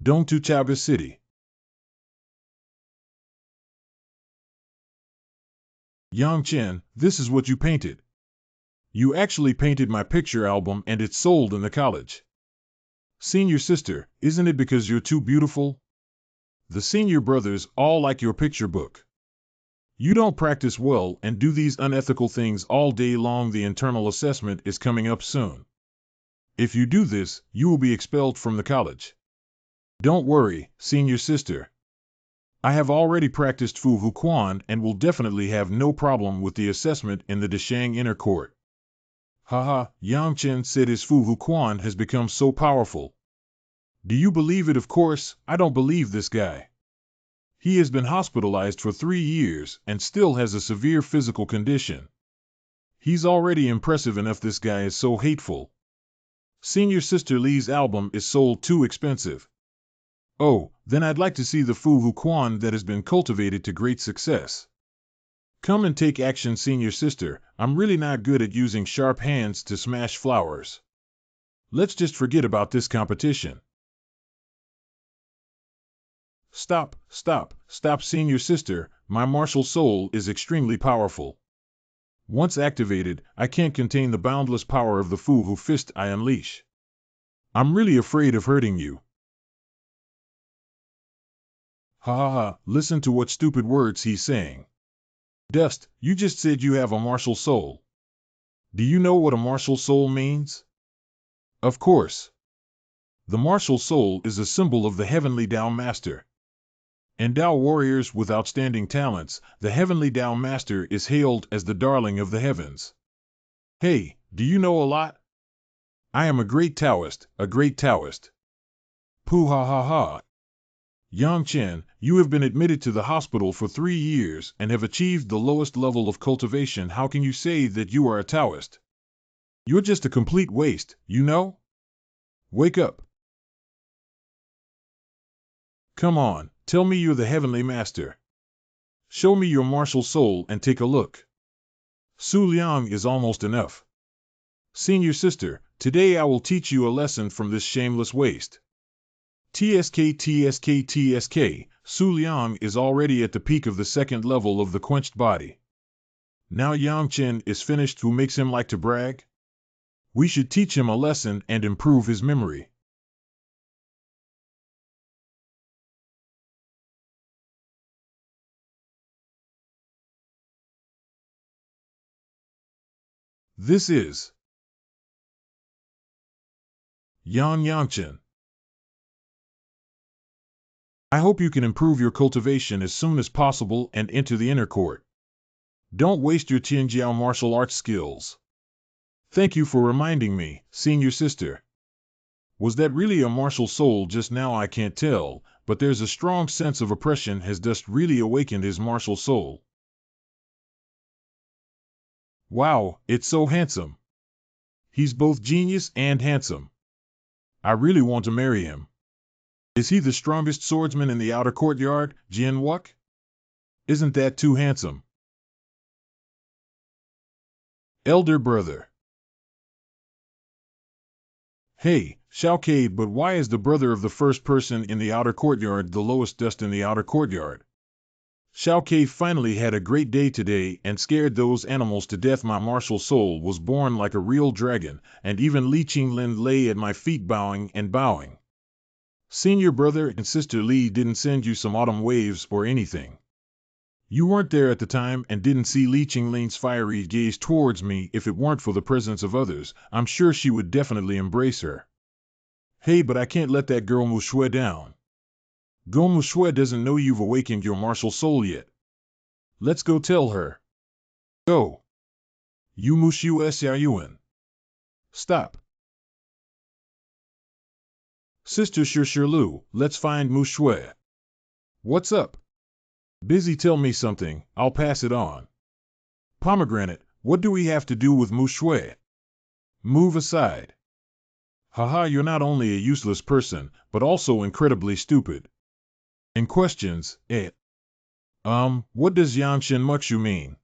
Dong to Chaga City. Yang Chen, this is what you painted. You actually painted my picture album and it's sold in the college. Senior sister, isn't it because you're too beautiful? The senior brothers all like your picture book. You don't practice well and do these unethical things all day long. The internal assessment is coming up soon. If you do this, you will be expelled from the college. Don't worry, senior sister. I have already practiced Fu Hu Quan and will definitely have no problem with the assessment in the Deshang Inner Court. Haha, Yang Chen said his Fu Hu Quan has become so powerful. Do you believe it? Of course, I don't believe this guy. He has been hospitalized for 3 years and still has a severe physical condition. He's already impressive enough. This guy is so hateful. Senior sister Li's album is sold too expensive. Oh, then I'd like to see the Fu Hu Quan that has been cultivated to great success. Come and take action, senior sister. I'm really not good at using sharp hands to smash flowers. Let's just forget about this competition. Stop, senior sister. My martial soul is extremely powerful. Once activated, I can't contain the boundless power of the Fu Hu fist I unleash. I'm really afraid of hurting you. Ha ha ha, listen to what stupid words he's saying. Dust, you just said you have a martial soul. Do you know what a martial soul means? Of course. The martial soul is a symbol of the heavenly Tao Master. In Tao warriors with outstanding talents, the heavenly Tao Master is hailed as the darling of the heavens. Hey, do you know a lot? I am a great Taoist, a great Taoist. Pooh ha ha ha. Yang Chen, you have been admitted to the hospital for 3 years and have achieved the lowest level of cultivation. How can you say that you are a Taoist? You're just a complete waste, you know? Wake up. Come on, tell me you're the heavenly master. Show me your martial soul and take a look. Su Liang is almost enough. Senior sister, today I will teach you a lesson from this shameless waste. TSK, Su Liang is already at the peak of the 2nd level of the quenched body. Now Yang Chen is finished. Who makes him like to brag? We should teach him a lesson and improve his memory. This is Yang Chen. I hope you can improve your cultivation as soon as possible and enter the inner court. Don't waste your Tianjiao martial arts skills. Thank you for reminding me, senior sister. Was that really a martial soul just now? I can't tell, but there's a strong sense of oppression. Has Dust really awakened his martial soul? Wow, it's so handsome. He's both genius and handsome. I really want to marry him. Is he the strongest swordsman in the outer courtyard, Jian Wuk? Isn't that too handsome? Elder brother. Hey, Xiao Ke, but why is the brother of the first person in the outer courtyard the lowest dust in the outer courtyard? Xiao Ke finally had a great day today and scared those animals to death. My martial soul was born like a real dragon, and even Li Qinglin lay at my feet bowing and bowing. Senior brother and sister Li didn't send you some autumn waves or anything. You weren't there at the time and didn't see Li Qinglin's fiery gaze towards me. If it weren't for the presence of others, I'm sure she would definitely embrace her. Hey, but I can't let that girl Mu Shui down. Go Mu Shui doesn't know you've awakened your martial soul yet. Let's go tell her. Go. You Mu Shui Xiaoyuan. Stop. Sister Shi, let's find Mu Shui. What's up? Busy, tell me something, I'll pass it on. Pomegranate, what do we have to do with Mu Shui? Move aside. Haha, you're not only a useless person, but also incredibly stupid. In questions, what does Yang Chen Muxu mean?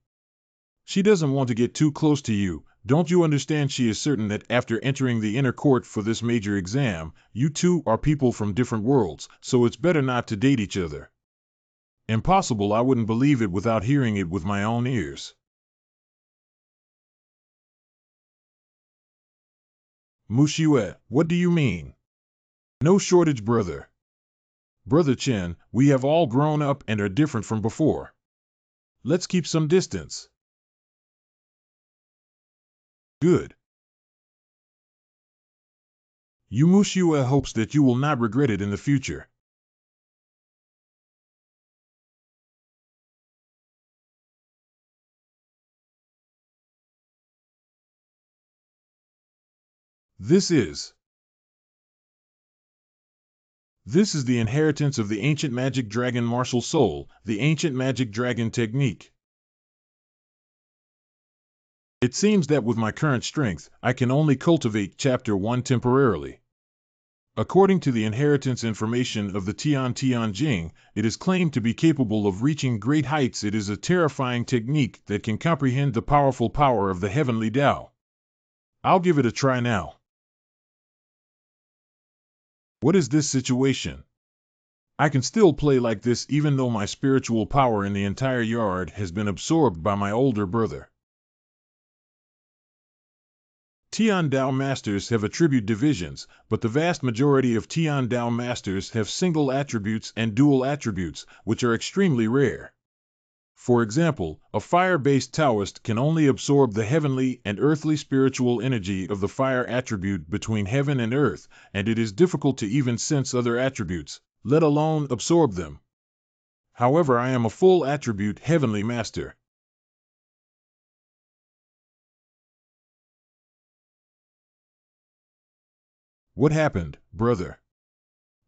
She doesn't want to get too close to you, Don't you understand she is certain that after entering the inner court for this major exam, you two are people from different worlds, so it's better not to date each other. Impossible, I wouldn't believe it without hearing it with my own ears. Mushue, what do you mean? No shortage, brother. Brother Chen, we have all grown up and are different from before. Let's keep some distance. Good. Yu Mushue hopes that you will not regret it in the future. This is the inheritance of the ancient magic dragon martial soul, the ancient magic dragon technique. It seems that with my current strength, I can only cultivate Chapter 1 temporarily. According to the inheritance information of the Tian Tian Jing, it is claimed to be capable of reaching great heights. It is a terrifying technique that can comprehend the powerful power of the heavenly Tao. I'll give it a try now. What is this situation? I can still play like this even though my spiritual power in the entire yard has been absorbed by my older brother. Tian Dao masters have attribute divisions, but the vast majority of Tian Dao masters have single attributes and dual attributes, which are extremely rare. For example, a fire-based Taoist can only absorb the heavenly and earthly spiritual energy of the fire attribute between heaven and earth, and it is difficult to even sense other attributes, let alone absorb them. However, I am a full attribute heavenly master. What happened, brother?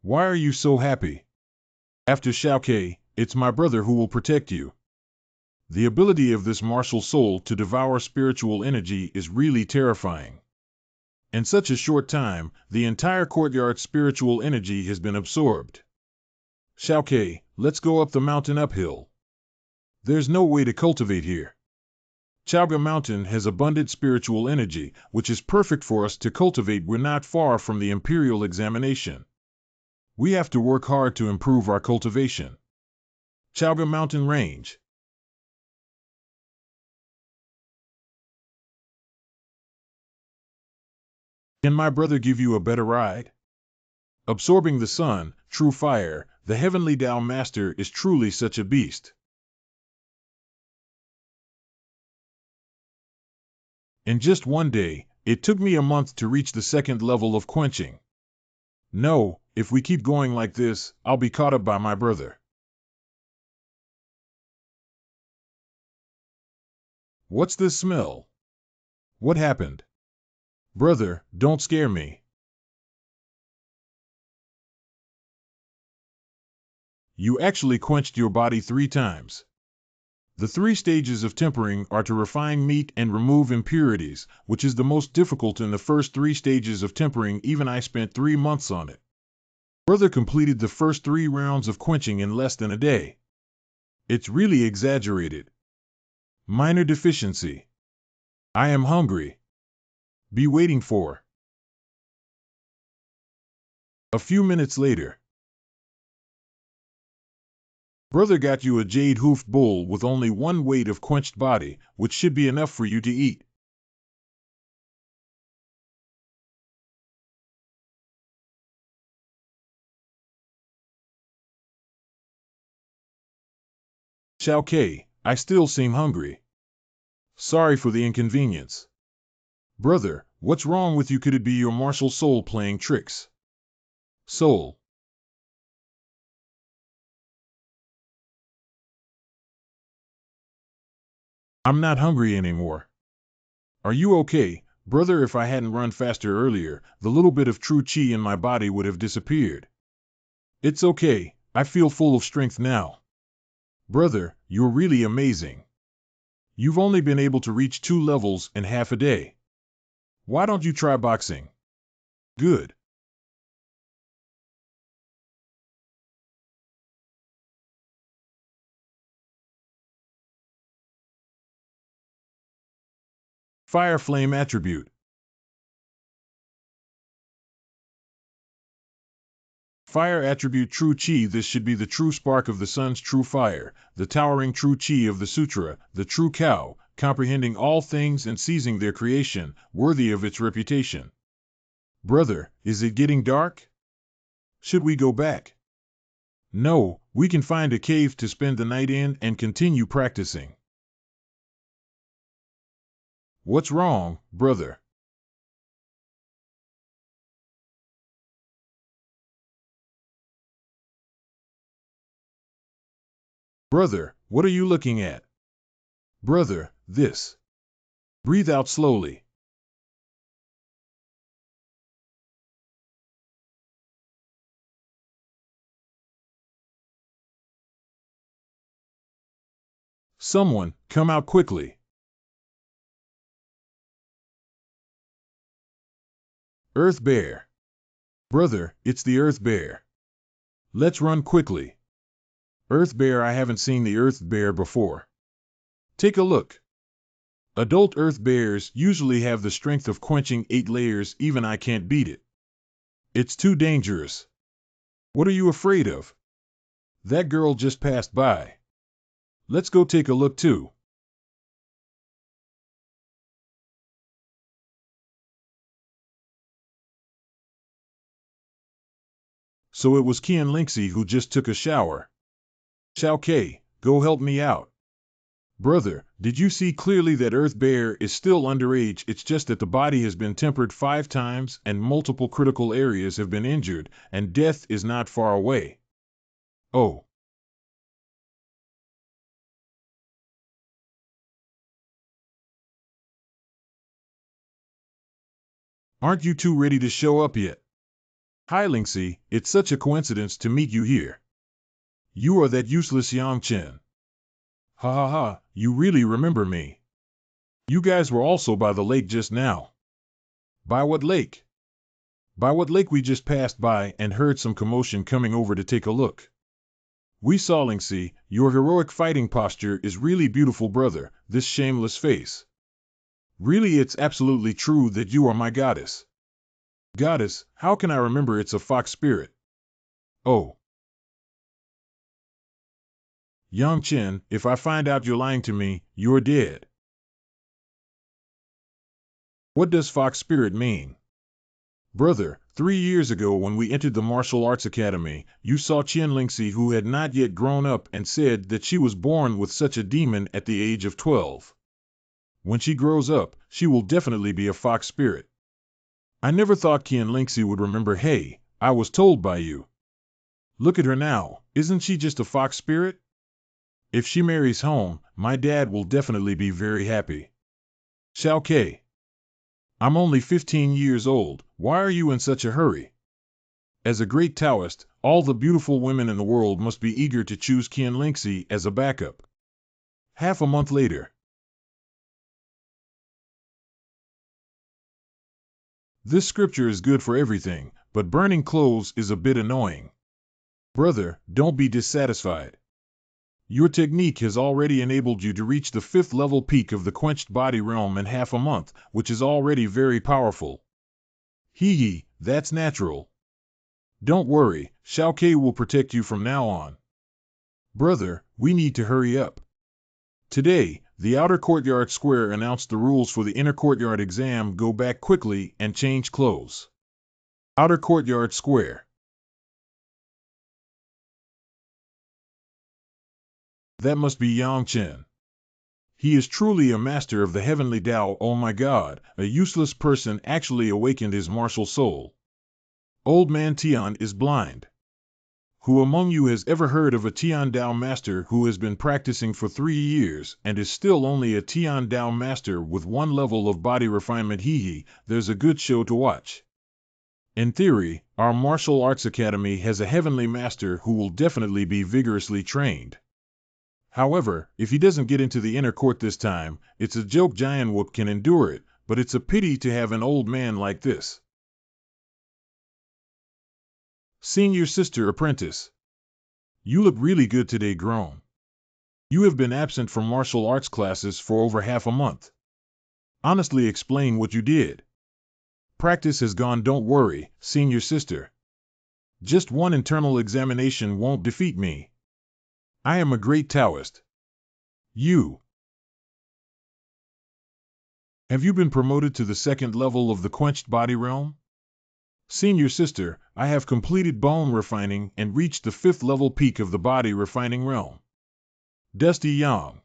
Why are you so happy? After Xiao Ke, it's my brother who will protect you. The ability of this martial soul to devour spiritual energy is really terrifying. In such a short time, the entire courtyard's spiritual energy has been absorbed. Xiao Ke, let's go up the mountain uphill. There's no way to cultivate here. Chaoga Mountain has abundant spiritual energy, which is perfect for us to cultivate. We're not far from the imperial examination. We have to work hard to improve our cultivation. Chaoga Mountain Range. Can my brother give you a better ride? Absorbing the sun, true fire, the heavenly Tao Master is truly such a beast. In just one day, it took me a month to reach the second level of quenching. No, if we keep going like this, I'll be caught up by my brother. What's this smell? What happened? Brother, don't scare me. You actually quenched your body 3 times. The 3 stages of tempering are to refine meat and remove impurities, which is the most difficult in the first 3 stages of tempering. Even I spent 3 months on it. Brother completed the first 3 rounds of quenching in less than a day. It's really exaggerated. Minor deficiency. I am hungry. Be waiting for. A few minutes later. Brother got you a jade-hoofed bull with only 1 weight of quenched body, which should be enough for you to eat. Xiao Ke, I still seem hungry. Sorry for the inconvenience. Brother, what's wrong with you? Could it be your martial soul playing tricks? Soul. I'm not hungry anymore. Are you okay, brother? If I hadn't run faster earlier, the little bit of true chi in my body would have disappeared. It's okay, I feel full of strength now. Brother, you're really amazing. You've only been able to reach 2 levels in half a day. Why don't you try boxing? Good. Fire flame attribute. Fire attribute true chi. This should be the true spark of the sun's true fire, the towering true chi of the sutra, the true cow, comprehending all things and seizing their creation, worthy of its reputation. Brother, is it getting dark? Should we go back? No, we can find a cave to spend the night in and continue practicing. What's wrong, brother? Brother, what are you looking at? Brother, this. Breathe out slowly. Someone, come out quickly. Earth bear. Brother, it's the earth bear. Let's run quickly. Earth bear, I haven't seen the earth bear before. Take a look. Adult earth bears usually have the strength of quenching 8 layers, even I can't beat it. It's too dangerous. What are you afraid of? That girl just passed by. Let's go take a look too. So it was Qian Lingxi who just took a shower. Xiao Ke, go help me out. Brother, did you see clearly that Earth Bear is still underage? It's just that the body has been tempered 5 times and multiple critical areas have been injured, and death is not far away. Oh. Aren't you two ready to show up yet? Hi Lingxi, it's such a coincidence to meet you here. You are that useless Yang Chen. Ha ha ha, you really remember me. You guys were also by the lake just now. By what lake? By what lake we just passed by and heard some commotion coming over to take a look. We saw Lingxi, your heroic fighting posture is really beautiful, brother, this shameless face. Really, it's absolutely true that you are my goddess. Goddess, how can I remember? It's a fox spirit. Oh. Yang Chen, if I find out you're lying to me, you're dead. What does fox spirit mean? Brother, 3 years ago when we entered the martial arts academy, you saw Qian Lingxi, who had not yet grown up, and said that she was born with such a demon at the age of 12. When she grows up, she will definitely be a fox spirit. I never thought Qian Lingxi would remember. Hey, I was told by you. Look at her now, isn't she just a fox spirit? If she marries home, my dad will definitely be very happy. Xiao Ke. I'm only 15 years old, why are you in such a hurry? As a great Taoist, all the beautiful women in the world must be eager to choose Qian Lingxi as a backup. Half a month later. This scripture is good for everything, but burning clothes is a bit annoying. Brother, don't be dissatisfied. Your technique has already enabled you to reach the 5th level peak of the quenched body realm in half a month, which is already very powerful. Hee, that's natural. Don't worry, Xiao Ke will protect you from now on. Brother, we need to hurry up. Today, the outer courtyard square announced the rules for the inner courtyard exam. Go back quickly and change clothes. Outer courtyard square. That must be Yang Chen. He is truly a master of the heavenly Tao. Oh my God, a useless person actually awakened his martial soul. Old man Tian is blind. Who among you has ever heard of a Tian Dao master who has been practicing for 3 years and is still only a Tian Dao master with 1 level of body refinement? Hee, there's a good show to watch. In theory, our martial arts academy has a heavenly master who will definitely be vigorously trained. However, if he doesn't get into the inner court this time, it's a joke. Giant Whoop can endure it, but it's a pity to have an old man like this. Senior sister apprentice. You look really good today, grown. You have been absent from martial arts classes for over half a month. Honestly explain what you did. Practice has gone. Don't worry, senior sister. Just one internal examination won't defeat me. I am a great Taoist. You. Have you been promoted to the second level of the quenched body realm? Senior sister, I have completed bone refining and reached the 5th level peak of the body refining realm. Dusty Yang.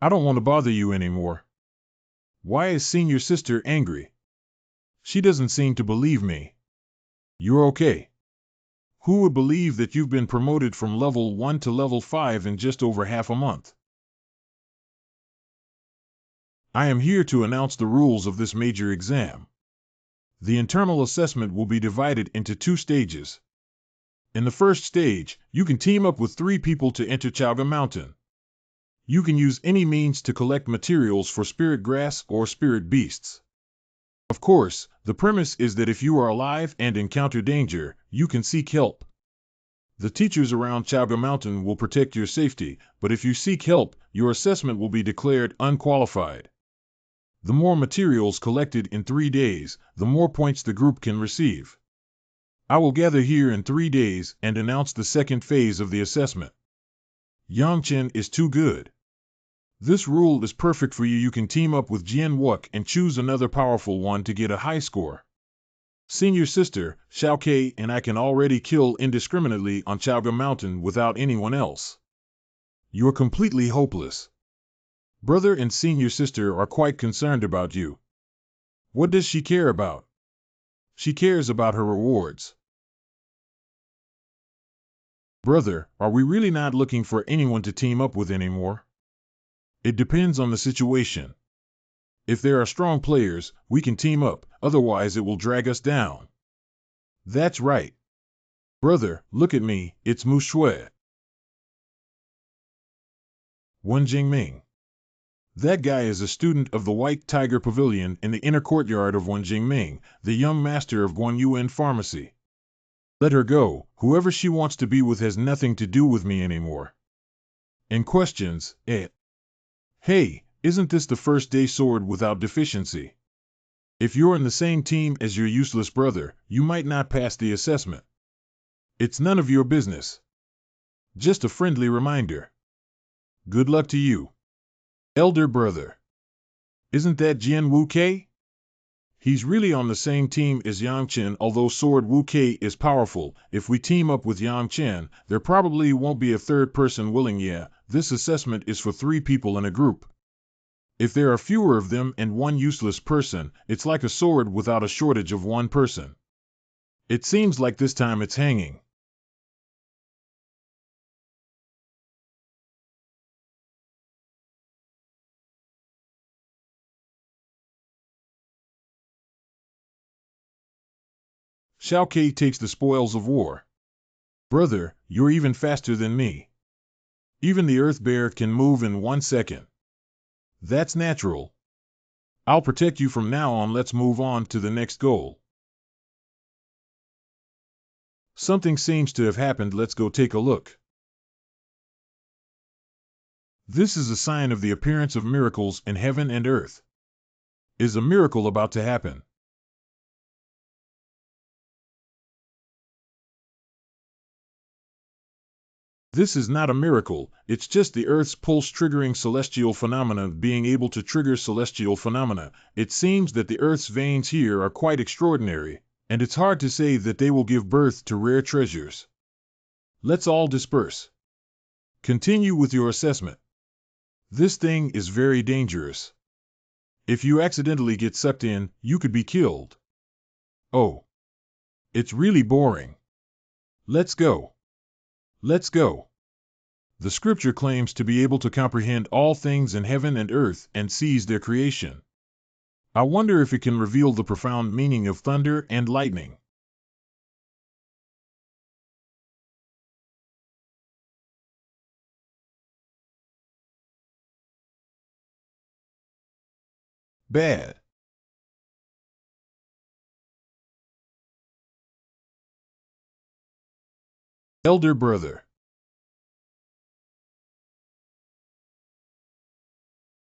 I don't want to bother you anymore. Why is senior sister angry? She doesn't seem to believe me. You're okay. Who would believe that you've been promoted from level 1 to level 5 in just over half a month? I am here to announce the rules of this major exam. The internal assessment will be divided into 2 stages. In the first stage, you can team up with 3 people to enter Chaga Mountain. You can use any means to collect materials for spirit grass or spirit beasts. Of course, the premise is that if you are alive and encounter danger, you can seek help. The teachers around Chaga Mountain will protect your safety, but if you seek help, your assessment will be declared unqualified. The more materials collected in 3 days, the more points the group can receive. I will gather here in 3 days and announce the second phase of the assessment. Yangchen is too good. This rule is perfect for you. You can team up with Jian Wuk and choose another powerful one to get a high score. Senior sister, Xiao Kei and I can already kill indiscriminately on Chaga Mountain without anyone else. You're completely hopeless. Brother and senior sister are quite concerned about you. What does she care about? She cares about her rewards. Brother, are we really not looking for anyone to team up with anymore? It depends on the situation. If there are strong players, we can team up, otherwise it will drag us down. That's right. Brother, look at me, it's Mu Shui. Wen Jingming. That guy is a student of the White Tiger Pavilion in the inner courtyard of Wen Jingming, the young master of Guanyuan Pharmacy. Let her go. Whoever she wants to be with has nothing to do with me anymore. And questions, eh? Hey, isn't this the first day sword without deficiency? If you're in the same team as your useless brother, you might not pass the assessment. It's none of your business. Just a friendly reminder. Good luck to you. Elder brother. Isn't that Jian Wu Kei? He's really on the same team as Yang Chen. Although Sword Wu Kei is powerful, if we team up with Yang Chen, there probably won't be a third person willing. Yeah, this assessment is for 3 people in a group. If there are fewer of them and one useless person, it's like a sword without a shortage of one person. It seems like this time it's hanging. Xiao Kei takes the spoils of war. Brother, you're even faster than me. Even the Earth Bear can move in 1 second. That's natural. I'll protect you from now on. Let's move on to the next goal. Something seems to have happened. Let's go take a look. This is a sign of the appearance of miracles in heaven and earth. Is a miracle about to happen? This is not a miracle, it's just the Earth's pulse triggering celestial phenomena. Being able to trigger celestial phenomena, it seems that the Earth's veins here are quite extraordinary, and it's hard to say that they will give birth to rare treasures. Let's all disperse. Continue with your assessment. This thing is very dangerous. If you accidentally get sucked in, you could be killed. Oh. It's really boring. Let's go. Let's go. The scripture claims to be able to comprehend all things in heaven and earth and sees their creation. I wonder if it can reveal the profound meaning of thunder and lightning. Bad. Elder brother.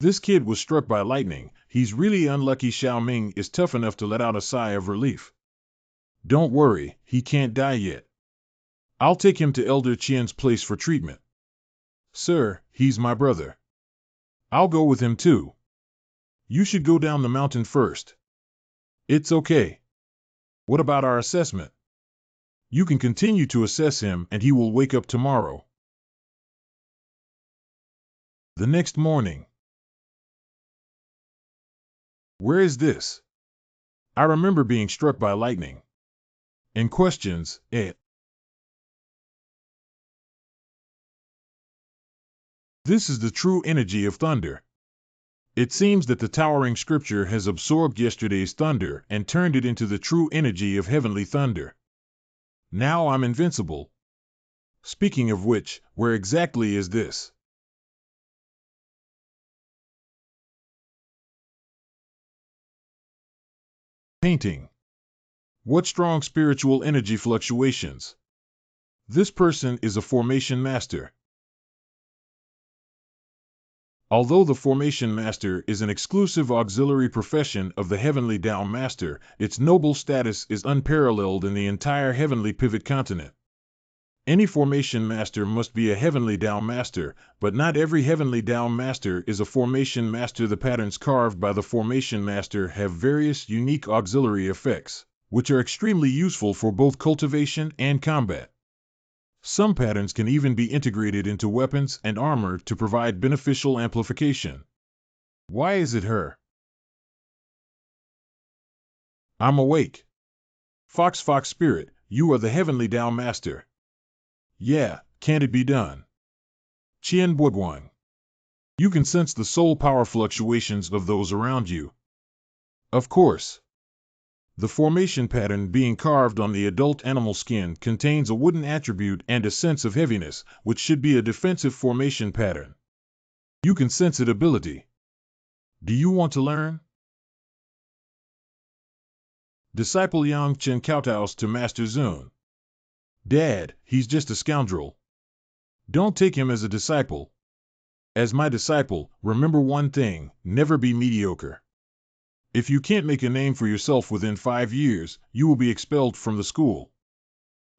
This kid was struck by lightning. He's really unlucky. Xiao Ming is tough enough to let out a sigh of relief. Don't worry, he can't die yet. I'll take him to Elder Qian's place for treatment. Sir, he's my brother. I'll go with him too. You should go down the mountain first. It's okay. What about our assessment? You can continue to assess him and he will wake up tomorrow. The next morning. Where is this? I remember being struck by lightning. And questions, This is the true energy of thunder. It seems that the towering scripture has absorbed yesterday's thunder and turned it into the true energy of heavenly thunder. Now I'm invincible. Speaking of which, where exactly is this? Painting. What strong spiritual energy fluctuations. This person is a formation master. Although the formation master is an exclusive auxiliary profession of the heavenly Tao master, its noble status is unparalleled in the entire heavenly pivot continent. Any formation master must be a heavenly Tao master, but not every heavenly Tao master is a formation master. The patterns carved by the formation master have various unique auxiliary effects, which are extremely useful for both cultivation and combat. Some patterns can even be integrated into weapons and armor to provide beneficial amplification. Why is it her? I'm awake. Fox Spirit, you are the heavenly Tao master. Yeah, can't it be done? Qian Buoguang. You can sense the soul power fluctuations of those around you. Of course. The formation pattern being carved on the adult animal skin contains a wooden attribute and a sense of heaviness, which should be a defensive formation pattern. You can sense its ability. Do you want to learn? Disciple Yang Chen kowtows to Master Zun. Dad, he's just a scoundrel. Don't take him as a disciple. As my disciple, remember one thing, never be mediocre. If you can't make a name for yourself within 5 years, you will be expelled from the school.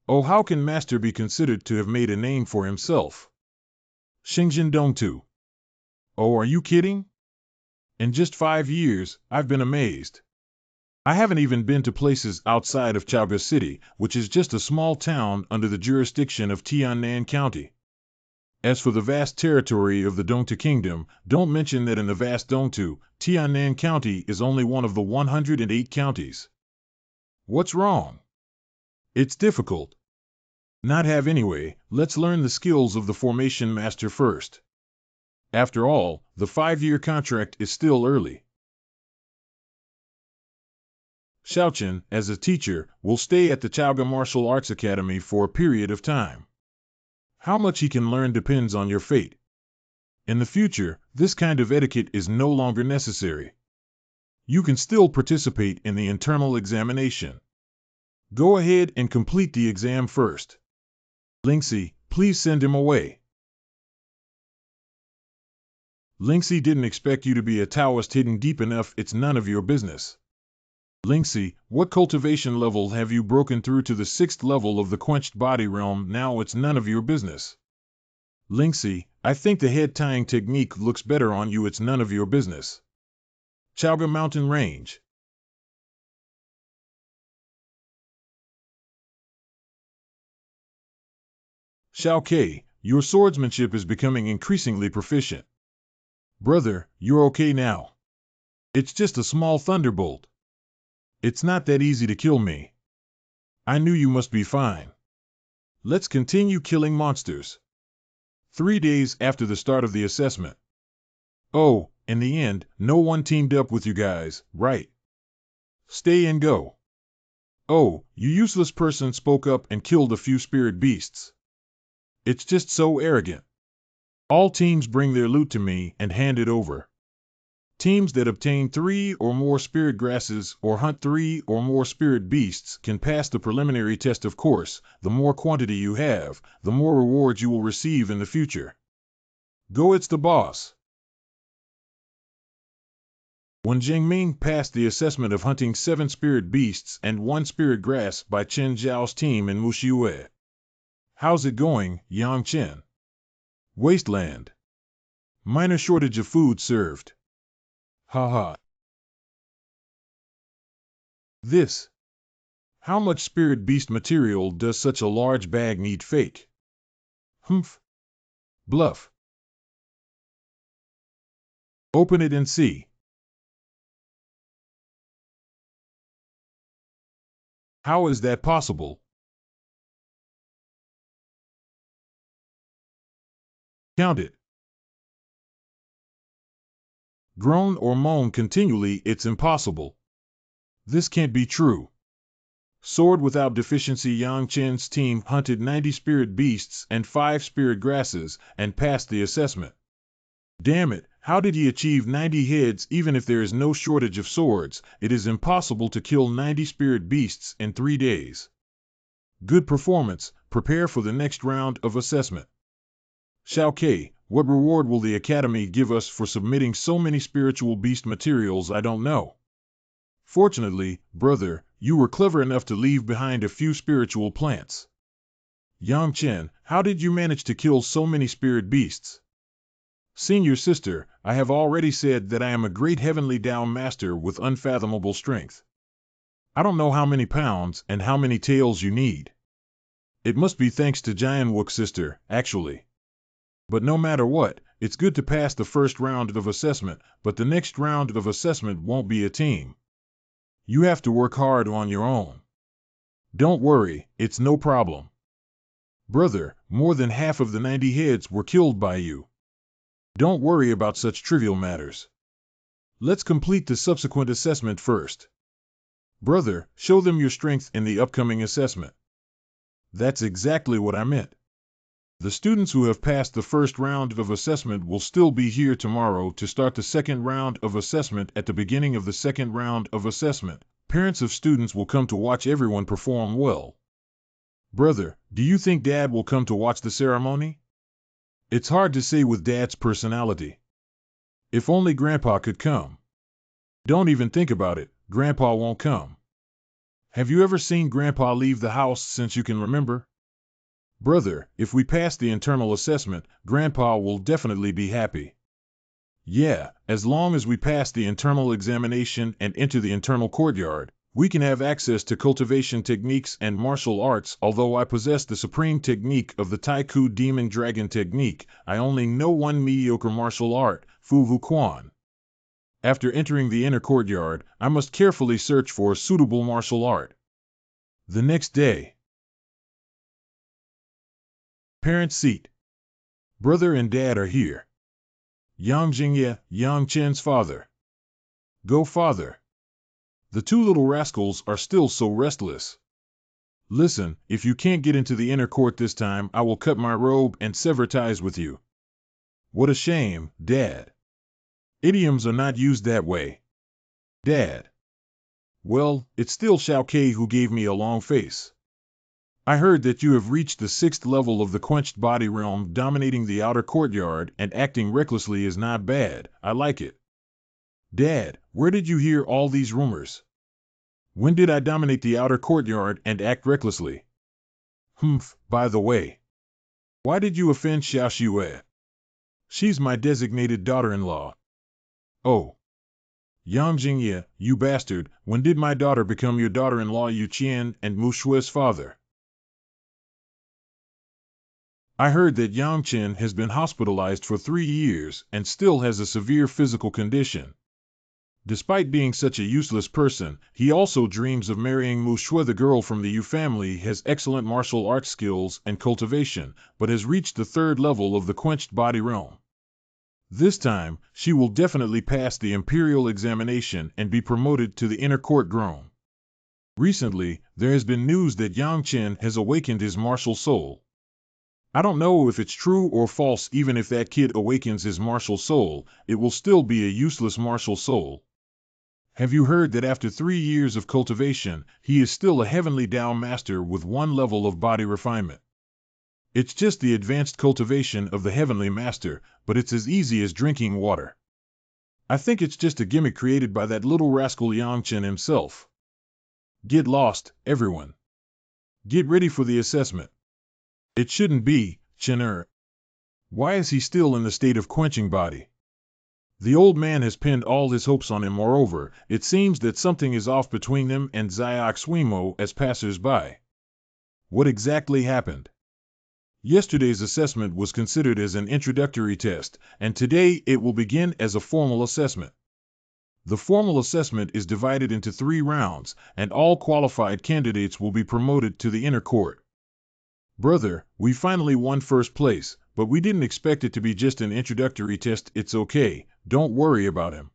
Oh, how can Master be considered to have made a name for himself? Xingjin Dongtu. Oh, are you kidding? In just 5 years, I've been amazed. I haven't even been to places outside of Chaoga City, which is just a small town under the jurisdiction of Tiannan County. As for the vast territory of the Dongtu Kingdom, don't mention that in the vast Dongtu, Tiannan County is only one of the 108 counties. What's wrong? It's difficult. Not have anyway, let's learn the skills of the formation master first. After all, the 5-year contract is still early. Xiaochen, as a teacher, will stay at the Chaoga Martial Arts Academy for a period of time. How much he can learn depends on your fate. In the future, this kind of etiquette is no longer necessary. You can still participate in the internal examination. Go ahead and complete the exam first. Lingxi, please send him away. Lingxi didn't expect you to be a Taoist hidden deep enough. It's none of your business. Lingxi, what cultivation level have you broken through to the 6th level of the quenched body realm? Now it's none of your business. Lingxi, I think the head tying technique looks better on you. It's none of your business. Chaoga Mountain Range. Xiao Ke, your swordsmanship is becoming increasingly proficient. Brother, you're okay now. It's just a small thunderbolt. It's not that easy to kill me. I knew you must be fine. Let's continue killing monsters. 3 days after the start of the assessment. Oh, in the end, no one teamed up with you guys, right? Stay and go. Oh, you useless person spoke up and killed a few spirit beasts. It's just so arrogant. All teams bring their loot to me and hand it over. Teams that obtain 3 or more spirit grasses or hunt 3 or more spirit beasts can pass the preliminary test. Of course, the more quantity you have, the more rewards you will receive in the future. Go, it's the boss. When Jiangming passed the assessment of hunting 7 spirit beasts and 1 spirit grass by Chen Zhao's team in Muxiue. How's it going, Yang Chen? Wasteland. Minor shortage of food served. Haha. This. How much spirit beast material does such a large bag need? Fake. Humph. Bluff. Open it and see. How is that possible? Count it. Groan or moan continually, it's impossible. This can't be true. Sword without deficiency. Yang Chen's team hunted 90 spirit beasts and 5 spirit grasses and passed the assessment. Damn it, how did he achieve 90 heads? Even if there is no shortage of swords, it is impossible to kill 90 spirit beasts in 3 days. Good performance. Prepare for the next round of assessment. Xiao Ke, what reward will the Academy give us for submitting so many spiritual beast materials? I don't know. Fortunately, brother, you were clever enough to leave behind a few spiritual plants. Yang Chen, how did you manage to kill so many spirit beasts? Senior sister, I have already said that I am a great heavenly Tao master with unfathomable strength. I don't know how many pounds and how many tails you need. It must be thanks to Jianwook sister, actually. But no matter what, it's good to pass the first round of assessment, but the next round of assessment won't be a team. You have to work hard on your own. Don't worry, it's no problem. Brother, more than half of the 90 heads were killed by you. Don't worry about such trivial matters. Let's complete the subsequent assessment first. Brother, show them your strength in the upcoming assessment. That's exactly what I meant. The students who have passed the first round of assessment will still be here tomorrow to start the second round of assessment. At the beginning of the second round of assessment, parents of students will come to watch everyone perform well. Brother, do you think Dad will come to watch the ceremony? It's hard to say with Dad's personality. If only Grandpa could come. Don't even think about it, Grandpa won't come. Have you ever seen Grandpa leave the house since you can remember? Brother, if we pass the internal assessment, Grandpa will definitely be happy. Yeah, as long as we pass the internal examination and enter the internal courtyard, we can have access to cultivation techniques and martial arts. Although I possess the supreme technique of the Taiku Demon Dragon technique, I only know one mediocre martial art, Fu Vu Quan. After entering the inner courtyard, I must carefully search for a suitable martial art. The next day. Parent seat. Brother and Dad are here. Yang Jingye, Yang Chen's father. Go father. The 2 little rascals are still so restless. Listen, if you can't get into the inner court this time, I will cut my robe and sever ties with you. What a shame, Dad. Idioms are not used that way. Dad. Well, it's still Xiao Ke who gave me a long face. I heard that you have reached the 6th level of the quenched body realm. Dominating the outer courtyard and acting recklessly is not bad. I like it. Dad, where did you hear all these rumors? When did I dominate the outer courtyard and act recklessly? Humph, by the way. Why did you offend Xiao Xue? She's my designated daughter-in-law. Oh. Yang Jingye, you bastard, when did my daughter become your daughter-in-law? Yu Qian and Mu Shue's father. I heard that Yang Chen has been hospitalized for 3 years and still has a severe physical condition. Despite being such a useless person, he also dreams of marrying Mu Shue. The girl from the Yu family has excellent martial arts skills and cultivation, but has reached the 3rd level of the quenched body realm. This time, she will definitely pass the imperial examination and be promoted to the inner court grown. Recently, there has been news that Yang Chen has awakened his martial soul. I don't know if it's true or false. Even if that kid awakens his martial soul, it will still be a useless martial soul. Have you heard that after 3 years of cultivation, he is still a heavenly Tao master with 1 level of body refinement? It's just the advanced cultivation of the heavenly master, but it's as easy as drinking water. I think it's just a gimmick created by that little rascal Yang Chen himself. Get lost, everyone. Get ready for the assessment. It shouldn't be, Chen. Why is he still in the state of quenching body? The old man has pinned all his hopes on him. Moreover, it seems that something is off between them and Xiaoxuimo as passers-by. What exactly happened? Yesterday's assessment was considered as an introductory test, and today it will begin as a formal assessment. The formal assessment is divided into 3 rounds, and all qualified candidates will be promoted to the inner court. Brother, we finally won first place, but we didn't expect it to be just an introductory test. It's okay, don't worry about him.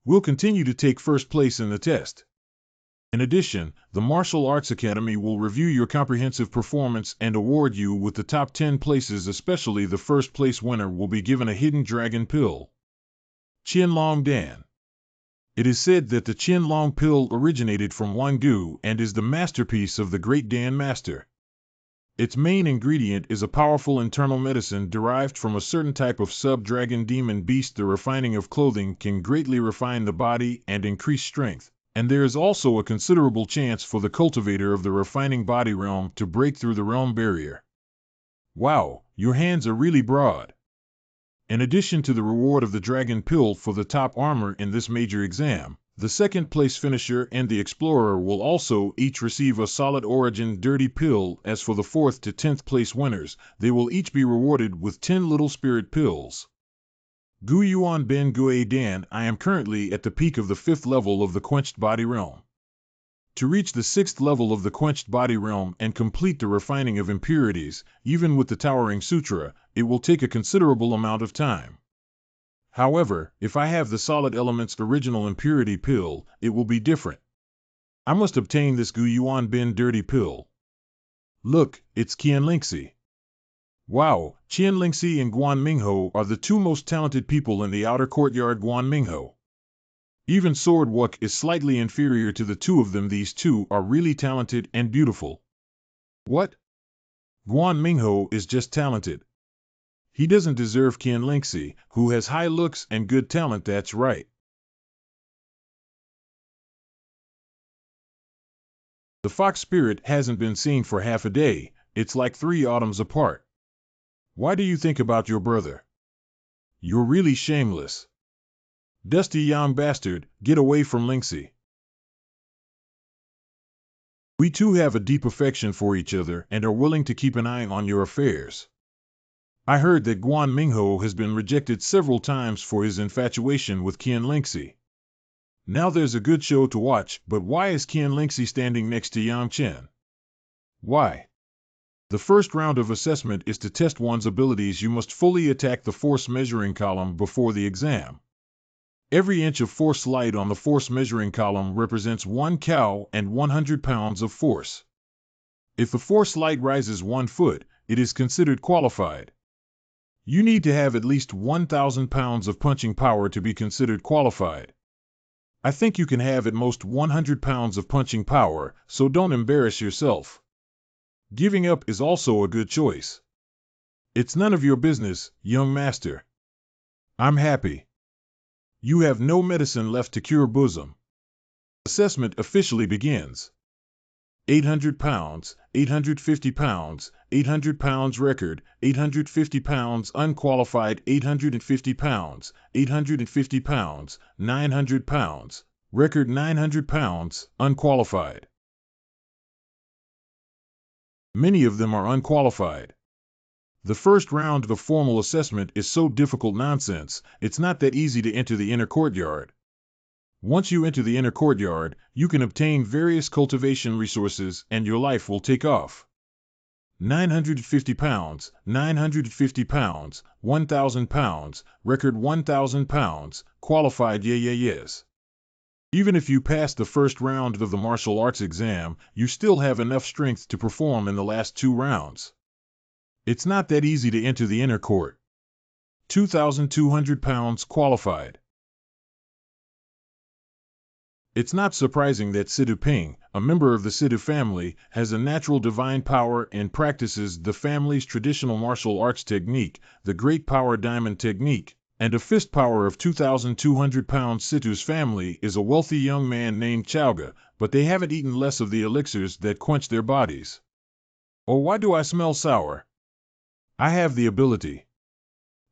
We'll continue to take first place in the test. In addition, the Martial Arts Academy will review your comprehensive performance and award you with the top 10 places. Especially the first place winner will be given a hidden dragon pill. Qianlong Dan. It is said that the Qianlong pill originated from Wangdu and is the masterpiece of the great Dan Master. Its main ingredient is a powerful internal medicine derived from a certain type of sub-dragon demon beast. The refining of clothing can greatly refine the body and increase strength, and there is also a considerable chance for the cultivator of the refining body realm to break through the realm barrier. Wow, your hands are really broad. In addition to the reward of the dragon pill for the top armor in this major exam, the second place finisher and the explorer will also each receive a solid origin dirty pill. As for the 4th to 10th place winners, they will each be rewarded with 10 little spirit pills. Gu Yuan Ben Gue Dan. I am currently at the peak of the 5th level of the quenched body realm. To reach the 6th level of the quenched body realm and complete the refining of impurities, even with the Towering Sutra, it will take a considerable amount of time. However, if I have the solid elements original impurity pill, it will be different. I must obtain this Gu Yuan Bin dirty pill. Look, it's Qianlingxi. Wow, Qianlingxi and Guan Mingho are the 2 most talented people in the outer courtyard. Guan Mingho. Even Sword Wuk is slightly inferior to the 2 of them. These 2 are really talented and beautiful. What? Guan Mingho is just talented. He doesn't deserve Qianlingxi, who has high looks and good talent. That's right. The fox spirit hasn't been seen for half a day. It's like 3 autumns apart. Why do you think about your brother? You're really shameless. Dusty young bastard, get away from Lingxi. We 2 have a deep affection for each other and are willing to keep an eye on your affairs. I heard that Guan Mingho has been rejected several times for his infatuation with Qianlingxi. Now there's a good show to watch, but why is Qianlingxi standing next to Yang Chen? Why? The first round of assessment is to test one's abilities. You must fully attack the force measuring column before the exam. Every inch of force light on the force measuring column represents 1 cow and 100 pounds of force. If the force light rises 1 foot, it is considered qualified. You need to have at least 1,000 pounds of punching power to be considered qualified. I think you can have at most 100 pounds of punching power, so don't embarrass yourself. Giving up is also a good choice. It's none of your business, young master. I'm happy. You have no medicine left to cure bosom. Assessment officially begins. 800 pounds, 850 pounds, 800 pounds record, 850 pounds unqualified, 850 pounds, 850 pounds, 900 pounds, record 900 pounds, unqualified. Many of them are unqualified. The first round of the formal assessment is so difficult nonsense, it's not that easy to enter the inner courtyard. Once you enter the inner courtyard, you can obtain various cultivation resources and your life will take off. 950 pounds, 950 pounds, 1,000 pounds, record 1,000 pounds, qualified yes. Even if you pass the first round of the martial arts exam, you still have enough strength to perform in the last 2 rounds. It's not that easy to enter the inner court. 2,200 pounds qualified. It's not surprising that Sidu Ping, a member of the Sidu family, has a natural divine power and practices the family's traditional martial arts technique, the Great Power Diamond Technique. And a fist power of 2,200 pounds. Situ's family is a wealthy young man named Chowga, but they haven't eaten less of the elixirs that quench their bodies. Or why do I smell sour? I have the ability.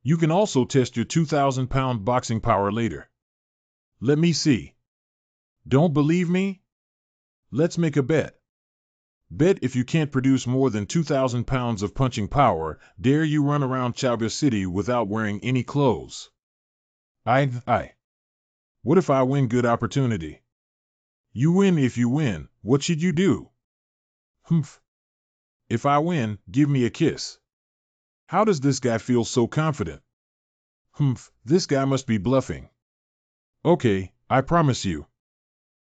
You can also test your 2,000-pound boxing power later. Let me see. Don't believe me? Let's make a bet. Bet if you can't produce more than 2,000 pounds of punching power, dare you run around Chowga City without wearing any clothes. I. What if I win? Good opportunity. You win. If you win, what should you do? Humph. If I win, give me a kiss. How does this guy feel so confident? Humph, this guy must be bluffing. Okay, I promise you.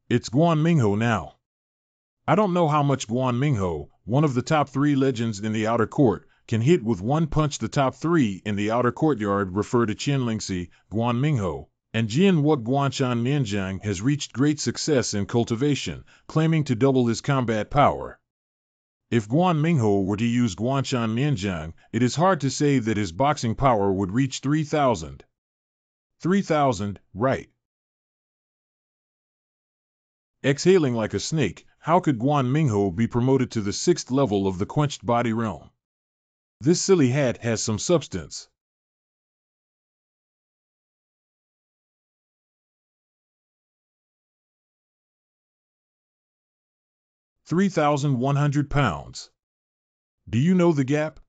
It's Guan Mingho now. I don't know how much Guan Mingho, one of the top 3 legends in the outer court, can hit with one punch. The top 3 in the outer courtyard refer to Qian Lingxi, Guan Mingho, and Jian Wuk. Guanshan Nianjiang has reached great success in cultivation, claiming to double his combat power. If Guan Mingho were to use Guanshan Nianjiang, it is hard to say that his boxing power would reach 3,000. 3,000, right. Exhaling like a snake, how could Guan Mingho be promoted to the 6th level of the quenched body realm? This silly hat has some substance. £3,100. Do you know the gap?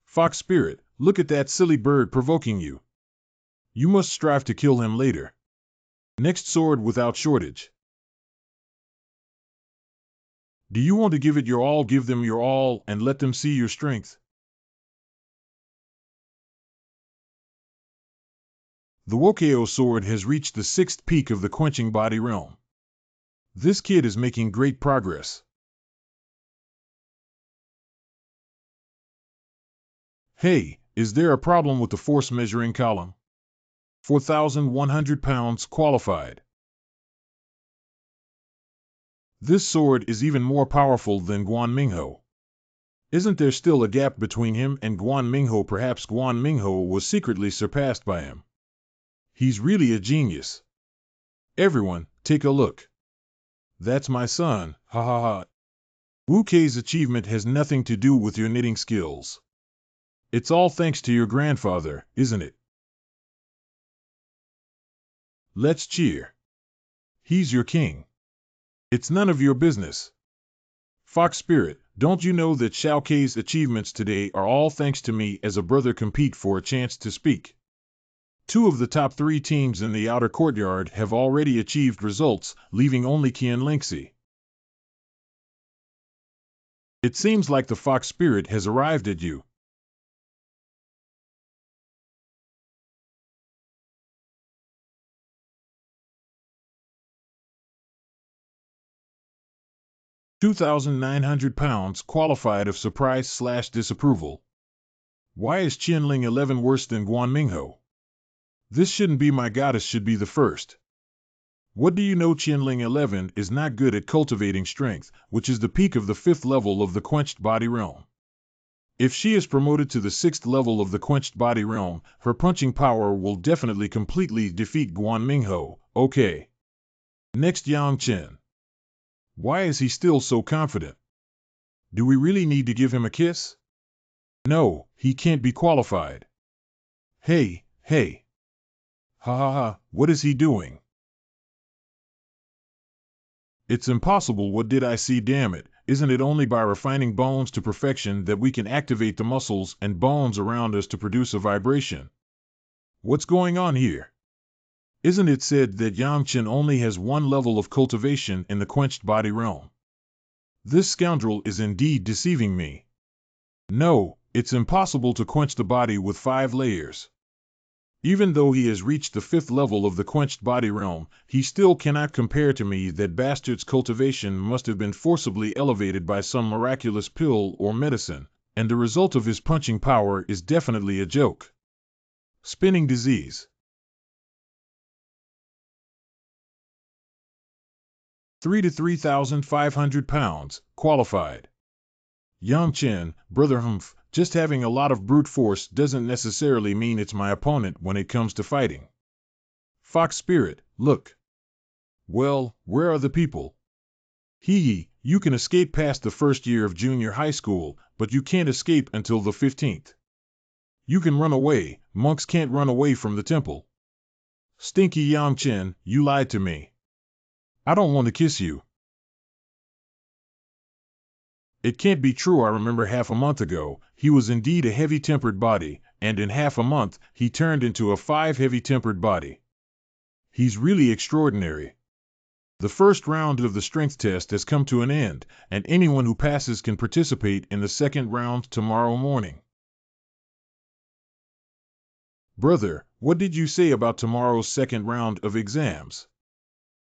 Fox Spirit, look at that silly bird provoking you. You must strive to kill him later. Next sword without shortage. Do you want to give it your all? Give them your all and let them see your strength. The Wokeo sword has reached the 6th peak of the quenching body realm. This kid is making great progress. Hey, is there a problem with the force measuring column? 4,100 pounds qualified. This sword is even more powerful than Guan Mingho. Isn't there still a gap between him and Guan Mingho? Perhaps Guan Mingho was secretly surpassed by him. He's really a genius. Everyone, take a look. That's my son, ha ha ha. Wu Kei's achievement has nothing to do with your knitting skills. It's all thanks to your grandfather, isn't it? Let's cheer. He's your king. It's none of your business. Fox Spirit, don't you know that Xiao Kei's achievements today are all thanks to me? As a brother compete for a chance to speak. 2 of the top 3 teams in the outer courtyard have already achieved results, leaving only Qian Lingxi. It seems like the Fox Spirit has arrived at you. £2,900 qualified of surprise/disapproval. Why is Qianling 11 worse than Guan Mingho? This shouldn't be. My goddess should be the first. What do you know? Qianling 11 is not good at cultivating strength, which is the peak of the 5th level of the quenched body realm. If she is promoted to the 6th level of the quenched body realm, her punching power will definitely completely defeat Guan Mingho. Okay. Next, Yang Chen. Why is he still so confident? Do we really need to give him a kiss? No, he can't be qualified. Hey, hey. Ha ha ha, what is he doing? It's impossible. What did I see? Damn it, isn't it only by refining bones to perfection that we can activate the muscles and bones around us to produce a vibration? What's going on here? Isn't it said that Yang Chen only has 1 level of cultivation in the quenched body realm? This scoundrel is indeed deceiving me. No, it's impossible to quench the body with 5 layers. Even though he has reached the 5th level of the quenched body realm, he still cannot compare to me. That bastard's cultivation must have been forcibly elevated by some miraculous pill or medicine, and the result of his punching power is definitely a joke. Spinning disease. 3 to 3,500 pounds, qualified. Yang Chen, brother Humph, just having a lot of brute force doesn't necessarily mean it's my opponent when it comes to fighting. Fox Spirit, look. Well, where are the people? Hee hee, you can escape past the first year of junior high school, but you can't escape until the 15th. You can run away, monks can't run away from the temple. Stinky Yang Chen, you lied to me. I don't want to kiss you. It can't be true. I remember half a month ago, he was indeed a heavy-tempered body, and in half a month, he turned into a 5 heavy-tempered body. He's really extraordinary. The first round of the strength test has come to an end, and anyone who passes can participate in the second round tomorrow morning. Brother, what did you say about tomorrow's second round of exams?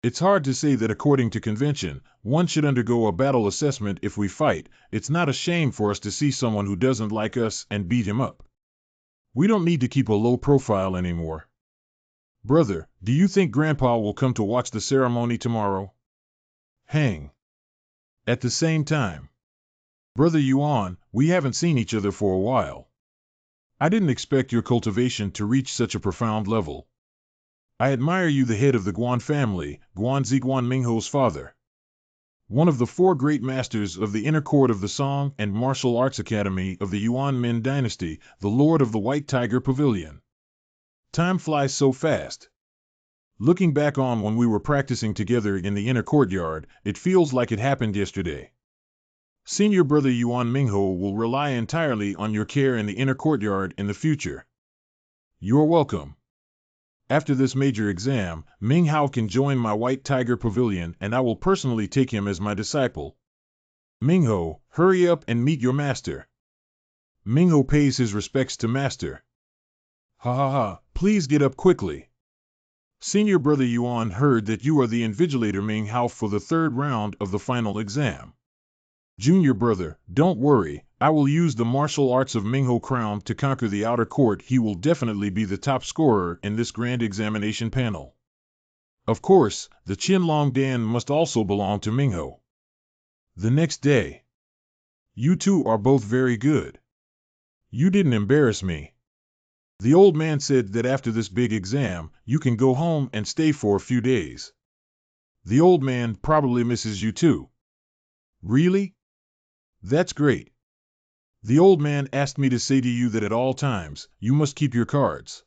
It's hard to say that according to convention, one should undergo a battle assessment if we fight. It's not a shame for us to see someone who doesn't like us and beat him up. We don't need to keep a low profile anymore. Brother, do you think Grandpa will come to watch the ceremony tomorrow? Hang. At the same time. Brother Yuan, we haven't seen each other for a while. I didn't expect your cultivation to reach such a profound level. I admire you, the head of the Guan family, Guan Ziguan Mingho's father. One of the 4 great masters of the inner court of the Song and Martial Arts Academy of the Yuan Min dynasty, the Lord of the White Tiger Pavilion. Time flies so fast. Looking back on when we were practicing together in the inner courtyard, it feels like it happened yesterday. Senior brother Yuan Mingho will rely entirely on your care in the inner courtyard in the future. You're welcome. After this major exam, Ming Hao can join my White Tiger Pavilion and I will personally take him as my disciple. Mingho, hurry up and meet your master. Mingho pays his respects to master. Ha ha ha, please get up quickly. Senior brother Yuan heard that you are the invigilator Ming Hao for the 3rd round of the final exam. Junior brother, don't worry, I will use the martial arts of Mingho Crown to conquer the outer court. He will definitely be the top scorer in this grand examination panel. Of course, the Qianlong Dan must also belong to Mingho. The next day. You two are both very good. You didn't embarrass me. The old man said that after this big exam, you can go home and stay for a few days. The old man probably misses you too. Really? That's great. The old man asked me to say to you that at all times, you must keep your cards.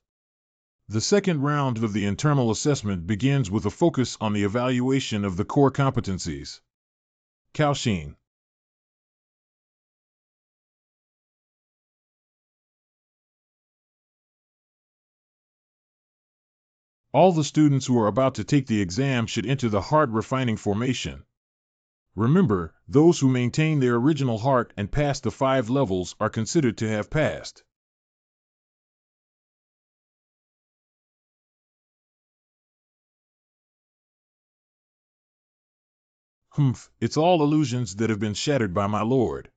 The second round of the internal assessment begins with a focus on the evaluation of the core competencies. Caoxin. All the students who are about to take the exam should enter the heart refining formation. Remember, those who maintain their original heart and pass the 5 levels are considered to have passed. Humph, it's all illusions that have been shattered by my lord.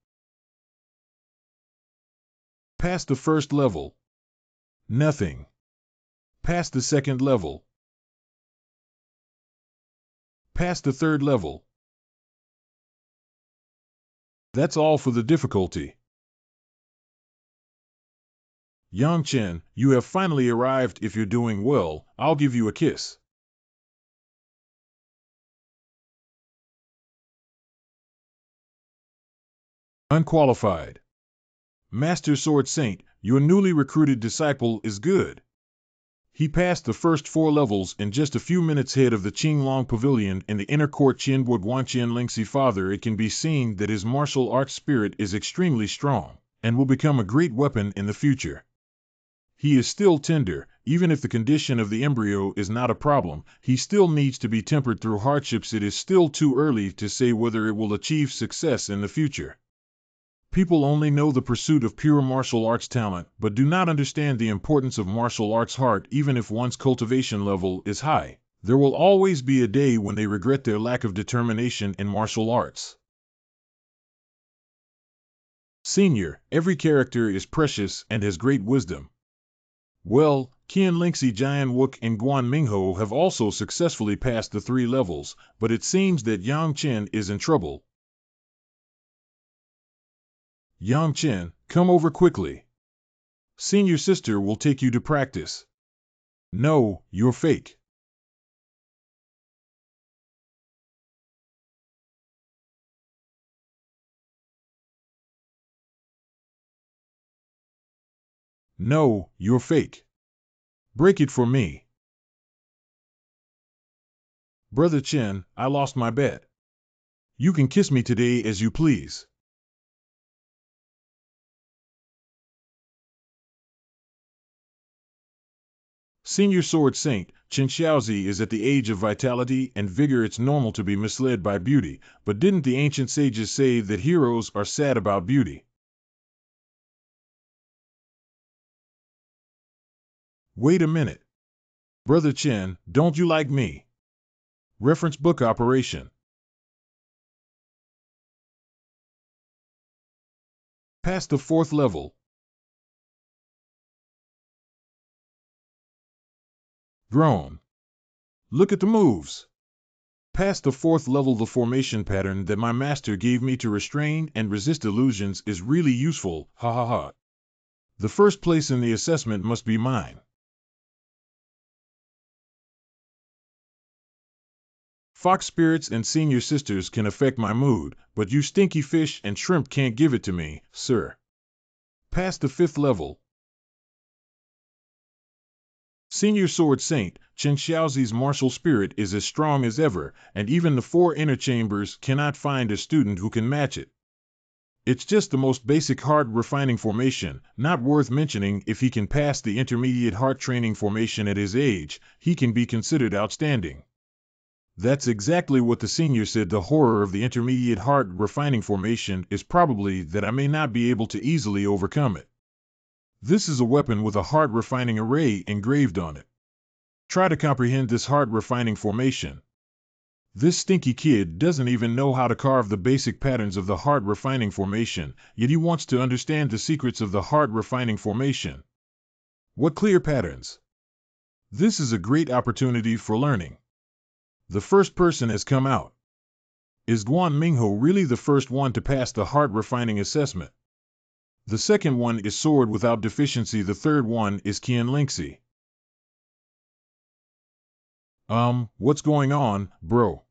Pass the 1st level. Nothing. Pass the 2nd level. Pass the 3rd level. That's all for the difficulty. Yang Chen, you have finally arrived. If you're doing well, I'll give you a kiss. Unqualified. Master Sword Saint, your newly recruited disciple is good. He passed the first 4 levels in just a few minutes head of the Qinglong Pavilion in the inner court. Qianbo Guanqian Lingxi father, it can be seen that his martial arts spirit is extremely strong, and will become a great weapon in the future. He is still tender, even if the condition of the embryo is not a problem, he still needs to be tempered through hardships. It is still too early to say whether it will achieve success in the future. People only know the pursuit of pure martial arts talent, but do not understand the importance of martial arts heart. Even if one's cultivation level is high, there will always be a day when they regret their lack of determination in martial arts. Senior, every character is precious and has great wisdom. Well, Qian Lingxi, Jian Wook, and Guan Mingho have also successfully passed the 3 levels, but it seems that Yang Chen is in trouble. Yang Chen, come over quickly. Senior sister will take you to practice. No, you're fake. No, you're fake. Break it for me. Brother Chen, I lost my bet. You can kiss me today as you please. Senior Sword Saint, Chen Xiaozi is at the age of vitality and vigor. It's normal to be misled by beauty, but didn't the ancient sages say that heroes are sad about beauty? Wait a minute. Brother Chen, don't you like me? Reference book operation. Past the 4th level. Grown. Look at the moves. Past the 4th level, the formation pattern that my master gave me to restrain and resist illusions is really useful, ha ha ha. The first place in the assessment must be mine. Fox spirits and senior sisters can affect my mood, but you stinky fish and shrimp can't give it to me, sir. Past the 5th level. Senior Sword Saint, Chen Xiaozi's martial spirit is as strong as ever, and even the 4 inner chambers cannot find a student who can match it. It's just the most basic heart refining formation, not worth mentioning. If he can pass the intermediate heart training formation at his age, he can be considered outstanding. That's exactly what the senior said. The horror of the intermediate heart refining formation is probably that I may not be able to easily overcome it. This is a weapon with a heart refining array engraved on it. Try to comprehend this heart refining formation. This stinky kid doesn't even know how to carve the basic patterns of the heart refining formation, yet he wants to understand the secrets of the heart refining formation. What clear patterns! This is a great opportunity for learning. The first person has come out. Is Guan Mingho really the first one to pass the heart refining assessment? The second one is Sword without deficiency. The third one is Qian Lingxi. What's going on, bro?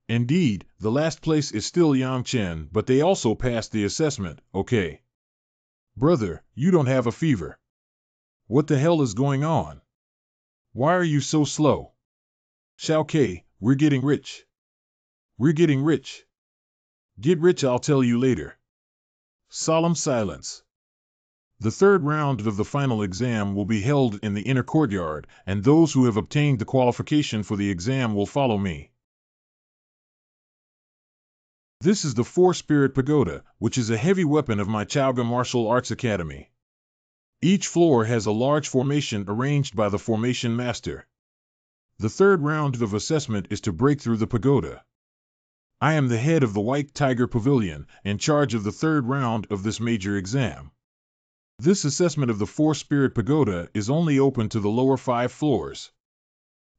Indeed, the last place is still Yang Chen, but they also passed the assessment, okay. Brother, you don't have a fever. What the hell is going on? Why are you so slow? Xiao Ke, we're getting rich. We're getting rich. Get rich, I'll tell you later. Solemn silence. The third round of the final exam will be held in the inner courtyard, and those who have obtained the qualification for the exam will follow me. This is the 4-Spirit Pagoda, which is a heavy weapon of my Chaoga Martial Arts Academy. Each floor has a large formation arranged by the formation master. The third round of assessment is to break through the pagoda. I am the head of the White Tiger Pavilion, in charge of the third round of this major exam. This assessment of the 4-Spirit Pagoda is only open to the lower 5 floors.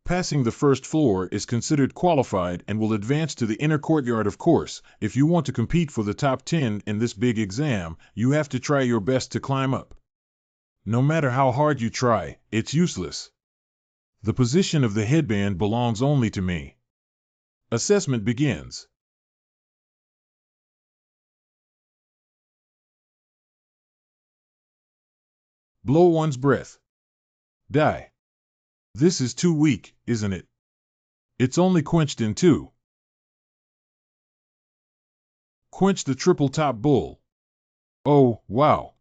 Passing the first floor is considered qualified and will advance to the inner courtyard. Of course, if you want to compete for the top 10 in this big exam, you have to try your best to climb up. No matter how hard you try, it's useless. The position of the headband belongs only to me. Assessment begins. Blow one's breath. Die. This is too weak, isn't it? It's only quenched in 2. Quench the triple top bull. Oh, wow.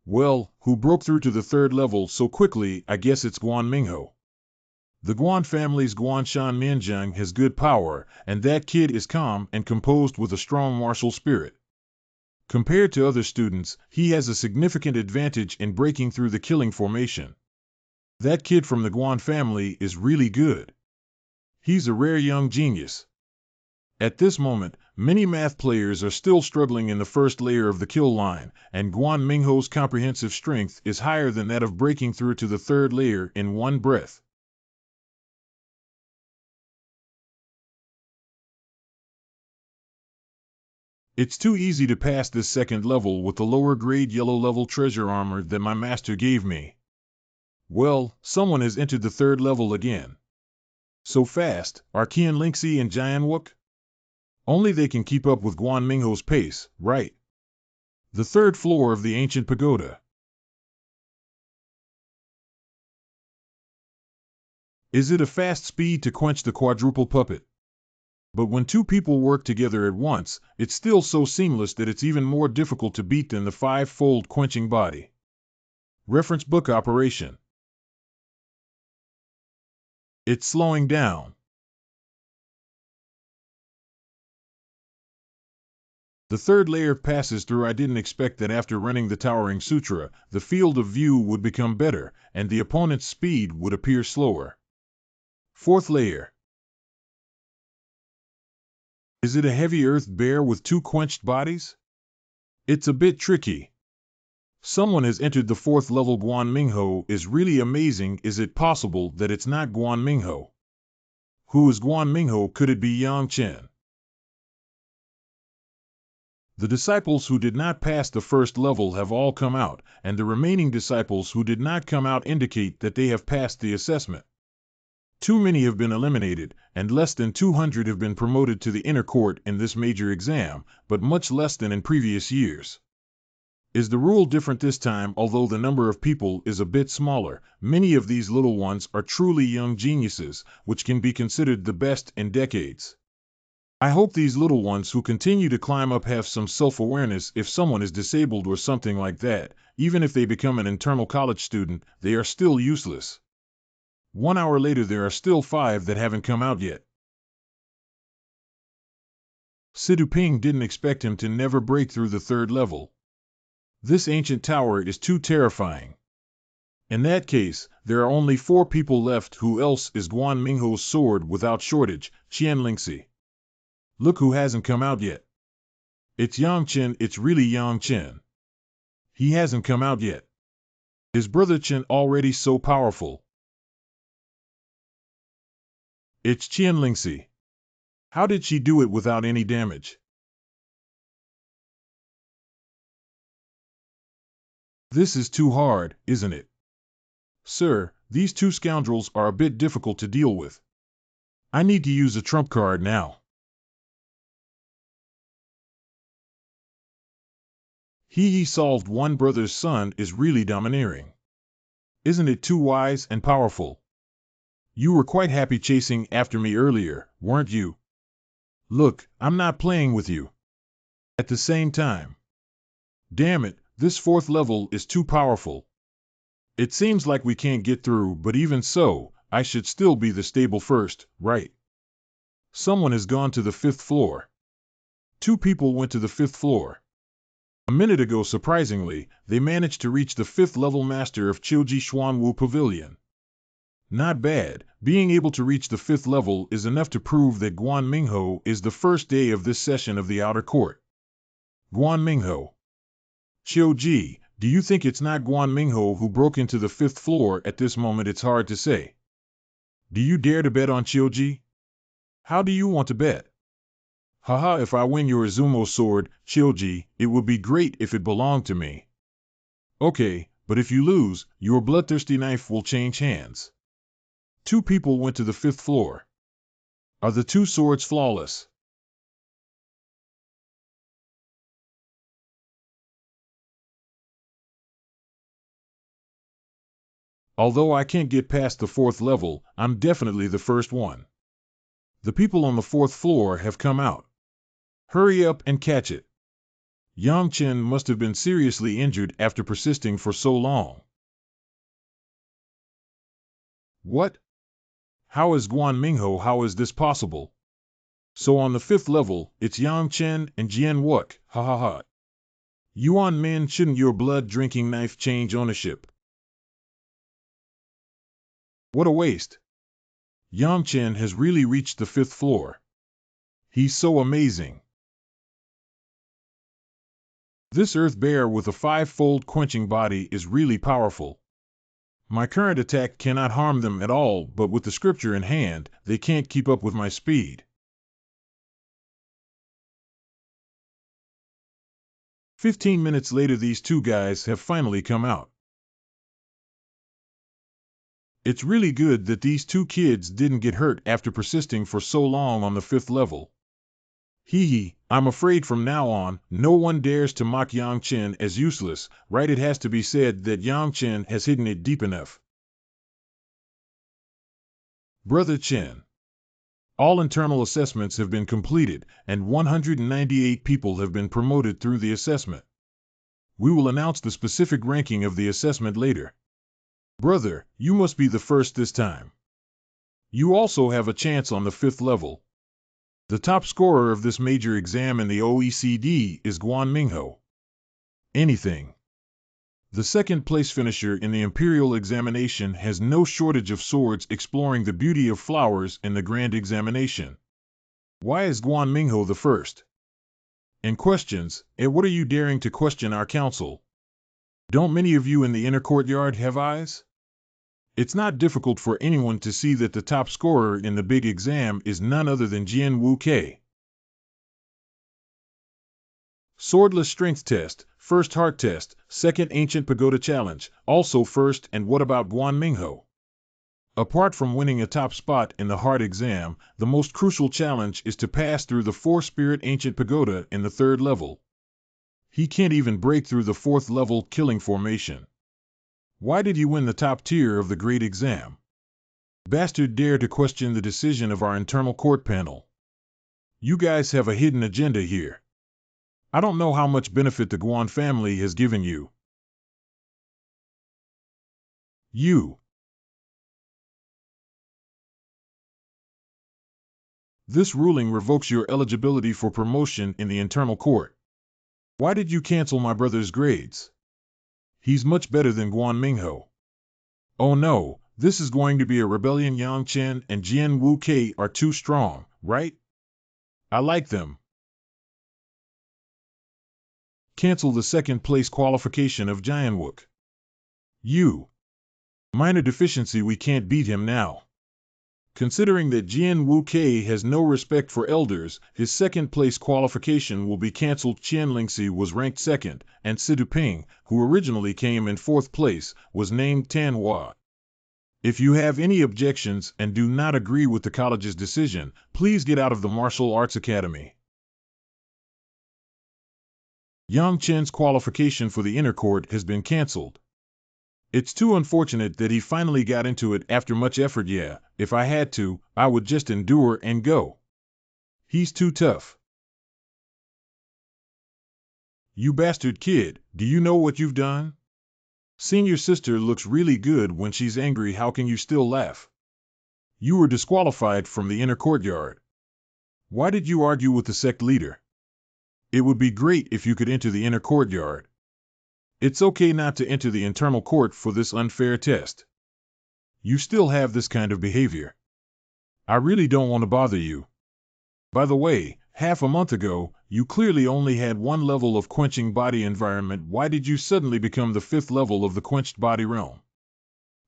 Well, who broke through to the 3rd level so quickly? I guess it's Guan Mingho. The Guan family's Guanshan Mianzhang has good power, and that kid is calm and composed with a strong martial spirit. Compared to other students, he has a significant advantage in breaking through the killing formation. That kid from the Guan family is really good. He's a rare young genius. At this moment, many math players are still struggling in the first layer of the kill line, and Guan Mingho's comprehensive strength is higher than that of breaking through to the 3rd layer in one breath. It's too easy to pass this second level with the lower grade yellow level treasure armor that my master gave me. Well, someone has entered the third level again. So fast, are Qian Lingxi and Jian Wook? Only they can keep up with Guan Mingho's pace, right? The third floor of the ancient pagoda. Is it a fast speed to quench the quadruple puppet? But when two people work together at once, it's still so seamless that it's even more difficult to beat than the five-fold quenching body. Reference book operation. It's slowing down. The third layer passes through. I didn't expect that after running the Towering Sutra, the field of view would become better, and the opponent's speed would appear slower. Fourth layer. Is it a heavy earth bear with two quenched bodies? It's a bit tricky. Someone has entered the fourth level. Guan Mingho is really amazing. Is it possible that it's not Guan Mingho? Who is Guan Mingho? Could it be Yang Chen? The disciples who did not pass the first level have all come out, and the remaining disciples who did not come out indicate that they have passed the assessment. Too many have been eliminated, and less than 200 have been promoted to the inner court in this major exam, but much less than in previous years. Is the rule different this time? Although the number of people is a bit smaller, many of these little ones are truly young geniuses, which can be considered the best in decades. I hope these little ones who continue to climb up have some self-awareness. If someone is disabled or something like that, even if they become an internal college student, they are still useless. 1 hour later, there are still 5 that haven't come out yet. Sidu Ping didn't expect him to never break through the third level. This ancient tower is too terrifying. In that case, there are only 4 people left. Who else is Guan Mingho's sword without shortage? Qian Lingxi. Look who hasn't come out yet. It's Yang Chen. It's really Yang Chen. He hasn't come out yet. Is Brother Chen already so powerful? It's Qian Lingxi. How did she do it without any damage? This is too hard, isn't it? Sir, these 2 scoundrels are a bit difficult to deal with. I need to use a trump card now. He solved one brother's son is really domineering. Isn't it too wise and powerful? You were quite happy chasing after me earlier, weren't you? Look, I'm not playing with you. At the same time. Damn it, this 4th level is too powerful. It seems like we can't get through, but even so, I should still be the stable first, right? Someone has gone to the 5th floor. 2 people went to the 5th floor. A minute ago, surprisingly, they managed to reach the 5th level master of Qiuji Xuanwu Pavilion. Not bad. Being able to reach the 5th level is enough to prove that Guan Mingho is the first day of this session of the outer court. Guan Mingho. Qiuji, do you think it's not Guan Mingho who broke into the 5th floor? At this moment it's hard to say. Do you dare to bet on Qiuji? How do you want to bet? Haha, if I win your Izumo sword, Qiuji, it would be great if it belonged to me. Okay, but if you lose, your bloodthirsty knife will change hands. 2 people went to the 5th floor. Are the 2 swords flawless? Although I can't get past the 4th level, I'm definitely the first one. The people on the 4th floor have come out. Hurry up and catch it. Yang Chen must have been seriously injured after persisting for so long. What? How is Guan Mingho? How is this possible? So on the 5th level, it's Yang Chen and Jian Wook, ha ha ha. Yuan Min, shouldn't your blood-drinking knife change ownership? What a waste. Yang Chen has really reached the 5th floor. He's so amazing. This earth bear with a 5-fold quenching body is really powerful. My current attack cannot harm them at all, but with the scripture in hand, they can't keep up with my speed. 15 minutes later, these two guys have finally come out. It's really good that these two kids didn't get hurt after persisting for so long on the 5th level. Hee, I'm afraid from now on, no one dares to mock Yang Chen as useless, right? It has to be said that Yang Chen has hidden it deep enough. Brother Chen. All internal assessments have been completed, and 198 people have been promoted through the assessment. We will announce the specific ranking of the assessment later. Brother, you must be the first this time. You also have a chance on the 5th level. The top scorer of this major exam in the OECD is Guan Mingho. Anything. The second place finisher in the Imperial examination has no shortage of swords exploring the beauty of flowers in the Grand Examination. Why is Guan Mingho the first? And questions, what are you daring to question our counsel? Don't many of you in the inner courtyard have eyes? It's not difficult for anyone to see that the top scorer in the big exam is none other than Jian Wu Kei. Swordless strength test, first heart test, second ancient pagoda challenge, also first. And what about Guan Mingho? Apart from winning a top spot in the heart exam, the most crucial challenge is to pass through the 4-spirit ancient pagoda in the 3rd level. He can't even break through the 4th level killing formation. Why did he win the top tier of the great exam? Bastard dare to question the decision of our internal court panel. You guys have a hidden agenda here. I don't know how much benefit the Guan family has given you. This ruling revokes your eligibility for promotion in the internal court. Why did you cancel my brother's grades? He's much better than Guan Mingho. Oh no, this is going to be a rebellion. Yang Chen and Jian Wu Kei are too strong, right? I like them. Cancel the second place qualification of Jianwook. Minor deficiency, we can't beat him now. Considering that Jian Wu Kei has no respect for elders, his second place qualification will be cancelled. Qian Lingxi was ranked 2nd, and Sidu Ping, who originally came in 4th place, was named Tan Hua. If you have any objections and do not agree with the college's decision, please get out of the Martial Arts Academy. Yang Chen's qualification for the inner court has been cancelled. It's too unfortunate that he finally got into it after much effort. Yeah, if I had to, I would just endure and go. He's too tough. You bastard kid, do you know what you've done? Senior sister looks really good when she's angry. How can you still laugh? You were disqualified from the inner courtyard. Why did you argue with the sect leader? It would be great if you could enter the inner courtyard. It's okay not to enter the internal court for this unfair test. You still have this kind of behavior. I really don't want to bother you. By the way, half a month ago, you clearly only had 1 level of quenching body environment. Why did you suddenly become the 5th level of the quenched body realm?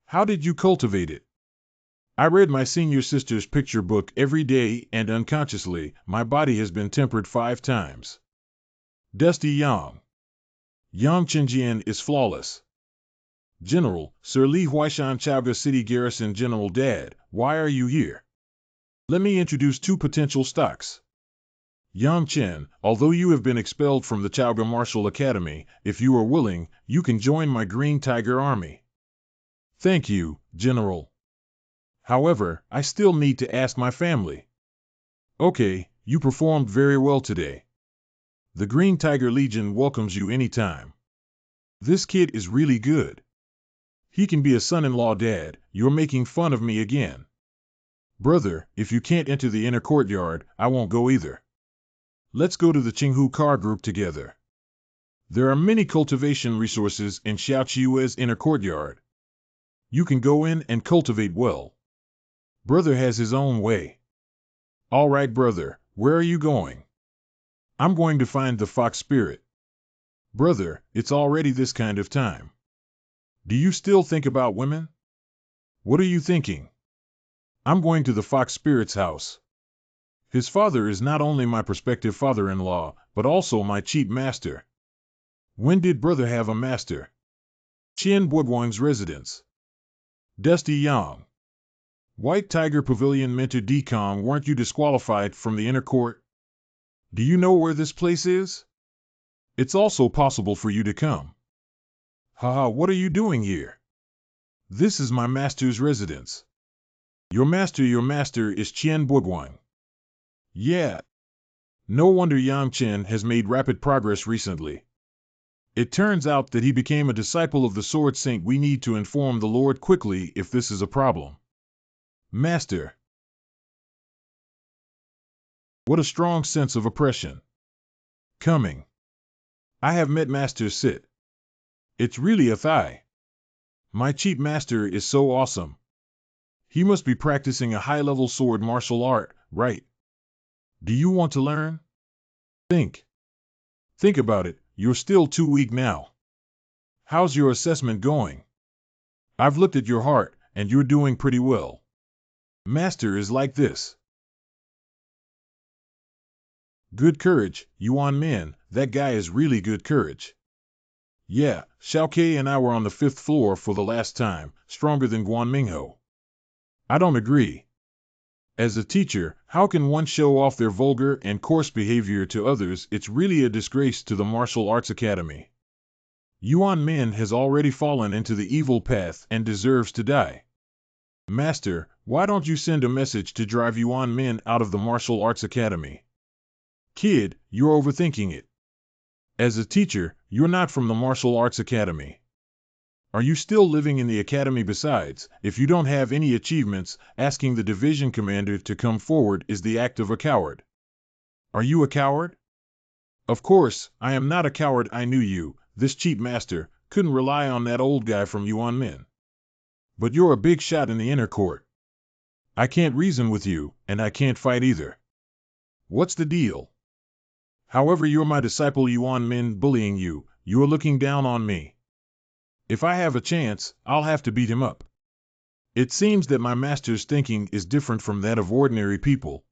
How did you cultivate it? I read my senior sister's picture book every day, and unconsciously, my body has been tempered 5 times. Dusty Yang. Yang Chenjian is flawless. General, Sir Li Huaishan, Chaoga City Garrison General. Dad, why are you here? Let me introduce 2 potential stocks. Yang Chen, although you have been expelled from the Chaoga Martial Academy, if you are willing, you can join my Green Tiger Army. Thank you, General. However, I still need to ask my family. Okay, you performed very well today. The Green Tiger Legion welcomes you anytime. This kid is really good. He can be a son-in-law. Dad, you're making fun of me again. Brother, if you can't enter the inner courtyard, I won't go either. Let's go to the Qinghu Car Group together. There are many cultivation resources in Xiaoqiue's inner courtyard. You can go in and cultivate well. Brother has his own way. All right, brother, where are you going? I'm going to find the fox spirit. Brother, it's already this kind of time. Do you still think about women? What are you thinking? I'm going to the fox spirit's house. His father is not only my prospective father-in-law, but also my cheap master. When did brother have a master? Qian Buoguang's residence. Dusty Yang. White Tiger Pavilion Mentor Decom, weren't you disqualified from the inner court? Do you know where this place is? It's also possible for you to come. Haha, what are you doing here? This is my master's residence. Your master is Qian Buoguang. Yeah. No wonder Yang Chen has made rapid progress recently. It turns out that he became a disciple of the Sword Saint. We need to inform the Lord quickly if this is a problem. Master. What a strong sense of oppression. Coming. I have met Master Sit. It's really a thigh. My cheap master is so awesome. He must be practicing a high-level sword martial art, right? Do you want to learn? Think about it. You're still too weak now. How's your assessment going? I've looked at your heart, and you're doing pretty well. Master is like this. Good courage, Yuan Min, that guy is really good courage. Yeah, Xiao Ke and I were on the 5th floor for the last time, stronger than Guan Mingho. I don't agree. As a teacher, how can one show off their vulgar and coarse behavior to others? It's really a disgrace to the Martial Arts Academy. Yuan Min has already fallen into the evil path and deserves to die. Master, why don't you send a message to drive Yuan Min out of the Martial Arts Academy? Kid, you're overthinking it. As a teacher, you're not from the Martial Arts Academy. Are you still living in the academy? Besides, if you don't have any achievements, asking the division commander to come forward is the act of a coward. Are you a coward? Of course, I am not a coward. I knew you, this cheap master, couldn't rely on that old guy from Yuan Min. But you're a big shot in the inner court. I can't reason with you, and I can't fight either. What's the deal? However, you're my disciple. Yuan Min bullying you, you're looking down on me. If I have a chance, I'll have to beat him up. It seems that my master's thinking is different from that of ordinary people.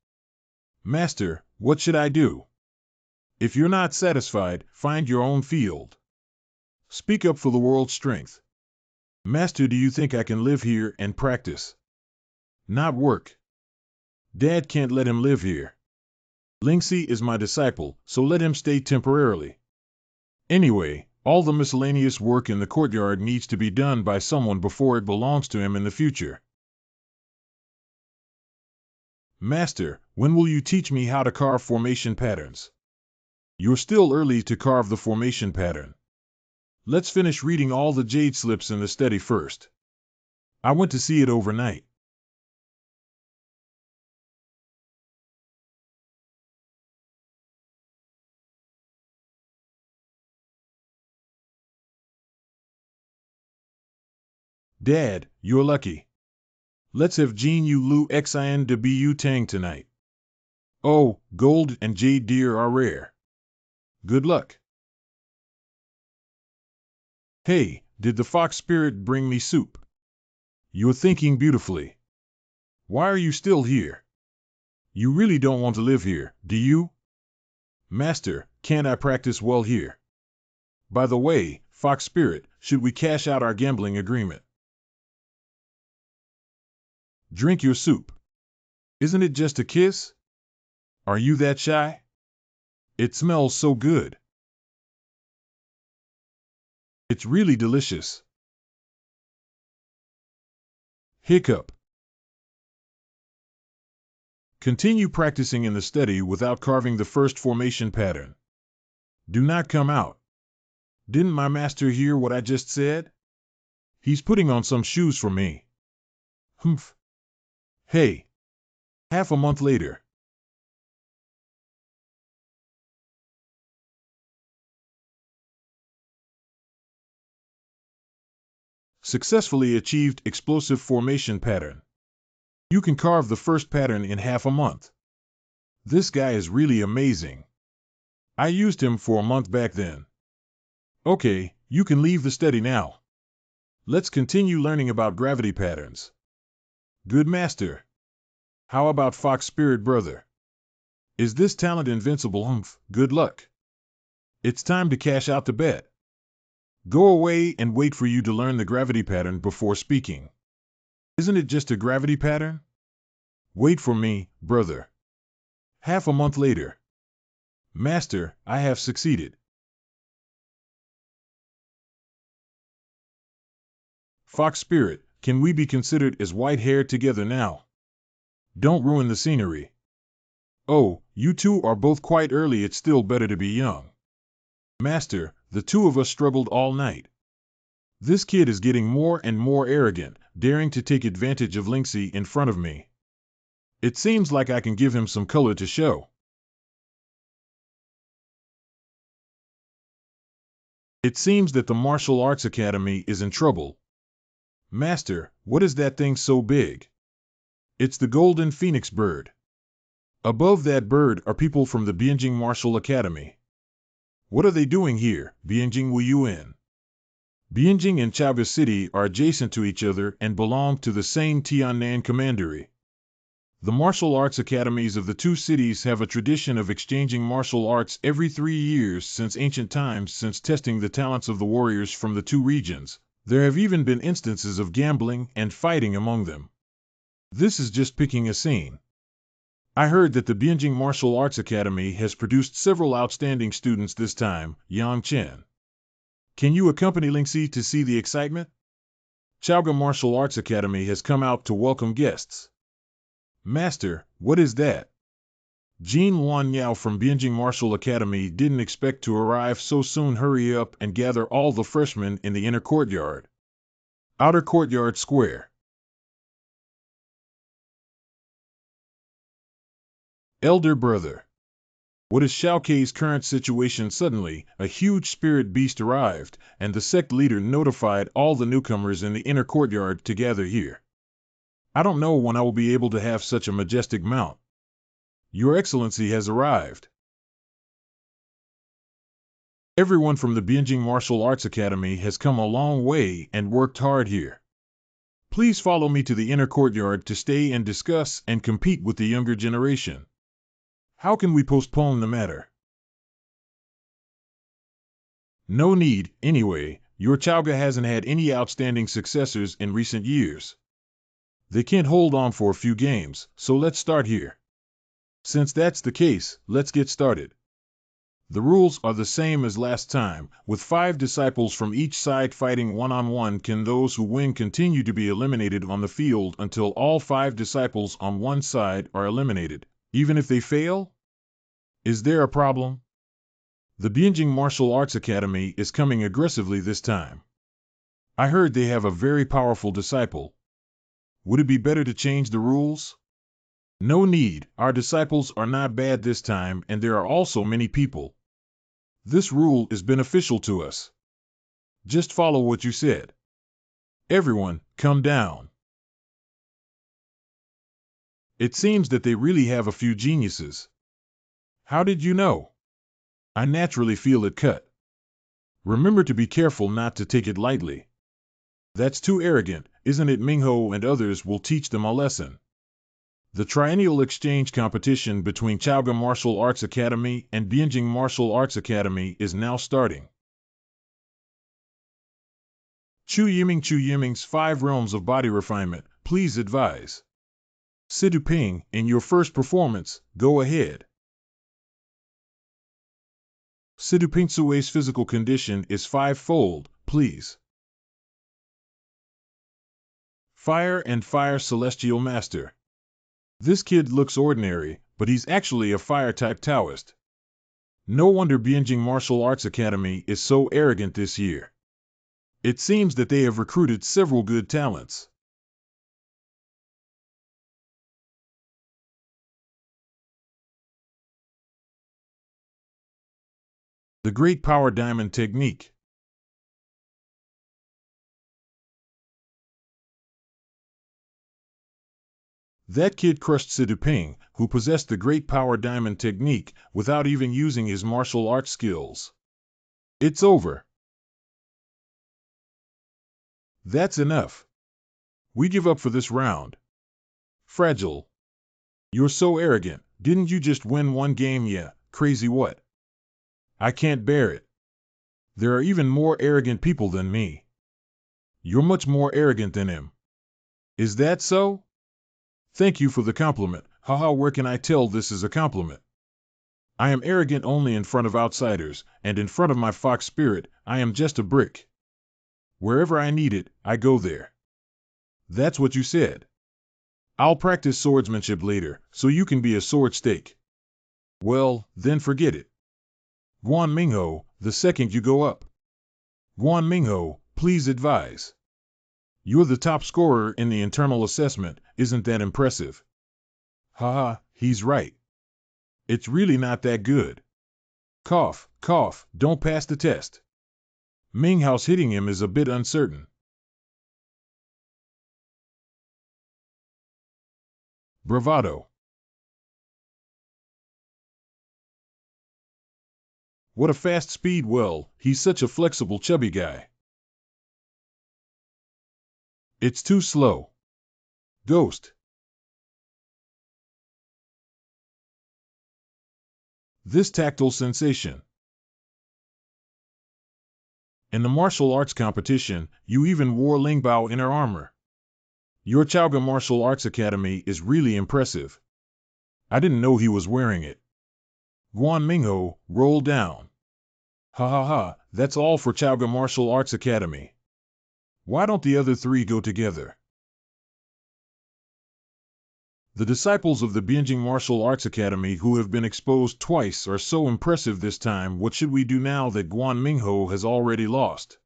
Master, what should I do? If you're not satisfied, find your own field. Speak up for the world's strength. Master, do you think I can live here and practice? Not work. Dad can't let him live here. Lingxi is my disciple, so let him stay temporarily. Anyway, all the miscellaneous work in the courtyard needs to be done by someone before it belongs to him in the future. Master, when will you teach me how to carve formation patterns? You're still early to carve the formation pattern. Let's finish reading all the jade slips in the study first. I went to see it overnight. Dad, you're lucky. Let's have Jin Yu Lu Xin de Bu Tang tonight. Oh, gold and jade deer are rare. Good luck. Hey, did the fox spirit bring me soup? You're thinking beautifully. Why are you still here? You really don't want to live here, do you? Master, can't I practice well here? By the way, fox spirit, should we cash out our gambling agreement? Drink your soup. Isn't it just a kiss? Are you that shy? It smells so good. It's really delicious. Hiccup. Continue practicing in the study without carving the first formation pattern. Do not come out. Didn't my master hear what I just said? He's putting on some shoes for me. Humph. Hey. Half a month later. Successfully achieved explosive formation pattern. You can carve the first pattern in half a month. This guy is really amazing. I used him for a month back then. Okay, you can leave the study now. Let's continue learning about gravity patterns. Good master. How about fox spirit brother? Is this talent invincible? Humph, good luck. It's time to cash out the bet. Go away and wait for you to learn the gravity pattern before speaking. Isn't it just a gravity pattern? Wait for me, brother. Half a month later. Master, I have succeeded. Fox Spirit, can we be considered as white-haired together now? Don't ruin the scenery. Oh, you two are both quite early. It's still better to be young. Master, the two of us struggled all night. This kid is getting more and more arrogant, daring to take advantage of Linksy in front of me. It seems like I can give him some color to show. It seems that the Martial Arts Academy is in trouble. Master, what is that thing so big? It's the Golden Phoenix bird. Above that bird are people from the Bianjing Martial Academy. What are they doing here, Bianjing Wuyuan? Bianjing and Chaoga City are adjacent to each other and belong to the same Tiannan Commandery. The martial arts academies of the two cities have a tradition of exchanging martial arts every 3 years since ancient times, since testing the talents of the warriors from the two regions. There have even been instances of gambling and fighting among them. This is just picking a scene. I heard that the Bianjing Martial Arts Academy has produced several outstanding students this time, Yang Chen. Can you accompany Linksy to see the excitement? Chaoga Martial Arts Academy has come out to welcome guests. Master, what is that? Jean Luan Yao from Bianjing Martial Academy didn't expect to arrive so soon. Hurry up and gather all the freshmen in the inner courtyard. Outer Courtyard Square. Elder brother. What is Xiaokei's current situation? Suddenly, a huge spirit beast arrived, and the sect leader notified all the newcomers in the inner courtyard to gather here. I don't know when I will be able to have such a majestic mount. Your Excellency has arrived. Everyone from the Bianjing Martial Arts Academy has come a long way and worked hard here. Please follow me to the inner courtyard to stay and discuss and compete with the younger generation. How can we postpone the matter? No need, anyway. Your Chaoga hasn't had any outstanding successors in recent years. They can't hold on for a few games, so let's start here. Since that's the case, let's get started. The rules are the same as last time, with 5 disciples from each side fighting one-on-one. Can those who win continue to be eliminated on the field until all 5 disciples on one side are eliminated, even if they fail? Is there a problem? The Bianjing Martial Arts Academy is coming aggressively this time. I heard they have a very powerful disciple. Would it be better to change the rules? No need, our disciples are not bad this time, and there are also many people. This rule is beneficial to us. Just follow what you said. Everyone, come down. It seems that they really have a few geniuses. How did you know? I naturally feel it cut. Remember to be careful not to take it lightly. That's too arrogant, isn't it? Mingho and others will teach them a lesson. The triennial exchange competition between Chaoga Martial Arts Academy and Bianjing Martial Arts Academy is now starting. Chu Yiming's 5 realms of body refinement, please advise. Sidu Ping, in your first performance, go ahead. Sidu Pingsui's physical condition is 5-fold, please. Fire and Fire Celestial Master. This kid looks ordinary, but he's actually a fire-type Taoist. No wonder Bianjing Martial Arts Academy is so arrogant this year. It seems that they have recruited several good talents. The Great Power Diamond Technique. That kid crushed Sidu Ping, who possessed the Great Power Diamond Technique, without even using his martial arts skills. It's over. That's enough. We give up for this round. Fragile. You're so arrogant. Didn't you just win one game? Yeah, crazy what? I can't bear it. There are even more arrogant people than me. You're much more arrogant than him. Is that so? Thank you for the compliment. Haha, where can I tell this is a compliment? I am arrogant only in front of outsiders, and in front of my fox spirit, I am just a brick. Wherever I need it, I go there. That's what you said. I'll practice swordsmanship later, so you can be a sword stake. Well, then forget it. Guan Mingho, the second you go up. Guan Mingho, please advise. You're the top scorer in the internal assessment, isn't that impressive? Haha, he's right. It's really not that good. Cough, cough, don't pass the test. Minghao's hitting him is a bit uncertain. Bravado. What a fast speed, well, he's such a flexible chubby guy. It's too slow. Ghost. This tactile sensation. In the martial arts competition, you even wore Lingbao inner armor. Your Chaoga Martial Arts Academy is really impressive. I didn't know he was wearing it. Guan Mingho, roll down. Ha ha ha, that's all for Chaoga Martial Arts Academy. Why don't the other three go together? The disciples of the Bianjing Martial Arts Academy who have been exposed twice are so impressive this time. What should we do now that Guan Mingho has already lost?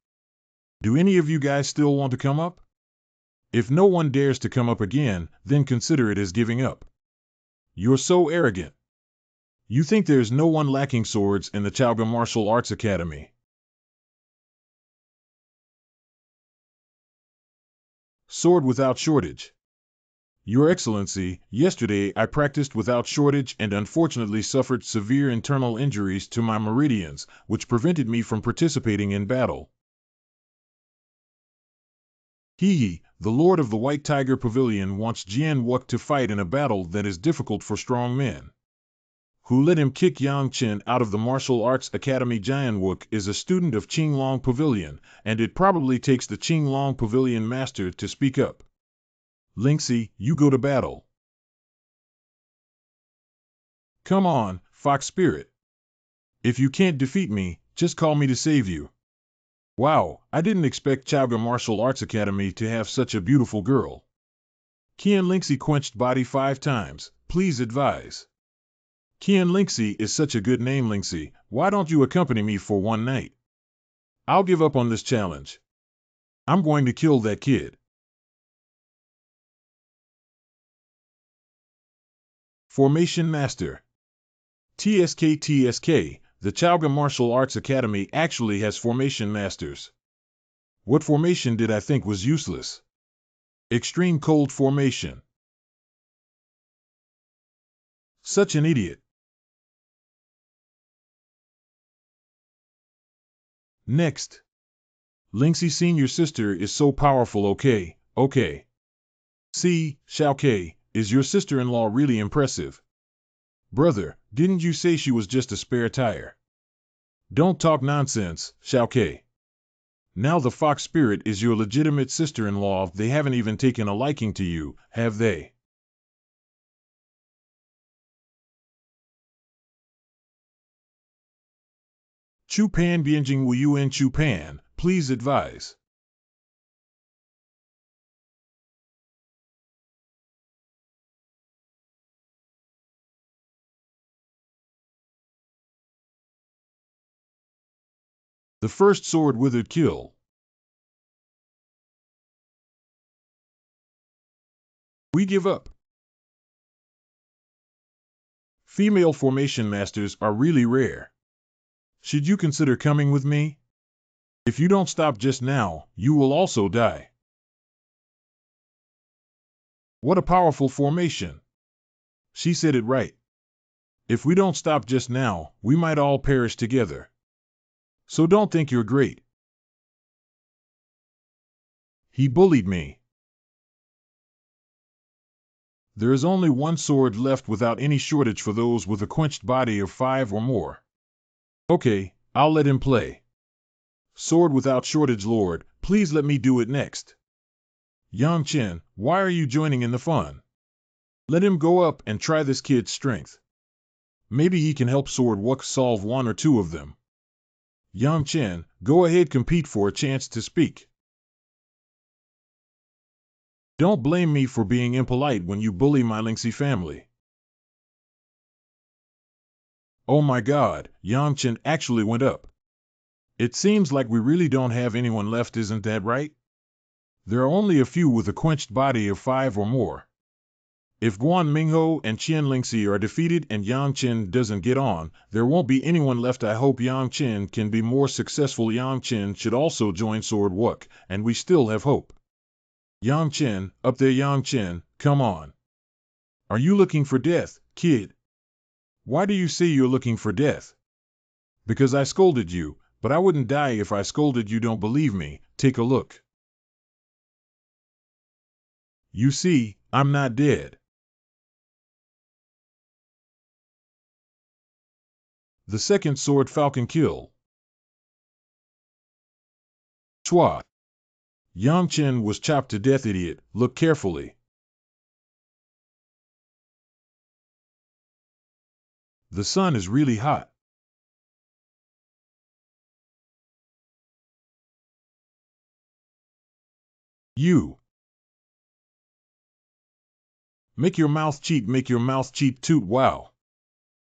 Do any of you guys still want to come up? If no one dares to come up again, then consider it as giving up. You're so arrogant. You think there's no one lacking swords in the Chaoga Martial Arts Academy. Sword without shortage. Your Excellency, yesterday I practiced without shortage and unfortunately suffered severe internal injuries to my meridians, which prevented me from participating in battle. He, the Lord of the White Tiger Pavilion, wants Jian Wuk to fight in a battle that is difficult for strong men. Who let him kick Yang Chen out of the Martial Arts Academy? Jian Wuk is a student of Qinglong Pavilion, and it probably takes the Qinglong Pavilion master to speak up. Lingxi, you go to battle. Come on, Fox Spirit. If you can't defeat me, just call me to save you. Wow, I didn't expect Chaoga Martial Arts Academy to have such a beautiful girl. Qian Lingxi quenched body 5 times, please advise. Qian Lingxi is such a good name. Lingxi, why don't you accompany me for one night? I'll give up on this challenge. I'm going to kill that kid. Formation Master. TSK, the Chaoga Martial Arts Academy actually has formation masters. What formation did I think was useless? Extreme cold formation. Such an idiot. Next. Lingxi senior sister is so powerful. Okay. See, Xiao Ke, is your sister-in-law really impressive? Brother, didn't you say she was just a spare tire? Don't talk nonsense, Xiao Ke. Now the Fox Spirit is your legitimate sister-in-law. They haven't even taken a liking to you, have they? Chu Pan Bianjing Wu Yuan Chu Pan, please advise. The first sword withered kill. We give up. Female formation masters are really rare. Should you consider coming with me? If you don't stop just now, you will also die. What a powerful formation. She said it right. If we don't stop just now, we might all perish together. So don't think you're great. He bullied me. There is only one sword left without any shortage for those with a quenched body of 5 or more. Okay, I'll let him play. Sword without shortage, Lord, please let me do it next. Yang Chen, why are you joining in the fun? Let him go up and try this kid's strength. Maybe he can help Sword Wuk solve one or two of them. Yang Chen, go ahead, compete for a chance to speak. Don't blame me for being impolite when you bully my Lingxi family. Oh my God, Yang Chen actually went up. It seems like we really don't have anyone left, isn't that right? There are only a few with a quenched body of 5 or more. If Guan Mingho and Qian Lingxi are defeated and Yang Chen doesn't get on, there won't be anyone left. I hope Yang Chen can be more successful. Yang Chen should also join Sword Wuk, and we still have hope. Yang Chen, up there, Yang Chen, come on. Are you looking for death, kid? Why do you say you're looking for death? Because I scolded you, but I wouldn't die if I scolded you. Don't believe me? Take a look. You see, I'm not dead. The second Sword Falcon kill. Chua. Yang Chen was chopped to death. Idiot, look carefully. The sun is really hot. You. Make your mouth cheat, make your mouth cheat, toot. Wow.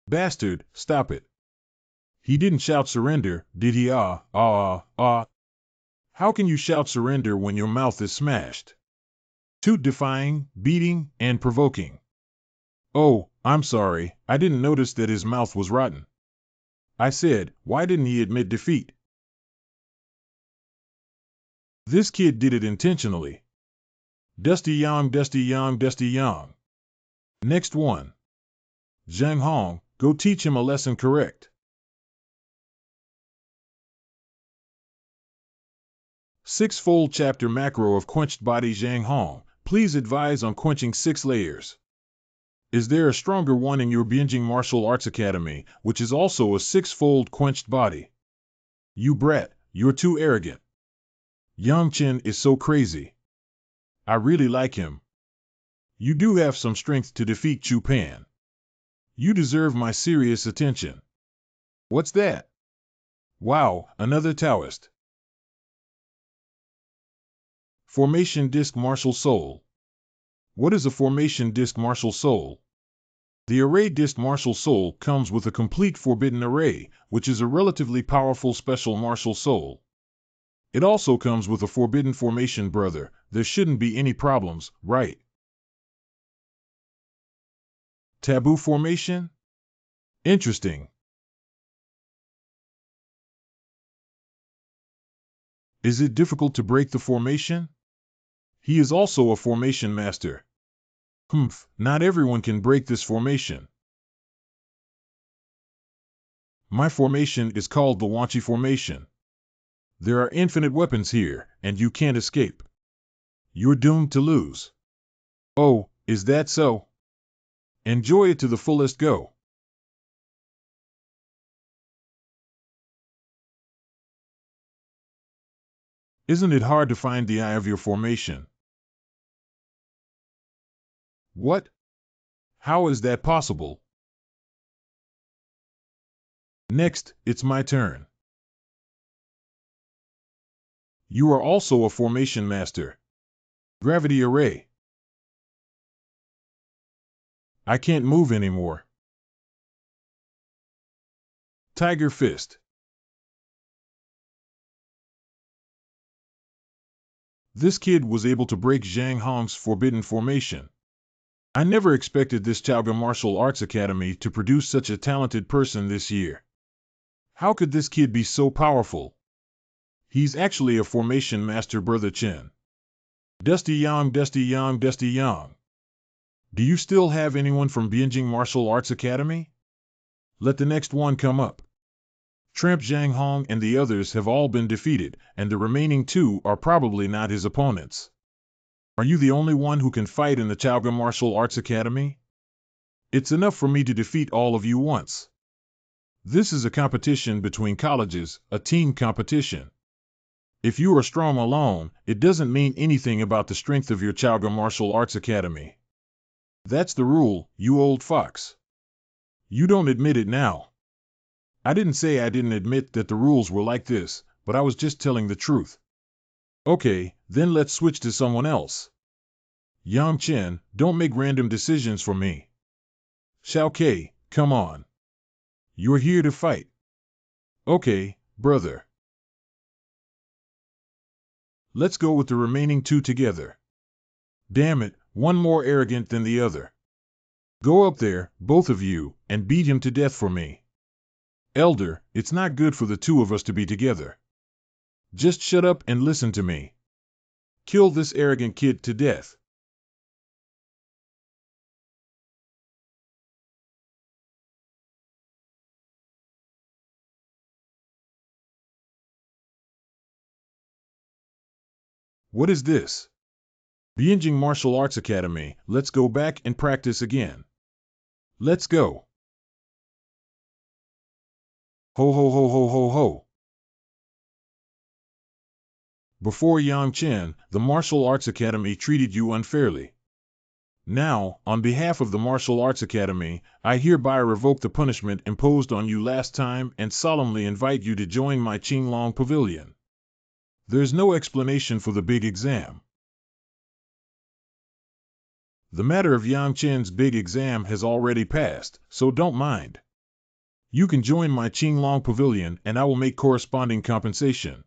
Bastard, stop it. He didn't shout surrender, did he? How can you shout surrender when your mouth is smashed? Toot, defying, beating, and provoking. Oh, I'm sorry, I didn't notice that his mouth was rotten. I said, why didn't he admit defeat? This kid did it intentionally. Dusty Yang, Dusty Yang, Dusty Yang. Next one. Zhang Hong, go teach him a lesson. Correct. Six-fold chapter macro of quenched body. Zhang Hong, please advise on quenching 6 layers. Is there a stronger one in your Bianjing Martial Arts Academy, which is also a 6-fold quenched body? You brat, you're too arrogant. Yang Chen is so crazy. I really like him. You do have some strength to defeat Chu Pan. You deserve my serious attention. What's that? Wow, another Taoist. Formation Disc Martial Soul. What is a Formation Disc Martial Soul? The Array Disc Martial Soul comes with a complete Forbidden Array, which is a relatively powerful special martial soul. It also comes with a Forbidden Formation. Brother, there shouldn't be any problems, right? Taboo Formation? Interesting. Is it difficult to break the formation? He is also a formation master. Not everyone can break this formation. My formation is called the Wanchi Formation. There are infinite weapons here, and you can't escape. You're doomed to lose. Oh, is that so? Enjoy it to the fullest. Go. Isn't it hard to find the eye of your formation? What? How is that possible? Next, it's my turn. You are also a formation master. Gravity Array. I can't move anymore. Tiger Fist. This kid was able to break Zhang Hong's forbidden formation. I never expected this Chaoga Martial Arts Academy to produce such a talented person this year. How could this kid be so powerful? He's actually a formation master. Brother Chen. Dusty Yang, Dusty Yang, Dusty Yang. Do you still have anyone from Bianjing Martial Arts Academy? Let the next one come up. Tramp Zhang Hong and the others have all been defeated, and the remaining 2 are probably not his opponents. Are you the only one who can fight in the Chaoga Martial Arts Academy? It's enough for me to defeat all of you once. This is a competition between colleges, a team competition. If you are strong alone, it doesn't mean anything about the strength of your Chaoga Martial Arts Academy. That's the rule, you old fox. You don't admit it now. I didn't say I didn't admit that the rules were like this, but I was just telling the truth. Okay, then let's switch to someone else. Yang Chen, don't make random decisions for me. Xiao Ke, come on. You're here to fight. Okay, brother. Let's go with the remaining two together. Damn it, one more arrogant than the other. Go up there, both of you, and beat him to death for me. Elder, it's not good for the two of us to be together. Just shut up and listen to me. Kill this arrogant kid to death. What is this? Bianjing Martial Arts Academy, let's go back and practice again. Let's go. Ho ho ho ho ho ho. Before Yang Chen, the Martial Arts Academy treated you unfairly. Now, on behalf of the Martial Arts Academy, I hereby revoke the punishment imposed on you last time and solemnly invite you to join my Qinglong Pavilion. There's no explanation for the big exam. The matter of Yang Chen's big exam has already passed, so don't mind. You can join my Qinglong Pavilion and I will make corresponding compensation.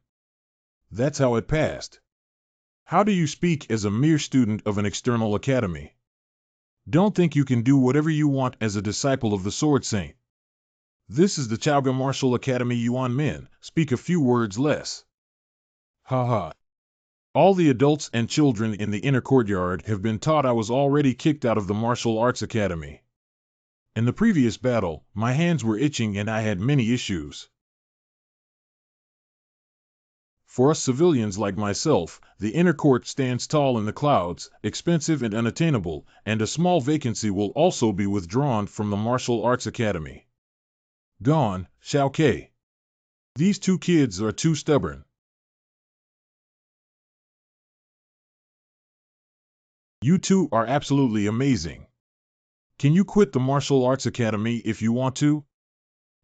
That's how it passed. How do you speak as a mere student of an external academy? Don't think you can do whatever you want as a disciple of the Sword Saint. This is the Chaoga Martial Academy Yuan Min, speak a few words less. Ha ha. All the adults and children in the inner courtyard have been taught I was already kicked out of the Martial Arts Academy. In the previous battle, my hands were itching and I had many issues. For us civilians like myself, the inner court stands tall in the clouds, expensive and unattainable, and a small vacancy will also be withdrawn from the Martial Arts Academy. Gone, Xiao Ke. These two kids are too stubborn. You two are absolutely amazing. Can you quit the Martial Arts Academy if you want to?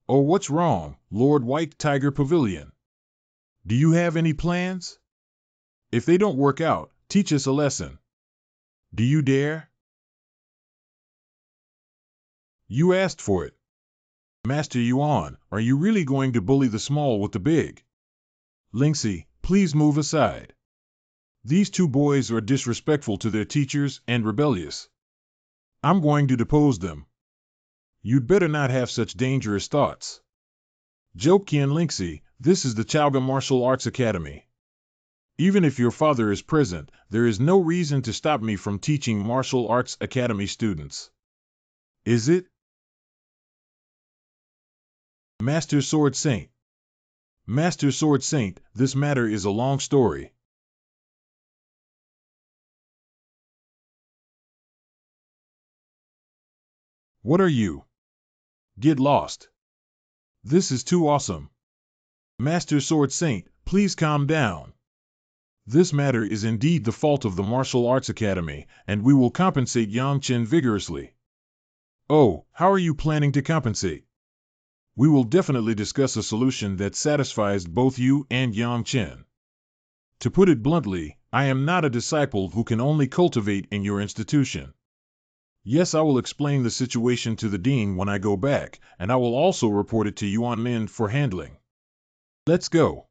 Oh, what's wrong, Lord White Tiger Pavilion? Do you have any plans? If they don't work out, teach us a lesson. Do you dare? You asked for it. Master Yuan, are you really going to bully the small with the big? Lingxi, please move aside. These two boys are disrespectful to their teachers and rebellious. I'm going to depose them. You'd better not have such dangerous thoughts. Jokian Lingxi, this is the Chaoga Martial Arts Academy. Even if your father is present, there is no reason to stop me from teaching Martial Arts Academy students. Is it? Master Sword Saint. Master Sword Saint, this matter is a long story. What are you? Get lost. This is too awesome. Master Sword Saint, please calm down. This matter is indeed the fault of the Martial Arts Academy, and we will compensate Yang Chen vigorously. Oh, how are you planning to compensate? We will definitely discuss a solution that satisfies both you and Yang Chen. To put it bluntly, I am not a disciple who can only cultivate in your institution. Yes, I will explain the situation to the dean when I go back, and I will also report it to Yuan Min for handling. Let's go.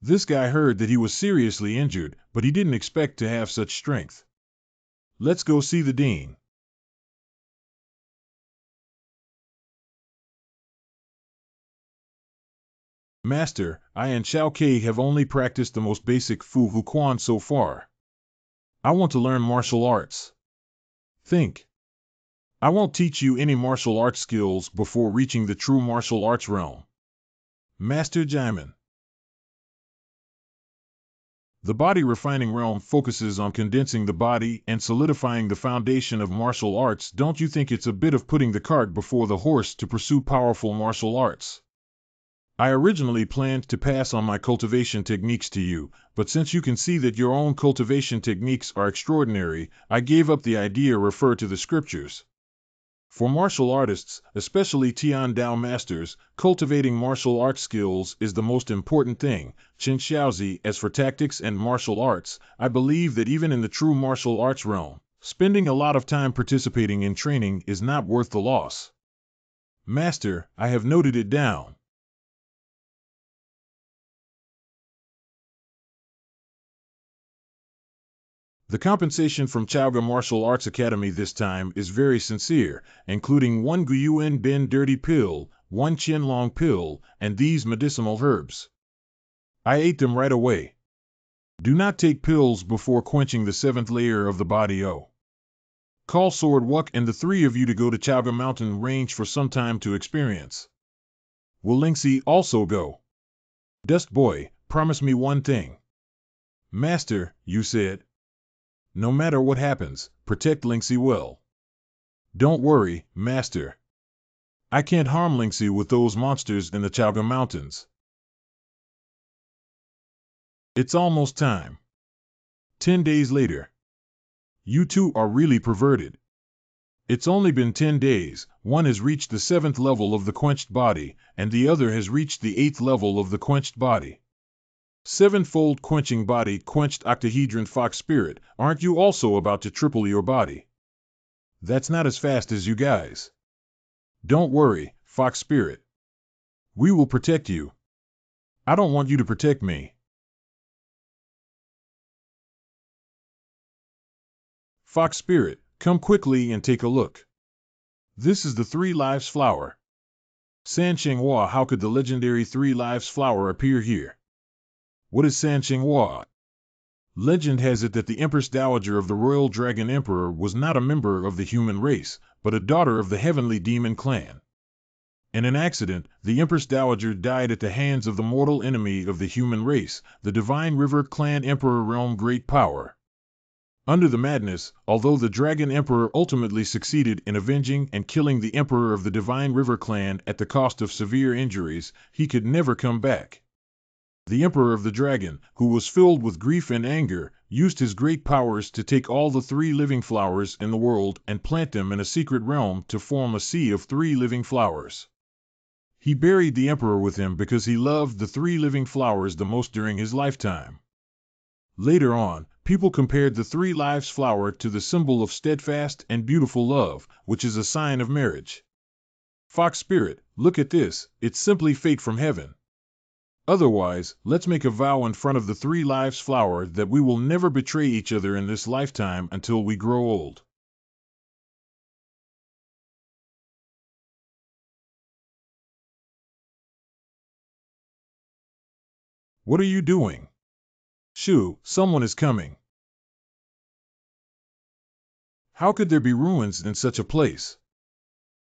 This guy heard that he was seriously injured, but he didn't expect to have such strength. Let's go see the dean. Master, I and Xiao Ke have only practiced the most basic Fu Hu Quan so far. I want to learn martial arts. Think. I won't teach you any martial arts skills before reaching the true martial arts realm. Master Jaimin. The body refining realm focuses on condensing the body and solidifying the foundation of martial arts. Don't you think it's a bit of putting the cart before the horse to pursue powerful martial arts? I originally planned to pass on my cultivation techniques to you, but since you can see that your own cultivation techniques are extraordinary, I gave up the idea. Refer to the scriptures. For martial artists, especially Tian Dao masters, cultivating martial arts skills is the most important thing. Chen Xiaozi. As for tactics and martial arts, I believe that even in the true martial arts realm, spending a lot of time participating in training is not worth the loss. Master, I have noted it down. The compensation from Chaoga Martial Arts Academy this time is very sincere, including 1 Guyuan Bin Dirty Pill, 1 Qianlong Pill, and these medicinal herbs. I ate them right away. Do not take pills before quenching the 7th layer of the body. Call Sword Wuk and the 3 of you to go to Chaoga Mountain Range for some time to experience. Will Lingxi also go? Dust Boy, promise me one thing. Master, you said. No matter what happens, protect Lingxi well. Don't worry, Master. I can't harm Lingxi with those monsters in the Chaoga Mountains. It's almost time. 10 days later. You two are really perverted. It's only been 10 days, one has reached the 7th level of the quenched body, and the other has reached the 8th level of the quenched body. 7-fold quenching body, quenched octahedron fox spirit. Aren't you also about to triple your body? That's not as fast as you guys. Don't worry, fox spirit. We will protect you. I don't want you to protect me. Fox spirit, come quickly and take a look. This is the 3 Lives flower. San Chenghua. How could the legendary 3 Lives flower appear here? What is San Chenghua? Legend has it that the Empress Dowager of the Royal Dragon Emperor was not a member of the human race, but a daughter of the Heavenly Demon clan. In an accident, the Empress Dowager died at the hands of the mortal enemy of the human race, the Divine River Clan Emperor Realm Great Power. Under the madness, although the Dragon Emperor ultimately succeeded in avenging and killing the Emperor of the Divine River Clan at the cost of severe injuries, he could never come back. The Emperor of the Dragon, who was filled with grief and anger, used his great powers to take all the 3 living flowers in the world and plant them in a secret realm to form a sea of 3 living flowers. He buried the Emperor with him because he loved the 3 living flowers the most during his lifetime. Later on, people compared the 3 Lives flower to the symbol of steadfast and beautiful love, which is a sign of marriage. Fox spirit, look at this, it's simply fate from heaven. Otherwise, let's make a vow in front of the 3 Lives flower that we will never betray each other in this lifetime until we grow old. What are you doing? Shoo, someone is coming. How could there be ruins in such a place?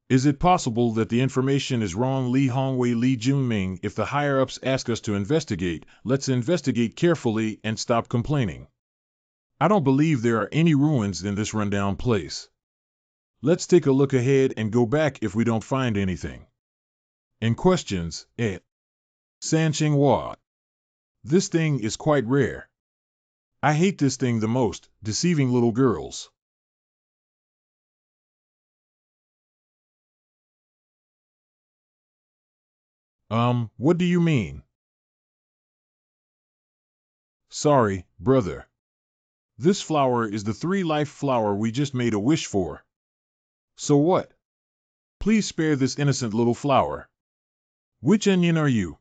Is it possible that the information is wrong? Li Hongwei, Li Junming, if the higher-ups ask us to investigate, let's investigate carefully and stop complaining. I don't believe there are any ruins in this rundown place. Let's take a look ahead and go back if we don't find anything. In questions, San Chenghua. This thing is quite rare. I hate this thing the most, deceiving little girls. What do you mean? Sorry, brother. This flower is the 3 Life flower we just made a wish for. So what? Please spare this innocent little flower. Which onion are you?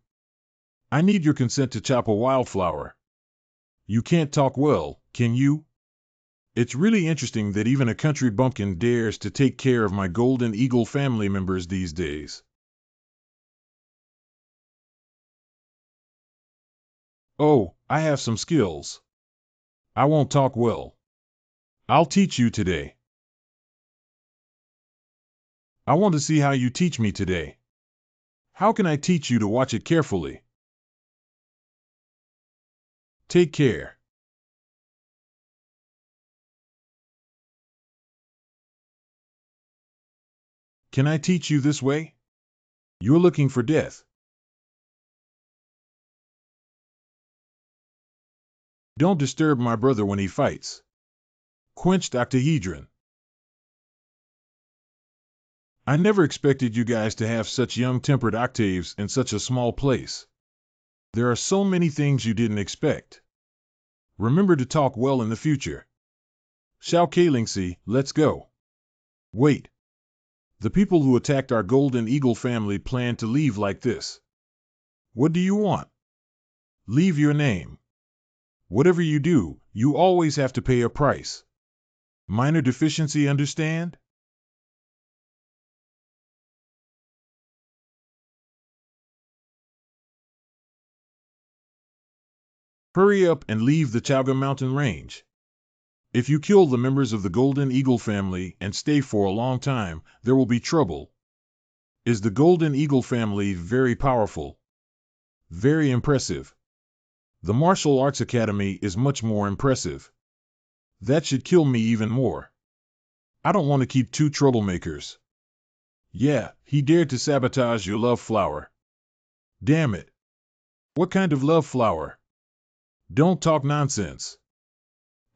I need your consent to chop a wildflower. You can't talk well, can you? It's really interesting that even a country bumpkin dares to take care of my golden eagle family members these days. Oh, I have some skills. I won't talk well. I'll teach you today. I want to see how you teach me today. How can I teach you to watch it carefully? Take care. Can I teach you this way? You're looking for death. Don't disturb my brother when he fights. Quenched octahedron. I never expected you guys to have such young-tempered octaves in such a small place. There are so many things you didn't expect. Remember to talk well in the future. Xiao Keilingxi, let's go. Wait. The people who attacked our Golden Eagle family plan to leave like this. What do you want? Leave your name. Whatever you do, you always have to pay a price. Minor deficiency, understand? Hurry up and leave the Chaga Mountain Range. If you kill the members of the Golden Eagle family and stay for a long time, there will be trouble. Is the Golden Eagle family very powerful? Very impressive. The Martial Arts Academy is much more impressive. That should kill me even more. I don't want to keep two troublemakers. Yeah, he dared to sabotage your love flower. Damn it. What kind of love flower? Don't talk nonsense.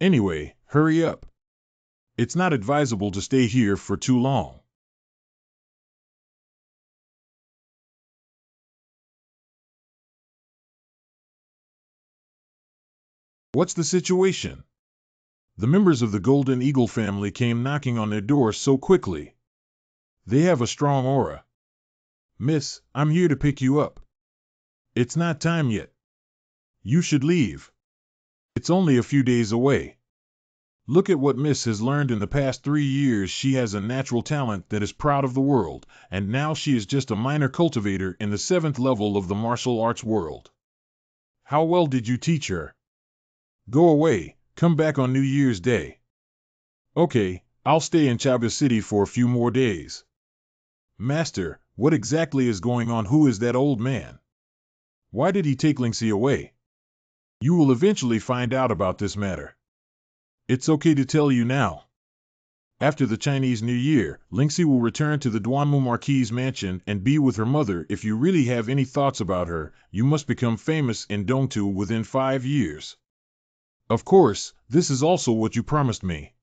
Anyway, hurry up. It's not advisable to stay here for too long. What's the situation? The members of the Golden Eagle family came knocking on their door so quickly. They have a strong aura. Miss, I'm here to pick you up. It's not time yet. You should leave. It's only a few days away. Look at what Miss has learned in the past 3 years. She has a natural talent that is proud of the world, and now she is just a minor cultivator in the 7th level of the martial arts world. How well did you teach her? Go away, come back on New Year's Day. Okay, I'll stay in Chaga City for a few more days. Master, what exactly is going on? Who is that old man? Why did he take Lingxi away? You will eventually find out about this matter. It's okay to tell you now. After the Chinese New Year, Lingxi will return to the Duanmu Marquis mansion and be with her mother. If you really have any thoughts about her, you must become famous in Dongtu within 5 years. Of course, this is also what you promised me.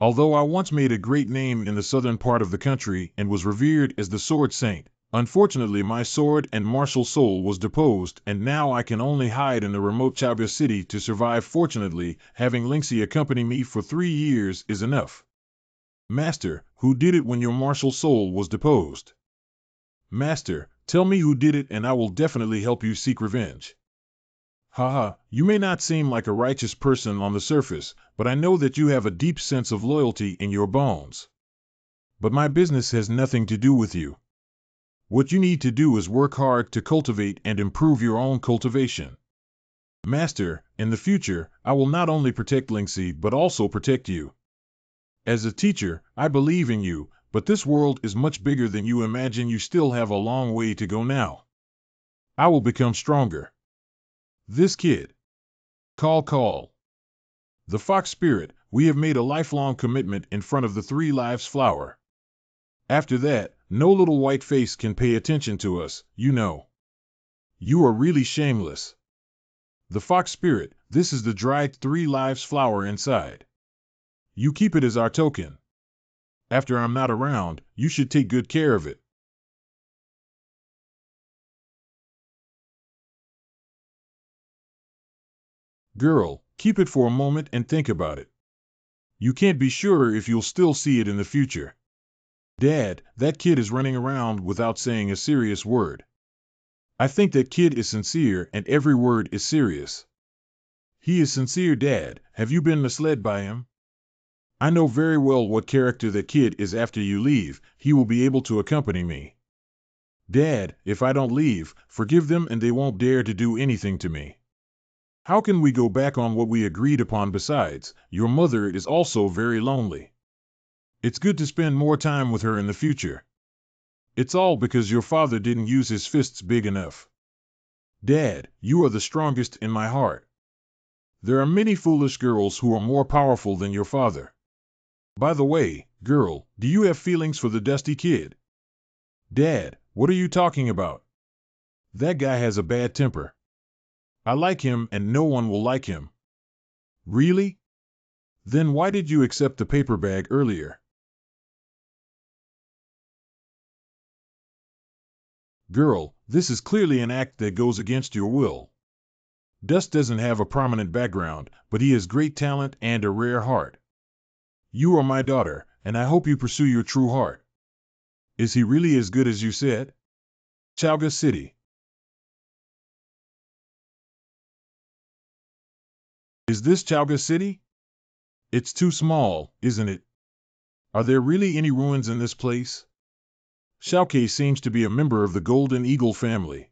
Although I once made a great name in the southern part of the country and was revered as the Sword Saint, unfortunately my sword and martial soul was deposed, and now I can only hide in the remote Chaga City to survive. Fortunately, having Lingxi accompany me for 3 years is enough. Master, who did it when your martial soul was deposed? Master, tell me who did it and I will definitely help you seek revenge. Haha, you may not seem like a righteous person on the surface, but I know that you have a deep sense of loyalty in your bones. But my business has nothing to do with you. What you need to do is work hard to cultivate and improve your own cultivation. Master, in the future, I will not only protect Lingxi but also protect you. As a teacher, I believe in you, but this world is much bigger than you imagine. You still have a long way to go now. I will become stronger. This kid. Call. The Fox Spirit, we have made a lifelong commitment in front of the 3 Lives flower. After that, no little white face can pay attention to us, you know. You are really shameless. The Fox Spirit, this is the dried 3 Lives flower inside. You keep it as our token. After I'm not around, you should take good care of it. Girl, keep it for a moment and think about it. You can't be sure if you'll still see it in the future. Dad, that kid is running around without saying a serious word. I think that kid is sincere and every word is serious. He is sincere, Dad. Have you been misled by him? I know very well what character that kid is. After you leave, he will be able to accompany me. Dad, if I don't leave, forgive them and they won't dare to do anything to me. How can we go back on what we agreed upon? Besides, your mother is also very lonely. It's good to spend more time with her in the future. It's all because your father didn't use his fists big enough. Dad, you are the strongest in my heart. There are many foolish girls who are more powerful than your father. By the way, girl, do you have feelings for the dusty kid? Dad, what are you talking about? That guy has a bad temper. I like him and no one will like him. Really? Then why did you accept the paper bag earlier? Girl, this is clearly an act that goes against your will. Dust doesn't have a prominent background, but he has great talent and a rare heart. You are my daughter, and I hope you pursue your true heart. Is he really as good as you said? Chalga City. Is this Chalga City? It's too small, isn't it? Are there really any ruins in this place? Xiaoke seems to be a member of the Golden Eagle family.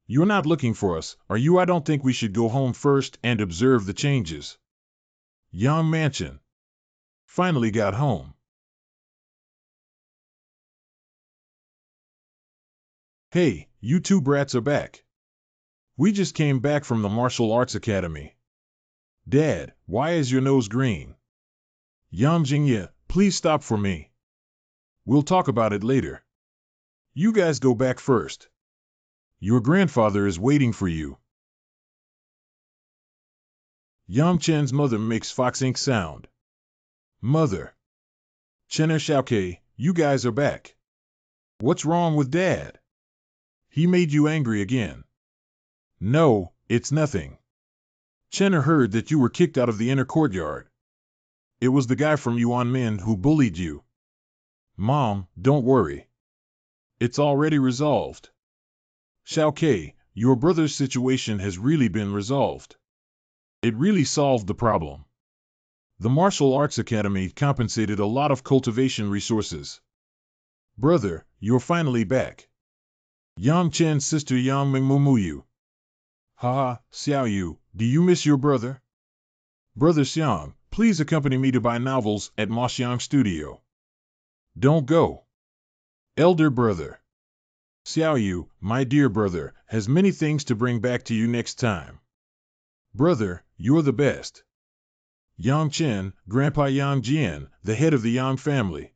You're not looking for us, are you? I don't think we should go home first and observe the changes. Yang Mansion. Finally got home. Hey, you two brats are back. We just came back from the Martial Arts Academy. Dad, why is your nose green? Yang Jingye, please stop for me. We'll talk about it later. You guys go back first. Your grandfather is waiting for you. Yang Chen's mother makes Fox Inc. sound. Mother. Chen Xiaoke, you guys are back. What's wrong with Dad? He made you angry again. No, it's nothing. Chen heard that you were kicked out of the inner courtyard. It was the guy from Yuan Min who bullied you. Mom, don't worry. It's already resolved. Xiaoke, your brother's situation has really been resolved. It really solved the problem. The Martial Arts Academy compensated a lot of cultivation resources. Brother, you're finally back. Yang Chen's sister Yang Mingmumuyu. Haha, Xiaoyu, do you miss your brother? Brother Xiang, please accompany me to buy novels at Ma Xiang Studio. Don't go. Elder brother. Xiaoyu, my dear brother, has many things to bring back to you next time. Brother, you're the best. Yang Chen, Grandpa Yang Jian, the head of the Yang family.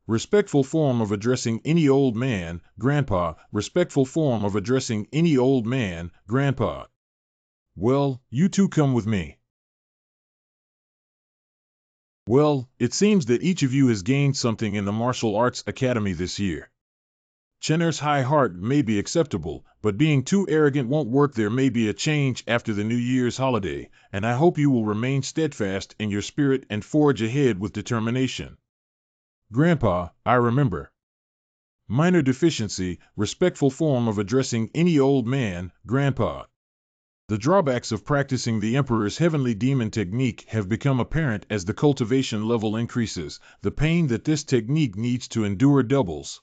Respectful form of addressing any old man, Grandpa. Respectful form of addressing any old man, Grandpa. Well, you two come with me. Well, it seems that each of you has gained something in the Martial Arts Academy this year. Chen's high heart may be acceptable, but being too arrogant won't work. There may be a change after the New Year's holiday, and I hope you will remain steadfast in your spirit and forge ahead with determination. Grandpa, I remember. Minor deficiency, respectful form of addressing any old man, Grandpa. The drawbacks of practicing the Emperor's heavenly demon technique have become apparent as the cultivation level increases. The pain that this technique needs to endure doubles.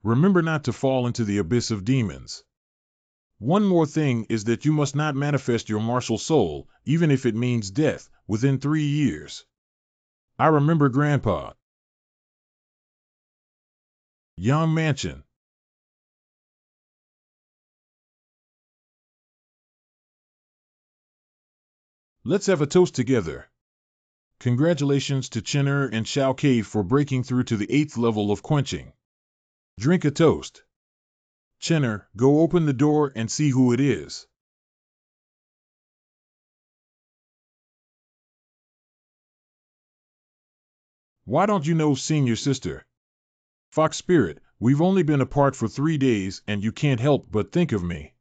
Remember not to fall into the abyss of demons. One more thing is that you must not manifest your martial soul, even if it means death, within 3 years. I remember, Grandpa. Yang Mansion. Let's have a toast together. Congratulations to Chen'er and Xiaoke for breaking through to the 8th level of quenching. Drink a toast. Chen'er, go open the door and see who it is. Why don't you know senior sister? Fox Spirit, we've only been apart for 3 days and you can't help but think of me.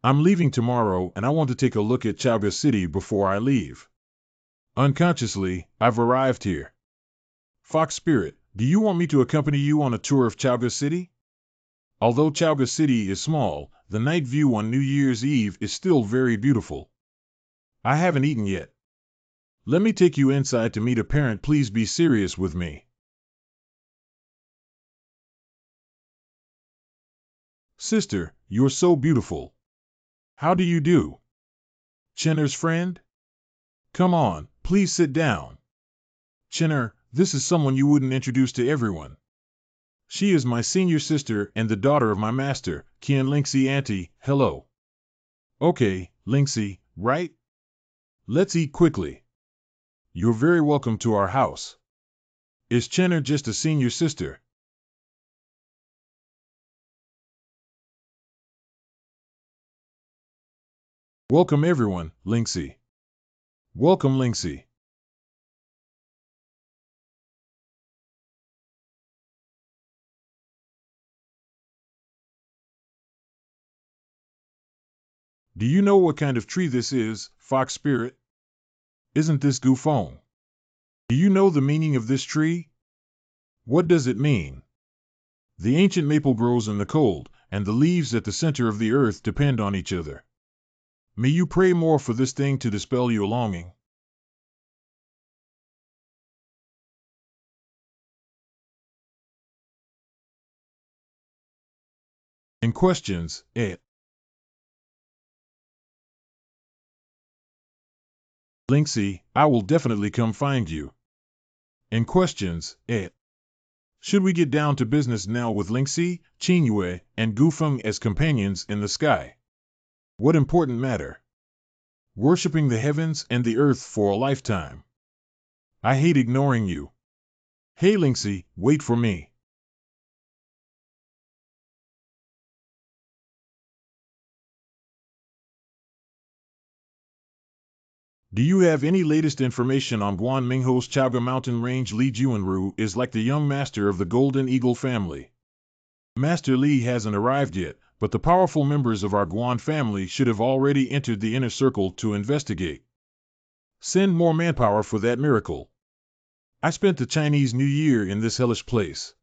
I'm leaving tomorrow and I want to take a look at Chalga City before I leave. Unconsciously, I've arrived here. Fox Spirit, do you want me to accompany you on a tour of Chalga City? Although Chalga City is small, the night view on New Year's Eve is still very beautiful. I haven't eaten yet. Let me take you inside to meet a parent. Please be serious with me. Sister, you're so beautiful. How do you do? Chen'er's friend? Come on, please sit down. Chen'er, this is someone you wouldn't introduce to everyone. She is my senior sister and the daughter of my master, Qian Lingxi. Auntie, hello. Okay, Lingxi, right? Let's eat quickly. You're very welcome to our house. Is Chen'er just a senior sister? Welcome everyone, Lingxi. Welcome, Lingxi. Do you know what kind of tree this is, Fox Spirit? Isn't this Gufeng? Do you know the meaning of this tree? What does it mean? The ancient maple grows in the cold, and the leaves at the center of the earth depend on each other. May you pray more for this thing to dispel your longing. In questions, Lingxi, I will definitely come find you. In questions, should we get down to business now with Lingxi, Qingyue, and Gufeng as companions in the sky? What important matter? Worshipping the heavens and the earth for a lifetime. I hate ignoring you. Hey Lingxi, wait for me. Do you have any latest information on Guan Mingho's Chaoga mountain range? Li Juanru is like the young master of the Golden Eagle family. Master Li hasn't arrived yet, but the powerful members of our Guan family should have already entered the inner circle to investigate. Send more manpower for that miracle. I spent the Chinese New Year in this hellish place.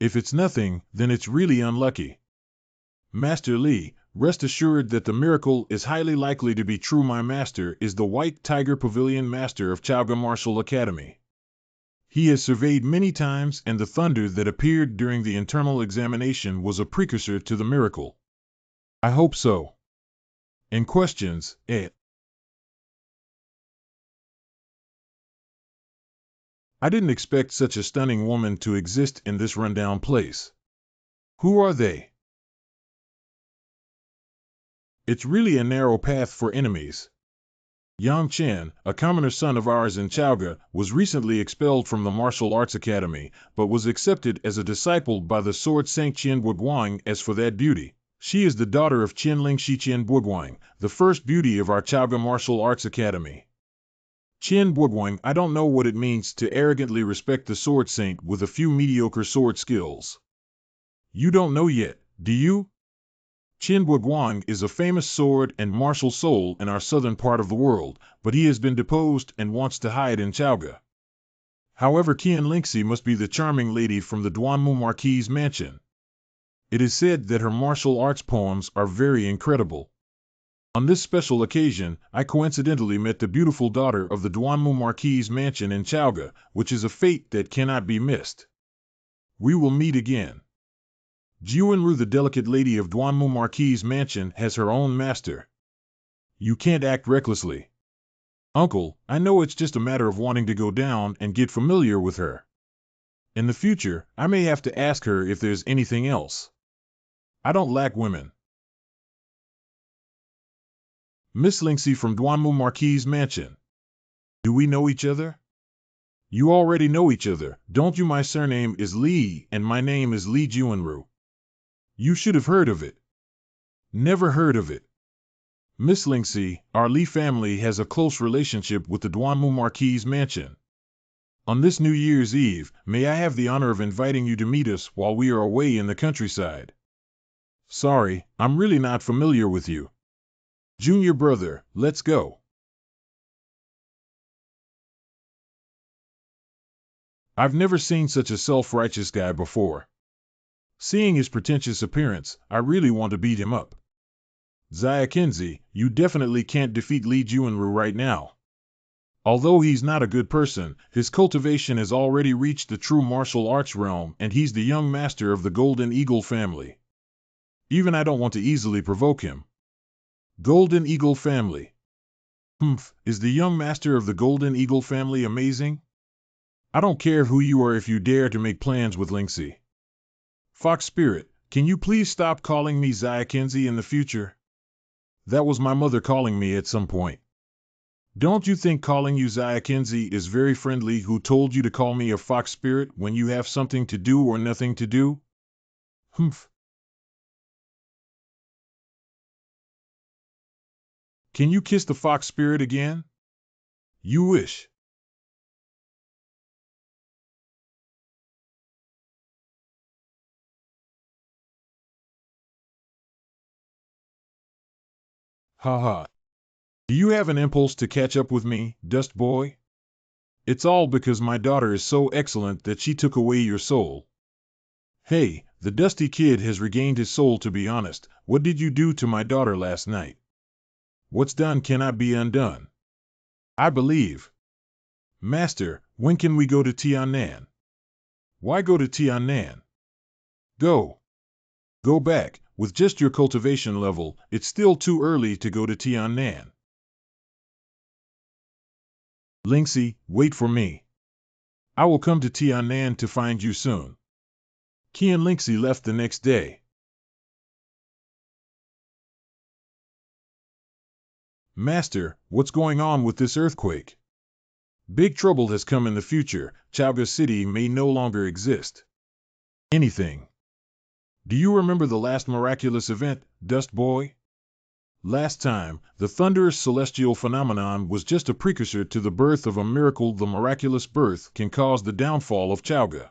If it's nothing, then it's really unlucky. Master Li, rest assured that the miracle is highly likely to be true. My master is the White Tiger Pavilion Master of Chaoga Martial Academy. He has surveyed many times, and the thunder that appeared during the internal examination was a precursor to the miracle. I hope so. In questions, I didn't expect such a stunning woman to exist in this rundown place. Who are they? It's really a narrow path for enemies. Yang Chen, a commoner son of ours in Chaoga, was recently expelled from the Martial Arts Academy, but was accepted as a disciple by the Sword Saint Qian Buguang. As for that beauty, she is the daughter of Qian Lingxi Qian Buguang, the first beauty of our Chaoga Martial Arts Academy. Qian Buguang, I don't know what it means to arrogantly respect the Sword Saint with a few mediocre sword skills. You don't know yet, do you? Qian Buguang is a famous sword and martial soul in our southern part of the world, but he has been deposed and wants to hide in Chaoga. However, Qian Lingxi must be the charming lady from the Duanmu Marquis mansion. It is said that her martial arts poems are very incredible. On this special occasion, I coincidentally met the beautiful daughter of the Duanmu Marquis mansion in Chaoga, which is a fate that cannot be missed. We will meet again. Jiuanru, the delicate lady of Duanmu Marquis mansion, has her own master. You can't act recklessly. Uncle, I know it's just a matter of wanting to go down and get familiar with her. In the future, I may have to ask her if there's anything else. I don't lack women. Miss Lingxi from Duanmu Marquis mansion. Do we know each other? You already know each other, don't you? My surname is Li, and my name is Li Juanru. You should have heard of it. Never heard of it. Miss Lingxi, our Li family has a close relationship with the Duanmu Marquis mansion. On this New Year's Eve, may I have the honor of inviting you to meet us while we are away in the countryside? Sorry, I'm really not familiar with you. Junior brother, let's go. I've never seen such a self-righteous guy before. Seeing his pretentious appearance, I really want to beat him up. Xiaoqinzi, you definitely can't defeat Li Juanru right now. Although he's not a good person, his cultivation has already reached the true martial arts realm, and he's the young master of the Golden Eagle family. Even I don't want to easily provoke him. Golden Eagle family. Is the young master of the Golden Eagle family amazing? I don't care who you are if you dare to make plans with Lingxi. Fox Spirit, can you please stop calling me Xiaoqinzi in the future? That was my mother calling me at some point. Don't you think calling you Xiaoqinzi is very friendly? Who told you to call me a fox spirit when you have something to do or nothing to do? Can you kiss the fox spirit again? You wish. Ha ha. Do you have an impulse to catch up with me, Dust Boy? It's all because my daughter is so excellent that she took away your soul. Hey, the dusty kid has regained his soul. To be honest, what did you do to my daughter last night? What's done cannot be undone. I believe. Master, when can we go to Tiannan? Why go to Tiannan? Go. Go back. With just your cultivation level, it's still too early to go to Tiannan. Lingxi, wait for me. I will come to Tiannan to find you soon. Qian Lingxi left the next day. Master, what's going on with this earthquake? Big trouble has come in the future. Chaoga City may no longer exist. Anything. Do you remember the last miraculous event, Dust Boy? Last time, the thunderous celestial phenomenon was just a precursor to the birth of a miracle. The miraculous birth can cause the downfall of Chaoga.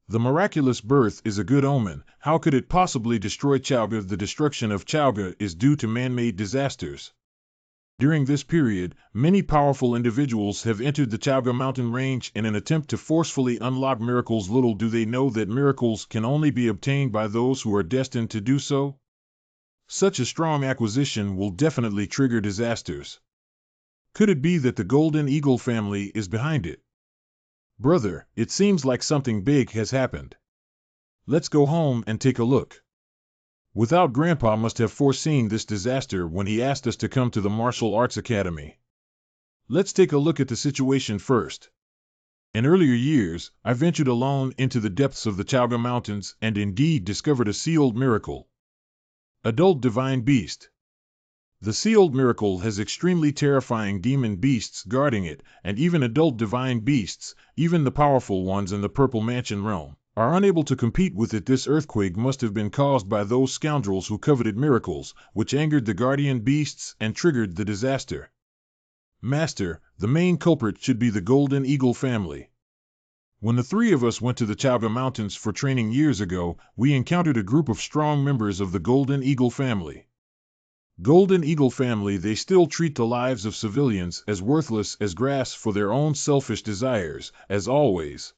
The miraculous birth is a good omen. How could it possibly destroy Chaoga? The destruction of Chaoga is due to man-made disasters. During this period, many powerful individuals have entered the Chaoga mountain range in an attempt to forcefully unlock miracles. Little do they know that miracles can only be obtained by those who are destined to do so. Such a strong acquisition will definitely trigger disasters. Could it be that the Golden Eagle family is behind it? Brother, it seems like something big has happened. Let's go home and take a look. Without Grandpa must have foreseen this disaster when he asked us to come to the Martial Arts Academy. Let's take a look at the situation first. In earlier years, I ventured alone into the depths of the Chaoga Mountains and indeed discovered a sealed miracle. Adult Divine Beast. The sealed miracle has extremely terrifying demon beasts guarding it, and even adult divine beasts, even the powerful ones in the Purple Mansion realm, are unable to compete with it. This earthquake must have been caused by those scoundrels who coveted miracles, which angered the guardian beasts and triggered the disaster. Master, the main culprit should be the Golden Eagle family. When the three of us went to the Chaoga Mountains for training years ago, we encountered a group of strong members of the Golden Eagle family. Golden Eagle family, they still treat the lives of civilians as worthless as grass for their own selfish desires, as always.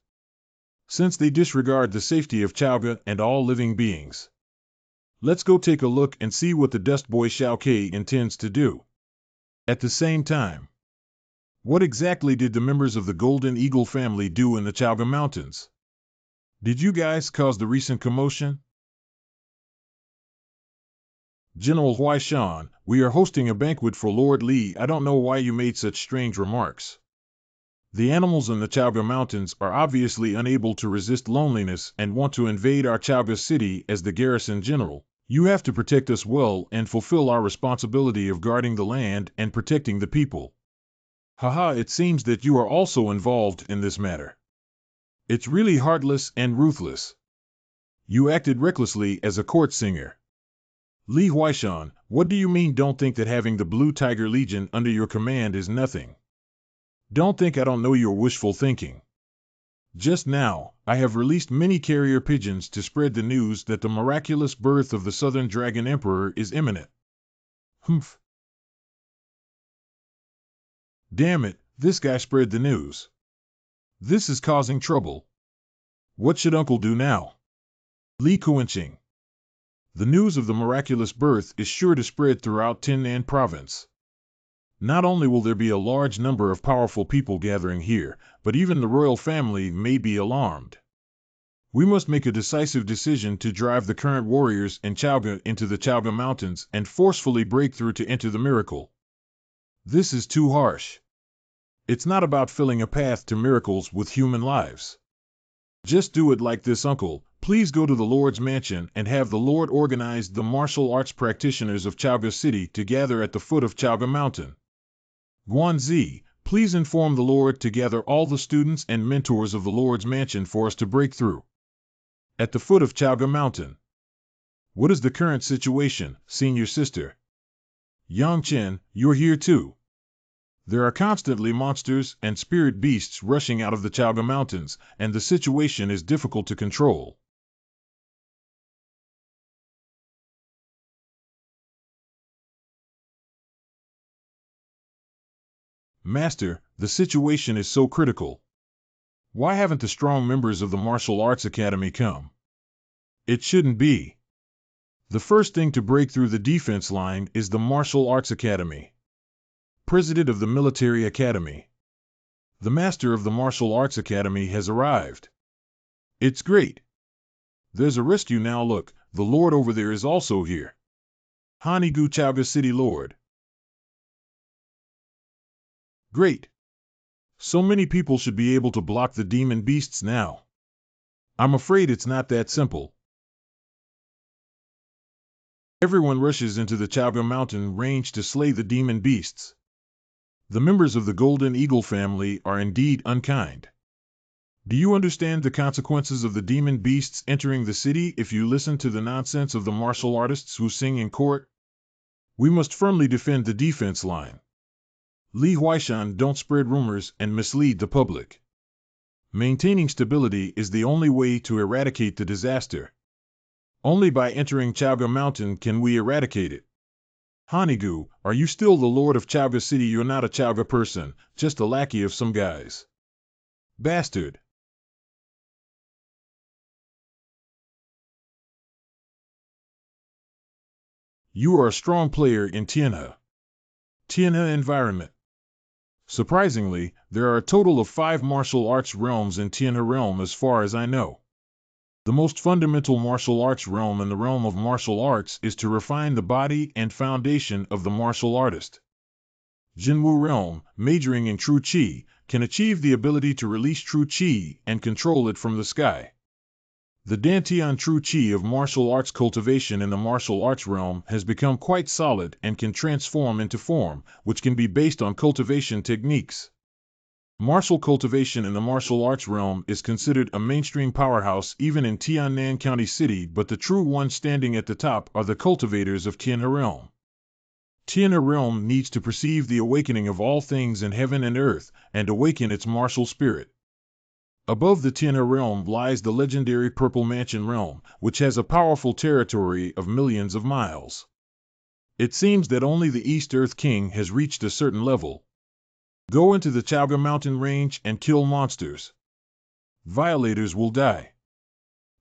Since they disregard the safety of Chaoga and all living beings. Let's go take a look and see what the Dust Boy Shao Ke intends to do. At the same time, what exactly did the members of the Golden Eagle family do in the Chaoga Mountains? Did you guys cause the recent commotion? General Huaishan, we are hosting a banquet for Lord Li. I don't know why you made such strange remarks. The animals in the Chaoga Mountains are obviously unable to resist loneliness and want to invade our Chaoga city. As the garrison general, you have to protect us well and fulfill our responsibility of guarding the land and protecting the people. Haha, it seems that you are also involved in this matter. It's really heartless and ruthless. You acted recklessly as a court singer. Li Huaishan, what do you mean? Don't think that having the Blue Tiger Legion under your command is nothing. Don't think I don't know your wishful thinking. Just now, I have released many carrier pigeons to spread the news that the miraculous birth of the Southern Dragon Emperor is imminent. Humph. Damn it, this guy spread the news. This is causing trouble. What should Uncle do now? Li Kuanqing. The news of the miraculous birth is sure to spread throughout Tiannan province. Not only will there be a large number of powerful people gathering here, but even the royal family may be alarmed. We must make a decisive decision to drive the current warriors in Chaoga into the Chaoga Mountains and forcefully break through to enter the miracle. This is too harsh. It's not about filling a path to miracles with human lives. Just do it like this, Uncle. Please go to the Lord's mansion and have the Lord organize the martial arts practitioners of Chaoga City to gather at the foot of Chaoga Mountain. Guanzi, please inform the Lord to gather all the students and mentors of the Lord's mansion for us to break through. At the foot of Chaoga Mountain. What is the current situation, senior sister? Yang Chen, you're here too. There are constantly monsters and spirit beasts rushing out of the Chaga Mountains, and the situation is difficult to control. Master, the situation is so critical. Why haven't the strong members of the Martial Arts Academy come? It shouldn't be. The first thing to break through the defense line is the Martial Arts Academy. President of the Military Academy. The Master of the Martial Arts Academy has arrived. It's great. There's a rescue now. Look, the Lord over there is also here. Hanigu Chaga City Lord. Great. So many people should be able to block the demon beasts now. I'm afraid it's not that simple. Everyone rushes into the Chaga Mountain range to slay the demon beasts. The members of the Golden Eagle family are indeed unkind. Do you understand the consequences of the demon beasts entering the city if you listen to the nonsense of the martial artists who sing in court? We must firmly defend the defense line. Li Huaishan, don't spread rumors and mislead the public. Maintaining stability is the only way to eradicate the disaster. Only by entering Chaga Mountain can we eradicate it. Hanigu, are you still the Lord of Chaga City? You're not a Chaga person, just a lackey of some guys. Bastard. You are a strong player in Tianhe. Tianhe environment. Surprisingly, there are a total of 5 martial arts realms in Tianhe realm as far as I know. The most fundamental martial arts realm in the realm of martial arts is to refine the body and foundation of the martial artist. Jinwu realm, majoring in true qi, can achieve the ability to release true qi and control it from the sky. The Dantian true qi of martial arts cultivation in the martial arts realm has become quite solid and can transform into form, which can be based on cultivation techniques. Martial cultivation in the martial arts realm is considered a mainstream powerhouse even in Tiannan County City, but the true ones standing at the top are the cultivators of Tianhe realm. Tianhe realm needs to perceive the awakening of all things in heaven and earth and awaken its martial spirit. Above the Tianhe realm lies the legendary Purple Mansion realm, which has a powerful territory of millions of miles. It seems that only the East Earth King has reached a certain level. Go into the Chaga Mountain range and kill monsters. Violators will die.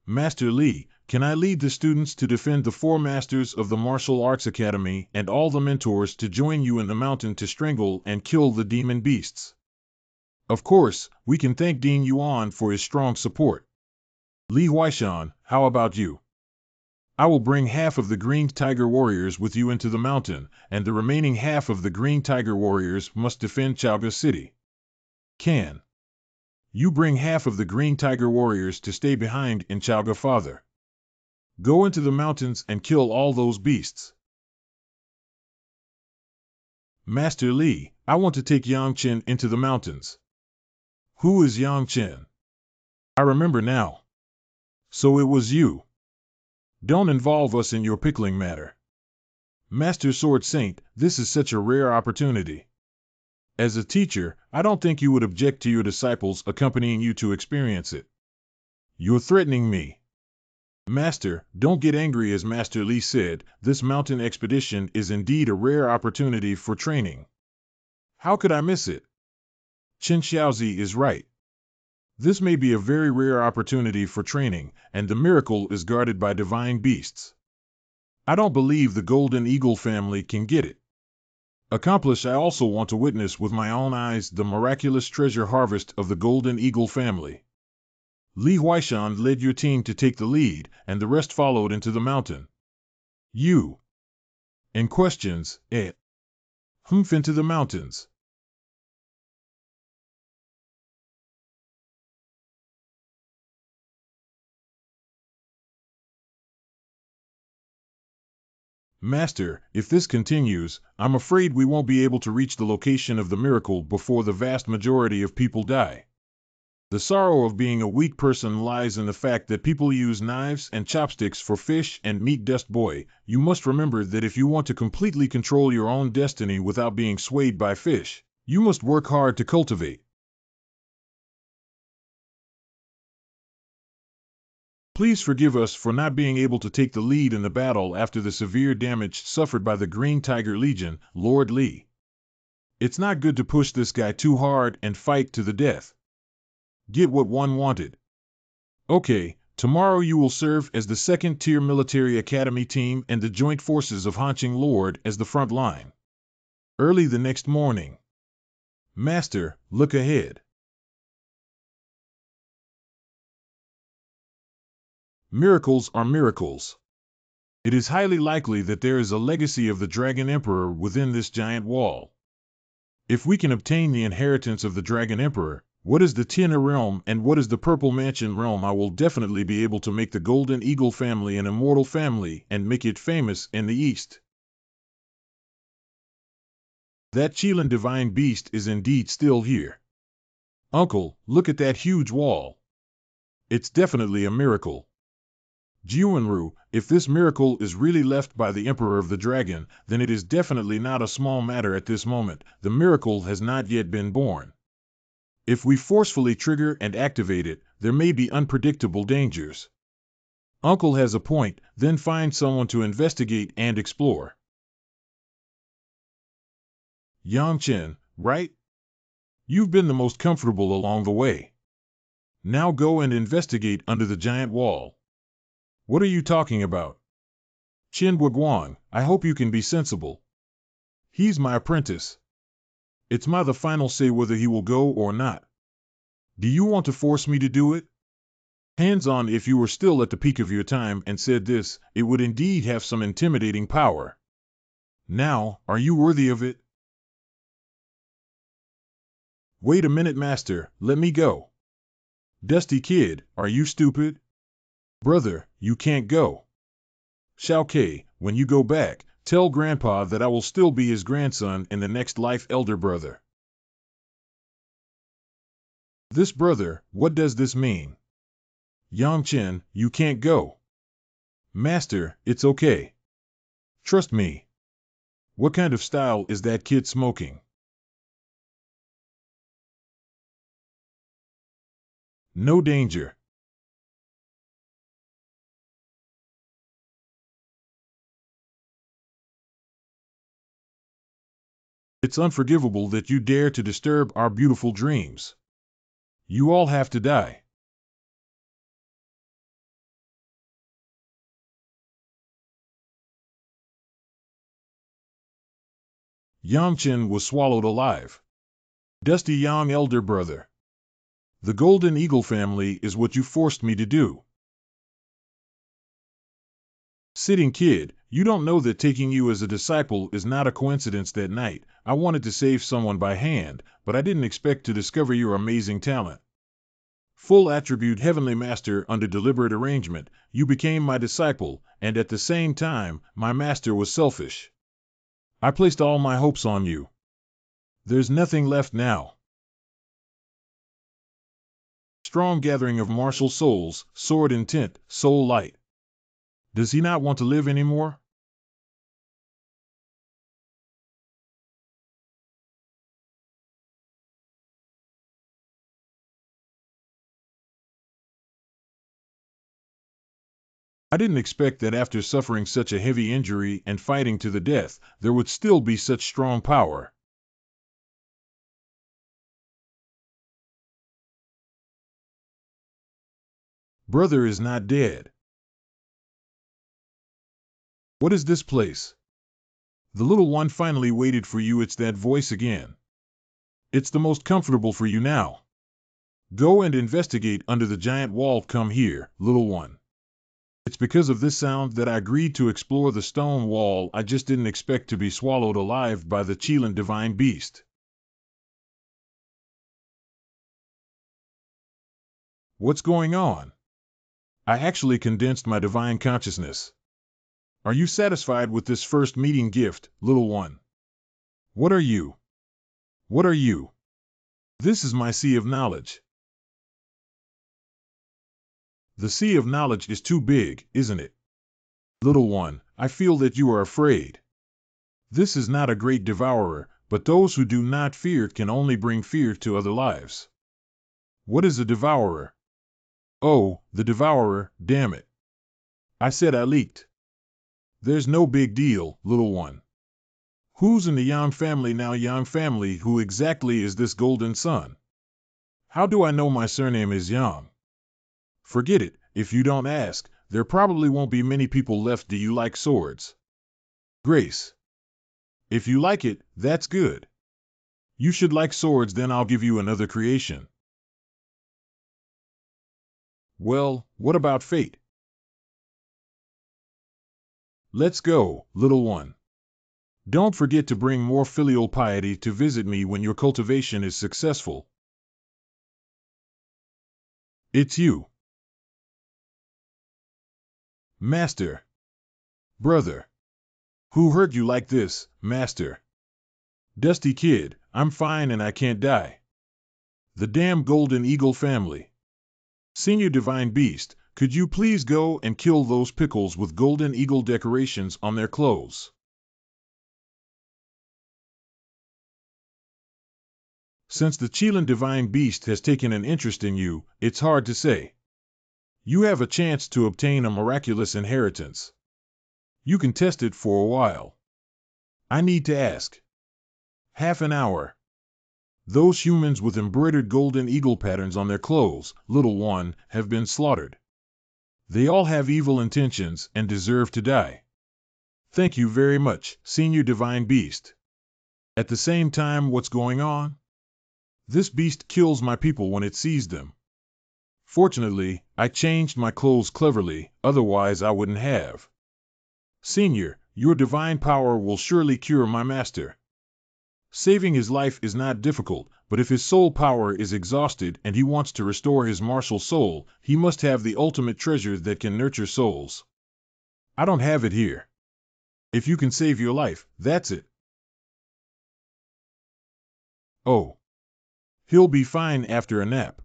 Master Li, can I lead the students to defend the 4 masters of the Martial Arts Academy and all the mentors to join you in the mountain to strangle and kill the demon beasts? Of course, we can thank Dean Yuan for his strong support. Li Huaishan, how about you? I will bring half of the Green Tiger Warriors with you into the mountain, and the remaining half of the Green Tiger Warriors must defend Chaga City. Can you bring half of the Green Tiger Warriors to stay behind in Chaga? Father, go into the mountains and kill all those beasts. Master Li, I want to take Yang Chen into the mountains. Who is Yang Chen? I remember now. So it was you. Don't involve us in your pickling matter. Master Sword Saint, this is such a rare opportunity. As a teacher, I don't think you would object to your disciples accompanying you to experience it. You're threatening me. Master, don't get angry. As Master Li said, this mountain expedition is indeed a rare opportunity for training. How could I miss it? Chen Xiaozi is right. This may be a very rare opportunity for training, and the miracle is guarded by divine beasts. I don't believe the Golden Eagle family can get it. Accomplish, I also want to witness with my own eyes the miraculous treasure harvest of the Golden Eagle family. Li Huaishan led your team to take the lead, and the rest followed into the mountain. You. In questions, humph into the mountains. Master, if this continues, I'm afraid we won't be able to reach the location of the miracle before the vast majority of people die. The sorrow of being a weak person lies in the fact that people use knives and chopsticks for fish and meat. Dust Boy, you must remember that if you want to completely control your own destiny without being swayed by fish, You must work hard to cultivate. Please forgive us for not being able to take the lead in the battle after the severe damage suffered by the Green Tiger Legion, Lord Lee. It's not good to push this guy too hard and fight to the death. Get what one wanted. Okay, tomorrow you will serve as the 2nd Tier Military Academy team and the Joint Forces of Hanqing Lord as the front line. Early the next morning. Master, look ahead. Miracles are miracles. It is highly likely that there is a legacy of the Dragon Emperor within this giant wall. If we can obtain the inheritance of the Dragon Emperor, what is the Tian'er realm and what is the Purple Mansion realm, I will definitely be able to make the Golden Eagle family an immortal family and make it famous in the East. That Qilin divine beast is indeed still here. Uncle, look at that huge wall. It's definitely a miracle. Jiuanru, if this miracle is really left by the Emperor of the Dragon, then it is definitely not a small matter at this moment. The miracle has not yet been born. If we forcefully trigger and activate it, there may be unpredictable dangers. Uncle has a point, then find someone to investigate and explore. Yang Chen, right? You've been the most comfortable along the way. Now go and investigate under the giant wall. What are you talking about? Qin Guoguang, I hope you can be sensible. He's my apprentice. It's my the final say whether he will go or not. Do you want to force me to do it? Hands on, if you were still at the peak of your time and said this, it would indeed have some intimidating power. Now, are you worthy of it? Wait a minute, Master, let me go. Dusty Kid, are you stupid? Brother, you can't go. Shao Kai, when you go back, tell Grandpa that I will still be his grandson in the next life, elder brother. This brother, what does this mean? Yang Chen, you can't go. Master, it's okay. Trust me. What kind of style is that kid smoking? No danger. It's unforgivable that you dare to disturb our beautiful dreams. You all have to die. Yang Chen was swallowed alive. Dusty Yang, elder brother. The Golden Eagle family is what you forced me to do. Sitting Kid, you don't know that taking you as a disciple is not a coincidence. That night, I wanted to save someone by hand, but I didn't expect to discover your amazing talent. Full attribute Heavenly Master, under deliberate arrangement, you became my disciple, and at the same time, my master was selfish. I placed all my hopes on you. There's nothing left now. Strong gathering of martial souls, sword intent, soul light. Does he not want to live anymore? I didn't expect that after suffering such a heavy injury and fighting to the death, there would still be such strong power. Brother is not dead. What is this place? The little one finally waited for you. It's that voice again. It's the most comfortable for you now. Go and investigate under the giant wall. Come here, little one. It's because of this sound that I agreed to explore the stone wall. I just didn't expect to be swallowed alive by the Qilin divine beast. What's going on? I actually condensed my divine consciousness. Are you satisfied with this first meeting gift, little one? What are you? What are you? This is my sea of knowledge. The sea of knowledge is too big, isn't it? Little one, I feel that you are afraid. This is not a great devourer, but those who do not fear can only bring fear to other lives. What is a devourer? Oh, the devourer, damn it. I said I leaked. There's no big deal, little one. Who's in the Yang family now? Yang family, who exactly is this golden son? How do I know my surname is Yang? Forget it, if you don't ask, there probably won't be many people left. Do you like swords? Grace. If you like it, that's good. You should like swords, then I'll give you another creation. Well, what about fate? Let's go, little one. Don't forget to bring more filial piety to visit me when your cultivation is successful. It's you. Master. Brother. Who hurt you like this, Master? Dusty kid, I'm fine and I can't die. The damn Golden Eagle family. Senior Divine Beast, could you please go and kill those pickles with Golden Eagle decorations on their clothes? Since the Chilean Divine Beast has taken an interest in you, it's hard to say. You have a chance to obtain a miraculous inheritance. You can test it for a while. I need to ask. Half an hour. Those humans with embroidered golden eagle patterns on their clothes, little one, have been slaughtered. They all have evil intentions and deserve to die. Thank you very much, Senior Divine Beast. At the same time, what's going on? This beast kills my people when it sees them. Fortunately, I changed my clothes cleverly, otherwise I wouldn't have. Senior, your divine power will surely cure my master. Saving his life is not difficult, but if his soul power is exhausted and he wants to restore his martial soul, he must have the ultimate treasure that can nurture souls. I don't have it here. If you can save your life, that's it. Oh. He'll be fine after a nap.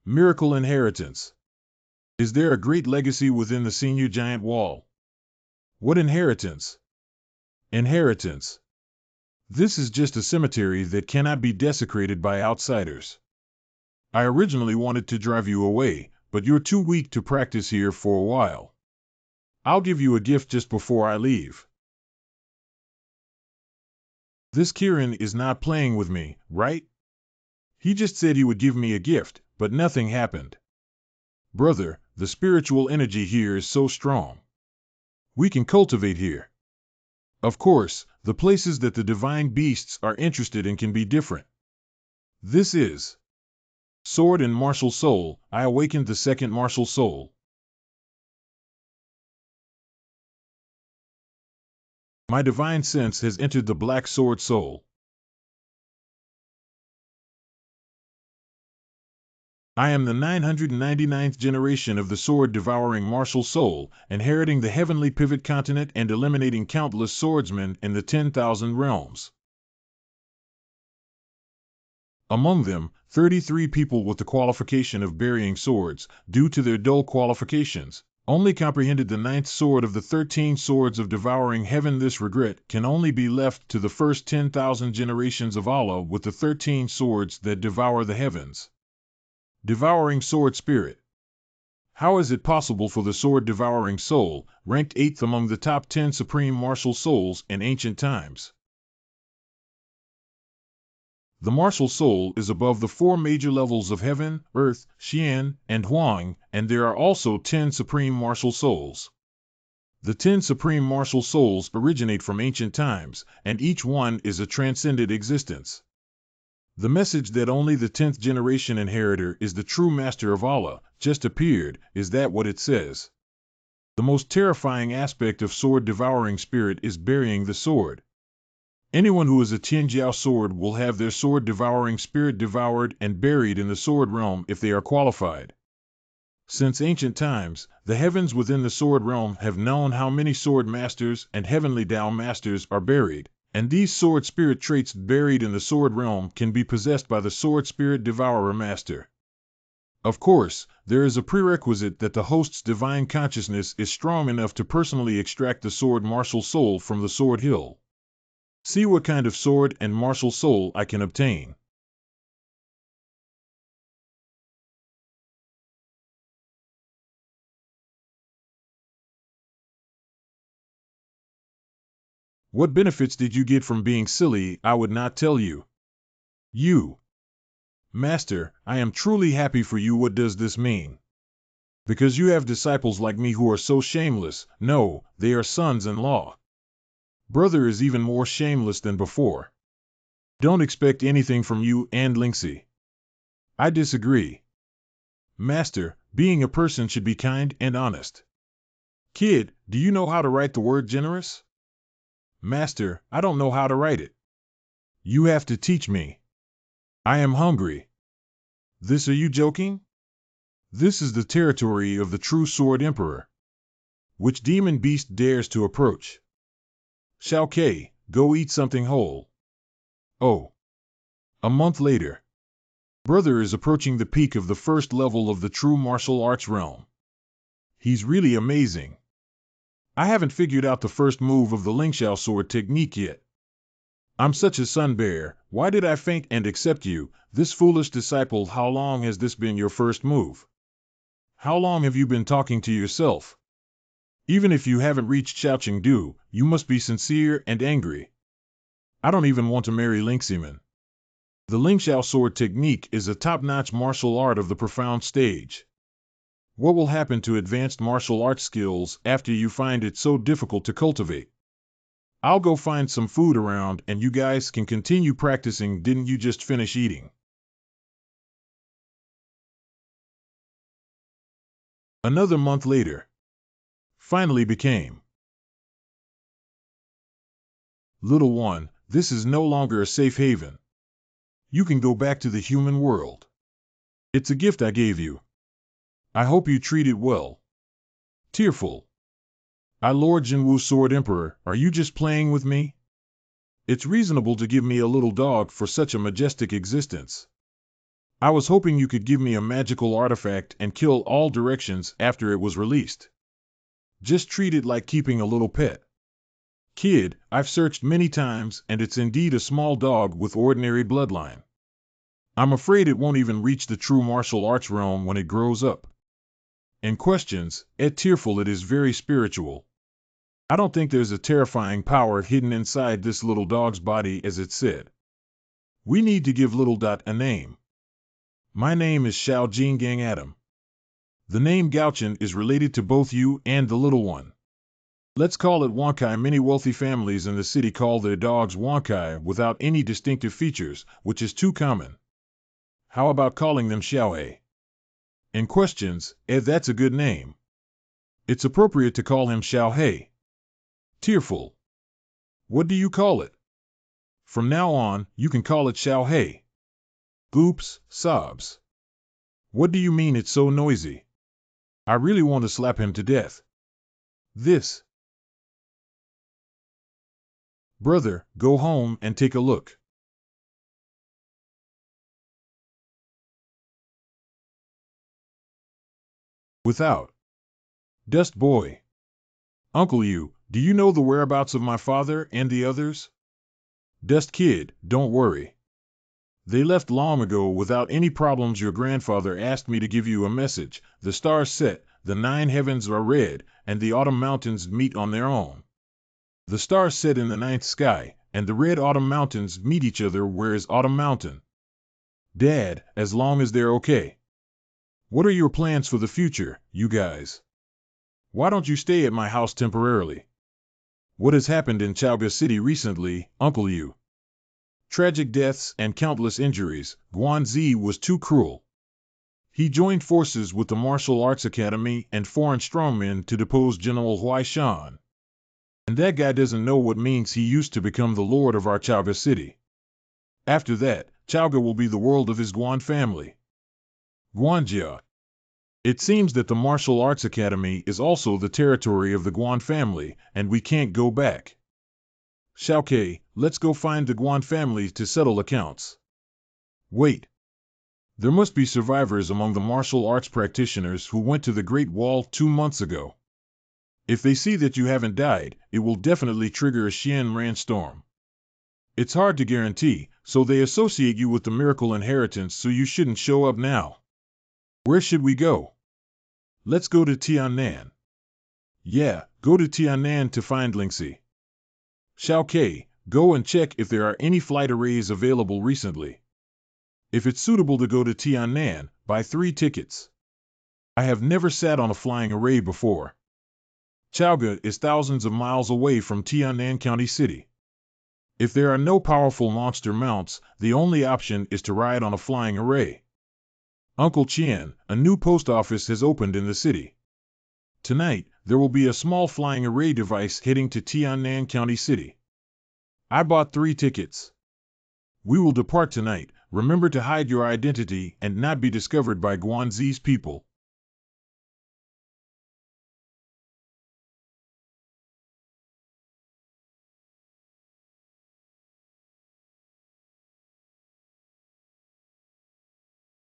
Miracle inheritance. Is there a great legacy within the Senior Giant Wall? What inheritance? Inheritance. This is just a cemetery that cannot be desecrated by outsiders. I originally wanted to drive you away, but you're too weak to practice here for a while. I'll give you a gift just before I leave. This Kirin is not playing with me, right? He just said he would give me a gift, but nothing happened. Brother, the spiritual energy here is so strong. We can cultivate here. Of course, the places that the divine beasts are interested in can be different. This is Sword and Martial Soul. I awakened the second Martial Soul. My divine sense has entered the Black Sword Soul. I am the 999th generation of the sword-devouring martial soul, inheriting the heavenly pivot continent and eliminating countless swordsmen in the 10,000 realms. Among them, 33 people with the qualification of burying swords, due to their dull qualifications, only comprehended the 9th sword of the 13 swords of devouring heaven. This regret can only be left to the first 10,000 generations of Allah with the 13 swords that devour the heavens. Devouring Sword Spirit. How is it possible for the sword-devouring soul, ranked 8th among the top 10 supreme martial souls in ancient times? The martial soul is above the 4 major levels of heaven, earth, Xian, and Huang, and there are also 10 supreme martial souls. The 10 supreme martial souls originate from ancient times, and each one is a transcended existence. The message that only the 10th generation inheritor is the true master of Allah just appeared. Is that what it says? The most terrifying aspect of sword-devouring spirit is burying the sword. Anyone who is a Tianjiao sword will have their sword-devouring spirit devoured and buried in the sword realm if they are qualified. Since ancient times, the heavens within the sword realm have known how many sword masters and heavenly Dao masters are buried. And these sword spirit traits buried in the sword realm can be possessed by the sword spirit devourer master. Of course, there is a prerequisite that the host's divine consciousness is strong enough to personally extract the sword martial soul from the sword hill. See what kind of sword and martial soul I can obtain. What benefits did you get from being silly? I would not tell you. You. Master, I am truly happy for you. What does this mean? Because you have disciples like me who are so shameless. No, they are sons-in-law. Brother is even more shameless than before. Don't expect anything from you and Linksy. I disagree. Master, being a person should be kind and honest. Kid, do you know how to write the word generous? Master, I don't know how to write it. You have to teach me. I am hungry. This, are you joking? This is the territory of the true Sword Emperor. Which demon beast dares to approach? Shao Kai, go eat something whole. Oh. A month later. Brother is approaching the peak of the first level of the true martial arts realm. He's really amazing. I haven't figured out the first move of the Lingxiao sword technique yet. I'm such a sun bear. Why did I faint and accept you, this foolish disciple? How long has this been your first move? How long have you been talking to yourself? Even if you haven't reached Xiaoqing Du, you must be sincere and angry. I don't even want to marry Lingximan. The Lingxiao sword technique is a top-notch martial art of the profound stage. What will happen to advanced martial arts skills after you find it so difficult to cultivate? I'll go find some food around and you guys can continue practicing. Didn't you just finish eating? Another month later. Finally became. Little one, this is no longer a safe haven. You can go back to the human world. It's a gift I gave you. I hope you treat it well. Tearful. I, Lord Jinwu Sword Emperor, are you just playing with me? It's reasonable to give me a little dog for such a majestic existence. I was hoping you could give me a magical artifact and kill all directions after it was released. Just treat it like keeping a little pet. Kid, I've searched many times and it's indeed a small dog with ordinary bloodline. I'm afraid it won't even reach the true martial arts realm when it grows up. And questions, tearful, it is very spiritual. I don't think there's a terrifying power hidden inside this little dog's body as it said. We need to give little dot a name. My name is Xiao Jinggang Adam. The name Gaochen is related to both you and the little one. Let's call it Wankai. Many wealthy families in the city call their dogs Wankai without any distinctive features, which is too common. How about calling them Xiaohe? And questions, that's a good name. It's appropriate to call him Xiaohe. Tearful. What do you call it? From now on, you can call it Xiaohe. Oops, sobs. What do you mean it's so noisy? I really want to slap him to death. This. Brother, go home and take a look. Without. Dust boy. Uncle you, do you know the whereabouts of my father and the others? Dust kid, don't worry. They left long ago without any problems. Your grandfather asked me to give you a message. The stars set, the 9 heavens are red, and the autumn mountains meet on their own. The stars set in the 9th sky, and the red autumn mountains meet each other. Where is Autumn Mountain? Dad, as long as they're okay. What are your plans for the future, you guys? Why don't you stay at my house temporarily? What has happened in Chaoga City recently, Uncle Yu? Tragic deaths and countless injuries. Guanzi was too cruel. He joined forces with the Martial Arts Academy and foreign strongmen to depose General Huai Shan. And that guy doesn't know what means. He used to become the lord of our Chaoga City. After that, Chaoga will be the world of his Guan family. Guanjia. It seems that the Martial Arts Academy is also the territory of the Guan family, and we can't go back. Shao Kai, let's go find the Guan family to settle accounts. Wait. There must be survivors among the martial arts practitioners who went to the Great Wall 2 months ago. If they see that you haven't died, it will definitely trigger a Xian Ran storm. It's hard to guarantee, so they associate you with the miracle inheritance, so you shouldn't show up now. Where should we go? Let's go to Tiannan. Yeah, go to Tiannan to find Lingxi. Xiao Ke, go and check if there are any flight arrays available recently. If it's suitable to go to Tiannan, buy 3 tickets. I have never sat on a flying array before. Chaoga is thousands of miles away from Tiannan County City. If there are no powerful monster mounts, the only option is to ride on a flying array. Uncle Qian, a new post office has opened in the city. Tonight, there will be a small flying array device heading to Tiannan County City. I bought 3 tickets. We will depart tonight. Remember to hide your identity and not be discovered by Guanzi's people.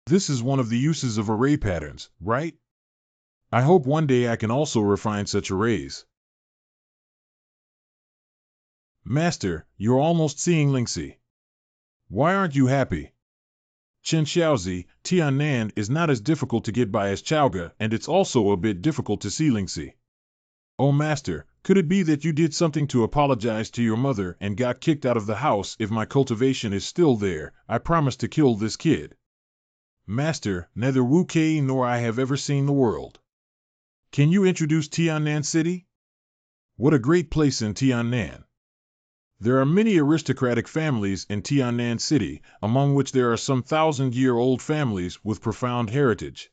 This is one of the uses of array patterns, right? I hope one day I can also refine such arrays. Master, you're almost seeing Lingxi. Why aren't you happy? Chen Xiaozi, Tiannan is not as difficult to get by as Chaoga, and it's also a bit difficult to see Lingxi. Oh Master, could it be that you did something to apologize to your mother and got kicked out of the house? If my cultivation is still there, I promise to kill this kid. Master, neither Wu Kei nor I have ever seen the world. Can you introduce Tiannan City? What a great place in Tiannan. There are many aristocratic families in Tiannan City, among which there are some 1,000-year-old families with profound heritage.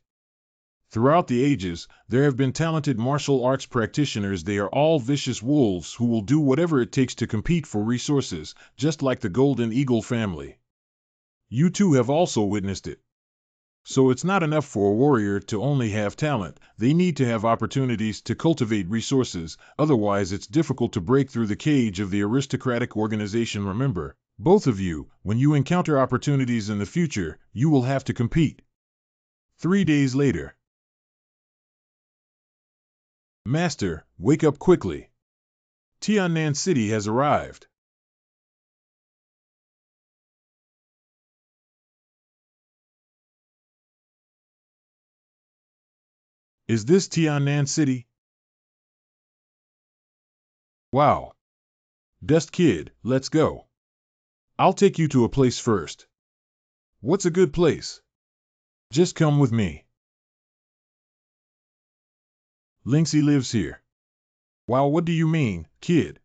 Throughout the ages, there have been talented martial arts practitioners. They are all vicious wolves who will do whatever it takes to compete for resources, just like the Golden Eagle family. You too have also witnessed it. So it's not enough for a warrior to only have talent, they need to have opportunities to cultivate resources, otherwise it's difficult to break through the cage of the aristocratic organization. Remember, both of you, when you encounter opportunities in the future, you will have to compete. 3 days later. Master, wake up quickly. Tiannan City has arrived. Is this Tiannan City? Wow. Dust Kid, let's go. I'll take you to a place first. What's a good place? Just come with me. Lingxi lives here. Wow, what do you mean, kid?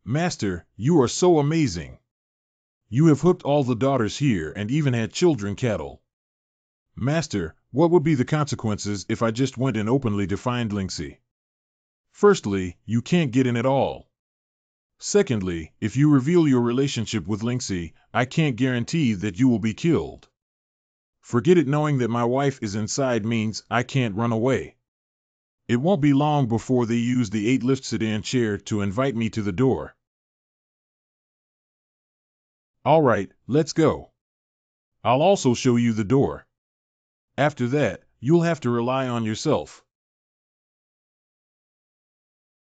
Master, you are so amazing. You have hooked all the daughters here and even had children cattle. Master, what would be the consequences if I just went and openly defined Lingxi? Firstly, you can't get in at all. Secondly, if you reveal your relationship with Lingxi, I can't guarantee that you will be killed. Forget it. Knowing that my wife is inside means I can't run away. It won't be long before they use the 8-lift sedan chair to invite me to the door. All right, let's go. I'll also show you the door. After that, you'll have to rely on yourself.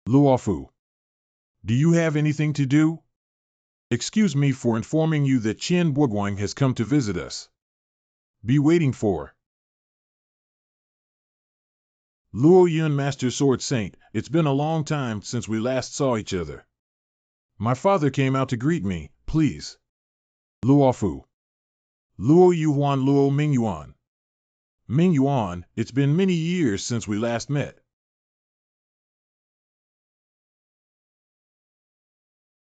Luofu. Do you have anything to do? Excuse me for informing you that Qian Buoguang has come to visit us. Be waiting for. Luo Yun, Master Sword Saint, it's been a long time since we last saw each other. My father came out to greet me, please. Luofu. Luo Yuan, Luo Mingyuan. Mingyuan, it's been many years since we last met.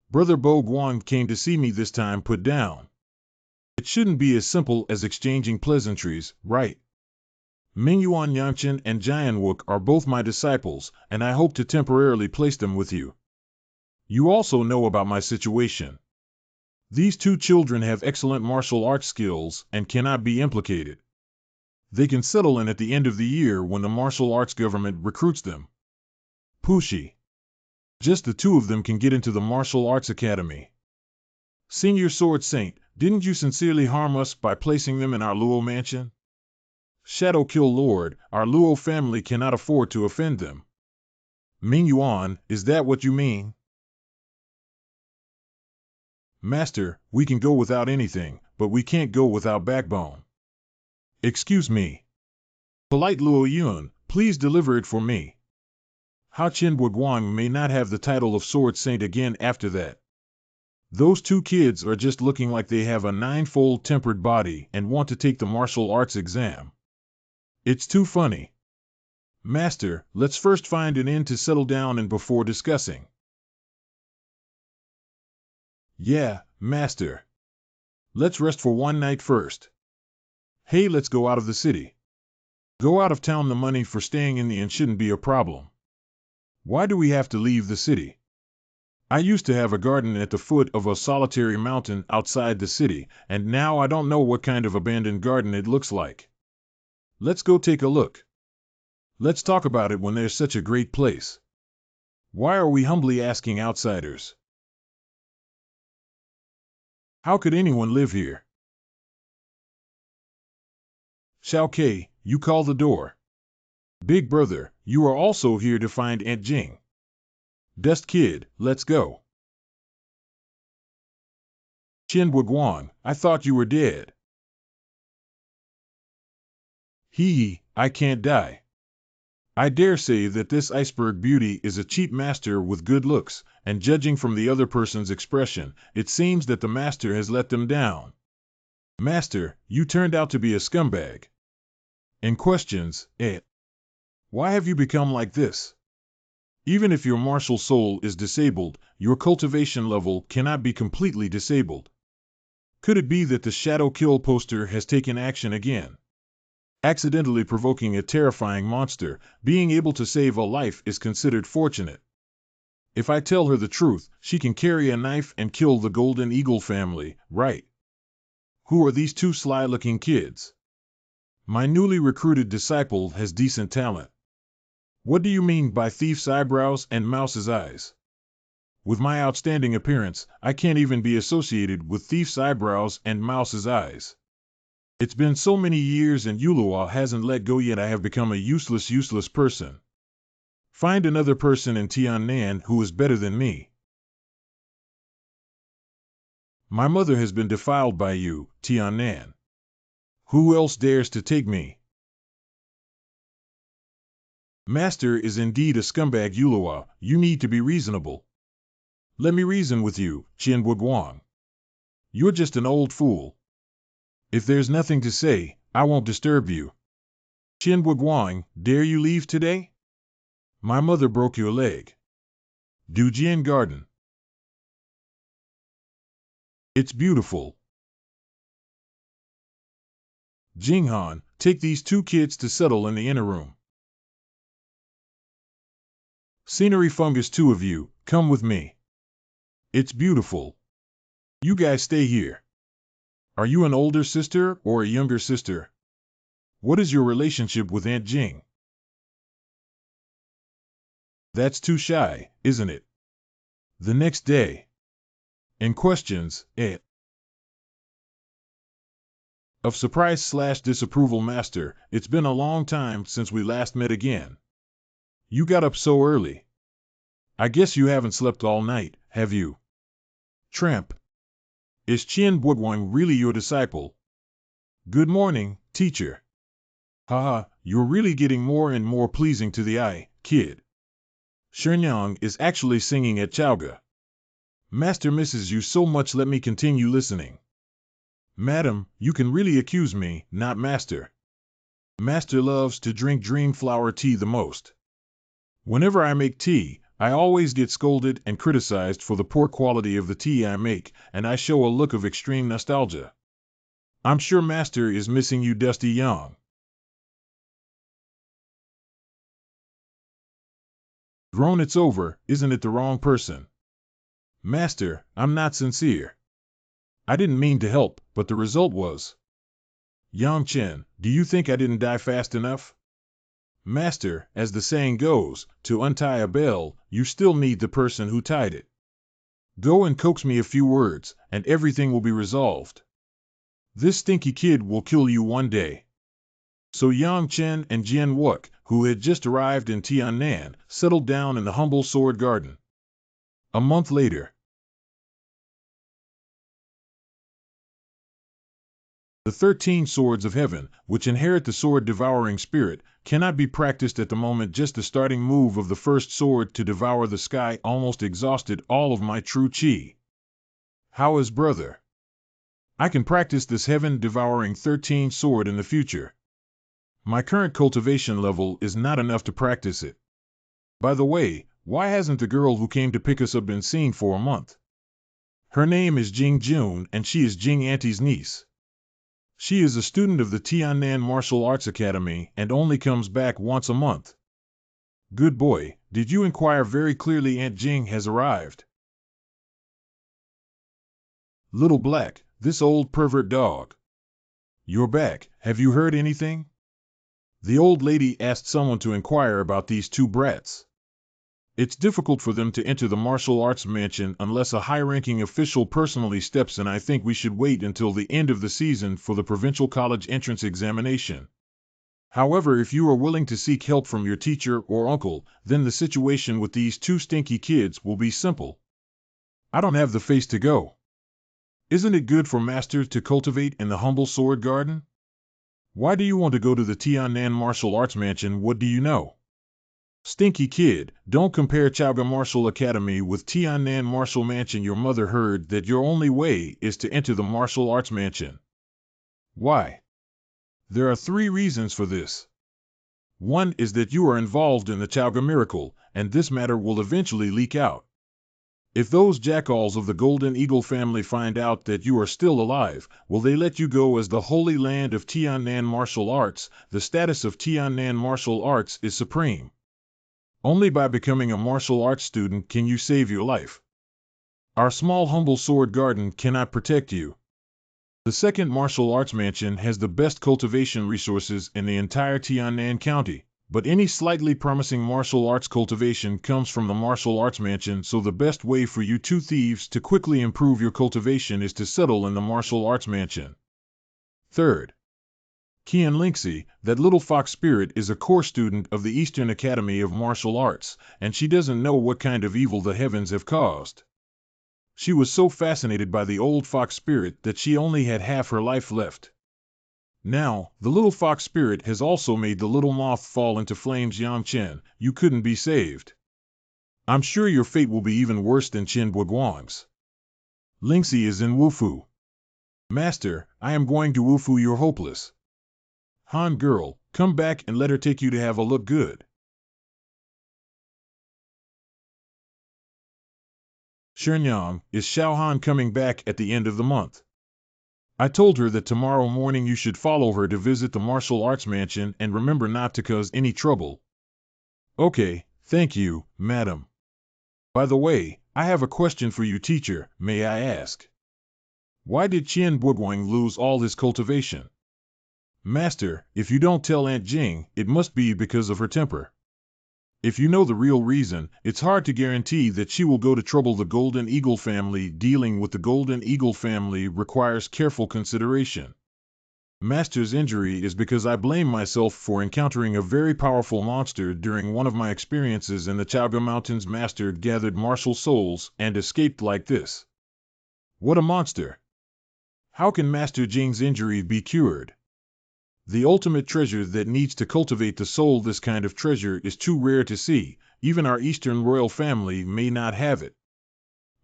Brother Bo Guang came to see me this time. Put down. It shouldn't be as simple as exchanging pleasantries, right? Mingyuan Yangchen and Jianwook are both my disciples, and I hope to temporarily place them with you. You also know about my situation. These 2 children have excellent martial arts skills and cannot be implicated. They can settle in at the end of the year when the martial arts government recruits them. Pushi. Just the 2 of them can get into the martial arts academy. Senior Sword Saint, didn't you sincerely harm us by placing them in our Luo mansion? Shadow Kill Lord, our Luo family cannot afford to offend them. Mingyuan, is that what you mean? Master, we can go without anything, but we can't go without backbone. Excuse me. Polite Luo Yun, please deliver it for me. Ha Chin Guang may not have the title of Sword Saint again after that. Those two kids are just looking like they have a ninefold tempered body and want to take the martial arts exam. It's too funny. Master, let's first find an inn to settle down in before discussing. Yeah, Master. Let's rest for one night first. Hey, let's go out of the city. Go out of town. The money for staying in the inn shouldn't be a problem. Why do we have to leave the city? I used to have a garden at the foot of a solitary mountain outside the city, and now I don't know what kind of abandoned garden it looks like. Let's go take a look. Let's talk about it when there's such a great place. Why are we humbly asking outsiders? How could anyone live here? Xiao Kei, you call the door. Big brother, you are also here to find Aunt Jing. Dust kid, let's go. Chen Guang, I thought you were dead. Hee, I can't die. I dare say that this iceberg beauty is a cheap master with good looks, and judging from the other person's expression, it seems that the master has let them down. Master, you turned out to be a scumbag. And questions, why have you become like this? Even if your martial soul is disabled, your cultivation level cannot be completely disabled. Could it be that the Shadow Kill poster has taken action again? Accidentally provoking a terrifying monster, being able to save a life is considered fortunate. If I tell her the truth, she can carry a knife and kill the Golden Eagle family, right? Who are these two sly-looking kids? My newly recruited disciple has decent talent. What do you mean by thief's eyebrows and mouse's eyes? With my outstanding appearance, I can't even be associated with thief's eyebrows and mouse's eyes. It's been so many years and Yulua hasn't let go yet. I have become a useless person. Find another person in Tiannan who is better than me. My mother has been defiled by you, Tiannan. Who else dares to take me? Master is indeed a scumbag. Yulua, you need to be reasonable. Let me reason with you, Chen Guang. You're just an old fool. If there's nothing to say, I won't disturb you. Chen Guang, dare you leave today? My mother broke your leg. Dujian Garden. It's beautiful. Jinghan, take these two kids to settle in the inner room. Scenery Fungus, two of you, come with me. It's beautiful. You guys stay here. Are you an older sister or a younger sister? What is your relationship with Aunt Jing? That's too shy, isn't it? The next day. And questions, of surprise/disapproval. Master, it's been a long time since we last met again. You got up so early. I guess you haven't slept all night, have you? Tramp. Is Chen Guang really your disciple? Good morning, teacher. Haha, you're really getting more and more pleasing to the eye, kid. Shenyang is actually singing at Chaoga. Master misses you so much. Let me continue listening. Madam, you can really accuse me, not Master. Master loves to drink dream flower tea the most. Whenever I make tea, I always get scolded and criticized for the poor quality of the tea I make, and I show a look of extreme nostalgia. I'm sure Master is missing you, Dusty Young. Grown, it's over, isn't it? The wrong person. Master, I'm not sincere. I didn't mean to help, but the result was. Yang Chen, do you think I didn't die fast enough? Master, as the saying goes, to untie a bell, you still need the person who tied it. Go and coax me a few words, and everything will be resolved. This stinky kid will kill you one day. So Yang Chen and Jian Wuk, who had just arrived in Tiannan, settled down in the humble sword garden. A month later. The 13 swords of heaven, which inherit the sword-devouring spirit, cannot be practiced at the moment. Just the starting move of the first sword to devour the sky almost exhausted all of my true chi. How is brother? I can practice this heaven-devouring 13 sword in the future. My current cultivation level is not enough to practice it. By the way, why hasn't the girl who came to pick us up been seen for a month? Her name is Jing Jun, and she is Jing Auntie's niece. She is a student of the Tiannan Martial Arts Academy and only comes back once a month. Good boy, did you inquire very clearly? Aunt Jing has arrived. Little Black, this old pervert dog. You're back, have you heard anything? The old lady asked someone to inquire about these two brats. It's difficult for them to enter the martial arts mansion unless a high-ranking official personally steps in. I think we should wait until the end of the season for the provincial college entrance examination. However, if you are willing to seek help from your teacher or uncle, then the situation with these two stinky kids will be simple. I don't have the face to go. Isn't it good for master to cultivate in the humble sword garden? Why do you want to go to the Tiannan Martial Arts Mansion? What do you know? Stinky kid, don't compare Chaoga Martial Academy with Tiannan Martial Mansion. Your mother heard that your only way is to enter the martial arts mansion. Why? There are 3 reasons for this. One is that you are involved in the Chaoga miracle, and this matter will eventually leak out. If those jackals of the Golden Eagle family find out that you are still alive, will they let you go as the Holy Land of Tiannan Martial Arts? The status of Tiannan Martial Arts is supreme. Only by becoming a martial arts student can you save your life. Our small humble sword garden cannot protect you. The second martial arts mansion has the best cultivation resources in the entire Tiannan County, but any slightly promising martial arts cultivation comes from the martial arts mansion, so the best way for you two thieves to quickly improve your cultivation is to settle in the martial arts mansion. Third, Qian Lingxi, that little fox spirit, is a core student of the Eastern Academy of Martial Arts, and she doesn't know what kind of evil the heavens have caused. She was so fascinated by the old fox spirit that she only had half her life left. Now, the little fox spirit has also made the little moth fall into flames. Yang Chen, you couldn't be saved. I'm sure your fate will be even worse than Chen Buguang's. Lingxi is in Wufu. Master, I am going to Wufu. You're hopeless. Han girl, come back and let her take you to have a look good. Shenyang, is Xiaohan coming back at the end of the month? I told her that tomorrow morning you should follow her to visit the martial arts mansion and remember not to cause any trouble. Okay, thank you, madam. By the way, I have a question for you, teacher, may I ask? Why did Qian Buguang lose all his cultivation? Master, if you don't tell Aunt Jing, it must be because of her temper. If you know the real reason, it's hard to guarantee that she will go to trouble the Golden Eagle family. Dealing with the Golden Eagle family requires careful consideration. Master's injury is because I blame myself for encountering a very powerful monster during one of my experiences in the Chaoga Mountains. Master gathered martial souls and escaped like this. What a monster! How can Master Jing's injury be cured? The ultimate treasure that needs to cultivate the soul. This kind of treasure is too rare to see. Even our Eastern royal family may not have it.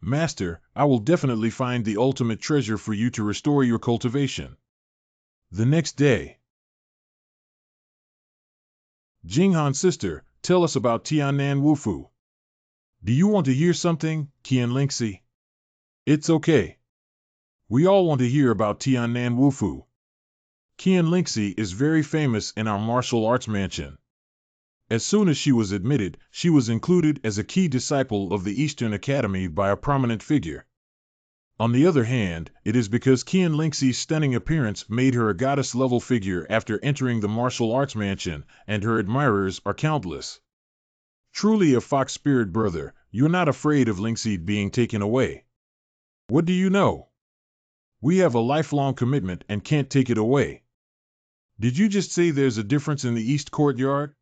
Master, I will definitely find the ultimate treasure for you to restore your cultivation. The next day. Jinghan sister, tell us about Tiannan Wufu. Do you want to hear something, Qian Lingxi? It's okay. We all want to hear about Tiannan Wufu. Qian Lingxi is very famous in our martial arts mansion. As soon as she was admitted, she was included as a key disciple of the Eastern Academy by a prominent figure. On the other hand, it is because Qian Lingxi's stunning appearance made her a goddess-level figure after entering the martial arts mansion, and her admirers are countless. Truly a fox spirit, brother, you're not afraid of Lingxi being taken away. What do you know? We have a lifelong commitment and can't take it away. Did you just say there's a difference in the East Courtyard?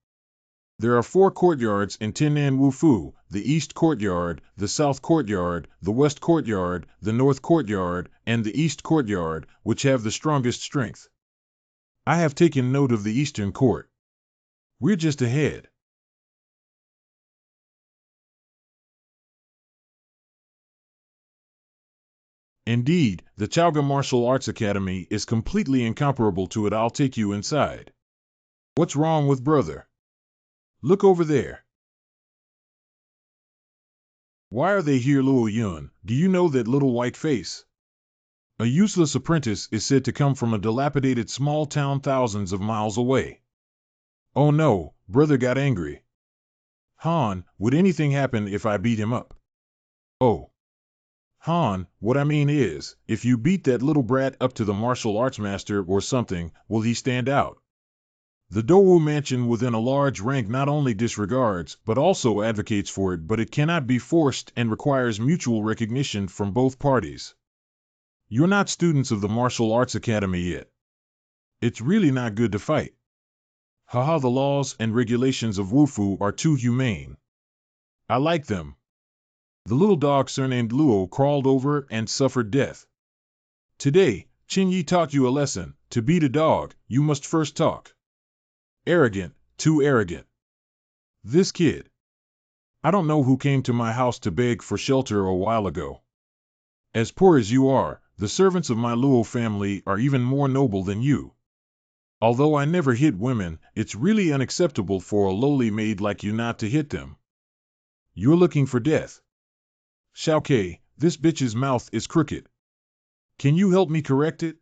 There are 4 courtyards in Tinan Wufu: the East Courtyard, the South Courtyard, the West Courtyard, the North Courtyard, and the East Courtyard, which have the strongest strength. I have taken note of the Eastern Court. We're just ahead. Indeed, the Chaoga Martial Arts Academy is completely incomparable to it. I'll take you inside. What's wrong with brother? Look over there. Why are they here, Luo Yun? Do you know that little white face? A useless apprentice is said to come from a dilapidated small town thousands of miles away. Oh no, brother got angry. Han, would anything happen if I beat him up? Oh. Han, what I mean is, if you beat that little brat up to the martial arts master or something, will he stand out? The Dou mansion within a large rank not only disregards but also advocates for it, but it cannot be forced and requires mutual recognition from both parties. You're not students of the Martial Arts Academy yet. It's really not good to fight. Haha, the laws and regulations of Wufu are too humane. I like them. The little dog surnamed Luo crawled over and suffered death. Today, Qin Yi taught you a lesson. To beat a dog, you must first talk. Arrogant, too arrogant. This kid. I don't know who came to my house to beg for shelter a while ago. As poor as you are, the servants of my Luo family are even more noble than you. Although I never hit women, it's really unacceptable for a lowly maid like you not to hit them. You're looking for death. Xiao Ke, this bitch's mouth is crooked. Can you help me correct it?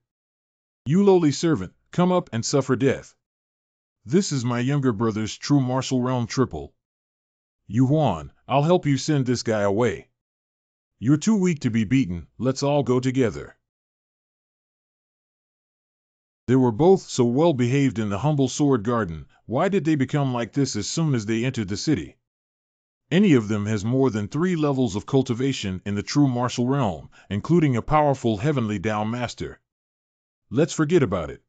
You lowly servant, come up and suffer death. This is my younger brother's true martial realm triple. Yu Huan, I'll help you send this guy away. You're too weak to be beaten, let's all go together. They were both so well behaved in the humble sword garden. Why did they become like this as soon as they entered the city? Any of them has more than 3 levels of cultivation in the true martial realm, including a powerful heavenly Dao master. Let's forget about it.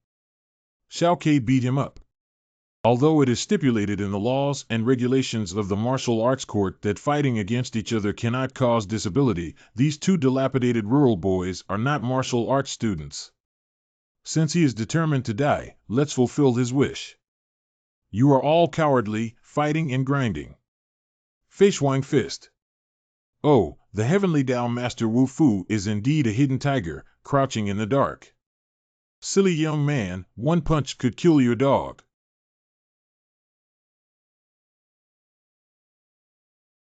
Xiao Ke beat him up. Although it is stipulated in the laws and regulations of the martial arts court that fighting against each other cannot cause disability, these 2 dilapidated rural boys are not martial arts students. Since he is determined to die, let's fulfill his wish. You are all cowardly, fighting and grinding. Feishuang Fist. Oh, the heavenly Dao Master Wu Fu is indeed a hidden tiger, crouching in the dark. Silly young man, 1 punch could kill your dog.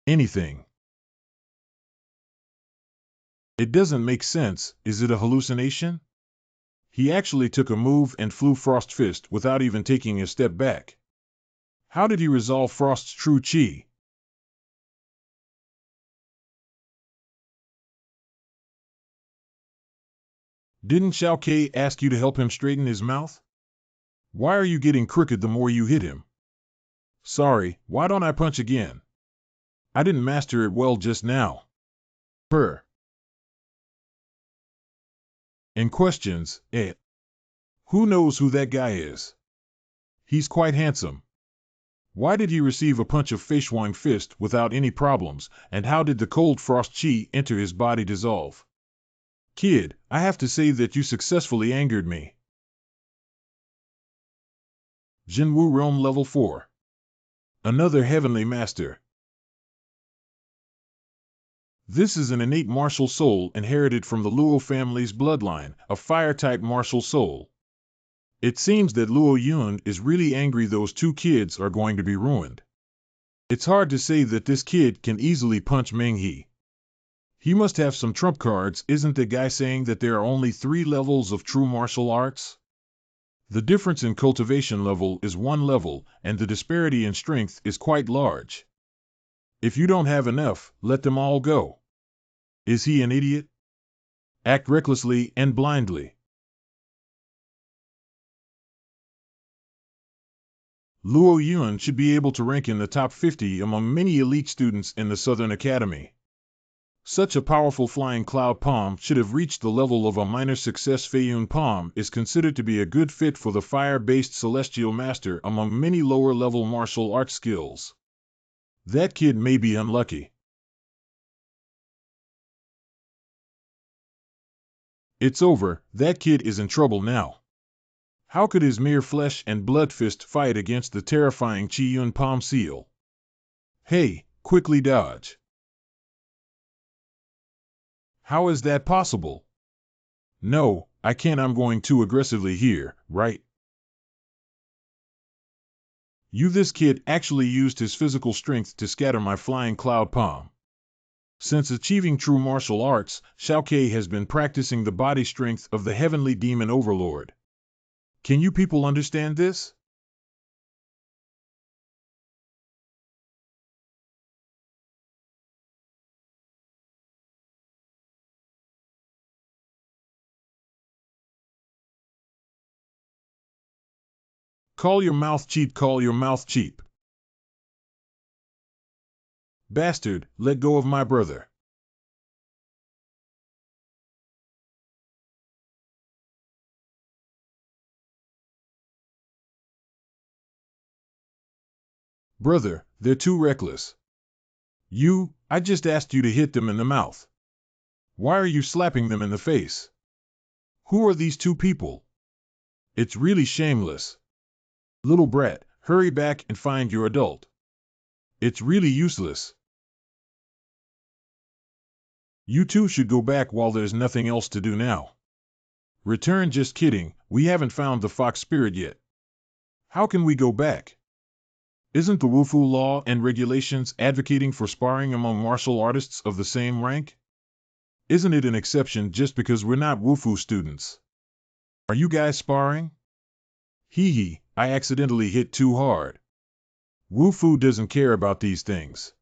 Anything. It doesn't make sense. Is it a hallucination? He actually took a move and flew Frost Fist without even taking a step back. How did he resolve Frost's true chi? Didn't Xiao Ke ask you to help him straighten his mouth? Why are you getting crooked the more you hit him? Sorry, why don't I punch again? I didn't master it well just now. Purr. And questions, eh? Who knows who that guy is? He's quite handsome. Why did he receive a punch of Feishuang Fist without any problems, and how did the cold frost chi enter his body dissolve? Kid, I have to say that you successfully angered me. Jinwu Realm Level 4. Another heavenly master. This is an innate martial soul inherited from the Luo family's bloodline, a fire-type martial soul. It seems that Luo Yun is really angry those 2 kids are going to be ruined. It's hard to say that this kid can easily punch Meng He. He must have some trump cards. Isn't the guy saying that there are only 3 levels of true martial arts? The difference in cultivation level is 1 level, and the disparity in strength is quite large. If you don't have enough, let them all go. Is he an idiot? Act recklessly and blindly. Luo Yun should be able to rank in the top 50 among many elite students in the Southern Academy. Such a powerful flying cloud palm should have reached the level of a minor success. Feiyun Palm is considered to be a good fit for the fire-based celestial master among many lower-level martial arts skills. That kid may be unlucky. It's over, that kid is in trouble now. How could his mere flesh and blood fist fight against the terrifying Qiyun Palm Seal? Hey, quickly dodge. How is that possible? No, I can't. I'm going too aggressively here, right? This kid actually used his physical strength to scatter my flying cloud palm. Since achieving true martial arts, Shao Kai has been practicing the body strength of the heavenly demon overlord. Can you people understand this? Call your mouth cheap, call your mouth cheap. Bastard, let go of my brother. Brother, they're too reckless. I just asked you to hit them in the mouth. Why are you slapping them in the face? Who are these two people? It's really shameless. Little brat, hurry back and find your adult. It's really useless. You two should go back while there's nothing else to do now. Return, just kidding, we haven't found the fox spirit yet. How can we go back? Isn't the Wufu law and regulations advocating for sparring among martial artists of the same rank? Isn't it an exception just because we're not Wufu students? Are you guys sparring? Hee hee, I accidentally hit too hard. Wufu doesn't care about these things.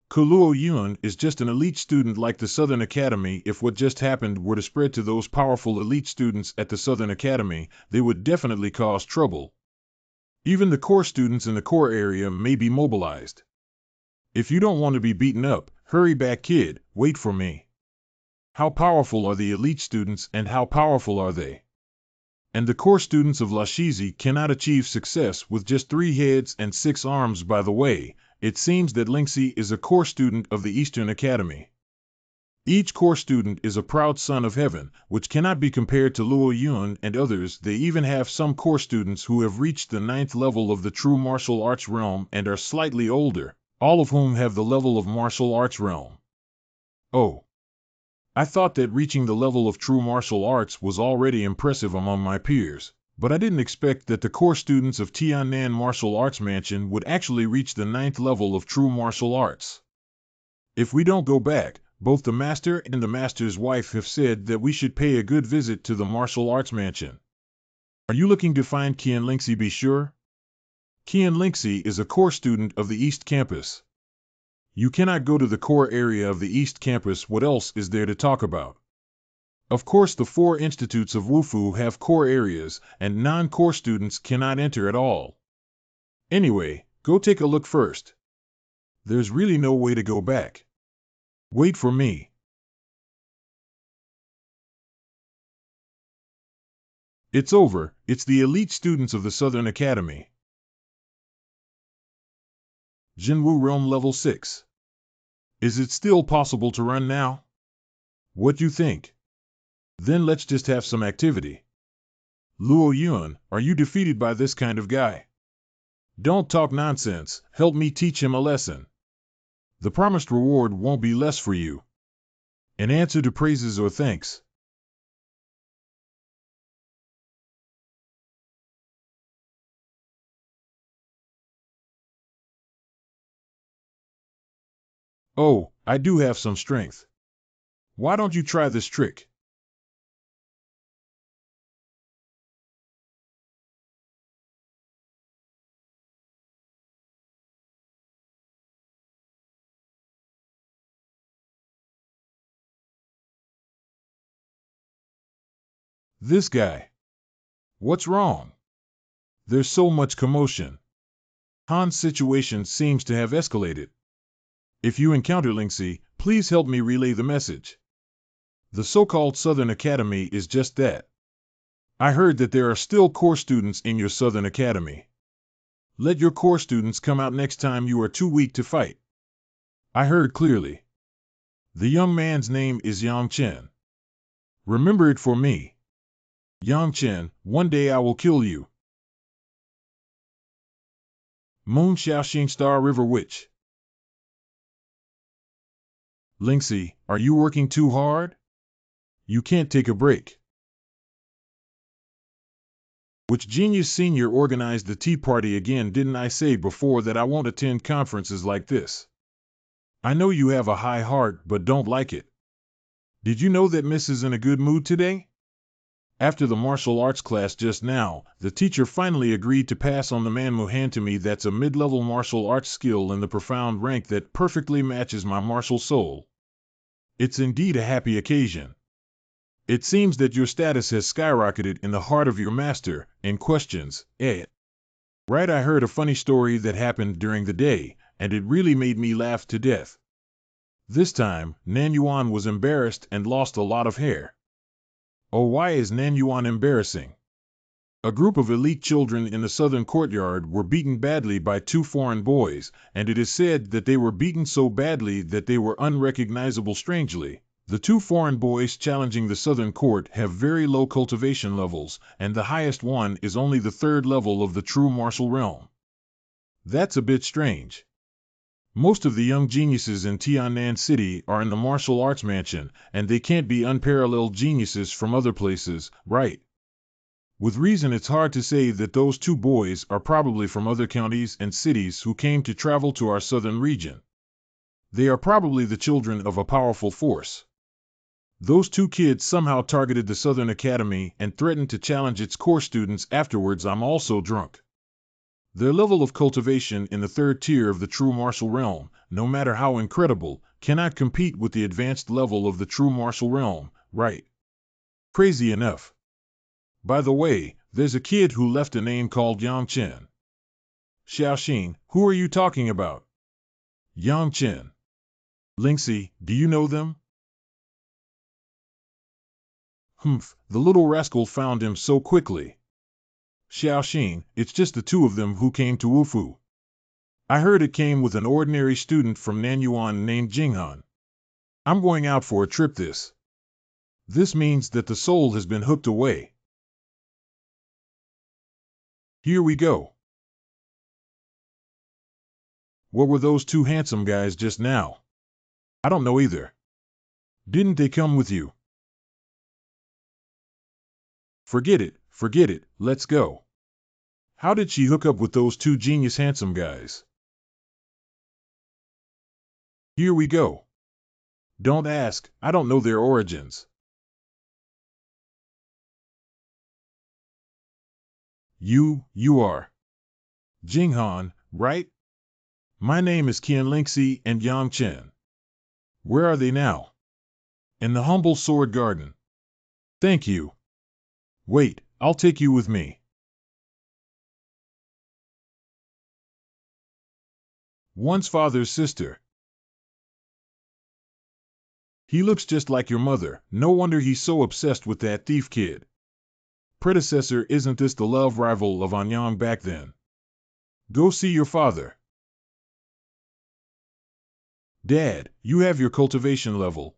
Kuluo Yun is just an elite student like the Southern Academy. If what just happened were to spread to those powerful elite students at the Southern Academy, they would definitely cause trouble. Even the core students in the core area may be mobilized. If you don't want to be beaten up, hurry back, kid, wait for me. How powerful are the elite students and how powerful are they? And the core students of Lashizi cannot achieve success with just 3 heads and 6 arms. By the way, it seems that Lingxi is a core student of the Eastern Academy. Each core student is a proud son of heaven, which cannot be compared to Luo Yun and others. They even have some core students who have reached the 9th level of the true martial arts realm and are slightly older, all of whom have the level of martial arts realm. Oh. I thought that reaching the level of true martial arts was already impressive among my peers, but I didn't expect that the core students of Tiannan Martial Arts Mansion would actually reach the 9th level of true martial arts. If we don't go back, both the master and the master's wife have said that we should pay a good visit to the martial arts mansion. Are you looking to find Qian Lingxi? Be sure. Qian Lingxi is a core student of the East Campus. You cannot go to the core area of the East Campus. What else is there to talk about? Of course, the 4 institutes of Wufu have core areas, and non-core students cannot enter at all. Anyway, go take a look first. There's really no way to go back. Wait for me. It's over. It's the elite students of the Southern Academy. Jinwu Realm Level 6. Is it still possible to run now? What you think? Then let's just have some activity. Luo Yun, are you defeated by this kind of guy? Don't talk nonsense, help me teach him a lesson. The promised reward won't be less for you. An answer to praises or thanks. Oh, I do have some strength. Why don't you try this trick? This guy. What's wrong? There's so much commotion. Han's situation seems to have escalated. If you encounter Lingxi, please help me relay the message. The so-called Southern Academy is just that. I heard that there are still core students in your Southern Academy. Let your core students come out next time you are too weak to fight. I heard clearly. The young man's name is Yang Chen. Remember it for me. Yang Chen, one day I will kill you. Moon Xiaoxing Star River Witch. Lingxi, are you working too hard? You can't take a break. Which genius senior organized the tea party again? Didn't I say before that I won't attend conferences like this? I know you have a high heart but don't like it. Did you know that Miss is in a good mood today? After the martial arts class just now, the teacher finally agreed to pass on the Manmu hand to me. That's a mid-level martial arts skill in the profound rank that perfectly matches my martial soul. It's indeed a happy occasion. It seems that your status has skyrocketed in the heart of your master, and questions, Right, I heard a funny story that happened during the day, and it really made me laugh to death. This time, Nan Yuan was embarrassed and lost a lot of hair. Oh, why is Nan Yuan embarrassing? A group of elite children in the southern courtyard were beaten badly by two foreign boys, and it is said that they were beaten so badly that they were unrecognizable. Strangely, the two foreign boys challenging the southern court have very low cultivation levels, and the highest one is only the third level of the true martial realm. That's a bit strange. Most of the young geniuses in Tiannan City are in the martial arts mansion, and they can't be unparalleled geniuses from other places, right? With reason, it's hard to say that those two boys are probably from other counties and cities who came to travel to our southern region. They are probably the children of a powerful force. Those two kids somehow targeted the Southern Academy and threatened to challenge its core students afterwards. I'm also drunk. Their level of cultivation in the third tier of the true martial realm, no matter how incredible, cannot compete with the advanced level of the true martial realm, right? Crazy enough. By the way, there's a kid who left a name called Yang Chen. Xiaoxing, who are you talking about? Yang Chen. Lingxi, do you know them? Humph, the little rascal found him so quickly. Xiaoxing, it's just the two of them who came to Wufu. I heard it came with an ordinary student from Nanyuan named Jinghan. I'm going out for a trip. This means that the soul has been hooked away. Here we go. What were those two handsome guys just now? I don't know either. Didn't they come with you? Forget it, let's go. How did she hook up with those two genius handsome guys? Here we go. Don't ask, I don't know their origins. You are Jinghan, right? My name is Qian Lingxi and Yang Chen. Where are they now? In the humble sword garden. Thank you. Wait, I'll take you with me. One's father's sister. He looks just like your mother, no wonder he's so obsessed with that thief kid. Predecessor, isn't this the love rival of Anyang back then? Go see your father. Dad, you have your cultivation level.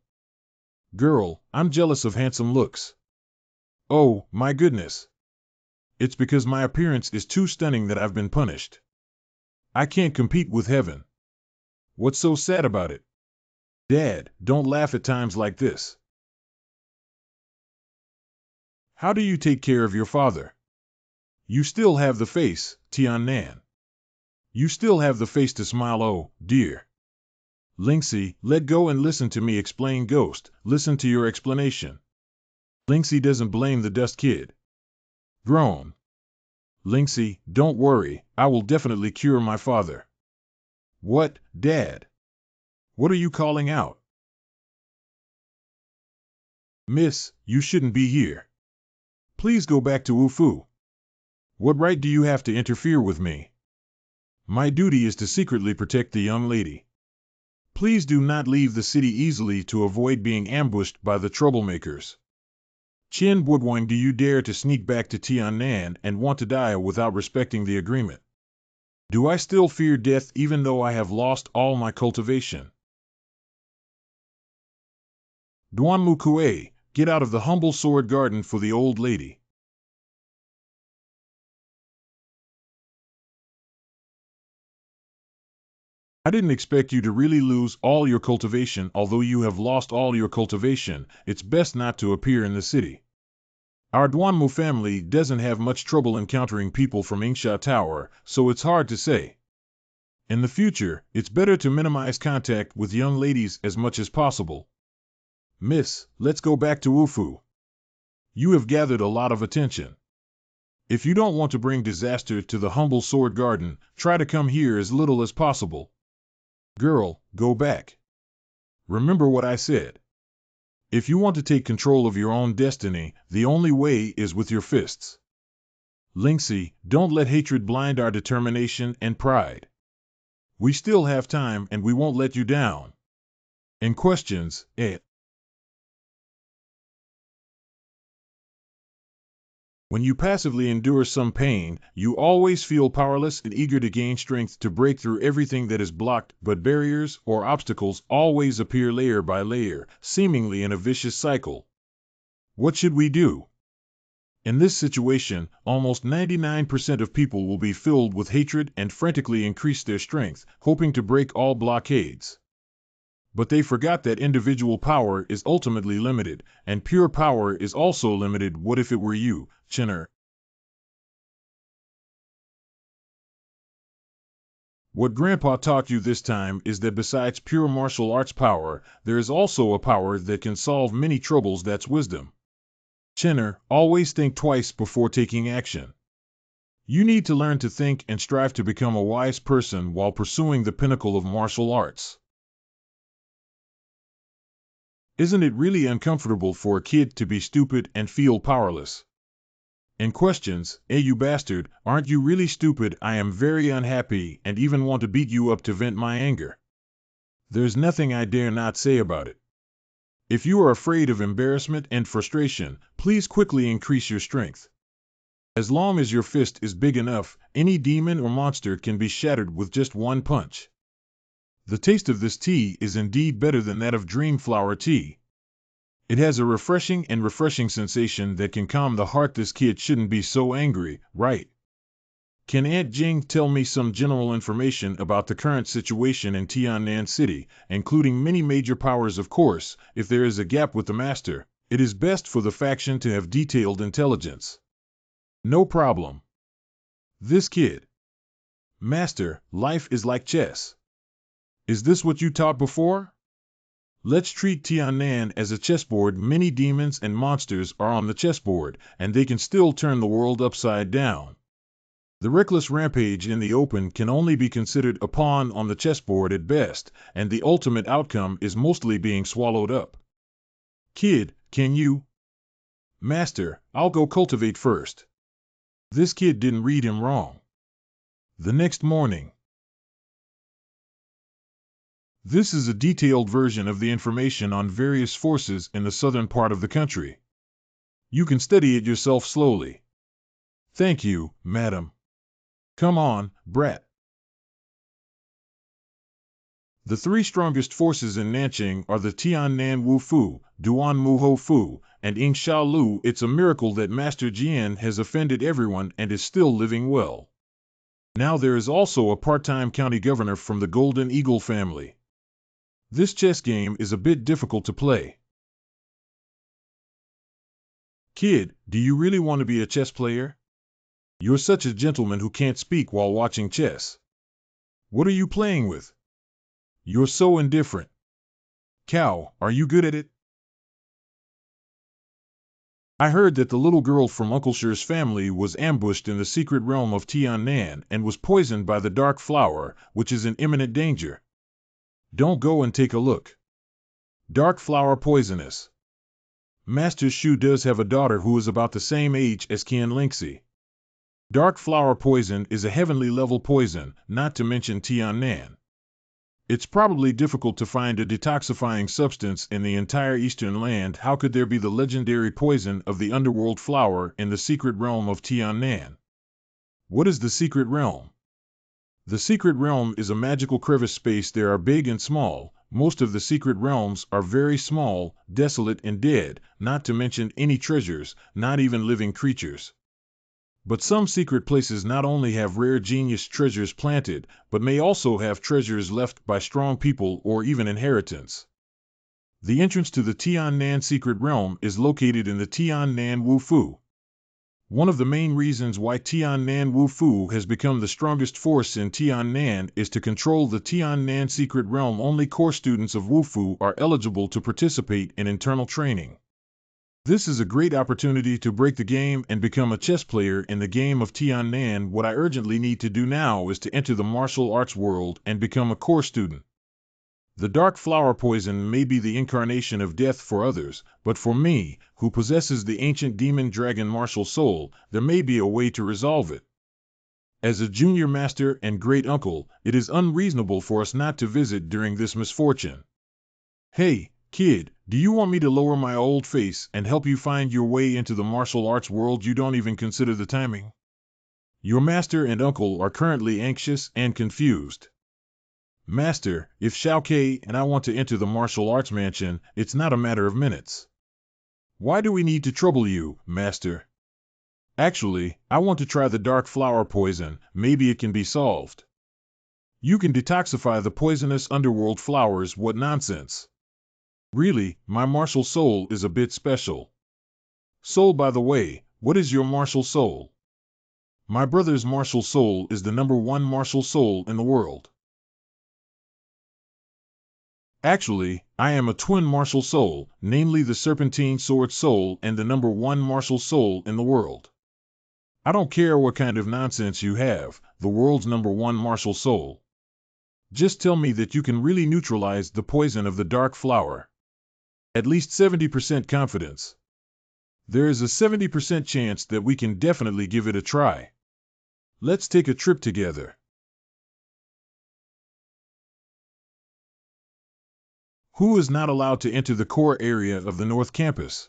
Girl, I'm jealous of handsome looks. Oh, my goodness. It's because my appearance is too stunning that I've been punished. I can't compete with heaven. What's so sad about it? Dad, don't laugh at times like this. How do you take care of your father? You still have the face, Tiannan. You still have the face to smile, oh, dear. Lingxi, let go and listen to me explain. Ghost, listen to your explanation. Lingxi doesn't blame the dust kid. Groan. Lingxi, don't worry, I will definitely cure my father. What, Dad? What are you calling out? Miss, you shouldn't be here. Please go back to Wufu. What right do you have to interfere with me? My duty is to secretly protect the young lady. Please do not leave the city easily to avoid being ambushed by the troublemakers. Chen Buodwang, do you dare to sneak back to Tiannan and want to die without respecting the agreement? Do I still fear death even though I have lost all my cultivation? Duan Mukue, get out of the humble sword garden for the old lady. I didn't expect you to really lose all your cultivation. Although you have lost all your cultivation, it's best not to appear in the city. Our Duanmu family doesn't have much trouble encountering people from Yingsha Tower, so it's hard to say. In the future, it's better to minimize contact with young ladies as much as possible. Miss, let's go back to Wufu. You have gathered a lot of attention. If you don't want to bring disaster to the humble sword garden, try to come here as little as possible. Girl, go back. Remember what I said. If you want to take control of your own destiny, the only way is with your fists. Lingxi, don't let hatred blind our determination and pride. We still have time and we won't let you down. And questions, When you passively endure some pain, you always feel powerless and eager to gain strength to break through everything that is blocked, but barriers or obstacles always appear layer by layer, seemingly in a vicious cycle. What should we do? In this situation, almost 99% of people will be filled with hatred and frantically increase their strength, hoping to break all blockades. But they forgot that individual power is ultimately limited, and pure power is also limited. What if it were you, Chinner? What Grandpa taught you this time is that besides pure martial arts power, there is also a power that can solve many troubles. That's wisdom. Chinner, always think twice before taking action. You need to learn to think and strive to become a wise person while pursuing the pinnacle of martial arts. Isn't it really uncomfortable for a kid to be stupid and feel powerless? And questions, you bastard, aren't you really stupid? I am very unhappy and even want to beat you up to vent my anger. There's nothing I dare not say about it. If you are afraid of embarrassment and frustration, please quickly increase your strength. As long as your fist is big enough, any demon or monster can be shattered with just one punch. The taste of this tea is indeed better than that of dream flower tea. It has a refreshing sensation that can calm the heart. This kid shouldn't be so angry, right? Can Aunt Jing tell me some general information about the current situation in Tiannan City, including many major powers? Of course, if there is a gap with the master, it is best for the faction to have detailed intelligence. No problem. This kid. Master, life is like chess. Is this what you taught before? Let's treat Tiannan as a chessboard. Many demons and monsters are on the chessboard, and they can still turn the world upside down. The reckless rampage in the open can only be considered a pawn on the chessboard at best, and the ultimate outcome is mostly being swallowed up. Kid, can you? Master, I'll go cultivate first. This kid didn't read him wrong. The next morning. This is a detailed version of the information on various forces in the southern part of the country. You can study it yourself slowly. Thank you, madam. Come on, brat. The three strongest forces in Nanqing are the Tiannan Wufu, Duan Muho Fu, and Yingsha Lu. It's a miracle that Master Jian has offended everyone and is still living well. Now there is also a part-time county governor from the Golden Eagle family. This chess game is a bit difficult to play. Kid, do you really want to be a chess player? You're such a gentleman who can't speak while watching chess. What are you playing with? You're so indifferent. Cow, are you good at it? I heard that the little girl from Uncle Shi's family was ambushed in the secret realm of Tiannan and was poisoned by the dark flower, which is in imminent danger. Don't go and take a look. Dark flower poisonous. Master Shu does have a daughter who is about the same age as Qian Lingxi. Dark flower poison is a heavenly level poison, not to mention Tiannan. It's probably difficult to find a detoxifying substance in the entire Eastern land. How could there be the legendary poison of the underworld flower in the secret realm of Tian Nan? What is the secret realm? The secret realm is a magical crevice space. There are big and small. Most of the secret realms are very small, desolate and dead, not to mention any treasures, not even living creatures. But some secret places not only have rare genius treasures planted, but may also have treasures left by strong people or even inheritance. The entrance to the Tian Nan secret realm is located in the Tian Nan Wu Fu. One of the main reasons why Tian Nan Wu Fu has become the strongest force in Tian Nan is to control the Tian Nan secret realm. Only core students of Wu Fu are eligible to participate in internal training. This is a great opportunity to break the game and become a chess player in the game of Tian Nan. What I urgently need to do now is to enter the martial arts world and become a core student. The dark flower poison may be the incarnation of death for others, but for me, who possesses the ancient demon dragon martial soul, there may be a way to resolve it. As a junior master and great uncle, it is unreasonable for us not to visit during this misfortune. Hey, kid, do you want me to lower my old face and help you find your way into the martial arts world? You don't even consider the timing. Your master and uncle are currently anxious and confused. Master, if Shao Ke and I want to enter the martial arts mansion, it's not a matter of minutes. Why do we need to trouble you, Master? Actually, I want to try the dark flower poison. Maybe it can be solved. You can detoxify the poisonous underworld flowers. What nonsense. Really, my martial soul is a bit special. Soul, by the way, what is your martial soul? My brother's martial soul is the #1 martial soul in the world. Actually, I am a twin martial soul, namely the Serpentine Sword Soul and the #1 martial soul in the world. I don't care what kind of nonsense you have, the world's #1 martial soul. Just tell me that you can really neutralize the poison of the dark flower. At least 70% confidence. There is a 70% chance that we can definitely give it a try. Let's take a trip together. Who is not allowed to enter the core area of the North Campus?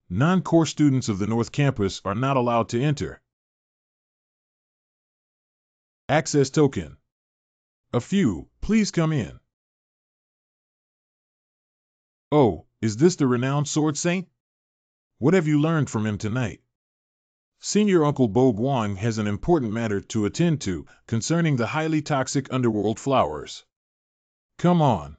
Non-core students of the North Campus are not allowed to enter. Access token. A few, please come in. Oh, is this the renowned Sword Saint? What have you learned from him tonight? Senior Uncle Bo Guang has an important matter to attend to concerning the highly toxic underworld flowers. Come on.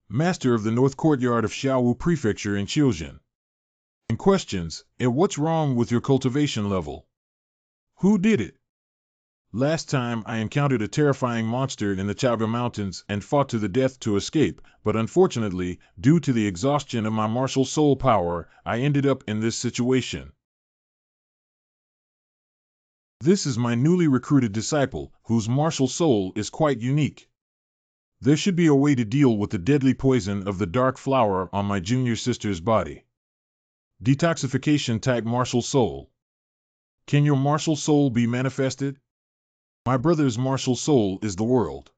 Master of the North Courtyard of Xiaowu Prefecture in Qiuzhen. And questions, what's wrong with your cultivation level? Who did it? Last time I encountered a terrifying monster in the Chaga Mountains and fought to the death to escape, but unfortunately, due to the exhaustion of my martial soul power, I ended up in this situation. This is my newly recruited disciple, whose martial soul is quite unique. There should be a way to deal with the deadly poison of the dark flower on my junior sister's body. Detoxification type martial soul. Can your martial soul be manifested? My brother's martial soul is the world.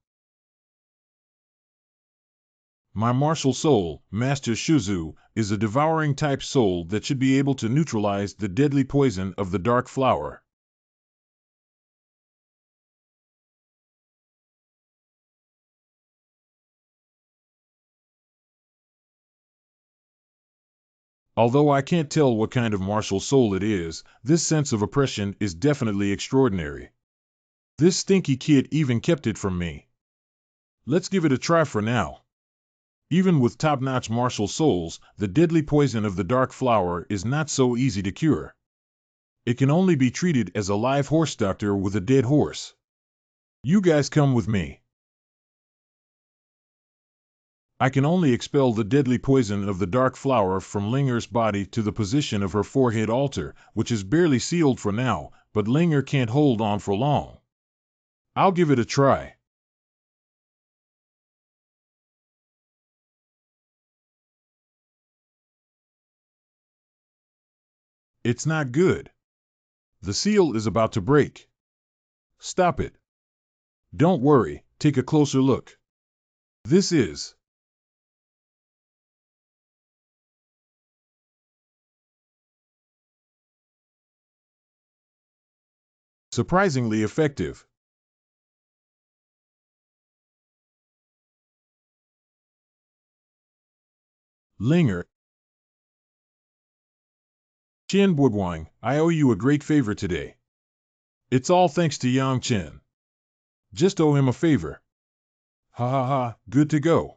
My martial soul, Master Shuzu, is a devouring type soul that should be able to neutralize the deadly poison of the dark flower. Although I can't tell what kind of martial soul it is, this sense of oppression is definitely extraordinary. This stinky kid even kept it from me. Let's give it a try for now. Even with top-notch martial souls, the deadly poison of the dark flower is not so easy to cure. It can only be treated as a live horse doctor with a dead horse. You guys come with me. I can only expel the deadly poison of the dark flower from Linger's body to the position of her forehead altar, which is barely sealed for now, but Linger can't hold on for long. I'll give it a try. It's not good. The seal is about to break. Stop it. Don't worry, take a closer look. This is surprisingly effective. Linger, Chen Boguang, I owe you a great favor today. It's all thanks to Yang Chen. Just owe him a favor. Ha ha ha, good to go.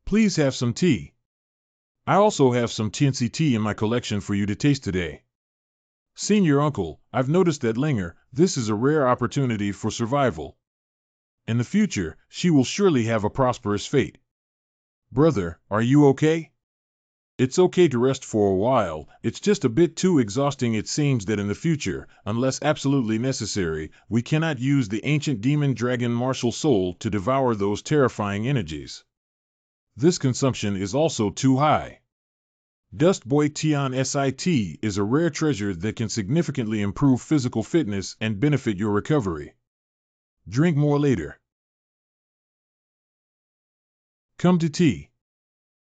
Please have some tea. I also have some Tianci tea in my collection for you to taste today. Senior uncle, I've noticed that Linger, this is a rare opportunity for survival. In the future, she will surely have a prosperous fate. Brother, are you okay? It's okay to rest for a while, it's just a bit too exhausting. It seems that in the future, unless absolutely necessary, we cannot use the ancient demon dragon martial soul to devour those terrifying energies. This consumption is also too high. Dust Boy Tian Sit is a rare treasure that can significantly improve physical fitness and benefit your recovery. Drink more later. Come to tea.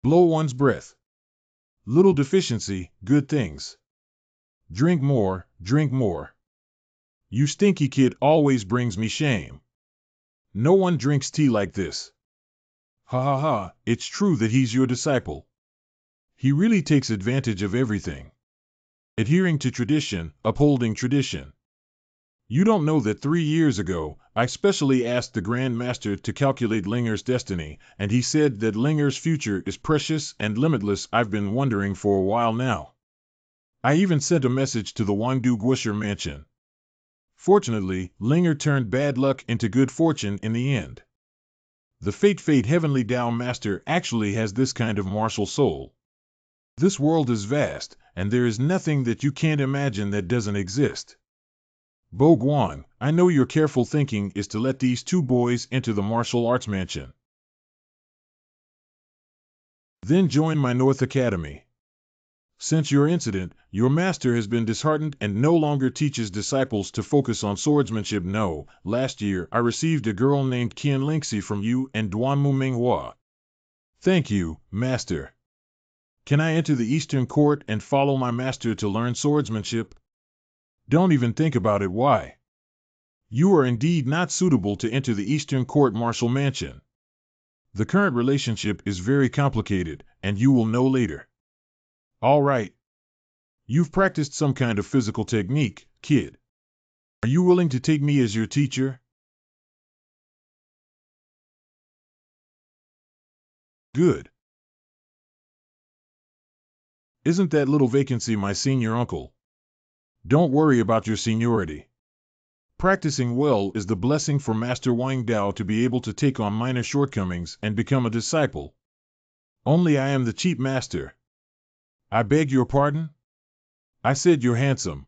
Blow one's breath. Little deficiency, good things. Drink more, drink more. You stinky kid always brings me shame. No one drinks tea like this. Ha ha ha, it's true that he's your disciple. He really takes advantage of everything. Adhering to tradition, upholding tradition. You don't know that 3 years ago, I specially asked the Grand Master to calculate Linger's destiny, and he said that Linger's future is precious and limitless. I've been wondering for a while now. I even sent a message to the Wangdu Guisher mansion. Fortunately, Linger turned bad luck into good fortune in the end. The Fate Heavenly Dao Master actually has this kind of martial soul. This world is vast, and there is nothing that you can't imagine that doesn't exist. Boguang, I know your careful thinking is to let these two boys enter the martial arts mansion. Then join my North Academy. Since your incident, your master has been disheartened and no longer teaches disciples to focus on swordsmanship. No, last year I received a girl named Qian Lingxi from you and Duanmu Minghua. Thank you, master. Can I enter the Eastern Court and follow my master to learn swordsmanship? Don't even think about it. Why? You are indeed not suitable to enter the Eastern Court Martial Mansion. The current relationship is very complicated, and you will know later. All right. You've practiced some kind of physical technique, kid. Are you willing to take me as your teacher? Good. Isn't that little vacancy my senior uncle? Don't worry about your seniority. Practicing well is the blessing for Master Wang Dao to be able to take on minor shortcomings and become a disciple. Only I am the cheap master. I beg your pardon? I said you're handsome.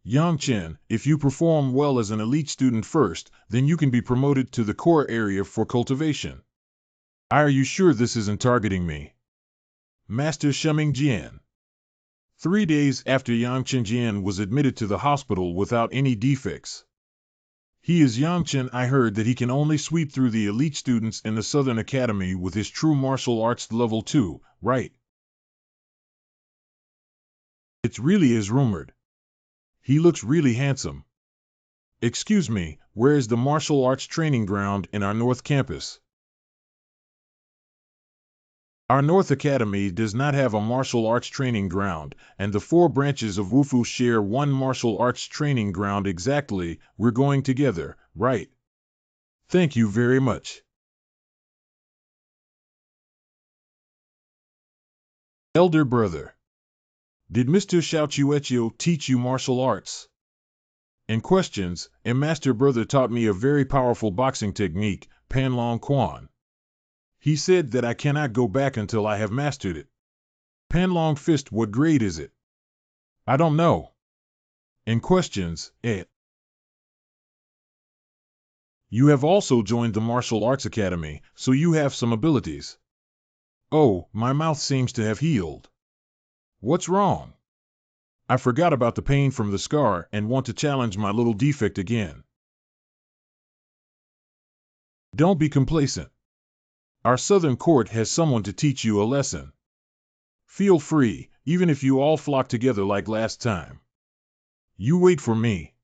Yang Chen, if you perform well as an elite student first, then you can be promoted to the core area for cultivation. Are you sure this isn't targeting me? Master Sheming Jian. 3 days after Yang Chen Jian was admitted to the hospital without any defects. He is Yang Chen. I heard that he can only sweep through the elite students in the Southern Academy with his true martial arts level 2, right? It really is rumored. He looks really handsome. Excuse me, where is the martial arts training ground in our North Campus? Our North Academy does not have a martial arts training ground, and the 4 branches of Wufu share one martial arts training ground exactly. We're going together, right? Thank you very much. Elder brother. Did Mr. Xiao Chuechio teach you martial arts? In questions, a master brother taught me a very powerful boxing technique, Panlong Quan. He said that I cannot go back until I have mastered it. Panlong Fist, what grade is it? I don't know. In questions, You have also joined the Martial Arts Academy, so you have some abilities. Oh, my mouth seems to have healed. What's wrong? I forgot about the pain from the scar and want to challenge my little defect again. Don't be complacent. Our Southern court has someone to teach you a lesson. Feel free, even if you all flock together like last time. You wait for me.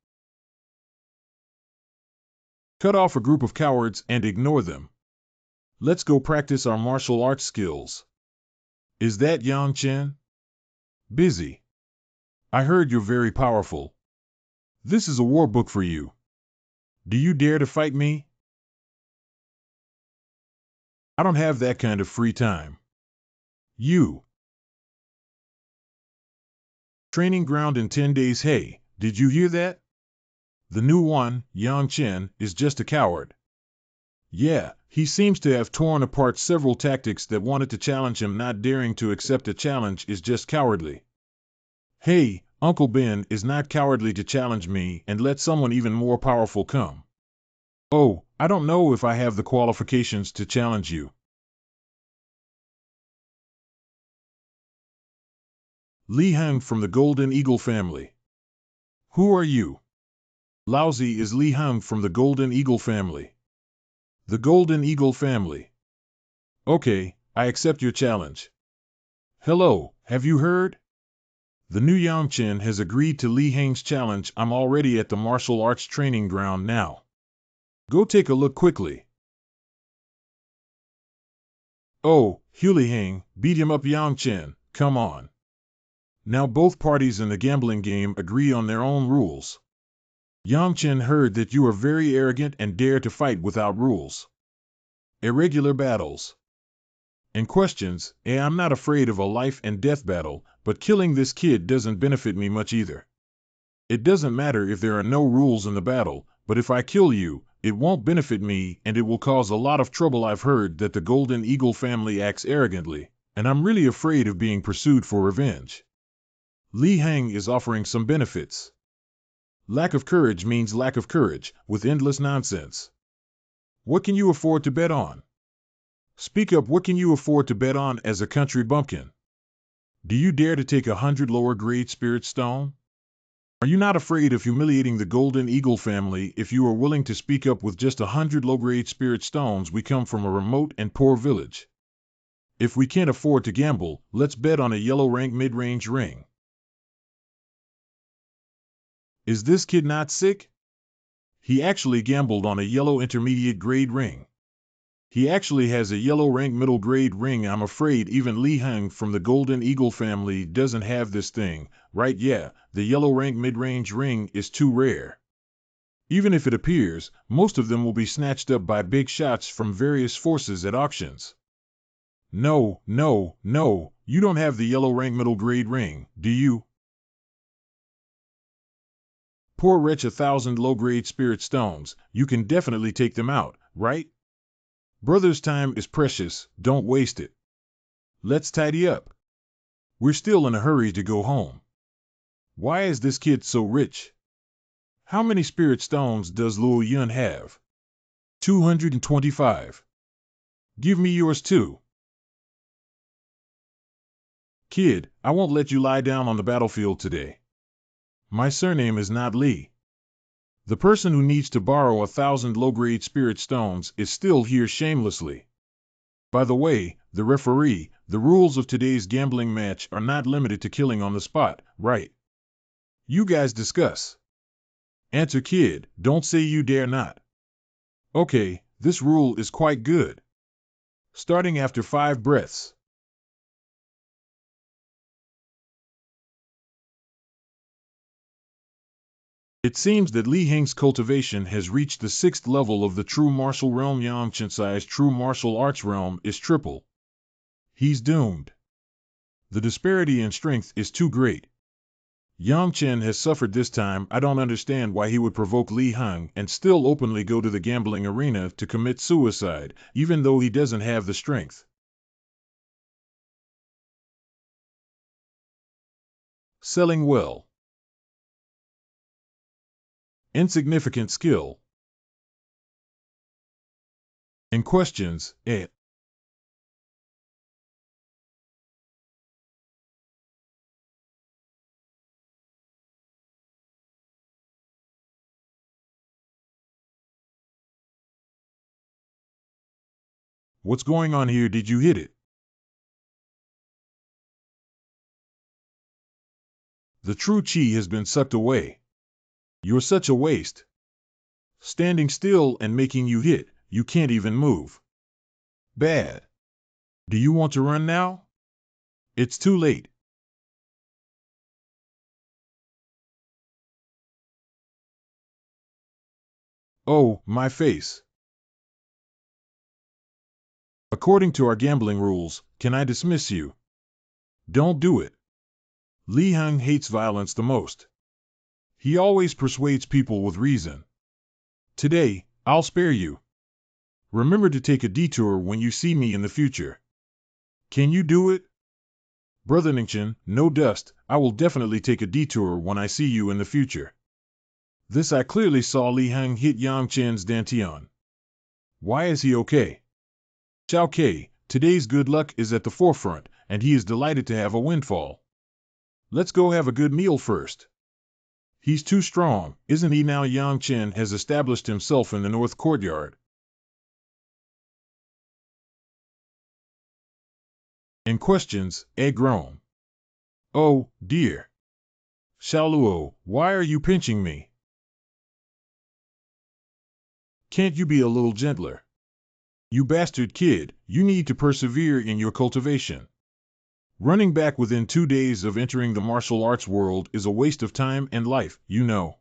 Cut off a group of cowards and ignore them. Let's go practice our martial arts skills. Is that Yang Chen? Busy. I heard you're very powerful. This is a war book for you. Do you dare to fight me? I don't have that kind of free time. You. Training ground in 10 days. Hey, did you hear that? The new one, Yang Chen, is just a coward. Yeah, he seems to have torn apart several tactics that wanted to challenge him. Not daring to accept a challenge is just cowardly. Hey, Uncle Ben is not cowardly to challenge me and let someone even more powerful come. Oh, I don't know if I have the qualifications to challenge you. Li Heng from the Golden Eagle family. Who are you? Lousy is Li Heng from the Golden Eagle family. The Golden Eagle family. Okay, I accept your challenge. Hello, have you heard? The new Yang Chen has agreed to Li Heng's challenge. I'm already at the martial arts training ground now. Go take a look quickly. Oh, Li Heng, beat him up. Yang Chen, come on. Now both parties in the gambling game agree on their own rules. Yang Chen heard that you are very arrogant and dare to fight without rules. Irregular battles. And questions. I'm not afraid of a life and death battle, but killing this kid doesn't benefit me much either. It doesn't matter if there are no rules in the battle, but if I kill you, it won't benefit me and it will cause a lot of trouble. I've heard that the Golden Eagle family acts arrogantly, and I'm really afraid of being pursued for revenge. Li Heng is offering some benefits. Lack of courage means lack of courage, with endless nonsense. What can you afford to bet on? Speak up. What can you afford to bet on as a country bumpkin? Do you dare to take 100 lower grade spirit stone? Are you not afraid of humiliating the Golden Eagle family? If you are willing to speak up with just 100 low grade spirit stones, we come from a remote and poor village. If we can't afford to gamble, let's bet on a yellow rank mid-range ring. Is this kid not sick? He actually gambled on a yellow intermediate grade ring. He actually has a yellow rank middle grade ring. I'm afraid even Li Heng from the Golden Eagle family doesn't have this thing, right? Yeah, the yellow rank mid-range ring is too rare. Even if it appears, most of them will be snatched up by big shots from various forces at auctions. No, no, no, you don't have the yellow rank middle grade ring, do you? Poor wretch, 1,000 low-grade spirit stones, you can definitely take them out, right? Brother's time is precious, don't waste it. Let's tidy up. We're still in a hurry to go home. Why is this kid so rich? How many spirit stones does Luo Yun have? 225. Give me yours too. Kid, I won't let you lie down on the battlefield today. My surname is not Li. The person who needs to borrow 1,000 low-grade spirit stones is still here shamelessly. By the way, the referee, the rules of today's gambling match are not limited to killing on the spot, right? You guys discuss. Answer. Kid, don't say you dare not. Okay, this rule is quite good. Starting after 5 breaths. It seems that Li Heng's cultivation has reached the 6th level of the true martial realm. Yang Chen's true martial arts realm is triple. He's doomed. The disparity in strength is too great. Yang Chen has suffered this time. I don't understand why he would provoke Li Heng and still openly go to the gambling arena to commit suicide, even though he doesn't have the strength. Selling well. Insignificant skill. In questions, What's going on here? Did you hit it? The true chi has been sucked away. You're such a waste. Standing still and making you hit, you can't even move. Bad. Do you want to run now? It's too late. Oh, my face. According to our gambling rules, can I dismiss you? Don't do it. Li Heng hates violence the most. He always persuades people with reason. Today, I'll spare you. Remember to take a detour when you see me in the future. Can you do it? Brother Ningchen, no dust, I will definitely take a detour when I see you in the future. This I clearly saw Li Heng hit Yang Chen's dantian. Why is he okay? Xiao Ke, today's good luck is at the forefront, and he is delighted to have a windfall. Let's go have a good meal first. He's too strong, isn't he? Now Yang Chen has established himself in the north courtyard. In questions, egg groan. Oh, dear. Xiaoluo, why are you pinching me? Can't you be a little gentler? You bastard kid, you need to persevere in your cultivation. Running back within 2 days of entering the martial arts world is a waste of time and life, you know.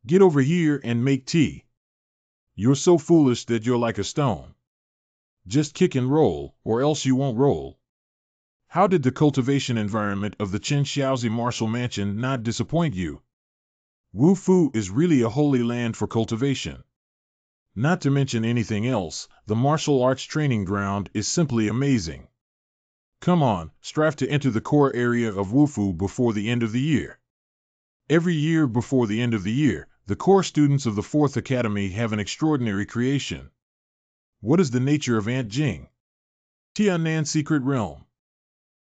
Get over here and make tea. You're so foolish that you're like a stone. Just kick and roll, or else you won't roll. How did the cultivation environment of the Chen Xiaozi martial mansion not disappoint you? Wu Fu is really a holy land for cultivation. Not to mention anything else, the martial arts training ground is simply amazing. Come on, strive to enter the core area of Wufu before the end of the year. Every year before the end of the year, the core students of the 4th Academy have an extraordinary creation. What is the nature of Ant Jing? Tiannan Secret Realm.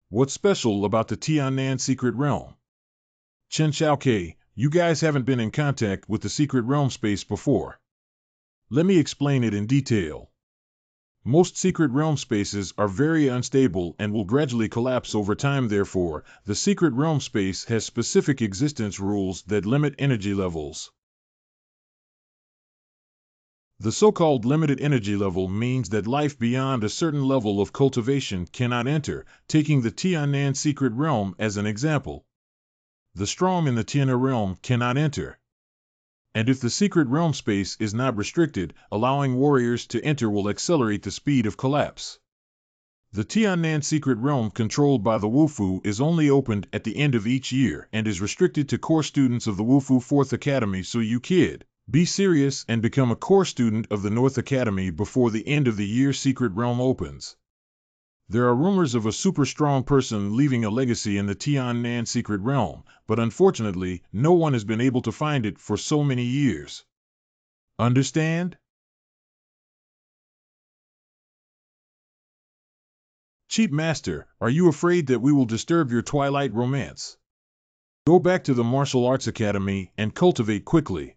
What's special about the Tiannan Secret Realm? Chen Xiaoke, you guys haven't been in contact with the Secret Realm space before. Let me explain it in detail. Most secret realm spaces are very unstable and will gradually collapse over time. Therefore, the secret realm space has specific existence rules that limit energy levels. The so-called limited energy level means that life beyond a certain level of cultivation cannot enter, taking the Tiannan secret realm as an example. The strong in the Tiannan realm cannot enter. And if the secret realm space is not restricted, allowing warriors to enter will accelerate the speed of collapse. The Tiannan secret realm controlled by the Wufu is only opened at the end of each year and is restricted to core students of the Wufu 4th Academy, so you kid, be serious and become a core student of the North Academy before the end of the year secret realm opens. There are rumors of a super strong person leaving a legacy in the Tiannan secret realm, but unfortunately, no one has been able to find it for so many years. Understand? Cheap Master, are you afraid that we will disturb your twilight romance? Go back to the Martial Arts Academy and cultivate quickly.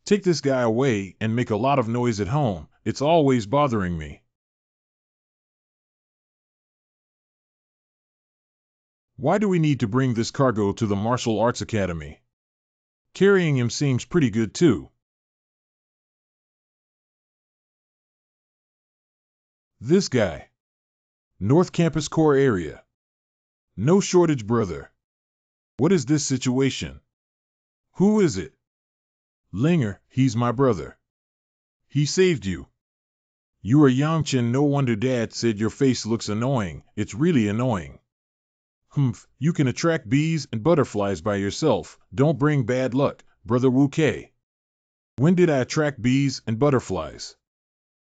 Take this guy away and make a lot of noise at home, it's always bothering me. Why do we need to bring this cargo to the Martial Arts Academy? Carrying him seems pretty good too. This guy. North Campus Core Area. No shortage, brother. What is this situation? Who is it? Linger, he's my brother. He saved you. You are Yang Chen, no wonder Dad said your face looks annoying, it's really annoying. Humph, you can attract bees and butterflies by yourself, don't bring bad luck, brother Wu Kei. When did I attract bees and butterflies?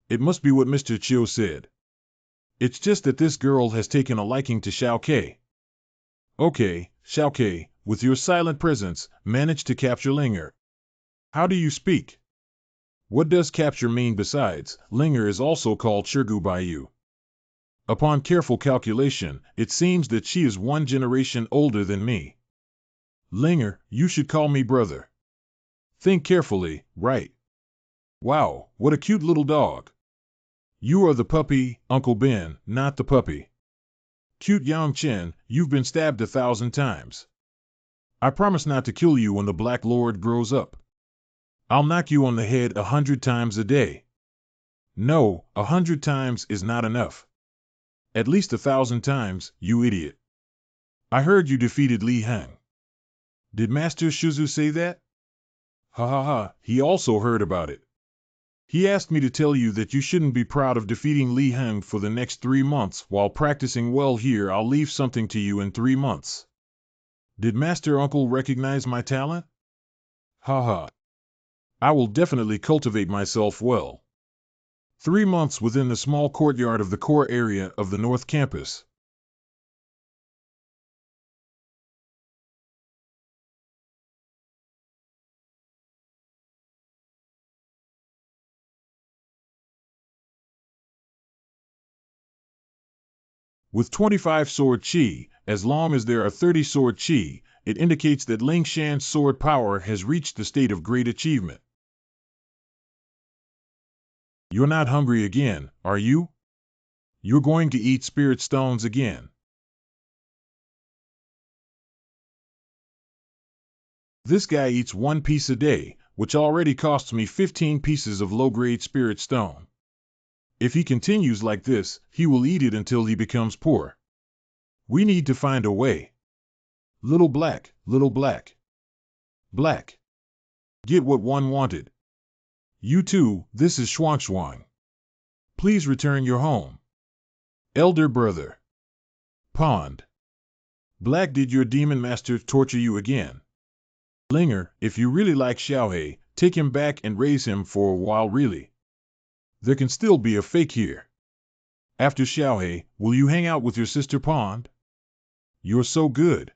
It must be what Mr. Chiu said. It's just that this girl has taken a liking to Xiao Kei. Okay, Xiao Kei, with your silent presence, manage to capture Linger. How do you speak? What does capture mean besides? Linger is also called Shirgu by you. Upon careful calculation, it seems that she is 1 generation older than me. Linger, you should call me brother. Think carefully, right? Wow, what a cute little dog. You are the puppy, Uncle Ben, not the puppy. Cute Yang Chen, you've been stabbed 1,000 times. I promise not to kill you when the Black Lord grows up. I'll knock you on the head 100 times a day. No, 100 times is not enough. At least 1,000 times, you idiot. I heard you defeated Li Heng. Did Master Shuzu say that? Ha ha ha, he also heard about it. He asked me to tell you that you shouldn't be proud of defeating Li Heng for the next 3 months. While practicing well here, I'll leave something to you in 3 months. Did Master Uncle recognize my talent? Ha ha. I will definitely cultivate myself well. 3 months within the small courtyard of the core area of the North Campus. With 25 sword chi, as long as there are 30 sword chi, it indicates that Ling Shan's sword power has reached the state of great achievement. You're not hungry again, are you? You're going to eat spirit stones again. This guy eats 1 piece a day, which already costs me 15 pieces of low-grade spirit stone. If he continues like this, he will eat it until he becomes poor. We need to find a way. Little Black, Little Black. Black. Get what one wanted. You too, this is Shuang Shuang. Please return your home. Elder brother. Pond. Black, did your demon master torture you again? Linger, if you really like Xiaohei, take him back and raise him for a while really. There can still be a fake here. After Xiaohei, will you hang out with your sister Pond? You're so good.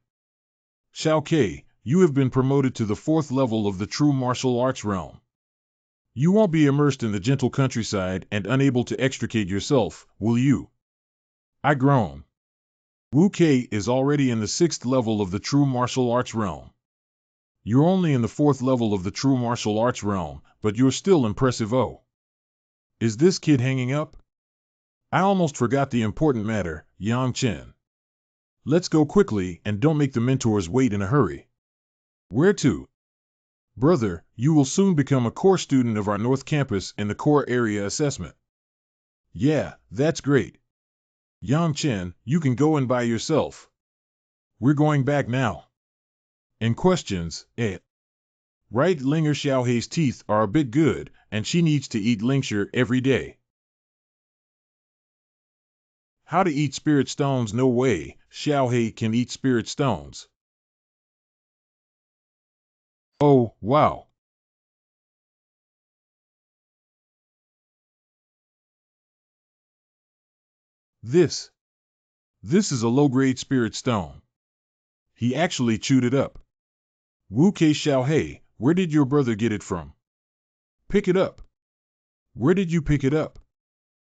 Xiao Kei, you have been promoted to the 4th level of the true martial arts realm. You won't be immersed in the gentle countryside and unable to extricate yourself, will you? I groan. Wu Kei is already in the 6th level of the true martial arts realm. You're only in the 4th level of the true martial arts realm, but you're still impressive. Oh. Is this kid hanging up? I almost forgot the important matter, Yang Chen. Let's go quickly and don't make the mentors wait in a hurry. Where to? Brother, you will soon become a core student of our North Campus in the core area assessment. Yeah, that's great. Yang Chen, you can go and by yourself. We're going back now. And questions, Right, Linger Xiaohei's teeth are a bit good, and she needs to eat Lingshire every day. How to eat spirit stones? No way, Xiaohei can eat spirit stones. Oh, wow. This is a low-grade spirit stone. He actually chewed it up. Wu Kei Xiaohei, where did your brother get it from? Pick it up. Where did you pick it up?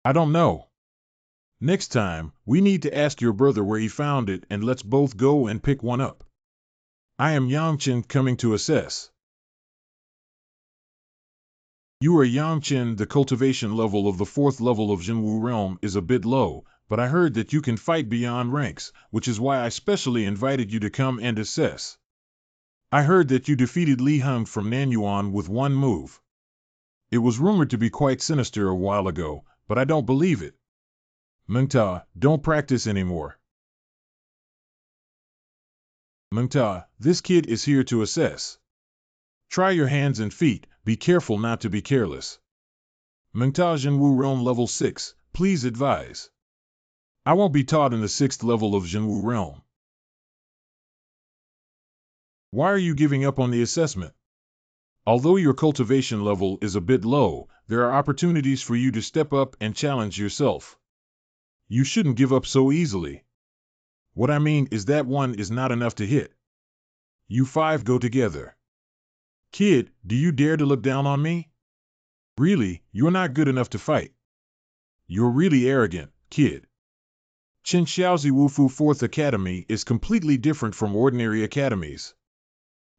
I don't know. Next time, we need to ask your brother where he found it and let's both go and pick one up. I am Yang Chen coming to assess. You are Yang Chen. The cultivation level of the 4th level of Jinwu realm is a bit low, but I heard that you can fight beyond ranks, which is why I specially invited you to come and assess. I heard that you defeated Li Heng from Nanyuan with 1 move. It was rumored to be quite sinister a while ago, but I don't believe it. Mengta, don't practice anymore. Mengta, this kid is here to assess. Try your hands and feet, be careful not to be careless. Mengta Jinwu Realm Level 6, please advise. I won't be taught in the 6th level of Jinwu Realm. Why are you giving up on the assessment? Although your cultivation level is a bit low, there are opportunities for you to step up and challenge yourself. You shouldn't give up so easily. What I mean is that 1 is not enough to hit. You 5 go together. Kid, do you dare to look down on me? Really, you're not good enough to fight. You're really arrogant, kid. Chen Xiaozi Wufu 4th Academy is completely different from ordinary academies.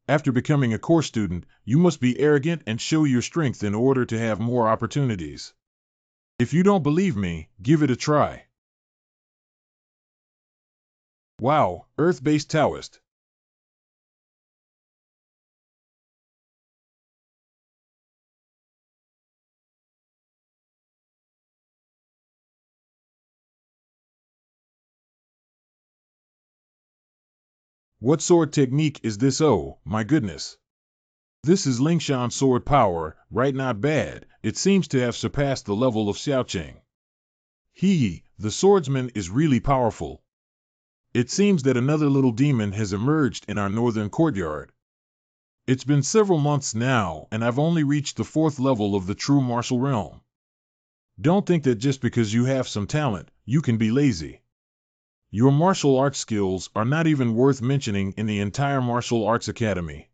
After becoming a core student, you must be arrogant and show your strength in order to have more opportunities. If you don't believe me, give it a try. Wow, Earth-based Taoist. What sword technique is this? Oh, my goodness. This is Lingshan sword power, right? Not bad. It seems to have surpassed the level of Xiaoqing. The swordsman is really powerful. It seems that another little demon has emerged in our northern courtyard. It's been several months now, and I've only reached the 4th level of the true martial realm. Don't think that just because you have some talent, you can be lazy. Your martial arts skills are not even worth mentioning in the entire martial arts academy.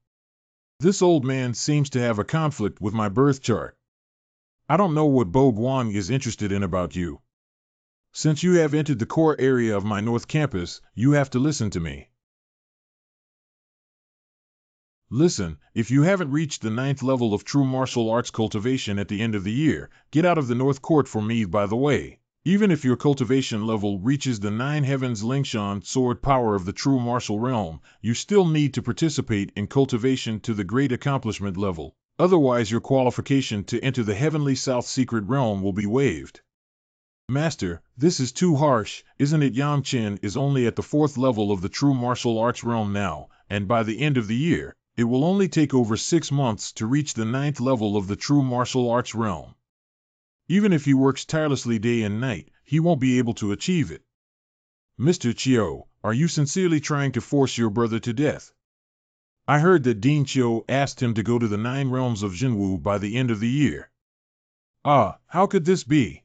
This old man seems to have a conflict with my birth chart. I don't know what Bo Guang is interested in about you. Since you have entered the core area of my North Campus, you have to listen to me. Listen, if you haven't reached the 9th level of true martial arts cultivation at the end of the year, get out of the North Court for me. By the way, even if your cultivation level reaches the 9 heavens Lingshan sword power of the true martial realm, you still need to participate in cultivation to the great accomplishment level. Otherwise your qualification to enter the heavenly South secret realm will be waived. Master, this is too harsh, isn't it? Yang Chen is only at the 4th level of the true martial arts realm now, and by the end of the year, it will only take over 6 months to reach the 9th level of the true martial arts realm. Even if he works tirelessly day and night, he won't be able to achieve it. Mr. Chiu, are you sincerely trying to force your brother to death? I heard that Dean Chiu asked him to go to the 9 realms of Jinwu by the end of the year. Ah, how could this be?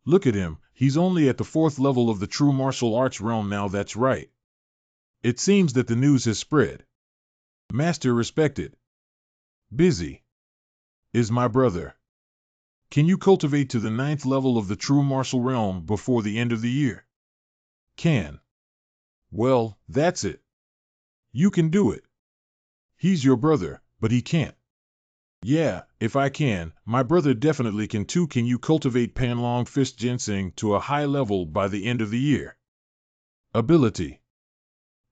Look at him, he's only at the 4th level of the true martial arts realm now. That's right. It seems that the news has spread. Master respected. Busy. Is my brother. Can you cultivate to the 9th level of the true martial realm before the end of the year? Can. Well, that's it. You can do it. He's your brother, but he can't. Yeah, if I can, my brother definitely can too. Can you cultivate Panlong Fist Ginseng to a high level by the end of the year? Ability.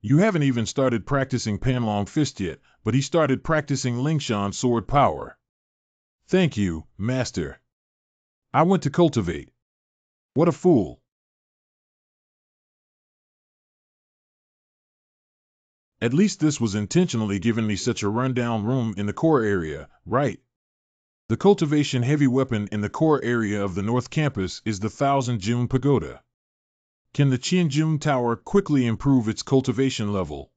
You haven't even started practicing Panlong Fist yet, but he started practicing Lingshan sword power. Thank you, Master. I went to cultivate. What a fool. At least this was intentionally giving me such a rundown room in the core area, right? The cultivation heavy weapon in the core area of the North Campus is the 1000 June Pagoda. Can the Qianjun Tower quickly improve its cultivation level?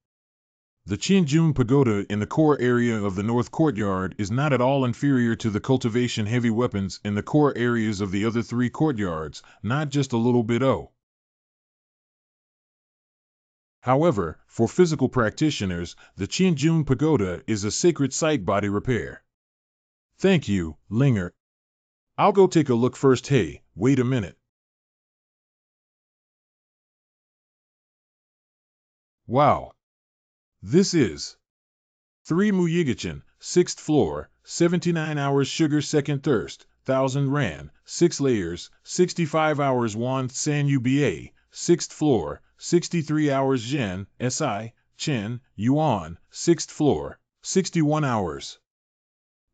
The Qianjun Pagoda in the core area of the North Courtyard is not at all inferior to the cultivation heavy weapons in the core areas of the other 3 courtyards, not just a little bit. However, for physical practitioners, the Qianjun Pagoda is a sacred site. Body repair. Thank you, Linger. I'll go take a look first. Hey, wait a minute. Wow. This is 3 Muyigachin, 6th floor, 79 hours sugar second thirst, 1000 Rand, 6 layers, 65 hours Wan San Uba, 6th floor, 63 hours Zhen, Si, Chen, Yuan, 6th floor, 61 hours.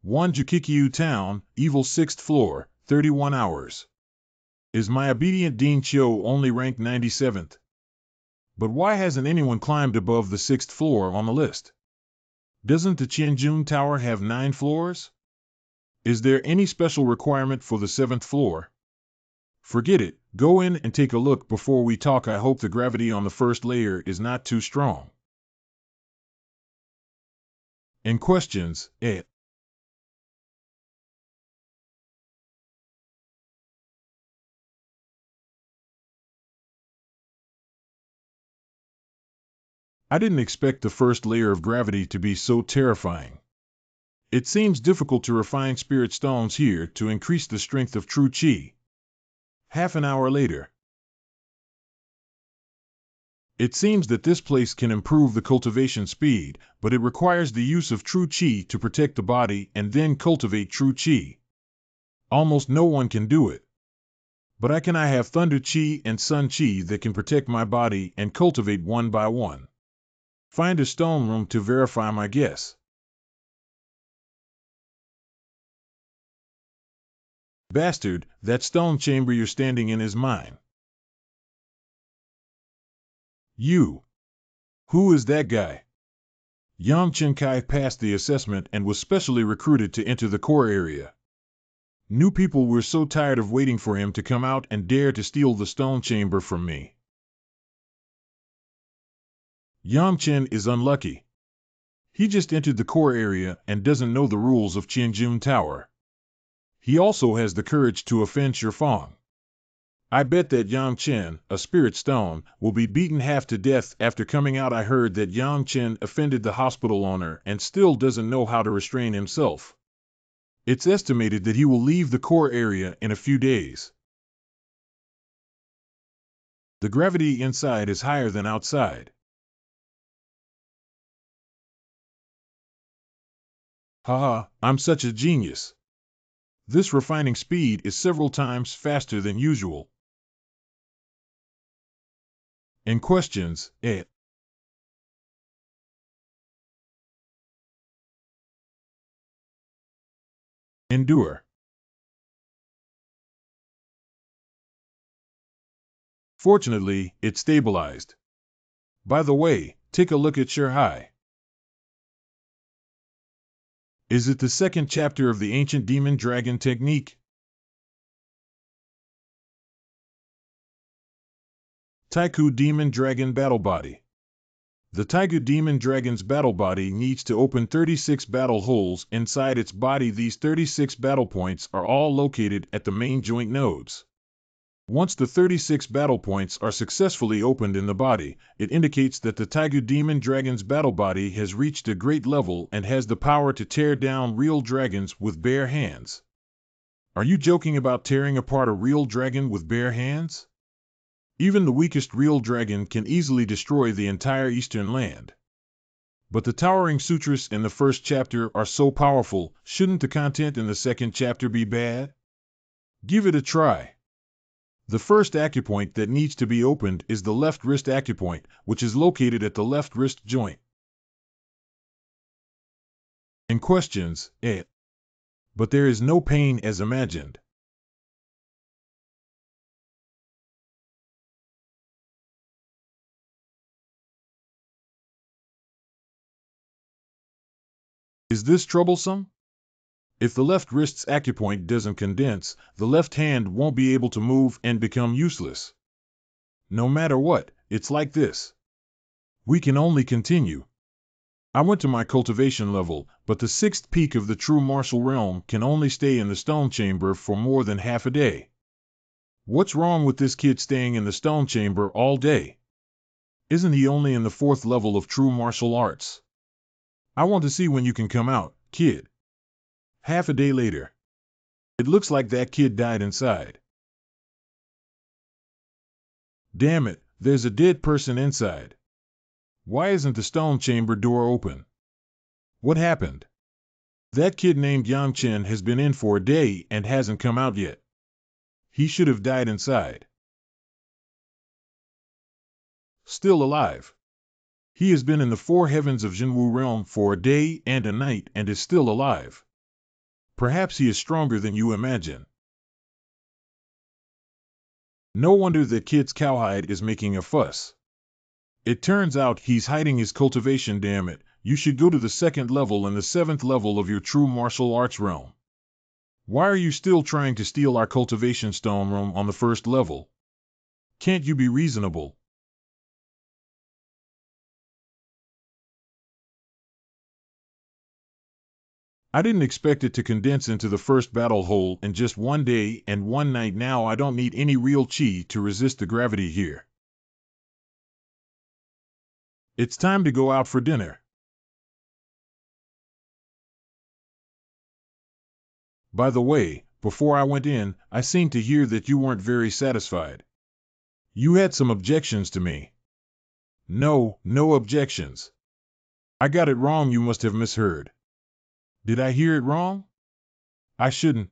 1 Jukikyu Town, Evil 6th floor, 31 hours. Is my obedient Dean Chiu only ranked 97th? But why hasn't anyone climbed above the 6th floor on the list? Doesn't the Qianjun Tower have 9 floors? Is there any special requirement for the 7th floor? Forget it, go in and take a look before we talk. I hope the gravity on the first layer is not too strong. And questions, I didn't expect the first layer of gravity to be so terrifying. It seems difficult to refine spirit stones here to increase the strength of true qi. Half an hour later. It seems that this place can improve the cultivation speed, but it requires the use of true qi to protect the body and then cultivate true qi. Almost no one can do it. But I have thunder qi and sun qi that can protect my body and cultivate one by one. Find a stone room to verify my guess. Bastard, that stone chamber you're standing in is mine. You. Who is that guy? Yang Chenkai passed the assessment and was specially recruited to enter the core area. New people were so tired of waiting for him to come out and dare to steal the stone chamber from me. Yang Chen is unlucky. He just entered the core area and doesn't know the rules of Qianjun Tower. He also has the courage to offend Shifeng. I bet that Yang Chen, a spirit stone, will be beaten half to death. After coming out, I heard that Yang Chen offended the hospital owner and still doesn't know how to restrain himself. It's estimated that he will leave the core area in a few days. The gravity inside is higher than outside. Haha, I'm such a genius. This refining speed is several times faster than usual. In questions, endure. Fortunately, it stabilized. By the way, take a look at Shirhai. Is it the second chapter of the ancient demon dragon technique? Taiku Demon Dragon Battle Body. The Taigu Demon Dragon's battle body needs to open 36 battle holes inside its body. These 36 battle points are all located at the main joint nodes. Once the 36 battle points are successfully opened in the body, it indicates that the Taigu Demon Dragon's battle body has reached a great level and has the power to tear down real dragons with bare hands. Are you joking about tearing apart a real dragon with bare hands? Even the weakest real dragon can easily destroy the entire Eastern land. But the towering sutras in the first chapter are so powerful, shouldn't the content in the second chapter be bad? Give it a try. The first acupoint that needs to be opened is the left wrist acupoint, which is located at the left wrist joint. In questions, but there is no pain as imagined. Is this troublesome? If the left wrist's acupoint doesn't condense, the left hand won't be able to move and become useless. No matter what, it's like this. We can only continue. I went to my cultivation level, but the sixth peak of the true martial realm can only stay in the stone chamber for more than half a day. What's wrong with this kid staying in the stone chamber all day? Isn't he only in the fourth level of true martial arts? I want to see when you can come out, kid. Half a day later. It looks like that kid died inside. Damn it, there's a dead person inside. Why isn't the stone chamber door open? What happened? That kid named Yang Chen has been in for a day and hasn't come out yet. He should have died inside. Still alive. He has been in the four heavens of Jinwu realm for a day and a night and is still alive. Perhaps he is stronger than you imagine. No wonder that kid's cowhide is making a fuss. It turns out he's hiding his cultivation. Damn it, you should go to the second level and the seventh level of your true martial arts realm. Why are you still trying to steal our cultivation stone room on the first level? Can't you be reasonable? I didn't expect it to condense into the first battle hole in just one day and one night. Now I don't need any real chi to resist the gravity here. It's time to go out for dinner. By the way, before I went in, I seemed to hear that you weren't very satisfied. You had some objections to me. No, no objections. I got it wrong, you must have misheard. Did I hear it wrong? I shouldn't.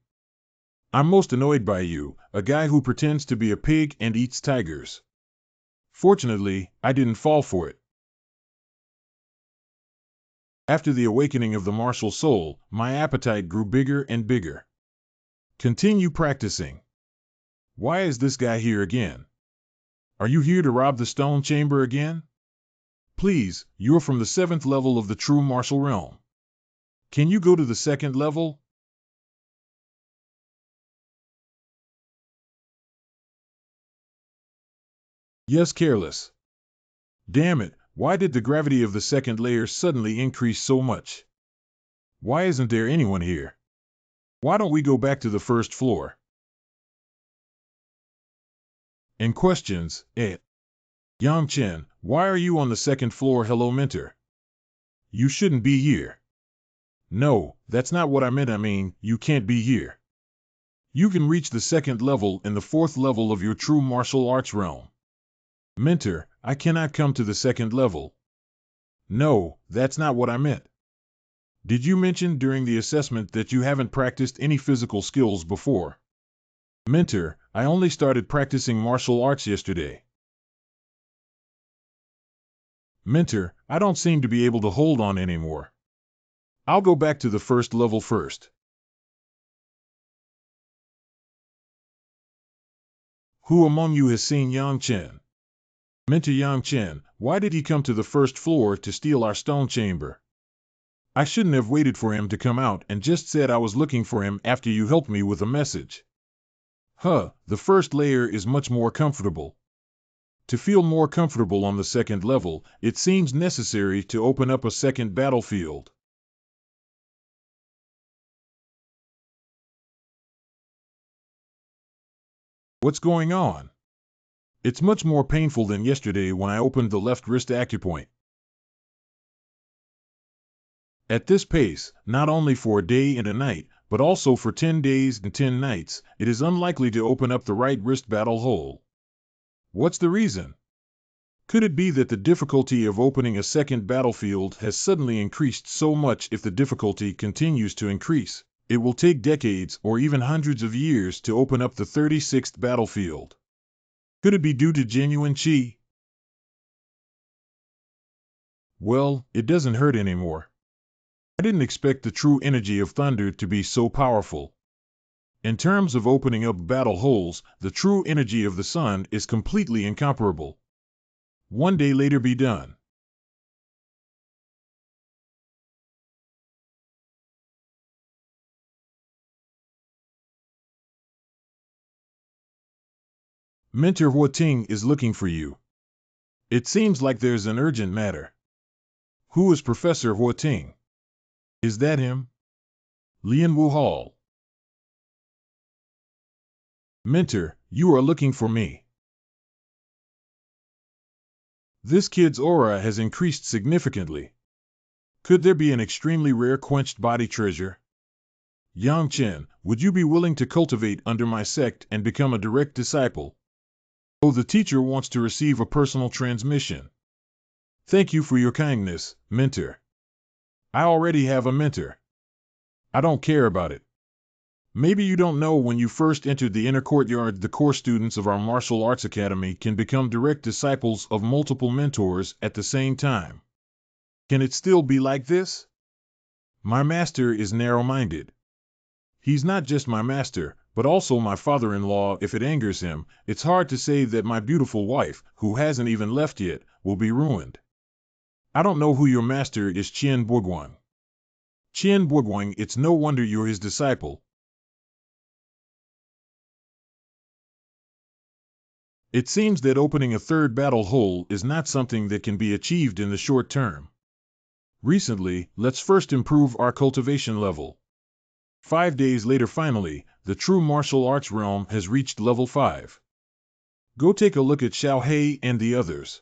I'm most annoyed by you, a guy who pretends to be a pig and eats tigers. Fortunately, I didn't fall for it. After the awakening of the martial soul, my appetite grew bigger and bigger. Continue practicing. Why is this guy here again? Are you here to rob the stone chamber again? Please, you're from the 7th level of the true martial realm. Can you go to the 2nd level? Yes, careless. Damn it, why did the gravity of the 2nd layer suddenly increase so much? Why isn't there anyone here? Why don't we go back to the 1st floor? And questions, Yang Chen, why are you on the 2nd floor? Hello, mentor. You shouldn't be here. No, that's not what I meant. I mean, you can't be here. You can reach the 2nd level in the 4th level of your true martial arts realm. Mentor, I cannot come to the 2nd level. No, that's not what I meant. Did you mention during the assessment that you haven't practiced any physical skills before? Mentor, I only started practicing martial arts yesterday. Mentor, I don't seem to be able to hold on anymore. I'll go back to the 1st level first. Who among you has seen Yang Chen? Mentor, Yang Chen, why did he come to the 1st floor to steal our stone chamber? I shouldn't have waited for him to come out and just said I was looking for him after you helped me with a message. The 1st layer is much more comfortable. To feel more comfortable on the 2nd level, it seems necessary to open up a 2nd battlefield. What's going on? It's much more painful than yesterday when I opened the left wrist acupoint. At this pace, not only for a day and a night, but also for 10 days and 10 nights, it is unlikely to open up the right wrist battle hole. What's the reason? Could it be that the difficulty of opening a 2nd battlefield has suddenly increased so much? If the difficulty continues to increase, it will take decades or even hundreds of years to open up the 36th battlefield. Could it be due to genuine qi? Well, it doesn't hurt anymore. I didn't expect the true energy of thunder to be so powerful. In terms of opening up battle holes, the true energy of the sun is completely incomparable. One day later be done. Mentor Hua Ting is looking for you. It seems like there's an urgent matter. Who is Professor Hua Ting? Is that him? Lian Wu Hall. Mentor, you are looking for me. This kid's aura has increased significantly. Could there be an extremely rare quenched body treasure? Yang Chen, would you be willing to cultivate under my sect and become a direct disciple? Oh, the teacher wants to receive a personal transmission. Thank you for your kindness, mentor. I already have a mentor. I don't care about it. Maybe you don't know, when you first entered the inner courtyard, the core students of our martial arts academy can become direct disciples of multiple mentors at the same time. Can it still be like this? My master is narrow-minded. He's not just my master, but also my father-in-law. If it angers him, it's hard to say that my beautiful wife, who hasn't even left yet, will be ruined. I don't know who your master is. Qian Boguang. Qian Boguang, it's no wonder you're his disciple. It seems that opening a 3rd battle hole is not something that can be achieved in the short term. Recently, let's first improve our cultivation level. 5 days later, finally, the true martial arts realm has reached level 5. Go take a look at Xiao Hei and the others.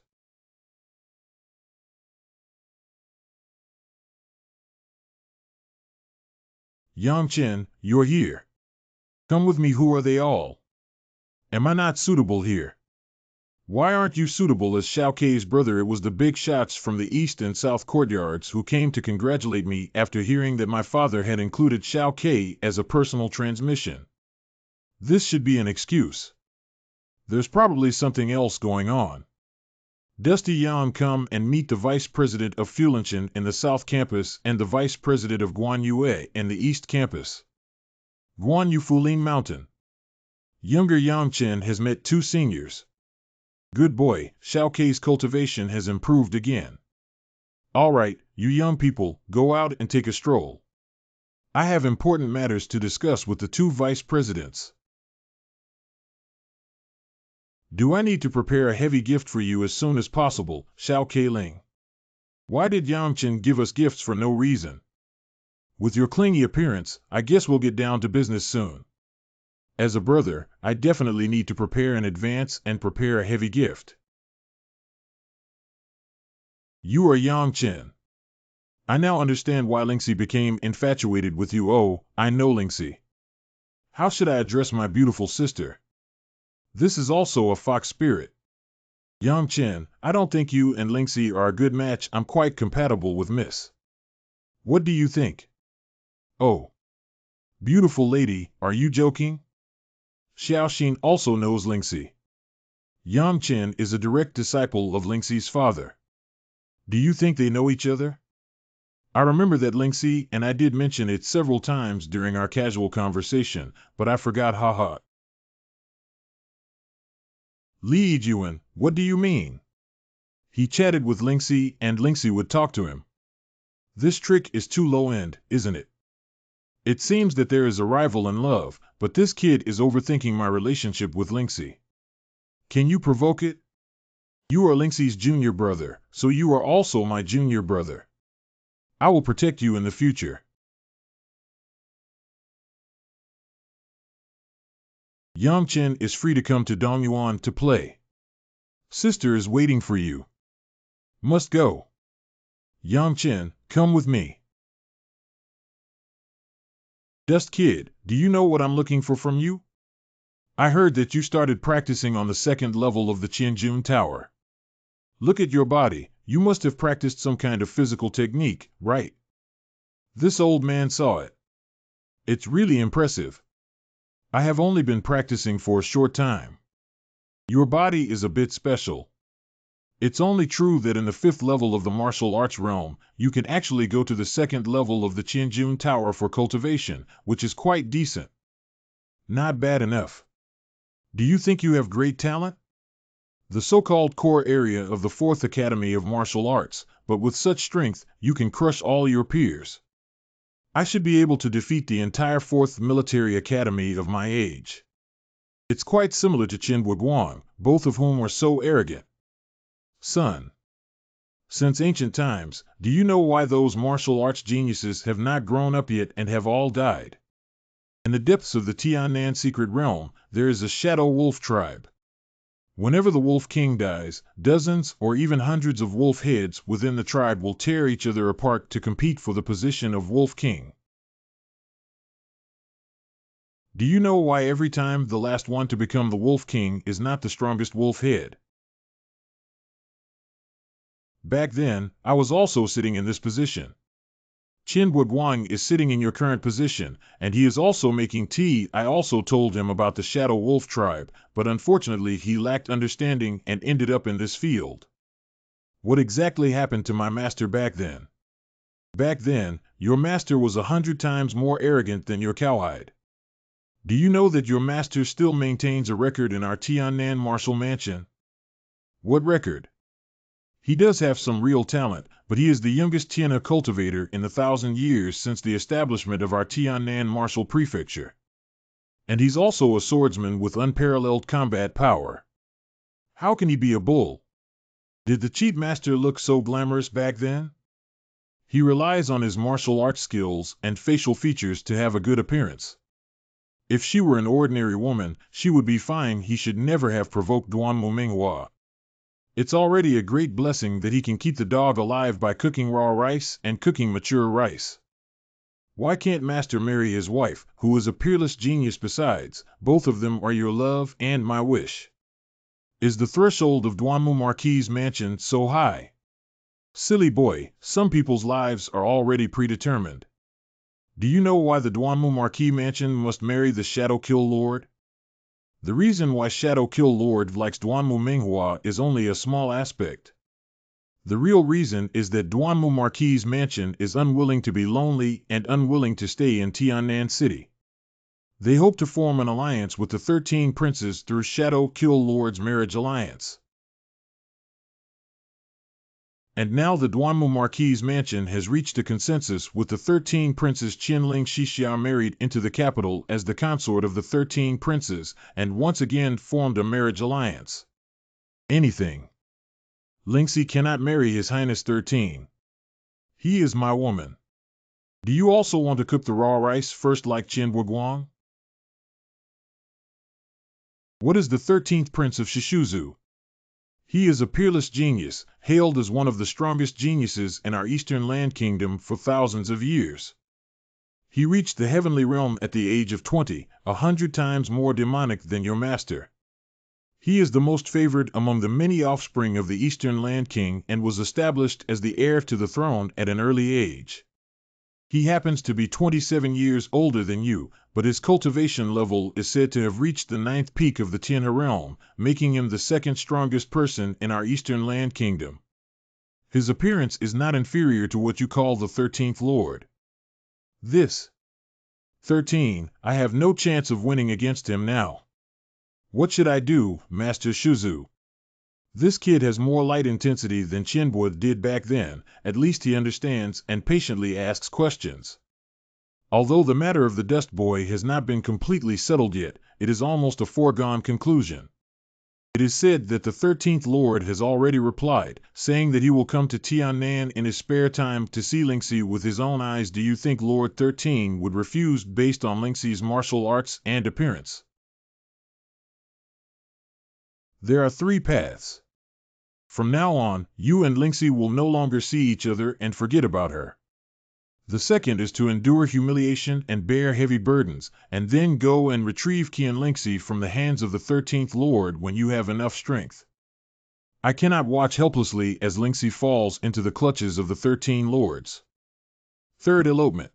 Yang Chen, you're here. Come with me. Who are they all? Am I not suitable here? Why aren't you suitable as Xiao Kei's brother? It was the big shots from the east and south courtyards who came to congratulate me after hearing that my father had included Xiao Kei as a personal transmission. This should be an excuse. There's probably something else going on. Dusty Yan, come and meet the vice president of Fulinchin in the South Campus and the vice president of Guanyue in the East Campus. Guanyu Fulin Mountain. Younger Yangchen has met two seniors. Good boy, Xiao Kei's cultivation has improved again. All right, you young people, go out and take a stroll. I have important matters to discuss with the two vice presidents. Do I need to prepare a heavy gift for you as soon as possible, Xiao Keiling? Why did Yangchen give us gifts for no reason? With your clingy appearance, I guess we'll get down to business soon. As a brother, I definitely need to prepare in advance and prepare a heavy gift. You are Yangchen. I now understand why Lingxi became infatuated with you. Oh, I know Lingxi. How should I address my beautiful sister? This is also a fox spirit. Yangchen, I don't think you and Lingxi are a good match. I'm quite compatible with Miss. What do you think? Oh. Beautiful lady, are you joking? Xiaoxin also knows Lingxi. Yangchen is a direct disciple of Lingxi's father. Do you think they know each other? I remember that Lingxi and I did mention it several times during our casual conversation, but I forgot, haha. Li Jiwen, what do you mean? He chatted with Lingxi and Lingxi would talk to him. This trick is too low-end, isn't it? It seems that there is a rival in love, but this kid is overthinking my relationship with Lingxi. Can you provoke it? You are Lingxi's junior brother, so you are also my junior brother. I will protect you in the future. Yangchen is free to come to Dongyuan to play. Sister is waiting for you. Must go. Yangchen, come with me. Dust Kid, do you know what I'm looking for from you? I heard that you started practicing on the second level of the Qianjun Tower. Look at your body, you must have practiced some kind of physical technique, right? This old man saw it. It's really impressive. I have only been practicing for a short time. Your body is a bit special. It's only true that in the 5th level of the martial arts realm, you can actually go to the 2nd level of the Qianjun Tower for cultivation, which is quite decent. Not bad enough. Do you think you have great talent? The so-called core area of the 4th Academy of Martial Arts, but with such strength, you can crush all your peers. I should be able to defeat the entire 4th Military Academy of my age. It's quite similar to Qin Guang, both of whom are so arrogant. Son. Since ancient times, do you know why those martial arts geniuses have not grown up yet and have all died? In the depths of the Tiannan secret realm, there is a shadow wolf tribe. Whenever the Wolf King dies, dozens or even hundreds of wolf heads within the tribe will tear each other apart to compete for the position of Wolf King. Do you know why every time the last one to become the Wolf King is not the strongest wolf head? Back then, I was also sitting in this position. Qin Guang is sitting in your current position, and he is also making tea. I also told him about the Shadow Wolf tribe, but unfortunately he lacked understanding and ended up in this field. What exactly happened to my master back then? Back then, your master was 100 times more arrogant than your cowhide. Do you know that your master still maintains a record in our Tiannan martial mansion? What record? He does have some real talent, but he is the youngest Tianna cultivator in the 1,000 years since the establishment of our Tiannan martial prefecture. And he's also a swordsman with unparalleled combat power. How can he be a bull? Did the cheat master look so glamorous back then? He relies on his martial arts skills and facial features to have a good appearance. If she were an ordinary woman, she would be fine. He should never have provoked Duan Muminghua. It's already a great blessing that he can keep the dog alive by cooking raw rice and cooking mature rice. Why can't Master marry his wife, who is a peerless genius besides? Both of them are your love and my wish. Is the threshold of Duanmu Marquis' mansion so high? Silly boy, some people's lives are already predetermined. Do you know why the Duanmu Marquis mansion must marry the Shadow Kill Lord? The reason why Shadow Kill Lord likes Duanmu Minghua is only a small aspect. The real reason is that Duanmu Marquis' mansion is unwilling to be lonely and unwilling to stay in Tiannan City. They hope to form an alliance with the 13 princes through Shadow Kill Lord's marriage alliance. And now the Duanmu Marquis' mansion has reached a consensus with the 13 princes. Qianling Shixia married into the capital as the consort of the 13 princes and once again formed a marriage alliance. Anything. Lingxi cannot marry His Highness 13. He is my woman. Do you also want to cook the raw rice first like Qian Guang? What is the 13th prince of Shishuzu? He is a peerless genius, hailed as one of the strongest geniuses in our Eastern Land Kingdom for thousands of years. He reached the heavenly realm at the age of 20, 100 times more demonic than your master. He is the most favored among the many offspring of the Eastern Land King and was established as the heir to the throne at an early age. He happens to be 27 years older than you, but his cultivation level is said to have reached the 9th peak of the Tianhe realm, making him the second strongest person in our Eastern Land Kingdom. His appearance is not inferior to what you call the 13th Lord. This 13, I have no chance of winning against him now. What should I do, Master Shuzu? This kid has more light intensity than Qianbo did back then, at least he understands and patiently asks questions. Although the matter of the Dust Boy has not been completely settled yet, it is almost a foregone conclusion. It is said that the 13th Lord has already replied, saying that he will come to Tiannan in his spare time to see Lingxi with his own eyes. Do you think Lord 13 would refuse based on Lingxi's martial arts and appearance? There are 3 paths. From now on, you and Lingxi will no longer see each other and forget about her. The second is to endure humiliation and bear heavy burdens, and then go and retrieve Qian Lingxi from the hands of the 13th Lord when you have enough strength. I cannot watch helplessly as Lingxi falls into the clutches of the 13 Lords. Third, elopement.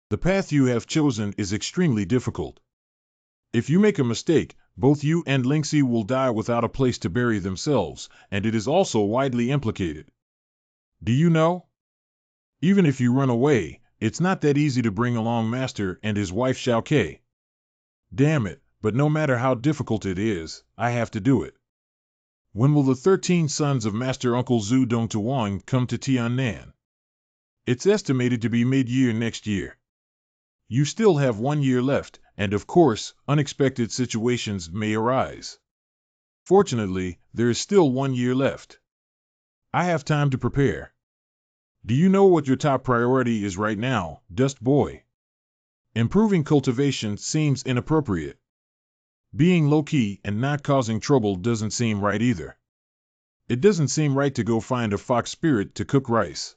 The path you have chosen is extremely difficult. If you make a mistake, both you and Lingxi will die without a place to bury themselves, and it is also widely implicated. Do you know? Even if you run away, it's not that easy to bring along Master and his wife Xiao Ke. Damn it, but no matter how difficult it is, I have to do it. When will the 13 sons of Master Uncle Zhu Dongtuang come to Tiannan? It's estimated to be mid-year next year. You still have 1 year left, and of course, unexpected situations may arise. Fortunately, there is still 1 year left. I have time to prepare. Do you know what your top priority is right now, Dust Boy? Improving cultivation seems inappropriate. Being low-key and not causing trouble doesn't seem right either. It doesn't seem right to go find a fox spirit to cook rice.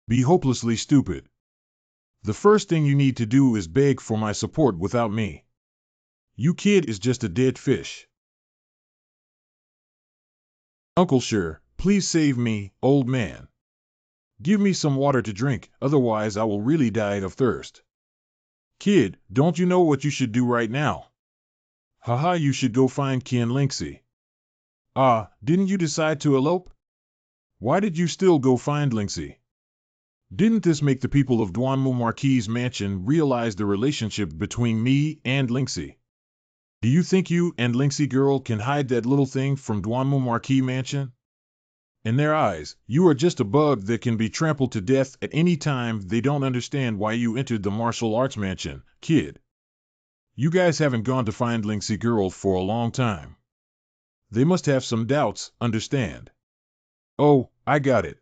Be hopelessly stupid. The first thing you need to do is beg for my support without me. You kid is just a dead fish. Uncle Sure, please save me, old man. Give me some water to drink, otherwise I will really die of thirst. Kid, don't you know what you should do right now? Haha, you should go find Qian Lingxi. Ah, didn't you decide to elope? Why did you still go find Lingxi? Didn't this make the people of Duanmu Marquis' mansion realize the relationship between me and Lingxi? Do you think you and Lingxi girl can hide that little thing from Duanmu Marquis mansion? In their eyes, you are just a bug that can be trampled to death at any time. They don't understand why you entered the martial arts mansion, kid. You guys haven't gone to find Lingxi girl for a long time. They must have some doubts, understand? Oh, I got it.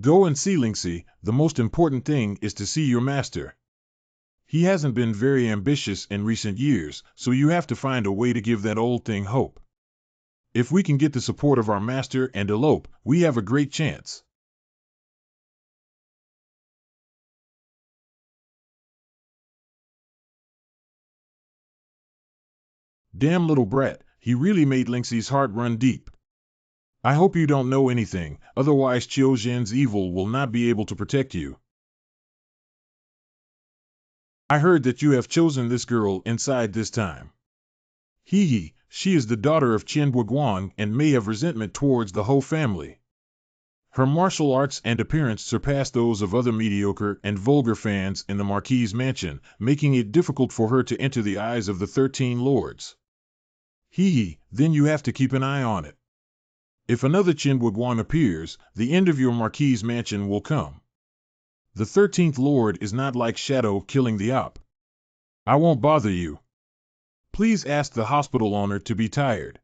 Go and see Lingxi. The most important thing is to see your master. He hasn't been very ambitious in recent years, so you have to find a way to give that old thing hope. If we can get the support of our master and elope, we have a great chance. Damn little brat, he really made Lingxi's heart run deep. I hope you don't know anything, otherwise Qiu Zhen's evil will not be able to protect you. I heard that you have chosen this girl inside this time. Hee hee, she is the daughter of Qian Guoguang and may have resentment towards the whole family. Her martial arts and appearance surpass those of other mediocre and vulgar fans in the Marquis's mansion, making it difficult for her to enter the eyes of the 13 lords. Hee hee, then you have to keep an eye on it. If another Qian Guoguang appears, the end of your Marquis's mansion will come. The 13th Lord is not like Shadow killing the op. I won't bother you. Please ask the hospital owner to be tired.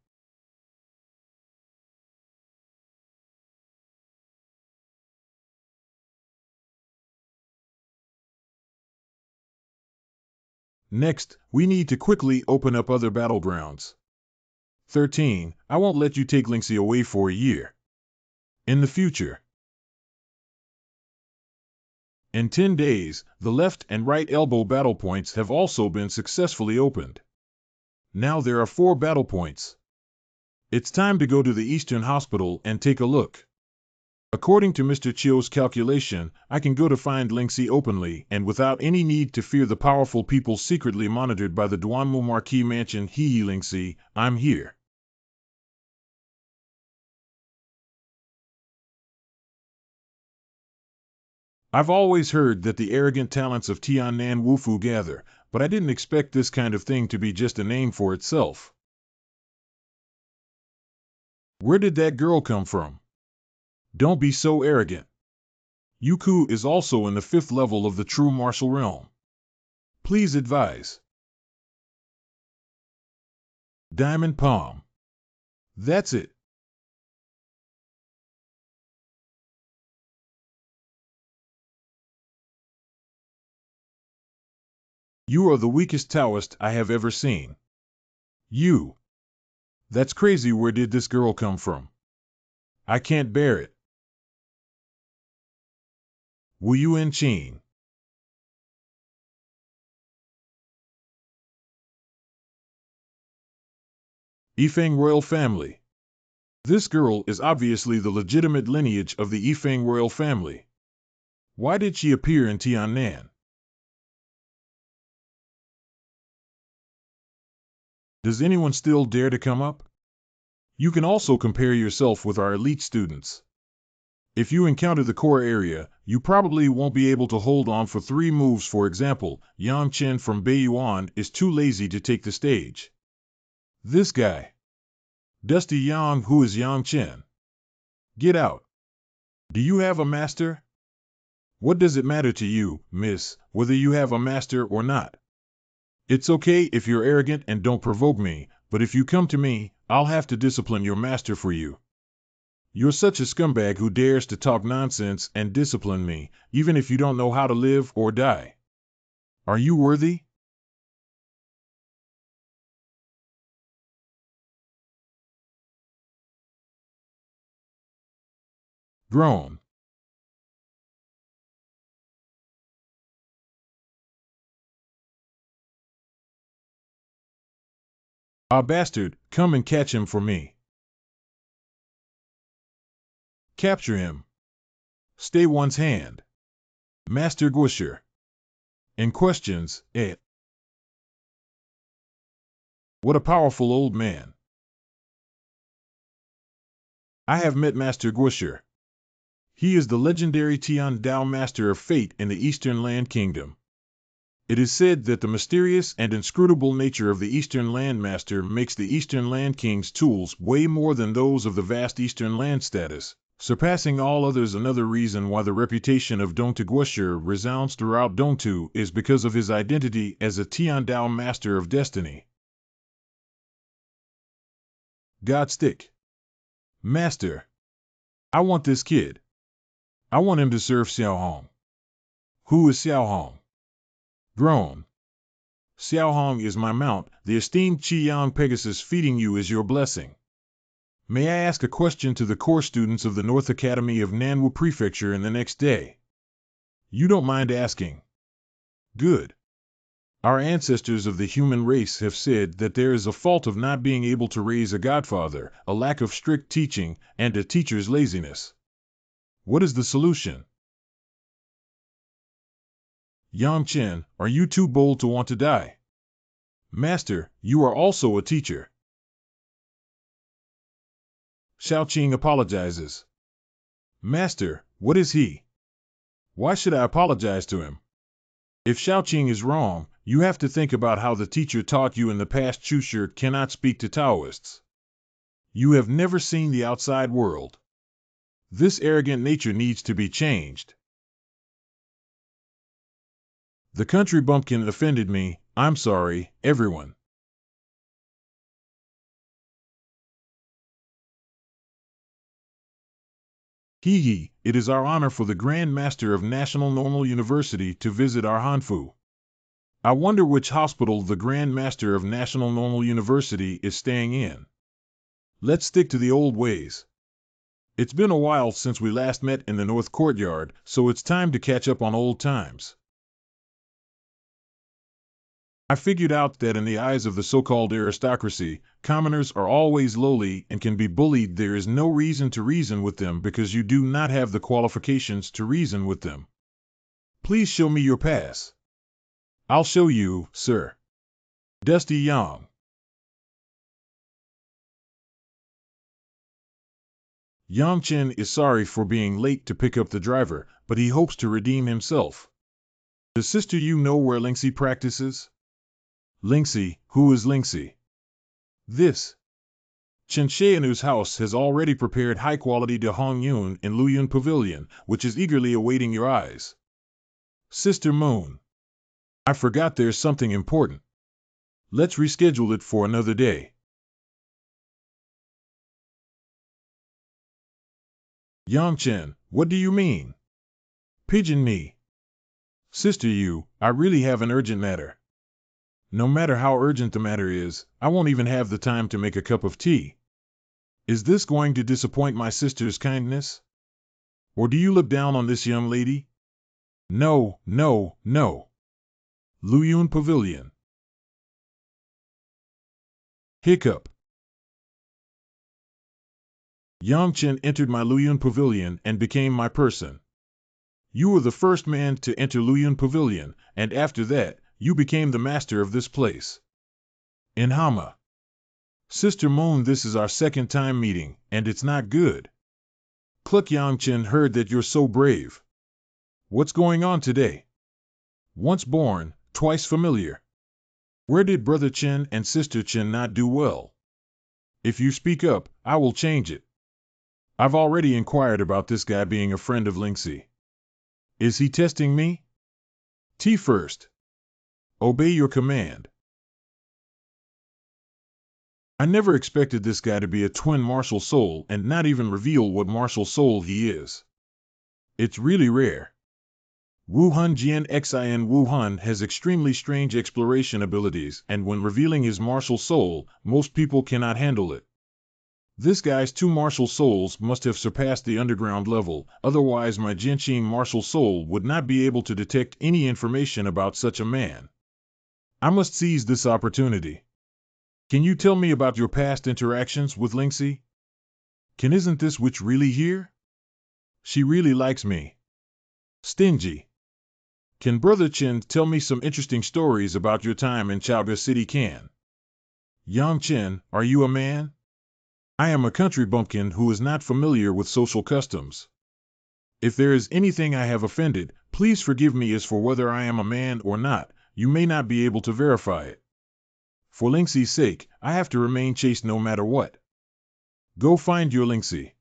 Next, we need to quickly open up other battlegrounds. 13. I won't let you take Lingxi away for a year. In the future. In 10 days, the left and right elbow battle points have also been successfully opened. Now there are 4 battle points. It's time to go to the Eastern Hospital and take a look. According to Mr. Qiu's calculation, I can go to find Lingxi openly and without any need to fear the powerful people secretly monitored by the Duanmu Marquis Mansion. Hee Lingxi, I'm here. I've always heard that the arrogant talents of Tiannan Wufu gather, but I didn't expect this kind of thing to be just a name for itself. Where did that girl come from? Don't be so arrogant. Youku is also in the 5th level of the true martial realm. Please advise. Diamond Palm. That's it. You are the weakest Taoist I have ever seen. You. That's crazy. Where did this girl come from? I can't bear it. Wu Yuan Qin. Yifeng royal family. This girl is obviously the legitimate lineage of the Yifeng royal family. Why did she appear in Tiannan? Does anyone still dare to come up? You can also compare yourself with our elite students. If you encounter the core area, you probably won't be able to hold on for 3 moves. For example, Yang Chen from Beiyuan is too lazy to take the stage. This guy. Dusty Yang. Who is Yang Chen? Get out. Do you have a master? What does it matter to you, miss, whether you have a master or not? It's okay if you're arrogant and don't provoke me, but if you come to me, I'll have to discipline your master for you. You're such a scumbag who dares to talk nonsense and discipline me, even if you don't know how to live or die. Are you worthy? Groan. Ah, bastard, come and catch him for me. Capture him. Stay one's hand. Master Guosher. In questions, What a powerful old man. I have met Master Guosher. He is the legendary Tian Dao Master of Fate in the Eastern Land Kingdom. It is said that the mysterious and inscrutable nature of the Eastern Land Master makes the Eastern Land King's tools way more than those of the vast Eastern Land status, surpassing all others. Another reason why the reputation of Dongtu Guosher resounds throughout Dongtu is because of his identity as a Tian Dao Master of Destiny. Godstick. Master. I want this kid. I want him to serve Xiao Hong. Who is Xiao Hong? Groan. Xiao Hong is my mount, the esteemed Qi Yang Pegasus. Feeding you is your blessing. May I ask a question to the core students of the North Academy of Nanwu Prefecture in the next day? You don't mind asking? Good. Our ancestors of the human race have said that there is a fault of not being able to raise a godfather, a lack of strict teaching, and a teacher's laziness. What is the solution? Yang Chen, are you too bold to want to die? Master, you are also a teacher. Xiao Qing apologizes. Master, what is he? Why should I apologize to him? If Xiao Qing is wrong, you have to think about how the teacher taught you in the past. Chu cannot speak to Taoists. You have never seen the outside world. This arrogant nature needs to be changed. The country bumpkin offended me. I'm sorry, everyone. Hee hee, it is our honor for the Grand Master of National Normal University to visit our Hanfu. I wonder which hospital the Grand Master of National Normal University is staying in. Let's stick to the old ways. It's been a while since we last met in the North Courtyard, so it's time to catch up on old times. I figured out that in the eyes of the so-called aristocracy, commoners are always lowly and can be bullied. There is no reason to reason with them because you do not have the qualifications to reason with them. Please show me your pass. I'll show you, sir. Dusty Yang. Yang Chen is sorry for being late to pick up the driver, but he hopes to redeem himself. Does Sister Yu know where Lingxi practices? Lingxi, who is Lingxi? This. Chen Xianu's house has already prepared high-quality De Hong Yun in Luyun Pavilion, which is eagerly awaiting your eyes. Sister Moon. I forgot there's something important. Let's reschedule it for another day. Yang Chen, what do you mean? Pigeon me. Sister Yu, I really have an urgent matter. No matter how urgent the matter is, I won't even have the time to make a cup of tea. Is this going to disappoint my sister's kindness? Or do you look down on this young lady? No, no, no. Luyun Pavilion. Hiccup. Yang Chen entered my Luyun Pavilion and became my person. You were the first man to enter Luyun Pavilion, and after that, you became the master of this place. In Hama. Sister Moon, this is our second time meeting, and it's not good. Cluck. Yang Chen heard that you're so brave. What's going on today? Once born, twice familiar. Where did Brother Chen and Sister Chen not do well? If you speak up, I will change it. I've already inquired about this guy being a friend of Lingxi. Is he testing me? Tea first. Obey your command. I never expected this guy to be a twin martial soul and not even reveal what martial soul he is. It's really rare. Wuhan Jian Xin Wuhan has extremely strange exploration abilities, and when revealing his martial soul, most people cannot handle it. This guy's two martial souls must have surpassed the underground level, otherwise my Jianqing martial soul would not be able to detect any information about such a man. I must seize this opportunity. Can you tell me about your past interactions with Lingxi? Isn't this witch really here? She really likes me. Stingy. Can Brother Chen tell me some interesting stories about your time in Chaoda City? Can? Yang Chen, are you a man? I am a country bumpkin who is not familiar with social customs. If there is anything I have offended, please forgive me. As for whether I am a man or not, you may not be able to verify it. For Lingxi's sake, I have to remain chaste no matter what. Go find your Lingxi.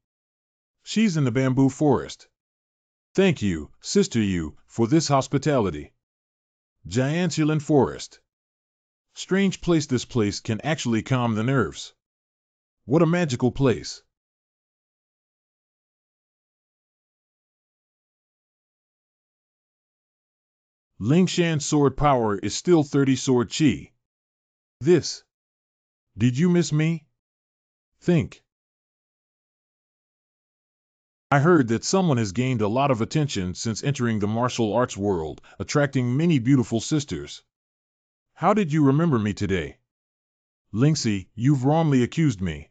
She's in the bamboo forest. Thank you, Sister Yu, for this hospitality. Jianxilin Forest. Strange place. This place can actually calm the nerves. What a magical place. Lingshan's sword power is still 30 sword chi. This. Did you miss me? Think. I heard that someone has gained a lot of attention since entering the martial arts world, attracting many beautiful sisters. How did you remember me today? Lingxi, you've wrongly accused me.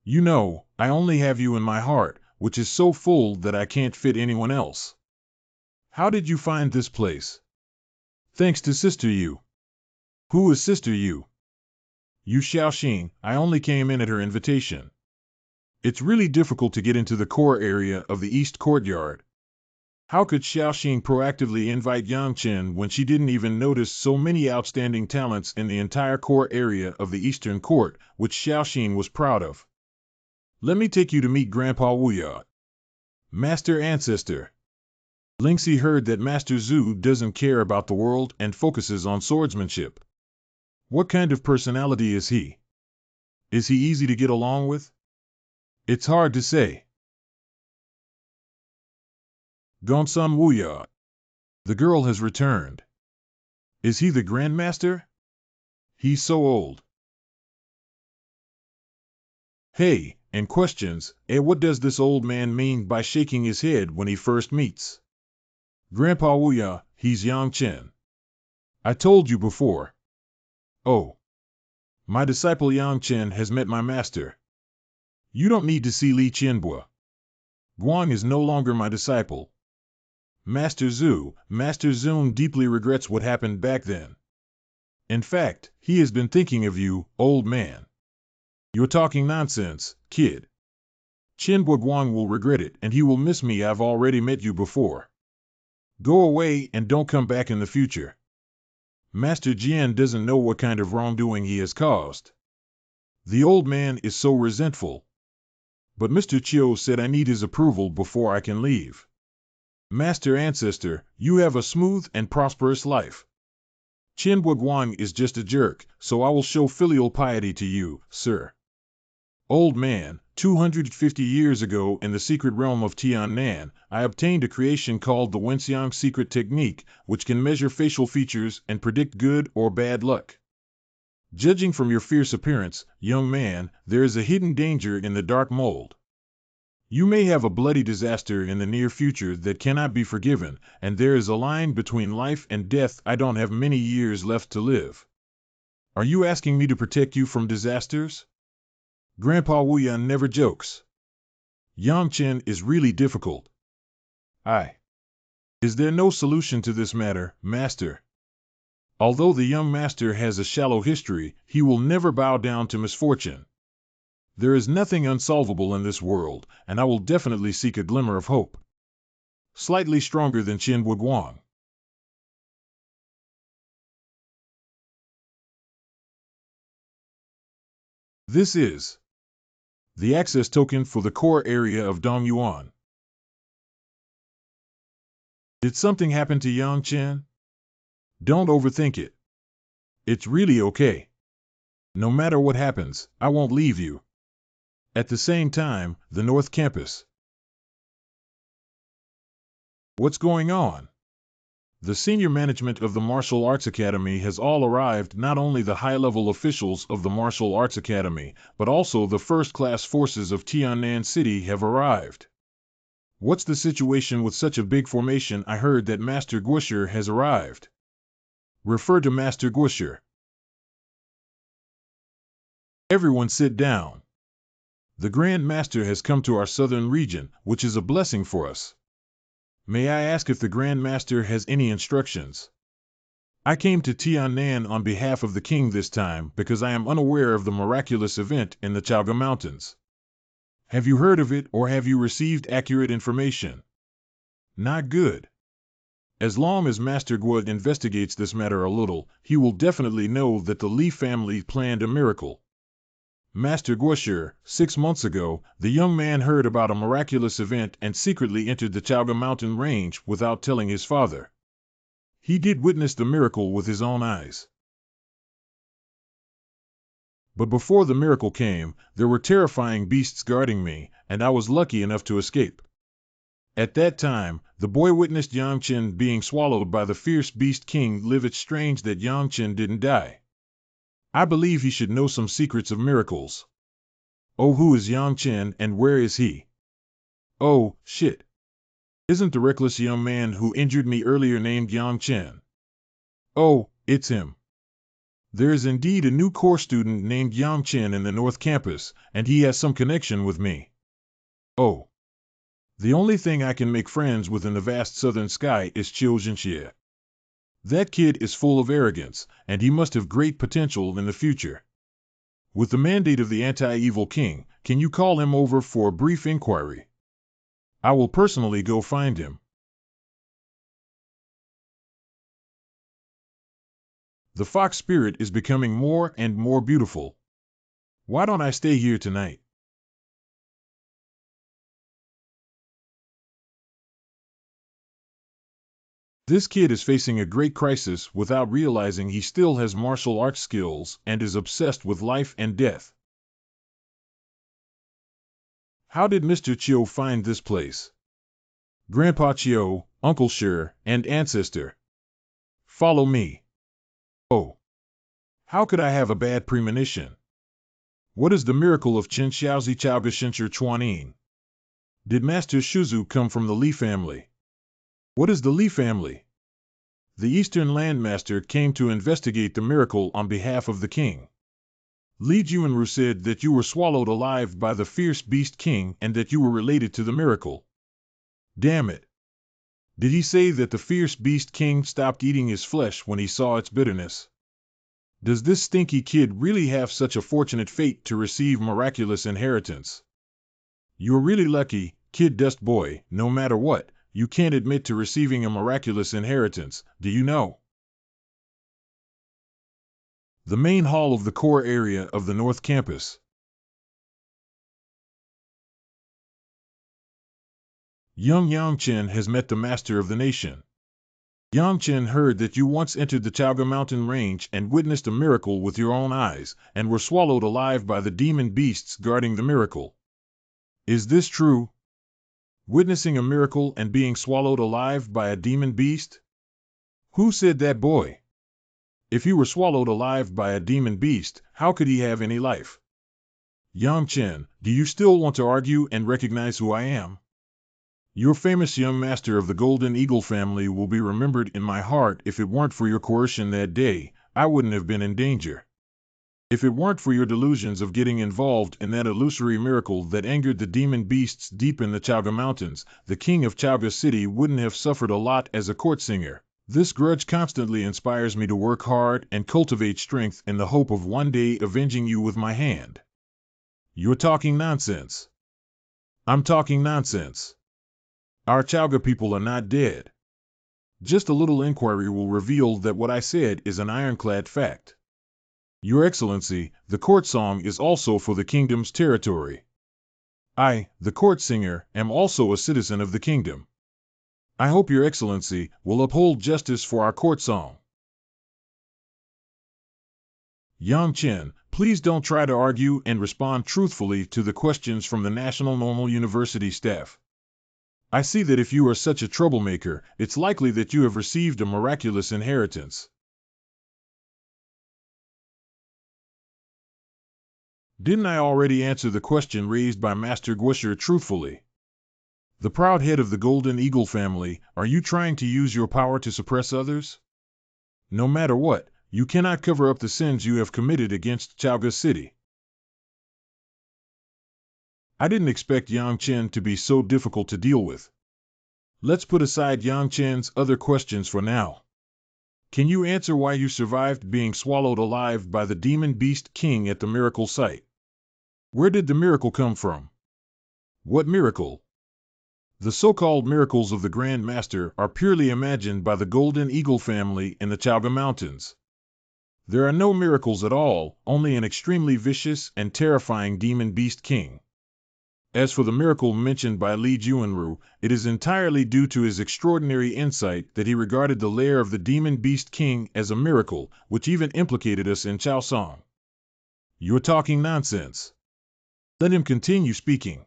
You know, I only have you in my heart, which is so full that I can't fit anyone else. How did you find this place? Thanks to Sister Yu. Who is Sister Yu? Yu Xiaoxing. I only came in at her invitation. It's really difficult to get into the core area of the East Courtyard. How could Xiaoxing proactively invite Yang Chen when she didn't even notice so many outstanding talents in the entire core area of the Eastern Court, which Xiaoxing was proud of? Let me take you to meet Grandpa Wuya. Master Ancestor. Lingxi heard that Master Zhu doesn't care about the world and focuses on swordsmanship. What kind of personality is he? Is he easy to get along with? It's hard to say. Gongsun Wuya. The girl has returned. Is he the Grandmaster? He's so old. Hey, and questions, what does this old man mean by shaking his head when he first meets? Grandpa Wuya, he's Yang Chen. I told you before. Oh. My disciple Yang Chen has met my master. You don't need to see Li Qianbua. Guang is no longer my disciple. Master Zun deeply regrets what happened back then. In fact, he has been thinking of you, old man. You're talking nonsense, kid. Qianbua Guang will regret it and he will miss me. I've already met you before. Go away and don't come back in the future. Master Jian doesn't know what kind of wrongdoing he has caused. The old man is so resentful. But Mr. Chiu said I need his approval before I can leave. Master Ancestor, you have a smooth and prosperous life. Qianbua Guang is just a jerk, so I will show filial piety to you, sir. Old man, 250 years ago in the secret realm of Tiannan, I obtained a creation called the Wenxiang secret technique, which can measure facial features and predict good or bad luck. Judging from your fierce appearance, young man, there is a hidden danger in the dark mold. You may have a bloody disaster in the near future that cannot be forgiven, and there is a line between life and death. I don't have many years left to live. Are you asking me to protect you from disasters? Grandpa Wuyan never jokes. Yang Chen is really difficult. Is there no solution to this matter, master? Although the young master has a shallow history, he will never bow down to misfortune. There is nothing unsolvable in this world, and I will definitely seek a glimmer of hope. Slightly stronger than Qianbua Guang. This is the access token for the core area of Dongyuan. Did something happen to Yang Chen? Don't overthink it. It's really okay. No matter what happens, I won't leave you. At the same time, the North Campus. What's going on? The senior management of the Martial Arts Academy has all arrived, not only the high-level officials of the Martial Arts Academy, but also the first-class forces of Tiannan City have arrived. What's the situation with such a big formation? I heard that Master Guosher has arrived. Refer to Master Guosher. Everyone sit down. The Grand Master has come to our southern region, which is a blessing for us. May I ask if the Grand Master has any instructions? I came to Tiannan on behalf of the king this time because I am unaware of the miraculous event in the Chaoga Mountains. Have you heard of it or have you received accurate information? Not good. As long as Master Guo investigates this matter a little, he will definitely know that the Li family planned a miracle. Master Guosher, 6 months ago, the young man heard about a miraculous event and secretly entered the Chaoga mountain range without telling his father. He did witness the miracle with his own eyes. But before the miracle came, there were terrifying beasts guarding me, and I was lucky enough to escape. At that time, the boy witnessed Yang Chen being swallowed by the fierce beast king Liv. It's strange that Yang Chen didn't die. I believe he should know some secrets of miracles. Oh, who is Yang Chen and where is he? Oh, shit. Isn't the reckless young man who injured me earlier named Yang Chen? Oh, it's him. There is indeed a new core student named Yang Chen in the North Campus, and he has some connection with me. Oh. The only thing I can make friends with in the vast southern sky is Qiu Zhenxie. That kid is full of arrogance, and he must have great potential in the future. With the mandate of the anti-evil king, can you call him over for a brief inquiry? I will personally go find him. The fox spirit is becoming more and more beautiful. Why don't I stay here tonight? This kid is facing a great crisis without realizing he still has martial arts skills and is obsessed with life and death. How did Mr. Chiu find this place? Grandpa Chiu, Uncle Shi, and ancestor. Follow me. Oh. How could I have a bad premonition? What is the miracle of Chen Xiaozi Chaoga Shencher Chuanin? Did Master Shuzu come from the Li family? What is the Li family? The Eastern Landmaster came to investigate the miracle on behalf of the king. Li Juanru said that you were swallowed alive by the fierce beast king and that you were related to the miracle. Damn it. Did he say that the fierce beast king stopped eating his flesh when he saw its bitterness? Does this stinky kid really have such a fortunate fate to receive miraculous inheritance? You're really lucky, Kid Dust Boy, no matter what, you can't admit to receiving a miraculous inheritance, do you know? The main hall of the core area of the North Campus. Young Yang Chen has met the master of the nation. Yang Chen heard that you once entered the Chaoga mountain range and witnessed a miracle with your own eyes, and were swallowed alive by the demon beasts guarding the miracle. Is this true? Witnessing a miracle and being swallowed alive by a demon beast? Who said that, boy? If he were swallowed alive by a demon beast, how could he have any life? Yang Chen, do you still want to argue and recognize who I am? Your famous young master of the Golden Eagle family will be remembered in my heart. If it weren't for your coercion that day, I wouldn't have been in danger. If it weren't for your delusions of getting involved in that illusory miracle that angered the demon beasts deep in the Chaoga Mountains, the king of Chaoga City wouldn't have suffered a lot as a court singer. This grudge constantly inspires me to work hard and cultivate strength in the hope of one day avenging you with my hand. You're talking nonsense. I'm talking nonsense. Our Chaoga people are not dead. Just a little inquiry will reveal that what I said is an ironclad fact. Your Excellency, the court song is also for the kingdom's territory. I, the court singer, am also a citizen of the kingdom. I hope Your Excellency will uphold justice for our court song. Yang Chen, please don't try to argue and respond truthfully to the questions from the National Normal University staff. I see that if you are such a troublemaker, it's likely that you have received a miraculous inheritance. Didn't I already answer the question raised by Master Guosher truthfully? The proud head of the Golden Eagle family, are you trying to use your power to suppress others? No matter what, you cannot cover up the sins you have committed against Chaoga City. I didn't expect Yang Chen to be so difficult to deal with. Let's put aside Yang Chen's other questions for now. Can you answer why you survived being swallowed alive by the demon beast king at the miracle site? Where did the miracle come from? What miracle? The so-called miracles of the Grand Master are purely imagined by the Golden Eagle family in the Chaoga Mountains. There are no miracles at all, only an extremely vicious and terrifying demon beast king. As for the miracle mentioned by Li Juanru, it is entirely due to his extraordinary insight that he regarded the lair of the demon beast king as a miracle, which even implicated us in Chaosong. You're talking nonsense. Let him continue speaking.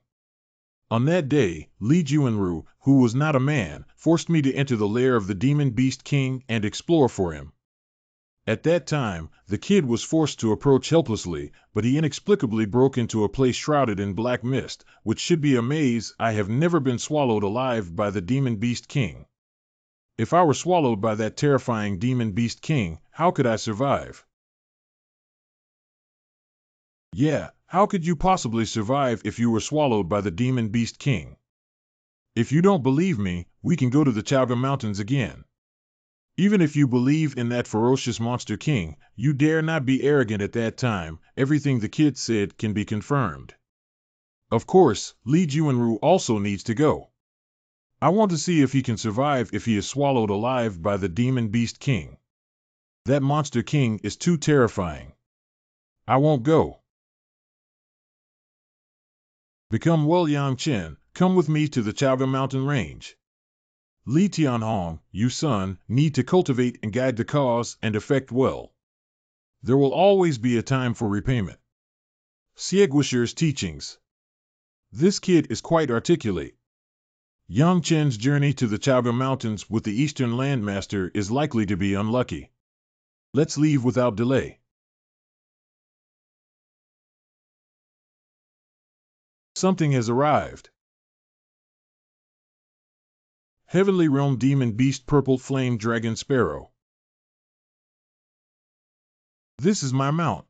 On that day, Li Juanru, who was not a man, forced me to enter the lair of the demon beast king and explore for him. At that time, the kid was forced to approach helplessly, but he inexplicably broke into a place shrouded in black mist, which should be a maze. I have never been swallowed alive by the demon beast king. If I were swallowed by that terrifying demon beast king, how could I survive? Yeah, how could you possibly survive if you were swallowed by the Demon Beast King? If you don't believe me, we can go to the Chaga Mountains again. Even if you believe in that ferocious monster king, you dare not be arrogant at that time. Everything the kid said can be confirmed. Of course, Li Juanru also needs to go. I want to see if he can survive if he is swallowed alive by the Demon Beast King. That monster king is too terrifying. I won't go. Become well, Yang Chen. Come with me to the Chaga Mountain Range. Li Tianhong, you son, need to cultivate and guide the cause and effect well. There will always be a time for repayment. Xie Guoshir's teachings. This kid is quite articulate. Yang Chen's journey to the Chaga Mountains with the Eastern Landmaster is likely to be unlucky. Let's leave without delay. Something has arrived. Heavenly Realm Demon Beast Purple Flame Dragon Sparrow. This is my mount.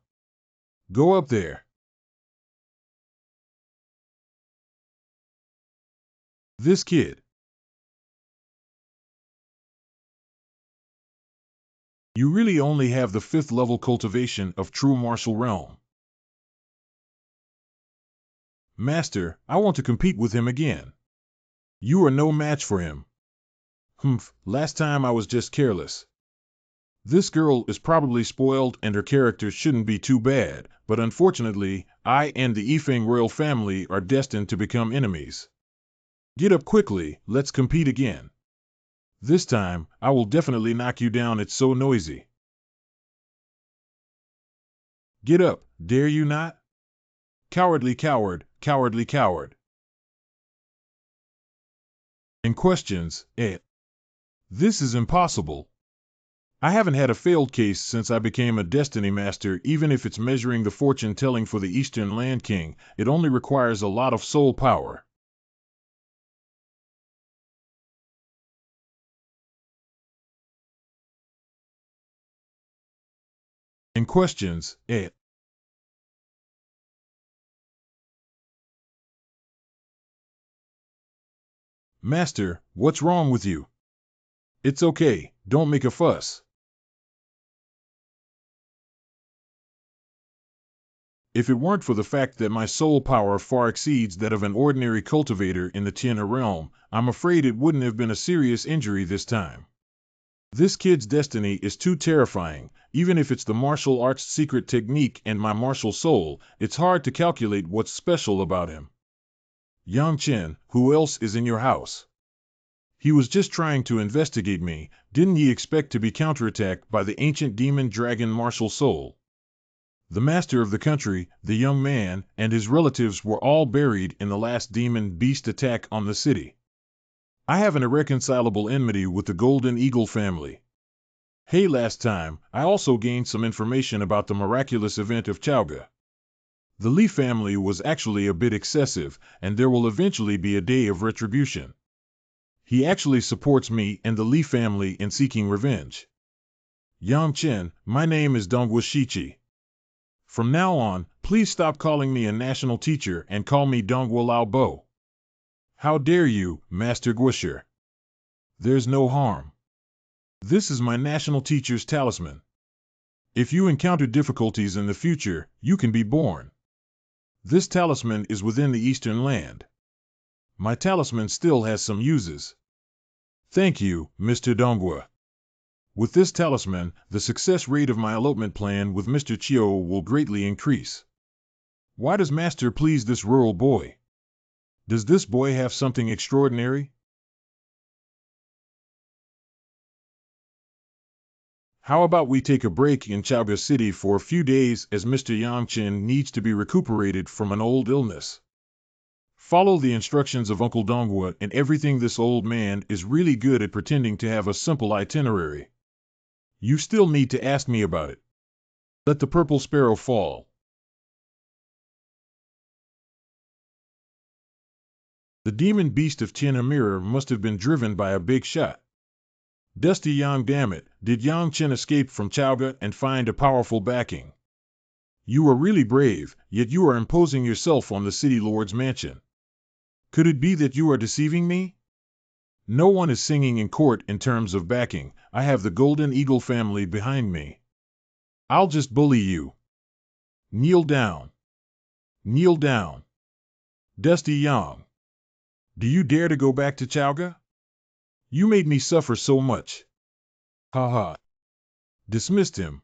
Go up there. This kid. You really only have the 5th level cultivation of true martial realm. Master, I want to compete with him again. You are no match for him. Humph, last time I was just careless. This girl is probably spoiled and her character shouldn't be too bad, but unfortunately, I and the Yifeng royal family are destined to become enemies. Get up quickly, let's compete again. This time, I will definitely knock you down, it's so noisy. Get up, dare you not? Cowardly coward, cowardly coward. In questions, This is impossible. I haven't had a failed case since I became a Destiny Master. Even if it's measuring the fortune telling for the Eastern Land King, it only requires a lot of soul power. In questions, Master, what's wrong with you? It's okay, don't make a fuss. If it weren't for the fact that my soul power far exceeds that of an ordinary cultivator in the Tianna realm, I'm afraid it wouldn't have been a serious injury this time. This kid's destiny is too terrifying. Even if it's the martial arts secret technique and my martial soul, it's hard to calculate what's special about him. Yang Chen, who else is in your house? He was just trying to investigate me. Didn't he expect to be counterattacked by the ancient demon dragon martial soul? The master of the country, the young man, and his relatives were all buried in the last demon beast attack on the city. I have an irreconcilable enmity with the Golden Eagle family. Hey, last time, I also gained some information about the miraculous event of Chaoga. The Li family was actually a bit excessive, and there will eventually be a day of retribution. He actually supports me and the Li family in seeking revenge. Yang Chen, my name is Dongwu Shichi. From now on, please stop calling me a national teacher and call me Dongwu Lao Bo. How dare you, Master Guoshir? There's no harm. This is my national teacher's talisman. If you encounter difficulties in the future, you can be born. This talisman is within the Eastern Land. My talisman still has some uses. Thank you, Mr. Dongwu. With this talisman, the success rate of my elopement plan with Mr. Chiu will greatly increase. Why does Master please this rural boy? Does this boy have something extraordinary? How about we take a break in Chaoga City for a few days as Mr. Yang Chen needs to be recuperated from an old illness? Follow the instructions of Uncle Dongwu and everything. This old man is really good at pretending to have a simple itinerary. You still need to ask me about it. Let the purple sparrow fall. The demon beast of Tianna Mirror must have been driven by a big shot. Dusty Yang, damn it, did Yang Chen escape from Chaoga and find a powerful backing? You are really brave, yet you are imposing yourself on the city lord's mansion. Could it be that you are deceiving me? No one is singing in court in terms of backing. I have the Golden Eagle family behind me. I'll just bully you. Kneel down. Kneel down. Dusty Yang. Do you dare to go back to Chowga? You made me suffer so much. Ha ha. Dismissed him.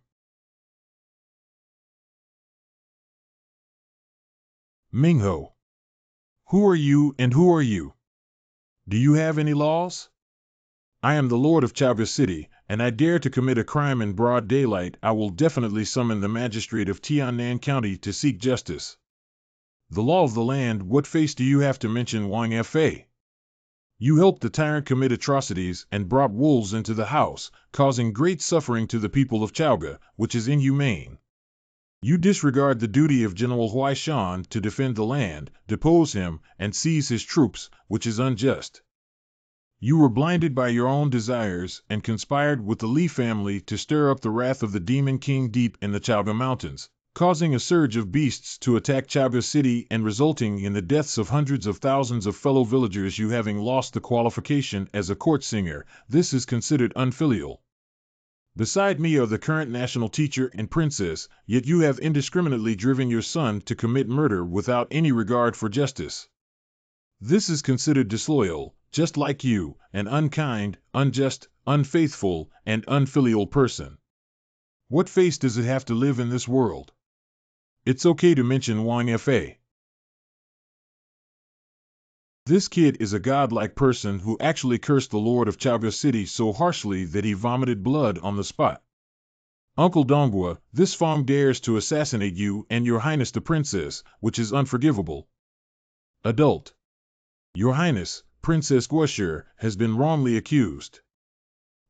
Mingho. Who are you and who are you? Do you have any laws? I am the Lord of Chowga City, and I dare to commit a crime in broad daylight. I will definitely summon the magistrate of Tiannan County to seek justice. The law of the land. What face do you have to mention Wang Fa? You helped the tyrant commit atrocities and brought wolves into the house, causing great suffering to the people of Chowga, which is inhumane. You disregard the duty of General Huaishan to defend the land, depose him, and seize his troops, which is unjust. You were blinded by your own desires and conspired with the Li family to stir up the wrath of the Demon King deep in the Chowga Mountains, causing a surge of beasts to attack Chowga City and resulting in the deaths of hundreds of thousands of fellow villagers. You having lost the qualification as a court singer, this is considered unfilial. Beside me are the current national teacher and princess, yet you have indiscriminately driven your son to commit murder without any regard for justice. This is considered disloyal, just like you, an unkind, unjust, unfaithful, and unfilial person. What face does it have to live in this world? It's okay to mention Wang Fa. This kid is a godlike person who actually cursed the Lord of Chowga City so harshly that he vomited blood on the spot. Uncle Dongua, this Fong dares to assassinate you and your Highness the Princess, which is unforgivable. Adult. Your Highness, Princess Guoshi, has been wrongly accused.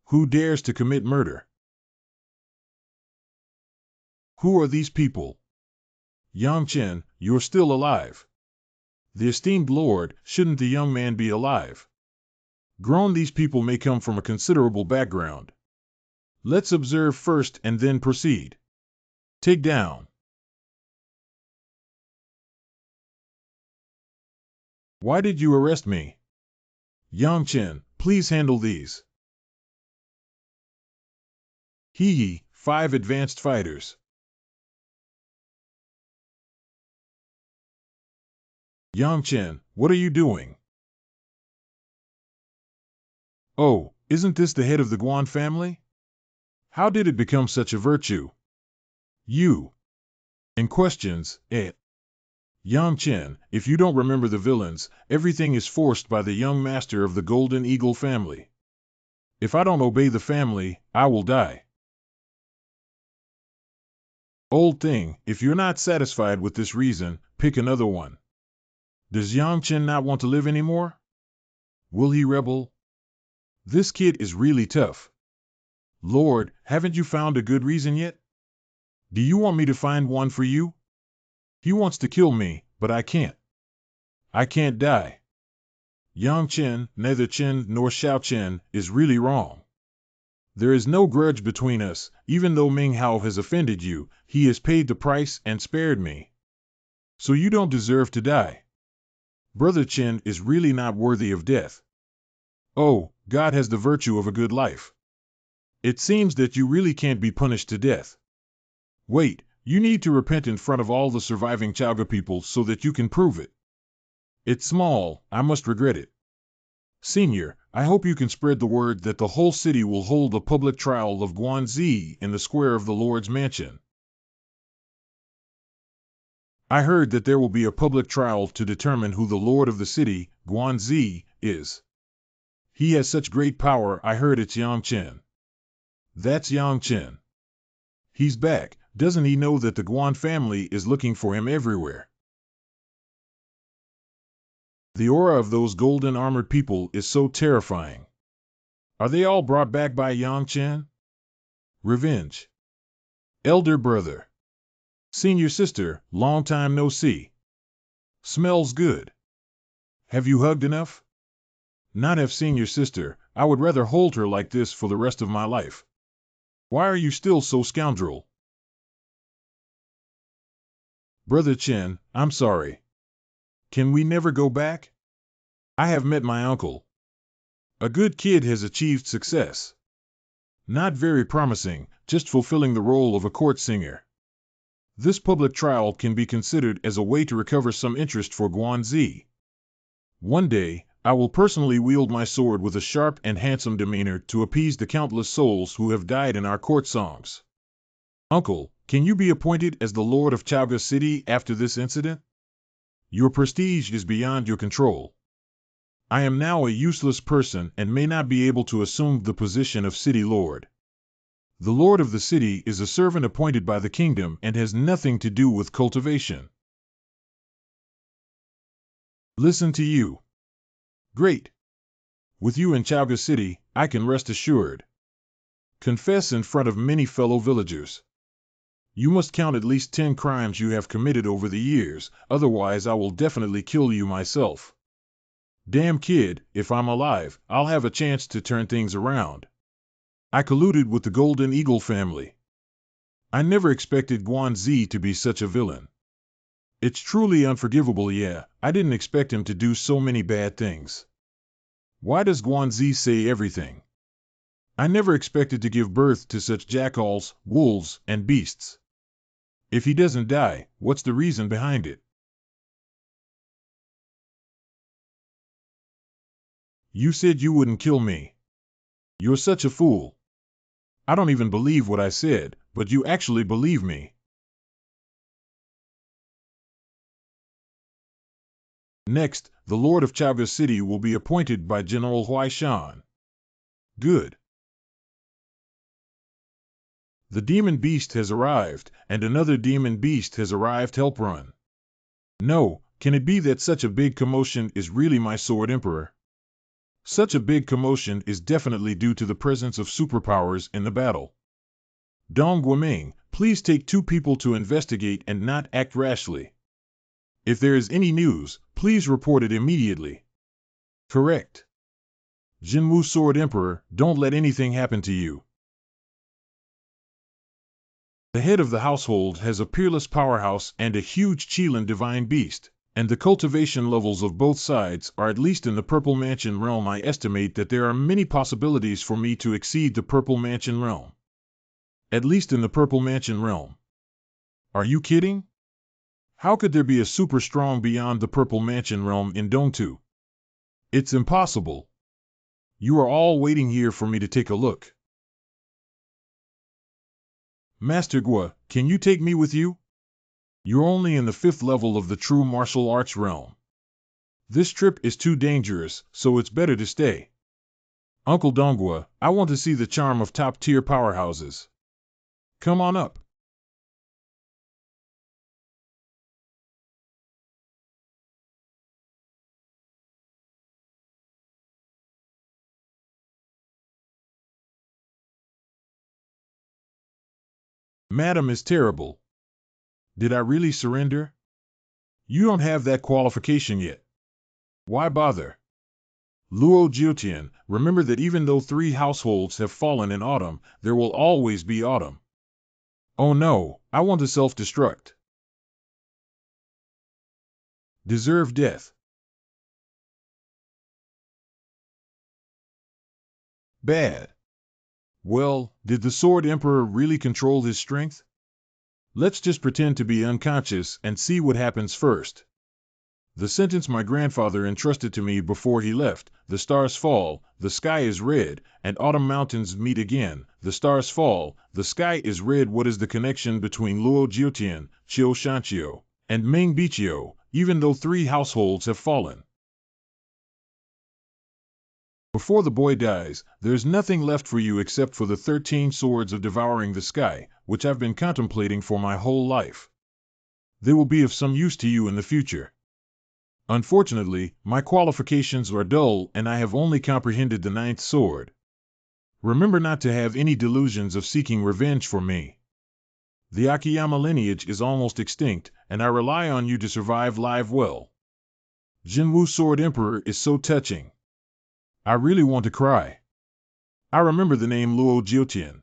Who dares to commit murder? Who are these people? Yang Chen, you're still alive. The esteemed lord, shouldn't the young man be alive? Grown, these people may come from a considerable background. Let's observe first and then proceed. Take down. Why did you arrest me? Yang Chen, please handle these. Hee, 5 advanced fighters. Yang Chen, what are you doing? Oh, isn't this the head of the Guan family? How did it become such a virtue? You. And questions, Yang Chen, if you don't remember the villains, everything is forced by the young master of the Golden Eagle family. If I don't obey the family, I will die. Old thing, if you're not satisfied with this reason, pick another one. Does Yang Chen not want to live anymore? Will he rebel? This kid is really tough. Lord, haven't you found a good reason yet? Do you want me to find one for you? He wants to kill me, but I can't. I can't die. Yang Chen, neither Chen nor Xiao Chen, is really wrong. There is no grudge between us. Even though Ming Hao has offended you, he has paid the price and spared me. So you don't deserve to die. Brother Chen is really not worthy of death. Oh, God has the virtue of a good life. It seems that you really can't be punished to death. Wait, you need to repent in front of all the surviving Chowga people so that you can prove it. It's small, I must regret it. Senior, I hope you can spread the word that the whole city will hold a public trial of Guanzi in the square of the Lord's mansion. I heard that there will be a public trial to determine who the Lord of the city, Guanzi, is. He has such great power. I heard it's Yang Chen. That's Yang Chen. He's back. Doesn't he know that the Guan family is looking for him everywhere? The aura of those golden armored people is so terrifying. Are they all brought back by Yang Chen? Revenge. Elder brother. Senior sister, long time no see. Smells good. Have you hugged enough? Not have seen your sister. I would rather hold her like this for the rest of my life. Why are you still so scoundrel? Brother Chen, I'm sorry. Can we never go back? I have met my uncle. A good kid has achieved success. Not very promising, just fulfilling the role of a court singer. This public trial can be considered as a way to recover some interest for Guanzi. One day, I will personally wield my sword with a sharp and handsome demeanor to appease the countless souls who have died in our court songs. Uncle, can you be appointed as the Lord of Chaga City after this incident? Your prestige is beyond your control. I am now a useless person and may not be able to assume the position of city lord. The lord of the city is a servant appointed by the kingdom and has nothing to do with cultivation. Listen to you. Great. With you in Chaga City, I can rest assured. Confess in front of many fellow villagers. You must count at least 10 crimes you have committed over the years, otherwise I will definitely kill you myself. Damn kid, if I'm alive, I'll have a chance to turn things around. I colluded with the Golden Eagle family. I never expected Guanzi to be such a villain. It's truly unforgivable, yeah, I didn't expect him to do so many bad things. Why does Guanzi say everything? I never expected to give birth to such jackals, wolves, and beasts. If he doesn't die, what's the reason behind it? You said you wouldn't kill me. You're such a fool. I don't even believe what I said, but you actually believe me. Next, the Lord of Chaga City will be appointed by General Huaishan. Good. The demon beast has arrived, and another demon beast has arrived. Help run. No, can it be that such a big commotion is really my sword emperor? Such a big commotion is definitely due to the presence of superpowers in the battle. Dong Guoming, please take 2 people to investigate and not act rashly. If there is any news, please report it immediately. Correct. Jinwu Sword Emperor, don't let anything happen to you. The head of the household has a peerless powerhouse and a huge Qilin divine beast, and the cultivation levels of both sides are at least in the Purple Mansion realm. I estimate that there are many possibilities for me to exceed the Purple Mansion realm. At least in the Purple Mansion realm. Are you kidding? How could there be a super strong beyond the Purple Mansion realm in Dongtu? It's impossible. You are all waiting here for me to take a look. Master Gua, can you take me with you? You're only in the 5th level of the true martial arts realm. This trip is too dangerous, so it's better to stay. Uncle Donghua, I want to see the charm of top-tier powerhouses. Come on up. Madam is terrible. Did I really surrender? You don't have that qualification yet. Why bother? Luo Jiutian, remember that even though 3 households have fallen in autumn, there will always be autumn. Oh no, I want to self-destruct. Deserve death. Bad. Well, did the Sword Emperor really control his strength? Let's just pretend to be unconscious and see what happens first. The sentence my grandfather entrusted to me before he left: the stars fall, the sky is red, and autumn mountains meet again. The stars fall, the sky is red. What is the connection between Luo Jiutian, Qiu Shanqiu, and Meng Biqiu, even though 3 households have fallen? Before the boy dies, there's nothing left for you except for the 13 swords of devouring the sky, which I've been contemplating for my whole life. They will be of some use to you in the future. Unfortunately, my qualifications are dull and I have only comprehended the 9th sword. Remember not to have any delusions of seeking revenge for me. The Akiyama lineage is almost extinct, and I rely on you to survive live well. Jinwu Sword Emperor is so touching. I really want to cry. I remember the name Luo Jiutian.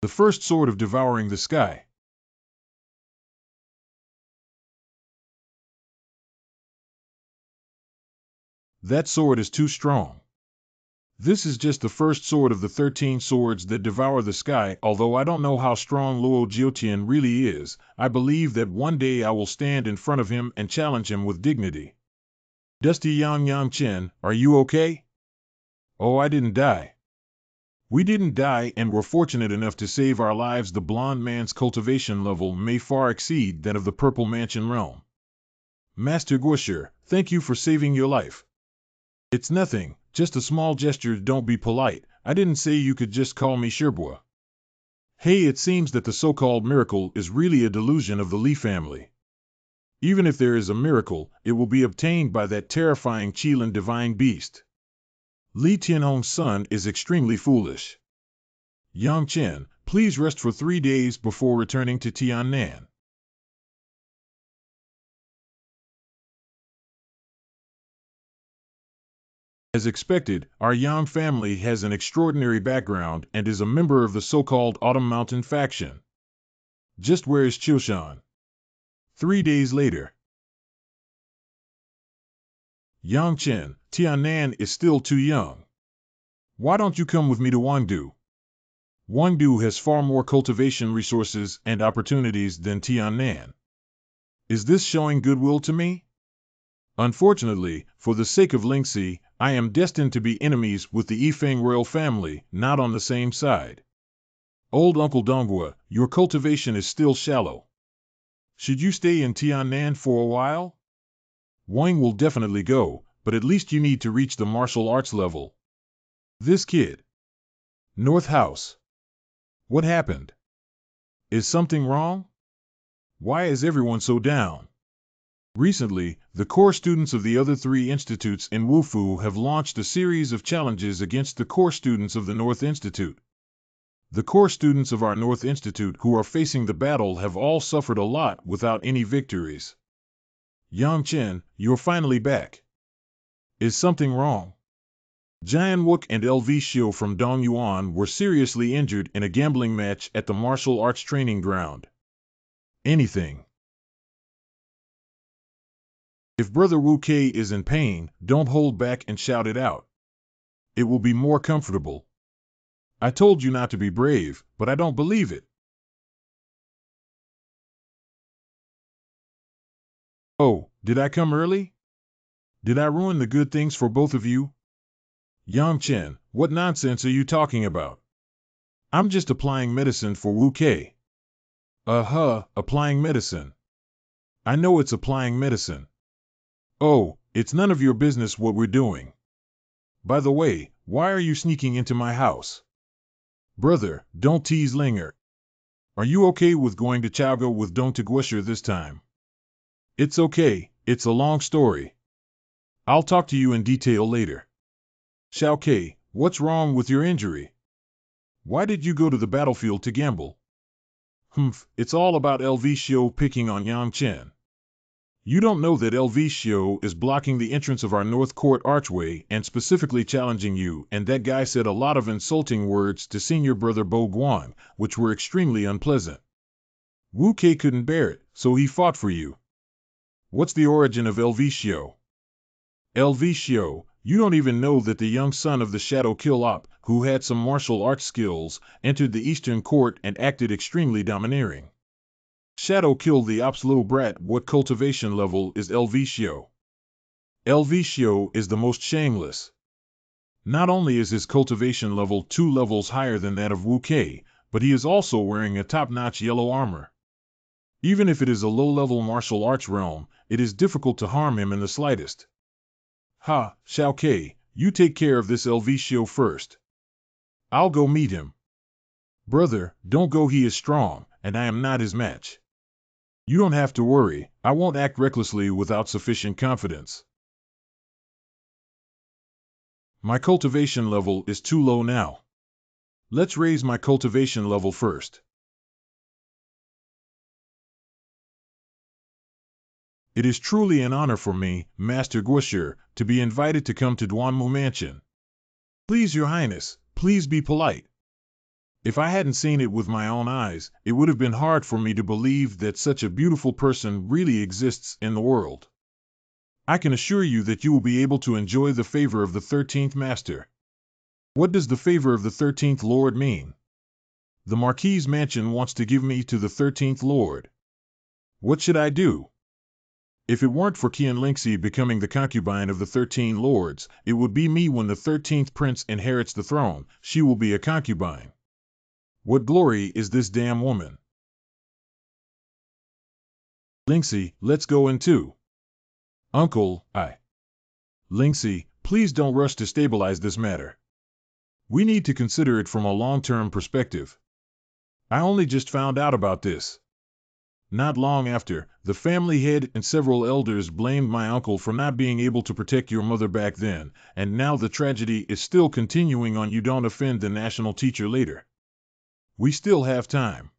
The first sword of devouring the sky. That sword is too strong. This is just the first sword of the 13 swords that devour the sky. Although I don't know how strong Luo Jiutian really is, I believe that one day I will stand in front of him and challenge him with dignity. Dusty Yang Chen, are you okay? Oh, I didn't die. We didn't die and were fortunate enough to save our lives. The blonde man's cultivation level may far exceed that of the Purple Mansion realm. Master Guosher, thank you for saving your life. It's nothing, just a small gesture. Don't be polite. I didn't say you could just call me Shirbua. Hey, it seems that the so-called miracle is really a delusion of the Li family. Even if there is a miracle, it will be obtained by that terrifying Qilin divine beast. Li Tianhong's son is extremely foolish. Yang Chen, please rest for 3 days before returning to Tiannan. As expected, our Yang family has an extraordinary background and is a member of the so-called Autumn Mountain faction. Just where is Qiushan? 3 days later. Yang Chen, Tiannan is still too young. Why don't you come with me to Wangdu? Wangdu has far more cultivation resources and opportunities than Tiannan. Is this showing goodwill to me? Unfortunately, for the sake of Lingxi, I am destined to be enemies with the Yifeng royal family, not on the same side. Old Uncle Donghua, your cultivation is still shallow. Should you stay in Tiannan for a while? Wang will definitely go, but at least you need to reach the martial arts level. This kid. North House. What happened? Is something wrong? Why is everyone so down? Recently, the core students of the other 3 institutes in Wufu have launched a series of challenges against the core students of the North Institute. The core students of our North Institute who are facing the battle have all suffered a lot without any victories. Yang Chen, you're finally back. Is something wrong? Jian Wook and LV Xiu from Dongyuan were seriously injured in a gambling match at the martial arts training ground. Anything. If Brother Wu Kei is in pain, don't hold back and shout it out. It will be more comfortable. I told you not to be brave, but I don't believe it. Oh, did I come early? Did I ruin the good things for both of you? Yang Chen, what nonsense are you talking about? I'm just applying medicine for Wu Kei. Applying medicine. I know it's applying medicine. Oh, it's none of your business what we're doing. By the way, why are you sneaking into my house? Brother, don't tease Linger. Are you okay with going to Chaogo with Dong Guosher this time? It's okay, it's a long story. I'll talk to you in detail later. Xiao Kei, what's wrong with your injury? Why did you go to the battlefield to gamble? It's all about LV Xiu picking on Yang Chen. You don't know that LV Xiu is blocking the entrance of our North Court archway and specifically challenging you, and that guy said a lot of insulting words to senior brother Bo Guang, which were extremely unpleasant. Wu Kei couldn't bear it, so he fought for you. What's the origin of LV Xiu? LV Xiu, you don't even know that the young son of the Shadow Kill Op, who had some martial arts skills, entered the Eastern Court and acted extremely domineering. Shadow killed the Op's little brat. What cultivation level is LV Xiu? LV Xiu is the most shameless. Not only is his cultivation level 2 levels higher than that of Wu Kei, but he is also wearing a top-notch yellow armor. Even if it is a low-level martial arts realm, it is difficult to harm him in the slightest. Xiao Kei, you take care of this LV Xiu first. I'll go meet him. Brother, don't go, he is strong, and I am not his match. You don't have to worry, I won't act recklessly without sufficient confidence. My cultivation level is too low now. Let's raise my cultivation level first. It is truly an honor for me, Master Guosher, to be invited to come to Duanmu Mansion. Please, Your Highness, please be polite. If I hadn't seen it with my own eyes, it would have been hard for me to believe that such a beautiful person really exists in the world. I can assure you that you will be able to enjoy the favor of the 13th Master. What does the favor of the 13th Lord mean? The Marquis's mansion wants to give me to the 13th Lord. What should I do? If it weren't for Qian Lingxi becoming the concubine of the 13 Lords, it would be me when the 13th Prince inherits the throne. She will be a concubine. What glory is this damn woman? Lingxi, let's go in too. Uncle, Lingxi, please don't rush to stabilize this matter. We need to consider it from a long-term perspective. I only just found out about this. Not long after, the family head and several elders blamed my uncle for not being able to protect your mother back then, and now the tragedy is still continuing on. You don't offend the national teacher later. We still have time.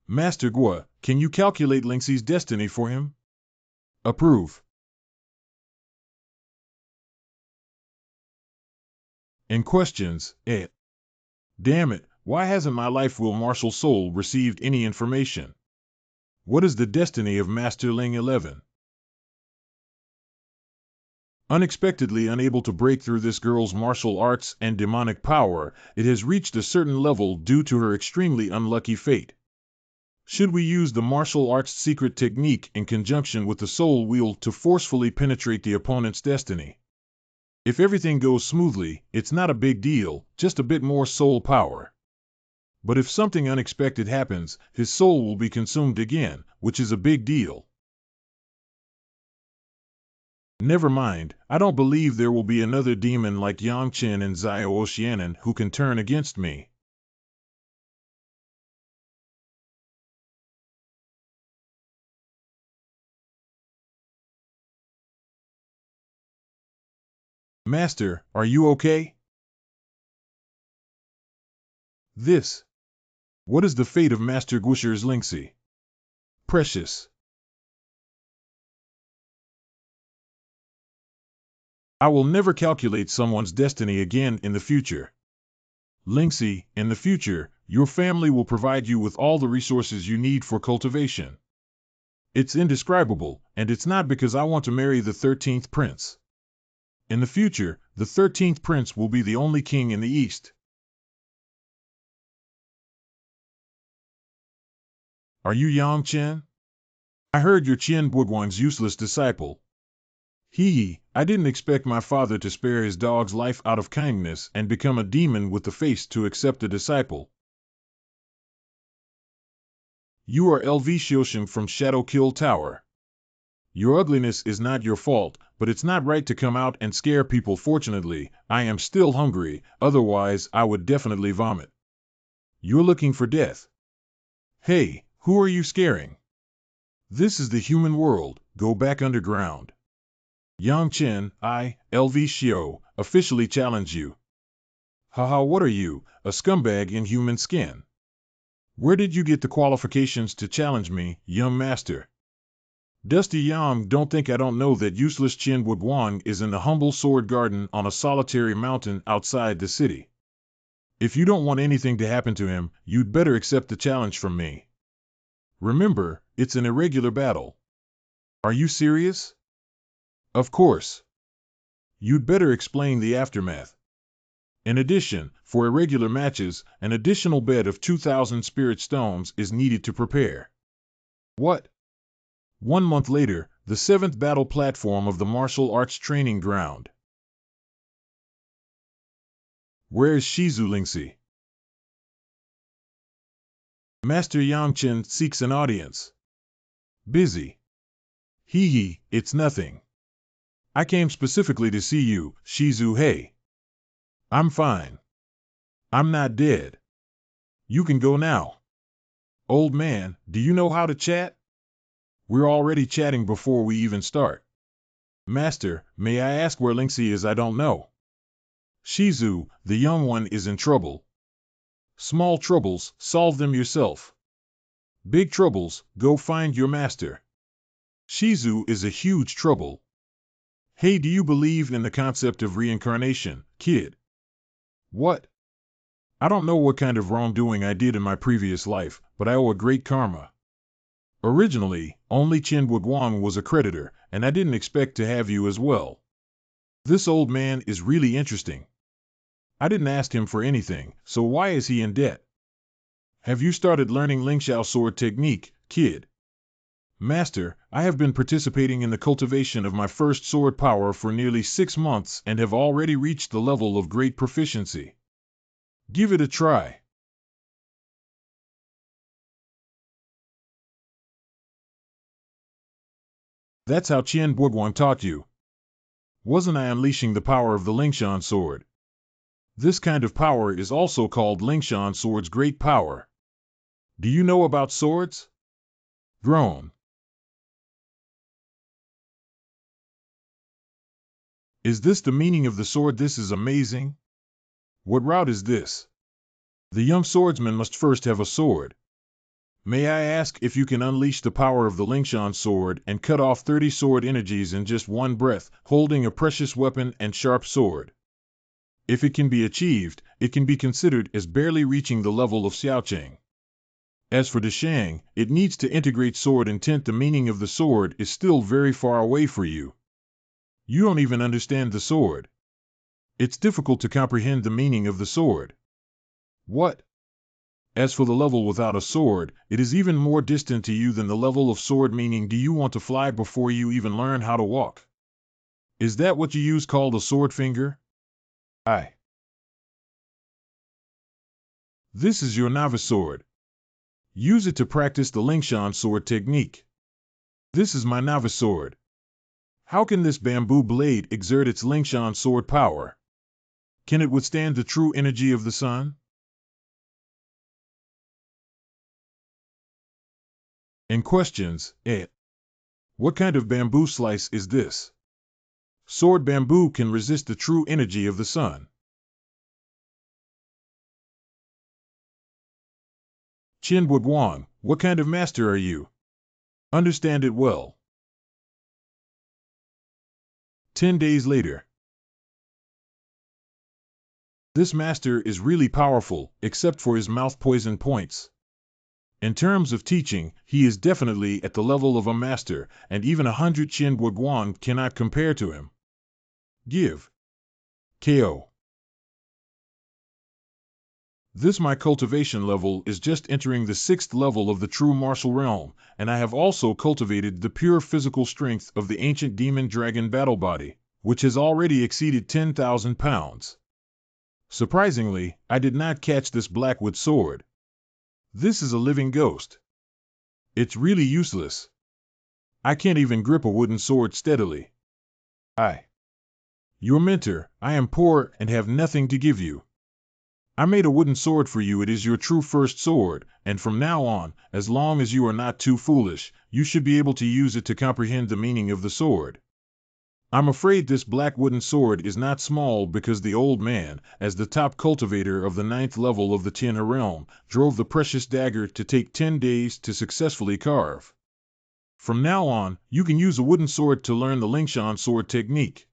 Master Guo, can you calculate Lingxi's destiny for him? Approve. And questions, Damn it, why hasn't my life will martial soul received any information? What is the destiny of Master Ling 11? Unexpectedly unable to break through this girl's martial arts and demonic power, it has reached a certain level due to her extremely unlucky fate. Should we use the martial arts secret technique in conjunction with the soul wheel to forcefully penetrate the opponent's destiny? If everything goes smoothly, it's not a big deal, just a bit more soul power. But if something unexpected happens, his soul will be consumed again, which is a big deal. Never mind, I don't believe there will be another demon like Yang Chen and Xiao Oceanen who can turn against me. Master, are you okay? What is the fate of Master Guoshir's Lingxi? Precious. I will never calculate someone's destiny again in the future. Lingxi, in the future, your family will provide you with all the resources you need for cultivation. It's indescribable, and it's not because I want to marry the 13th prince. In the future, the 13th prince will be the only king in the East. Are you Yang Chen? I heard you're Qian Buguang's useless disciple. I didn't expect my father to spare his dog's life out of kindness and become a demon with the face to accept a disciple. You are LV Xiusheng from Shadow Kill Tower. Your ugliness is not your fault, but it's not right to come out and scare people. Fortunately, I am still hungry, otherwise I would definitely vomit. You're looking for death. Hey, who are you scaring? This is the human world, go back underground. Yang Chen, LV Xiu, officially challenge you. Haha, what are you, a scumbag in human skin? Where did you get the qualifications to challenge me, young master? Dusty Yang, don't think I don't know that useless Qian Buguang is in the humble sword garden on a solitary mountain outside the city. If you don't want anything to happen to him, you'd better accept the challenge from me. Remember, it's an irregular battle. Are you serious? Of course. You'd better explain the aftermath. In addition, for irregular matches, an additional bed of 2,000 spirit stones is needed to prepare. What? 1 month later, the 7th battle platform of the martial arts training ground. Where is Shizu Lingxi? Master Yang Chen seeks an audience. Busy. It's nothing. I came specifically to see you, Shizu. Hey. I'm fine. I'm not dead. You can go now. Old man, do you know how to chat? We're already chatting before we even start. Master, may I ask where Lingxi is? I don't know. Shizu, the young one is in trouble. Small troubles, solve them yourself. Big troubles, go find your master. Shizu is a huge trouble. Hey, do you believe in the concept of reincarnation, kid? What? I don't know what kind of wrongdoing I did in my previous life, but I owe a great karma. Originally, only Chen Guang was a creditor, and I didn't expect to have you as well. This old man is really interesting. I didn't ask him for anything, so why is he in debt? Have you started learning Lingxiao sword technique, kid? Master, I have been participating in the cultivation of my first sword power for nearly 6 months and have already reached the level of great proficiency. Give it a try. That's how Qian Guoguang taught you. Wasn't I unleashing the power of the Lingshan sword? This kind of power is also called Lingshan sword's great power. Do you know about swords? Groan. Is this the meaning of the sword? This is amazing. What route is this? The young swordsman must first have a sword. May I ask if you can unleash the power of the Lingshan sword and cut off 30 sword energies in just one breath, holding a precious weapon and sharp sword? If it can be achieved, it can be considered as barely reaching the level of Xiaocheng. As for Deshang, it needs to integrate sword intent. The meaning of the sword is still very far away for you. You don't even understand the sword. It's difficult to comprehend the meaning of the sword. What? As for the level without a sword, it is even more distant to you than the level of sword. Meaning, do you want to fly before you even learn how to walk? Is that what you use called a sword finger? Aye. This is your novice sword. Use it to practice the Lingshan sword technique. This is my novice sword. How can this bamboo blade exert its Lingshan sword power? Can it withstand the true energy of the sun? And questions, what kind of bamboo slice is this? Sword bamboo can resist the true energy of the sun. Chen Guoguang, what kind of master are you? Understand it well. 10 days later. This master is really powerful, except for his mouth poison points. In terms of teaching, he is definitely at the level of a master, and even 100 Chen Guoguang cannot compare to him. Give. KO. This my cultivation level is just entering the 6th level of the true martial realm, and I have also cultivated the pure physical strength of the ancient demon dragon battle body, which has already exceeded 10,000 pounds. Surprisingly, I did not catch this blackwood sword. This is a living ghost. It's really useless. I can't even grip a wooden sword steadily. Your mentor, I am poor and have nothing to give you. I made a wooden sword for you. It is your true first sword, and from now on, as long as you are not too foolish, you should be able to use it to comprehend the meaning of the sword. I'm afraid this black wooden sword is not small because the old man, as the top cultivator of the 9th level of the Tianhe realm, drove the precious dagger to take 10 days to successfully carve. From now on, you can use a wooden sword to learn the Lingshan sword technique.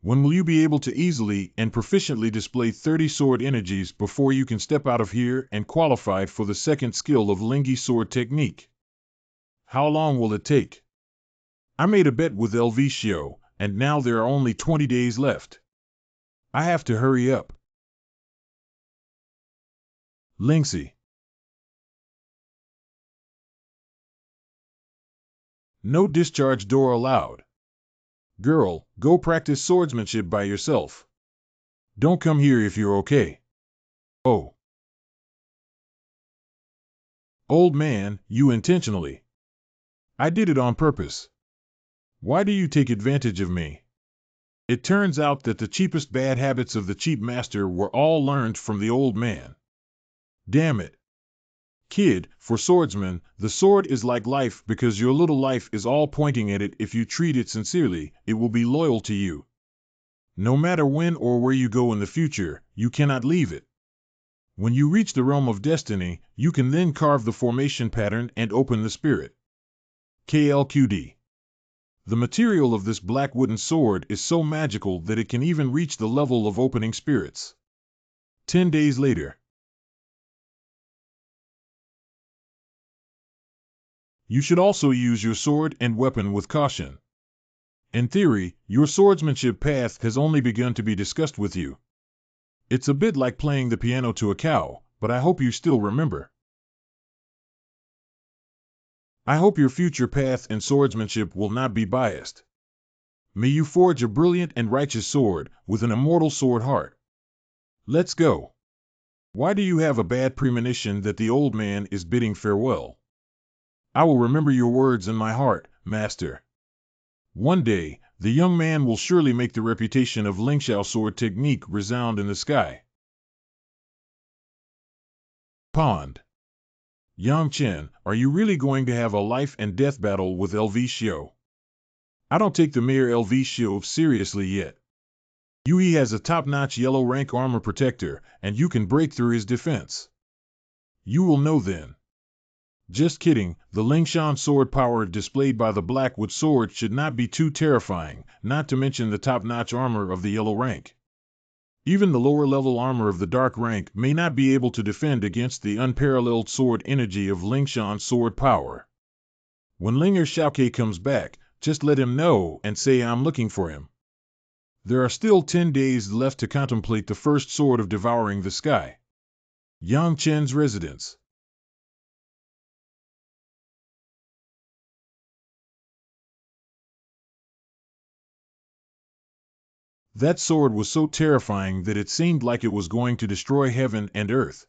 When will you be able to easily and proficiently display 30 sword energies before you can step out of here and qualify for the 2nd skill of Lingyi sword technique? How long will it take? I made a bet with LV Xiao, and now there are only 20 days left. I have to hurry up. Lingxi. No discharge door allowed. Girl, go practice swordsmanship by yourself. Don't come here if you're okay. Oh. Old man, you intentionally. I did it on purpose. Why do you take advantage of me? It turns out that the cheapest bad habits of the cheap master were all learned from the old man. Damn it. Kid, for swordsmen, the sword is like life because your little life is all pointing at it. If you treat it sincerely, it will be loyal to you. No matter when or where you go in the future, you cannot leave it. When you reach the realm of destiny, you can then carve the formation pattern and open the spirit. KLQD. The material of this black wooden sword is so magical that it can even reach the level of opening spirits. 10 days later. You should also use your sword and weapon with caution. In theory, your swordsmanship path has only begun to be discussed with you. It's a bit like playing the piano to a cow, but I hope you still remember. I hope your future path in swordsmanship will not be biased. May you forge a brilliant and righteous sword with an immortal sword heart. Let's go. Why do you have a bad premonition that the old man is bidding farewell? I will remember your words in my heart, master. One day, the young man will surely make the reputation of Lingxiao sword technique resound in the sky. Pond. Yang Chen, are you really going to have a life and death battle with LV Xiao? I don't take the Mayor LV Xiao seriously yet. Yui has a top-notch yellow rank armor protector, and you can break through his defense. You will know then. Just kidding, the Lingshan sword power displayed by the Blackwood sword should not be too terrifying, not to mention the top-notch armor of the yellow rank. Even the lower-level armor of the dark rank may not be able to defend against the unparalleled sword energy of Lingshan sword power. When Linger Xiaoke comes back, just let him know and say I'm looking for him. There are still 10 days left to contemplate the first sword of devouring the sky. Yang Chen's residence. That sword was so terrifying that it seemed like it was going to destroy heaven and earth.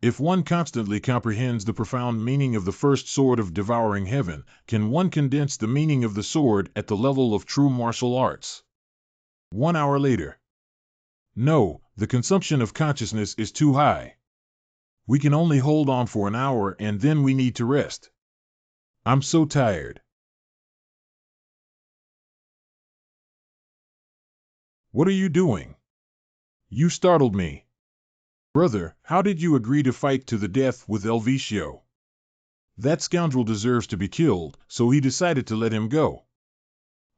If one constantly comprehends the profound meaning of the first sword of devouring heaven, can one condense the meaning of the sword at the level of true martial arts? 1 hour later. No, the consumption of consciousness is too high. We can only hold on for an hour and then we need to rest. I'm so tired. What are you doing? You startled me. Brother, how did you agree to fight to the death with LV Xiao? That scoundrel deserves to be killed, so he decided to let him go.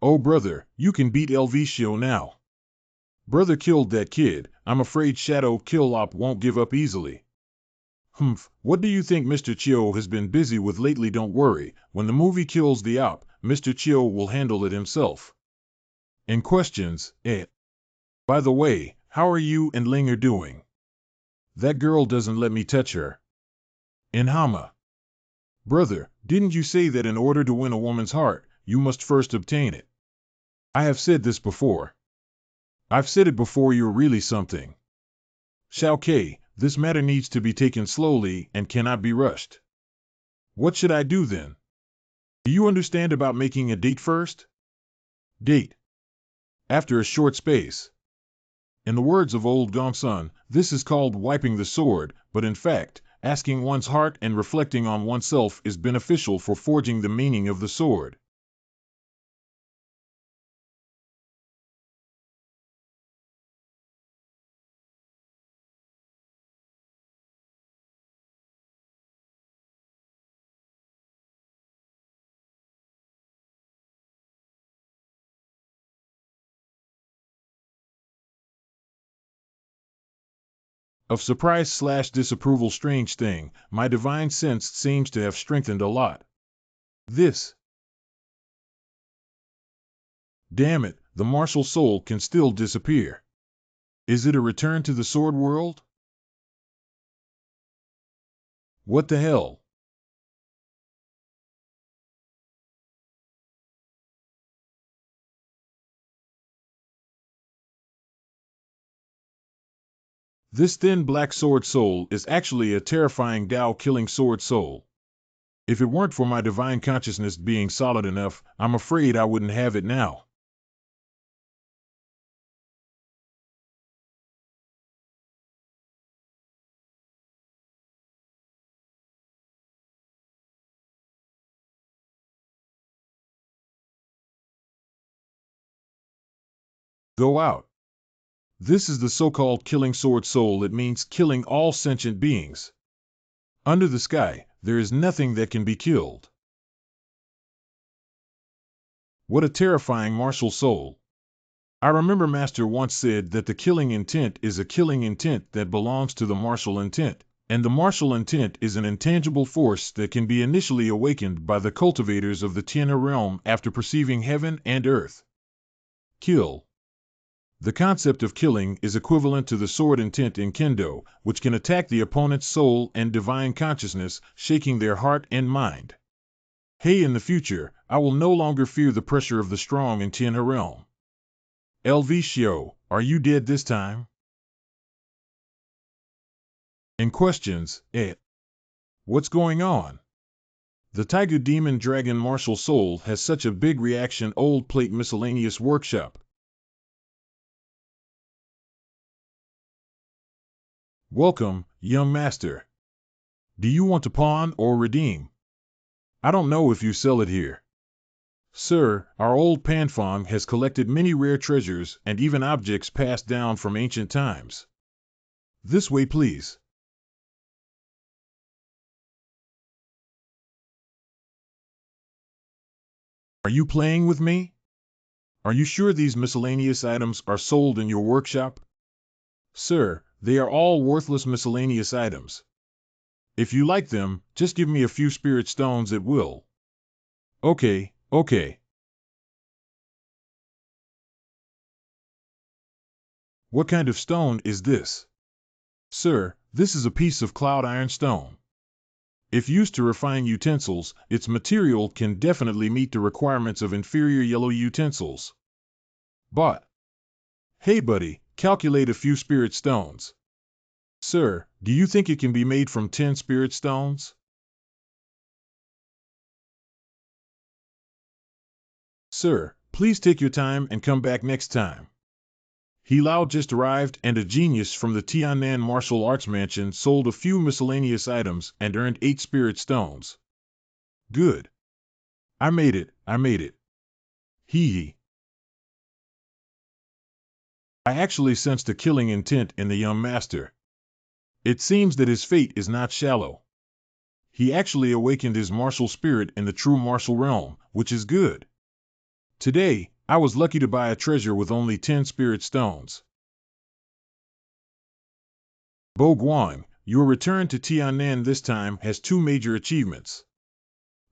Oh brother, you can beat LV Xiao now. Brother killed that kid, I'm afraid Shadow Killop won't give up easily. Humph, what do you think Mr. Chiu has been busy with lately? Don't worry, when the movie kills the op, Mr. Chiu will handle it himself. And questions, By the way, how are you and Linger doing? That girl doesn't let me touch her. In Hama. Brother, didn't you say that in order to win a woman's heart, you must first obtain it? I have said this before. I've said it before. You're really something. Xiao Ke, this matter needs to be taken slowly and cannot be rushed. What should I do then? Do you understand about making a date first? Date. After a short space. In the words of old Gongsun, this is called wiping the sword, but in fact, asking one's heart and reflecting on oneself is beneficial for forging the meaning of the sword. Of surprise/disapproval. Strange thing, my divine sense seems to have strengthened a lot. This. Damn it, the martial soul can still disappear. Is it a return to the sword world? What the hell? This thin black sword soul is actually a terrifying Tao-killing sword soul. If it weren't for my divine consciousness being solid enough, I'm afraid I wouldn't have it now. Go out. This is the so-called killing sword soul. It means killing all sentient beings. Under the sky, there is nothing that can be killed. What a terrifying martial soul. I remember Master once said that the killing intent is a killing intent that belongs to the martial intent, and the martial intent is an intangible force that can be initially awakened by the cultivators of the Tianhe realm after perceiving heaven and earth. Kill. The concept of killing is equivalent to the sword intent in Kendo, which can attack the opponent's soul and divine consciousness, shaking their heart and mind. Hey, in the future, I will no longer fear the pressure of the strong in Tianhe realm. LV Xiao, are you dead this time? In questions, what's going on? The Tiger Demon Dragon Martial Soul has such a big reaction. Old Plate Miscellaneous Workshop. Welcome, young master. Do you want to pawn or redeem? I don't know if you sell it here. Sir, our old Panfong has collected many rare treasures and even objects passed down from ancient times. This way, please. Are you playing with me? Are you sure these miscellaneous items are sold in your workshop? Sir, they are all worthless miscellaneous items. If you like them, just give me a few spirit stones at will. Okay. What kind of stone is this? Sir, this is a piece of cloud iron stone. If used to refine utensils, its material can definitely meet the requirements of inferior yellow utensils. But, hey buddy, calculate a few spirit stones. Sir, do you think it can be made from 10 spirit stones? Sir, please take your time and come back next time. He Lao just arrived, and a genius from the Tiannan Martial Arts Mansion sold a few miscellaneous items and earned 8 spirit stones. Good. I made it. Hee hee. I actually sensed a killing intent in the young master. It seems that his fate is not shallow. He actually awakened his martial spirit in the true martial realm, which is good. Today, I was lucky to buy a treasure with only 10 spirit stones. Bo Guang, your return to Tiannan this time has 2 major achievements.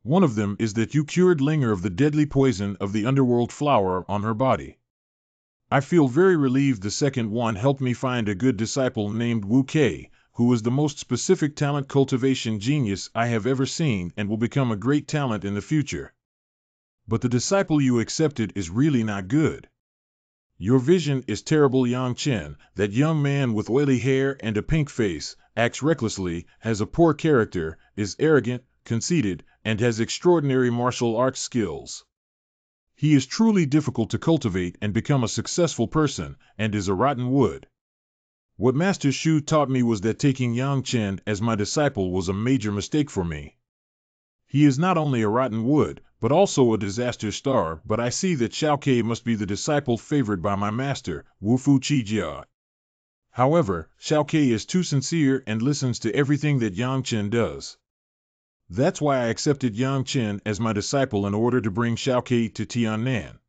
One of them is that you cured Linger of the deadly poison of the underworld flower on her body. I feel very relieved the second one helped me find a good disciple named Wu Kei, who is the most specific talent cultivation genius I have ever seen and will become a great talent in the future. But the disciple you accepted is really not good. Your vision is terrible. Yang Chen, that young man with oily hair and a pink face, acts recklessly, has a poor character, is arrogant, conceited, and has extraordinary martial arts skills. He is truly difficult to cultivate and become a successful person, and is a rotten wood. What Master Shu taught me was that taking Yang Chen as my disciple was a major mistake for me. He is not only a rotten wood, but also a disaster star, but I see that Xiao Kei must be the disciple favored by my master, Wu Fu Qijia. However, Xiao Kei is too sincere and listens to everything that Yang Chen does. That's why I accepted Yang Chen as my disciple in order to bring Xiao Kei to Tiannan.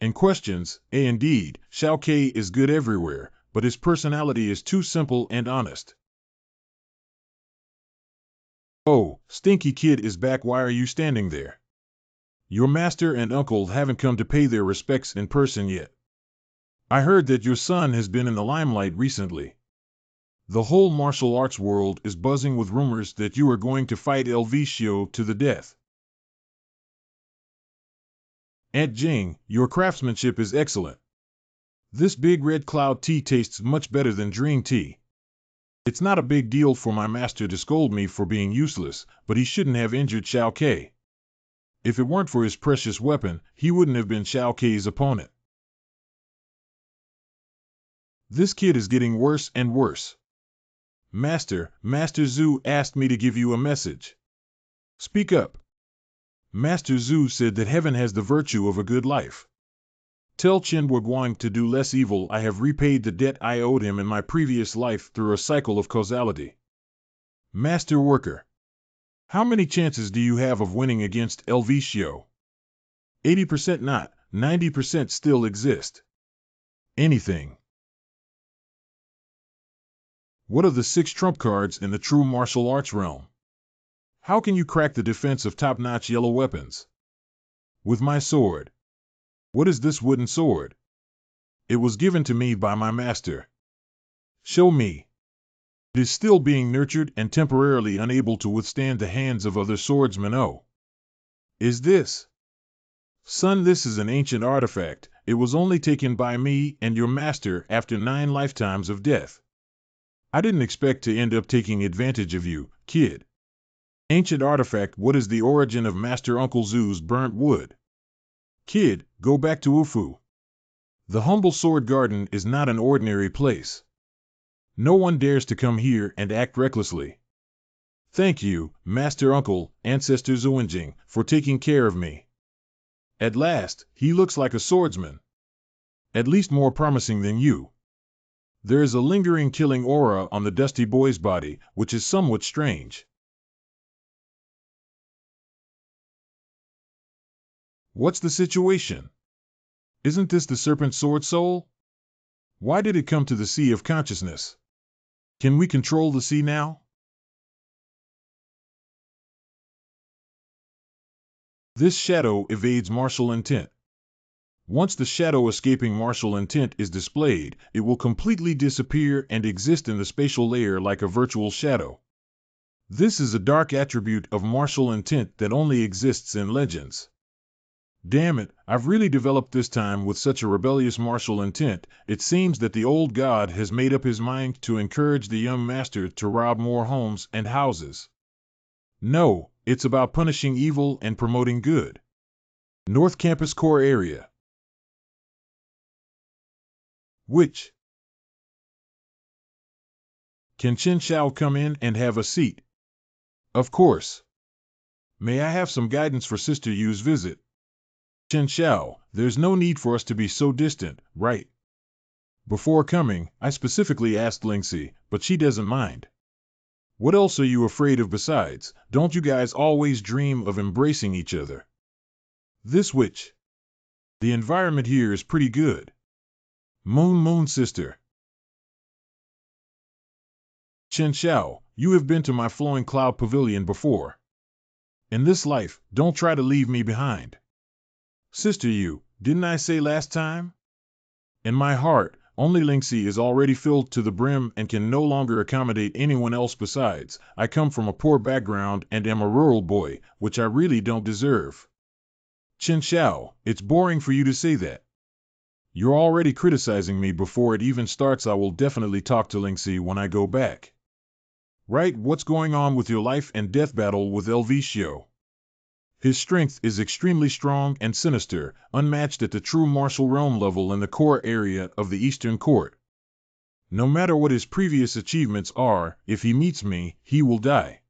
In questions, indeed, Xiao Kei is good everywhere, but his personality is too simple and honest. Oh, Stinky Kid is back. Why are you standing there? Your master and uncle haven't come to pay their respects in person yet. I heard that your son has been in the limelight recently. The whole martial arts world is buzzing with rumors that you are going to fight El Vicio to the death. Aunt Jing, your craftsmanship is excellent. This big red cloud tea tastes much better than Dream tea. It's not a big deal for my master to scold me for being useless, but he shouldn't have injured Xiao Kei. If it weren't for his precious weapon, he wouldn't have been Xiao Kei's opponent. This kid is getting worse and worse. Master Zhu asked me to give you a message. Speak up. Master Zhu said that heaven has the virtue of a good life. Tell Chen Guang to do less evil. I have repaid the debt I owed him in my previous life through a cycle of causality. Master Worker. How many chances do you have of winning against El Vicio? 80% not, 90% still exist. Anything. What are the 6 trump cards in the true martial arts realm? How can you crack the defense of top-notch yellow weapons? With my sword. What is this wooden sword? It was given to me by my master. Show me. It is still being nurtured and temporarily unable to withstand the hands of other swordsmen. Oh. Is this? Son, this is an ancient artifact. It was only taken by me and your master after 9 lifetimes of death. I didn't expect to end up taking advantage of you, kid. Ancient artifact. What is the origin of Master Uncle Zoo's burnt wood? Kid, go back to Ufu. The humble sword garden is not an ordinary place. No one dares to come here and act recklessly. Thank you, Master Uncle, Ancestor Zuinjing, for taking care of me. At last, he looks like a swordsman. At least more promising than you. There is a lingering killing aura on the dusty boy's body, which is somewhat strange. What's the situation? Isn't this the serpent sword soul? Why did it come to the sea of consciousness? Can we control the sea now? This shadow evades martial intent. Once the shadow escaping martial intent is displayed, it will completely disappear and exist in the spatial layer like a virtual shadow. This is a dark attribute of martial intent that only exists in legends. Damn it, I've really developed this time with such a rebellious martial intent. It seems that the old god has made up his mind to encourage the young master to rob more homes and houses. No, it's about punishing evil and promoting good. North Campus Core Area. Which? Can Chen Xiao come in and have a seat? Of course. May I have some guidance for Sister Yu's visit? Chen Xiao, there's no need for us to be so distant, right? Before coming, I specifically asked Lingxi, but she doesn't mind. What else are you afraid of besides? Don't you guys always dream of embracing each other? This witch. The environment here is pretty good. Moon sister. Chen Xiao, you have been to my flowing cloud pavilion before. In this life, don't try to leave me behind. Sister Yu, didn't I say last time? In my heart, only Lingxi is already filled to the brim and can no longer accommodate anyone else besides. I come from a poor background and am a rural boy, which I really don't deserve. Chen Xiao, it's boring for you to say that. You're already criticizing me before it even starts. I will definitely talk to Lingxi when I go back. Right, what's going on with your life and death battle with El Vicio? His strength is extremely strong and sinister, unmatched at the true martial realm level in the core area of the Eastern Court. No matter what his previous achievements are, if he meets me, he will die.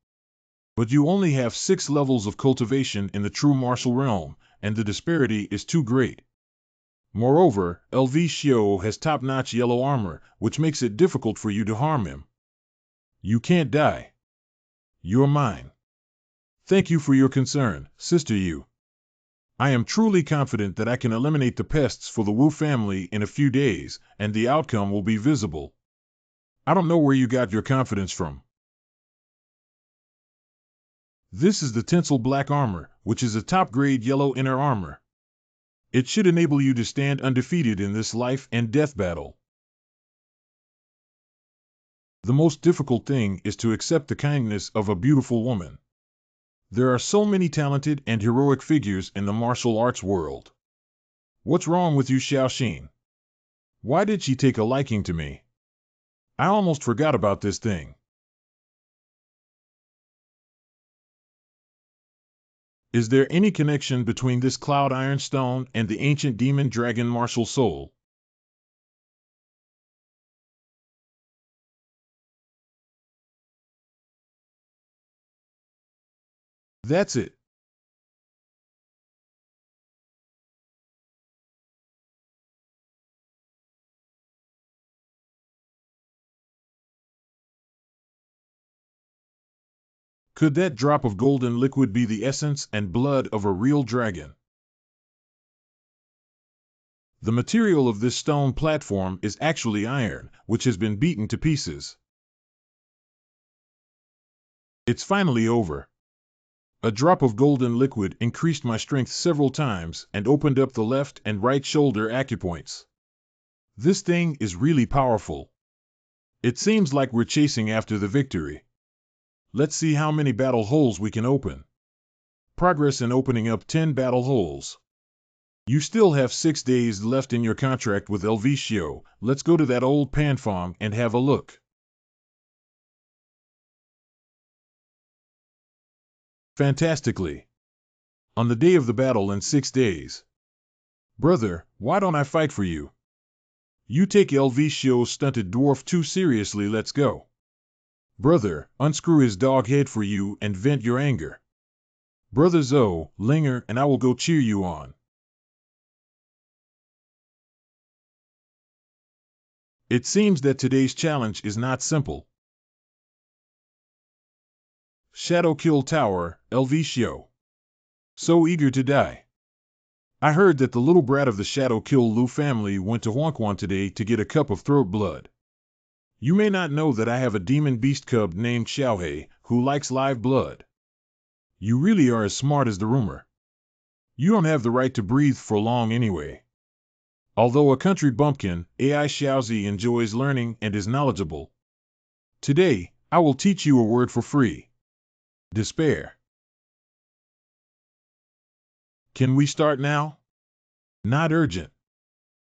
But you only have 6 levels of cultivation in the true martial realm, and the disparity is too great. Moreover, El Vicio has top-notch yellow armor, which makes it difficult for you to harm him. You can't die. You're mine. Thank you for your concern, Sister Yu. I am truly confident that I can eliminate the pests for the Wu family in a few days, and the outcome will be visible. I don't know where you got your confidence from. This is the Tinsel Black Armor, which is a top-grade yellow inner armor. It should enable you to stand undefeated in this life and death battle. The most difficult thing is to accept the kindness of a beautiful woman. There are so many talented and heroic figures in the martial arts world. What's wrong with you, Xiaoxin? Why did she take a liking to me? I almost forgot about this thing. Is there any connection between this Cloud Ironstone and the ancient demon dragon martial soul? That's it. Could that drop of golden liquid be the essence and blood of a real dragon? The material of this stone platform is actually iron, which has been beaten to pieces. It's finally over. A drop of golden liquid increased my strength several times and opened up the left and right shoulder acupoints. This thing is really powerful. It seems like we're chasing after the victory. Let's see how many battle holes we can open. Progress in opening up 10 battle holes. You still have 6 days left in your contract with Helvetio. Let's go to that old pan farm and have a look. Fantastically. On the day of the battle in 6 days. Brother, why don't I fight for you? You take Helvetio's stunted dwarf too seriously, let's go. Brother, unscrew his dog head for you and vent your anger. Brother Zoe, linger and I will go cheer you on. It seems that today's challenge is not simple. Shadowkill Tower, Helvetio. So eager to die. I heard that the little brat of the Shadowkill Lu family went to Huanquan today to get a cup of throat blood. You may not know that I have a demon beast cub named Xiaohei who likes live blood. You really are as smart as the rumor. You don't have the right to breathe for long anyway. Although a country bumpkin, AI Xiaozi enjoys learning and is knowledgeable. Today, I will teach you a word for free. Despair. Can we start now? Not urgent.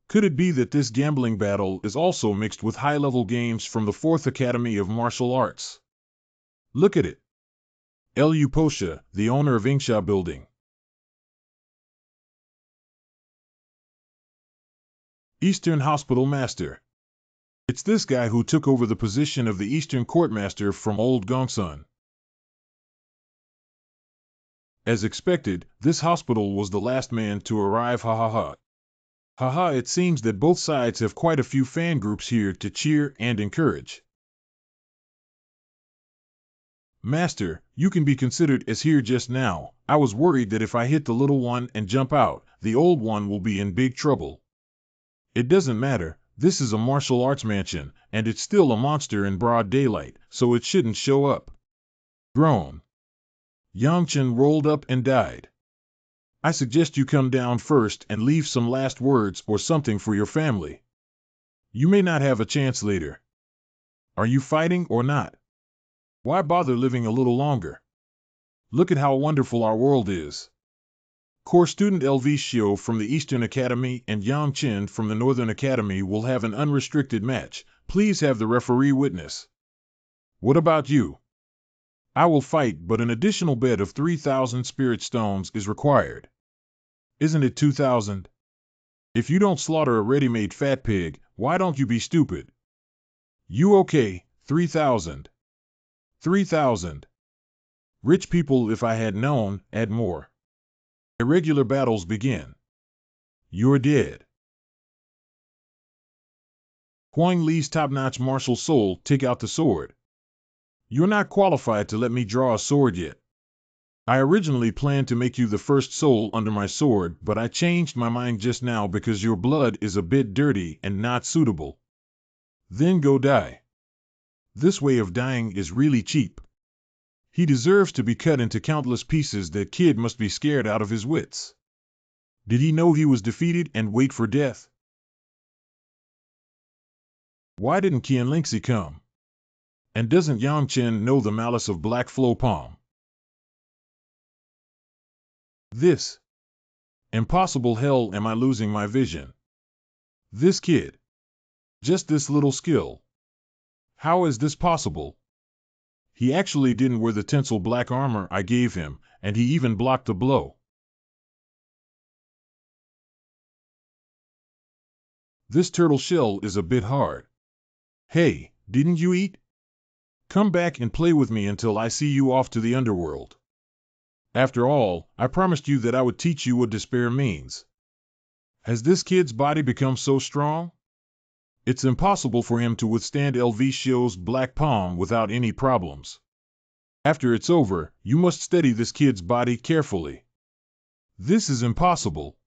Could it be that this gambling battle is also mixed with high-level games from the 4th Academy of Martial Arts? Look at it. Lu Posha, the owner of Ingsha Building. Eastern Hospital Master. It's this guy who took over the position of the Eastern Courtmaster from old Gongsun. As expected, this hospital was the last man to arrive, ha ha ha. Haha, it seems that both sides have quite a few fan groups here to cheer and encourage. Master, you can be considered as here just now. I was worried that if I hit the little one and jump out, the old one will be in big trouble. It doesn't matter, this is a martial arts mansion, and it's still a monster in broad daylight, so it shouldn't show up. Groan. Yangchen rolled up and died. I suggest you come down first and leave some last words or something for your family. You may not have a chance later. Are you fighting or not? Why bother living a little longer? Look at how wonderful our world is. Core student Helvetio from the Eastern Academy and Yang Chen from the Northern Academy will have an unrestricted match. Please have the referee witness. What about you? I will fight, but an additional bet of 3,000 spirit stones is required. Isn't it 2,000? If you don't slaughter a ready-made fat pig, why don't you be stupid? You okay, 3,000. 3,000. Rich people, if I had known, add more. Irregular battles begin. You're dead. Huang Li's top-notch martial soul, take out the sword. You're not qualified to let me draw a sword yet. I originally planned to make you the first soul under my sword, but I changed my mind just now because your blood is a bit dirty and not suitable. Then go die. This way of dying is really cheap. He deserves to be cut into countless pieces. That kid must be scared out of his wits. Did he know he was defeated and wait for death? Why didn't Qianlingxi come? And doesn't Yang Chen know the malice of Black Flow Palm? This. Impossible, hell, am I losing my vision? This kid. Just this little skill. How is this possible? He actually didn't wear the tinsel black armor I gave him, and he even blocked the blow. This turtle shell is a bit hard. Hey, didn't you eat? Come back and play with me until I see you off to the underworld. After all, I promised you that I would teach you what despair means. Has this kid's body become so strong? It's impossible for him to withstand Helvetio's black palm without any problems. After it's over, you must steady this kid's body carefully. This is impossible.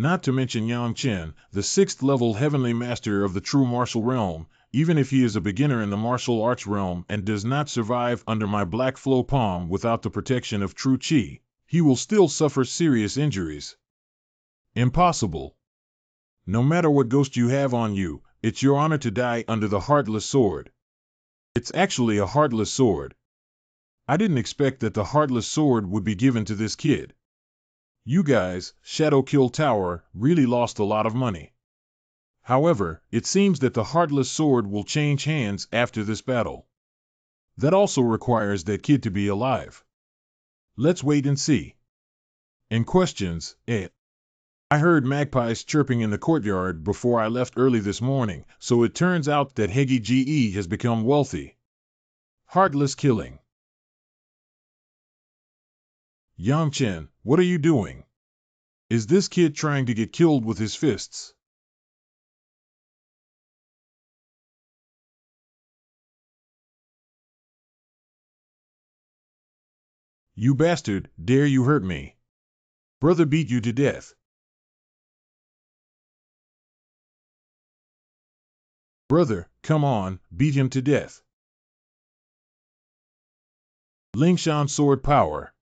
Not to mention Yang Chen, the 6th level heavenly master of the true martial realm. Even if he is a beginner in the martial arts realm and does not survive under my black flow palm without the protection of true Qi, he will still suffer serious injuries. Impossible. No matter what ghost you have on you, it's your honor to die under the Heartless Sword. It's actually a Heartless Sword. I didn't expect that the Heartless Sword would be given to this kid. You guys, Shadow Kill Tower, really lost a lot of money. However, it seems that the Heartless Sword will change hands after this battle. That also requires that kid to be alive. Let's wait and see. And questions, I heard magpies chirping in the courtyard before I left early this morning, so it turns out that Hegi Ge has become wealthy. Heartless killing. Yang Chen, what are you doing? Is this kid trying to get killed with his fists? You bastard, dare you hurt me? Brother beat you to death. Brother, come on, beat him to death. Lingshan sword power.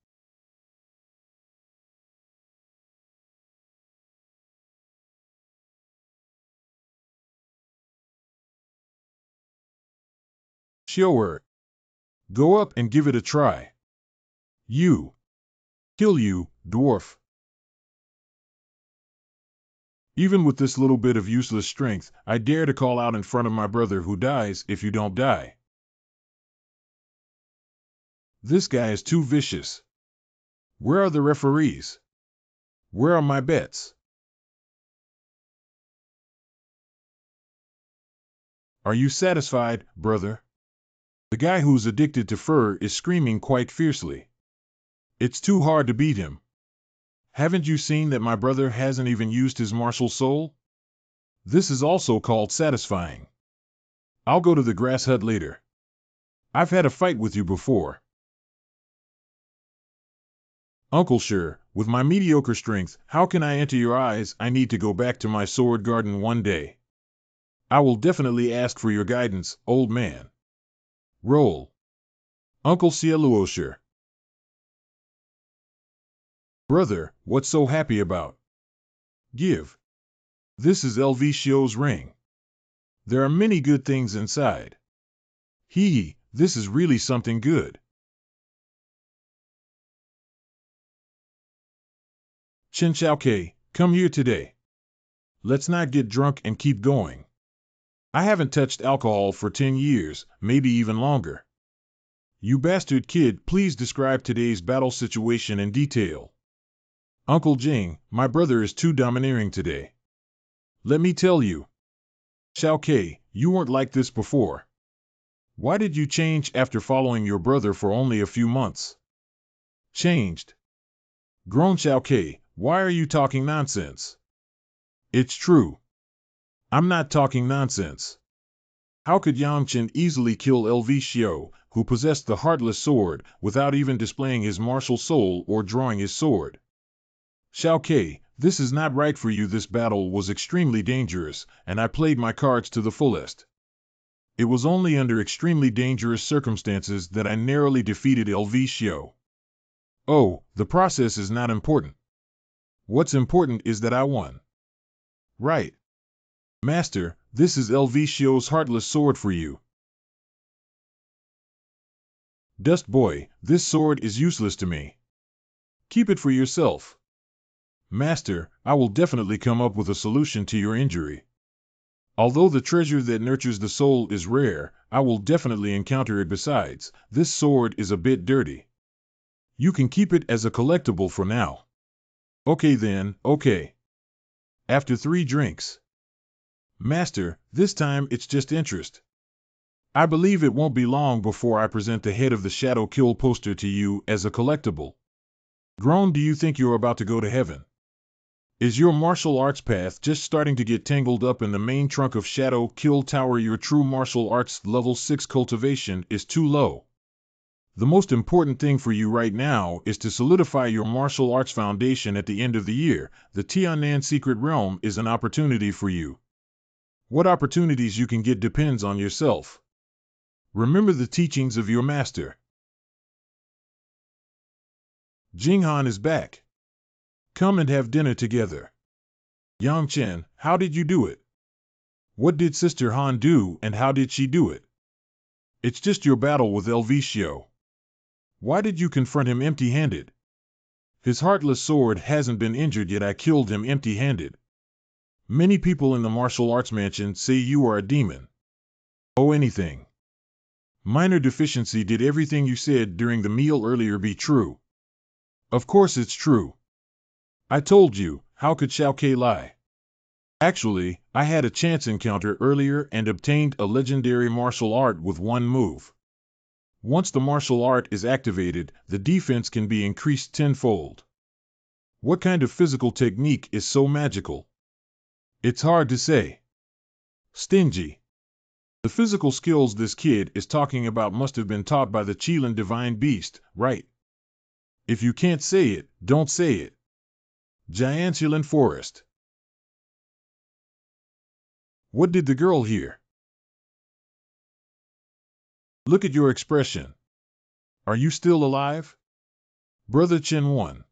Shower. Go up and give it a try. You. Kill you, dwarf. Even with this little bit of useless strength, I dare to call out in front of my brother who dies if you don't die. This guy is too vicious. Where are the referees? Where are my bets? Are you satisfied, brother? The guy who's addicted to fur is screaming quite fiercely. It's too hard to beat him. Haven't you seen that my brother hasn't even used his martial soul? This is also called satisfying. I'll go to the grass hut later. I've had a fight with you before. Uncle Sure, with my mediocre strength, how can I enter your eyes? I need to go back to my sword garden one day. I will definitely ask for your guidance, old man. Roll. Uncle Cieluosher. Brother, what's so happy about? Give. This is LV Shio's ring. There are many good things inside. This is really something good. Chen Xiaokei, come here today. Let's not get drunk and keep going. I haven't touched alcohol for 10 years, maybe even longer. You bastard kid, please describe today's battle situation in detail. Uncle Jing, my brother is too domineering today. Let me tell you. Xiaokei, you weren't like this before. Why did you change after following your brother for only a few months? Changed. Grown Xiaokei, why are you talking nonsense? It's true. I'm not talking nonsense. How could Yang Chen easily kill LV Xiao, who possessed the Heartless Sword, without even displaying his martial soul or drawing his sword? Xiaokei, this is not right for you. This battle was extremely dangerous, and I played my cards to the fullest. It was only under extremely dangerous circumstances that I narrowly defeated LV Xiao. Oh, the process is not important. What's important is that I won. Right. Master, this is LV Xiao's Heartless Sword for you. Dust Boy, this sword is useless to me. Keep it for yourself. Master, I will definitely come up with a solution to your injury. Although the treasure that nurtures the soul is rare, I will definitely encounter it. Besides, this sword is a bit dirty. You can keep it as a collectible for now. Okay then, okay. After 3 drinks. Master, this time it's just interest. I believe it won't be long before I present the head of the Shadow Kill poster to you as a collectible. Grown, do you think you're about to go to heaven? Is your martial arts path just starting to get tangled up in the main trunk of Shadow Kill Tower? Your true martial arts level 6 cultivation is too low. The most important thing for you right now is to solidify your martial arts foundation at the end of the year. The Tiannan Secret Realm is an opportunity for you. What opportunities you can get depends on yourself. Remember the teachings of your master. Jing Han is back. Come and have dinner together. Yang Chen, how did you do it? What did Sister Han do and how did she do it? It's just your battle with El Vicio. Why did you confront him empty-handed? His heartless sword hasn't been injured yet. I killed him empty-handed. Many people in the martial arts mansion say you are a demon. Oh, anything. Minor deficiency. Did everything you said during the meal earlier be true? Of course it's true. I told you, how could Xiao Ke lie? Actually, I had a chance encounter earlier and obtained a legendary martial art with one move. Once the martial art is activated, the defense can be increased tenfold. What kind of physical technique is so magical? It's hard to say. Stingy. The physical skills this kid is talking about must have been taught by the Qilin divine beast, right? If you can't say it, don't say it. Jianqilan Forest. What did the girl hear? Look at your expression. Are you still alive? Brother Chen won.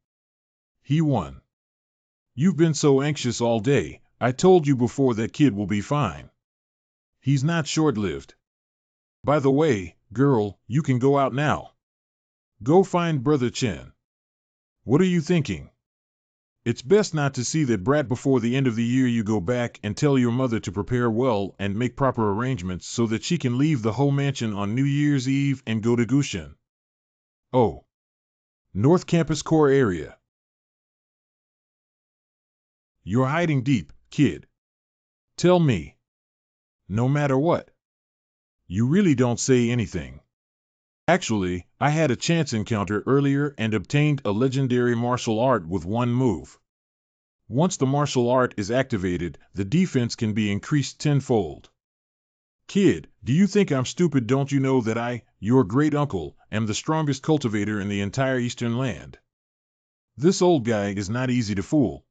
He won. You've been so anxious all day. I told you before that kid will be fine. He's not short-lived. By the way, girl, you can go out now. Go find Brother Chen. What are you thinking? It's best not to see that brat before the end of the year. You go back and tell your mother to prepare well and make proper arrangements so that she can leave the whole mansion on New Year's Eve and go to Gushan. Oh. North Campus Core Area. You're hiding deep, kid. Tell me. No matter what. You really don't say anything. Actually, I had a chance encounter earlier and obtained a legendary martial art with one move. Once the martial art is activated, the defense can be increased tenfold. Kid, do you think I'm stupid? Don't you know that I, your great uncle, am the strongest cultivator in the entire Eastern land? This old guy is not easy to fool.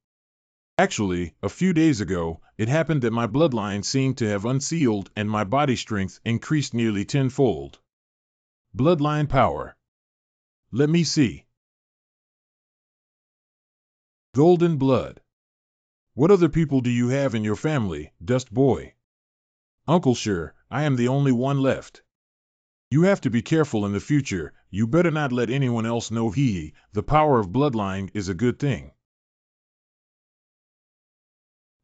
Actually, a few days ago, it happened that my bloodline seemed to have unsealed and my body strength increased nearly tenfold. Bloodline power. Let me see. Golden blood. What other people do you have in your family, Dust Boy? Uncle, sure, I am the only one left. You have to be careful in the future. You better not let anyone else know. The power of bloodline is a good thing.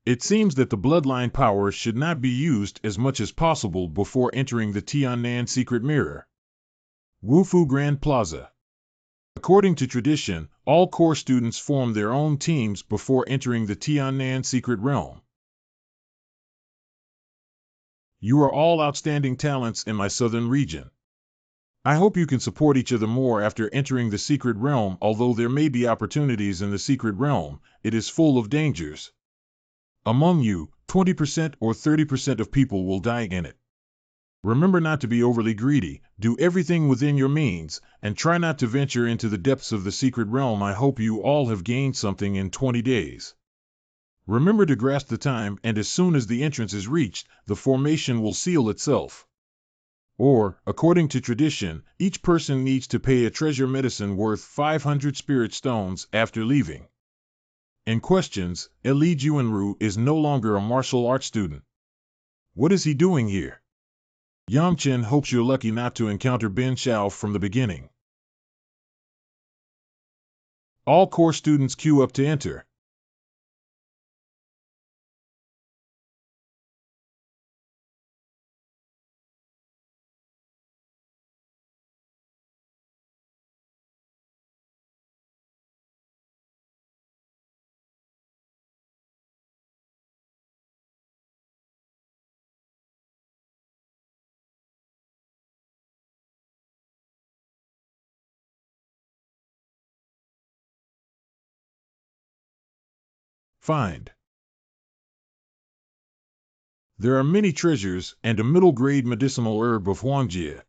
It seems that the bloodline power should not be used as much as possible before entering the Tiannan Secret Mirror. Wufu Grand Plaza. According to tradition, all core students form their own teams before entering the Tiannan Secret Realm. You are all outstanding talents in my southern region. I hope you can support each other more after entering the Secret Realm. Although there may be opportunities in the Secret Realm, it is full of dangers. Among you, 20% or 30% of people will die in it. Remember not to be overly greedy, do everything within your means, and try not to venture into the depths of the Secret Realm. I hope you all have gained something in 20 days. Remember to grasp the time, and as soon as the entrance is reached, the formation will seal itself. Or, according to tradition, each person needs to pay a treasure medicine worth 500 spirit stones after leaving. In questions, Li Juanru is no longer a martial arts student. What is he doing here? Yang Chen hopes you're lucky not to encounter Ben Xiao from the beginning. All core students queue up to enter. Find. There are many treasures and a middle-grade medicinal herb of Huangjie.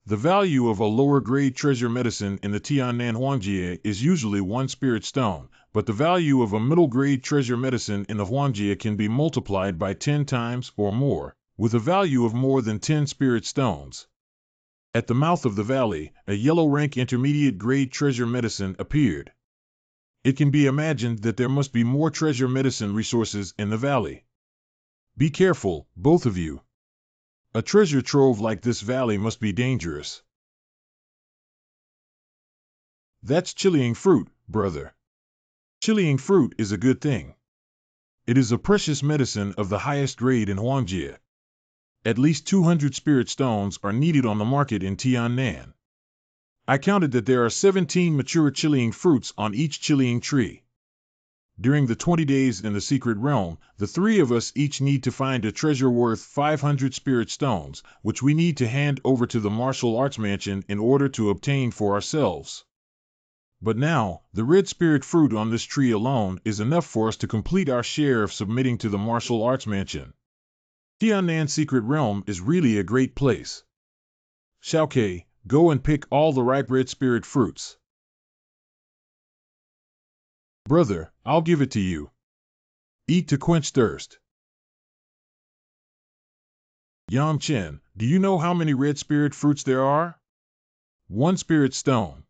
The value of a lower-grade treasure medicine in the Tiannan Huangjie is usually 1 spirit stone, but the value of a middle-grade treasure medicine in the Huangjie can be multiplied by 10 times or more, with a value of more than 10 spirit stones. At the mouth of the valley, a yellow-rank intermediate-grade treasure medicine appeared. It can be imagined that there must be more treasure medicine resources in the valley. Be careful, both of you. A treasure trove like this valley must be dangerous. That's chiliang fruit, brother. Chiliang fruit is a good thing. It is a precious medicine of the highest grade in Huangjie. At least 200 spirit stones are needed on the market in Tiannan. I counted that there are 17 mature chiliang fruits on each chiliang tree. During the 20 days in the secret realm, the 3 of us each need to find a treasure worth 500 spirit stones, which we need to hand over to the martial arts mansion in order to obtain for ourselves. But now, the red spirit fruit on this tree alone is enough for us to complete our share of submitting to the martial arts mansion. Tiannan Secret Realm is really a great place. Xiaoke, go and pick all the ripe red spirit fruits. Brother, I'll give it to you. Eat to quench thirst. Yang Chen, do you know how many red spirit fruits there are? 1 spirit stone.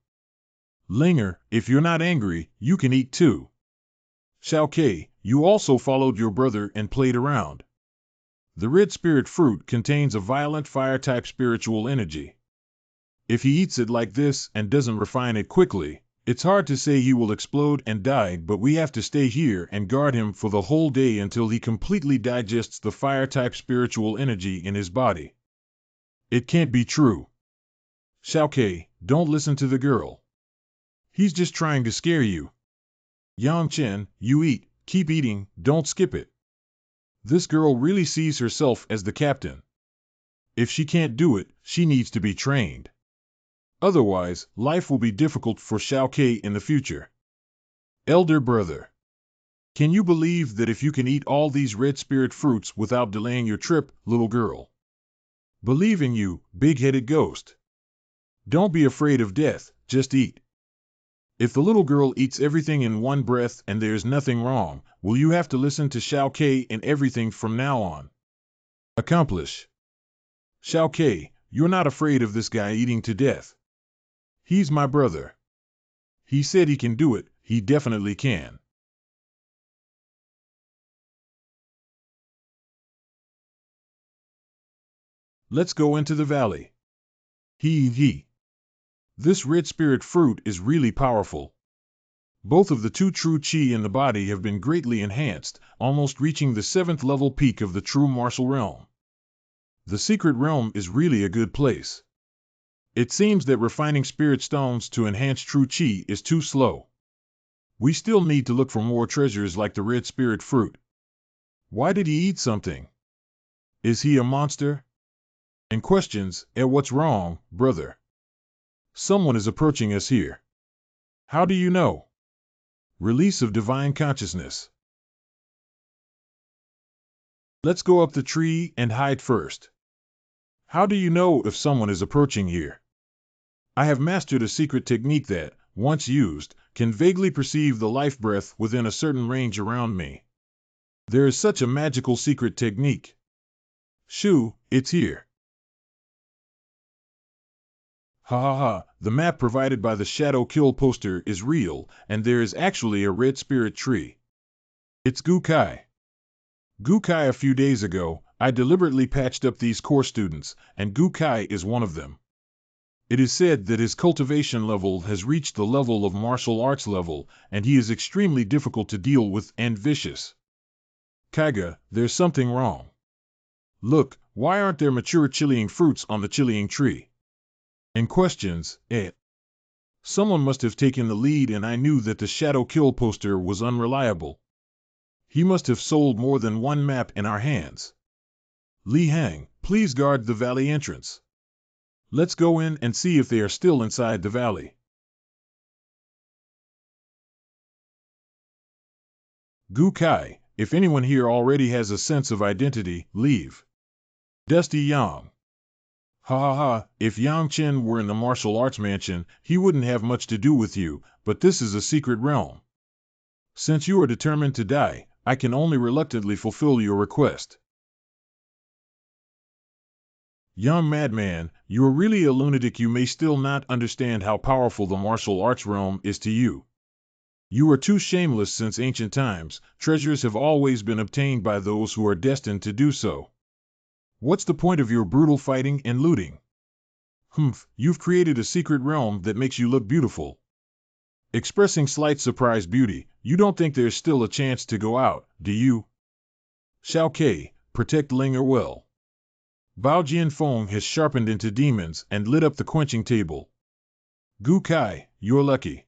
Linger, if you're not angry, you can eat too. Xiaoke, you also followed your brother and played around. The red spirit fruit contains a violent fire-type spiritual energy. If he eats it like this and doesn't refine it quickly, it's hard to say he will explode and die, but we have to stay here and guard him for the whole day until he completely digests the fire-type spiritual energy in his body. It can't be true. Xiaoke, don't listen to the girl. He's just trying to scare you. Yang Chen, you eat, keep eating, don't skip it. This girl really sees herself as the captain. If she can't do it, she needs to be trained. Otherwise, life will be difficult for Xiaoke in the future. Elder brother, can you believe that if you can eat all these red spirit fruits without delaying your trip, little girl? Believe in you, big-headed ghost. Don't be afraid of death, just eat. If the little girl eats everything in one breath and there's nothing wrong, will you have to listen to Xiaoke in everything from now on? Accomplish. Xiaoke, you're not afraid of this guy eating to death. He's my brother. He said he can do it, he definitely can. Let's go into the valley. He. This red spirit fruit is really powerful. Both of the 2 true qi in the body have been greatly enhanced, almost reaching the 7th level peak of the true martial realm. The secret realm is really a good place. It seems that refining spirit stones to enhance true qi is too slow. We still need to look for more treasures like the red spirit fruit. Why did he eat something? Is he a monster? And questions, what's wrong, brother? Someone is approaching us here. How do you know? Release of divine consciousness. Let's go up the tree and hide first. How do you know if someone is approaching here? I have mastered a secret technique that, once used, can vaguely perceive the life breath within a certain range around me. There is such a magical secret technique. Shoo, it's here. Ha ha ha, the map provided by the Shadow Kill poster is real, and there is actually a red spirit tree. It's Gukai. Gukai a few days ago, I deliberately patched up these core students, and Gukai is one of them. It is said that his cultivation level has reached the level of martial arts level, and he is extremely difficult to deal with and vicious. Kaiga, there's something wrong. Look, why aren't there mature chiliang fruits on the chiliang tree? And questions, Someone must have taken the lead, and I knew that the Shadow Kill poster was unreliable. He must have sold more than one map in our hands. Li Hang, please guard the valley entrance. Let's go in and see if they are still inside the valley. Gukai, if anyone here already has a sense of identity, leave. Dusty Yang. Ha ha ha, if Yang Chen were in the martial arts mansion, he wouldn't have much to do with you, but this is a secret realm. Since you are determined to die, I can only reluctantly fulfill your request. Young madman, you are really a lunatic. You may still not understand how powerful the martial arts realm is to you. You are too shameless. Since ancient times, treasures have always been obtained by those who are destined to do so. What's the point of your brutal fighting and looting? Humph, you've created a secret realm that makes you look beautiful. Expressing slight surprised beauty, you don't think there's still a chance to go out, do you? Shao Ke, protect Linger well. Bao Jianfeng has sharpened into demons and lit up the quenching table. Gu Kai, you're lucky.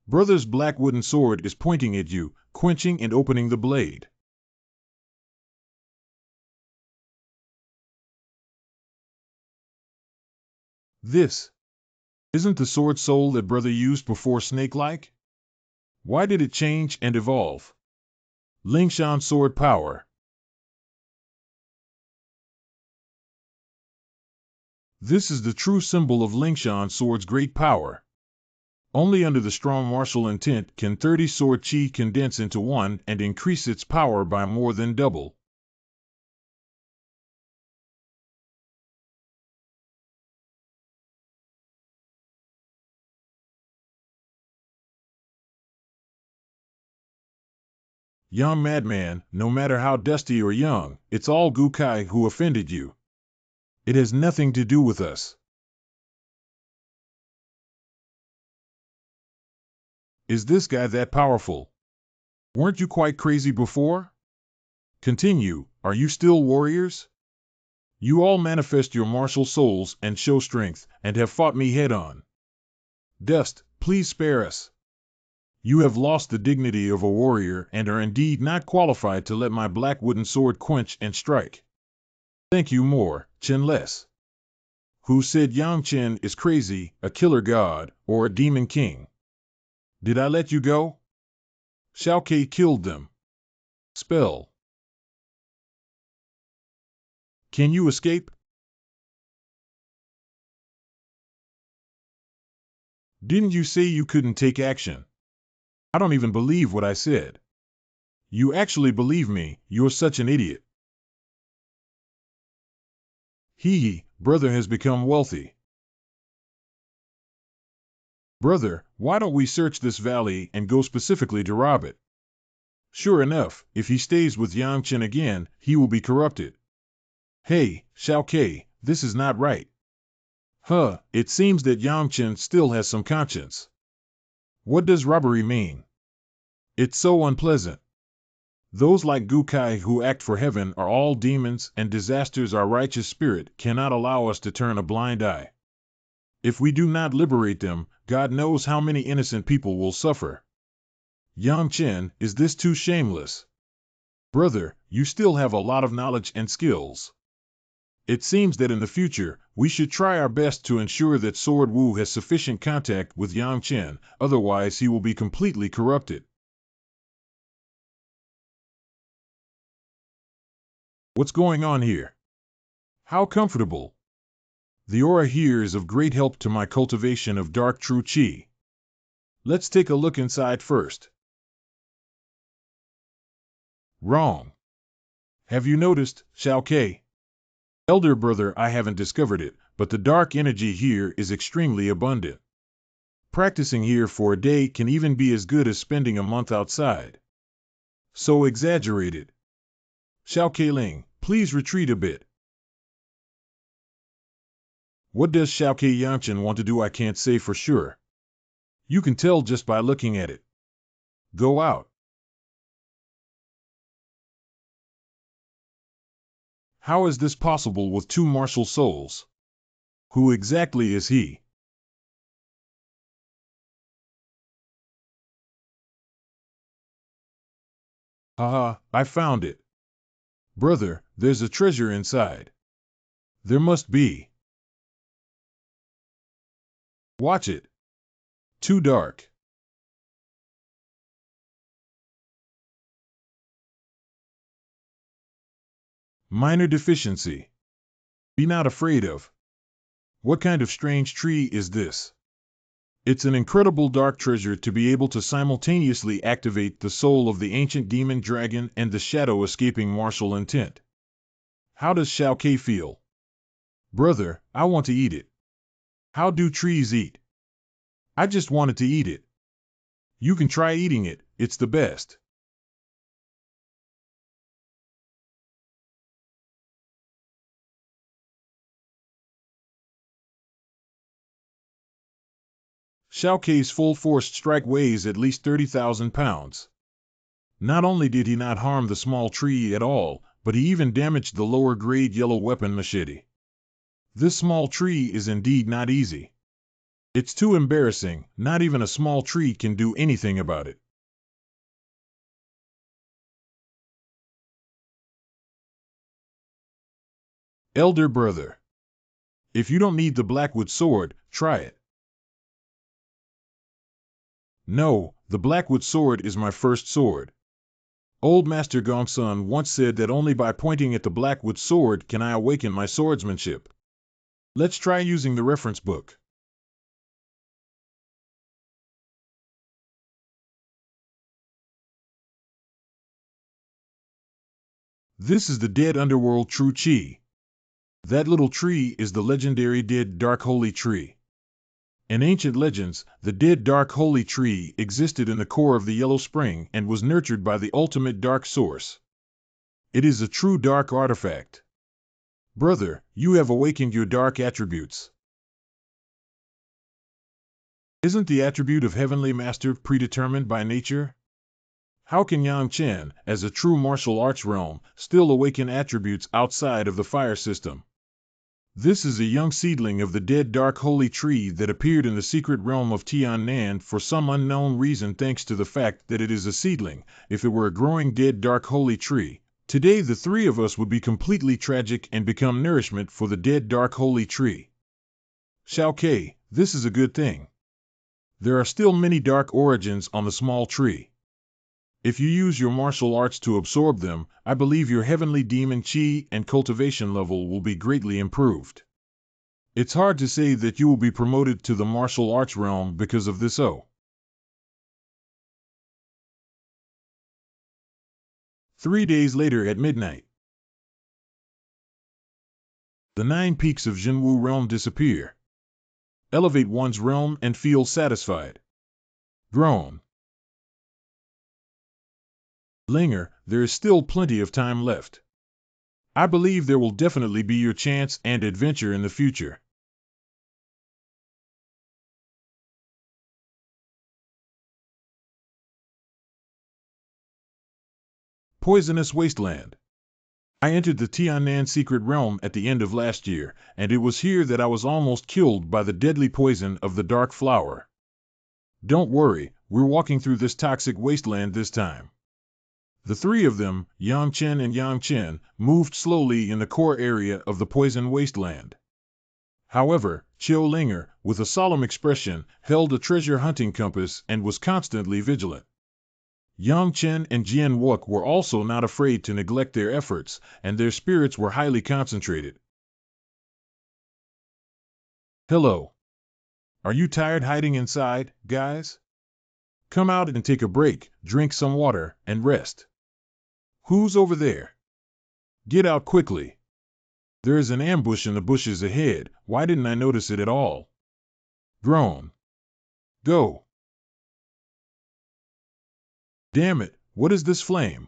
Brother's black wooden sword is pointing at you, quenching and opening the blade. This isn't the sword soul that brother used before snake-like? Why did it change and evolve? Lingshan sword power. This is the true symbol of Lingshan sword's great power. Only under the strong martial intent can 30 sword chi condense into one and increase its power by more than double. Young madman, no matter how dusty or young, it's all Gu Kai who offended you. It has nothing to do with us. Is this guy that powerful? Weren't you quite crazy before? Continue, are you still warriors? You all manifest your martial souls and show strength, and have fought me head-on. Dust, please spare us. You have lost the dignity of a warrior and are indeed not qualified to let my black wooden sword quench and strike. Thank you more, Chen less. Who said Yang Chen is crazy, a killer god, or a demon king? Did I let you go? Shao Ke killed them. Spell. Can you escape? Didn't you say you couldn't take action? I don't even believe what I said. You actually believe me, you're such an idiot. Hee, brother has become wealthy. Brother, why don't we search this valley and go specifically to rob it? Sure enough, if he stays with Yang Chen again, he will be corrupted. Hey, Shao Ke, this is not right. Huh, it seems that Yang Chen still has some conscience. What does robbery mean? It's so unpleasant. Those like Gu Kai who act for heaven are all demons, and disasters our righteous spirit cannot allow us to turn a blind eye. If we do not liberate them, God knows how many innocent people will suffer. Yang Chen, is this too shameless? Brother, you still have a lot of knowledge and skills. It seems that in the future, we should try our best to ensure that Sword Wu has sufficient contact with Yang Chen, otherwise he will be completely corrupted. What's going on here? How comfortable. The aura here is of great help to my cultivation of dark true chi. Let's take a look inside first. Wrong. Have you noticed, Shao Ke? Elder brother, I haven't discovered it, but the dark energy here is extremely abundant. Practicing here for a day can even be as good as spending a month outside. So exaggerated. Shao Ke Ling, please retreat a bit. What does Shao Ke Yangchen want to do? I can't say for sure. You can tell just by looking at it. Go out. How is this possible with two martial souls? Who exactly is he? Haha, I found it. Brother, there's a treasure inside. There must be. Watch it. Too dark. Minor deficiency. Be not afraid of. What kind of strange tree is this? It's an incredible dark treasure to be able to simultaneously activate the soul of the ancient demon dragon and the shadow-escaping martial intent. How does Shao Kai feel? Brother, I want to eat it. How do trees eat? I just wanted to eat it. You can try eating it, it's the best. Shao Kai's full-force strike weighs at least 30,000 pounds. Not only did he not harm the small tree at all, but he even damaged the lower-grade yellow weapon machete. This small tree is indeed not easy. It's too embarrassing, not even a small tree can do anything about it. Elder brother, if you don't need the Blackwood sword, try it. No, the Blackwood sword is my first sword. Old Master Gongsun once said that only by pointing at the Blackwood sword can I awaken my swordsmanship. Let's try using the reference book. This is the Dead Underworld True Chi. That little tree is the legendary Dead Dark Holy Tree. In ancient legends, the Dead Dark Holy Tree existed in the core of the Yellow Spring and was nurtured by the ultimate dark source. It is a true dark artifact. Brother, you have awakened your dark attributes. Isn't the attribute of Heavenly Master predetermined by nature? How can Yang Chen, as a true martial arts realm, still awaken attributes outside of the fire system? This is a young seedling of the Dead Dark Holy Tree that appeared in the secret realm of Tiannan for some unknown reason, thanks to the fact that it is a seedling. If it were a growing Dead Dark Holy Tree, today the three of us would be completely tragic and become nourishment for the Dead Dark Holy Tree. Shao Kai, this is a good thing. There are still many dark origins on the small tree. If you use your martial arts to absorb them, I believe your heavenly demon chi and cultivation level will be greatly improved. It's hard to say that you will be promoted to the martial arts realm because of this. 3 days later at midnight. The 9 peaks of Jinwu realm disappear. Elevate one's realm and feel satisfied. Groan. Linger, there is still plenty of time left. I believe there will definitely be your chance and adventure in the future. Poisonous Wasteland. I entered the Tiannan secret realm at the end of last year, and it was here that I was almost killed by the deadly poison of the dark flower. Don't worry, we're walking through this toxic wasteland this time. The three of them, Yang Chen and Yang Chen, moved slowly in the core area of the poison wasteland. However, Chiu Linger, with a solemn expression, held a treasure hunting compass and was constantly vigilant. Yang Chen and Jian Wuk were also not afraid to neglect their efforts, and their spirits were highly concentrated. Hello. Are you tired hiding inside, guys? Come out and take a break, drink some water, and rest. Who's over there? Get out quickly. There is an ambush in the bushes ahead. Why didn't I notice it at all? Groan. Go. Damn it, what is this flame?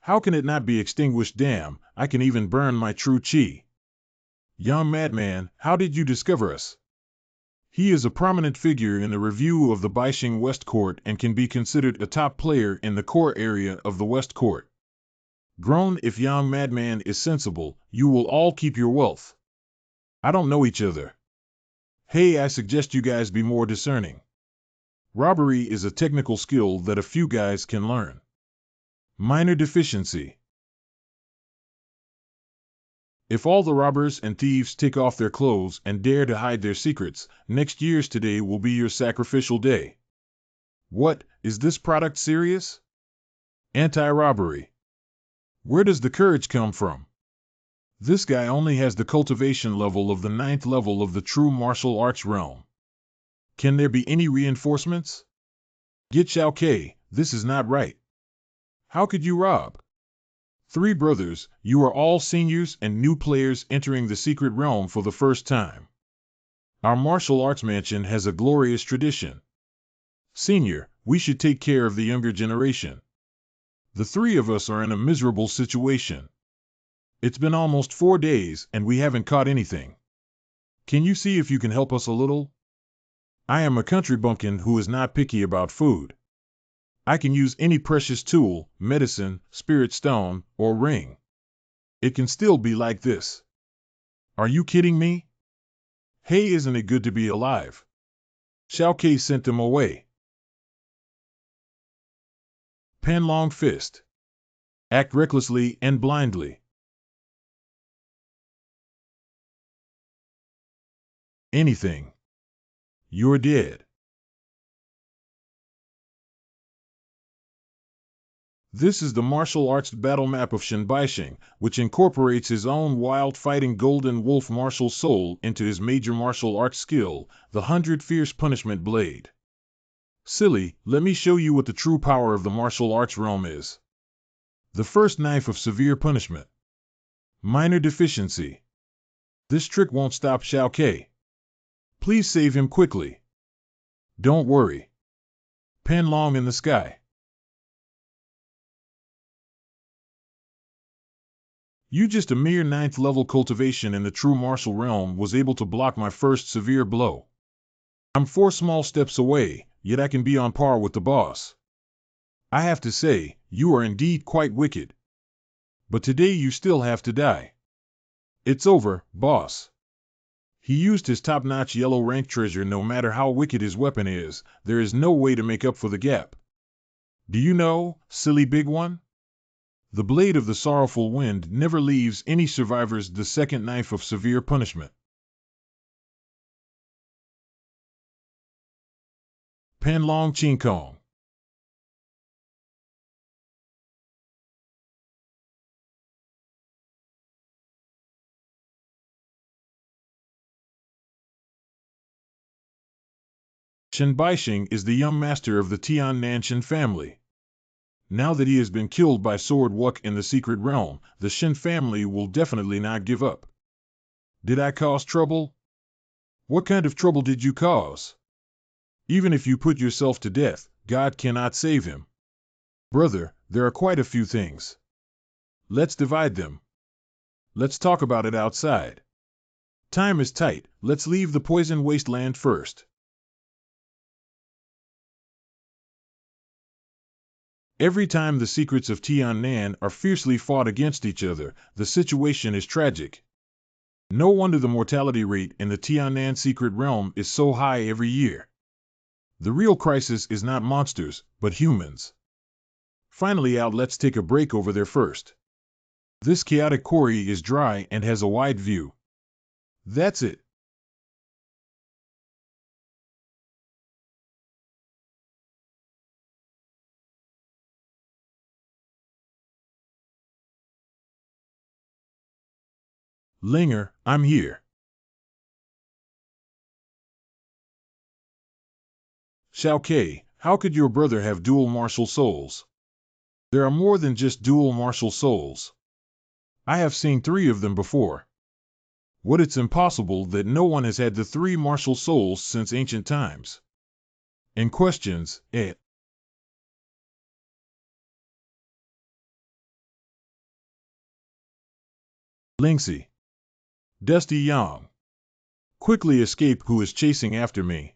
How can it not be extinguished? Damn, I can even burn my true chi. Young madman, how did you discover us? He is a prominent figure in the review of the Baixing West Court and can be considered a top player in the core area of the West Court. Grown. If young madman is sensible, you will all keep your wealth. I don't know each other. Hey, I suggest you guys be more discerning. Robbery is a technical skill that a few guys can learn. Minor deficiency. If all the robbers and thieves take off their clothes and dare to hide their secrets, next year's today will be your sacrificial day. What, is this product serious? Anti-robbery. Where does the courage come from? This guy only has the cultivation level of the 9th level of the true martial arts realm. Can there be any reinforcements? Get Shao Kai, this is not right. How could you rob? Three brothers, you are all seniors and new players entering the secret realm for the first time. Our martial arts mansion has a glorious tradition. Senior, we should take care of the younger generation. The three of us are in a miserable situation. It's been almost 4 days and we haven't caught anything. Can you see if you can help us a little? I am a country bumpkin who is not picky about food. I can use any precious tool, medicine, spirit stone, or ring. It can still be like this. Are you kidding me? Hey, isn't it good to be alive? Shao Kai sent them away. Panlong Fist. Act recklessly and blindly. Anything. You're dead. This is the martial arts battle map of Shen Baixing, which incorporates his own wild fighting golden wolf martial soul into his major martial arts skill, the 100 Fierce Punishment Blade. Silly, let me show you what the true power of the martial arts realm is. The first knife of severe punishment. Minor deficiency. This trick won't stop Shao Kai. Please save him quickly. Don't worry. Panlong in the sky. You just a mere 9th level cultivation in the true martial realm was able to block my first severe blow. I'm 4 small steps away, yet I can be on par with the boss. I have to say, you are indeed quite wicked. But today you still have to die. It's over, boss. He used his top-notch yellow rank treasure. No matter how wicked his weapon is, there is no way to make up for the gap. Do you know, silly big one? The blade of the sorrowful wind never leaves any survivors the second knife of severe punishment. Panlong Ching Kong. Shen Baixing is the young master of the Tian Nanshan family. Now that he has been killed by Sword Wuk in the secret realm, the Shen family will definitely not give up. Did I cause trouble? What kind of trouble did you cause? Even if you put yourself to death, God cannot save him. Brother, there are quite a few things. Let's divide them. Let's talk about it outside. Time is tight, let's leave the poison wasteland first. Every time the secrets of Tiannan are fiercely fought against each other, the situation is tragic. No wonder the mortality rate in the Tiannan secret realm is so high every year. The real crisis is not monsters, but humans. Finally out, let's take a break over there first. This chaotic quarry is dry and has a wide view. That's it. Linger, I'm here. Shao Kai, how could your brother have dual martial souls? There are more than just dual martial souls. I have seen 3 of them before. What, it's impossible that no one has had the 3 martial souls since ancient times. And questions, Lingxi. Dusty Yang. Quickly escape, who is chasing after me.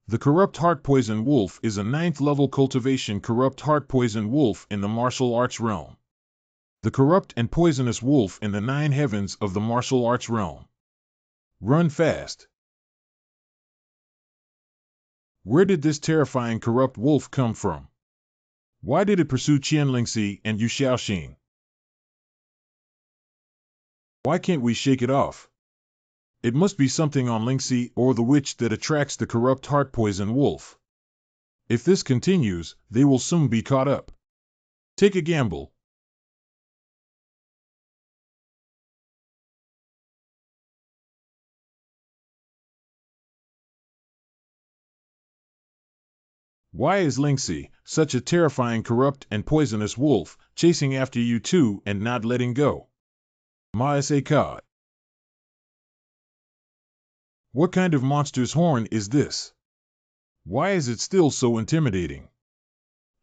The Corrupt Heart Poison Wolf is a 9th level cultivation Corrupt Heart Poison Wolf in the martial arts realm. The corrupt and poisonous wolf in the 9 heavens of the martial arts realm. Run fast. Where did this terrifying corrupt wolf come from? Why did it pursue Qian Lingxi and Yu Xiaoxin? Why can't we shake it off? It must be something on Lingxi or the witch that attracts the corrupt heart poison wolf. If this continues, they will soon be caught up. Take a gamble. Why is Lingxi, such a terrifying, corrupt, and poisonous wolf, chasing after you too and not letting go? Ma sa ka. What kind of monster's horn is this? Why is it still so intimidating?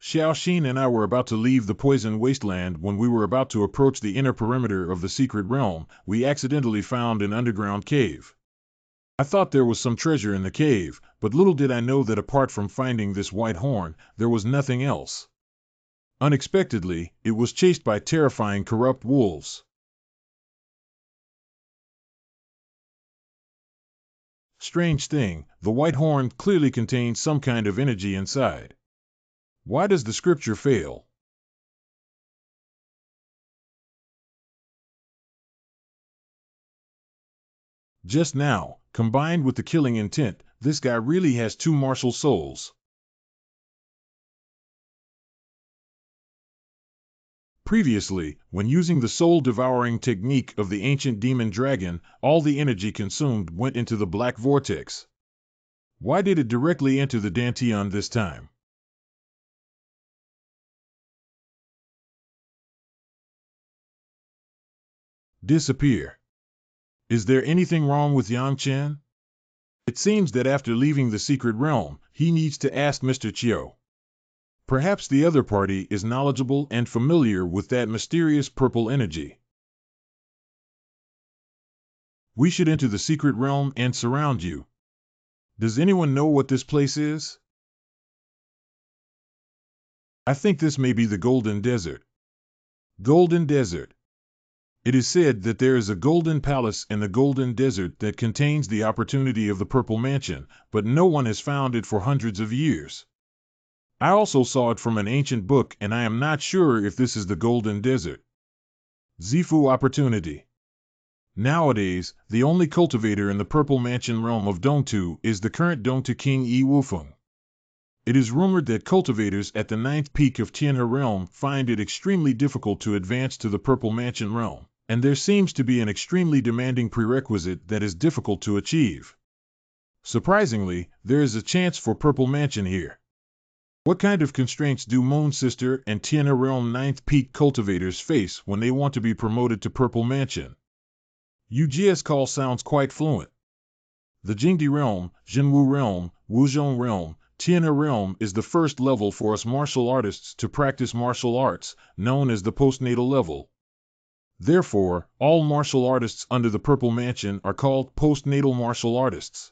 Xiaoxin and I were about to leave the poison wasteland. When we were about to approach the inner perimeter of the secret realm, we accidentally found an underground cave. I thought there was some treasure in the cave, but little did I know that apart from finding this white horn, there was nothing else. Unexpectedly, it was chased by terrifying, corrupt wolves. Strange thing, the white horn clearly contains some kind of energy inside. Why does the scripture fail? Just now, combined with the killing intent, this guy really has two martial souls. Previously, when using the soul-devouring technique of the ancient demon dragon, all the energy consumed went into the black vortex. Why did it directly enter the Dantian this time? Disappear. Is there anything wrong with Yang Chen? It seems that after leaving the secret realm, he needs to ask Mr. Chiu. Perhaps the other party is knowledgeable and familiar with that mysterious purple energy. We should enter the secret realm and surround you. Does anyone know what this place is? I think this may be the Golden Desert. Golden Desert. It is said that there is a golden palace in the Golden Desert that contains the opportunity of the Purple Mansion, but no one has found it for hundreds of years. I also saw it from an ancient book, and I am not sure if this is the Golden Desert. Zifu Opportunity. Nowadays, the only cultivator in the Purple Mansion realm of Dongtu is the current Dongtu King Yi Wufeng. It is rumored that cultivators at the 9th peak of Tianhe realm find it extremely difficult to advance to the Purple Mansion realm, and there seems to be an extremely demanding prerequisite that is difficult to achieve. Surprisingly, there is a chance for Purple Mansion here. What kind of constraints do Moon Sister and Tianhe realm 9th peak cultivators face when they want to be promoted to Purple Mansion? UGS call sounds quite fluent. The Jingdi realm, Jinwu realm, Wuzhong realm, Tianhe realm is the first level for us martial artists to practice martial arts, known as the postnatal level. Therefore, all martial artists under the Purple Mansion are called postnatal martial artists.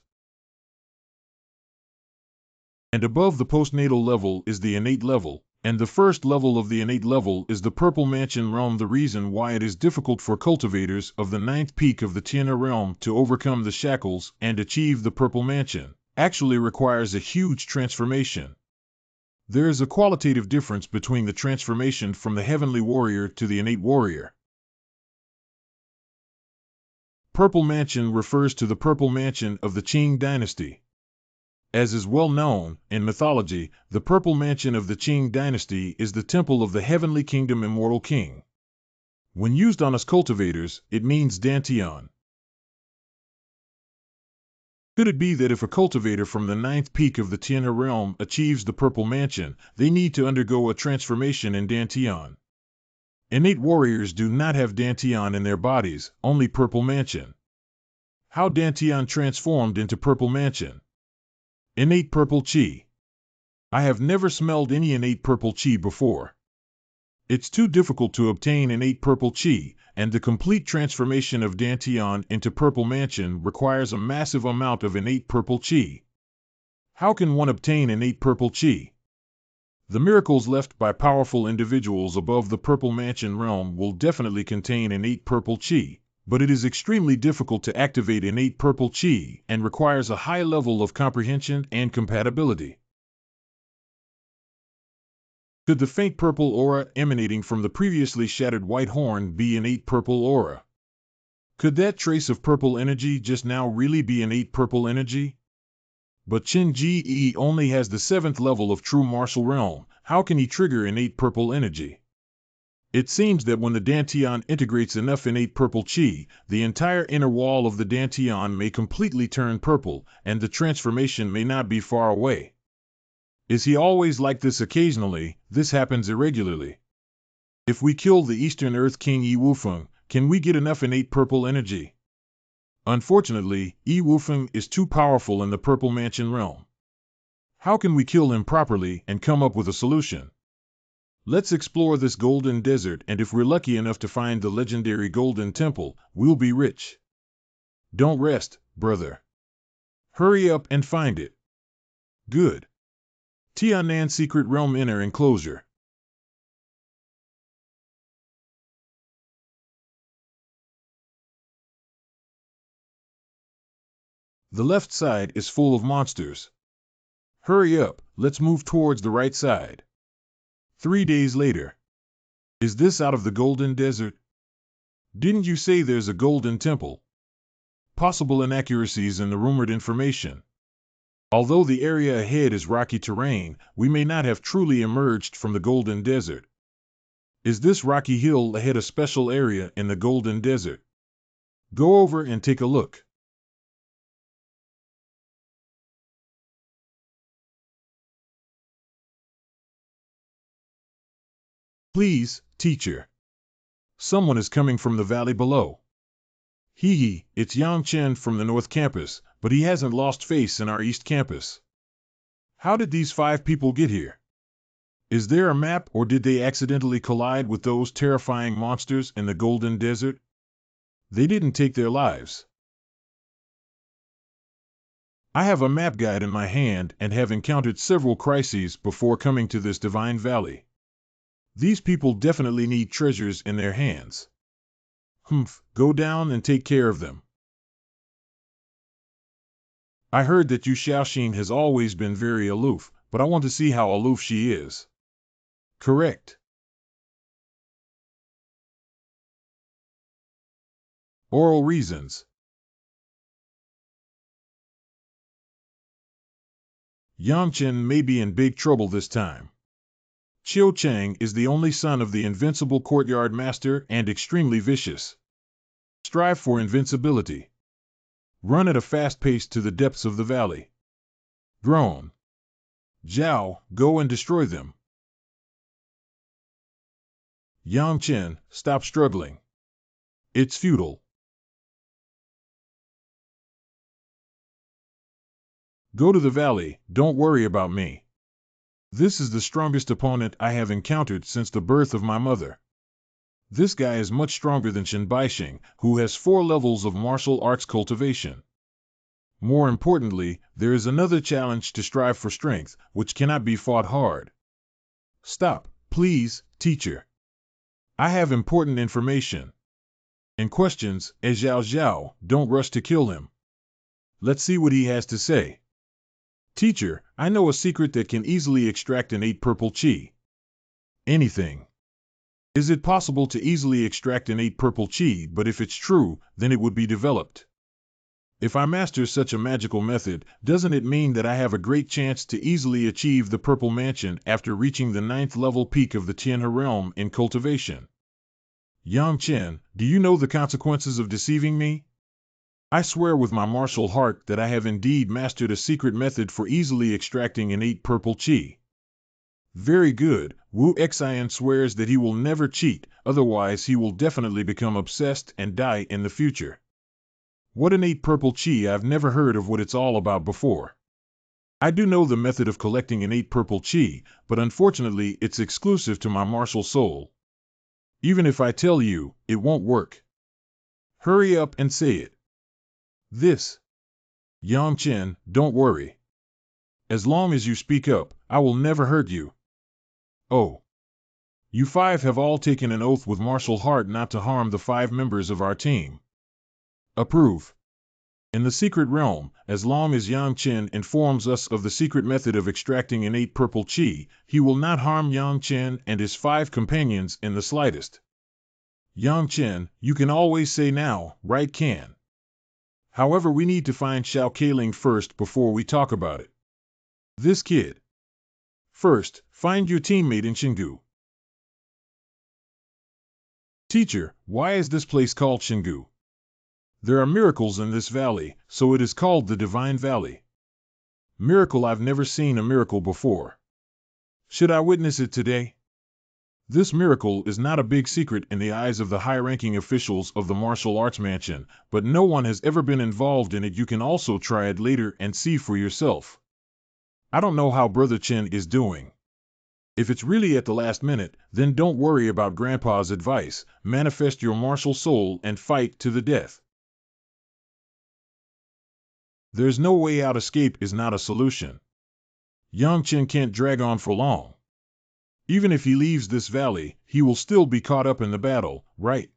And above the postnatal level is the innate level, and the first level of the innate level is the Purple Mansion realm. The reason why it is difficult for cultivators of the 9th peak of the Tianhe realm to overcome the shackles and achieve the Purple Mansion actually requires a huge transformation. There is a qualitative difference between the transformation from the heavenly warrior to the innate warrior. Purple Mansion refers to the Purple Mansion of the Qing dynasty. As is well known, in mythology, the Purple Mansion of the Qing dynasty is the temple of the Heavenly Kingdom Immortal King. When used on us cultivators, it means Dantian. Could it be that if a cultivator from the 9th peak of the Tianhe realm achieves the Purple Mansion, they need to undergo a transformation in Dantian? Innate warriors do not have Dantian in their bodies, only Purple Mansion. How Dantian transformed into Purple Mansion? Innate Purple Qi. I have never smelled any innate Purple Qi before. It's too difficult to obtain innate Purple Qi, and the complete transformation of Dantian into Purple Mansion requires a massive amount of innate Purple Qi. How can one obtain innate Purple Qi? The miracles left by powerful individuals above the Purple Mansion realm will definitely contain innate Purple Qi, but it is extremely difficult to activate innate Purple Qi and requires a high level of comprehension and compatibility. Could the faint purple aura emanating from the previously shattered white horn be innate purple aura? Could that trace of purple energy just now really be innate purple energy? But Qin Ji only has the 7th level of true martial realm. How can he trigger innate purple energy? It seems that when the Dantian integrates enough innate Purple Qi, the entire inner wall of the Dantian may completely turn purple, and the transformation may not be far away. Is he always like this? Occasionally, this happens irregularly. If we kill the Eastern Earth King Yi Wufeng, can we get enough innate purple energy? Unfortunately, Yi Wufeng is too powerful in the Purple Mansion realm. How can we kill him properly and come up with a solution? Let's explore this golden desert, and if we're lucky enough to find the legendary Golden Temple, we'll be rich. Don't rest, brother. Hurry up and find it. Good. Tianan Secret Realm Inner Enclosure. The left side is full of monsters. Hurry up, let's move towards the right side. 3 days later. Is this out of the Golden Desert? Didn't you say there's a Golden Temple? Possible inaccuracies in the rumored information. Although the area ahead is rocky terrain, we may not have truly emerged from the Golden Desert. Is this rocky hill ahead a special area in the Golden Desert? Go over and take a look. Please, teacher. Someone is coming from the valley below. Hee, it's Yang Chen from the North Campus, but he hasn't lost face in our East Campus. How did these 5 people get here? Is there a map, or did they accidentally collide with those terrifying monsters in the Golden Desert? They didn't take their lives. I have a map guide in my hand and have encountered several crises before coming to this divine valley. These people definitely need treasures in their hands. Go down and take care of them. I heard that Yu Xiaoxin has always been very aloof, but I want to see how aloof she is. Correct. Oral reasons. Yang Chen may be in big trouble this time. Qiu Chang is the only son of the invincible courtyard master and extremely vicious. Strive for invincibility. Run at a fast pace to the depths of the valley. Drone. Zhao, go and destroy them. Yang Chen, stop struggling. It's futile. Go to the valley, don't worry about me. This is the strongest opponent I have encountered since the birth of my mother. This guy is much stronger than Shen Baixing, who has 4 levels of martial arts cultivation. More importantly, there is another challenge to strive for strength, which cannot be fought hard. Stop, please, teacher. I have important information. And questions, Zhao Zhao, don't rush to kill him. Let's see what he has to say. Teacher, I know a secret that can easily extract innate purple qi. Anything. Is it possible to easily extract innate purple qi, but if it's true, then it would be developed? If I master such a magical method, doesn't it mean that I have a great chance to easily achieve the Purple Mansion after reaching the 9th level peak of the Tianhe realm in cultivation? Yang Chen, do you know the consequences of deceiving me? I swear with my martial heart that I have indeed mastered a secret method for easily extracting innate purple qi. Very good, Wu Xian swears that he will never cheat, otherwise he will definitely become obsessed and die in the future. What innate purple qi? I've never heard of what it's all about before. I do know the method of collecting innate purple qi, but unfortunately it's exclusive to my martial soul. Even if I tell you, it won't work. Hurry up and say it. This. Yang Chen, don't worry. As long as you speak up, I will never hurt you. Oh. You 5 have all taken an oath with martial heart not to harm the 5 members of our team. Approve. In the secret realm, as long as Yang Chen informs us of the secret method of extracting innate purple qi, he will not harm Yang Chen and his 5 companions in the slightest. Yang Chen, you can always say now, right? Can. However, we need to find Xiao Keiling first before we talk about it. This kid. First, find your teammate in Xingu. Teacher, why is this place called Xingu? There are miracles in this valley, so it is called the Divine Valley. Miracle? I've never seen a miracle before. Should I witness it today? This miracle is not a big secret in the eyes of the high-ranking officials of the martial arts mansion, but no one has ever been involved in it. You can also try it later and see for yourself. I don't know how Brother Chen is doing. If it's really at the last minute, then don't worry about Grandpa's advice. Manifest your martial soul and fight to the death. There's no way out. Escape is not a solution. Yang Chen can't drag on for long. Even if he leaves this valley, he will still be caught up in the battle, right?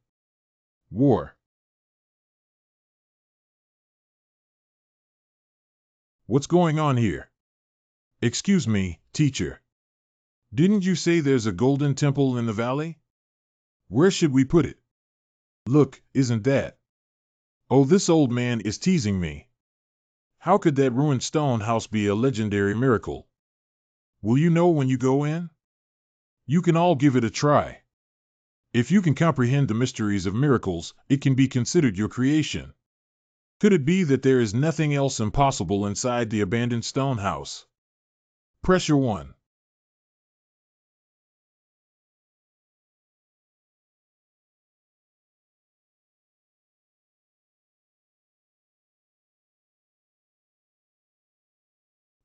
War. What's going on here? Excuse me, teacher. Didn't you say there's a golden temple in the valley? Where should we put it? Look, isn't that? Oh, this old man is teasing me. How could that ruined stone house be a legendary miracle? Will you know when you go in? You can all give it a try. If you can comprehend the mysteries of miracles, it can be considered your creation. Could it be that there is nothing else impossible inside the abandoned stone house? Pressure 1.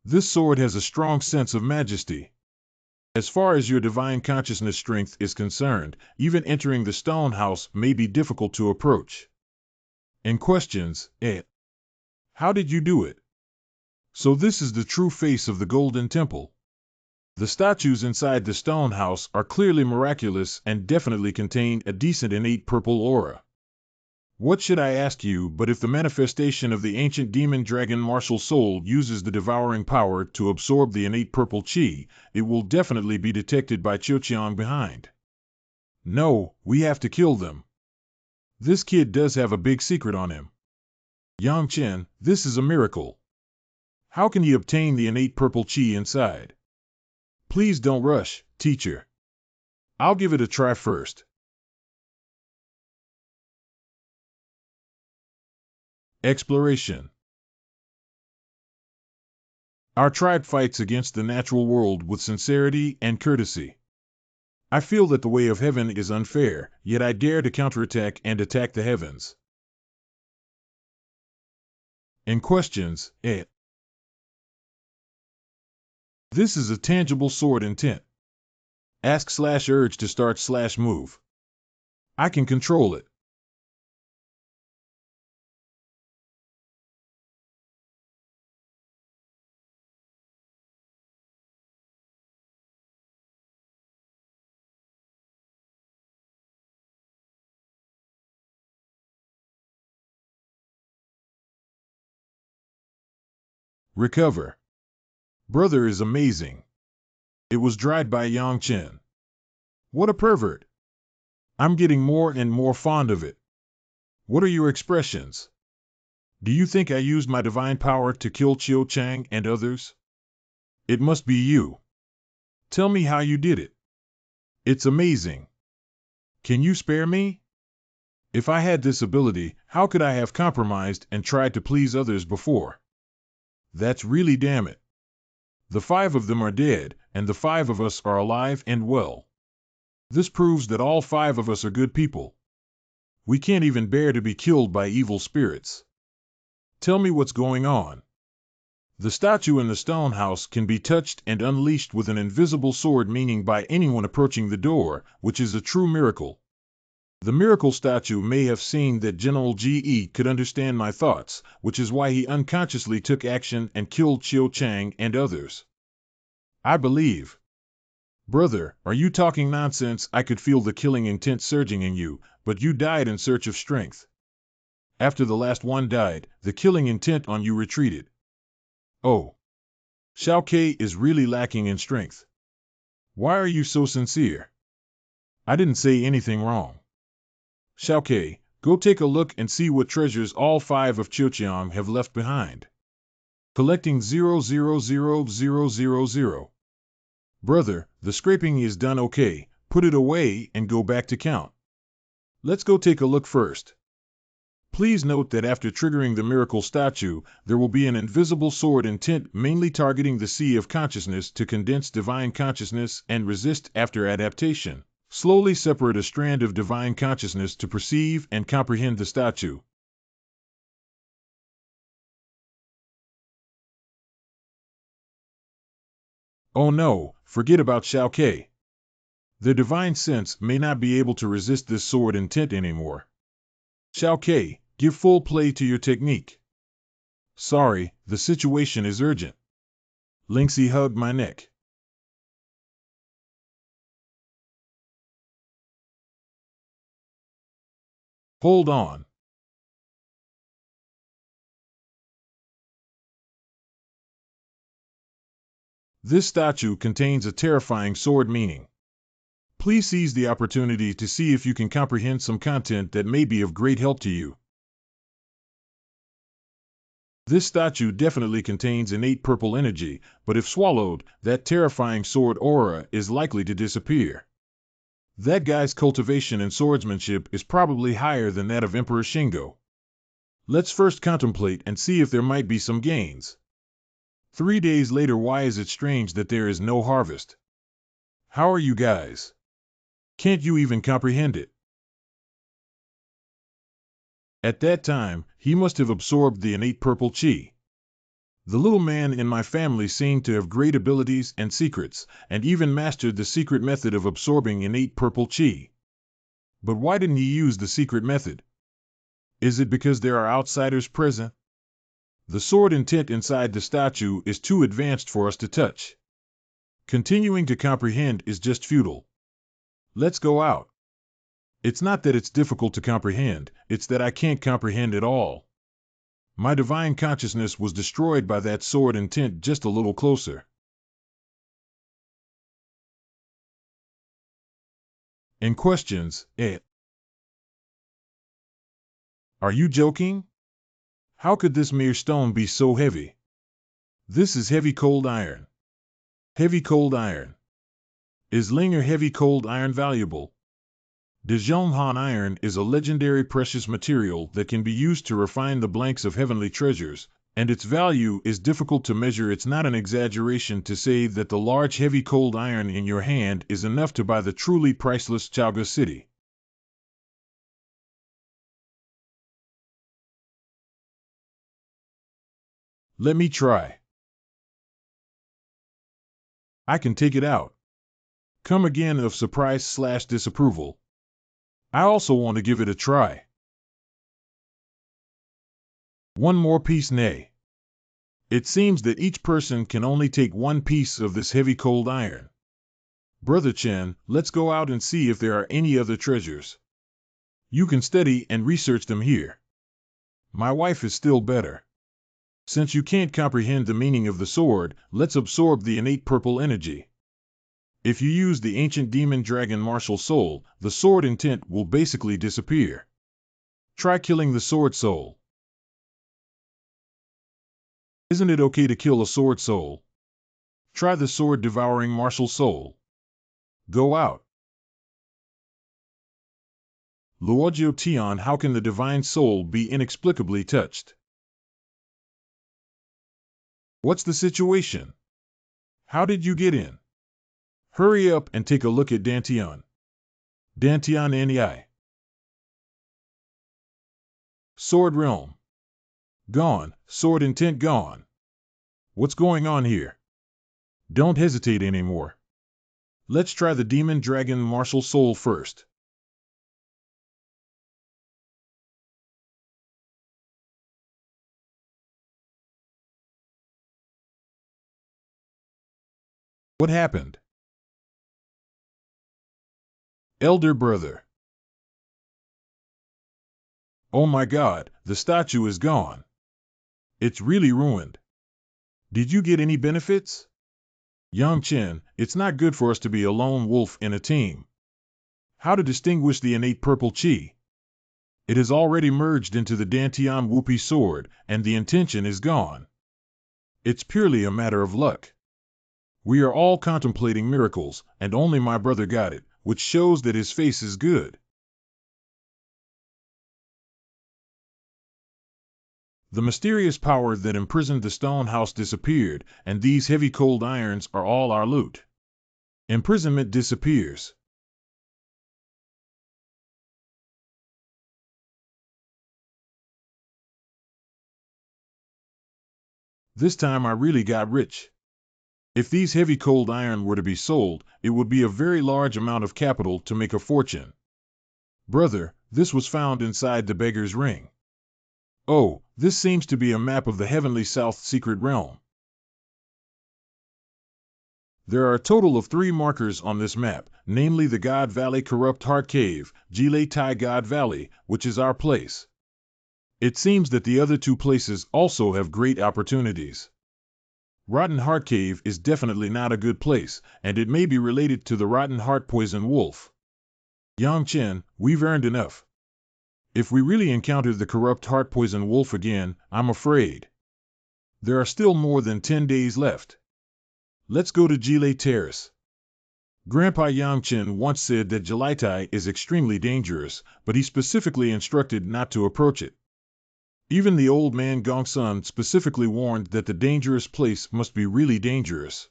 This sword has a strong sense of majesty. As far as your divine consciousness strength is concerned, even entering the stone house may be difficult to approach. In questions, how did you do it? So this is the true face of the Golden Temple. The statues inside the stone house are clearly miraculous and definitely contain a decent innate purple aura. What should I ask you but if the manifestation of the ancient demon dragon martial soul uses the devouring power to absorb the innate purple chi, it will definitely be detected by Qiuqiang behind. No, we have to kill them. This kid does have a big secret on him. Yang Chen, this is a miracle. How can he obtain the innate purple chi inside? Please don't rush, teacher. I'll give it a try first. Exploration. Our tribe fights against the natural world with sincerity and courtesy. I feel that the way of heaven is unfair, yet I dare to counterattack and attack the heavens. In questions, This is a tangible sword intent. Ask/urge to start/move. I can control it. Recover. Brother is amazing. It was dried by Yang Chen. What a pervert. I'm getting more and more fond of it. What are your expressions? Do you think I used my divine power to kill Qiuqiang and others? It must be you. Tell me how you did it. It's amazing. Can you spare me? If I had this ability, how could I have compromised and tried to please others before? That's really damn it. The 5 of them are dead, and the 5 of us are alive and well. This proves that all 5 of us are good people. We can't even bear to be killed by evil spirits. Tell me what's going on. The statue in the stone house can be touched and unleashed with an invisible sword, meaning by anyone approaching the door, which is a true miracle. The miracle statue may have seen that General Ge could understand my thoughts, which is why he unconsciously took action and killed Qiuqiang and others. I believe. Brother, are you talking nonsense? I could feel the killing intent surging in you, but you died in search of strength. After the last one died, the killing intent on you retreated. Oh. Xiao Ke is really lacking in strength. Why are you so sincere? I didn't say anything wrong. Xiao Ke, go take a look and see what treasures all 5 of Qiuqiang have left behind. Collecting 0000000. Brother, the scraping is done okay, put it away and go back to count. Let's go take a look first. Please note that after triggering the miracle statue, there will be an invisible sword intent mainly targeting the sea of consciousness to condense divine consciousness and resist after adaptation. Slowly separate a strand of divine consciousness to perceive and comprehend the statue. Oh no, forget about Shao Ke. The divine sense may not be able to resist this sword intent anymore. Shao Ke, give full play to your technique. Sorry, the situation is urgent. Lingxi hugged my neck. Hold on. This statue contains a terrifying sword meaning. Please seize the opportunity to see if you can comprehend some content that may be of great help to you. This statue definitely contains innate purple energy, but if swallowed, that terrifying sword aura is likely to disappear. That guy's cultivation and swordsmanship is probably higher than that of Emperor Shingo. Let's first contemplate and see if there might be some gains. 3 days later, why is it strange that there is no harvest? How are you guys? Can't you even comprehend it? At that time, he must have absorbed the innate purple chi. The little man in my family seemed to have great abilities and secrets, and even mastered the secret method of absorbing innate purple chi. But why didn't he use the secret method? Is it because there are outsiders present? The sword intent inside the statue is too advanced for us to touch. Continuing to comprehend is just futile. Let's go out. It's not that it's difficult to comprehend, it's that I can't comprehend at all. My divine consciousness was destroyed by that sword intent just a little closer. And questions, Are you joking? How could this mere stone be so heavy? This is heavy cold iron. Heavy cold iron. Is Linger heavy cold iron valuable? Dezhonghan iron is a legendary precious material that can be used to refine the blanks of heavenly treasures, and its value is difficult to measure. It's not an exaggeration to say that the large heavy cold iron in your hand is enough to buy the truly priceless Chaga city. Let me try. I can take it out. Come again of surprise/disapproval. I also want to give it a try. One more piece, nay. It seems that each person can only take one piece of this heavy cold iron. Brother Chen, let's go out and see if there are any other treasures. You can study and research them here. My wife is still better. Since you can't comprehend the meaning of the sword, let's absorb the innate purple energy. If you use the ancient demon dragon martial soul, the sword intent will basically disappear. Try killing the sword soul. Isn't it okay to kill a sword soul? Try the sword devouring martial soul. Go out. Luojiu Tian, how can the divine soul be inexplicably touched? What's the situation? How did you get in? Hurry up and take a look at Dantian. Dantian Nei. Sword realm. Gone, sword intent gone. What's going on here? Don't hesitate anymore. Let's try the demon dragon martial soul first. What happened? Elder brother. Oh my God, the statue is gone. It's really ruined. Did you get any benefits? Yang Chen, it's not good for us to be a lone wolf in a team. How to distinguish the innate purple chi? It has already merged into the Dantian Wupi sword, and the intention is gone. It's purely a matter of luck. We are all contemplating miracles, and only my brother got it, which shows that his face is good. The mysterious power that imprisoned the stone house disappeared, and these heavy cold irons are all our loot. Imprisonment disappears. This time I really got rich. If these heavy cold iron were to be sold, it would be a very large amount of capital to make a fortune. Brother, this was found inside the beggar's ring. Oh, this seems to be a map of the Heavenly South secret realm. There are a total of 3 markers on this map, namely the God Valley Corrupt Heart Cave, Jile Tai God Valley, which is our place. It seems that the other 2 places also have great opportunities. Rotten Heart Cave is definitely not a good place, and it may be related to the Rotten Heart Poison Wolf. Yang Chen, we've earned enough. If we really encounter the Corrupt Heart Poison Wolf again, I'm afraid. There are still more than 10 days left. Let's go to Jile Terrace. Grandpa Yang Chen once said that Jilai is extremely dangerous, but he specifically instructed not to approach it. Even the old man Gongsun specifically warned that the dangerous place must be really dangerous.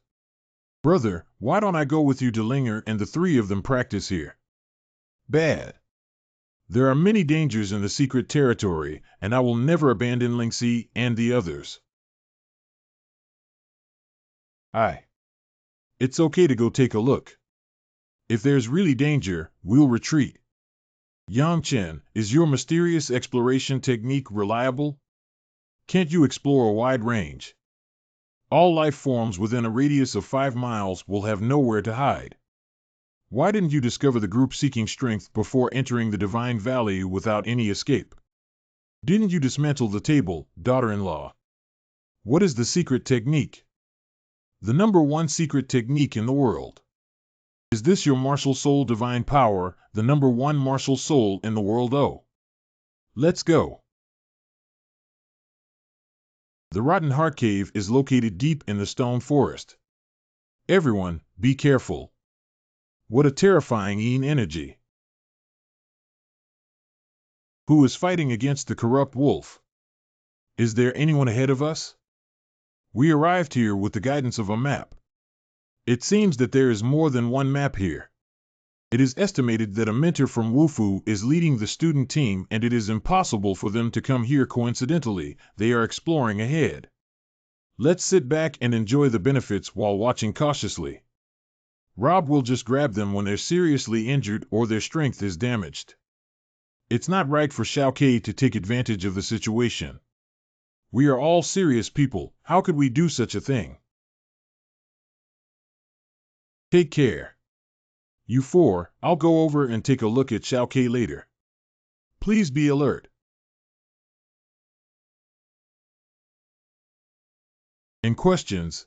Brother, why don't I go with you to Linger and the 3 of them practice here? Bad. There are many dangers in the secret territory, and I will never abandon Lingxi and the others. It's okay to go take a look. If there's really danger, we'll retreat. Yang Chen, is your mysterious exploration technique reliable? Can't you explore a wide range? All life forms within a radius of 5 miles will have nowhere to hide. Why didn't you discover the group seeking strength before entering the Divine Valley without any escape? Didn't you dismantle the table, daughter-in-law? What is the secret technique? The number 1 secret technique in the world. Is this your martial soul divine power, the number 1 martial soul in the world? Oh. Let's go. The Rotten Heart Cave is located deep in the stone forest. Everyone, be careful. What a terrifying energy. Who is fighting against the corrupt wolf? Is there anyone ahead of us? We arrived here with the guidance of a map. It seems that there is more than 1 map here. It is estimated that a mentor from Wufu is leading the student team, and it is impossible for them to come here coincidentally. They are exploring ahead. Let's sit back and enjoy the benefits while watching cautiously. Rob will just grab them when they're seriously injured or their strength is damaged. It's not right for Xiao Ke to take advantage of the situation. We are all serious people. How could we do such a thing? Take care. You 4, I'll go over and take a look at Xiao Ke later. Please be alert. In questions,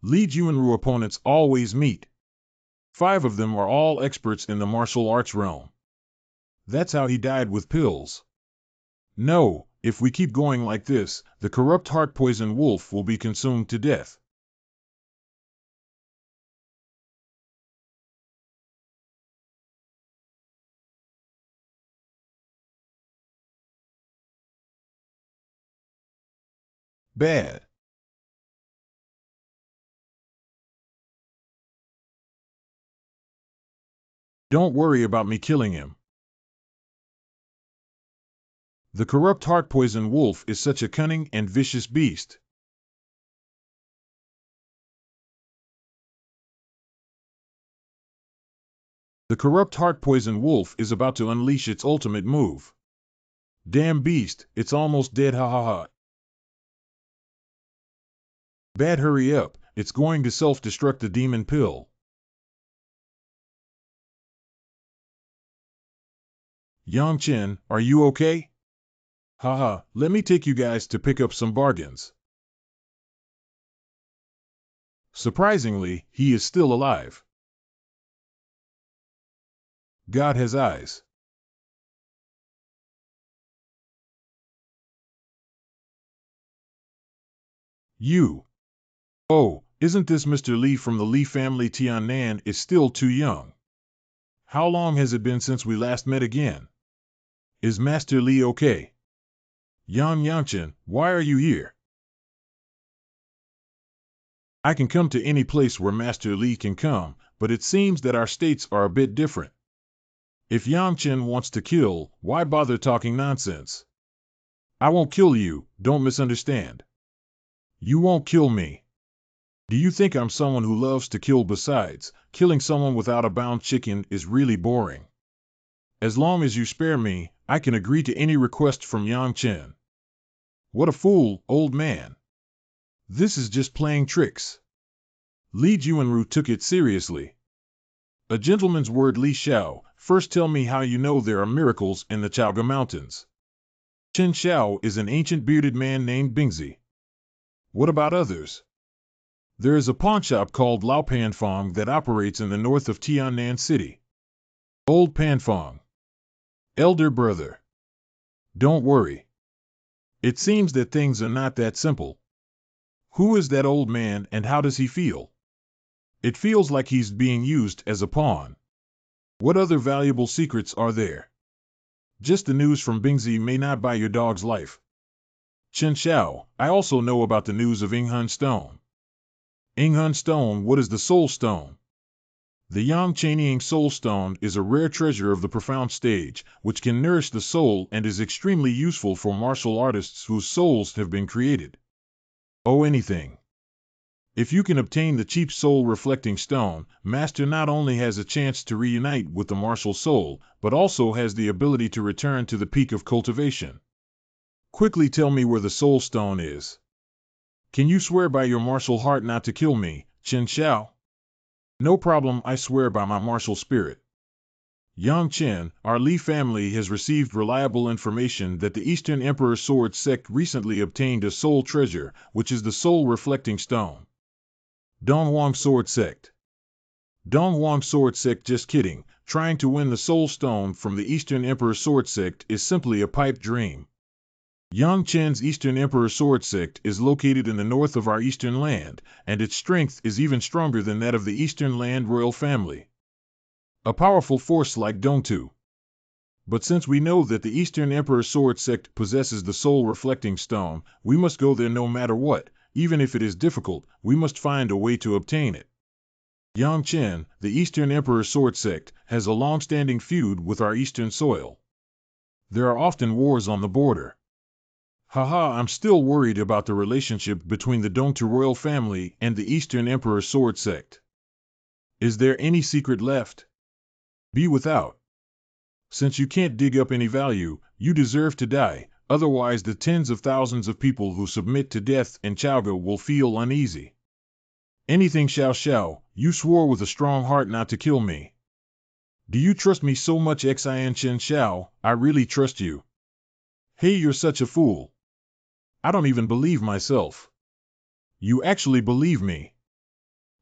Lead Yuanru opponents always meet. 5 of them are all experts in the martial arts realm. That's how he died with pills. No, if we keep going like this, the corrupt heart poison wolf will be consumed to death. Bad. Don't worry about me killing him. The corrupt heart poison wolf is such a cunning and vicious beast. The corrupt heart poison wolf is about to unleash its ultimate move. Damn beast, it's almost dead, ha ha ha. Bad, hurry up, it's going to self-destruct the demon pill. Yang Chen, are you okay? Haha, let me take you guys to pick up some bargains. Surprisingly, he is still alive. God has eyes. You. Oh, isn't this Mr. Li from the Li family? Tiannan is still too young. How long has it been since we last met again? Is Master Li okay? Yangchen, why are you here? I can come to any place where Master Li can come, but it seems that our states are a bit different. If Yangchen wants to kill, why bother talking nonsense? I won't kill you, don't misunderstand. You won't kill me. Do you think I'm someone who loves to kill? Besides, killing someone without a bound chicken is really boring. As long as you spare me, I can agree to any request from Yangchen. What a fool, old man. This is just playing tricks. Li Juanru took it seriously. A gentleman's word. Li Xiao, first tell me how you know there are miracles in the Chaoga Mountains. Chen Xiao is an ancient bearded man named Bingzi. What about others? There is a pawnshop called Lao Panfong that operates in the north of Tiannan City. Old Panfong. Elder brother. Don't worry. It seems that things are not that simple. Who is that old man and how does he feel? It feels like he's being used as a pawn. What other valuable secrets are there? Just the news from Bingzi may not buy your dog's life. Chen Xiao, I also know about the news of Yinghun Stone. Yinghun Stone, what is the Soul Stone? The Yang Chanying Soul Stone is a rare treasure of the profound stage, which can nourish the soul and is extremely useful for martial artists whose souls have been created. Oh, anything. If you can obtain the cheap soul-reflecting stone, Master not only has a chance to reunite with the martial soul, but also has the ability to return to the peak of cultivation. Quickly tell me where the soul stone is. Can you swear by your martial heart not to kill me, Chen Xiao? No problem, I swear by my martial spirit. Yang Chen, our Li family has received reliable information that the Eastern Emperor Sword Sect recently obtained a soul treasure, which is the soul-reflecting stone. Donghuang Sword Sect. Donghuang Sword Sect, just kidding, trying to win the soul stone from the Eastern Emperor Sword Sect is simply a pipe dream. Yang Chen's Eastern Emperor Sword Sect is located in the north of our Eastern Land, and its strength is even stronger than that of the Eastern Land royal family. A powerful force like Dongtu. But since we know that the Eastern Emperor Sword Sect possesses the soul-reflecting stone, we must go there no matter what, even if it is difficult, we must find a way to obtain it. Yang Chen, the Eastern Emperor Sword Sect, has a long-standing feud with our eastern soil. There are often wars on the border. Haha, I'm still worried about the relationship between the Dongtu royal family and the Eastern Emperor Sword Sect. Is there any secret left? Be without. Since you can't dig up any value, you deserve to die, otherwise the tens of thousands of people who submit to death in Chaoga will feel uneasy. Anything Xiao Xiao, you swore with a strong heart not to kill me. Do you trust me so much, Xin Chen Xiao? I really trust you. Hey, you're such a fool. I don't even believe myself. You actually believe me.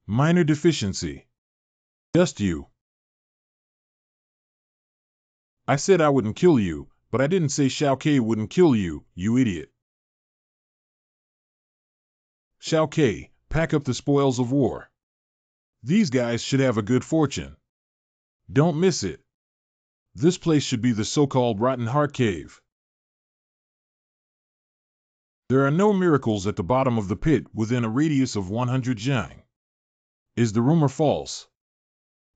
Minor deficiency. Just you. I said I wouldn't kill you, but I didn't say Xiao Ke wouldn't kill you, you idiot. Xiao Ke, pack up the spoils of war. These guys should have a good fortune. Don't miss it. This place should be the so-called Rotten Heart Cave. There are no miracles at the bottom of the pit within a radius of 100 zhang. Is the rumor false?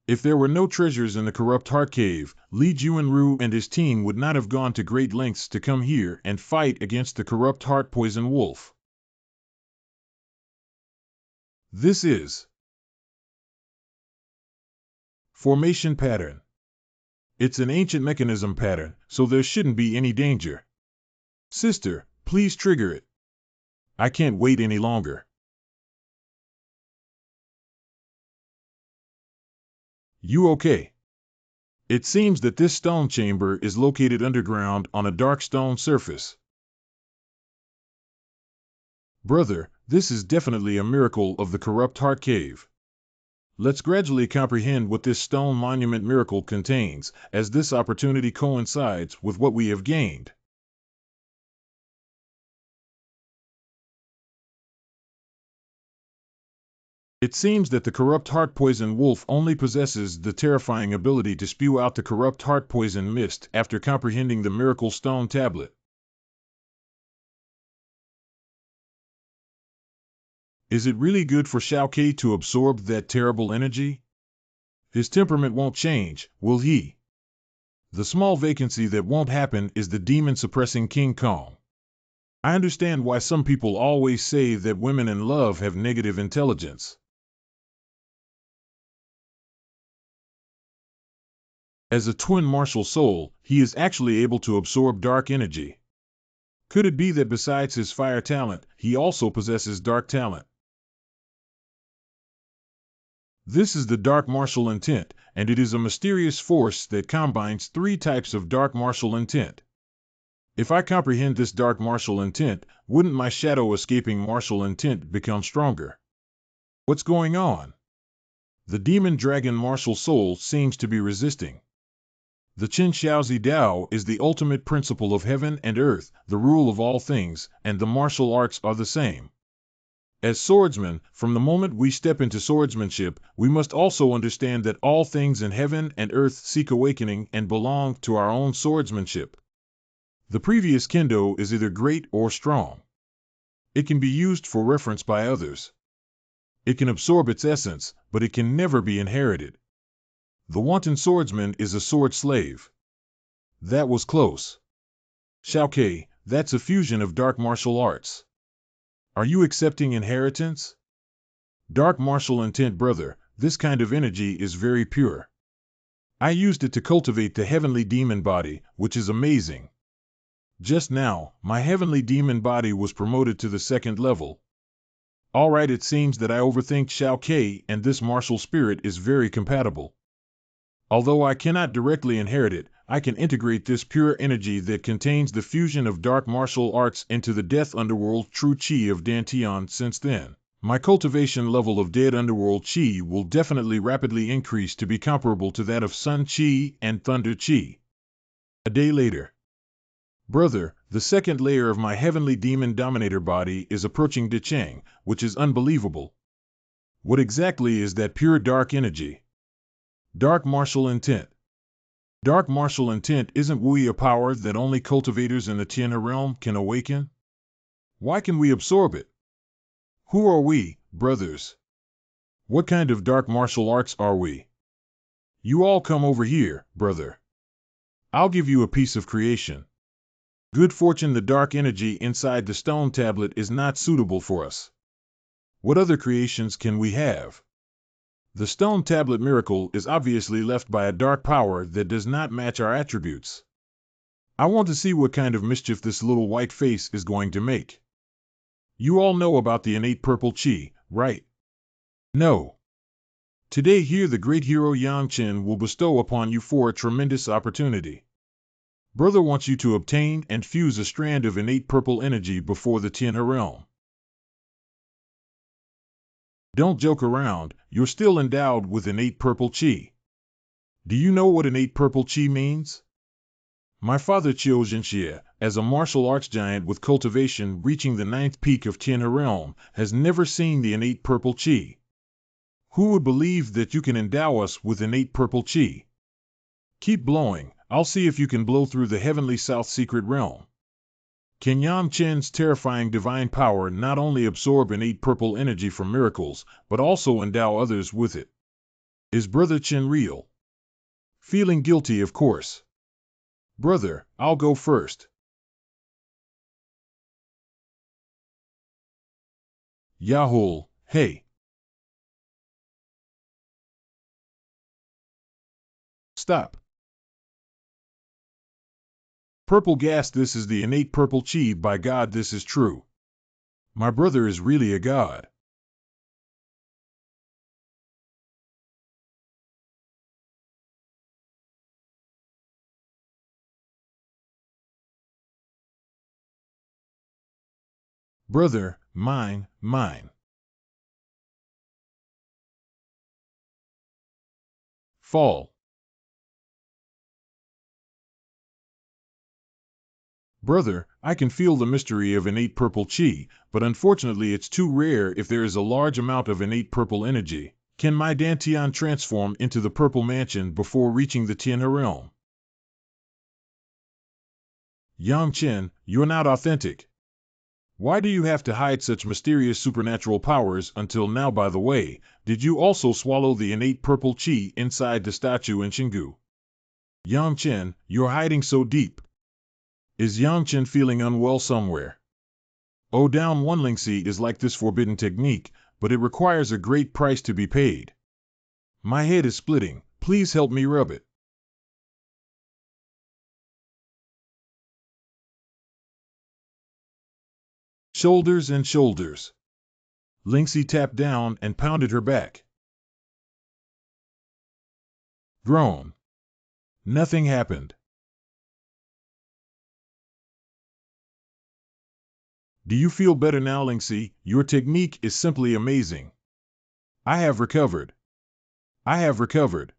If there were no treasures in the corrupt heart cave, Li Juanru and his team would not have gone to great lengths to come here and fight against the corrupt heart poison wolf. This is formation pattern. It's an ancient mechanism pattern, so there shouldn't be any danger. Sister, please trigger it. I can't wait any longer. You okay? It seems that this stone chamber is located underground on a dark stone surface. Brother, this is definitely a miracle of the corrupt heart cave. Let's gradually comprehend what this stone monument miracle contains, as this opportunity coincides with what we have gained. It seems that the corrupt heart poison wolf only possesses the terrifying ability to spew out the corrupt heart poison mist after comprehending the miracle stone tablet. Is it really good for Shao Kai to absorb that terrible energy? His temperament won't change, will he? The small vacancy that won't happen is the demon suppressing King Kong. I understand why some people always say that women in love have negative intelligence. As a twin martial soul, he is actually able to absorb dark energy. Could it be that besides his fire talent, he also possesses dark talent? This is the dark martial intent, and it is a mysterious force that combines three types of dark martial intent. If I comprehend this dark martial intent, wouldn't my shadow escaping martial intent become stronger? What's going on? The demon dragon martial soul seems to be resisting. The Qin Shaozi Dao is the ultimate principle of heaven and earth, the rule of all things, and the martial arts are the same. As swordsmen, from the moment we step into swordsmanship, we must also understand that all things in heaven and earth seek awakening and belong to our own swordsmanship. The previous kendo is either great or strong. It can be used for reference by others. It can absorb its essence, but it can never be inherited. The wanton swordsman is a sword slave. That was close. Shao Kai, that's a fusion of dark martial arts. Are you accepting inheritance? Dark martial intent, brother, this kind of energy is very pure. I used it to cultivate the heavenly demon body, which is amazing. Just now, my heavenly demon body was promoted to the 2nd level. All right, it seems that I overthink Shao Kai, and this martial spirit is very compatible. Although I cannot directly inherit it, I can integrate this pure energy that contains the fusion of dark martial arts into the death underworld true chi of Dantian. Since then, my cultivation level of dead underworld chi will definitely rapidly increase to be comparable to that of sun chi and thunder chi. A day later. Brother, the 2nd layer of my heavenly demon dominator body is approaching De Chang, which is unbelievable. What exactly is that pure dark energy? Dark martial intent. Dark martial intent isn't Wu a power that only cultivators in the Tianhe realm can awaken? Why can we absorb it? Who are we, brothers? What kind of dark martial arts are we? You all come over here, brother. I'll give you a piece of creation. Good fortune, the dark energy inside the stone tablet is not suitable for us. What other creations can we have? The stone tablet miracle is obviously left by a dark power that does not match our attributes. I want to see what kind of mischief this little white face is going to make. You all know about the innate purple chi, right? No. Today here the great hero Yang Chen will bestow upon you a tremendous opportunity. Brother wants you to obtain and fuse a strand of innate purple energy before the Tianhe realm. Don't joke around, you're still endowed with innate purple chi. Do you know what innate purple chi means? My father Qiu Zhenxie, as a martial arts giant with cultivation reaching the 9th peak of Tianhe realm, has never seen the innate purple chi. Who would believe that you can endow us with innate purple chi? Keep blowing, I'll see if you can blow through the heavenly south secret realm. Can Yang Chen's terrifying divine power not only absorb innate purple energy from miracles, but also endow others with it? Is Brother Chen real? Feeling guilty, of course. Brother, I'll go first. Yahoo, hey. Stop. Purple gas, this is the innate purple chi, by God this is true. My brother is really a god. Brother, mine. Fall. Brother, I can feel the mystery of innate purple chi, but unfortunately it's too rare if there is a large amount of innate purple energy. Can my Dantian transform into the purple mansion before reaching the Tianhe realm? Yang Chen, you're not authentic. Why do you have to hide such mysterious supernatural powers until now? By the way, did you also swallow the innate purple chi inside the statue in Xingu? Yang Chen, you're hiding so deep. Is Yang Chen feeling unwell somewhere? Oh, down one Lingxi is like this forbidden technique, but it requires a great price to be paid. My head is splitting, please help me rub it. Shoulders and shoulders. Lingxi tapped down and pounded her back. Groan. Nothing happened. Do you feel better now, Lingxi? Your technique is simply amazing. I have recovered. I have recovered.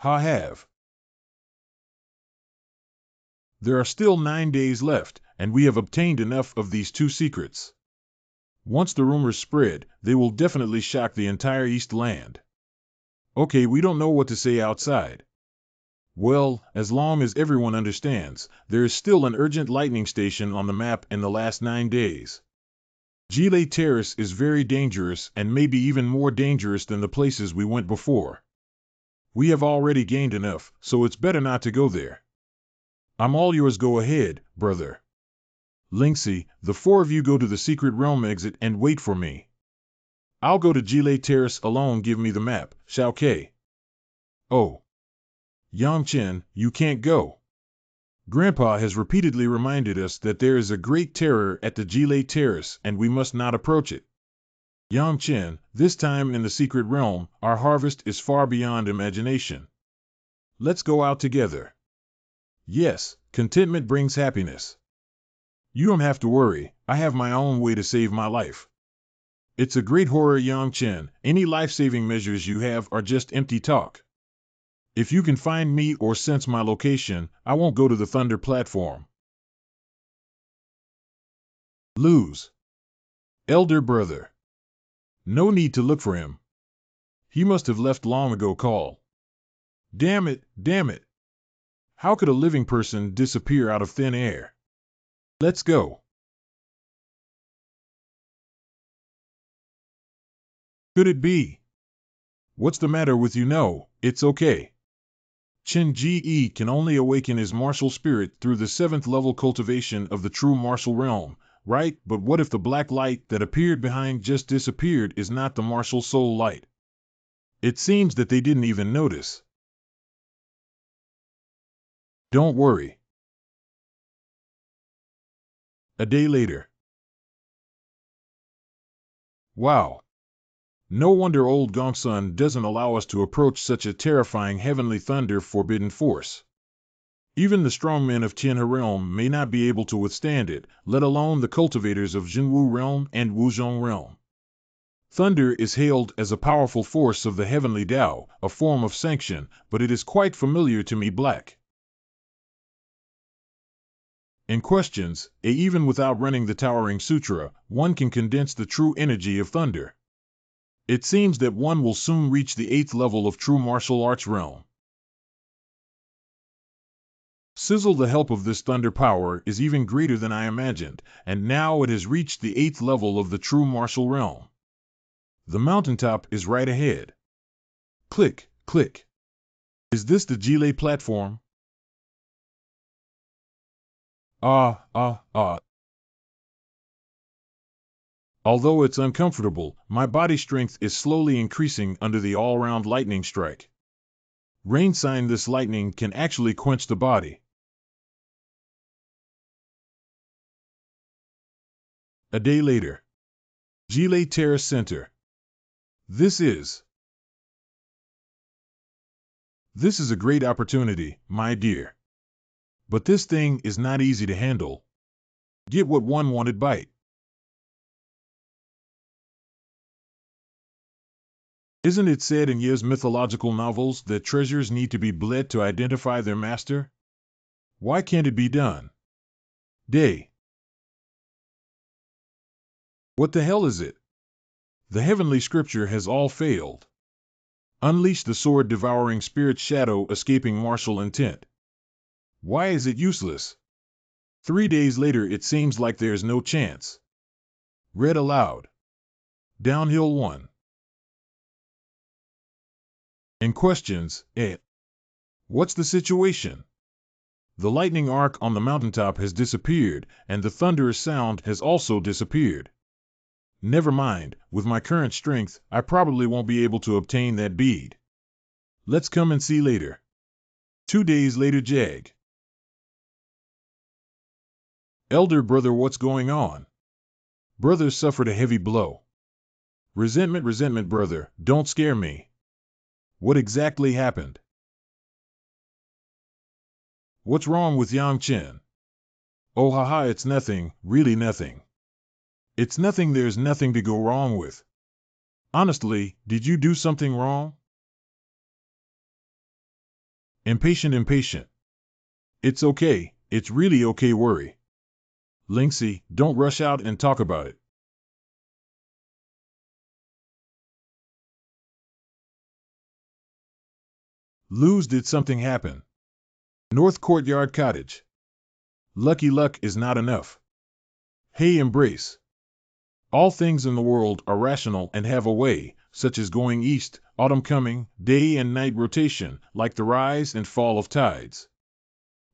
I have. There are still 9 days left, and we have obtained enough of these two secrets. Once the rumors spread, they will definitely shock the entire East Land. Okay, we don't know what to say outside. Well, as long as everyone understands, there is still an urgent lightning station on the map in the last 9 days. Gile Terrace is very dangerous and maybe even more dangerous than the places we went before. We have already gained enough, so it's better not to go there. I'm all yours, go ahead, brother. Lingxi, the four of you go to the secret realm exit and wait for me. I'll go to Gile Terrace alone, give me the map, Xiao Ke. Oh. Yang Chen, you can't go. Grandpa has repeatedly reminded us that there is a great terror at the Gile Terrace and we must not approach it. Yang Chen, this time in the secret realm, our harvest is far beyond imagination. Let's go out together. Yes, contentment brings happiness. You don't have to worry, I have my own way to save my life. It's a great horror, Yang Chen, any life-saving measures you have are just empty talk. If you can find me or sense my location, I won't go to the Thunder platform. Lose. Elder brother. No need to look for him. He must have left long ago. Call. Damn it, damn it. How could a living person disappear out of thin air? Let's go. Could it be? What's the matter with you? No, it's okay. Chen Ji can only awaken his martial spirit through the 7th level cultivation of the true martial realm, right? But what if the black light that appeared behind just disappeared is not the martial soul light? It seems that they didn't even notice. Don't worry. A day later. Wow. No wonder old Gongsun doesn't allow us to approach such a terrifying heavenly thunder forbidden force. Even the strong men of Tianhe realm may not be able to withstand it, let alone the cultivators of Jinwu realm and Wuzhong realm. Thunder is hailed as a powerful force of the heavenly Tao, a form of sanction, but it is quite familiar to me. Black. In questions, even without running the Towering Sutra, one can condense the true energy of thunder. It seems that one will soon reach the 8th level of true martial arts realm. Sizzle, the help of this thunder power is even greater than I imagined, and now it has reached the 8th level of the true martial realm. The mountaintop is right ahead. Click, click. Is this the Gile platform? Ah. Although it's uncomfortable, my body strength is slowly increasing under the all-round lightning strike. Rain sign, this lightning can actually quench the body. A day later. Gile Terrace Center. This is a great opportunity, my dear. But this thing is not easy to handle. Get what one wanted, bite. Isn't it said in Ye's mythological novels that treasures need to be bled to identify their master? Why can't it be done? Day. What the hell is it? The heavenly scripture has all failed. Unleash the sword-devouring spirit shadow escaping martial intent. Why is it useless? 3 days later it seems like there's no chance. Read aloud. Downhill 1. In questions, What's the situation? The lightning arc on the mountaintop has disappeared, and the thunderous sound has also disappeared. Never mind, with my current strength, I probably won't be able to obtain that bead. Let's come and see later. 2 days later, Jag. Elder brother, what's going on? Brother suffered a heavy blow. Resentment, brother, don't scare me. What exactly happened? What's wrong with Yang Chen? Oh haha, it's nothing, really nothing. It's nothing, there's nothing to go wrong with. Honestly, did you do something wrong? Impatient. It's okay, it's really okay, worry. Linksy, don't rush out and talk about it. Luz, did something happen? North Courtyard Cottage. Lucky luck is not enough. Hey, embrace. All things in the world are rational and have a way, such as going east, autumn coming, day and night rotation, like the rise and fall of tides.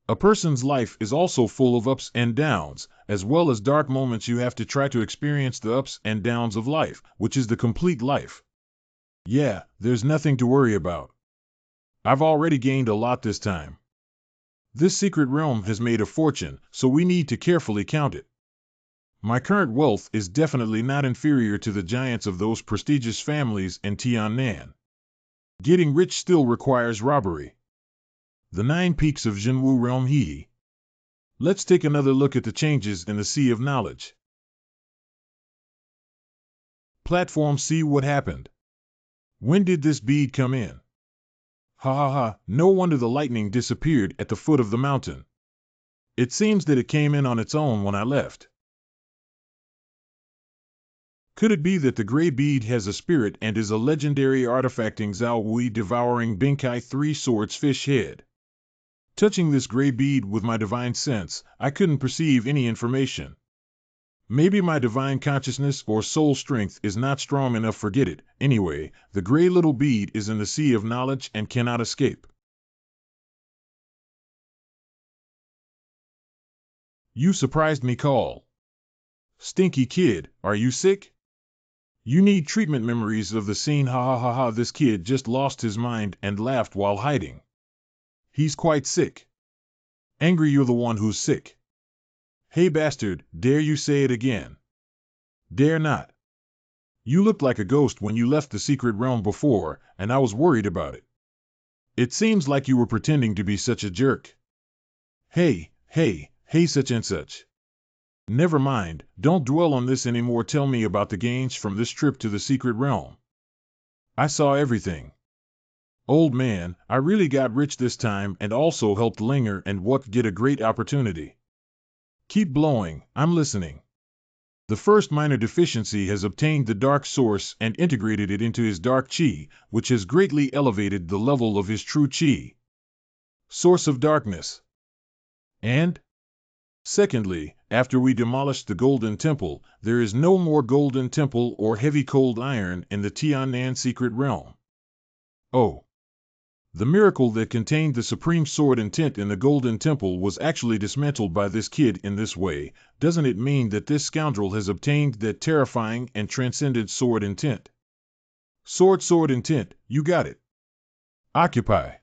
A person's life is also full of ups and downs, as well as dark moments. You have to try to experience the ups and downs of life, which is the complete life. Yeah, there's nothing to worry about. I've already gained a lot this time. This secret realm has made a fortune, so we need to carefully count it. My current wealth is definitely not inferior to the giants of those prestigious families in Tiannan. Getting rich still requires robbery. The 9 peaks of Jinwu Realm He. Let's take another look at the changes in the Sea of Knowledge. Platform C, what happened? When did this bead come in? Ha ha ha, no wonder the lightning disappeared at the foot of the mountain. It seems that it came in on its own when I left. Could it be that the gray bead has a spirit and is a legendary artifacting Zhao Wei devouring Binkai 3 Swords Fish Head? Touching this gray bead with my divine sense, I couldn't perceive any information. Maybe my divine consciousness or soul strength is not strong enough, forget it. Anyway, the gray little bead is in the Sea of Knowledge and cannot escape. You surprised me, call. Stinky kid, are you sick? You need treatment. Memories of the scene. Ha ha ha ha, this kid just lost his mind and laughed while hiding. He's quite sick. Angry, you're the one who's sick. Hey bastard, dare you say it again? Dare not. You looked like a ghost when you left the secret realm before, and I was worried about it. It seems like you were pretending to be such a jerk. Hey, such and such. Never mind, don't dwell on this anymore. Tell me about the gains from this trip to the secret realm. I saw everything. Old man, I really got rich this time and also helped Linger and Wuk get a great opportunity. Keep blowing, I'm listening. The first minor deficiency has obtained the dark source and integrated it into his dark chi, which has greatly elevated the level of his true chi. Source of darkness. And? Secondly, after we demolished the Golden Temple, there is no more Golden Temple or heavy cold iron in the Tiannan secret realm. Oh. The miracle that contained the supreme sword intent in the Golden Temple was actually dismantled by this kid in this way. Doesn't it mean that this scoundrel has obtained that terrifying and transcendent sword intent? Sword intent, you got it. Occupy.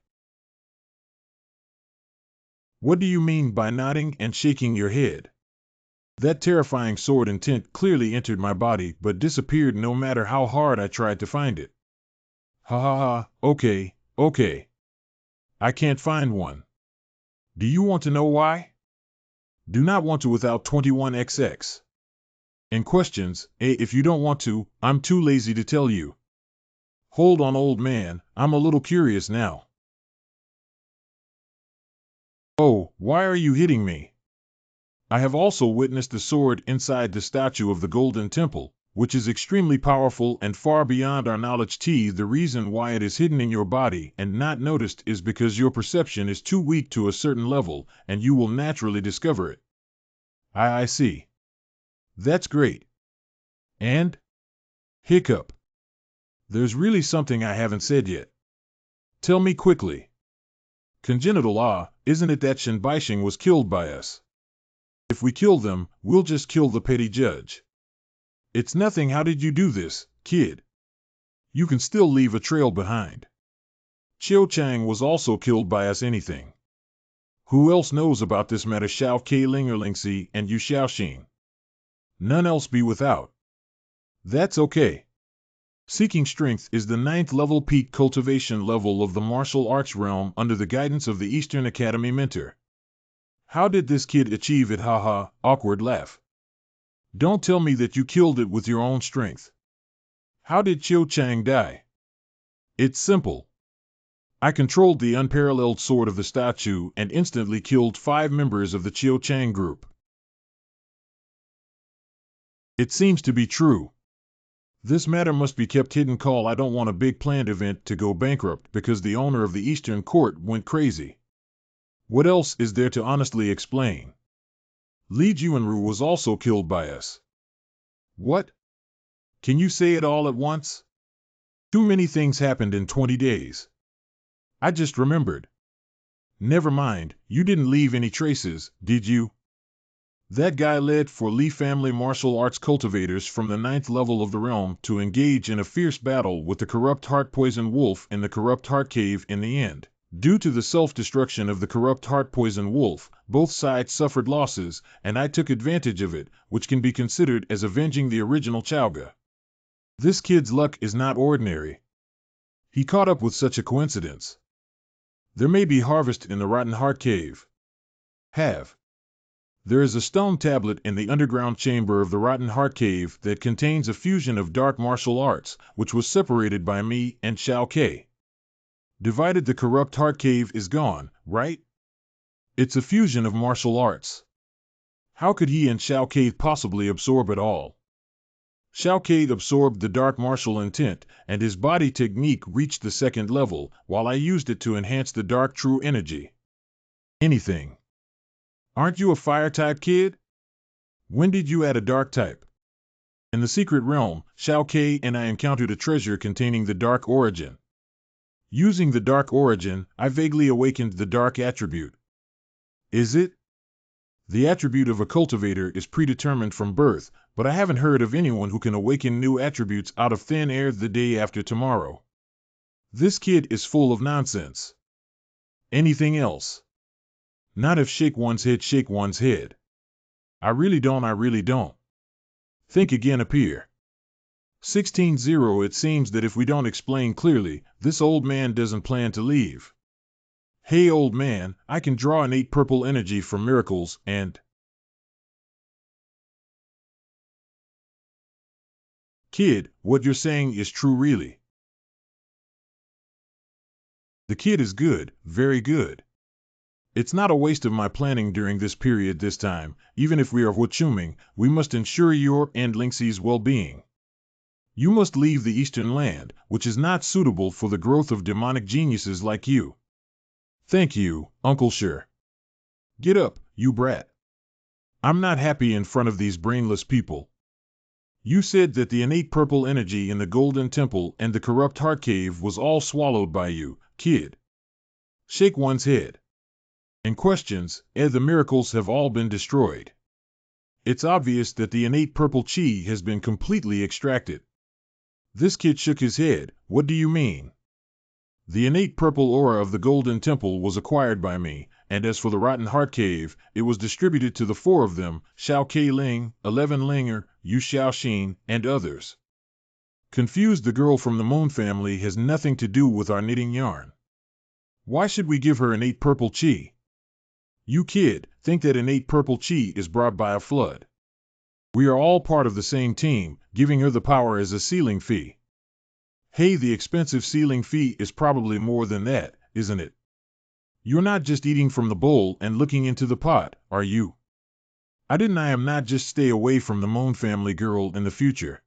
What do you mean by nodding and shaking your head? That terrifying sword intent clearly entered my body but disappeared no matter how hard I tried to find it. Ha ha ha, okay. I can't find one. Do you want to know why? Do not want to without 21XX. In questions, if you don't want to, I'm too lazy to tell you. Hold on, old man, I'm a little curious now. Oh, why are you hitting me? I have also witnessed the sword inside the statue of the Golden Temple, which is extremely powerful and far beyond our knowledge. The reason why it is hidden in your body and not noticed is because your perception is too weak to a certain level, and you will naturally discover it. I see. That's great. And? Hiccup. There's really something I haven't said yet. Tell me quickly. Congenital, isn't it that Shen Baixing was killed by us? If we kill them, we'll just kill the petty judge. It's nothing. How did you do this, kid? You can still leave a trail behind. Chiu Chang was also killed by us. Anything. Who else knows about this matter? Shao Ke Linger Lingxi and Yu Xiaoxin. None else be without. That's okay. Seeking Strength is the 9th level peak cultivation level of the martial arts realm under the guidance of the Eastern Academy mentor. How did this kid achieve it? Haha, awkward laugh. Don't tell me that you killed it with your own strength. How did Chiu Chang die? It's simple. I controlled the unparalleled sword of the statue and instantly killed 5 members of the Chiu Chang group. It seems to be true. This matter must be kept hidden. I don't want a big planned event to go bankrupt because the owner of the Eastern Court went crazy. What else is there to honestly explain? Li Juanru was also killed by us. What? Can you say it all at once? Too many things happened in 20 days. I just remembered. Never mind, you didn't leave any traces, did you? That guy led for Li family martial arts cultivators from the 9th level of the realm to engage in a fierce battle with the corrupt heart poison wolf in the corrupt heart cave. In the end, due to the self-destruction of the corrupt heart poison wolf, both sides suffered losses, and I took advantage of it, which can be considered as avenging the original Chaoga. This kid's luck is not ordinary. He caught up with such a coincidence. There may be harvest in the Rotten Heart Cave. There is a stone tablet in the underground chamber of the Rotten Heart Cave that contains a fusion of dark martial arts, which was separated by me and Shao Ke. Divided, the corrupt heart cave is gone, right? It's a fusion of martial arts. How could he and Shao Ke possibly absorb it all? Shao Ke absorbed the dark martial intent, and his body technique reached the 2nd level, while I used it to enhance the dark true energy. Anything. Aren't you a fire type kid? When did you add a dark type? In the secret realm, Shao Ke and I encountered a treasure containing the dark origin. Using the dark origin, I vaguely awakened the dark attribute. Is it? The attribute of a cultivator is predetermined from birth, but I haven't heard of anyone who can awaken new attributes out of thin air the day after tomorrow. This kid is full of nonsense. Anything else? Not if shake one's head. I really don't. Think again. Appear. 16-0. It seems that if we don't explain clearly, this old man doesn't plan to leave. Hey old man, I can draw innate purple energy from miracles and... Kid, what you're saying is true really. The kid is good, very good. It's not a waste of my planning during this period this time. Even if we are Huachuming, we must ensure your and Lingxi's well-being. You must leave the Eastern Land, which is not suitable for the growth of demonic geniuses like you. Thank you, Uncle Sure. Get up, you brat. I'm not happy in front of these brainless people. You said that the innate purple energy in the Golden Temple and the corrupt heart cave was all swallowed by you, kid. Shake one's head. And questions, the miracles have all been destroyed. It's obvious that the innate purple chi has been completely extracted. This kid shook his head. What do you mean? The innate purple aura of the Golden Temple was acquired by me, and as for the Rotten Heart Cave, it was distributed to the 4 of them, Shao Ke Ling, 11 Linger, Yu Xiaoxin, and others. Confused, the girl from the Moon family has nothing to do with our knitting yarn. Why should we give her innate purple chi? You kid, think that innate purple chi is brought by a flood. We are all part of the same team, giving her the power as a sealing fee. Hey, the expensive sealing fee is probably more than that, isn't it? You're not just eating from the bowl and looking into the pot, are you? I am not just stay away from the Moon family girl in the future.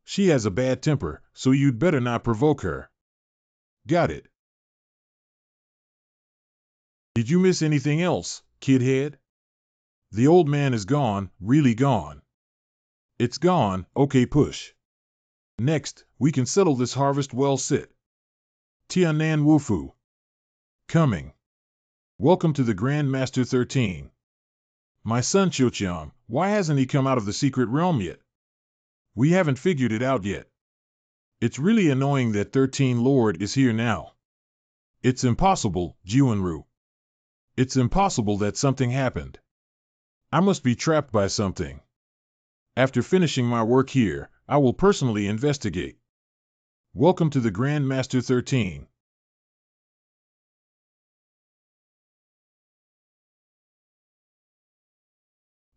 She has a bad temper, so you'd better not provoke her. Got it. Did you miss anything else, kidhead? The old man is gone, really gone. It's gone, okay push. Next, we can settle this harvest well sit. Tianan Wufu. Coming. Welcome to the Grand Master 13. My son Qiuqiang, why hasn't he come out of the secret realm yet? We haven't figured it out yet. It's really annoying that 13 Lord is here now. It's impossible, Jiwenru. It's impossible that something happened. I must be trapped by something. After finishing my work here, I will personally investigate. Welcome to the Grand Master 13.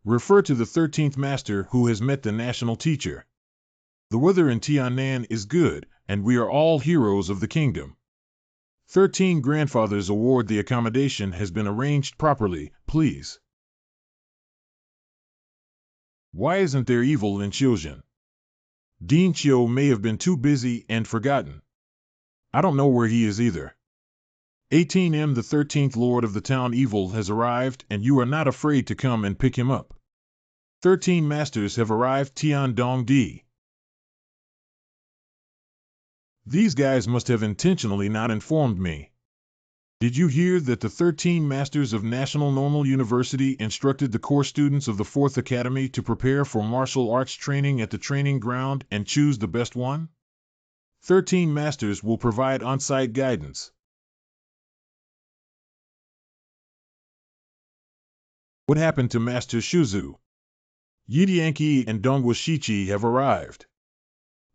Refer to the 13th Master who has met the national teacher. The weather in Tianan is good, and we are all heroes of the kingdom. 13 Grandfathers Award. The accommodation has been arranged properly, please. Why isn't there evil in Qiuzhen? Dean Qiu may have been too busy and forgotten. I don't know where he is either. 18M. The 13th Lord of the Town Evil has arrived, and you are not afraid to come and pick him up. 13 Masters have arrived. Tian Dong Di. These guys must have intentionally not informed me. Did you hear that the 13 Masters of National Normal University instructed the core students of the 4th Academy to prepare for martial arts training at the training ground and choose the best one? 13 Masters will provide on-site guidance. What happened to Master Shuzu? Yidianki and Dongwu Shichi have arrived.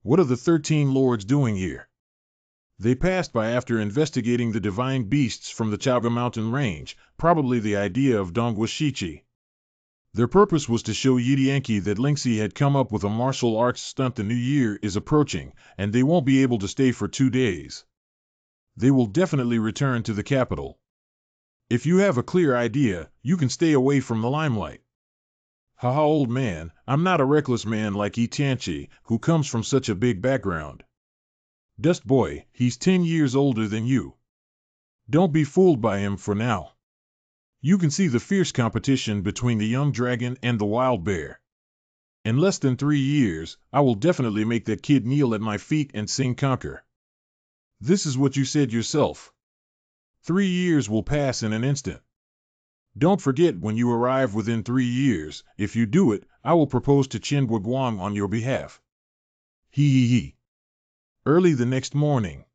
What are the 13 Lords doing here? They passed by after investigating the divine beasts from the Chaoga mountain range, probably the idea of Dongwu Shichi. Their purpose was to show Yidianki that Lingxi had come up with a martial arts stunt. The new year is approaching, and they won't be able to stay for 2 days. They will definitely return to the capital. If you have a clear idea, you can stay away from the limelight. Haha, old man, I'm not a reckless man like Yi Tianqi, who comes from such a big background. Dust boy, he's 10 years older than you. Don't be fooled by him for now. You can see the fierce competition between the young dragon and the wild bear. In less than 3 years, I will definitely make that kid kneel at my feet and sing conquer. This is what you said yourself. 3 years will pass in an instant. Don't forget when you arrive within 3 years. If you do it, I will propose to Chen Guoguang on your behalf. Hee hee hee. Early the next morning.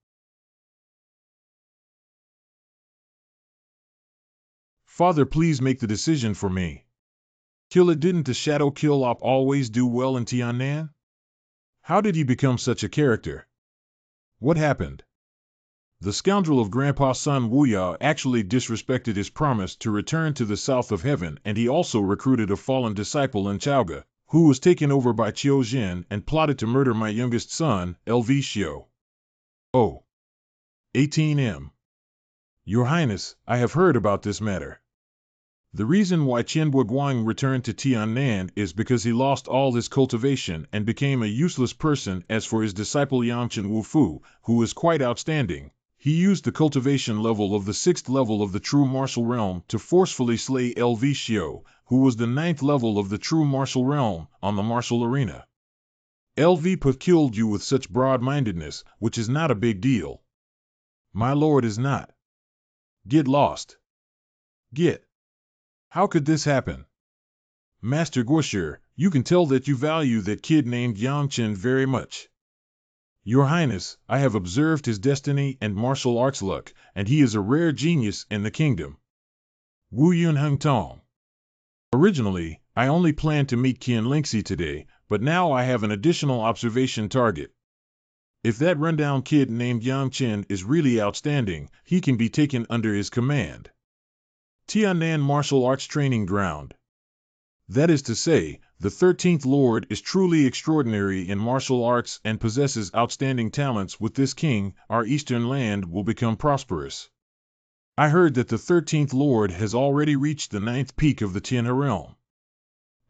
Father, please make the decision for me. Kill it. Didn't the Shadow Kill Op always do well in Tianan? How did he become such a character? What happened? The scoundrel of Grandpa's son Wuya actually disrespected his promise to return to the south of heaven, and he also recruited a fallen disciple in Chaoga, who was taken over by Qiu Jin and plotted to murder my youngest son, LV Xiu. Oh. 18M. Your Highness, I have heard about this matter. The reason why Chen Guoguang returned to Tianan is because he lost all his cultivation and became a useless person. As for his disciple Yangchen Wufu, who is quite outstanding, he used the cultivation level of the 6th level of the true martial realm to forcefully slay LV Xiu, who was the 9th level of the true martial realm, on the martial arena. LV Puth killed you with such broad-mindedness, which is not a big deal. My lord is not. Get lost. Get. How could this happen? Master Guoshi, you can tell that you value that kid named Yangchen very much. Your Highness, I have observed his destiny and martial arts luck, and he is a rare genius in the kingdom. Wu Yun Hung Tong. Originally, I only planned to meet Qian Lingxi today, but now I have an additional observation target. If that rundown kid named Yangchen is really outstanding, he can be taken under his command. Tianan Martial Arts Training Ground. That is to say, the 13th Lord is truly extraordinary in martial arts and possesses outstanding talents. With this king, our eastern land will become prosperous. I heard that the 13th Lord has already reached the 9th peak of the Tianhe realm.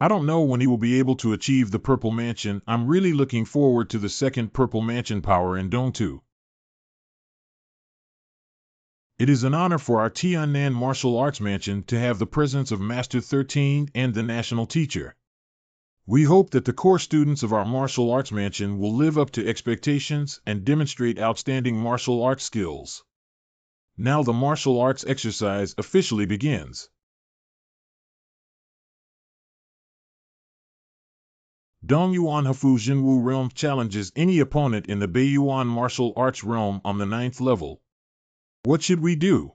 I don't know when he will be able to achieve the Purple Mansion. I'm really looking forward to the second Purple Mansion power in Dome 2. It is an honor for our Tiannan Martial Arts Mansion to have the presence of Master 13 and the National Teacher. We hope that the core students of our martial arts mansion will live up to expectations and demonstrate outstanding martial arts skills. Now the martial arts exercise officially begins. Dongyuan Hafu Jinwu Realm challenges any opponent in the Beiyuan martial arts realm on the 9th level. What should we do?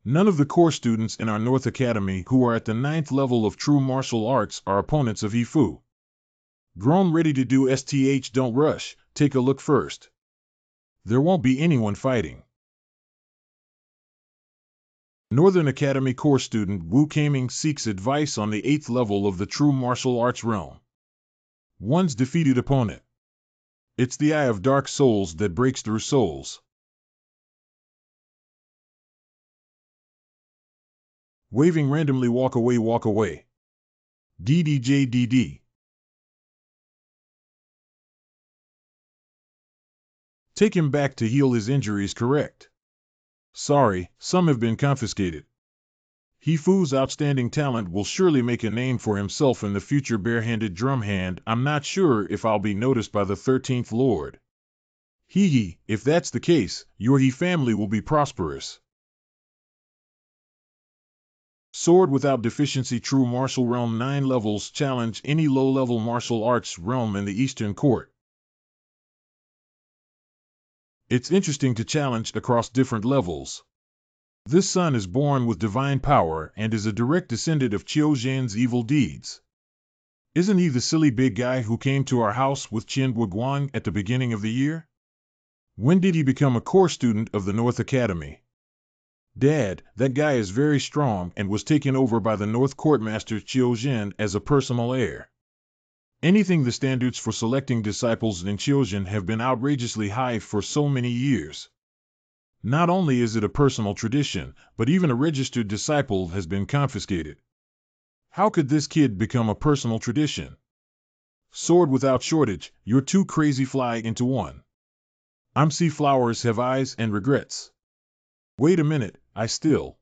None of the core students in our North Academy who are at the 9th level of true martial arts are opponents of Yifu. Grown ready to do STH, don't rush, take a look first. There won't be anyone fighting. Northern Academy core student Wu Kaming seeks advice on the 8th level of the true martial arts realm. One's defeated opponent. It's the Eye of Dark Souls that breaks through souls. Waving randomly, walk away, walk away. DDJDD. Take him back to heal his injuries, correct. Sorry, some have been confiscated. Hifu's outstanding talent will surely make a name for himself in the future. Barehanded drum hand, I'm not sure if I'll be noticed by the 13th Lord. Hee, if that's the case, your He family will be prosperous. Sword without deficiency, true martial realm 9 levels, challenge any low-level martial arts realm in the Eastern Court. It's interesting to challenge across different levels. This son is born with divine power and is a direct descendant of Qiu Zhan's evil deeds. Isn't he the silly big guy who came to our house with Qian Guang at the beginning of the year? When did he become a core student of the North Academy? Dad, that guy is very strong and was taken over by the North Court Master Qiu Zhan as a personal heir. Anything the standards for selecting disciples in Qiu Zhan have been outrageously high for so many years. Not only is it a personal tradition, but even a registered disciple has been confiscated. How could this kid become a personal tradition? Sword without shortage, you're too crazy, fly into one. I'm see flowers have eyes and regrets. Wait a minute, I still.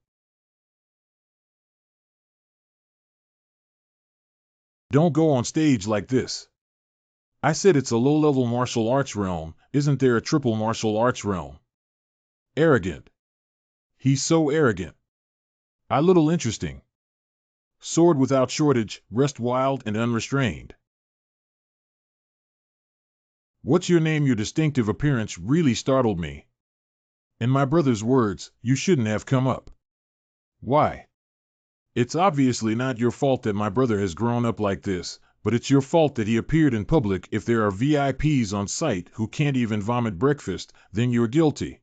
Don't go on stage like this. I said it's a low-level martial arts realm, isn't there a triple martial arts realm? Arrogant. He's so arrogant. A little interesting. Sword without shortage, rest wild and unrestrained. What's your name? Your distinctive appearance really startled me. In my brother's words, you shouldn't have come up. Why? It's obviously not your fault that my brother has grown up like this, but it's your fault that he appeared in public. If there are VIPs on site who can't even vomit breakfast, then you're guilty.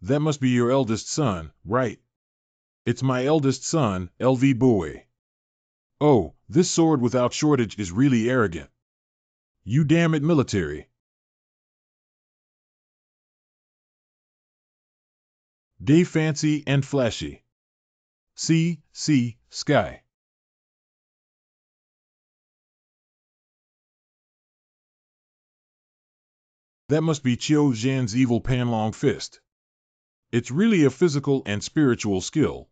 That must be your eldest son, right? It's my eldest son, LV Boy. Oh, this sword without shortage is really arrogant. You damn it, military. Day fancy and flashy. Sea, sky. That must be Qiu Zhan's evil Panlong fist. It's really a physical and spiritual skill.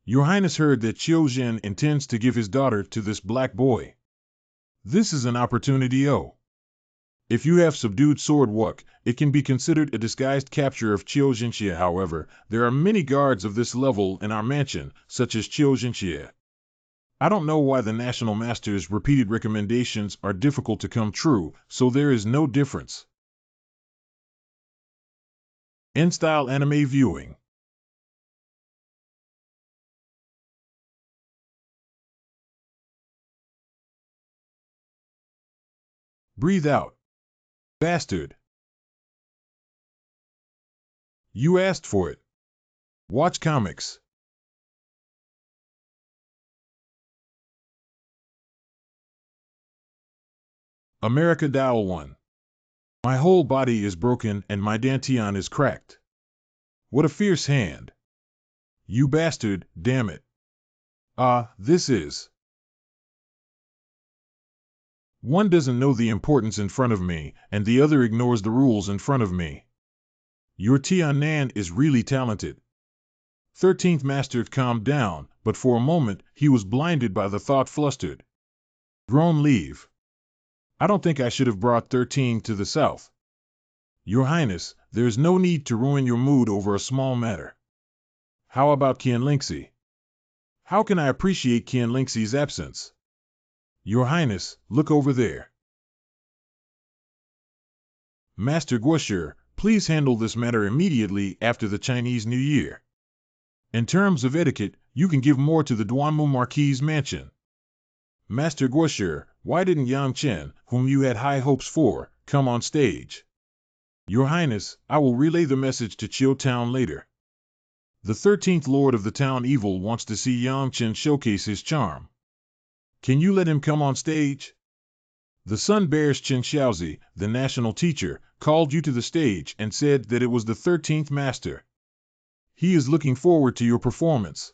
Your Highness heard that Qiu Zhan intends to give his daughter to this black boy. This is an opportunity. If you have subdued sword Wuk, it can be considered a disguised capture of Qiu Zhanxie. However, there are many guards of this level in our mansion, such as Qiu Zhanxie. I don't know why the National Master's repeated recommendations are difficult to come true, so there is no difference. N-style anime viewing. Breathe out. Bastard. You asked for it. Watch comics. America Dial 1. My whole body is broken and my dantian is cracked. What a fierce hand. You bastard, damn it. This is. One doesn't know the importance in front of me, and the other ignores the rules in front of me. Your Tian is really talented. 13th Master calmed down, but for a moment he was blinded by the thought flustered. Grown leave. I don't think I should have brought 13 to the south. Your Highness, there is no need to ruin your mood over a small matter. How about Qianlingxi? How can I appreciate Qianlingxi's absence? Your Highness, look over there. Master Guosher, please handle this matter immediately after the Chinese New Year. In terms of etiquette, you can give more to the Duanmu Marquis' mansion. Master Guosher, why didn't Yang Chen, whom you had high hopes for, come on stage? Your Highness, I will relay the message to Chiu Town later. The 13th Lord of the Town Evil wants to see Yang Chen showcase his charm. Can you let him come on stage? The Sun Bear's Chen Xiaozi, the national teacher, called you to the stage and said that it was the 13th Master. He is looking forward to your performance.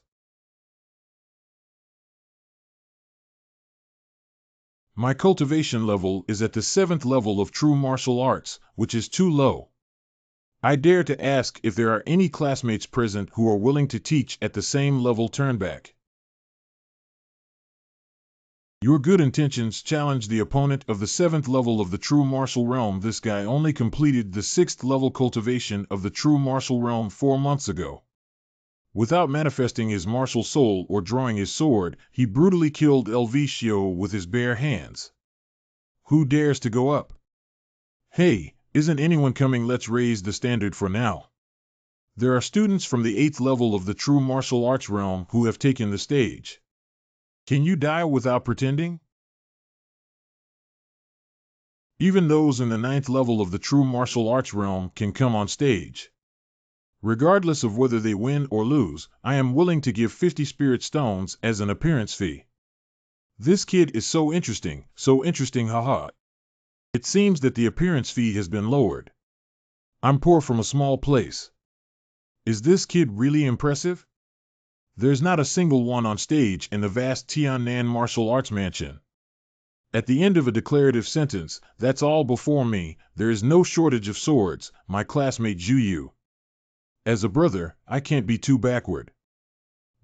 My cultivation level is at the 7th level of true martial arts, which is too low. I dare to ask if there are any classmates present who are willing to teach at the same level turnback. Your good intentions challenge the opponent of the 7th level of the true martial realm. This guy only completed the 6th level cultivation of the true martial realm 4 months ago. Without manifesting his martial soul or drawing his sword, he brutally killed LV Xiao with his bare hands. Who dares to go up? Hey, isn't anyone coming? Let's raise the standard for now. There are students from the 8th level of the true martial arts realm who have taken the stage. Can you die without pretending? Even those in the 9th level of the true martial arts realm can come on stage. Regardless of whether they win or lose, I am willing to give 50 spirit stones as an appearance fee. This kid is so interesting, haha. It seems that the appearance fee has been lowered. I'm poor from a small place. Is this kid really impressive? There's not a single one on stage in the vast Tiannan martial arts mansion. At the end of a declarative sentence, that's all before me, there is no shortage of swords, my classmate Zhu Yu. As a brother, I can't be too backward.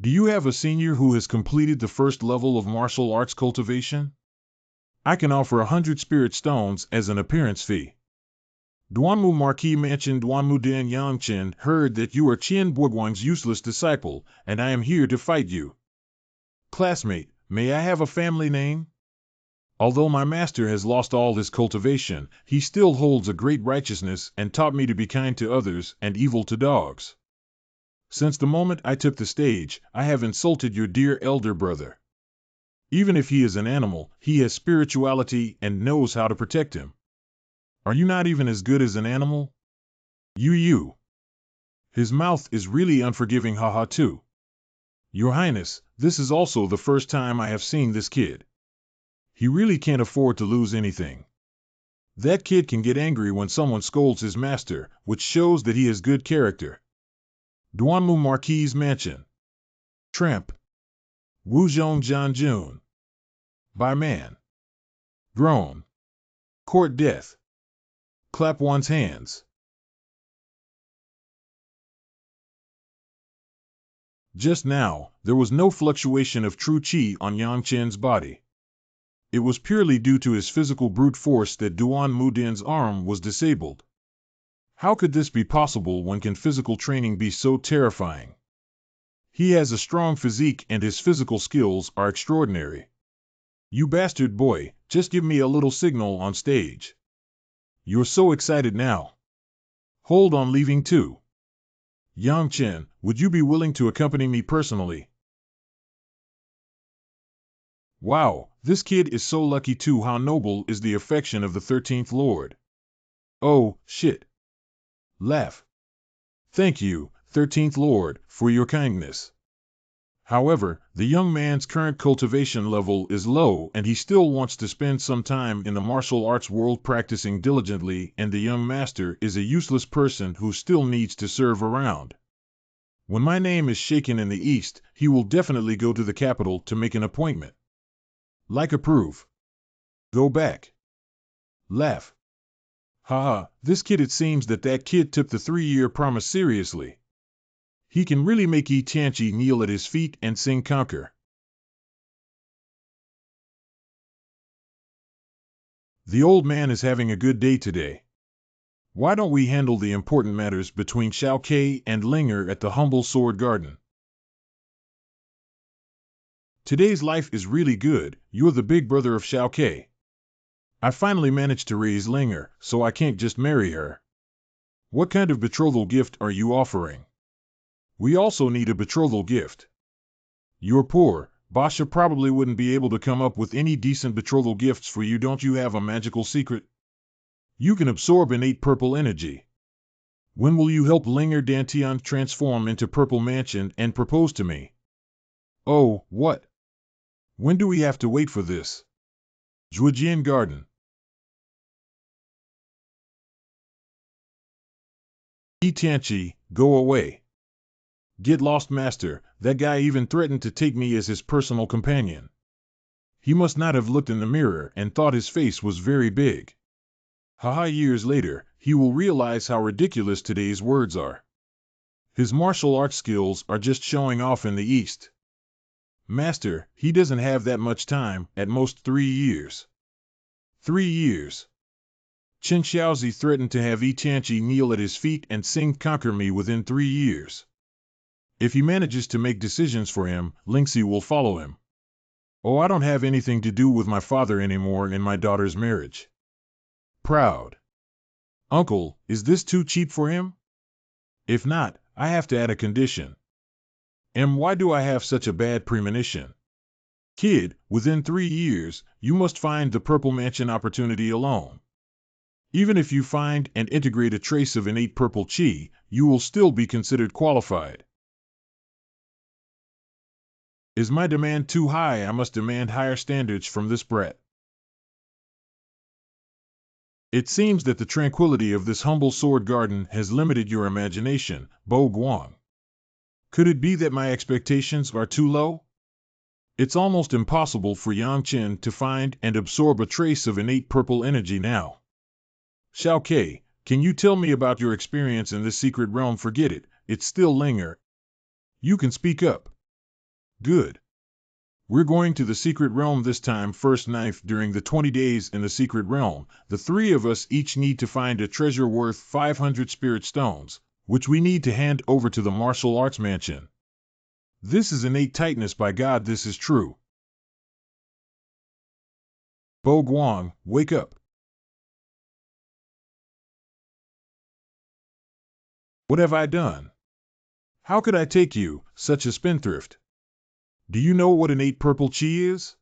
Do you have a senior who has completed the 1st level of martial arts cultivation? I can offer 100 spirit stones as an appearance fee. Duanmu Marquis Mansion. Duanmu Dan Yangchen heard that you are Qian Boguang's useless disciple, and I am here to fight you. Classmate, may I have a family name? Although my master has lost all his cultivation, he still holds a great righteousness and taught me to be kind to others and evil to dogs. Since the moment I took the stage, I have insulted your dear elder brother. Even if he is an animal, he has spirituality and knows how to protect him. Are you not even as good as an animal? You. His mouth is really unforgiving, haha too. Your Highness, this is also the first time I have seen this kid. He really can't afford to lose anything. That kid can get angry when someone scolds his master, which shows that he has good character. Duanmu Marquis Mansion. Tramp. Wuzhong Jianjun. By man. Groan. Court death. Clap one's hands. Just now, there was no fluctuation of true qi on Yang Chen's body. It was purely due to his physical brute force that Duan Mudin's arm was disabled. How could this be possible? When can physical training be so terrifying? He has a strong physique and his physical skills are extraordinary. You bastard boy, just give me a little signal on stage. You're so excited now. Hold on, leaving too. Yang Chen, would you be willing to accompany me personally? Wow, this kid is so lucky too. How noble is the affection of the 13th Lord. Oh, shit. Laugh. Thank you, 13th Lord, for your kindness. However, the young man's current cultivation level is low and he still wants to spend some time in the martial arts world practicing diligently, and the young master is a useless person who still needs to serve around. When my name is shaken in the East, he will definitely go to the capital to make an appointment. Like approve. Go back. Laugh. Haha, this kid, it seems that kid took the 3-year promise seriously. He can really make Yi Tianqi kneel at his feet and sing conquer. The old man is having a good day today. Why don't we handle the important matters between Xiao Ke and Linger at the humble sword garden? Today's life is really good. You're the big brother of Xiao Ke. I finally managed to raise Linger, so I can't just marry her. What kind of betrothal gift are you offering? We also need a betrothal gift. You're poor. Basha probably wouldn't be able to come up with any decent betrothal gifts for you. Don't you have a magical secret? You can absorb innate purple energy. When will you help Linger Dantian transform into Purple Mansion and propose to me? Oh, what? When do we have to wait for this? Zhujian Garden. Yi Tianqi, go away. Get lost, master. That guy even threatened to take me as his personal companion. He must not have looked in the mirror and thought his face was very big. Haha, years later, he will realize how ridiculous today's words are. His martial arts skills are just showing off in the East. Master, he doesn't have that much time, at most 3 years. 3 years. Chen Xiaozi threatened to have Yi Tianqi kneel at his feet and sing conquer me within 3 years. If he manages to make decisions for him, Lingxi will follow him. Oh, I don't have anything to do with my father anymore in my daughter's marriage. Proud. Uncle, is this too cheap for him? If not, I have to add a condition. Why do I have such a bad premonition? Kid, within 3 years, you must find the Purple Mansion opportunity alone. Even if you find and integrate a trace of innate purple chi, you will still be considered qualified. Is my demand too high? I must demand higher standards from this brat. It seems that the tranquility of this humble sword garden has limited your imagination, Bo Guang. Could it be that my expectations are too low? It's almost impossible for Yang Chen to find and absorb a trace of innate purple energy now. Xiao Ke, can you tell me about your experience in this secret realm? Forget it, it's still Linger. You can speak up. Good. We're going to the secret realm this time. First knife. During the 20 days in the secret realm, the 3 of us each need to find a treasure worth 500 spirit stones, which we need to hand over to the martial arts mansion. This is innate tightness, by God, this is true. Bo Guang, wake up. What have I done? How could I take you, such a spendthrift? Do you know what innate purple chi is?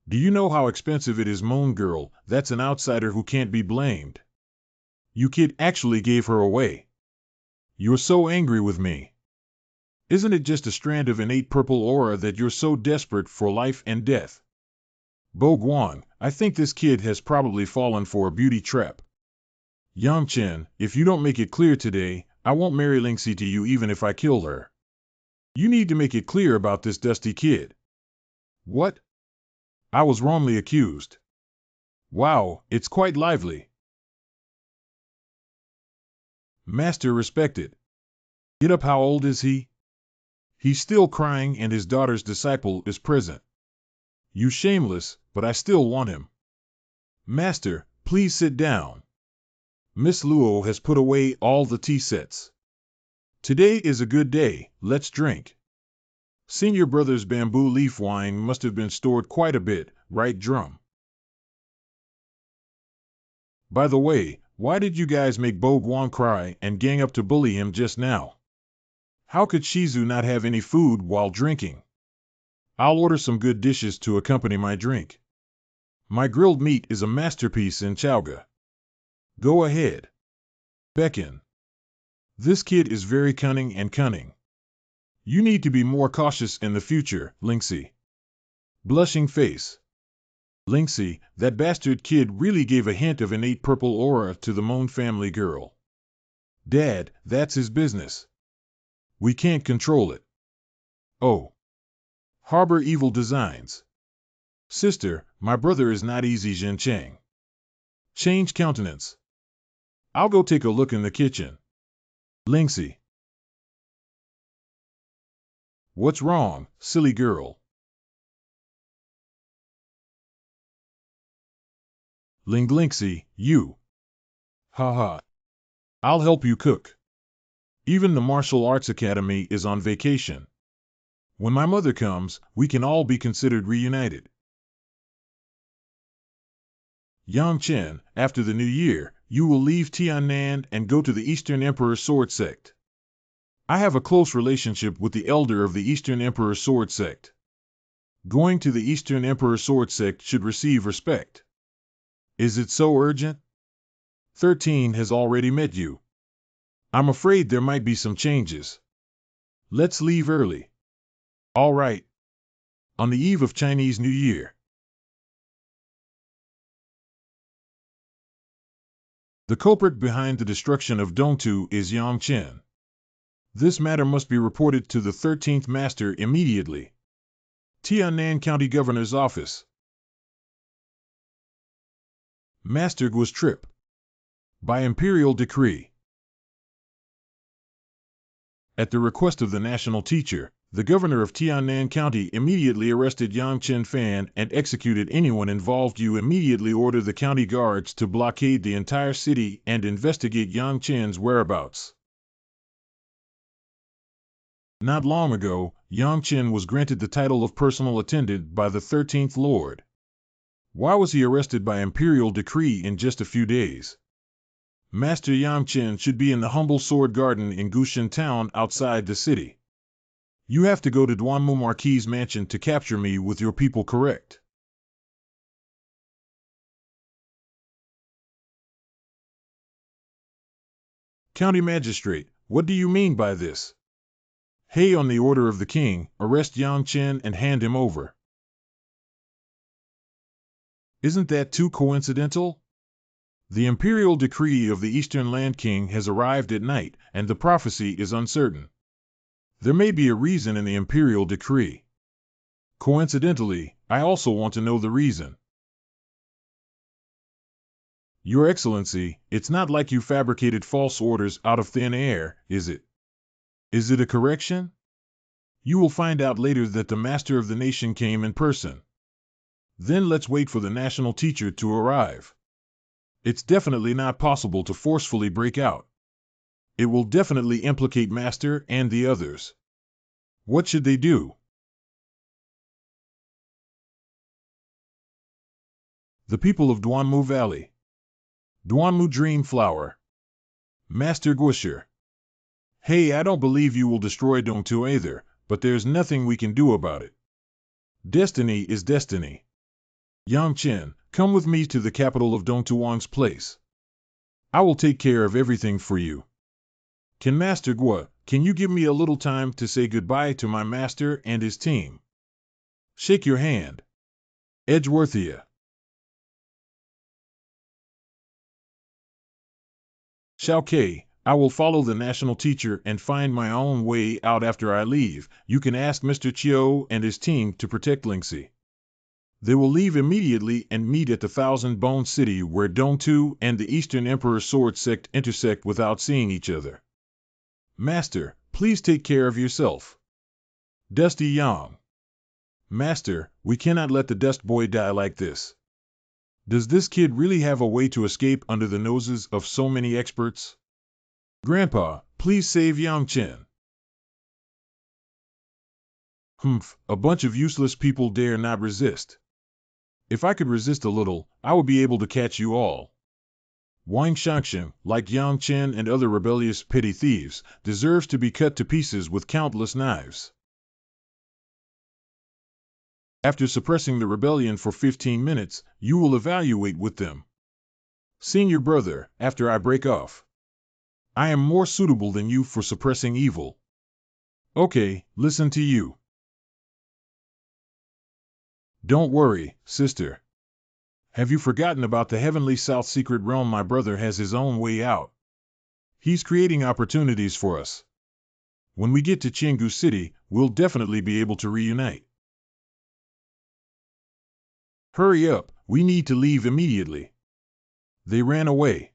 Do you know how expensive it is? Moon Girl, that's an outsider who can't be blamed. You kid actually gave her away. You're so angry with me. Isn't it just a strand of innate purple aura that you're so desperate for life and death? Bo Guang, I think this kid has probably fallen for a beauty trap. Yang Chen, if you don't make it clear today, I won't marry Lingxi to you even if I kill her. You need to make it clear about this dusty kid. What? I was wrongly accused. Wow, it's quite lively. Master respected. Get up, how old is he? He's still crying and his daughter's disciple is present. You shameless, but I still want him. Master, please sit down. Miss Luo has put away all the tea sets. Today is a good day, let's drink. Senior brother's bamboo leaf wine must have been stored quite a bit, right, Drum? By the way, why did you guys make Bo Guang cry and gang up to bully him just now? How could Shizu not have any food while drinking? I'll order some good dishes to accompany my drink. My grilled meat is a masterpiece in Chaoga. Go ahead. Beckon. This kid is very cunning and cunning. You need to be more cautious in the future, Lingxi. Blushing face. Lingxi, that bastard kid really gave a hint of innate purple aura to the Moon family girl. Dad, that's his business. We can't control it. Oh. Harbor evil designs. Sister, my brother is not easy. Zhen Chang. Change countenance. I'll go take a look in the kitchen. Lingxi. What's wrong, silly girl? Lingxi, you. Ha ha. I'll help you cook. Even the martial arts academy is on vacation. When my mother comes, we can all be considered reunited. Yang Chen, after the new year, you will leave Tiannan and go to the Eastern Emperor Sword Sect. I have a close relationship with the elder of the Eastern Emperor Sword Sect. Going to the Eastern Emperor Sword Sect should receive respect. Is it so urgent? 13 has already met you. I'm afraid there might be some changes. Let's leave early. All right. On the eve of Chinese New Year. The culprit behind the destruction of Dongtu is Yang Chen. This matter must be reported to the 13th Master immediately. Tiannan County Governor's Office. Master Guo's trip. By imperial decree. At the request of the national teacher, the governor of Tiannan County immediately arrested Yang Chen Fan and executed anyone involved. You immediately order the county guards to blockade the entire city and investigate Yang Chen's whereabouts. Not long ago, Yang Chen was granted the title of personal attendant by the 13th Lord. Why was he arrested by imperial decree in just a few days? Master Yang Chen should be in the humble sword garden in Gushan Town outside the city. You have to go to Duanmu Marquis' mansion to capture me with your people, correct? County Magistrate, what do you mean by this? Hey, on the order of the king, arrest Yang Chen and hand him over. Isn't that too coincidental? The imperial decree of the Eastern Land King has arrived at night, and the prophecy is uncertain. There may be a reason in the imperial decree. Coincidentally, I also want to know the reason. Your Excellency, it's not like you fabricated false orders out of thin air, is it? Is it a correction? You will find out later that the master of the nation came in person. Then let's wait for the national teacher to arrive. It's definitely not possible to forcefully break out. It will definitely implicate Master and the others. What should they do? The people of Duanmu Valley. Duanmu Dream Flower. Master Guosher. Hey, I don't believe you will destroy Dongtu either, but there's nothing we can do about it. Destiny is destiny. Yang Chen, come with me to the capital of Dongtuang's place. I will take care of everything for you. Can Master Guo, can you give me a little time to say goodbye to my master and his team? Shake your hand. Edgeworthia. Xiao Kei, I will follow the national teacher and find my own way out after I leave. You can ask Mr. Chiu and his team to protect Lingxi. They will leave immediately and meet at the Thousand Bone City where Dongtu and the Eastern Emperor Sword Sect intersect without seeing each other. Master, please take care of yourself. Dusty Yang. Master, we cannot let the Dust Boy die like this. Does this kid really have a way to escape under the noses of so many experts? Grandpa, please save Yang Chen. Humph, a bunch of useless people dare not resist. If I could resist a little, I would be able to catch you all. Wang Shangsheng, like Yang Chen and other rebellious petty thieves, deserves to be cut to pieces with countless knives. After suppressing the rebellion for 15 minutes, you will evaluate with them. Senior brother, after I break off. I am more suitable than you for suppressing evil. Okay, listen to you. Don't worry, sister. Have you forgotten about the Heavenly South Secret Realm? My brother has his own way out. He's creating opportunities for us. When we get to Chingu City, we'll definitely be able to reunite. Hurry up, we need to leave immediately. They ran away.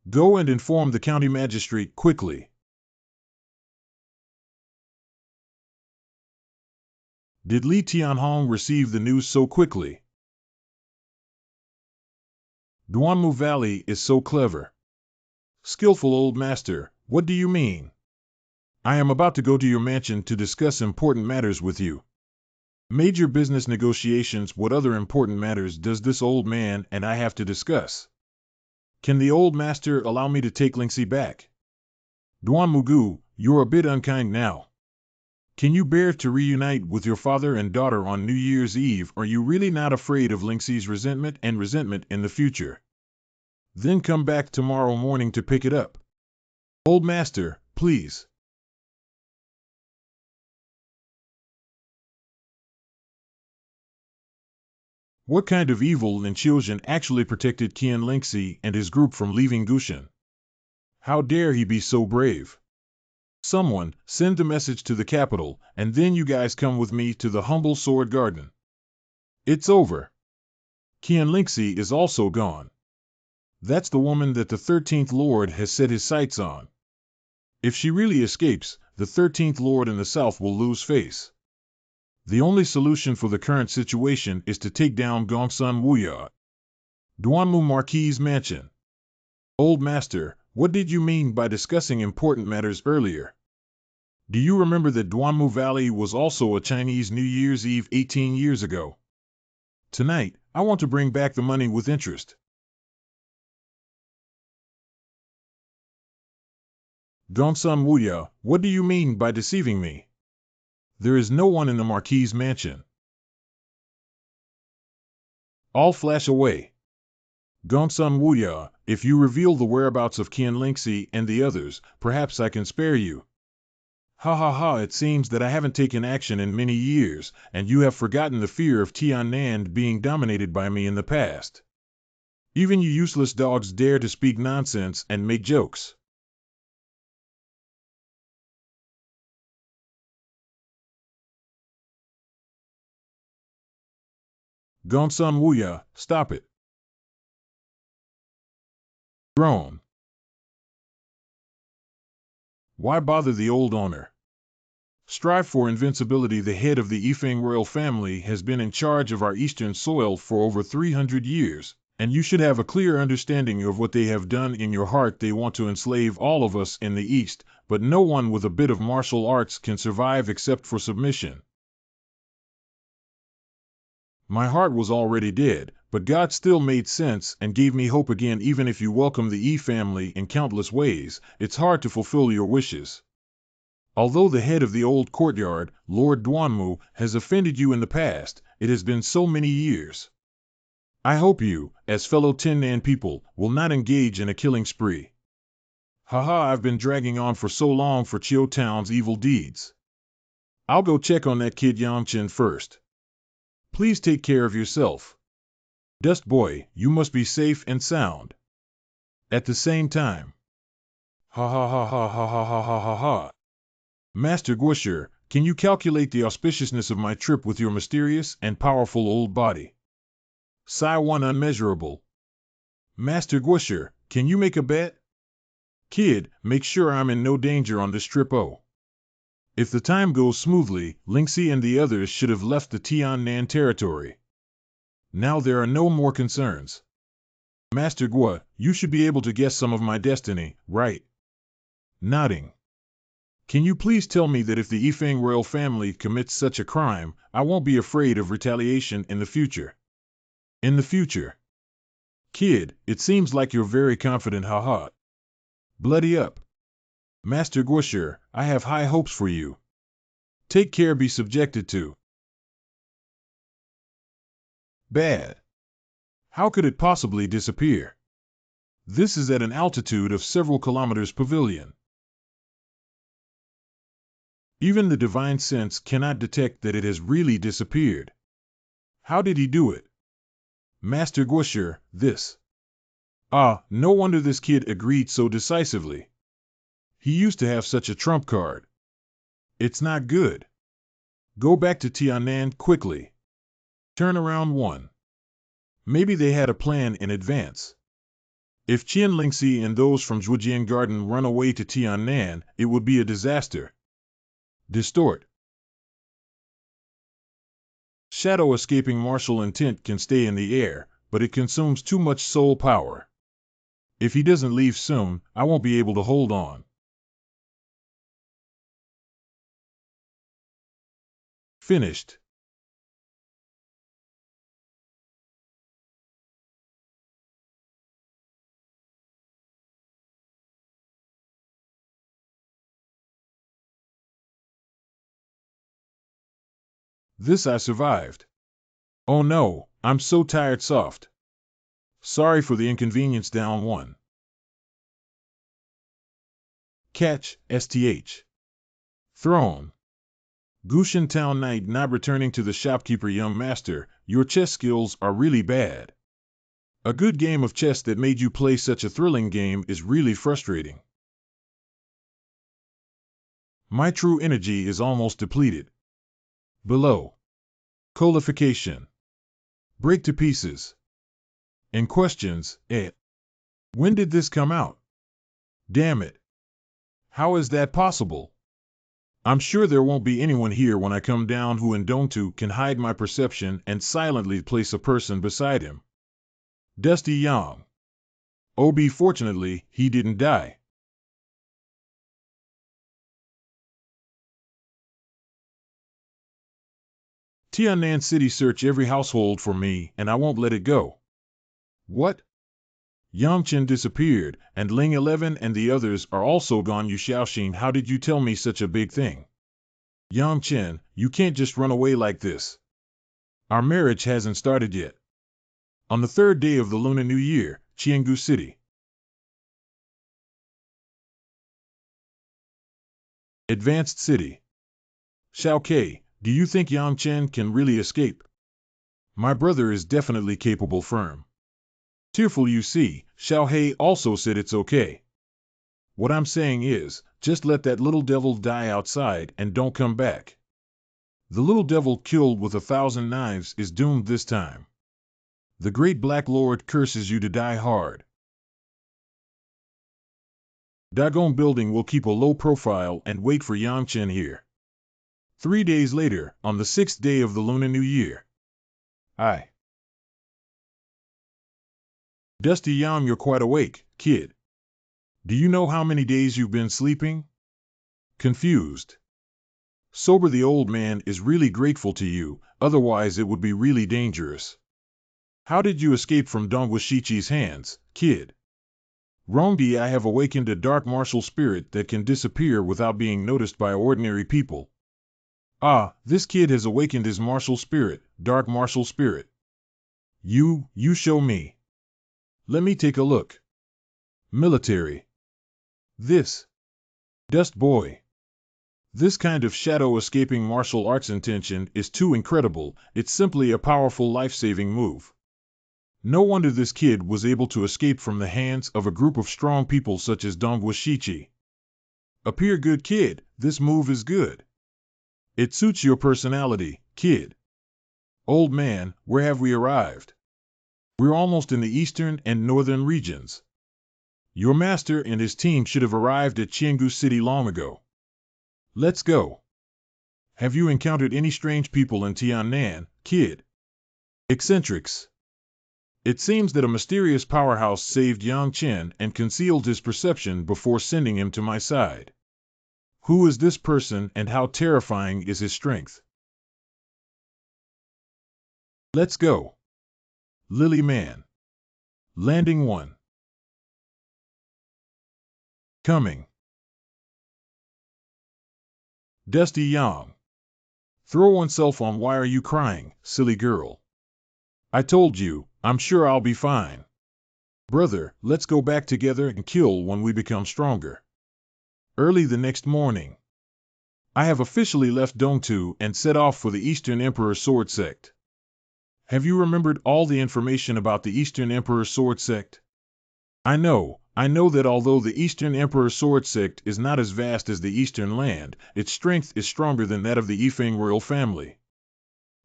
Go and inform the county magistrate quickly. Did Li Tianhong receive the news so quickly? Duanmu Valley is so clever. Skillful old master, what do you mean? I am about to go to your mansion to discuss important matters with you. Major business negotiations. What other important matters does this old man and I have to discuss? Can the old master allow me to take Lingxi back? Duanmugu, you're a bit unkind now. Can you bear to reunite with your father and daughter on New Year's Eve? Are you really not afraid of Lingxi's resentment in the future? Then come back tomorrow morning to pick it up. Old master, please. What kind of evil Lin Qiujian actually protected Qian Lingxi and his group from leaving Gushan? How dare he be so brave? Someone, send a message to the capital, and then you guys come with me to the humble sword garden. It's over. Qian Lingxi is also gone. That's the woman that the 13th Lord has set his sights on. If she really escapes, the 13th Lord in the south will lose face. The only solution for the current situation is to take down Gongsun Wuya. Duanmu Marquis' mansion. Old master, what did you mean by discussing important matters earlier? Do you remember that Duanmu Valley was also a Chinese New Year's Eve 18 years ago? Tonight, I want to bring back the money with interest. Gongsun Wuya, what do you mean by deceiving me? There is no one in the Marquis' mansion. All flash away. Gongsun Wuya, if you reveal the whereabouts of Qian Lingxi and the others, perhaps I can spare you. Ha ha ha, it seems that I haven't taken action in many years, and you have forgotten the fear of Tiannand being dominated by me in the past. Even you useless dogs dare to speak nonsense and make jokes. Gongsun Wuya, stop it. Groan. Why bother the old owner? Strive for invincibility. The head of the Yifeng royal family has been in charge of our eastern soil for over 300 years, and you should have a clear understanding of what they have done. In your heart they want to enslave all of us in the east, but no one with a bit of martial arts can survive except for submission. My heart was already dead, but God still made sense and gave me hope again. Even if you welcome the Yi family in countless ways, it's hard to fulfill your wishes. Although the head of the old courtyard, Lord Duanmu, has offended you in the past, it has been so many years. I hope you, as fellow Tinnan people, will not engage in a killing spree. Haha, I've been dragging on for so long for Chiu Town's evil deeds. I'll go check on that kid Yangchen first. Please take care of yourself. Dust Boy, you must be safe and sound. At the same time. Ha ha ha ha ha ha ha ha ha ha. Master Guosher, can you calculate the auspiciousness of my trip with your mysterious and powerful old body? Psi 1 unmeasurable. Master Guosher, can you make a bet? Kid, make sure I'm in no danger on this trip. Oh. If the time goes smoothly, Lingxi and the others should have left the Tiannan territory. Now there are no more concerns. Master Guo, you should be able to guess some of my destiny, right? Nodding. Can you please tell me that if the Yifeng royal family commits such a crime, I won't be afraid of retaliation in the future? In the future. Kid, it seems like you're very confident. Haha. Bloody up. Master Guosher, I have high hopes for you. Take care. Be subjected to. Bad. How could it possibly disappear? This is at an altitude of several kilometers pavilion. Even the divine sense cannot detect that it has really disappeared. How did he do it? Master Guosher, this. Ah, no wonder this kid agreed so decisively. He used to have such a trump card. It's not good. Go back to Tianan quickly. Turn around one. Maybe they had a plan in advance. If Qian Lingxi and those from Zhujian Garden run away to Tianan, it would be a disaster. Distort. Shadow escaping martial intent can stay in the air, but it consumes too much soul power. If he doesn't leave soon, I won't be able to hold on. Finished. This I survived. Oh no, I'm so tired soft. Sorry for the inconvenience down one. Catch, STH. Throne. Gushan Town Knight not returning to the shopkeeper. Young master, your chess skills are really bad. A good game of chess that made you play such a thrilling game is really frustrating. My true energy is almost depleted. Below. Colification. Break to pieces. And questions, when did this come out? Damn it. How is that possible? I'm sure there won't be anyone here when I come down who in Dongtu can hide my perception and silently place a person beside him. Dusty Yang. OB fortunately, he didn't die. Tianan City search every household for me and I won't let it go. What? Yang Chen disappeared, and Ling 11 and the others are also gone. Yu Xiaoxin, how did you tell me such a big thing? Yang Chen, you can't just run away like this. Our marriage hasn't started yet. On the 3rd day of the Lunar New Year, Qiangu City. Advanced City. Xiao Ke, do you think Yang Chen can really escape? My brother is definitely capable. Firm. Tearful, you see, Xiao He also said it's okay. What I'm saying is, just let that little devil die outside and don't come back. The little devil killed with 1,000 knives is doomed this time. The great Black Lord curses you to die hard. Dagon Building will keep a low profile and wait for Yang Chen here. 3 days later, on the 6th day of the Lunar New Year. Dusty Yam, you're quite awake, kid. Do you know how many days you've been sleeping? Confused. Sober, the old man is really grateful to you, otherwise it would be really dangerous. How did you escape from Dong Wuxiqi's hands, kid? Rongdi, I have awakened a dark martial spirit that can disappear without being noticed by ordinary people. Ah, this kid has awakened his martial spirit, dark martial spirit. You show me. Let me take a look. Military. This. Dust Boy. This kind of shadow escaping martial arts intention is too incredible, it's simply a powerful life-saving move. No wonder this kid was able to escape from the hands of a group of strong people such as Dong Wuxiqi. Appear good, kid, this move is good. It suits your personality, kid. Old man, where have we arrived? We're almost in the eastern and northern regions. Your master and his team should have arrived at Qiangu City long ago. Let's go. Have you encountered any strange people in Tianan, kid? Eccentrics. It seems that a mysterious powerhouse saved Yang Chen and concealed his perception before sending him to my side. Who is this person and how terrifying is his strength? Let's go. Lily Man. Landing 1. Coming. Dusty Yang. Throw oneself on. Why are you crying, silly girl? I told you, I'm sure I'll be fine. Brother, let's go back together and kill when we become stronger. Early the next morning. I have officially left Dongtu and set off for the Eastern Emperor Sword Sect. Have you remembered all the information about the Eastern Emperor Sword Sect? I know, I know that although the Eastern Emperor Sword Sect is not as vast as the Eastern Land, its strength is stronger than that of the Yifeng royal family.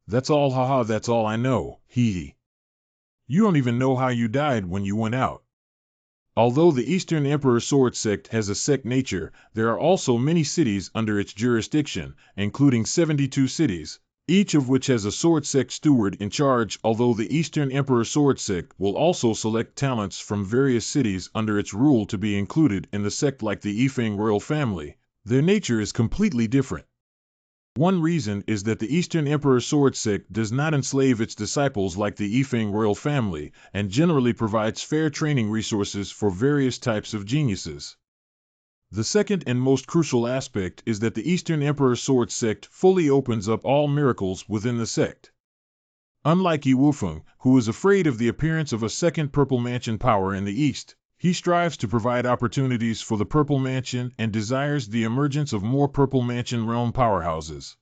That's all, haha, that's all I know, hee hee. You don't even know how you died when you went out. Although the Eastern Emperor Sword Sect has a sect nature, there are also many cities under its jurisdiction, including 72 cities, each of which has a Sword Sect steward in charge. Although the Eastern Emperor Sword Sect will also select talents from various cities under its rule to be included in the sect like the Yifeng royal family, their nature is completely different. One reason is that the Eastern Emperor Sword Sect does not enslave its disciples like the Yifeng royal family, and generally provides fair training resources for various types of geniuses. The second and most crucial aspect is that the Eastern Emperor Sword Sect fully opens up all miracles within the sect. Unlike Yi Wufeng, who is afraid of the appearance of a second Purple Mansion power in the East, he strives to provide opportunities for the Purple Mansion and desires the emergence of more Purple Mansion realm powerhouses.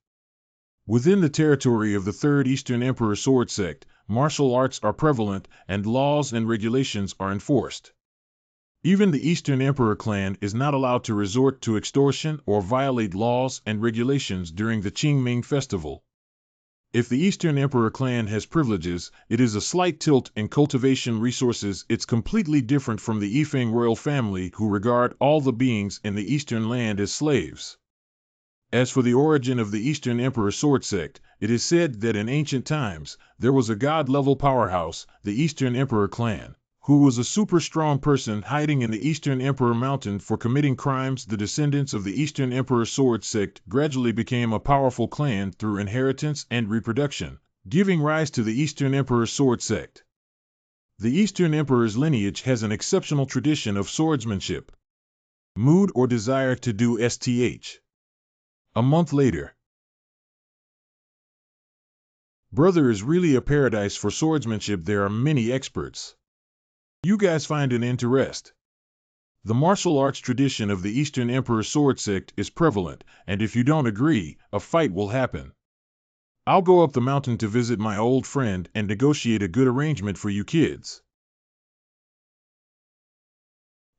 Within the territory of the Third Eastern Emperor Sword Sect, martial arts are prevalent and laws and regulations are enforced. Even the Eastern Emperor clan is not allowed to resort to extortion or violate laws and regulations during the Qingming festival. If the Eastern Emperor clan has privileges, it is a slight tilt in cultivation resources. It's completely different from the Yifeng royal family, who regard all the beings in the Eastern land as slaves. As for the origin of the Eastern Emperor Sword Sect, it is said that in ancient times, there was a god-level powerhouse, the Eastern Emperor clan, who was a super strong person hiding in the Eastern Emperor Mountain for committing crimes. The descendants of the Eastern Emperor Sword Sect gradually became a powerful clan through inheritance and reproduction, giving rise to the Eastern Emperor Sword Sect. The Eastern Emperor's lineage has an exceptional tradition of swordsmanship. Mood or desire to do STH. A month later. Brother is really a paradise for swordsmanship. There are many experts. You guys find an interest. The martial arts tradition of the Eastern Emperor Sword Sect is prevalent, and if you don't agree, a fight will happen. I'll go up the mountain to visit my old friend and negotiate a good arrangement for you kids.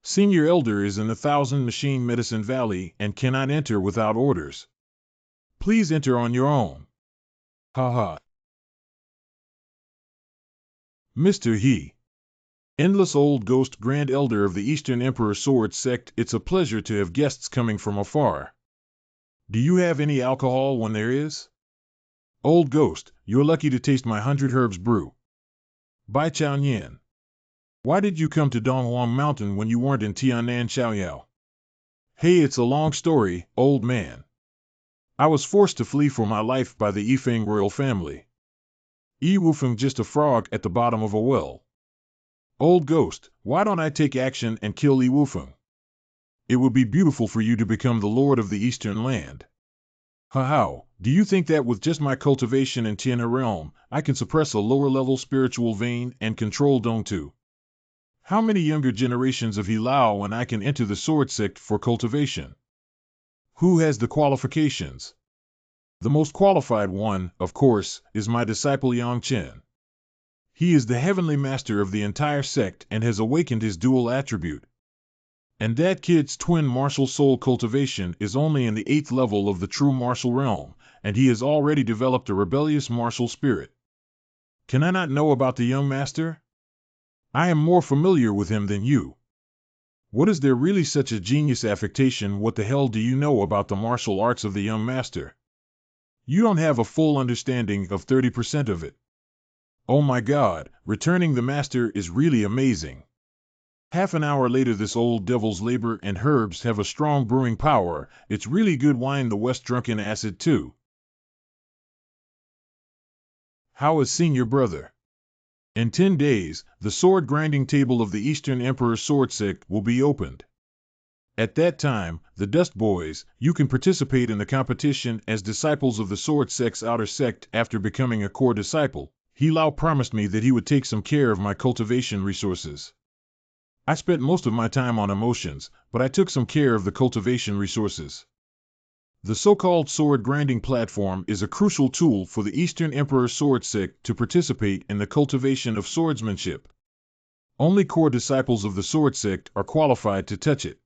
Senior Elder is in the Thousand Machine Medicine Valley and cannot enter without orders. Please enter on your own. Haha. Mr. He. Endless Old Ghost, Grand Elder of the Eastern Emperor Sword Sect, it's a pleasure to have guests coming from afar. Do you have any alcohol when there is? Old Ghost, you're lucky to taste my 100 herbs brew. Bai Chao Nian. Why did you come to Donghuang Mountain when you weren't in Tianan Xiaoyao? Hey, it's a long story, old man. I was forced to flee for my life by the Yifeng royal family. Yi Wufeng just a frog at the bottom of a well. Old Ghost, why don't I take action and kill Yi Wufeng? It would be beautiful for you to become the lord of the Eastern land. How, do you think that with just my cultivation in Tianhe realm, I can suppress a lower-level spiritual vein and control Dongtu? How many younger generations of Hilao and I can enter the Sword Sect for cultivation? Who has the qualifications? The most qualified one, of course, is my disciple Yang Chen. He is the heavenly master of the entire sect and has awakened his dual attribute. And that kid's twin martial soul cultivation is only in the 8th level of the true martial realm, and he has already developed a rebellious martial spirit. Can I not know about the young master? I am more familiar with him than you. What is there really such a genius affectation? What the hell do you know about the martial arts of the young master? You don't have a full understanding of 30% of it. Oh my God, returning the master is really amazing. Half an hour later, this old devil's labor and herbs have a strong brewing power. It's really good wine. The West drunken acid too. How is senior brother? In 10 days, the sword grinding table of the Eastern Emperor Sword Sect will be opened. At that time, the Dust Boys, you can participate in the competition as disciples of the Sword Sect's outer sect. After becoming a core disciple, Hilao promised me that he would take some care of my cultivation resources. I spent most of my time on emotions, but I took some care of the cultivation resources. The so-called sword grinding platform is a crucial tool for the Eastern Emperor Sword Sect to participate in the cultivation of swordsmanship. Only core disciples of the Sword Sect are qualified to touch it.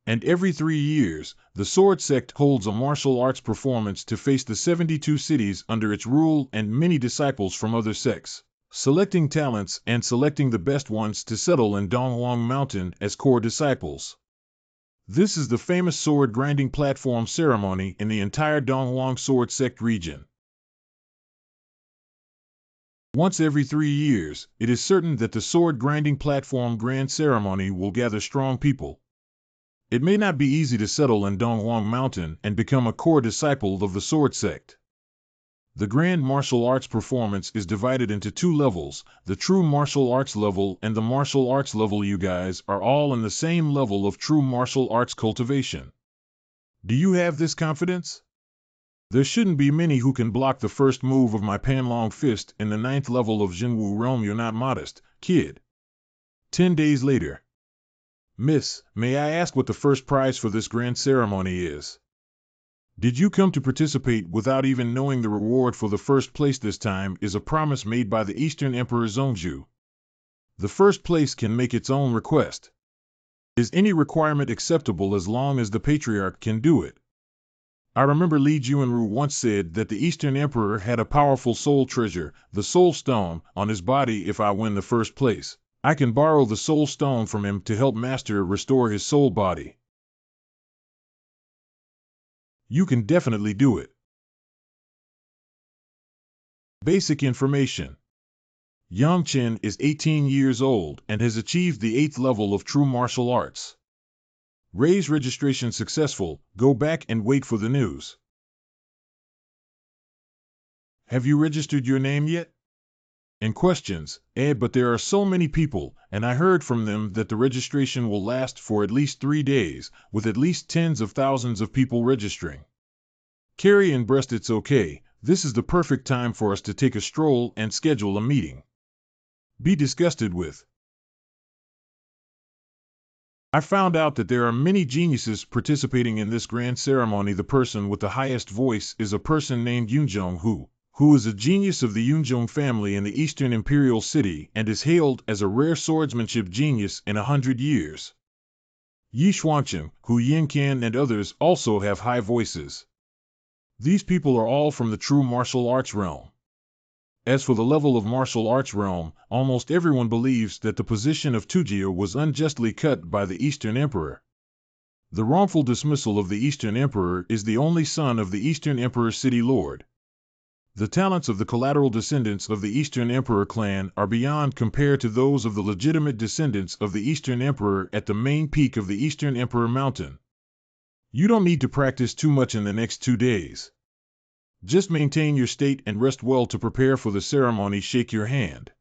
And every 3 years, the Sword Sect holds a martial arts performance to face the 72 cities under its rule and many disciples from other sects, selecting talents and selecting the best ones to settle in Donghuang Mountain as core disciples. This is the famous sword grinding platform ceremony in the entire Donghuang Sword Sect region. Once every 3 years, it is certain that the sword grinding platform grand ceremony will gather strong people. It may not be easy to settle in Donghuang Mountain and become a core disciple of the Sword Sect. The grand martial arts performance is divided into 2 levels, the true martial arts level and the martial arts level. You guys are all in the same level of true martial arts cultivation. Do you have this confidence? There shouldn't be many who can block the first move of my Panlong fist in the 9th level of Jinwu realm. You're not modest, kid. 10 days later. Miss, may I ask what the first prize for this grand ceremony is? Did you come to participate without even knowing the reward for the first place? This time is a promise made by the Eastern Emperor Zongju. The first place can make its own request. Is any requirement acceptable as long as the Patriarch can do it? I remember Li Juanru once said that the Eastern Emperor had a powerful soul treasure, the Soul Stone, on his body. If I win the first place, I can borrow the Soul Stone from him to help Master restore his soul body. You can definitely do it. Basic information. Yang Chen is 18 years old and has achieved the 8th level of true martial arts. Ray's registration successful. Go back and wait for the news. Have you registered your name yet? And questions, but there are so many people, and I heard from them that the registration will last for at least 3 days, with at least tens of thousands of people registering. Carry and Breast, it's okay, this is the perfect time for us to take a stroll and schedule a meeting. Be disgusted with. I found out that there are many geniuses participating in this grand ceremony. The person with the highest voice is a person named Yunzhong who is a genius of the Yunzhong family in the Eastern Imperial City and is hailed as a rare swordsmanship genius in 100 years. Yi Xuancheng, Hu Yinkan and others also have high voices. These people are all from the true martial arts realm. As for the level of martial arts realm, almost everyone believes that the position of Tujia was unjustly cut by the Eastern Emperor. The wrongful dismissal of the Eastern Emperor is the only son of the Eastern Emperor City Lord. The talents of the collateral descendants of the Eastern Emperor clan are beyond compare to those of the legitimate descendants of the Eastern Emperor at the main peak of the Eastern Emperor Mountain. You don't need to practice too much in the next 2 days. Just maintain your state and rest well to prepare for the ceremony. Shake your hand.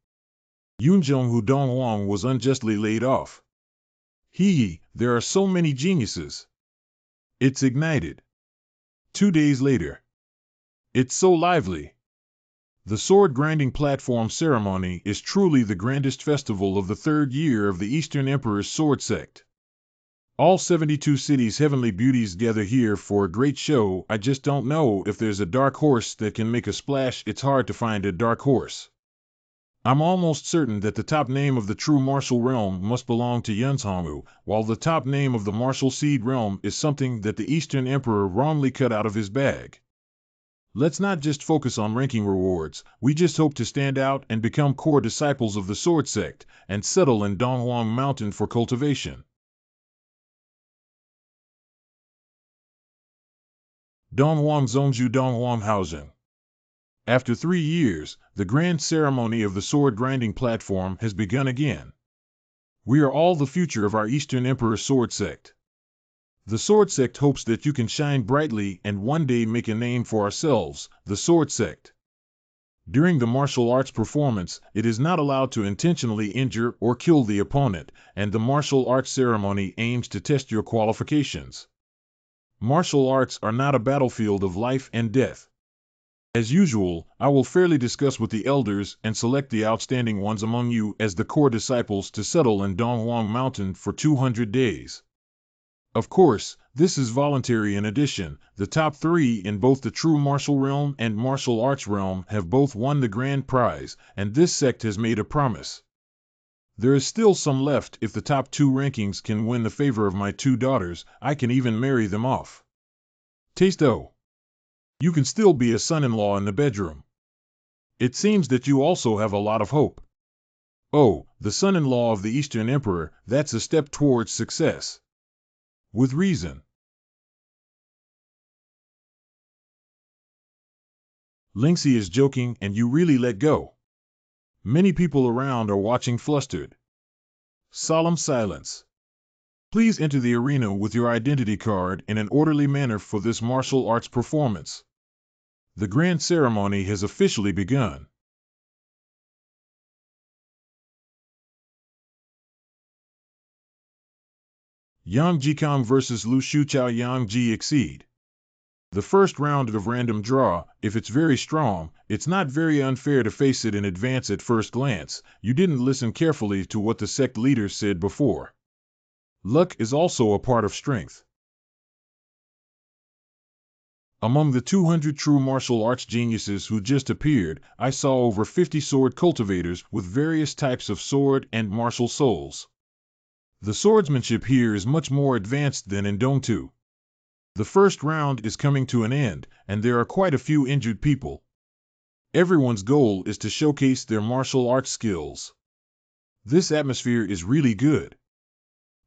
Yunzhong Hu Donghuang was unjustly laid off. There are so many geniuses. It's ignited. 2 days later. It's so lively. The sword grinding platform ceremony is truly the grandest festival of the 3rd year of the Eastern Emperor's Sword Sect. All 72 cities' heavenly beauties gather here for a great show. I just don't know if there's a dark horse that can make a splash. It's hard to find a dark horse. I'm almost certain that the top name of the true martial realm must belong to Yunzhonghu, while the top name of the martial seed realm is something that the Eastern Emperor wrongly cut out of his bag. Let's not just focus on ranking rewards. We just hope to stand out and become core disciples of the Sword Sect and settle in Donghuang Mountain for cultivation. Donghuang Zongju Donghuang Haozhen. After 3 years, the grand ceremony of the sword grinding platform has begun again. We are all the future of our Eastern Emperor Sword Sect. The Sword Sect hopes that you can shine brightly and one day make a name for ourselves, the Sword Sect. During the martial arts performance, it is not allowed to intentionally injure or kill the opponent, and the martial arts ceremony aims to test your qualifications. Martial arts are not a battlefield of life and death. As usual, I will fairly discuss with the elders and select the outstanding ones among you as the core disciples to settle in Donghuang Mountain for 200 days. Of course, this is voluntary. In addition, the top 3 in both the true martial realm and martial arts realm have both won the grand prize, and this sect has made a promise. There is still some left. If the top two rankings can win the favor of my two daughters, I can even marry them off. Taste-o. You can still be a son-in-law in the bedroom. It seems that you also have a lot of hope. Oh, the son-in-law of the Eastern Emperor, that's a step towards success. With reason. Lingxi is joking and you really let go. Many people around are watching flustered. Solemn silence. Please enter the arena with your identity card in an orderly manner for this martial arts performance. The grand ceremony has officially begun. Yang Jikong vs. Lu Shuchao. Yang Ji exceed. The first round of random draw, if it's very strong, it's not very unfair to face it in advance at first glance. You didn't listen carefully to what the sect leader said before. Luck is also a part of strength. Among the 200 true martial arts geniuses who just appeared, I saw over 50 sword cultivators with various types of sword and martial souls. The swordsmanship here is much more advanced than in Dongtu. The first round is coming to an end, and there are quite a few injured people. Everyone's goal is to showcase their martial arts skills. This atmosphere is really good.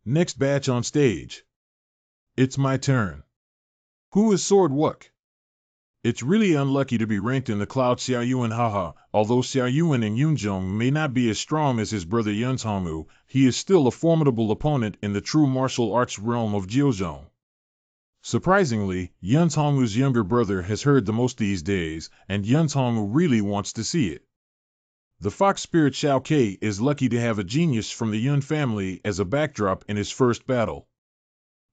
Next batch on stage. It's my turn. Who is Sword Wuk? It's really unlucky to be ranked in the Cloud Xiaoyuan. Haha, although Xiaoyuan and Yunzhong may not be as strong as his brother Yunzhongwu, he is still a formidable opponent in the true martial arts realm of Jiuzhong. Surprisingly, Yunzhongwu's younger brother has heard the most these days, and Yunzhongwu really wants to see it. The fox spirit Xiao Kei is lucky to have a genius from the Yun family as a backdrop in his first battle.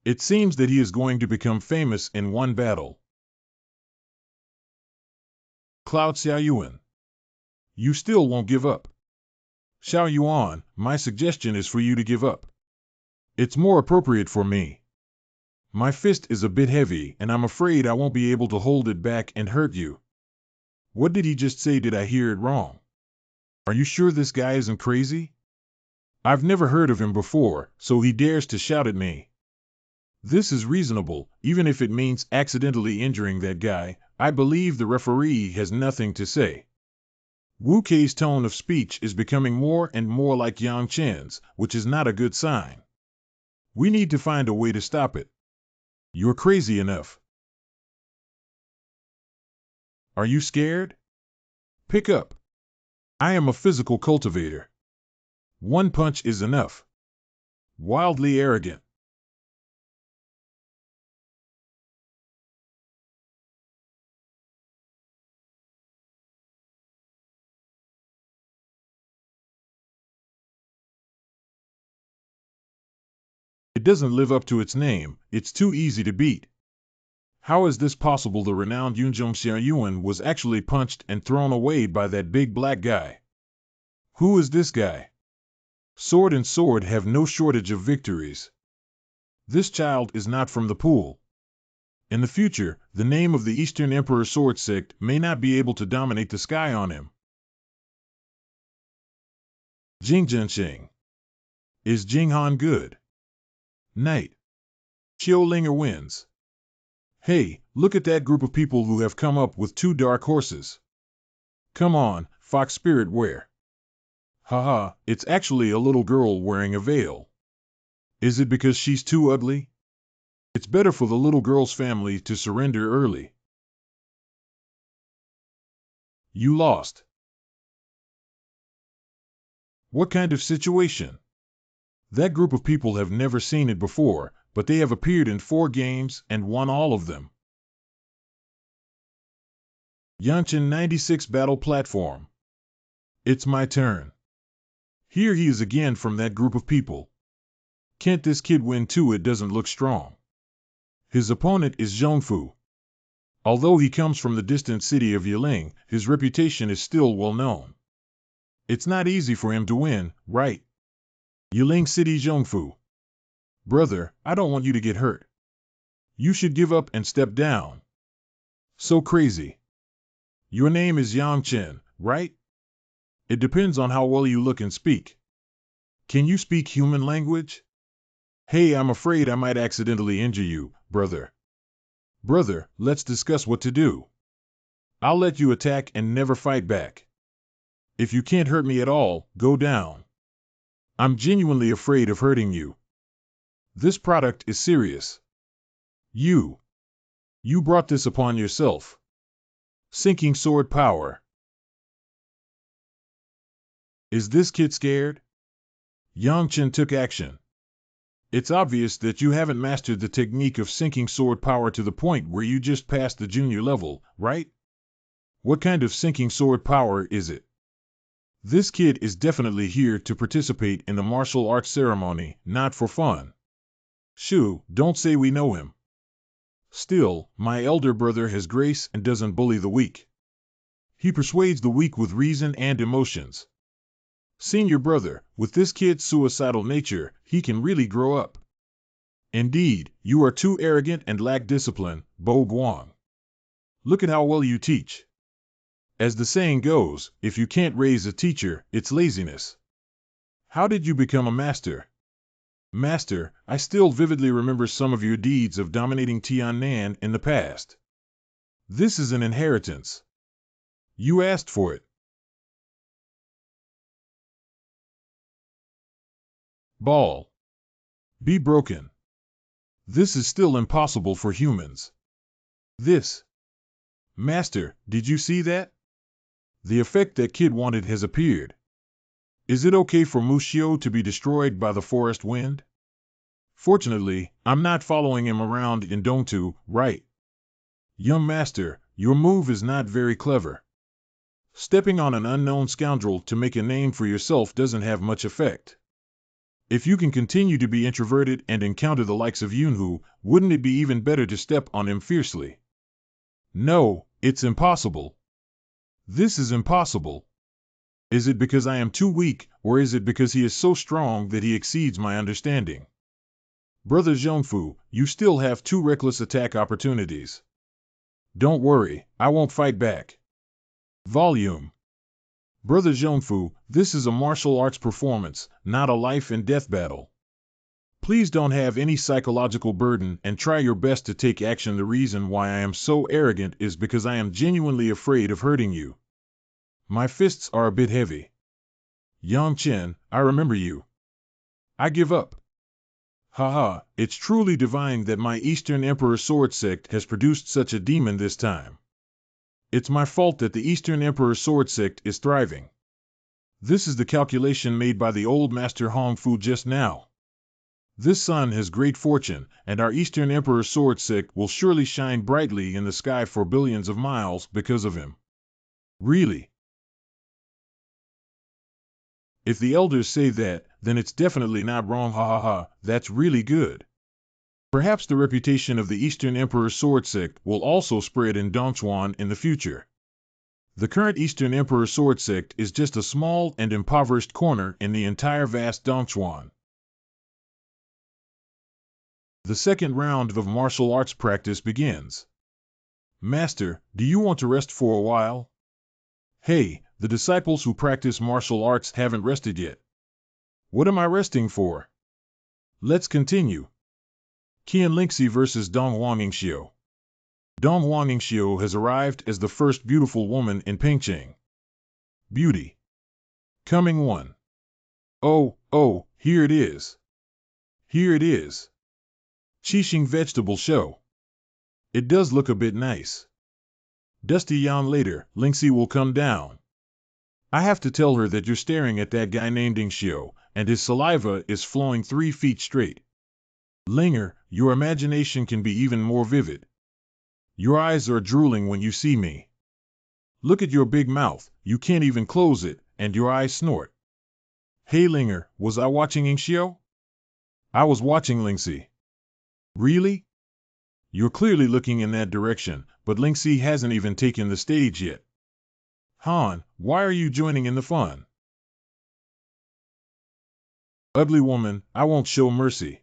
It seems that he is going to become famous in one battle. Cloud Xiaoyuan. You still won't give up. Xiao Yuan, my suggestion is for you to give up. It's more appropriate for me. My fist is a bit heavy, and I'm afraid I won't be able to hold it back and hurt you. What did he just say? Did I hear it wrong? Are you sure this guy isn't crazy? I've never heard of him before, so he dares to shout at me. This is reasonable, even if it means accidentally injuring that guy. I believe the referee has nothing to say. Wu Kei's tone of speech is becoming more and more like Yang Chen's, which is not a good sign. We need to find a way to stop it. You're crazy enough. Are you scared? Pick up. I am a physical cultivator. One punch is enough. Wildly arrogant. It doesn't live up to its name. It's too easy to beat. How is this possible? The renowned Yunzhong Xiaoyuan was actually punched and thrown away by that big black guy. Who is this guy? Sword and sword have no shortage of victories. This child is not from the pool. In the future, the name of the Eastern Emperor Sword Sect may not be able to dominate the sky on him. Jing Zhensheng. Is Jing Han good? Knight. Xiulinger wins. Hey, look at that group of people who have come up with two dark horses. Come on, Fox Spirit wear. Haha, it's actually a little girl wearing a veil. Is it because she's too ugly? It's better for the little girl's family to surrender early. You lost. What kind of situation? That group of people have never seen it before, but they have appeared in 4 games and won all of them. Yangchen 96 Battle Platform. It's my turn. Here he is again from that group of people. Can't this kid win too? It doesn't look strong. His opponent is Zhongfu. Although he comes from the distant city of Yiling, his reputation is still well known. It's not easy for him to win, right? Yiling City Zhongfu. Brother, I don't want you to get hurt. You should give up and step down. So crazy. Your name is Yang Chen, right? It depends on how well you look and speak. Can you speak human language? Hey, I'm afraid I might accidentally injure you, brother. Brother, let's discuss what to do. I'll let you attack and never fight back. If you can't hurt me at all, go down. I'm genuinely afraid of hurting you. This product is serious. You brought this upon yourself. Sinking sword power. Is this kid scared? Yang Chen took action. It's obvious that you haven't mastered the technique of sinking sword power to the point where you just passed the junior level, right? What kind of sinking sword power is it? This kid is definitely here to participate in the martial arts ceremony, not for fun. Shoo, don't say we know him. Still, my elder brother has grace and doesn't bully the weak. He persuades the weak with reason and emotions. Senior brother, with this kid's suicidal nature, he can really grow up. Indeed, you are too arrogant and lack discipline, Bo Guang. Look at how well you teach. As the saying goes, if you can't raise a teacher, it's laziness. How did you become a master? Master, I still vividly remember some of your deeds of dominating Tiannan in the past. This is an inheritance. You asked for it. Ball. Be broken. This is still impossible for humans. This. Master, did you see that? The effect that kid wanted has appeared. Is it okay for Mushio to be destroyed by the forest wind? Fortunately, I'm not following him around in Dongtu, right? Young master, your move is not very clever. Stepping on an unknown scoundrel to make a name for yourself doesn't have much effect. If you can continue to be introverted and encounter the likes of Yunhu, wouldn't it be even better to step on him fiercely? No, it's impossible. This is impossible. Is it because I am too weak, or is it because he is so strong that he exceeds my understanding? Brother Zhongfu, you still have 2 reckless attack opportunities. Don't worry, I won't fight back. Volume. Brother Zhongfu, this is a martial arts performance, not a life and death battle. Please don't have any psychological burden and try your best to take action. The reason why I am so arrogant is because I am genuinely afraid of hurting you. My fists are a bit heavy. Yang Chen, I remember you. I give up. Haha, it's truly divine that my Eastern Emperor Sword Sect has produced such a demon this time. It's my fault that the Eastern Emperor Sword Sect is thriving. This is the calculation made by the old Master Hong Fu just now. This son has great fortune, and our Eastern Emperor Sword Sect will surely shine brightly in the sky for billions of miles because of him. Really? If the elders say that, then it's definitely not wrong. Ha ha ha, that's really good. Perhaps the reputation of the Eastern Emperor Sword Sect will also spread in Dongchuan in the future. The current Eastern Emperor Sword Sect is just a small and impoverished corner in the entire vast Dongchuan. The second round of martial arts practice begins. Master, do you want to rest for a while? Hey, the disciples who practice martial arts haven't rested yet. What am I resting for? Let's continue. Qian Lingxi vs. Dong Huangingxiu. Dong Huangingxiu has arrived as the first beautiful woman in Pengcheng. Beauty. Coming one. Oh, here it is. Here it is. Qixing vegetable show. It does look a bit nice. Dusty Yan later, Lingxi will come down. I have to tell her that you're staring at that guy named Ingxiu, and his saliva is flowing 3 feet straight. Linger, your imagination can be even more vivid. Your eyes are drooling when you see me. Look at your big mouth, you can't even close it, and your eyes snort. Hey Linger, was I watching Ingxiu? I was watching Lingxi. Really? You're clearly looking in that direction, but Lingxi hasn't even taken the stage yet. Han, why are you joining in the fun? Ugly woman, I won't show mercy.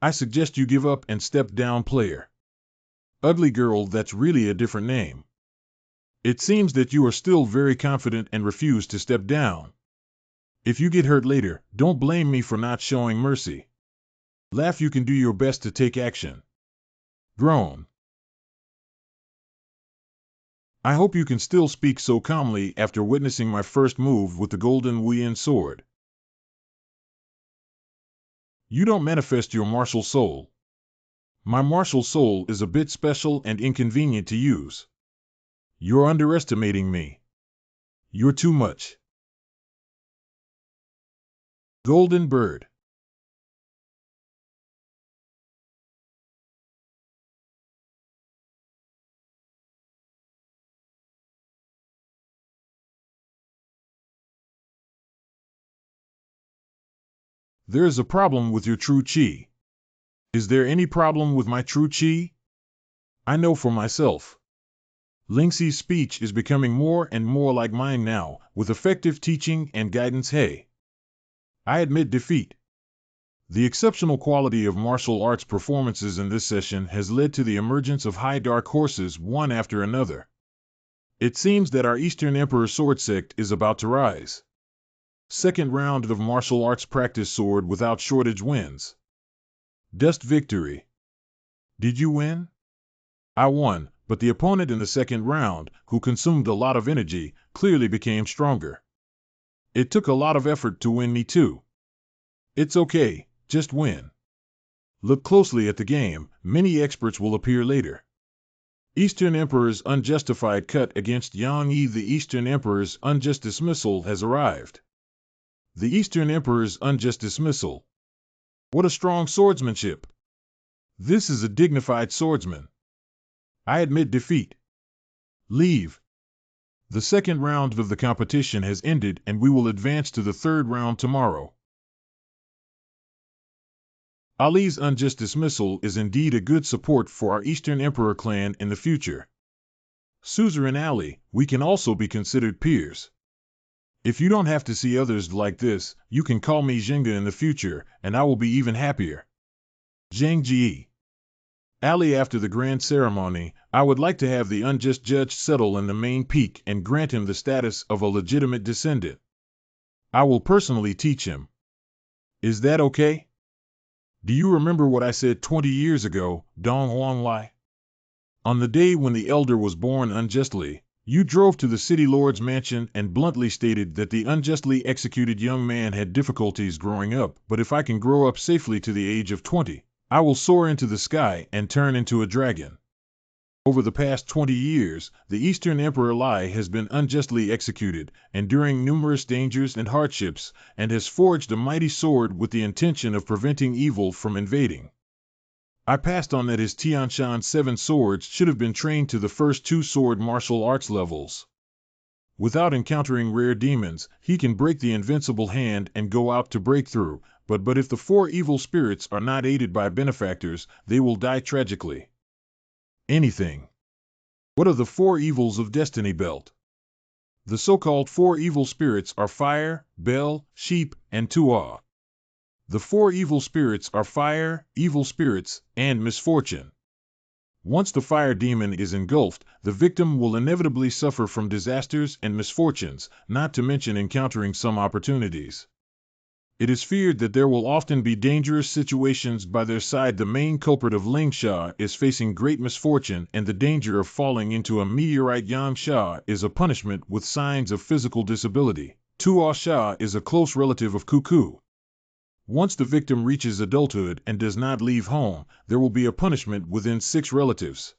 I suggest you give up and step down, player. Ugly girl, that's really a different name. It seems that you are still very confident and refuse to step down. If you get hurt later, don't blame me for not showing mercy. Laugh, you can do your best to take action. Groan. I hope you can still speak so calmly after witnessing my first move with the Golden Wuyin sword. You don't manifest your martial soul. My martial soul is a bit special and inconvenient to use. You're underestimating me. You're too much. Golden Bird. There is a problem with your true chi. Is there any problem with my true chi? I know for myself. Lingxi's speech is becoming more and more like mine now, with effective teaching and guidance. Hey, I admit defeat. The exceptional quality of martial arts performances in this session has led to the emergence of high dark horses one after another. It seems that our Eastern Emperor sword sect is about to rise. Second round of martial arts practice, sword without shortage wins. Dust victory. Did you win? I won, but the opponent in the second round, who consumed a lot of energy, clearly became stronger. It took a lot of effort to win me too. It's okay, just win. Look closely at the game, many experts will appear later. Eastern Emperor's unjustified cut against Yang Yi. The Eastern Emperor's unjust dismissal has arrived. The Eastern Emperor's unjust dismissal. What a strong swordsmanship! This is a dignified swordsman. I admit defeat. Leave. The second round of the competition has ended and we will advance to the third round tomorrow. Ali's unjust dismissal is indeed a good support for our Eastern Emperor clan in the future. Suzerain Ali, we can also be considered peers. If you don't have to see others like this, you can call me Zhenga in the future, and I will be even happier. Zhang Ji. Ali, after the grand ceremony, I would like to have the unjust judge settle in the main peak and grant him the status of a legitimate descendant. I will personally teach him. Is that okay? Do you remember what I said 20 years ago, Dong Huanglai? On the day when the elder was born unjustly, you drove to the city lord's mansion and bluntly stated that the unjustly executed young man had difficulties growing up, but if I can grow up safely to the age of 20, I will soar into the sky and turn into a dragon. Over the past 20 years, the Eastern Emperor Lai has been unjustly executed, enduring numerous dangers and hardships, and has forged a mighty sword with the intention of preventing evil from invading. I passed on that his Tianshan 7 swords should have been trained to the first 2 sword martial arts levels. Without encountering rare demons, he can break the invincible hand and go out to break through, but if the 4 evil spirits are not aided by benefactors, they will die tragically. Anything. What are the 4 evils of Destiny Belt? The so-called 4 evil spirits are fire, bell, sheep, and tuah. The 4 evil spirits are fire, evil spirits, and misfortune. Once the fire demon is engulfed, the victim will inevitably suffer from disasters and misfortunes, not to mention encountering some opportunities. It is feared that there will often be dangerous situations by their side. The main culprit of Ling Sha is facing great misfortune, and the danger of falling into a meteorite. Yang Sha is a punishment with signs of physical disability. Tuo Sha is a close relative of Cuckoo. Once the victim reaches adulthood and does not leave home, there will be a punishment within 6 relatives.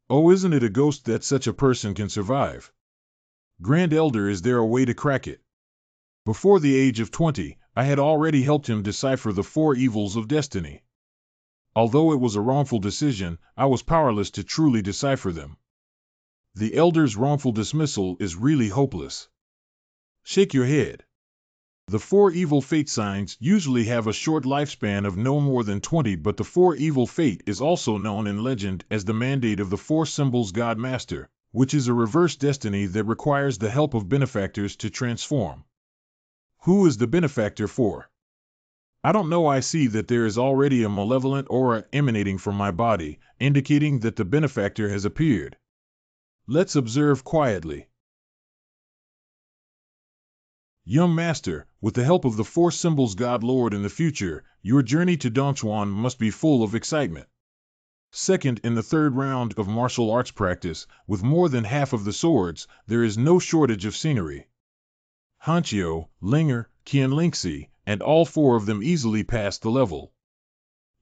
Oh, isn't it a ghost that such a person can survive? Grand Elder, is there a way to crack it? Before the age of 20, I had already helped him decipher the 4 evils of destiny. Although it was a wrongful decision, I was powerless to truly decipher them. The elder's wrongful dismissal is really hopeless. Shake your head. The 4 evil fate signs usually have a short lifespan of no more than 20, but the 4 evil fate is also known in legend as the mandate of the 4 symbols God Master, which is a reverse destiny that requires the help of benefactors to transform. Who is the benefactor for? I don't know. I see that there is already a malevolent aura emanating from my body, indicating that the benefactor has appeared. Let's observe quietly. Young master, with the help of the four symbols God Lord in the future, your journey to Dongchuan must be full of excitement. Second, in the third round of martial arts practice, with more than half of the swords, there is no shortage of scenery. Hanchio, Linger, Qianlingxi, and all four of them easily passed the level.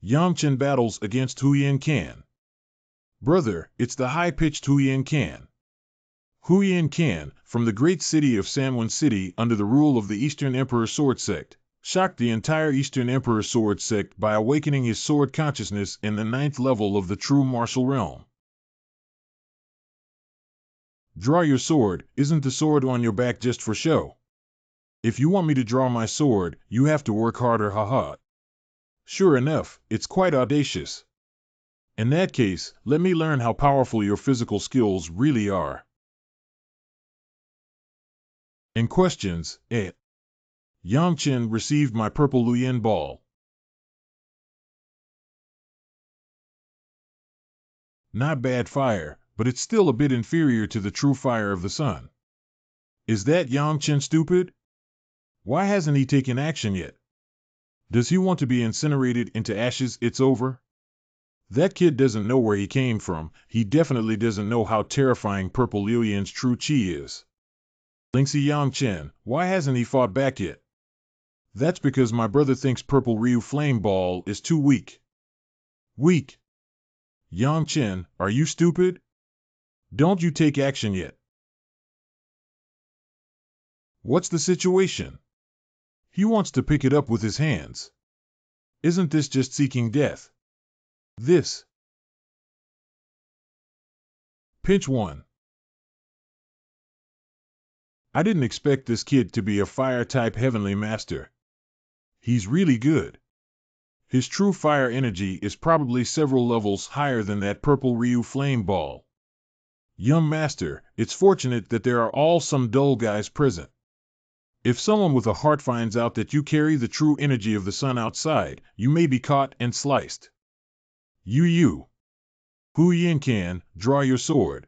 Yangchen battles against Huyan Can. Brother, it's the high-pitched Huyan Can. Huyan Can, from the great city of Sanwen City under the rule of the Eastern Emperor Sword Sect, shocked the entire Eastern Emperor Sword Sect by awakening his sword consciousness in the 9th level of the true martial realm. Draw your sword. Isn't the sword on your back just for show? If you want me to draw my sword, you have to work harder, haha. Sure enough, it's quite audacious. In that case, let me learn how powerful your physical skills really are. In questions, Yangchen received my purple Luyen ball. Not bad fire, but it's still a bit inferior to the true fire of the sun. Is that Yangchen stupid? Why hasn't he taken action yet? Does he want to be incinerated into ashes? It's over? That kid doesn't know where he came from. He definitely doesn't know how terrifying Purple Luyen's true chi is. Lingxi Yangchen, why hasn't he fought back yet? That's because my brother thinks Purple Ryu Flame Ball is too weak. Weak? Yangchen, are you stupid? Don't you take action yet? What's the situation? He wants to pick it up with his hands. Isn't this just seeking death? This. Pinch 1. I didn't expect this kid to be a fire-type heavenly master. He's really good. His true fire energy is probably several levels higher than that Purple Ryu Flame Ball. Young master, it's fortunate that there are all some dull guys present. If someone with a heart finds out that you carry the true energy of the sun outside, you may be caught and sliced. You. Huyan Can, draw your sword.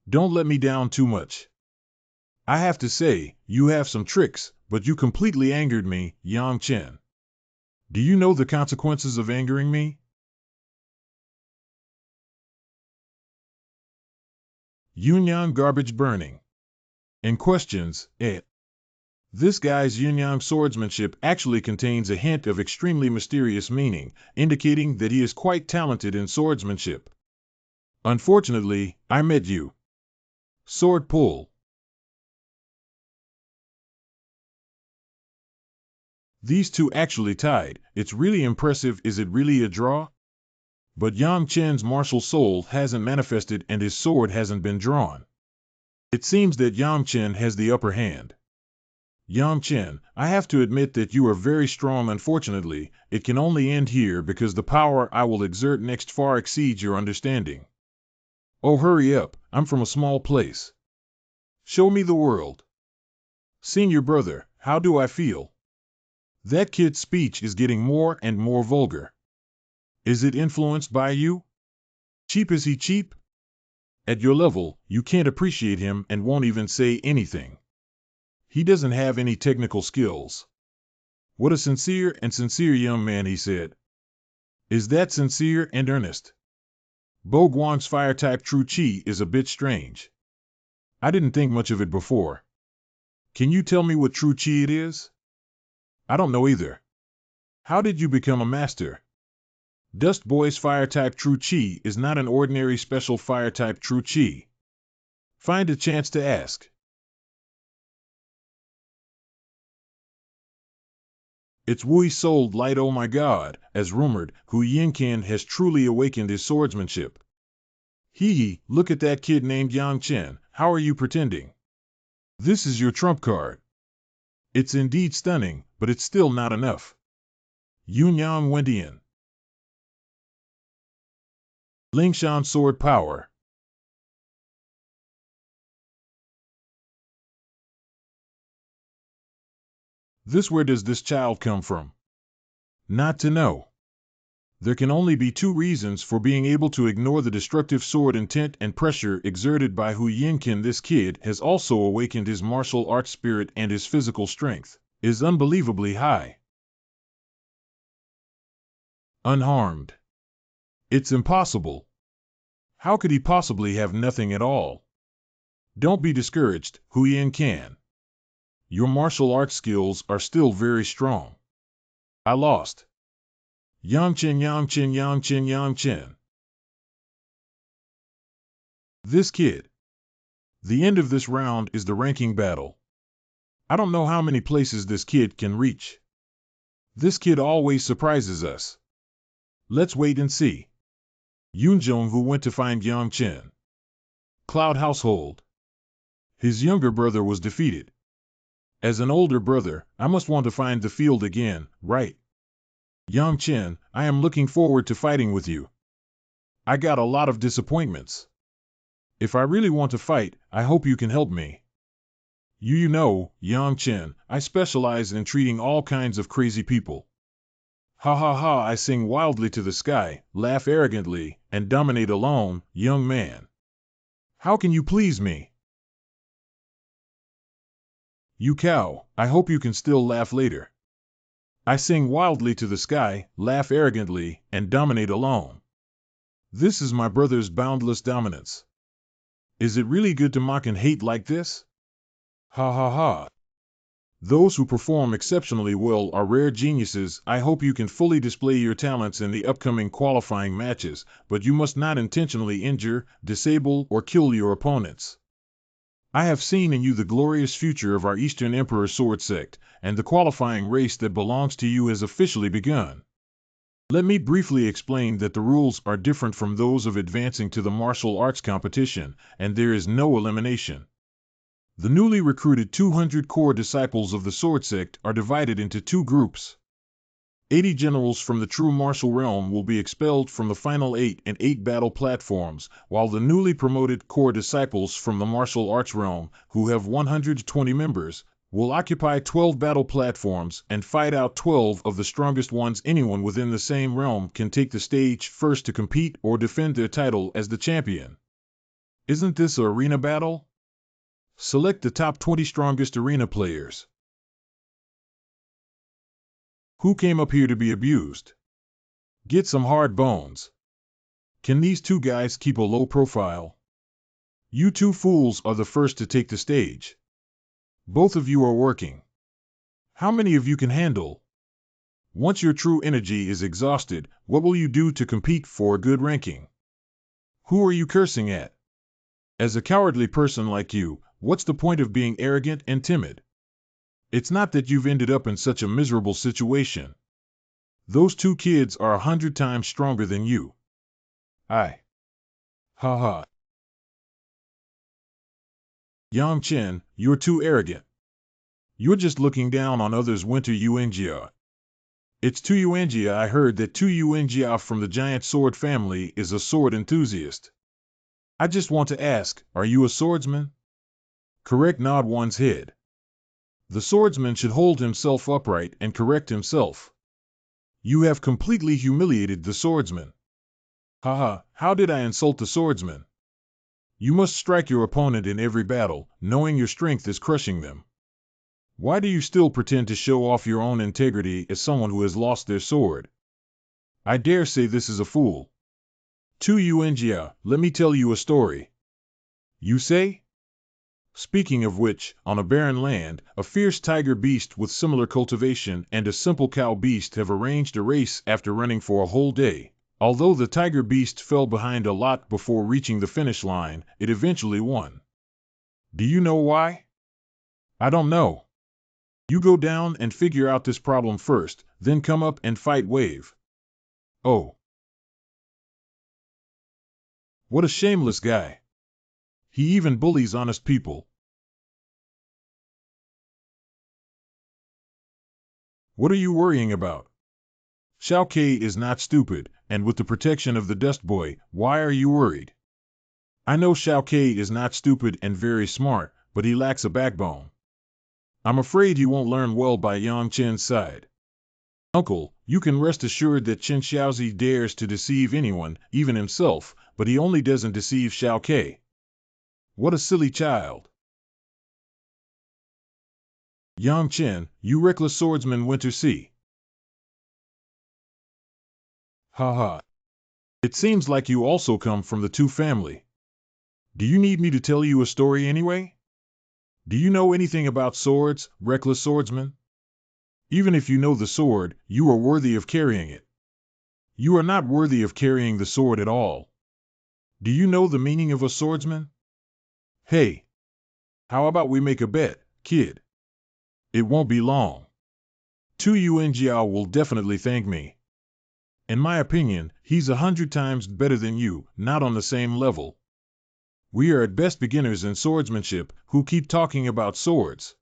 Don't let me down too much. I have to say, you have some tricks, but you completely angered me, Yangchen. Do you know the consequences of angering me? Yunyang garbage burning. In questions, This guy's Yunyang swordsmanship actually contains a hint of extremely mysterious meaning, indicating that he is quite talented in swordsmanship. Unfortunately, I met you. Sword pull. These two actually tied. It's really impressive. Is it really a draw? But Yang Chen's martial soul hasn't manifested and his sword hasn't been drawn. It seems that Yang Chen has the upper hand. Yang Chen, I have to admit that you are very strong. Unfortunately, it can only end here because the power I will exert next far exceeds your understanding. Oh, hurry up, I'm from a small place. Show me the world. Senior brother, how do I feel? That kid's speech is getting more and more vulgar. Is it influenced by you? Cheap is he cheap? At your level, you can't appreciate him and won't even say anything. He doesn't have any technical skills. What a sincere young man, he said. Is that sincere and earnest? Bo Guang's fire-type true chi is a bit strange. I didn't think much of it before. Can you tell me what true chi it is? I don't know either. How did you become a master? Dust Boy's fire-type true chi is not an ordinary special fire-type true chi. Find a chance to ask. It's Wui sold light. Oh my god, as rumored, Hu Yinkan has truly awakened his swordsmanship. Hee, look at that kid named Yang Chen. How are you pretending? This is your trump card. It's indeed stunning, but it's still not enough. Yunyang Wendian. Lingshan sword power. Where does this child come from? Not to know. There can only be two reasons for being able to ignore the destructive sword intent and pressure exerted by Hu Yinkin. This kid has also awakened his martial arts spirit, and his physical strength is unbelievably high. Unharmed. It's impossible. How could he possibly have nothing at all? Don't be discouraged, Hu Yinkin. Your martial arts skills are still very strong. I lost. Yangchen, Yangchen, Yangchen, Yangchen. This kid. The end of this round is the ranking battle. I don't know how many places this kid can reach. This kid always surprises us. Let's wait and see. Yunjong, who went to find Yangchen. Cloud household. His younger brother was defeated. As an older brother, I must want to find the field again, right? Yangchen, I am looking forward to fighting with you. I got a lot of disappointments. If I really want to fight, I hope you can help me. You know, Yangchen, I specialize in treating all kinds of crazy people. Ha ha ha, I sing wildly to the sky, laugh arrogantly, and dominate alone, young man. How can you please me? You cow, I hope you can still laugh later. I sing wildly to the sky, laugh arrogantly, and dominate alone. This is my brother's boundless dominance. Is it really good to mock and hate like this? Ha ha ha. Those who perform exceptionally well are rare geniuses. I hope you can fully display your talents in the upcoming qualifying matches, but you must not intentionally injure, disable, or kill your opponents. I have seen in you the glorious future of our Eastern Emperor sword sect, and the qualifying race that belongs to you has officially begun. Let me briefly explain that the rules are different from those of advancing to the martial arts competition, and there is no elimination. The newly recruited 200 core disciples of the sword sect are divided into two groups. 80 generals from the true martial realm will be expelled from the final 8 and 8 battle platforms, while the newly promoted core disciples from the martial arts realm, who have 120 members, will occupy 12 battle platforms and fight out 12 of the strongest ones. Anyone within the same realm can take the stage first to compete or defend their title as the champion. Isn't this an arena battle? Select the top 20 strongest arena players. Who came up here to be abused? Get some hard bones. Can these two guys keep a low profile? You two fools are the first to take the stage. Both of you are working. How many of you can handle? Once your true energy is exhausted, what will you do to compete for a good ranking? Who are you cursing at? As a cowardly person like you, what's the point of being arrogant and timid? It's not that you've ended up in such a miserable situation. Those two kids are 100 times stronger than you. Ha ha. Yangchen, you're too arrogant. You're just looking down on others. Winter Yuanjia. It's Tu Yuanjia. I heard that Tu Yuanjia from the giant sword family is a sword enthusiast. I just want to ask, are you a swordsman? Correct. Nod one's head. The swordsman should hold himself upright and correct himself. You have completely humiliated the swordsman. Haha, how did I insult the swordsman? You must strike your opponent in every battle, knowing your strength is crushing them. Why do you still pretend to show off your own integrity as someone who has lost their sword? I dare say this is a fool. Tu Yuanjia, let me tell you a story. You say? Speaking of which, on a barren land, a fierce tiger beast with similar cultivation and a simple cow beast have arranged a race after running for a whole day. Although the tiger beast fell behind a lot before reaching the finish line, it eventually won. Do you know why? I don't know. You go down and figure out this problem first, then come up and fight Wave. Oh. What a shameless guy. He even bullies honest people. What are you worrying about? Xiao Ke is not stupid, and with the protection of the Dust Boy, why are you worried? I know Xiao Ke is not stupid and very smart, but he lacks a backbone. I'm afraid he won't learn well by Yang Chen's side. Uncle, you can rest assured that Chen Xiaozi dares to deceive anyone, even himself, but he only doesn't deceive Xiao Ke. What a silly child. Yang Chen, you reckless swordsman Winter Sea. Ha ha. It seems like you also come from the Tu family. Do you need me to tell you a story anyway? Do you know anything about swords, reckless swordsman? Even if you know the sword, you are worthy of carrying it. You are not worthy of carrying the sword at all. Do you know the meaning of a swordsman? Hey, how about we make a bet, kid? It won't be long. Tu Yuanjiao will definitely thank me. In my opinion, he's 100 times better than you, not on the same level. We are at best beginners in swordsmanship who keep talking about swords.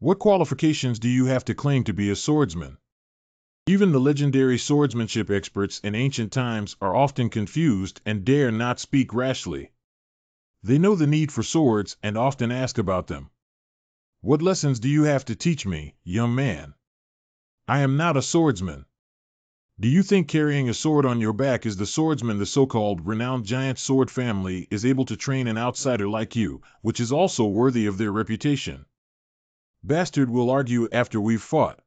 What qualifications do you have to claim to be a swordsman? Even the legendary swordsmanship experts in ancient times are often confused and dare not speak rashly. They know the need for swords and often ask about them. What lessons do you have to teach me, young man? I am not a swordsman. Do you think carrying a sword on your back is the swordsman the so-called renowned giant sword family is able to train an outsider like you, which is also worthy of their reputation? Bastard will argue after we've fought.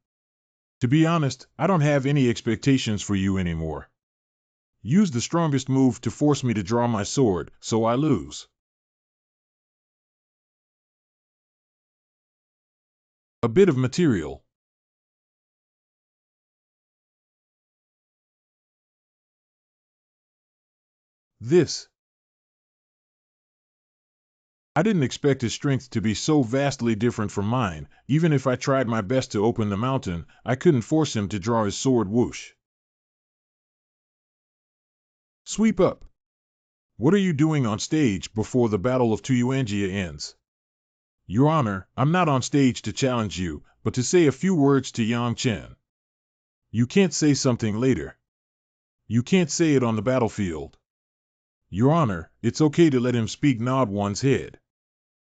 To be honest, I don't have any expectations for you anymore. Use the strongest move to force me to draw my sword, so I lose. A bit of material. This. I didn't expect his strength to be so vastly different from mine. Even if I tried my best to open the mountain, I couldn't force him to draw his sword whoosh. Sweep up. What are you doing on stage before the Battle of Tuyuanjia ends? Your Honor, I'm not on stage to challenge you, but to say a few words to Yang Chen. You can't say something later. You can't say it on the battlefield. Your Honor, it's okay to let him speak, nod one's head.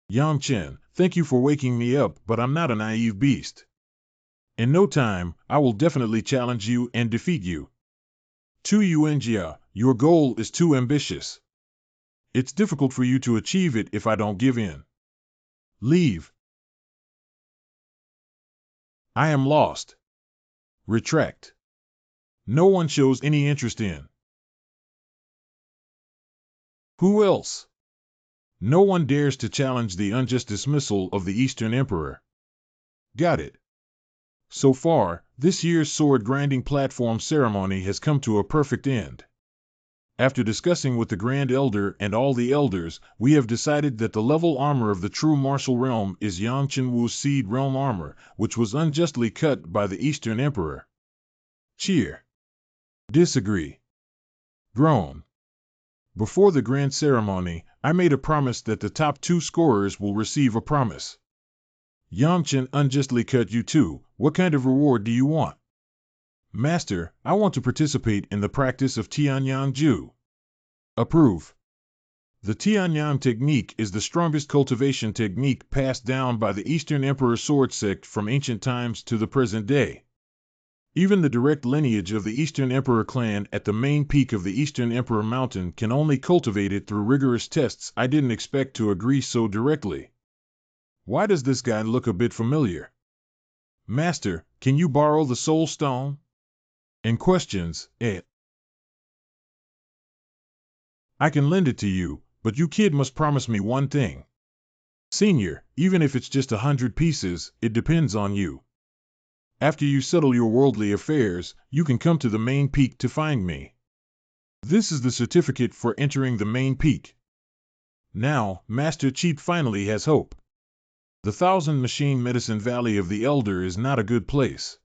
Yang Chen, thank you for waking me up, but I'm not a naive beast. In no time, I will definitely challenge you and defeat you. Tu Yuanjia, your goal is too ambitious. It's difficult for you to achieve it if I don't give in. Leave. I am lost. Retract. No one shows any interest in. Who else? No one dares to challenge the unjust dismissal of the Eastern Emperor. Got it. So far, this year's sword grinding platform ceremony has come to a perfect end. After discussing with the Grand Elder and all the elders, we have decided that the level armor of the true martial realm is Yang Chenwu's Seed Realm armor, which was unjustly cut by the Eastern Emperor. Cheer. Disagree. Groan. Before the grand ceremony, I made a promise that the top 2 scorers will receive a promise. Yang Chen unjustly cut you too. What kind of reward do you want? Master, I want to participate in the practice of Tianyang Ju. Approve. The Tianyang technique is the strongest cultivation technique passed down by the Eastern Emperor sword sect from ancient times to the present day. Even the direct lineage of the Eastern Emperor clan at the main peak of the Eastern Emperor Mountain can only cultivate it through rigorous tests. I didn't expect to agree so directly. Why does this guy look a bit familiar? Master, can you borrow the soul stone? And questions, I can lend it to you, but you kid must promise me one thing. Senior, even if it's just 100 pieces, it depends on you. After you settle your worldly affairs, you can come to the main peak to find me. This is the certificate for entering the main peak. Now, Master Cheap finally has hope. The Thousand Machine Medicine Valley of the Elder is not a good place.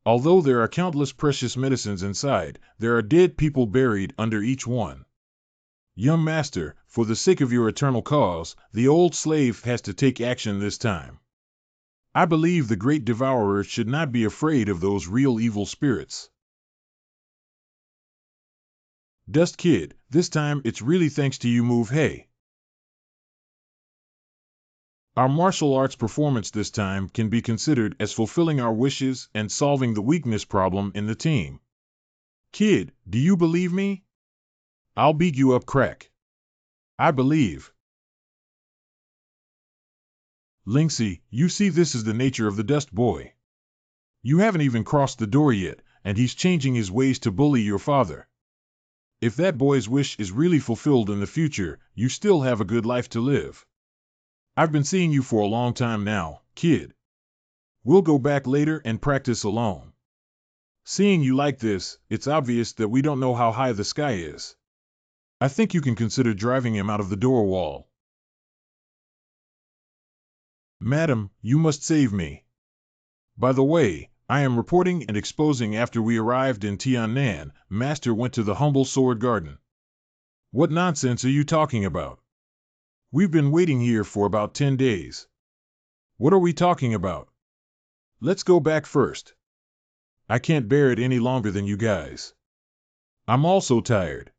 Although there are countless precious medicines inside, there are dead people buried under each one. Young Master, for the sake of your eternal cause, the old slave has to take action this time. I believe the great devourer should not be afraid of those real evil spirits. Dust Kid, this time it's really thanks to you move hey. Our martial arts performance this time can be considered as fulfilling our wishes and solving the weakness problem in the team. Kid, do you believe me? I'll beat you up crack. I believe. Linksy, you see this is the nature of the Dust Boy. You haven't even crossed the door yet, and he's changing his ways to bully your father. If that boy's wish is really fulfilled in the future, you still have a good life to live. I've been seeing you for a long time now, kid. We'll go back later and practice alone. Seeing you like this, it's obvious that we don't know how high the sky is. I think you can consider driving him out of the door wall. Madam, you must save me. By the way, I am reporting and exposing after we arrived in Tiannan, Master went to the humble sword garden. What nonsense are you talking about? We've been waiting here for about 10 days. What are we talking about? Let's go back first. I can't bear it any longer than you guys. I'm also tired.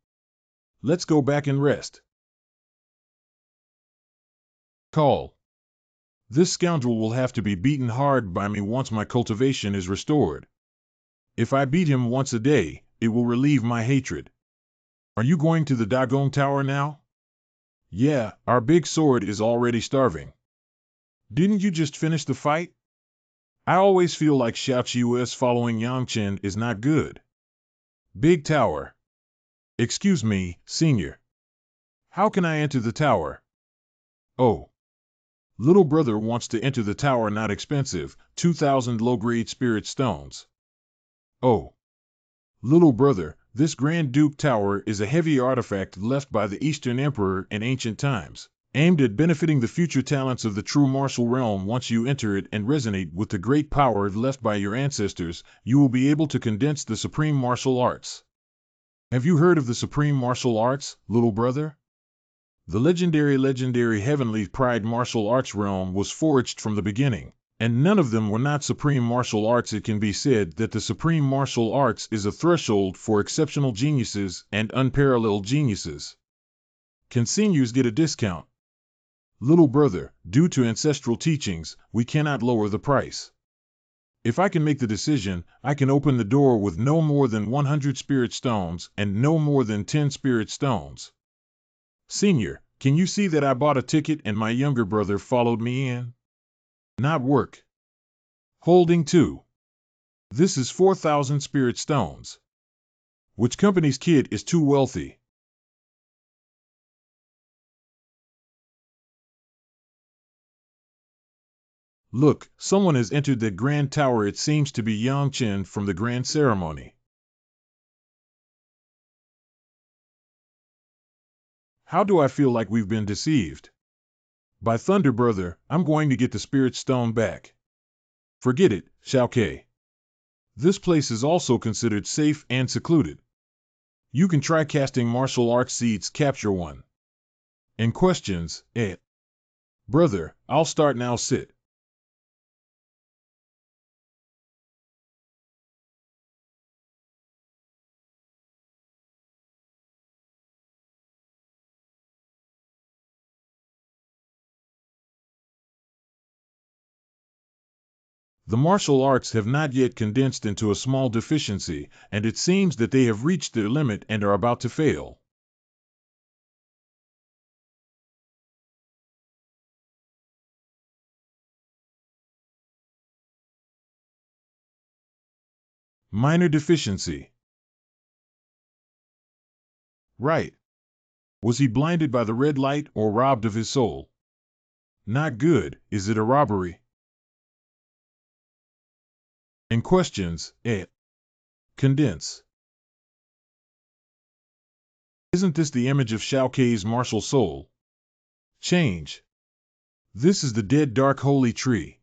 Let's go back and rest. Call. This scoundrel will have to be beaten hard by me once my cultivation is restored. If I beat him once a day, it will relieve my hatred. Are you going to the Dagong Tower now? Yeah, our big sword is already starving. Didn't you just finish the fight? I always feel like Xiao Qiu's following Yang Chen is not good. Big tower. Excuse me, senior. How can I enter the tower? Oh. Little brother wants to enter the tower, not expensive, 2,000 low-grade spirit stones. Oh. Little brother, this Grand Duke Tower is a heavy artifact left by the Eastern Emperor in ancient times, aimed at benefiting the future talents of the true martial realm. Once you enter it and resonate with the great power left by your ancestors, you will be able to condense the supreme martial arts. Have you heard of the supreme martial arts, little brother? The legendary Heavenly Pride martial arts realm was forged from the beginning, and none of them were not supreme martial arts. It can be said that the supreme martial arts is a threshold for exceptional geniuses and unparalleled geniuses. Can seniors get a discount? Little brother, due to ancestral teachings, we cannot lower the price. If I can make the decision, I can open the door with no more than 100 spirit stones and no more than 10 spirit stones. Senior, can you see that I bought a ticket and my younger brother followed me in? Not work. Holding 2. This is 4,000 spirit stones. Which company's kid is too wealthy? Look, someone has entered the Grand Tower. It seems to be Yang Chen from the Grand Ceremony. How do I feel like we've been deceived? By thunder, brother, I'm going to get the spirit stone back. Forget it, Xiao Ke. This place is also considered safe and secluded. You can try casting martial arts seeds. Capture one. And questions, Brother, I'll start now. Sit. The martial arts have not yet condensed into a small deficiency, and it seems that they have reached their limit and are about to fail. Minor deficiency. Right. Was he blinded by the red light or robbed of his soul? Not good. Is it a robbery? And questions, Condense. Isn't this the image of Xiao Ke's martial soul? Change. This is the dead dark holy tree.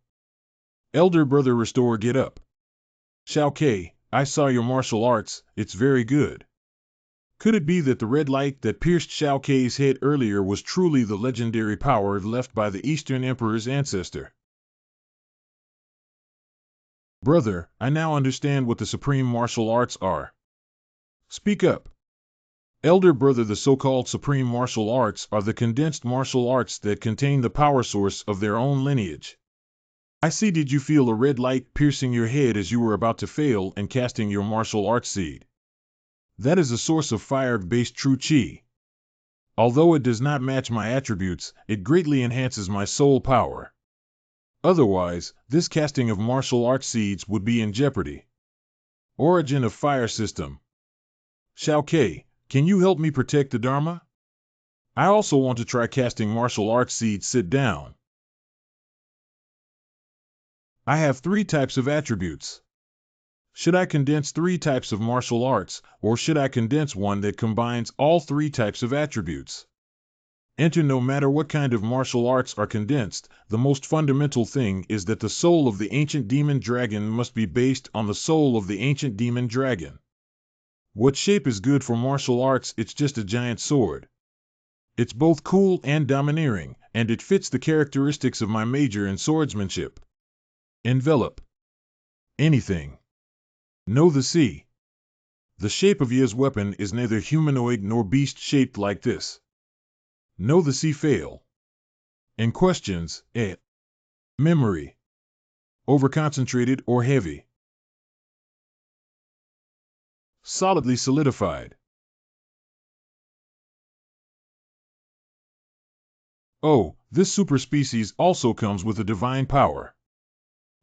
Elder brother restore, get up. Xiao Ke, I saw your martial arts, it's very good. Could it be that the red light that pierced Xiao Ke's head earlier was truly the legendary power left by the Eastern Emperor's ancestor? Brother, I now understand what the supreme martial arts are. Speak up. Elder brother, the so-called supreme martial arts are the condensed martial arts that contain the power source of their own lineage. I see. Did you feel a red light piercing your head as you were about to fail and casting your martial arts seed? That is a source of fire-based true chi. Although it does not match my attributes, it greatly enhances my soul power. Otherwise, this casting of martial arts seeds would be in jeopardy. Origin of fire system. Shao Ke, can you help me protect the Dharma? I also want to try casting martial arts seeds. Sit down. I have 3 types of attributes. Should I condense 3 types of martial arts, or should I condense one that combines all 3 types of attributes? Enter. No matter what kind of martial arts are condensed, the most fundamental thing is that the soul of the ancient demon dragon must be based on the soul of the ancient demon dragon. What shape is good for martial arts? It's just a giant sword. It's both cool and domineering, and it fits the characteristics of my major in swordsmanship. Envelop. Anything. Know the sea. The shape of Ye's weapon is neither humanoid nor beast-shaped like this. Know the sea. Fail. And questions, memory. Overconcentrated or heavy. Solidly solidified. Oh, this superspecies also comes with a divine power.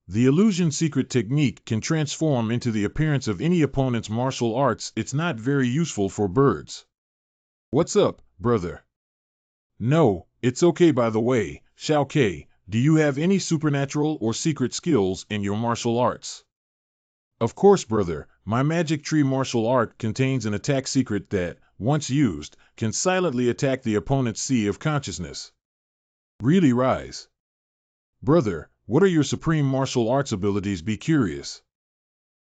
The illusion secret technique can transform into the appearance of any opponent's martial arts. It's not very useful for birds. What's up, brother? No, it's okay. By the way, Shao Ke, do you have any supernatural or secret skills in your martial arts? Of course, brother. My magic tree martial art contains an attack secret that, once used, can silently attack the opponent's sea of consciousness. Really rise. Brother, what are your supreme martial arts abilities? Be curious.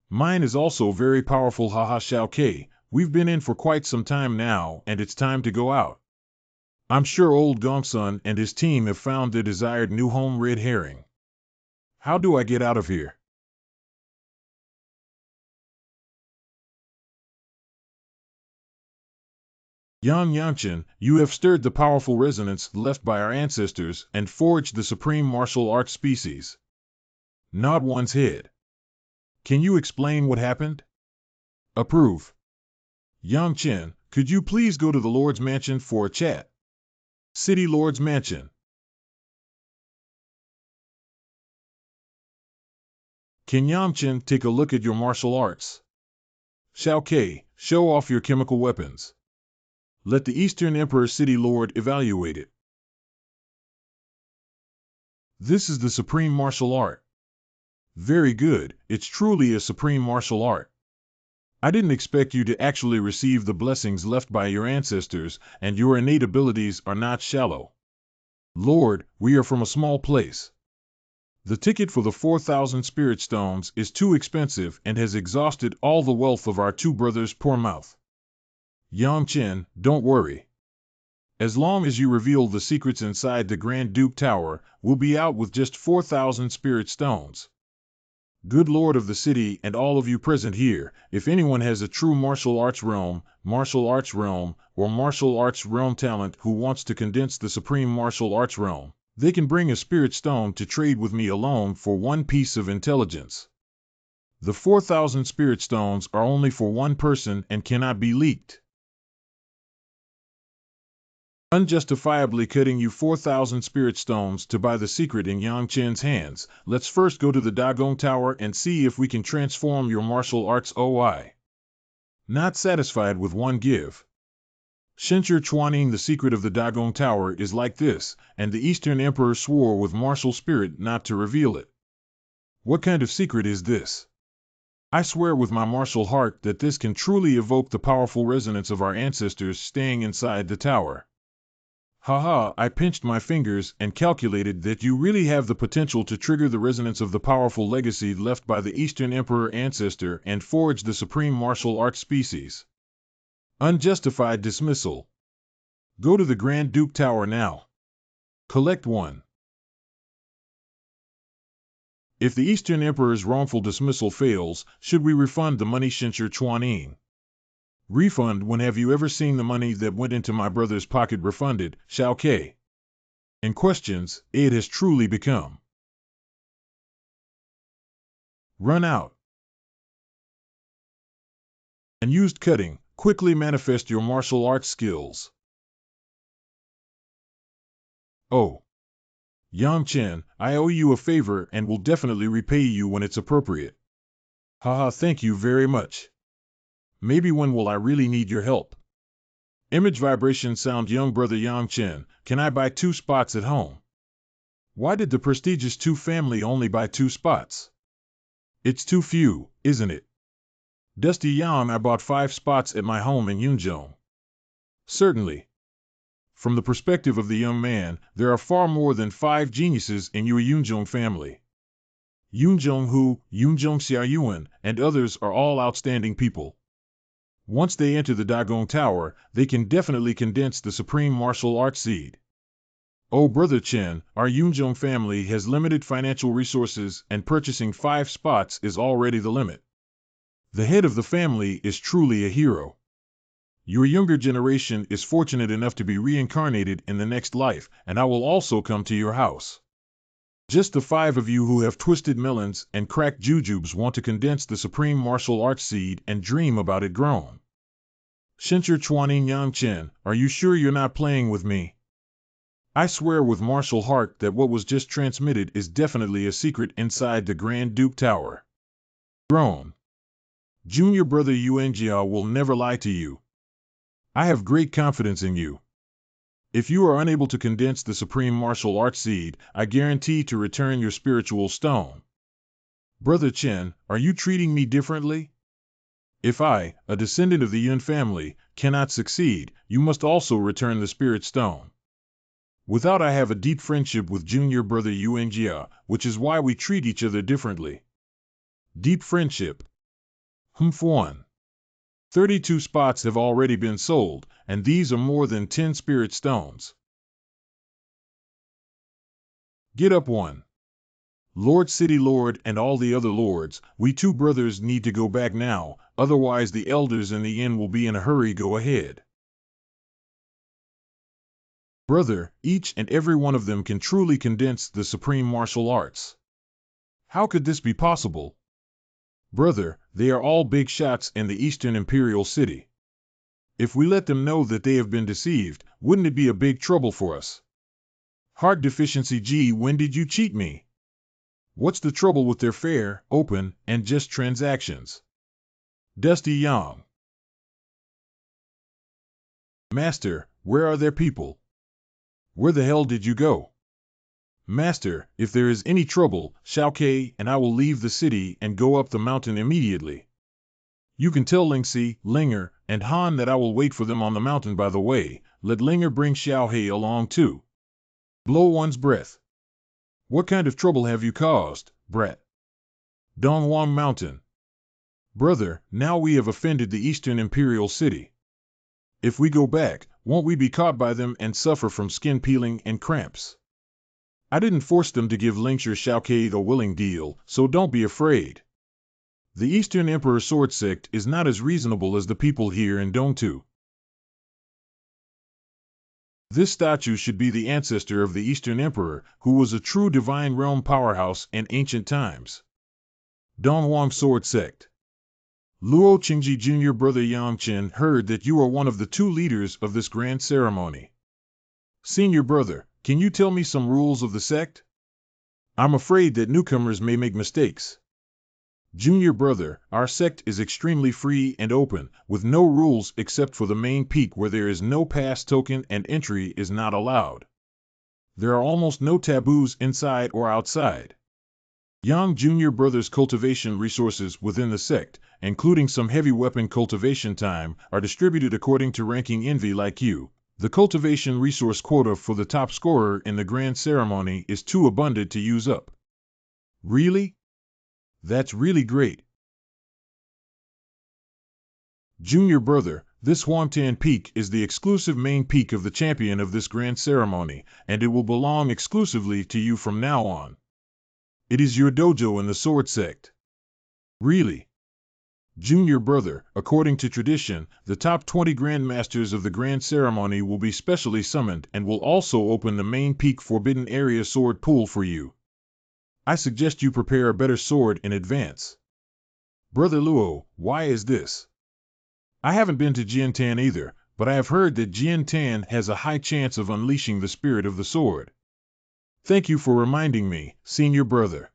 Mine is also very powerful. Haha. Shao Ke, we've been in for quite some time now, and it's time to go out. I'm sure old Gongsun and his team have found their desired new home. Red herring. How do I get out of here? Yang Yangchen, you have stirred the powerful resonance left by our ancestors and forged the supreme martial arts species. Nod one's head. Can you explain what happened? Approve. Yang Chen, could you please go to the Lord's Mansion for a chat? City Lord's Mansion. Can Yang Chen take a look at your martial arts? Shao Ke, show off your chemical weapons. Let the Eastern Emperor City Lord evaluate it. This is the supreme martial art. Very good, it's truly a supreme martial art. I didn't expect you to actually receive the blessings left by your ancestors, and your innate abilities are not shallow. Lord, we are from a small place. The ticket for the 4,000 spirit stones is too expensive and has exhausted all the wealth of our 2 brothers. Poor mouth. Yang Chen, don't worry. As long as you reveal the secrets inside the Grand Duke Tower, we'll be out with just 4,000 spirit stones. Good Lord of the city and all of you present here, if anyone has a true martial arts realm, or martial arts realm talent who wants to condense the supreme martial arts realm, they can bring a spirit stone to trade with me alone for 1 piece of intelligence. The 4,000 spirit stones are only for 1 person and cannot be leaked. Unjustifiably cutting you 4,000 spirit stones to buy the secret in Yang Chen's hands. Let's first go to the Dagong Tower and see if we can transform your martial arts. OI. Not satisfied with 1 give. Shenshur Chuaning, the secret of the Dagong Tower is like this, and the Eastern Emperor swore with martial spirit not to reveal it. What kind of secret is this? I swear with my martial heart that this can truly evoke the powerful resonance of our ancestors staying inside the tower. Haha, I pinched my fingers and calculated that you really have the potential to trigger the resonance of the powerful legacy left by the Eastern Emperor ancestor and forge the supreme martial arts species. Unjustified dismissal. Go to the Grand Duke Tower now. Collect 1. If the Eastern Emperor's wrongful dismissal fails, should we refund the money? Shenshur Chuanin. Refund when have you ever seen the money that went into my brother's pocket refunded, Shao Ke? In questions, it has truly become. Run out. And used cutting, quickly manifest your martial arts skills. Oh. Yang Chen, I owe you a favor and will definitely repay you when it's appropriate. Haha, thank you very much. Maybe when will I really need your help? Image vibration sound. Young brother Yang Chen, can I buy 2 spots at home? Why did the prestigious Tu family only buy 2 spots? It's too few, isn't it? Dusty Yang, I bought 5 spots at my home in Yunzhong. Certainly. From the perspective of the young man, there are far more than 5 geniuses in your Yunzhong family. Yunzhong Hu, Yunzhong Xiaoyuan, and others are all outstanding people. Once they enter the Dagong Tower, they can definitely condense the supreme martial arts seed. Oh, Brother Chen, our Yunzhong family has limited financial resources and purchasing 5 spots is already the limit. The head of the family is truly a hero. Your younger generation is fortunate enough to be reincarnated in the next life, and I will also come to your house. Just the 5 of you who have twisted melons and cracked jujubes want to condense the supreme martial arts seed and dream about it grown. Shencher Chuanin Yang Chen, are you sure you're not playing with me? I swear with martial heart that what was just transmitted is definitely a secret inside the Grand Duke Tower. Grown. Junior brother Yuanjia will never lie to you. I have great confidence in you. If you are unable to condense the supreme martial arts seed, I guarantee to return your spiritual stone. Brother Chen, are you treating me differently? If I, a descendant of the Yun family, cannot succeed, you must also return the spirit stone. Without I have a deep friendship with junior brother Yuanjia, which is why we treat each other differently. Deep friendship. One. 32 spots have already been sold, and these are more than 10 spirit stones. Get up 1. Lord City Lord and all the other lords, we 2 brothers need to go back now, otherwise the elders in the inn will be in a hurry. Go ahead. Brother, each and every one of them can truly condense the supreme martial arts. How could this be possible? Brother, they are all big shots in the Eastern Imperial City. If we let them know that they have been deceived, wouldn't it be a big trouble for us? Heart deficiency. Gee, when did you cheat me? What's the trouble with their fair, open, and just transactions? Dusty Yang. Master, where are their people? Where the hell did you go? Master, if there is any trouble, Shao Ke and I will leave the city and go up the mountain immediately. You can tell Lingxi, Linger, and Han that I will wait for them on the mountain. By the way, let Linger bring Xiao He along too. Blow one's breath. What kind of trouble have you caused, brat? Dongwang Mountain. Brother, now we have offended the Eastern Imperial City. If we go back, won't we be caught by them and suffer from skin peeling and cramps? I didn't force them to give Lingxi Shao Ke a willing deal, so don't be afraid. The Eastern Emperor Sword Sect is not as reasonable as the people here in Dongtu. This statue should be the ancestor of the Eastern Emperor, who was a true divine realm powerhouse in ancient times. Dongwang Sword Sect. Luo Qingji Jr. Brother Yang Chen heard that you are one of the 2 leaders of this grand ceremony. Senior brother, can you tell me some rules of the sect? I'm afraid that newcomers may make mistakes. Junior brother, our sect is extremely free and open, with no rules except for the main peak where there is no pass token and entry is not allowed. There are almost no taboos inside or outside. Young junior brother's cultivation resources within the sect, including some heavy weapon cultivation time, are distributed according to ranking. Envy like you. The cultivation resource quota for the top scorer in the grand ceremony is too abundant to use up. Really? That's really great. Junior brother, this Huamtan Peak is the exclusive main peak of the champion of this grand ceremony, and it will belong exclusively to you from now on. It is your dojo in the Sword Sect. Really? Junior brother, according to tradition, the top 20 grandmasters of the grand ceremony will be specially summoned and will also open the main peak forbidden area sword pool for you. I suggest you prepare a better sword in advance. Brother Luo, why is this? I haven't been to Jiantan either, but I have heard that Jiantan has a high chance of unleashing the spirit of the sword. Thank you for reminding me, senior brother.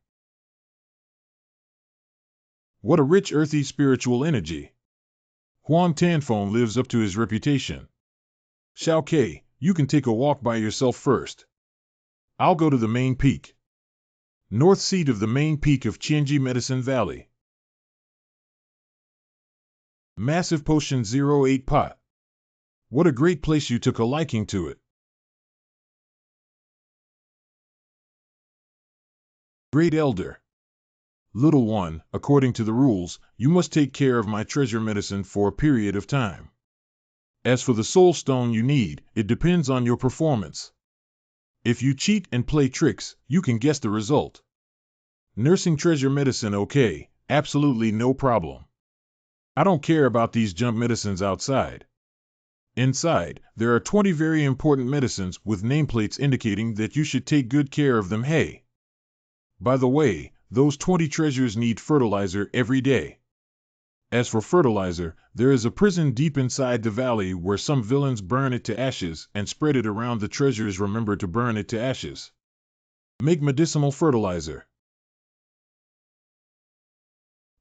What a rich earthy spiritual energy. Huang Tanfeng lives up to his reputation. Xiao Ke, you can take a walk by yourself first. I'll go to the main peak. North seat of the main peak of Qianji Medicine Valley. Massive Potion 08 Pot. What a great place, you took a liking to it. Great Elder. Little one, according to the rules, you must take care of my treasure medicine for a period of time. As for the soul stone you need, it depends on your performance. If you cheat and play tricks, you can guess the result. Nursing treasure medicine, okay, absolutely no problem. I don't care about these junk medicines outside. Inside, there are 20 very important medicines with nameplates indicating that you should take good care of them. Hey! By the way, those 20 treasures need fertilizer every day. As for fertilizer, there is a prison deep inside the valley where some villains burn it to ashes and spread it around the treasures. Remember to burn it to ashes. Make medicinal fertilizer.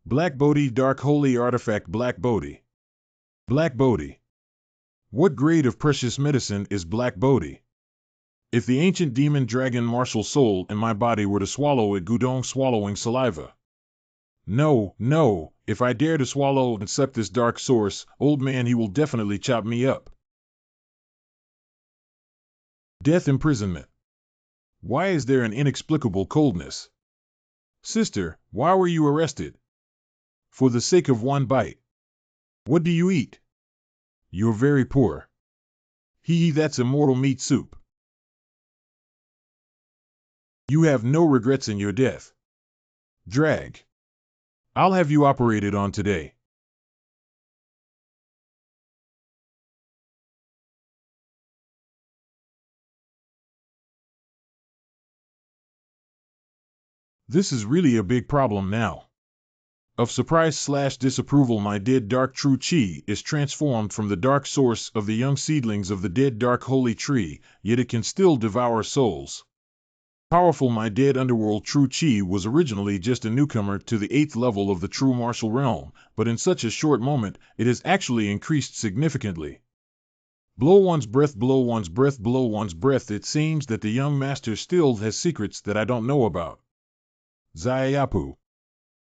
Black Bodhi Dark Holy Artifact. Black Bodhi. Black Bodhi. What grade of precious medicine is Black Bodhi? If the ancient demon dragon martial soul in my body were to swallow it, Gudong swallowing saliva. No, no, if I dare to swallow and suck this dark source, old man, he will definitely chop me up. Death imprisonment. Why is there an inexplicable coldness? Sister, why were you arrested? For the sake of one bite. What do you eat? You're very poor. Hee, that's immortal meat soup. You have no regrets in your death. Drag. I'll have you operated on today. This is really a big problem now. Of surprise/disapproval, my dead dark true chi is transformed from the dark source of the young seedlings of the dead dark holy tree, yet it can still devour souls. Powerful, my dead underworld true chi was originally just a newcomer to the 8th level of the true martial realm, but in such a short moment, it has actually increased significantly. Blow one's breath, blow one's breath, blow one's breath. It seems that the young master still has secrets that I don't know about. Zayapu.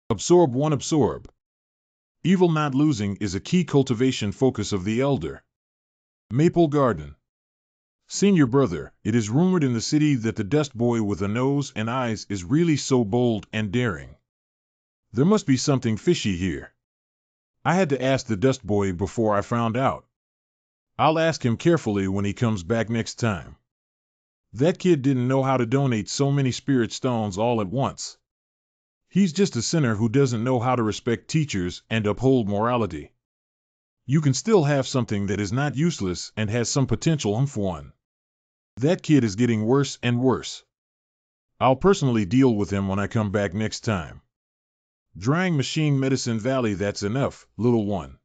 Absorb one, absorb. Evil not losing is a key cultivation focus of the elder. Maple Garden. Senior brother, it is rumored in the city that the dust boy with a nose and eyes is really so bold and daring. There must be something fishy here. I had to ask the dust boy before I found out. I'll ask him carefully when he comes back next time. That kid didn't know how to donate so many spirit stones all at once. He's just a sinner who doesn't know how to respect teachers and uphold morality. You can still have something that is not useless and has some potential for one. That kid is getting worse and worse. I'll personally deal with him when I come back next time. Drying Machine Medicine Valley. That's enough, little one.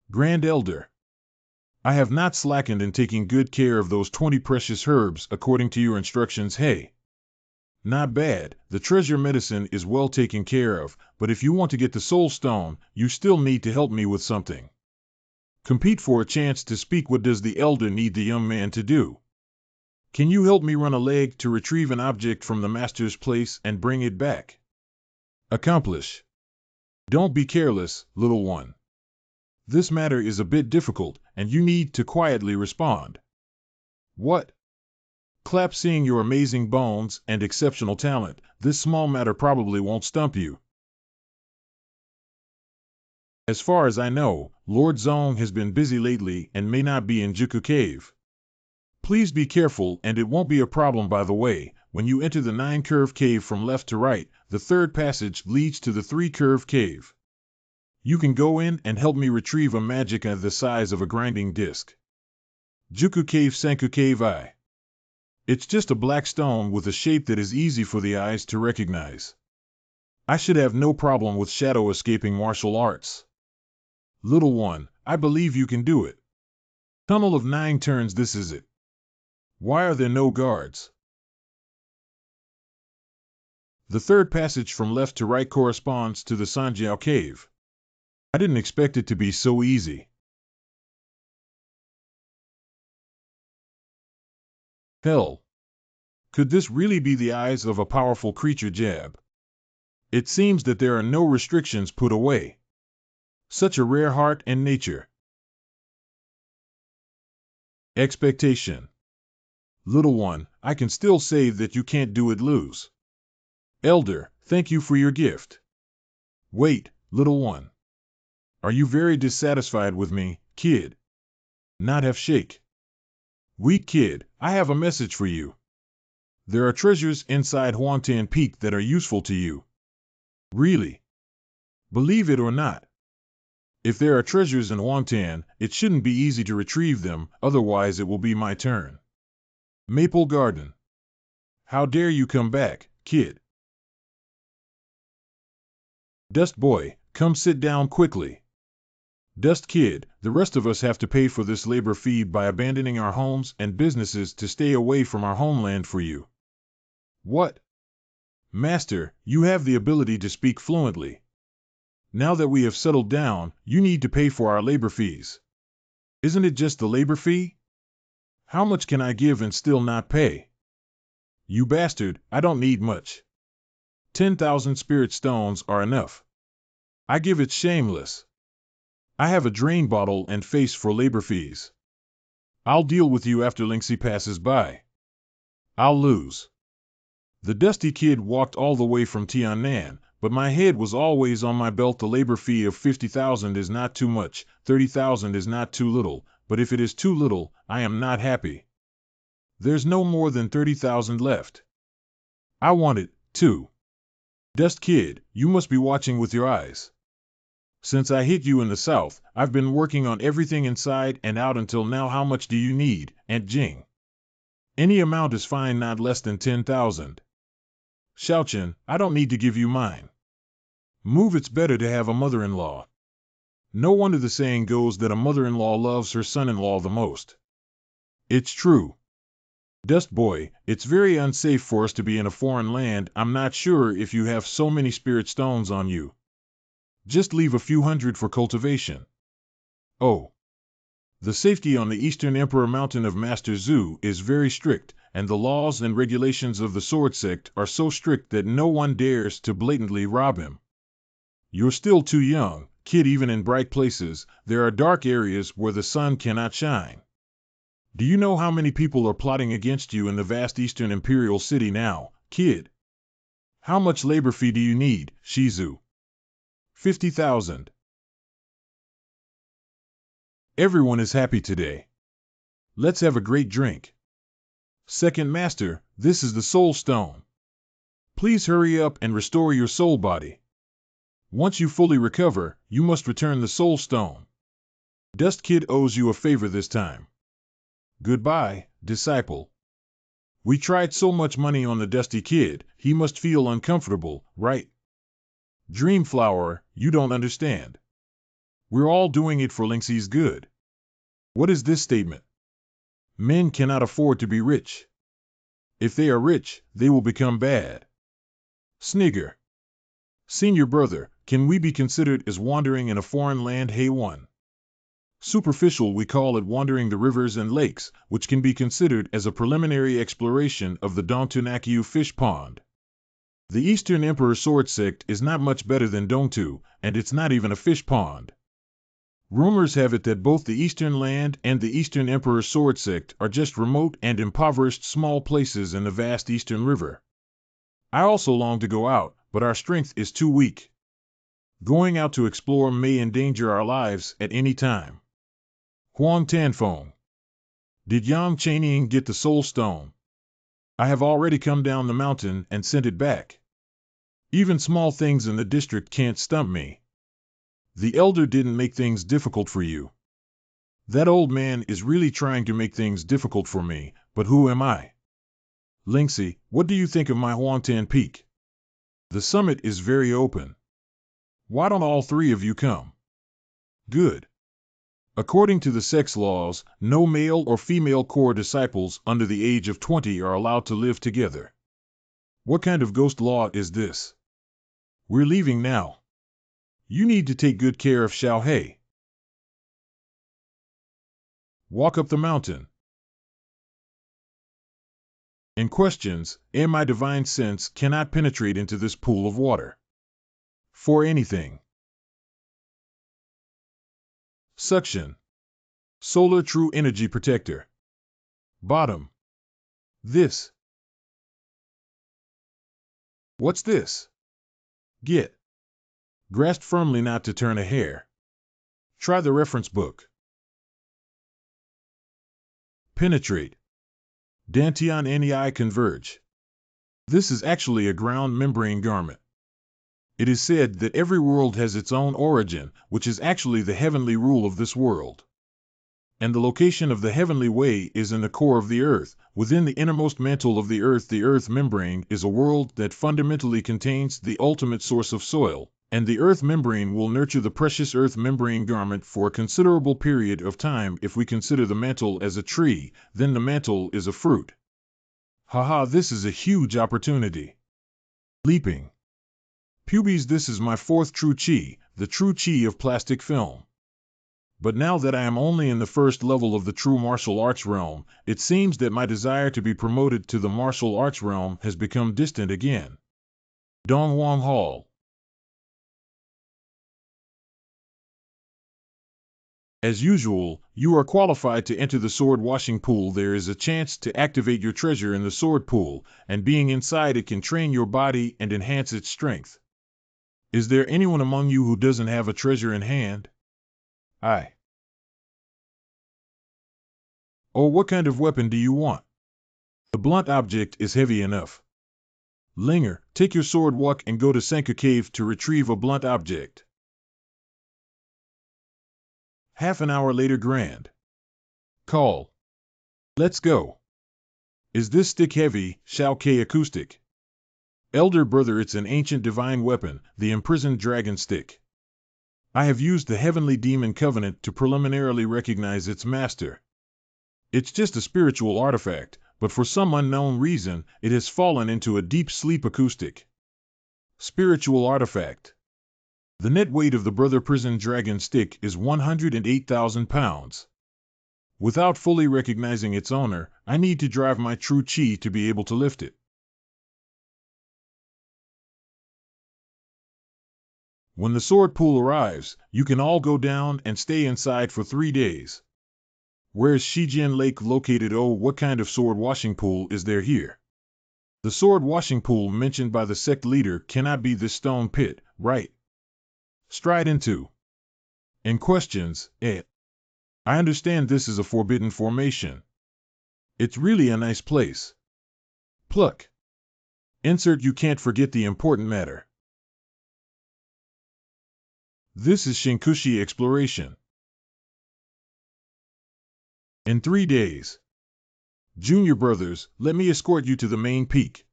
Grand Elder. I have not slackened in taking good care of those 20 precious herbs according to your instructions. Hey. Not bad, the treasure medicine is well taken care of, but if you want to get the soul stone, you still need to help me with something. Compete for a chance to speak. What does the elder need the young man to do? Can you help me run a leg to retrieve an object from the master's place and bring it back? Accomplish. Don't be careless, little one. This matter is a bit difficult, and you need to quietly respond. What? Clap. Seeing your amazing bones and exceptional talent, this small matter probably won't stump you. As far as I know, Lord Zong has been busy lately and may not be in Juku Cave. Please be careful, and it won't be a problem. By the way, when you enter the 9-curve cave from left to right, the third passage leads to the 3-curve cave. You can go in and help me retrieve a magic of the size of a grinding disc. Juku Cave Senku Cave I. It's just a black stone with a shape that is easy for the eyes to recognize. I should have no problem with shadow escaping martial arts. Little one, I believe you can do it. Tunnel of 9 turns, this is it. Why are there no guards? The third passage from left to right corresponds to the Sanjiao Cave. I didn't expect it to be so easy. Hell. Could this really be the eyes of a powerful creature Jab? It seems that there are no restrictions put away. Such a rare heart and nature. Expectation. Little one, I can still say that you can't do it lose. Elder, thank you for your gift. Wait, little one. Are you very dissatisfied with me, kid? Not have shake. Weak kid, I have a message for you. There are treasures inside Huangtan Peak that are useful to you. Really? Believe it or not. If there are treasures in Huangtan, it shouldn't be easy to retrieve them, otherwise it will be my turn. Maple Garden. How dare you come back, kid? Dust Boy, come sit down quickly. Dust Kid, the rest of us have to pay for this labor fee by abandoning our homes and businesses to stay away from our homeland for you. What? Master, you have the ability to speak fluently. Now that we have settled down, you need to pay for our labor fees. Isn't it just the labor fee? How much can I give and still not pay? You bastard, I don't need much. 10,000 spirit stones are enough. I give it shameless. I have a drain bottle and face for labor fees. I'll deal with you after Linksy passes by. I'll lose. The dusty kid walked all the way from Tiannan, but my head was always on my belt. The labor fee of 50,000 is not too much, 30,000 is not too little, but if it is too little, I am not happy. There's no more than 30,000 left. I want it, too. Dust Kid, you must be watching with your eyes. Since I hit you in the south, I've been working on everything inside and out until now. How much do you need, Aunt Jing? Any amount is fine, not less than 10,000. Xiaochen, I don't need to give you mine. Move, it's better to have a mother-in-law. No wonder the saying goes that a mother-in-law loves her son-in-law the most. It's true. Dust Boy, it's very unsafe for us to be in a foreign land. I'm not sure if you have so many spirit stones on you. Just leave a few hundred for cultivation. Oh. The safety on the Eastern Emperor Mountain of Master Zhu is very strict, and the laws and regulations of the Sword Sect are so strict that no one dares to blatantly rob him. You're still too young, kid. Even in bright places, there are dark areas where the sun cannot shine. Do you know how many people are plotting against you in the vast Eastern Imperial City now, kid? How much labor fee do you need, Shizu? 50,000. Everyone is happy today. Let's have a great drink. Second Master, this is the Soul Stone. Please hurry up and restore your soul body. Once you fully recover, you must return the Soul Stone. Dust Kid owes you a favor this time. Goodbye, disciple. We tried so much money on the Dusty Kid, he must feel uncomfortable, right? Dreamflower, you don't understand. We're all doing it for Linksy's good. What is this statement? Men cannot afford to be rich. If they are rich, they will become bad. Snigger. Senior brother, can we be considered as wandering in a foreign land? Hey one. Superficial, we call it wandering the rivers and lakes, which can be considered as a preliminary exploration of the Dongtu fish pond. The Eastern Emperor Sword Sect is not much better than Dongtu, and it's not even a fish pond. Rumors have it that both the Eastern Land and the Eastern Emperor Sword Sect are just remote and impoverished small places in the vast Eastern River. I also long to go out, but our strength is too weak. Going out to explore may endanger our lives at any time. Huang Tanfeng. Did Yang Chanying get the Soul Stone? I have already come down the mountain and sent it back. Even small things in the district can't stump me. The elder didn't make things difficult for you. That old man is really trying to make things difficult for me, but who am I? Lingxi, what do you think of my Huangtan Peak? The summit is very open. Why don't all three of you come? Good. According to the sex laws, no male or female core disciples under the age of 20 are allowed to live together. What kind of ghost law is this? We're leaving now. You need to take good care of Xiao He. Walk up the mountain. In questions, my divine sense cannot penetrate into this pool of water. For anything. Suction. Solar True Energy Protector. Bottom. This. What's this? Get. Grasp firmly not to turn a hair. Try the reference book. Penetrate. Dantian Nei converge. This is actually a ground membrane garment. It is said that every world has its own origin, which is actually the heavenly rule of this world. And the location of the heavenly way is in the core of the earth. Within the innermost mantle of the earth membrane is a world that fundamentally contains the ultimate source of soil, and the earth membrane will nurture the precious earth membrane garment for a considerable period of time. If we consider the mantle as a tree, then the mantle is a fruit. Haha, this is a huge opportunity. Leaping. Pubes, this is my fourth true chi, the true chi of plastic film. But now that I am only in the first level of the true martial arts realm, it seems that my desire to be promoted to the martial arts realm has become distant again. Donghuang Hall. As usual, you are qualified to enter the sword washing pool. There is a chance to activate your treasure in the sword pool, and being inside it can train your body and enhance its strength. Is there anyone among you who doesn't have a treasure in hand? Aye. Or what kind of weapon do you want? The blunt object is heavy enough. Linger, take your sword walk and go to Sanka Cave to retrieve a blunt object. Half an hour later, Grand Call. Let's go. Is this stick heavy, Xiao Ke acoustic? Elder brother, it's an ancient divine weapon, the imprisoned dragon stick. I have used the Heavenly Demon Covenant to preliminarily recognize its master. It's just a spiritual artifact, but for some unknown reason, it has fallen into a deep sleep acoustic. Spiritual artifact. The net weight of the brother prison dragon stick is 108,000 pounds. Without fully recognizing its owner, I need to drive my true chi to be able to lift it. When the sword pool arrives, you can all go down and stay inside for 3 days. Where's Shijian Lake located? Oh, what kind of sword washing pool is there here? The sword washing pool mentioned by the sect leader cannot be this stone pit, right? Stride into. In questions, I understand this is a forbidden formation. It's really a nice place. Pluck. Insert. You can't forget the important matter. This is Shinkushi exploration. In 3 days. Junior brothers, let me escort you to the main peak.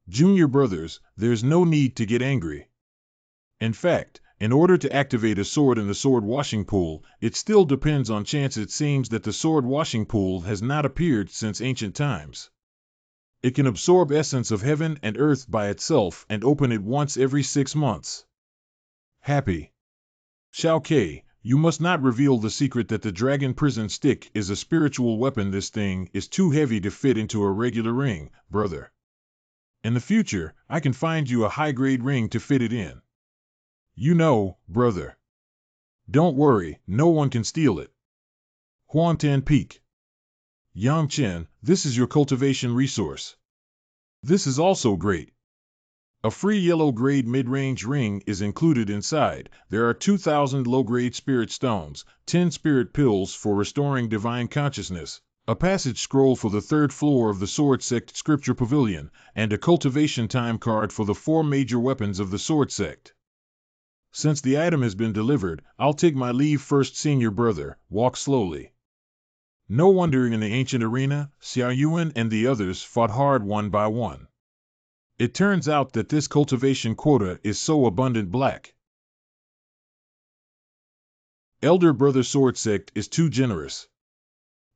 Junior brothers, there's no need to get angry. In fact, in order to activate a sword in the sword washing pool, it still depends on chance. It seems that the sword washing pool has not appeared since ancient times. It can absorb essence of heaven and earth by itself and open it once every 6 months. Happy. Xiao Ke, you must not reveal the secret that the dragon prison stick is a spiritual weapon. This thing is too heavy to fit into a regular ring, brother. In the future, I can find you a high-grade ring to fit it in. You know, brother. Don't worry, no one can steal it. Huangtan Peak. Yangchen, this is your cultivation resource. This is also great. A free yellow-grade mid-range ring is included inside. There are 2,000 low-grade spirit stones, 10 spirit pills for restoring divine consciousness, a passage scroll for the 3rd floor of the Sword Sect Scripture Pavilion, and a cultivation time card for the 4 major weapons of the Sword Sect. Since the item has been delivered, I'll take my leave first. Senior brother, walk slowly. No wonder in the ancient arena, Xiao Yuan and the others fought hard one by one. It turns out that this cultivation quota is so abundant. Black Elder Brother Sword Sect is too generous.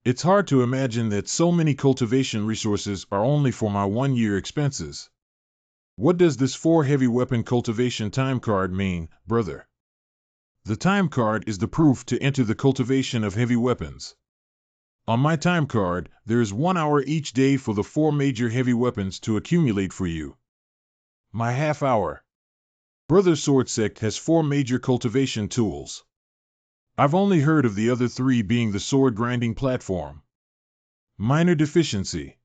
It's hard to imagine that so many cultivation resources are only for my 1 year expenses. What does this 4 heavy weapon cultivation time card mean, brother? The time card is the proof to enter the cultivation of heavy weapons. On my time card, there is 1 hour each day for the 4 major heavy weapons to accumulate for you. My half hour. Brother Sword Sect has 4 major cultivation tools. I've only heard of the other 3 being the sword grinding platform. Minor deficiency.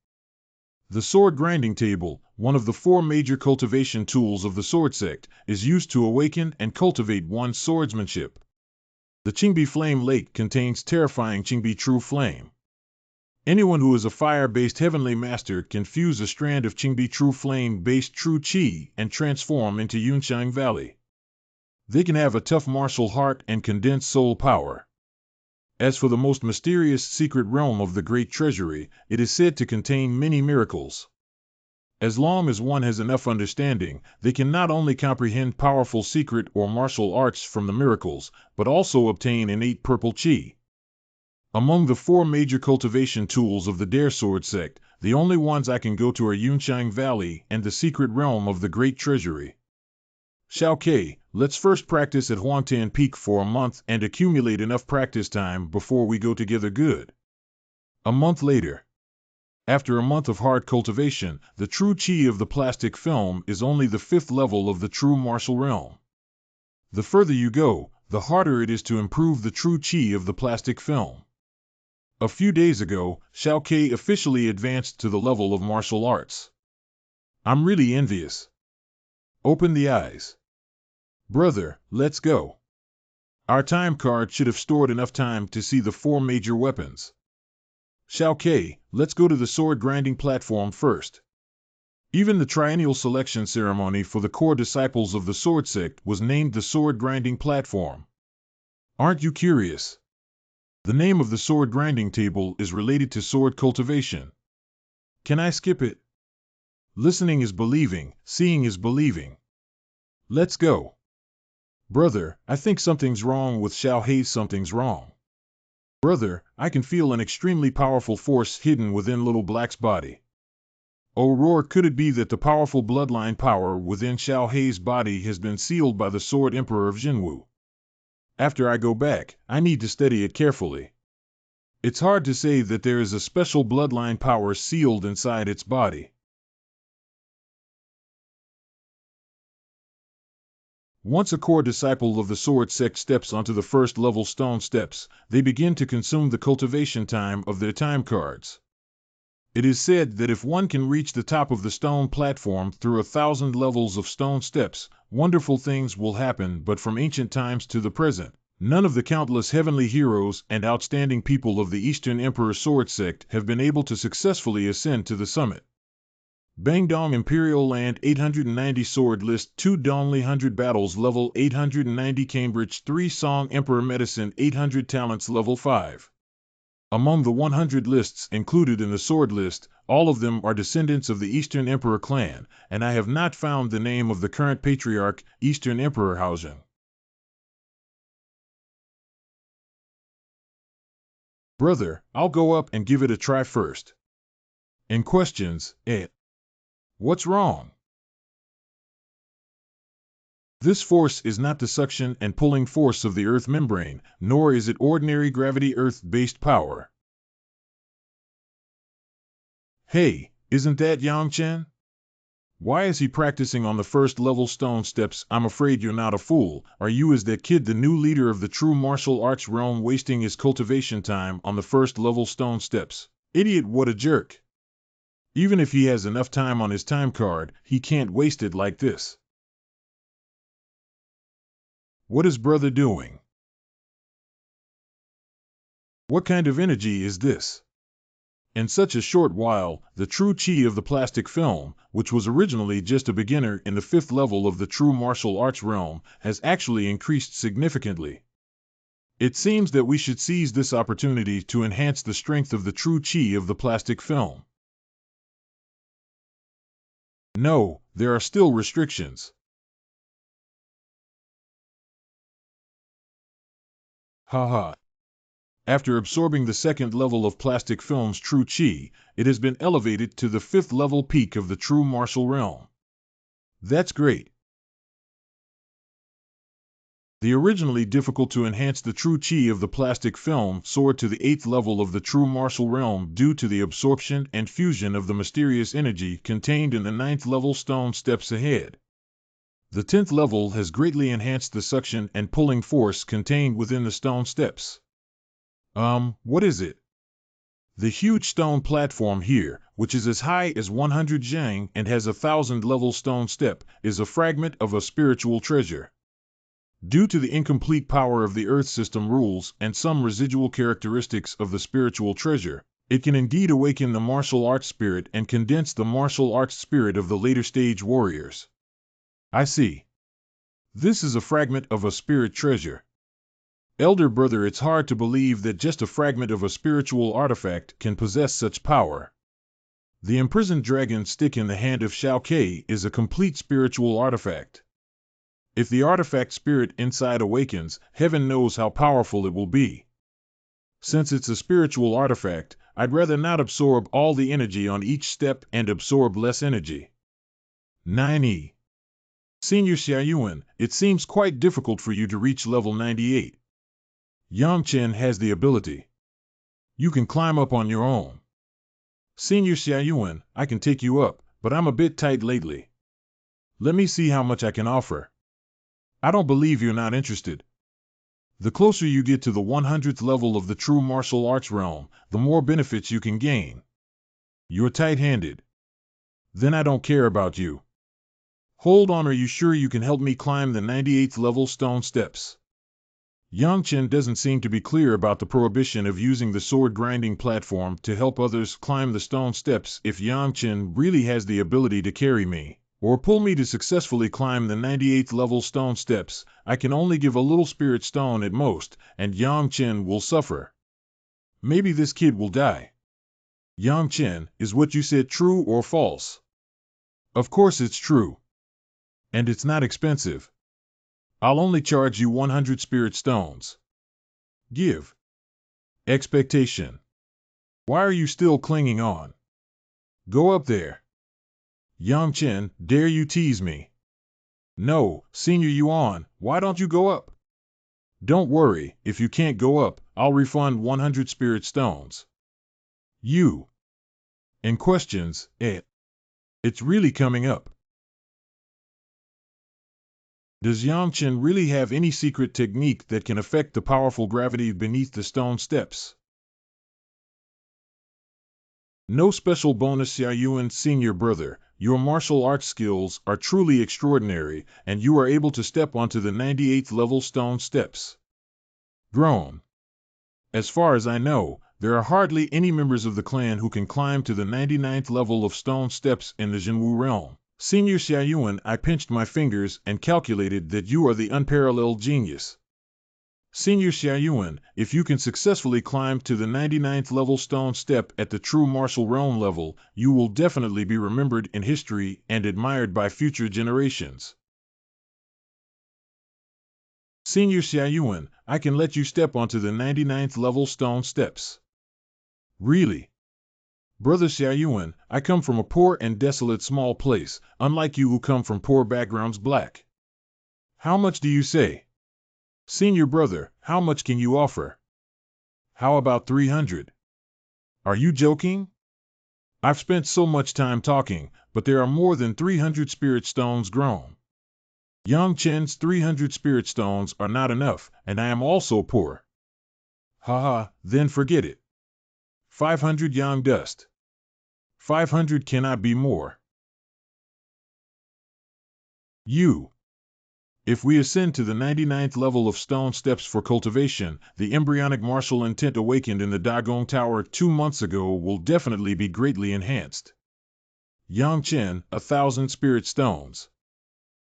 The sword grinding table, one of the 4 major cultivation tools of the Sword Sect, is used to awaken and cultivate one's swordsmanship. The Qingbi Flame Lake contains terrifying Qingbi True Flame. Anyone who is a fire-based heavenly master can fuse a strand of Qingbi True Flame-based True Qi and transform into Yunshang Valley. They can have a tough martial heart and condensed soul power. As for the most mysterious secret realm of the Great Treasury, it is said to contain many miracles. As long as one has enough understanding, they can not only comprehend powerful secret or martial arts from the miracles, but also obtain innate purple Qi. Among the 4 major cultivation tools of the Dare Sword Sect, the only ones I can go to are Yunshang Valley and the secret realm of the Great Treasury. Xiao Ke, let's first practice at Huangtan Peak for a month and accumulate enough practice time before we go together. Good. A month later. After a month of hard cultivation, the true Qi of the plastic film is only the 5th level of the true martial realm. The further you go, the harder it is to improve the true Qi of the plastic film. A few days ago, Xiao Ke officially advanced to the level of martial arts. I'm really envious. Open the eyes. Brother, let's go. Our time card should have stored enough time to see the 4 major weapons. Xiao Ke, let's go to the sword grinding platform first. Even the triennial selection ceremony for the core disciples of the Sword Sect was named the sword grinding platform. Aren't you curious? The name of the sword grinding table is related to sword cultivation. Can I skip it? Listening is believing, seeing is believing. Let's go. Brother, I think something's wrong with Xiao He. Something's wrong. Brother, I can feel an extremely powerful force hidden within Little Black's body. Oh Roar, could it be that the powerful bloodline power within Xiao He's body has been sealed by the Sword Emperor of Jinwu? After I go back, I need to study it carefully. It's hard to say that there is a special bloodline power sealed inside its body. Once a core disciple of the Sword Sect steps onto the first level stone steps, they begin to consume the cultivation time of their time cards. It is said that if one can reach the top of the stone platform through 1,000 levels of stone steps, wonderful things will happen. But from ancient times to the present, none of the countless heavenly heroes and outstanding people of the Eastern Emperor Sword Sect have been able to successfully ascend to the summit. Bangdong Imperial Land 890 Sword List 2 Dongli 100 Battles Level 890 Cambridge 3 Song Emperor Medicine 800 Talents Level 5. Among the 100 lists included in the sword list, all of them are descendants of the Eastern Emperor clan, and I have not found the name of the current patriarch, Eastern Emperor Haozheng. Brother, I'll go up and give it a try first. In questions, What's wrong? This force is not the suction and pulling force of the Earth membrane, nor is it ordinary gravity Earth-based power. Hey, isn't that Yang Chen? Why is he practicing on the first level stone steps? I'm afraid you're not a fool. Are you, as that kid, the new leader of the true martial arts realm, wasting his cultivation time on the first level stone steps? Idiot, what a jerk. Even if he has enough time on his time card, he can't waste it like this. What is brother doing? What kind of energy is this? In such a short while, the true chi of the plastic film, which was originally just a beginner in the 5th level of the true martial arts realm, has actually increased significantly. It seems that we should seize this opportunity to enhance the strength of the true chi of the plastic film. No, there are still restrictions. Haha. After absorbing the 2nd level of plastic film's true chi, it has been elevated to the 5th level peak of the true martial realm. That's great. The originally difficult to enhance the true chi of the plastic film soared to the 8th level of the true martial realm due to the absorption and fusion of the mysterious energy contained in the 9th level stone steps ahead. The 10th level has greatly enhanced the suction and pulling force contained within the stone steps. What is it? The huge stone platform here, which is as high as 100 zhang and has 1,000-level stone step, is a fragment of a spiritual treasure. Due to the incomplete power of the Earth system rules and some residual characteristics of the spiritual treasure, it can indeed awaken the martial arts spirit and condense the martial arts spirit of the later stage warriors. I see. This is a fragment of a spirit treasure. Elder brother, it's hard to believe that just a fragment of a spiritual artifact can possess such power. The imprisoned dragon stick in the hand of Shao Kai is a complete spiritual artifact. If the artifact spirit inside awakens, heaven knows how powerful it will be. Since it's a spiritual artifact, I'd rather not absorb all the energy on each step and absorb less energy. 9E. Senior Xiaoyuan, it seems quite difficult for you to reach level 98. Yang Chen has the ability. You can climb up on your own. Senior Xiaoyuan, I can take you up, but I'm a bit tight lately. Let me see how much I can offer. I don't believe you're not interested. The closer you get to the 100th level of the true martial arts realm, the more benefits you can gain. You're tight-handed. Then I don't care about you. Hold on, are you sure you can help me climb the 98th level stone steps? Yang Chen doesn't seem to be clear about the prohibition of using the sword grinding platform to help others climb the stone steps. If Yang Chen really has the ability to carry me, or pull me to successfully climb the 98th level stone steps, I can only give a little spirit stone at most, and Yang Chen will suffer. Maybe this kid will die. Yang Chen, is what you said true or false? Of course it's true. And it's not expensive. I'll only charge you 100 spirit stones. Give. Expectation. Why are you still clinging on? Go up there. Yang Chen, dare you tease me? No, Senior Yuan, why don't you go up? Don't worry, if you can't go up, I'll refund 100 spirit stones. You. And questions, It's really coming up. Does Yang Chen really have any secret technique that can affect the powerful gravity beneath the stone steps? No special bonus, Xiaoyuan Senior Brother. Your martial arts skills are truly extraordinary, and you are able to step onto the 98th level stone steps. Grown. As far as I know, there are hardly any members of the clan who can climb to the 99th level of stone steps in the Jinwu realm. Senior Xiaoyuan, I pinched my fingers and calculated that you are the unparalleled genius. Senior Xiaoyuan, if you can successfully climb to the 99th level stone step at the true martial realm level, you will definitely be remembered in history and admired by future generations. Senior Xiaoyuan, I can let you step onto the 99th level stone steps. Really? Brother Xiaoyuan, I come from a poor and desolate small place, unlike you who come from poor backgrounds. Black. How much do you say? Senior brother, how much can you offer? How about 300? Are you joking? I've spent so much time talking, but there are more than 300 spirit stones grown. Yang Chen's 300 spirit stones are not enough, and I am also poor. Haha, then forget it. 500 yang dust. 500 cannot be more. You. If we ascend to the 99th level of stone steps for cultivation, the embryonic martial intent awakened in the Dagong Tower 2 months ago will definitely be greatly enhanced. Yang Chen, 1,000 spirit stones.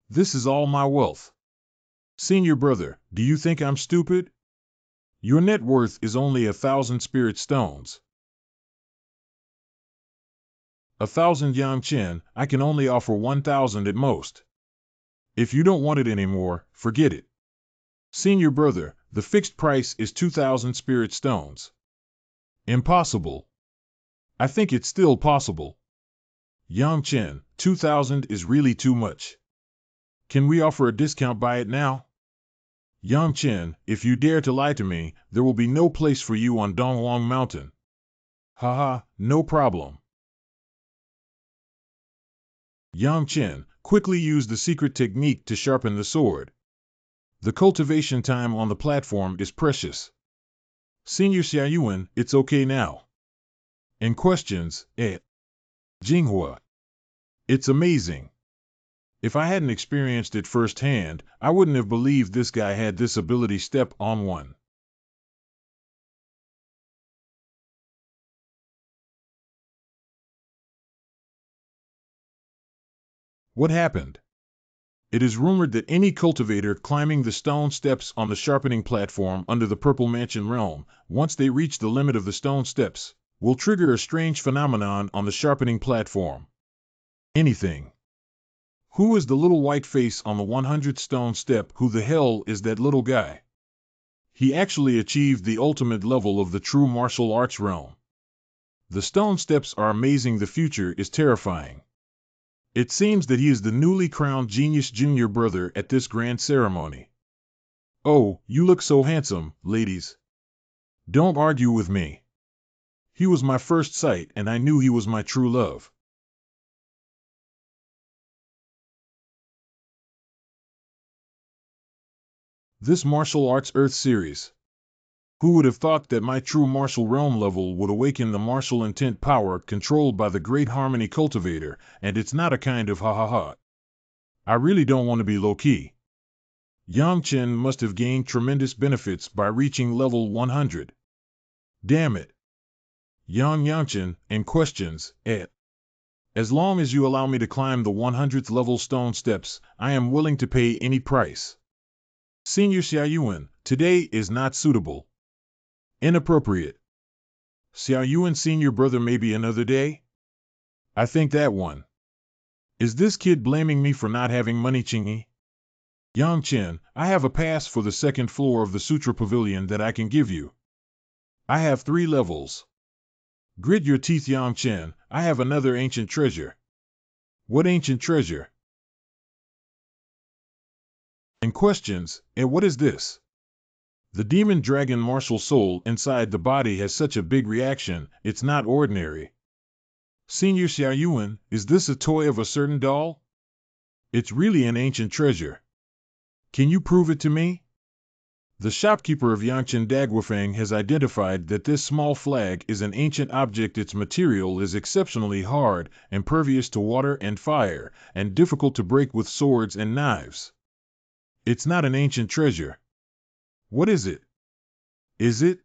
This is all my wealth. Senior brother, do you think I'm stupid? Your net worth is only 1,000 spirit stones. 1,000 Yang Chen, I can only offer 1,000 at most. If you don't want it anymore, forget it. Senior brother, the fixed price is 2,000 spirit stones. Impossible. I think it's still possible. Yang Chen, 2,000 is really too much. Can we offer a discount by it now? Yang Chen, if you dare to lie to me, there will be no place for you on Donghuang Mountain. Haha, no problem. Yang Chen, quickly use the secret technique to sharpen the sword. The cultivation time on the platform is precious. Senior Xiaoyuan, it's okay now. And questions, Jinghua. It's amazing. If I hadn't experienced it firsthand, I wouldn't have believed this guy had this ability. Step on 1. What happened? It is rumored that any cultivator climbing the stone steps on the sharpening platform under the Purple Mansion realm, once they reach the limit of the stone steps, will trigger a strange phenomenon on the sharpening platform. Anything. Who is the little white face on the 100th stone step? Who the hell is that little guy? He actually achieved the ultimate level of the true martial arts realm. The stone steps are amazing. The future is terrifying. It seems that he is the newly crowned genius junior brother at this grand ceremony. Oh, you look so handsome, ladies. Don't argue with me. He was my first sight, and I knew he was my true love. This Martial Arts Earth series. Who would have thought that my true martial realm level would awaken the martial intent power controlled by the Great Harmony Cultivator, and it's not a kind of ha-ha-ha. I really don't want to be low-key. Yang Chen must have gained tremendous benefits by reaching level 100. Damn it. Yang Chen, and questions, As long as you allow me to climb the 100th level stone steps, I am willing to pay any price. Senior Xiaoyuan, today is not suitable. Inappropriate. Xiaoyuan senior brother, maybe another day? I think that one. Is this kid blaming me for not having money, Chingy? Yang Chen, I have a pass for the second floor of the Sutra Pavilion that I can give you. I have 3 levels. Grit your teeth, Yang Chen, I have another ancient treasure. What ancient treasure? And questions, and what is this? The demon dragon martial soul inside the body has such a big reaction, it's not ordinary. Senior Xiaoyuan, is this a toy of a certain doll? It's really an ancient treasure. Can you prove it to me? The shopkeeper of Yangchen Daguofeng has identified that this small flag is an ancient object. Its material is exceptionally hard, impervious to water and fire, and difficult to break with swords and knives. It's not an ancient treasure. What is it? Is it?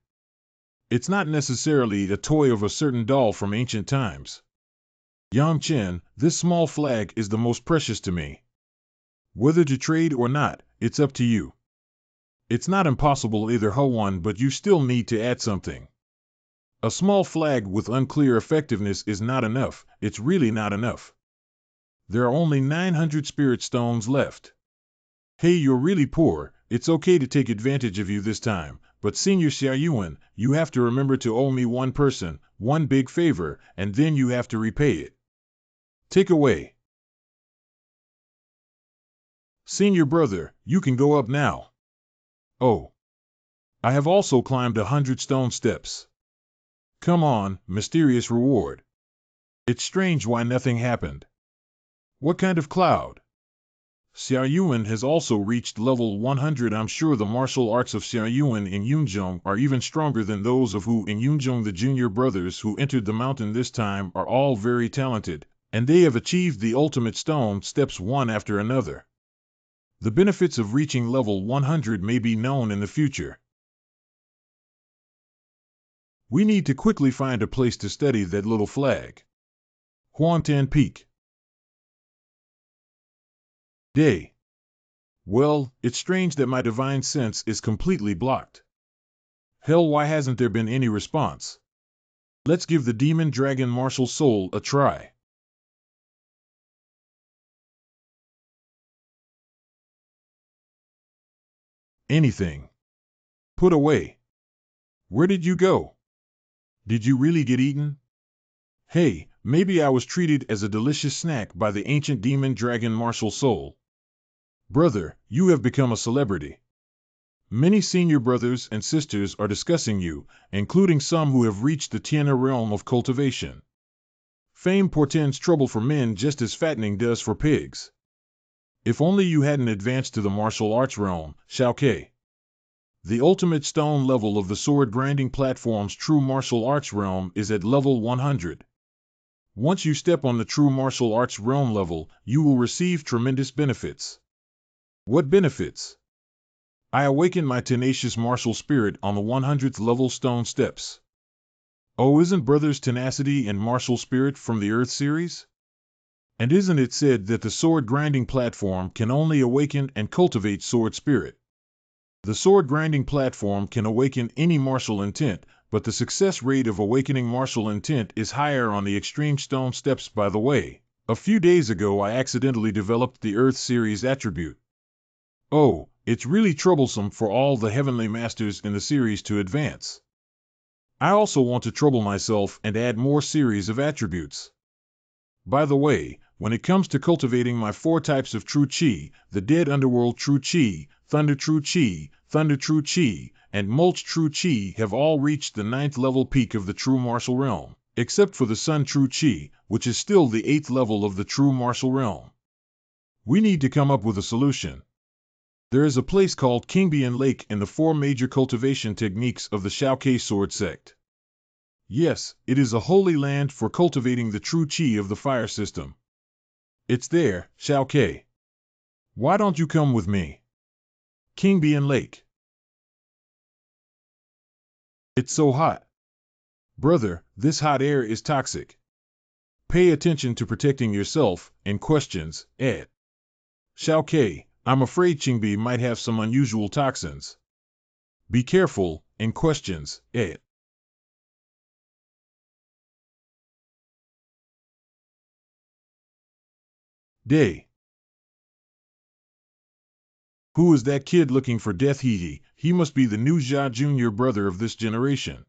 It's not necessarily a toy of a certain doll from ancient times. Yang Chen, this small flag is the most precious to me. Whether to trade or not, it's up to you. It's not impossible either, Ho1, but you still need to add something. A small flag with unclear effectiveness is not enough. It's really not enough. There are only 900 spirit stones left. Hey, you're really poor. It's okay to take advantage of you this time, but Senior Xiaoyuan, you have to remember to owe me one person, one big favor, and then you have to repay it. Take away. Senior brother, you can go up now. Oh. I have also climbed 100 stone steps. Come on, mysterious reward. It's strange why nothing happened. What kind of cloud? Xiaoyuan has also reached level 100. I'm sure the martial arts of Xiaoyuan and Yunzhong are even stronger than those of Hu and Yunzhong. The junior brothers who entered the mountain this time are all very talented, and they have achieved the ultimate stone steps one after another. The benefits of reaching level 100 may be known in the future. We need to quickly find a place to study that little flag. Huantan Peak. Day. Well, it's strange that my divine sense is completely blocked. Hell, why hasn't there been any response? Let's give the demon dragon martial soul a try. Anything. Put away. Where did you go? Did you really get eaten? Hey, maybe I was treated as a delicious snack by the ancient demon dragon martial soul. Brother, you have become a celebrity. Many senior brothers and sisters are discussing you, including some who have reached the Tiana realm of cultivation. Fame portends trouble for men just as fattening does for pigs. If only you hadn't advanced to the martial arts realm, Shao Ke. The ultimate stone level of the sword grinding platform's true martial arts realm is at level 100. Once you step on the true martial arts realm level, you will receive tremendous benefits. What benefits? I awaken my tenacious martial spirit on the 100th level stone steps. Oh, isn't Brothers Tenacity and Martial Spirit from the Earth series? And isn't it said that the sword grinding platform can only awaken and cultivate sword spirit? The sword grinding platform can awaken any martial intent, but the success rate of awakening martial intent is higher on the extreme stone steps. By the way, a few days ago I accidentally developed the Earth series attribute. Oh, it's really troublesome for all the heavenly masters in the series to advance. I also want to trouble myself and add more series of attributes. By the way, when it comes to cultivating my 4 types of true chi, the Dead Underworld true chi, Thunder true chi, and Mulch true chi have all reached the 9th level peak of the true martial realm, except for the Sun true chi, which is still the 8th level of the true martial realm. We need to come up with a solution. There is a place called Qingbian Lake in the 4 major cultivation techniques of the Shao Ke sword sect. Yes, it is a holy land for cultivating the true chi of the fire system. It's there, Shao Ke. Why don't you come with me? Qingbian Lake. It's so hot. Brother, this hot air is toxic. Pay attention to protecting yourself, and questions, Ed. Shao Ke, I'm afraid Qingbi might have some unusual toxins. Be careful, and questions, Ed. Day. Who is that kid looking for death? He must be the new Jia Jr. brother of this generation.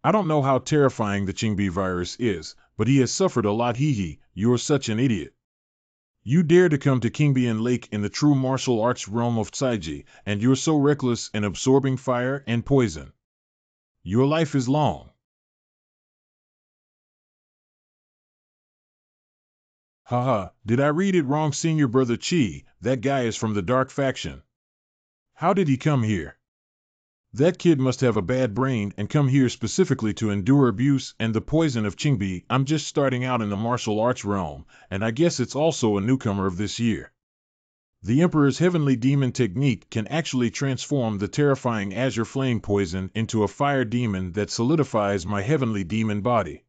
I don't know how terrifying the Qingbi virus is, but he has suffered a lot. You're such an idiot. You dare to come to Qingbian Lake in the true martial arts realm of Caiji, and you're so reckless in absorbing fire and poison. Your life is long. Haha, did I read it wrong? Senior Brother Chi, that guy is from the Dark Faction. How did he come here? That kid must have a bad brain and come here specifically to endure abuse and the poison of Qingbi. I'm just starting out in the martial arts realm, and I guess it's also a newcomer of this year. The Emperor's heavenly demon technique can actually transform the terrifying azure flame poison into a fire demon that solidifies my heavenly demon body.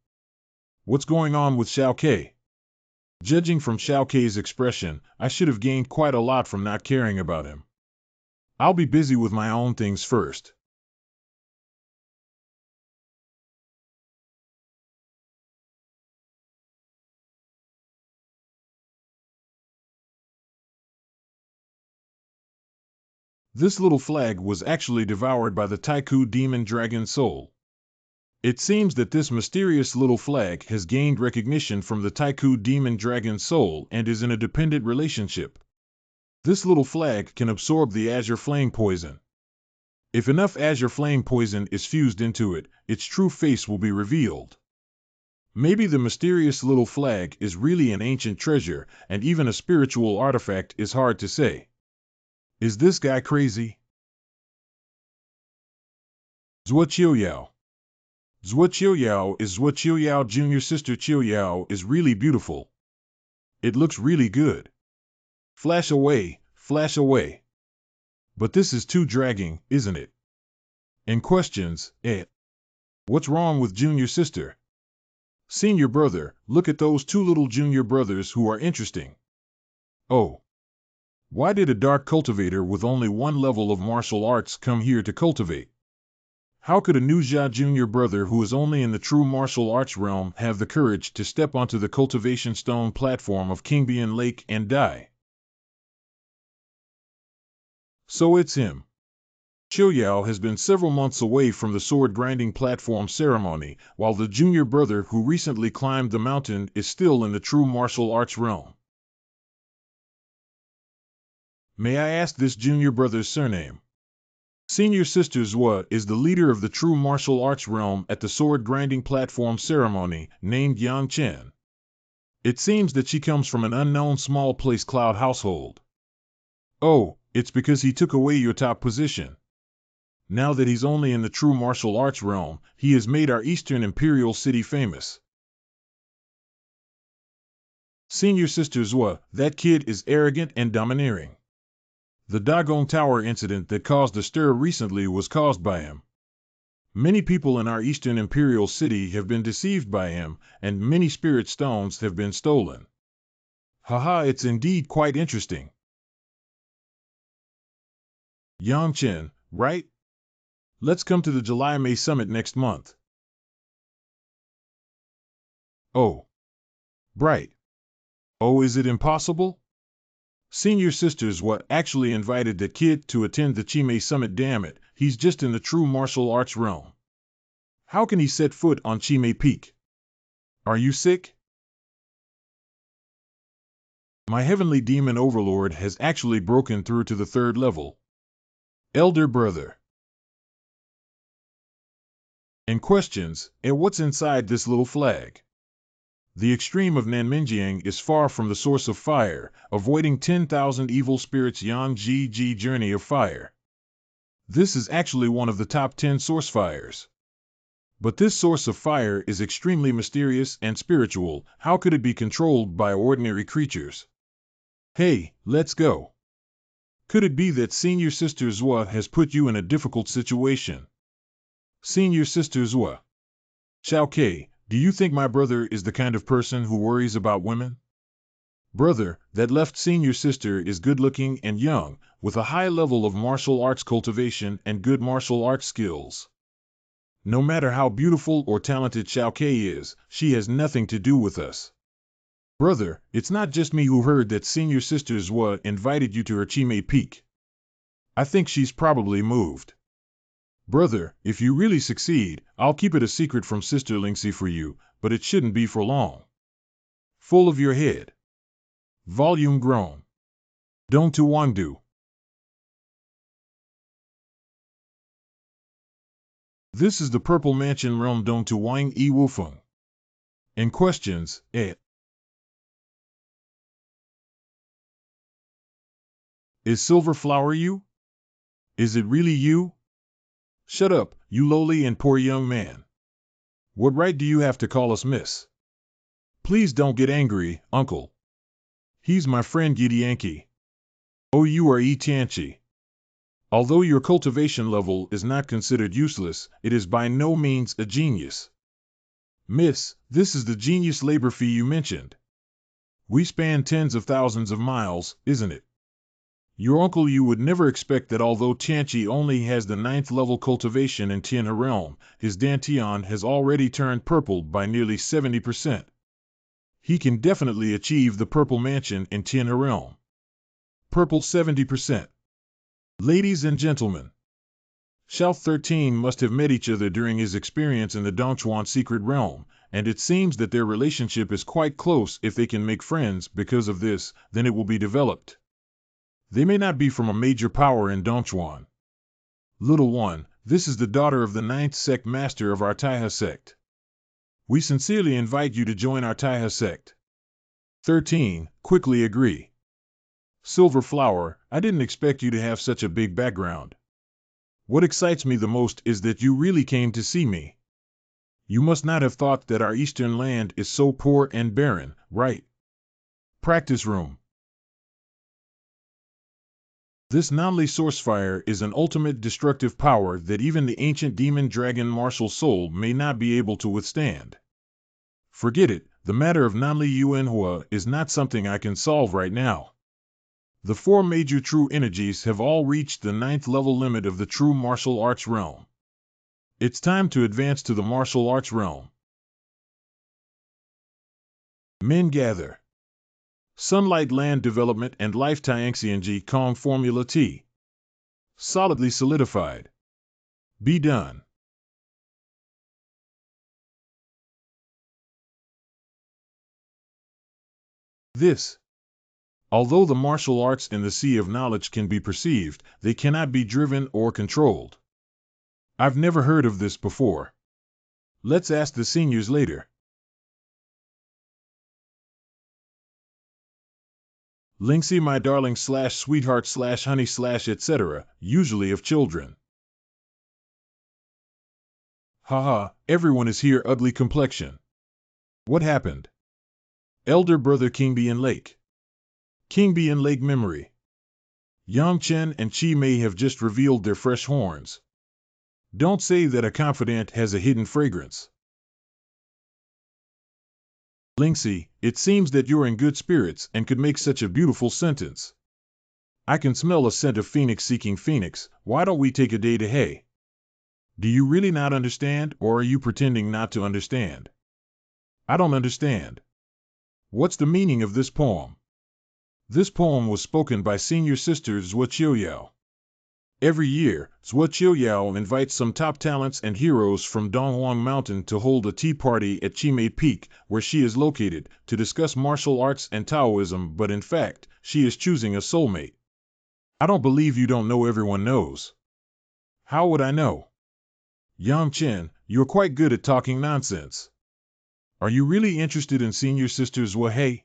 What's going on with Shao Ke? Judging from Shao Ke's expression, I should have gained quite a lot from not caring about him. I'll be busy with my own things first. This little flag was actually devoured by the Taiku demon dragon soul. It seems that this mysterious little flag has gained recognition from the Taiku demon dragon soul and is in a dependent relationship. This little flag can absorb the azure flame poison. If enough azure flame poison is fused into it, its true face will be revealed. Maybe the mysterious little flag is really an ancient treasure, and even a spiritual artifact is hard to say. Is this guy crazy? Zhuo Qiuyao. Zhuo Qiuyao is Zhuo Qiuyao Jr. Sister Qiuyao is really beautiful. It looks really good. Flash away, flash away. But this is too dragging, isn't it? And questions, what's wrong with junior sister? Senior brother, look at those two little junior brothers who are interesting. Oh. Why did a dark cultivator with only one level of martial arts come here to cultivate? How could a Nuja junior brother who is only in the true martial arts realm have the courage to step onto the cultivation stone platform of Kingbian Lake and die? So it's him. Qiuyao has been several months away from the sword-grinding platform ceremony, while the junior brother who recently climbed the mountain is still in the true martial arts realm. May I ask this junior brother's surname? Senior Sister Zhua is the leader of the true martial arts realm at the sword-grinding platform ceremony, named Yang Chen. It seems that she comes from an unknown small place cloud household. Oh, it's because he took away your top position. Now that he's only in the true martial arts realm, he has made our Eastern Imperial City famous. Senior Sister Zhua, that kid is arrogant and domineering. The Dagong Tower incident that caused a stir recently was caused by him. Many people in our Eastern Imperial City have been deceived by him, and many spirit stones have been stolen. Haha, it's indeed quite interesting. Yang Chen, right? Let's come to the July-May summit next month. Oh. Bright. Oh, is it impossible? Senior Sisters what actually invited the kid to attend the Chimay Summit. Damn it, he's just in the true martial arts realm. How can he set foot on Chimay Peak? Are you sick? My heavenly demon overlord has actually broken through to the 3rd level. Elder brother. And questions, and what's inside this little flag? The extreme of Nanminjiang is far from the source of fire, avoiding 10,000 evil spirits Yang Ji Journey of Fire. This is actually one of the top 10 source fires. But this source of fire is extremely mysterious and spiritual. How could it be controlled by ordinary creatures? Hey, let's go. Could it be that Senior Sister Zhua has put you in a difficult situation? Senior Sister Zhua. Xiao Ke, do you think my brother is the kind of person who worries about women? Brother, that left senior sister is good-looking and young, with a high level of martial arts cultivation and good martial arts skills. No matter how beautiful or talented Xiao Ke is, she has nothing to do with us. Brother, it's not just me who heard that senior sister Zhua invited you to her Chimay Peak. I think she's probably moved. Brother, if you really succeed, I'll keep it a secret from Sister Lingxi for you, but it shouldn't be for long. Full of your head. Volume grown. Dong Tu Wangdu. This is the Purple Mansion realm Dong Tu Wang Yi Wufeng. And questions, Is Silver Flower you? Is it really you? Shut up, you lowly and poor young man. What right do you have to call us miss? Please don't get angry, uncle. He's my friend Gideonki. Oh, you are Yi Tianchi. Although your cultivation level is not considered useless, it is by no means a genius. Miss, this is the genius labor fee you mentioned. We span tens of thousands of miles, isn't it? Your uncle you would never expect that although Tianchi only has the 9th level cultivation in Tianhe realm, his Dantian has already turned purple by nearly 70%. He can definitely achieve the Purple Mansion in Tianhe realm. Purple 70%. Ladies and gentlemen, Xiao 13 must have met each other during his experience in the Dongchuan secret realm, and it seems that their relationship is quite close. If they can make friends because of this, then it will be developed. They may not be from a major power in Dongchuan. Little one, this is the daughter of the 9th sect master of our Taihe sect. We sincerely invite you to join our Taihe sect. 13, quickly agree. Silver Flower, I didn't expect you to have such a big background. What excites me the most is that you really came to see me. You must not have thought that our eastern land is so poor and barren, right? Practice room. This Nanli source fire is an ultimate destructive power that even the ancient demon dragon martial soul may not be able to withstand. Forget it, the matter of Nanli Yuanhua is not something I can solve right now. The four major true energies have all reached the 9th level limit of the true martial arts realm. It's time to advance to the martial arts realm. Men gather. Sunlight Land Development and Life Tianxianji Kong Formula T. Solidly solidified. Be done. This. Although the martial arts in the sea of knowledge can be perceived, they cannot be driven or controlled. I've never heard of this before. Let's ask the seniors later. Linksy, my darling / sweetheart / honey / etc., usually of children. Haha, everyone is here ugly complexion. What happened? Elder brother Kingbian Lake. Kingbian Lake memory. Yang Chen and Chi Mei have just revealed their fresh horns. Don't say that a confidant has a hidden fragrance. Linksy, it seems that you're in good spirits and could make such a beautiful sentence. I can smell a scent of phoenix seeking phoenix. Why don't we take a day to hay? Do you really not understand, or are you pretending not to understand? I don't understand. What's the meaning of this poem? This poem was spoken by senior sister Zhuo Qiuyao. Every year, Zhuo Qiuyao invites some top talents and heroes from Donghuang Mountain to hold a tea party at Chimei Peak, where she is located, to discuss martial arts and Taoism, but in fact, she is choosing a soulmate. I don't believe you don't know everyone knows. How would I know? Yang Chen, you're quite good at talking nonsense. Are you really interested in senior sister Zhuo He?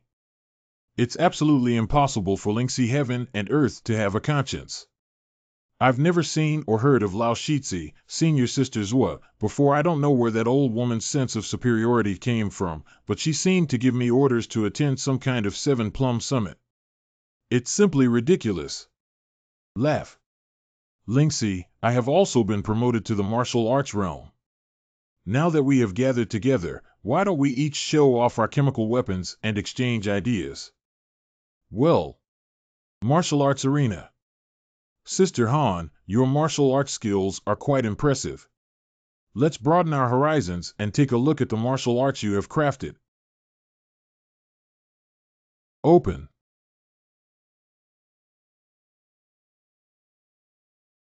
It's absolutely impossible for Linksy Heaven and Earth to have a conscience. I've never seen or heard of Lao Shitzi, senior sister Zhuo, before. I don't know where that old woman's sense of superiority came from, but she seemed to give me orders to attend some kind of 7-plum summit. It's simply ridiculous. Laugh. Linksy, I have also been promoted to the martial arts realm. Now that we have gathered together, why don't we each show off our chemical weapons and exchange ideas? Well, martial arts arena. Sister Han, your martial arts skills are quite impressive. Let's broaden our horizons and take a look at the martial arts you have crafted. Open.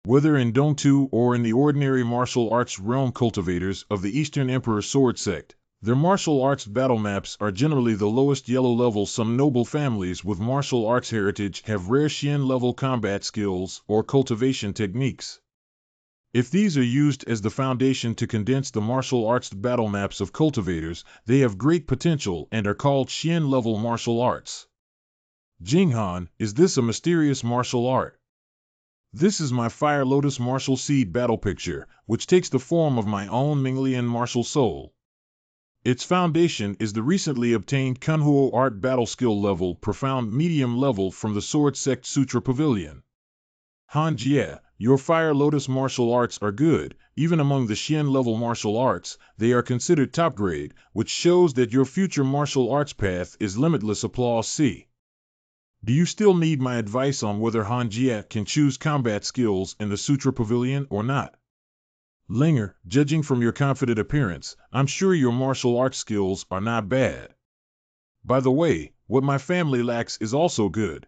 Whether in Dongtu or in the ordinary martial arts realm, cultivators of the Eastern Emperor Sword Sect, their martial arts battle maps are generally the lowest yellow level. Some noble families with martial arts heritage have rare Xian level combat skills or cultivation techniques. If these are used as the foundation to condense the martial arts battle maps of cultivators, they have great potential and are called Xian level martial arts. Jinghan, is this a mysterious martial art? This is my Fire Lotus martial seed battle picture, which takes the form of my own Minglian martial soul. Its foundation is the recently obtained Kunhuo Art Battle Skill Level Profound Medium Level from the Sword Sect Sutra Pavilion. Han Jie, your Fire Lotus martial arts are good. Even among the Xian level martial arts, they are considered top grade, which shows that your future martial arts path is limitless. Applause. C. Do you still need my advice on whether Han Jie can choose combat skills in the Sutra Pavilion or not? Linger, judging from your confident appearance, I'm sure your martial arts skills are not bad. By the way, what my family lacks is also good.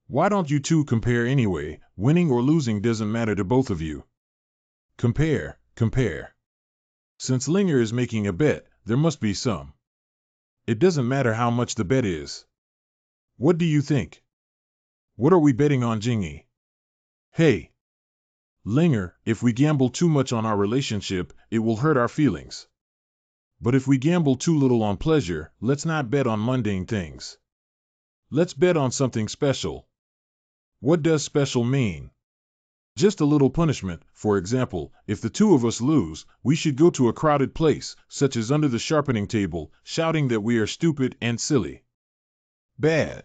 Why don't you two compare anyway? Winning or losing doesn't matter to both of you. Compare. Since Linger is making a bet, there must be some. It doesn't matter how much the bet is. What do you think? What are we betting on, Jingyi? Hey. Linger, if we gamble too much on our relationship, it will hurt our feelings. But if we gamble too little on pleasure, let's not bet on mundane things. Let's bet on something special. What does special mean? Just a little punishment. For example, if the two of us lose, we should go to a crowded place, such as under the sharpening table, shouting that we are stupid and silly. Bad.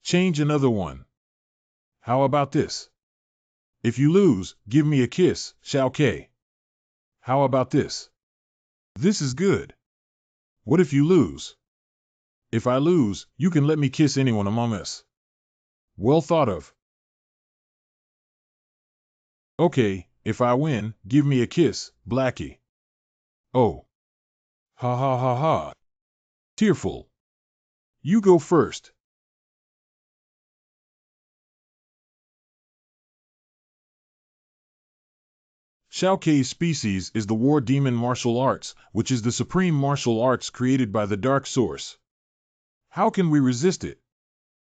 Change another one. How about this? If you lose, give me a kiss, Shao Ke. How about this? This is good. What if you lose? If I lose, you can let me kiss anyone among us. Well thought of. Okay, if I win, give me a kiss, Blackie. Oh. Ha ha ha ha. Tearful. You go first. Shao Ke's species is the War Demon martial arts, which is the supreme martial arts created by the Dark Source. How can we resist it?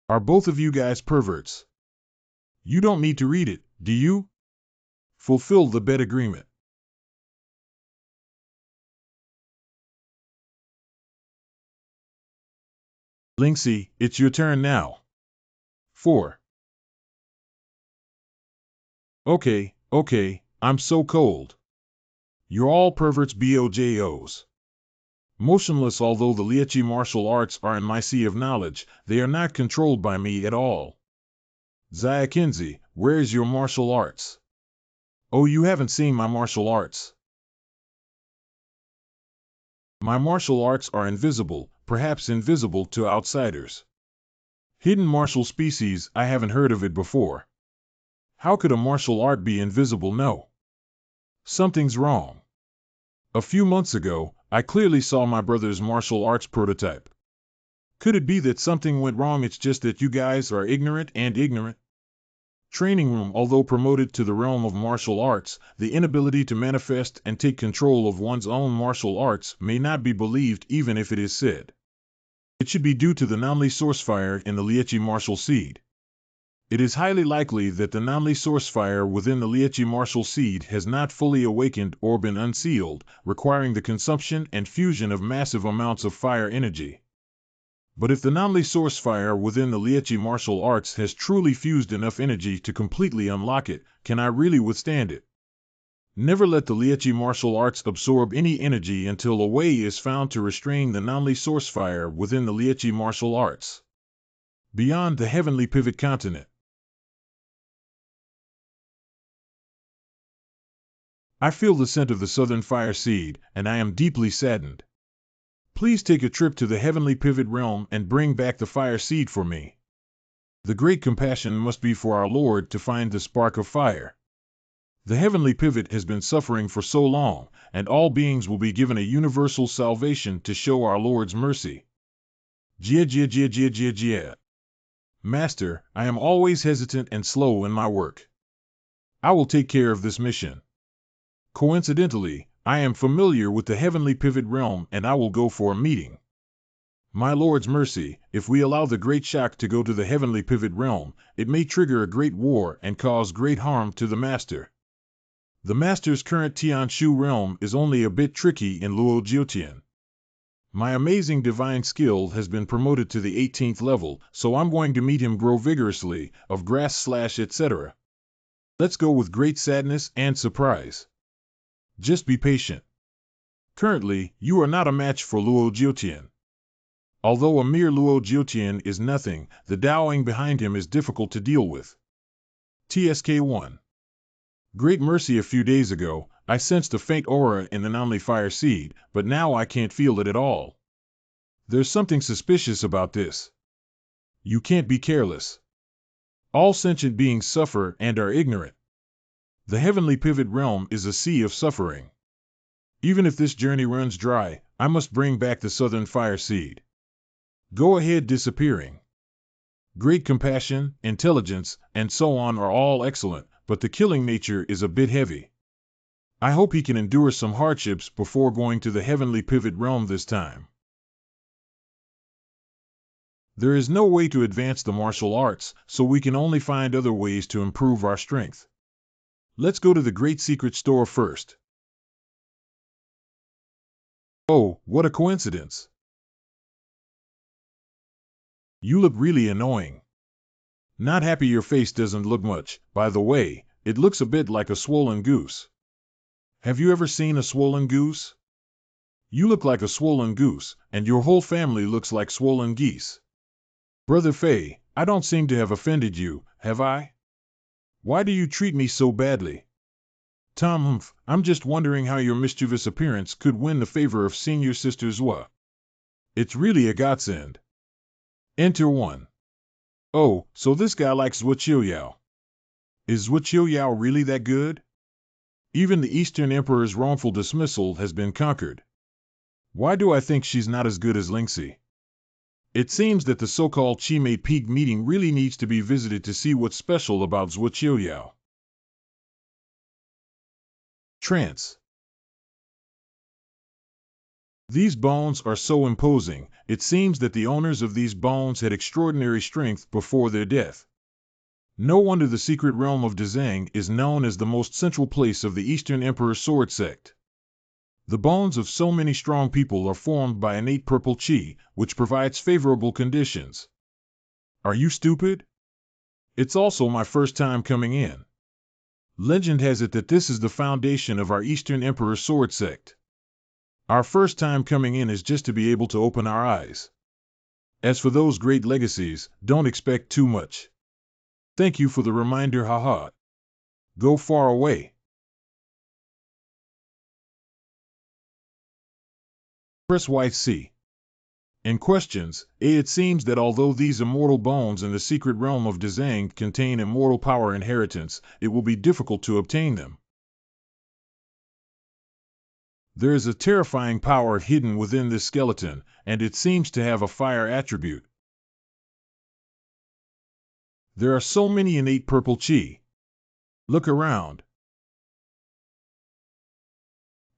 Are both of you guys perverts? You don't need to read it, do you? Fulfill the bet agreement. Linksy, it's your turn now. 4. Okay, I'm so cold. You're all perverts BOJOs. Motionless, although the Liachi martial arts are in my sea of knowledge, they are not controlled by me at all. Xiakinzi, where's your martial arts? Oh, you haven't seen my martial arts. My martial arts are invisible, perhaps invisible to outsiders. Hidden martial species, I haven't heard of it before. How could a martial art be invisible? No. Something's wrong. A few months ago, I clearly saw my brother's martial arts prototype. Could it be that something went wrong? It's just that you guys are ignorant and ignorant? Training room. Although promoted to the realm of martial arts, the inability to manifest and take control of one's own martial arts may not be believed even if it is said. It should be due to the Namli source fire in the Liachi martial seed. It is highly likely that the Namli source fire within the Liachi martial seed has not fully awakened or been unsealed, requiring the consumption and fusion of massive amounts of fire energy. But if the Namli source fire within the Liachi martial arts has truly fused enough energy to completely unlock it, can I really withstand it? Never let the Liachi martial arts absorb any energy until a way is found to restrain the Namli source fire within the Liachi martial arts. Beyond the heavenly pivot continent. I feel the scent of the southern fire seed, and I am deeply saddened. Please take a trip to the heavenly pivot realm and bring back the fire seed for me. The great compassion must be for our Lord to find the spark of fire. The heavenly pivot has been suffering for so long, and all beings will be given a universal salvation to show our Lord's mercy. Jia. Master, I am always hesitant and slow in my work. I will take care of this mission. Coincidentally, I am familiar with the heavenly pivot realm and I will go for a meeting. My Lord's mercy, if we allow the great shock to go to the heavenly pivot realm, it may trigger a great war and cause great harm to the Master. The Master's current Tianshu realm is only a bit tricky in Luo Jiotian. My amazing divine skill has been promoted to the 18th level, so I'm going to meet him grow vigorously, of grass / etc. Let's go with great sadness and surprise. Just be patient. Currently, you are not a match for Luo Jiotian. Although a mere Luo Jiotian is nothing, the Daoing behind him is difficult to deal with. TSK1. Great mercy, a few days ago, I sensed a faint aura in the Namli fire seed, but now I can't feel it at all. There's something suspicious about this. You can't be careless. All sentient beings suffer and are ignorant. The heavenly pivot realm is a sea of suffering. Even if this journey runs dry, I must bring back the southern fire seed. Go ahead disappearing. Great compassion, intelligence, and so on are all excellent, but the killing nature is a bit heavy. I hope he can endure some hardships before going to the heavenly pivot realm this time. There is no way to advance the martial arts, so we can only find other ways to improve our strength. Let's go to the Great Secret Store first. Oh, what a coincidence. You look really annoying. Not happy your face doesn't look much, by the way, it looks a bit like a swollen goose. Have you ever seen a swollen goose? You look like a swollen goose, and your whole family looks like swollen geese. Brother Fei, I don't seem to have offended you, have I? Why do you treat me so badly? Tom Humph, I'm just wondering how your mischievous appearance could win the favor of Senior Sister Zwa. It's really a godsend. Enter one. Oh, so this guy likes Zwa Qiuyao. Is Zwa Qiuyao really that good? Even the Eastern Emperor's wrongful dismissal has been conquered. Why do I think she's not as good as Lingxi? It seems that the so-called Chimei Peak meeting really needs to be visited to see what's special about Zwa Qiuyao. Trance. These bones are so imposing, it seems that the owners of these bones had extraordinary strength before their death. No wonder the secret realm of Dezang is known as the most central place of the Eastern Emperor sword sect. The bones of so many strong people are formed by innate purple qi, which provides favorable conditions. Are you stupid? It's also my first time coming in. Legend has it that this is the foundation of our Eastern Emperor sword sect. Our first time coming in is just to be able to open our eyes. As for those great legacies, don't expect too much. Thank you for the reminder, haha. Go far away. Press YC. In questions, it seems that although these immortal bones in the secret realm of Dezang contain immortal power inheritance, it will be difficult to obtain them. There is a terrifying power hidden within this skeleton, and it seems to have a fire attribute. There are so many innate purple qi. Look around.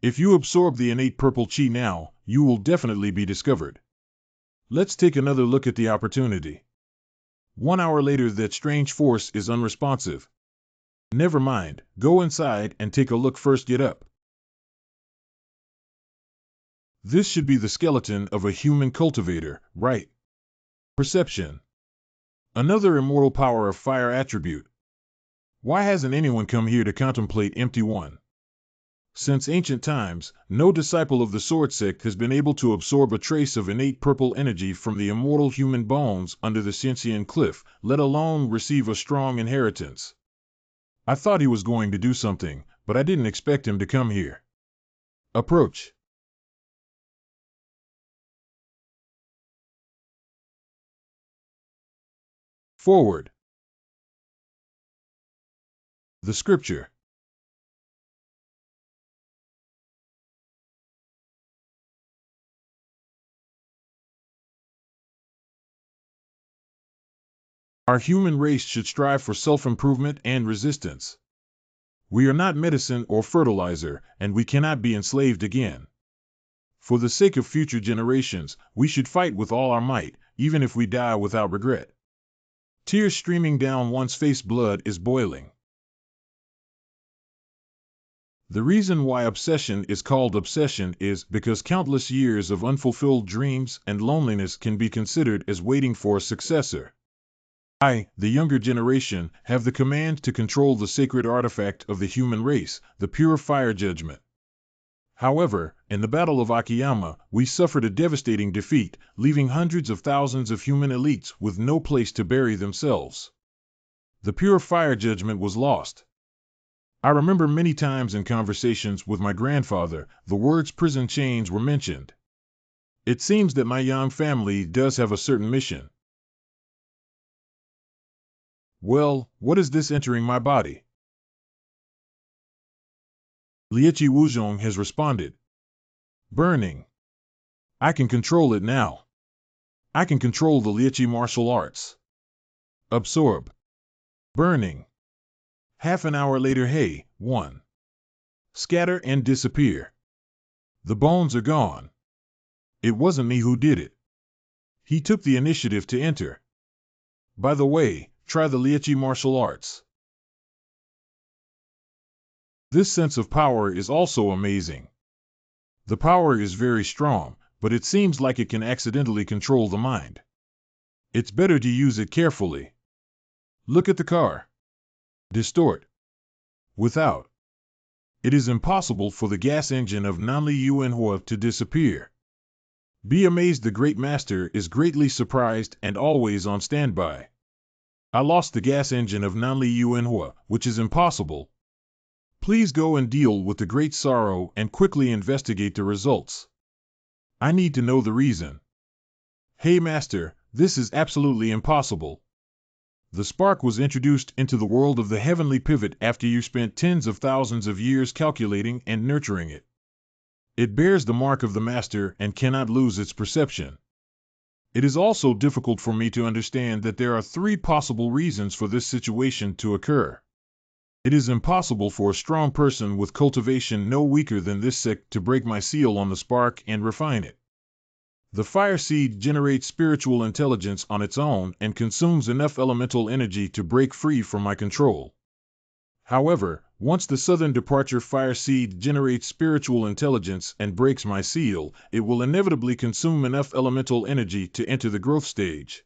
If you absorb the innate purple qi now, you will definitely be discovered. Let's take another look at the opportunity. 1 hour later, that strange force is unresponsive. Never mind, go inside and take a look first. Get up. This should be the skeleton of a human cultivator, right? Perception. Another immortal power of fire attribute. Why hasn't anyone come here to contemplate empty one? Since ancient times, no disciple of the sword sect has been able to absorb a trace of innate purple energy from the immortal human bones under the Xianxian cliff, let alone receive a strong inheritance. I thought he was going to do something, but I didn't expect him to come here. Approach. Forward. The scripture. Our human race should strive for self-improvement and resistance. We are not medicine or fertilizer, and we cannot be enslaved again. For the sake of future generations, we should fight with all our might, even if we die without regret. Tears streaming down one's face, blood is boiling. The reason why obsession is called obsession is because countless years of unfulfilled dreams and loneliness can be considered as waiting for a successor. I, the younger generation, have the command to control the sacred artifact of the human race, the pure fire judgment. However, in the Battle of Akiyama, we suffered a devastating defeat, leaving hundreds of thousands of human elites with no place to bury themselves. The pure fire judgment was lost. I remember many times in conversations with my grandfather, the words prison chains were mentioned. It seems that my young family does have a certain mission. Well, what is this entering my body? Lieqi Wuzhong has responded. Burning. I can control it now. I can control the Lieqi martial arts. Absorb. Burning. Half an hour later, hey, 1. Scatter and disappear. The bones are gone. It wasn't me who did it. He took the initiative to enter. By the way, try the Lieqi martial arts. This sense of power is also amazing. The power is very strong, but it seems like it can accidentally control the mind. It's better to use it carefully. Look at the car. Distort. Without. It is impossible for the gas engine of Nanli Yuanhua to disappear. Be amazed, the great master is greatly surprised and always on standby. I lost the gas engine of Nanli Yuanhua, which is impossible. Please go and deal with the great sorrow and quickly investigate the results. I need to know the reason. Hey Master, this is absolutely impossible. The spark was introduced into the world of the heavenly pivot after you spent tens of thousands of years calculating and nurturing it. It bears the mark of the Master and cannot lose its perception. It is also difficult for me to understand that there are 3 possible reasons for this situation to occur. It is impossible for a strong person with cultivation no weaker than this sect to break my seal on the spark and refine it. The fire seed generates spiritual intelligence on its own and consumes enough elemental energy to break free from my control. However, once the southern departure fire seed generates spiritual intelligence and breaks my seal, it will inevitably consume enough elemental energy to enter the growth stage.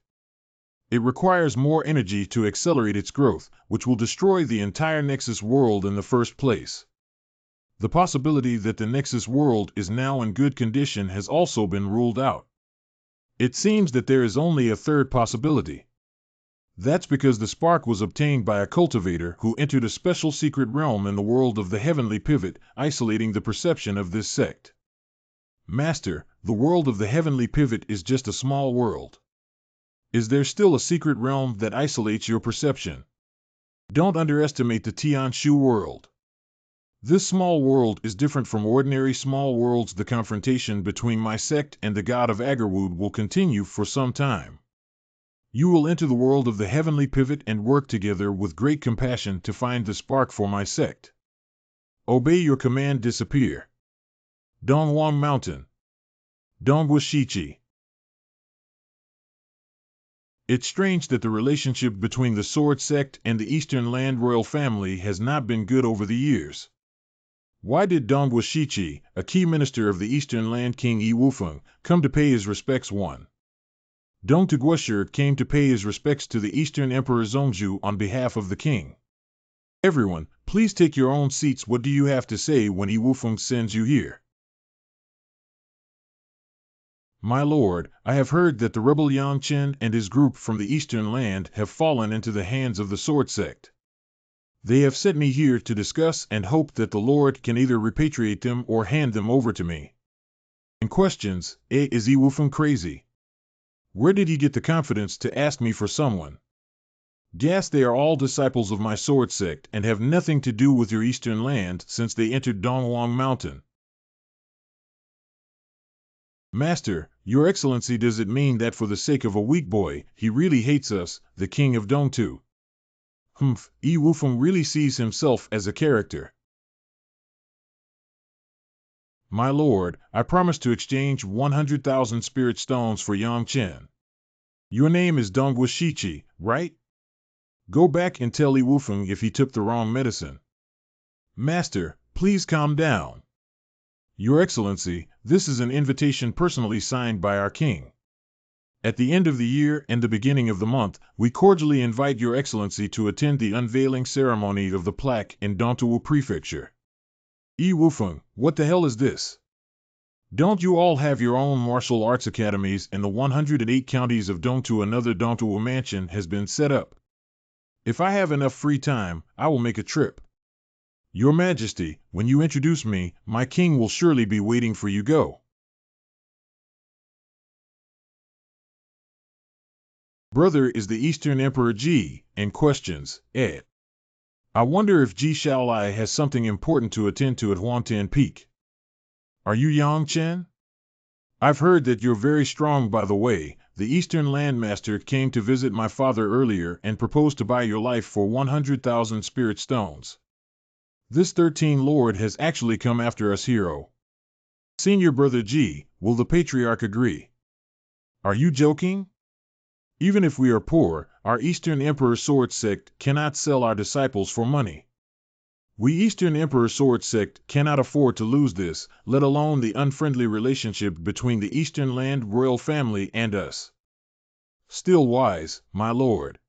It requires more energy to accelerate its growth, which will destroy the entire Nexus world in the first place. The possibility that the Nexus world is now in good condition has also been ruled out. It seems that there is only a third possibility. That's because the spark was obtained by a cultivator who entered a special secret realm in the world of the heavenly pivot, isolating the perception of this sect. Master, the world of the heavenly pivot is just a small world. Is there still a secret realm that isolates your perception? Don't underestimate the Tianshu world. This small world is different from ordinary small worlds. The confrontation between my sect and the god of Agarwood will continue for some time. You will enter the world of the heavenly pivot and work together with great compassion to find the spark for my sect. Obey your command. Disappear. Dongwang Mountain. Dongwushichi. It's strange that the relationship between the Sword Sect and the Eastern Land royal family has not been good over the years. Why did Dongwushichi, a key minister of the Eastern Land King Yi Wufeng, come to pay his respects? 1. Dong Tuguosher came to pay his respects to the Eastern Emperor Zongzhu on behalf of the king. Everyone, please take your own seats. What do you have to say when Yi Wufeng sends you here? My lord, I have heard that the rebel Yang Chen and his group from the Eastern Land have fallen into the hands of the Sword Sect. They have sent me here to discuss and hope that the Lord can either repatriate them or hand them over to me. In questions, is Yi Wufeng crazy? Where did he get the confidence to ask me for someone? Yes, they are all disciples of my Sword Sect and have nothing to do with your Eastern Land since they entered Dongwang Mountain. Master, your excellency, does it mean that for the sake of a weak boy, he really hates us, the king of Dongtu? Yi Wufeng really sees himself as a character. My lord, I promise to exchange 100,000 spirit stones for Yang Chen. Your name is Dongwushichi, right? Go back and tell Yi Wufeng if he took the wrong medicine. Master, please calm down. Your Excellency, this is an invitation personally signed by our king. At the end of the year and the beginning of the month, we cordially invite Your Excellency to attend the unveiling ceremony of the plaque in Dongtu Prefecture. Yi Wufeng, what the hell is this? Don't you all have your own martial arts academies in the 108 counties of Dongtu? Another Dongtu mansion has been set up. If I have enough free time, I will make a trip. Your Majesty, when you introduce me, my king will surely be waiting for you. Go. Brother is the Eastern Emperor Ji, and questions, Ed. I wonder if Ji Shaolai has something important to attend to at Huantan Peak. Are you Yang Chen? I've heard that you're very strong. By the way, the Eastern Landmaster came to visit my father earlier and proposed to buy your life for 100,000 spirit stones. This 13 Lord has actually come after us, hero. Senior Brother Ji, will the Patriarch agree? Are you joking? Even if we are poor, our Eastern Emperor Sword Sect cannot sell our disciples for money. We Eastern Emperor Sword Sect cannot afford to lose this, let alone the unfriendly relationship between the Eastern Land royal family and us. Still wise, my lord.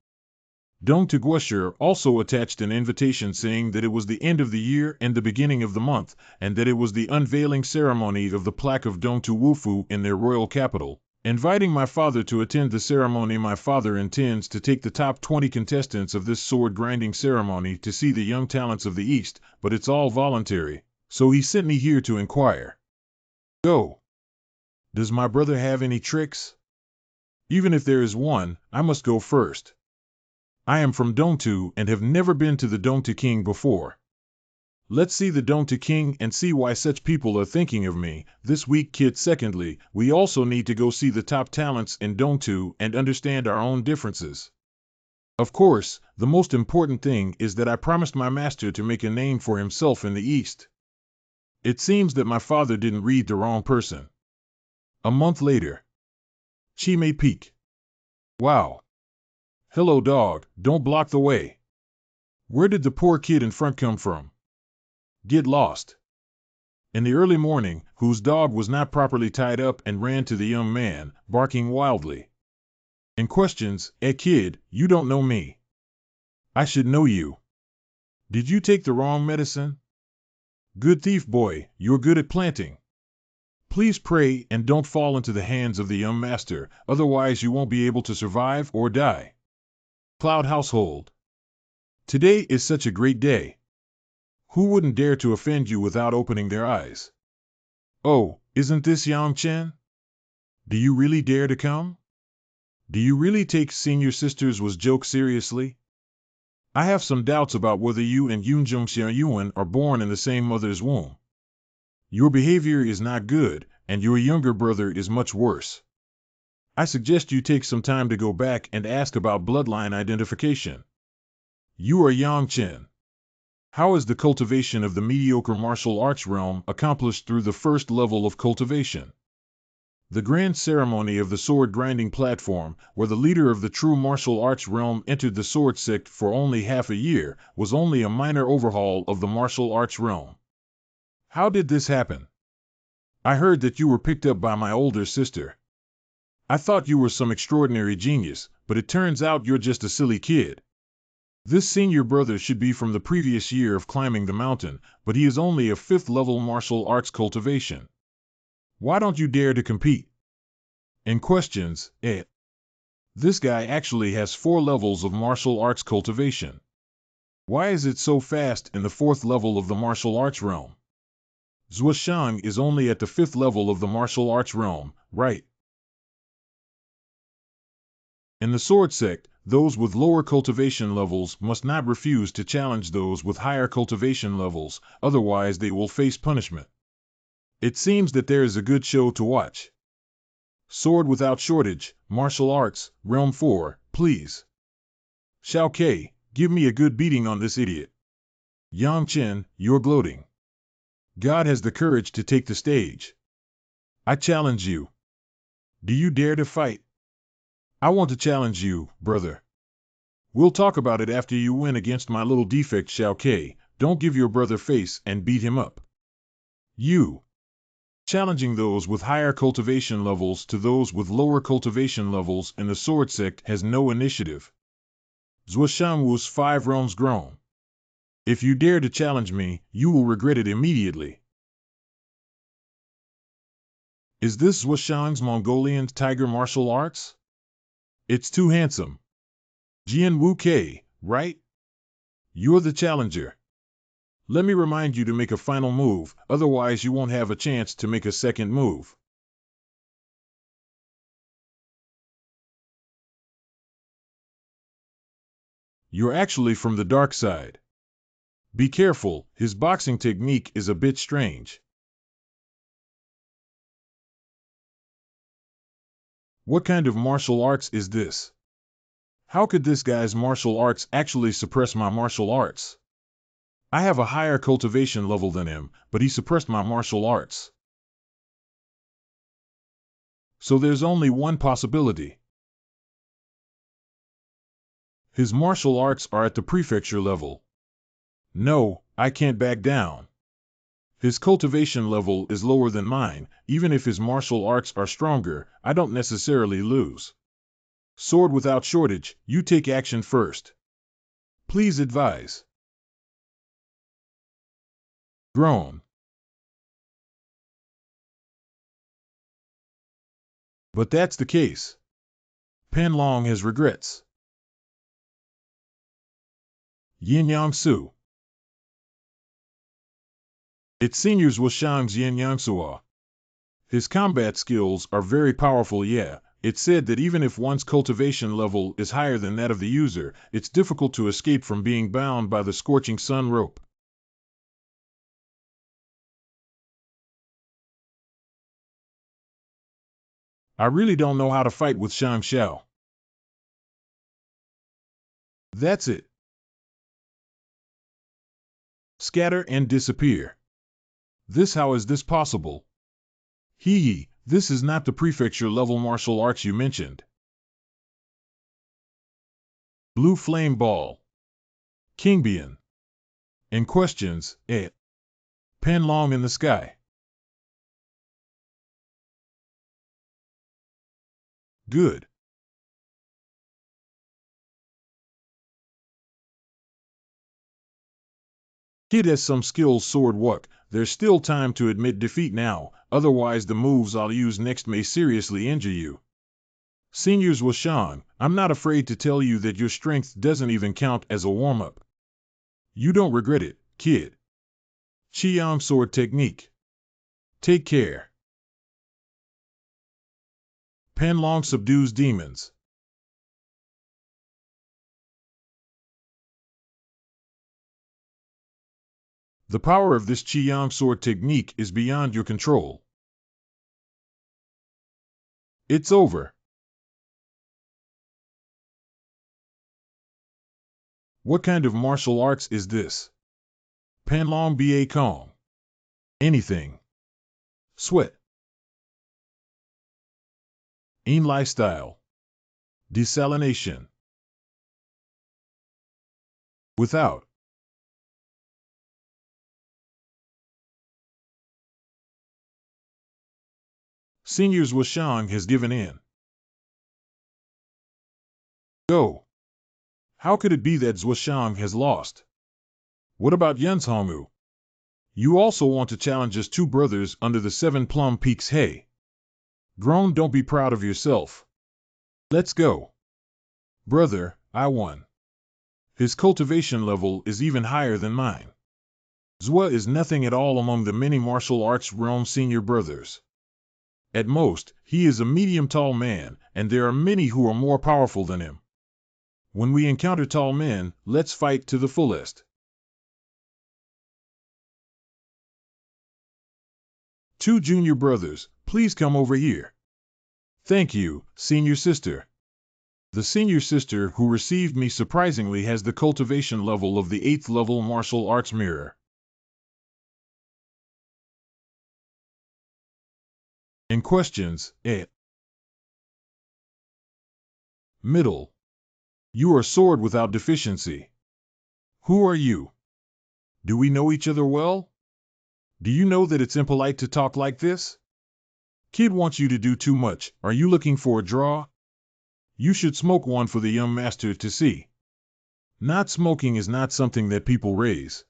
Dong Tuguosher also attached an invitation saying that it was the end of the year and the beginning of the month, and that it was the unveiling ceremony of the plaque of Dongtu Wufu in their royal capital, Inviting my father to attend the ceremony. My father intends to take the top 20 contestants of this sword grinding ceremony to see the young talents of the East, but it's all voluntary, so he sent me here to inquire. Go. Does my brother have any tricks? Even if there is one, I must go first. I am from Dongtu and have never been to the Dongtu King before. Let's see the Dongtu King and see why such people are thinking of me, this weak kid. Secondly, we also need to go see the top talents in Dongtu and understand our own differences. Of course, the most important thing is that I promised my master to make a name for himself in the East. It seems that my father didn't read the wrong person. A month later. Chime Peak. Wow. Hello, dog, don't block the way. Where did the poor kid in front come from? Get lost. In the early morning, whose dog was not properly tied up and ran to the young man, barking wildly. In questions, kid, you don't know me. I should know you. Did you take the wrong medicine? Good thief boy, you're good at planting. Please pray and don't fall into the hands of the young master, otherwise you won't be able to survive or die. Cloud Household. Today is such a great day. Who wouldn't dare to offend you without opening their eyes? Oh, isn't this Yang Chen? Do you really dare to come? Do you really take senior sister's joke seriously? I have some doubts about whether you and Yunjung Xiaoyuan are born in the same mother's womb. Your behavior is not good, and your younger brother is much worse. I suggest you take some time to go back and ask about bloodline identification. You are Yang Chen. How is the cultivation of the mediocre martial arts realm accomplished through the first level of cultivation? The grand ceremony of the sword grinding platform, where the leader of the true martial arts realm entered the sword sect for only half a year, was only a minor overhaul of the martial arts realm. How did this happen? I heard that you were picked up by my older sister. I thought you were some extraordinary genius, but it turns out you're just a silly kid. This senior brother should be from the previous year of climbing the mountain, but he is only a 5th level martial arts cultivation. Why don't you dare to compete? In questions, this guy actually has 4 levels of martial arts cultivation. Why is it so fast in the 4th level of the martial arts realm? Zhuoshang is only at the 5th level of the martial arts realm, right? In the sword sect, those with lower cultivation levels must not refuse to challenge those with higher cultivation levels, otherwise they will face punishment. It seems that there is a good show to watch. Sword without shortage, martial arts, realm 4, please. Xiao Ke, give me a good beating on this idiot. Yang Chen, you're gloating. God has the courage to take the stage. I challenge you. Do you dare to fight? I want to challenge you, brother. We'll talk about it after you win against my little defect Xiao Ke. Don't give your brother face and beat him up. You. Challenging those with higher cultivation levels to those with lower cultivation levels in the sword sect has no initiative. Zhuoshangwu's 5 realms grown. If you dare to challenge me, you will regret it immediately. Is this Zhuoshang's Mongolian tiger martial arts? It's too handsome. Jian Wu Ke, right? You're the challenger. Let me remind you to make a final move, otherwise you won't have a chance to make a second move. You're actually from the dark side. Be careful, his boxing technique is a bit strange. What kind of martial arts is this? How could this guy's martial arts actually suppress my martial arts? I have a higher cultivation level than him, but he suppressed my martial arts. So there's only one possibility. His martial arts are at the prefecture level. No, I can't back down. His cultivation level is lower than mine. Even if his martial arts are stronger, I don't necessarily lose. Sword without shortage, you take action first. Please advise. Groan. But that's the case. Pen Long has regrets. Yin Yang Su. Its seniors was Shang's Yin Yang Sua. His combat skills are very powerful, yeah. It's said that even if one's cultivation level is higher than that of the user, it's difficult to escape from being bound by the scorching sun rope. I really don't know how to fight with Shang Xiao. That's it. Scatter and disappear. How is this possible? Hee, this is not the prefecture level martial arts you mentioned. Blue Flame Ball. Kingbian. And questions, Pen Long in the sky. Good. Kid has some skills sword work. There's still time to admit defeat now, otherwise the moves I'll use next may seriously injure you. Seniors was Shang, I'm not afraid to tell you that your strength doesn't even count as a warm-up. You don't regret it, kid. Qiyang sword technique. Take care. Pen Long subdues demons. The power of this Qiyang sword technique is beyond your control. It's over. What kind of martial arts is this? Pen Long Ba Kong. Anything. Sweat. In lifestyle. Desalination. Without. Seniors Washang has given in. Go. How could it be that Zhuoshang has lost? What about Yunzhongwu? You also want to challenge us two brothers under the 7 Plum Peaks, hey? Grown, don't be proud of yourself. Let's go. Brother, I won. His cultivation level is even higher than mine. Zhua is nothing at all among the many martial arts realm senior brothers. At most, he is a medium-tall man, and there are many who are more powerful than him. When we encounter tall men, let's fight to the fullest. Two junior brothers, please come over here. Thank you, senior sister. The senior sister who received me surprisingly has the cultivation level of the 8th level martial arts mirror. And questions, Middle. You are sword without deficiency. Who are you? Do we know each other well? Do you know that it's impolite to talk like this? Kid wants you to do too much. Are you looking for a draw? You should smoke one for the young master to see. Not smoking is not something that people raise.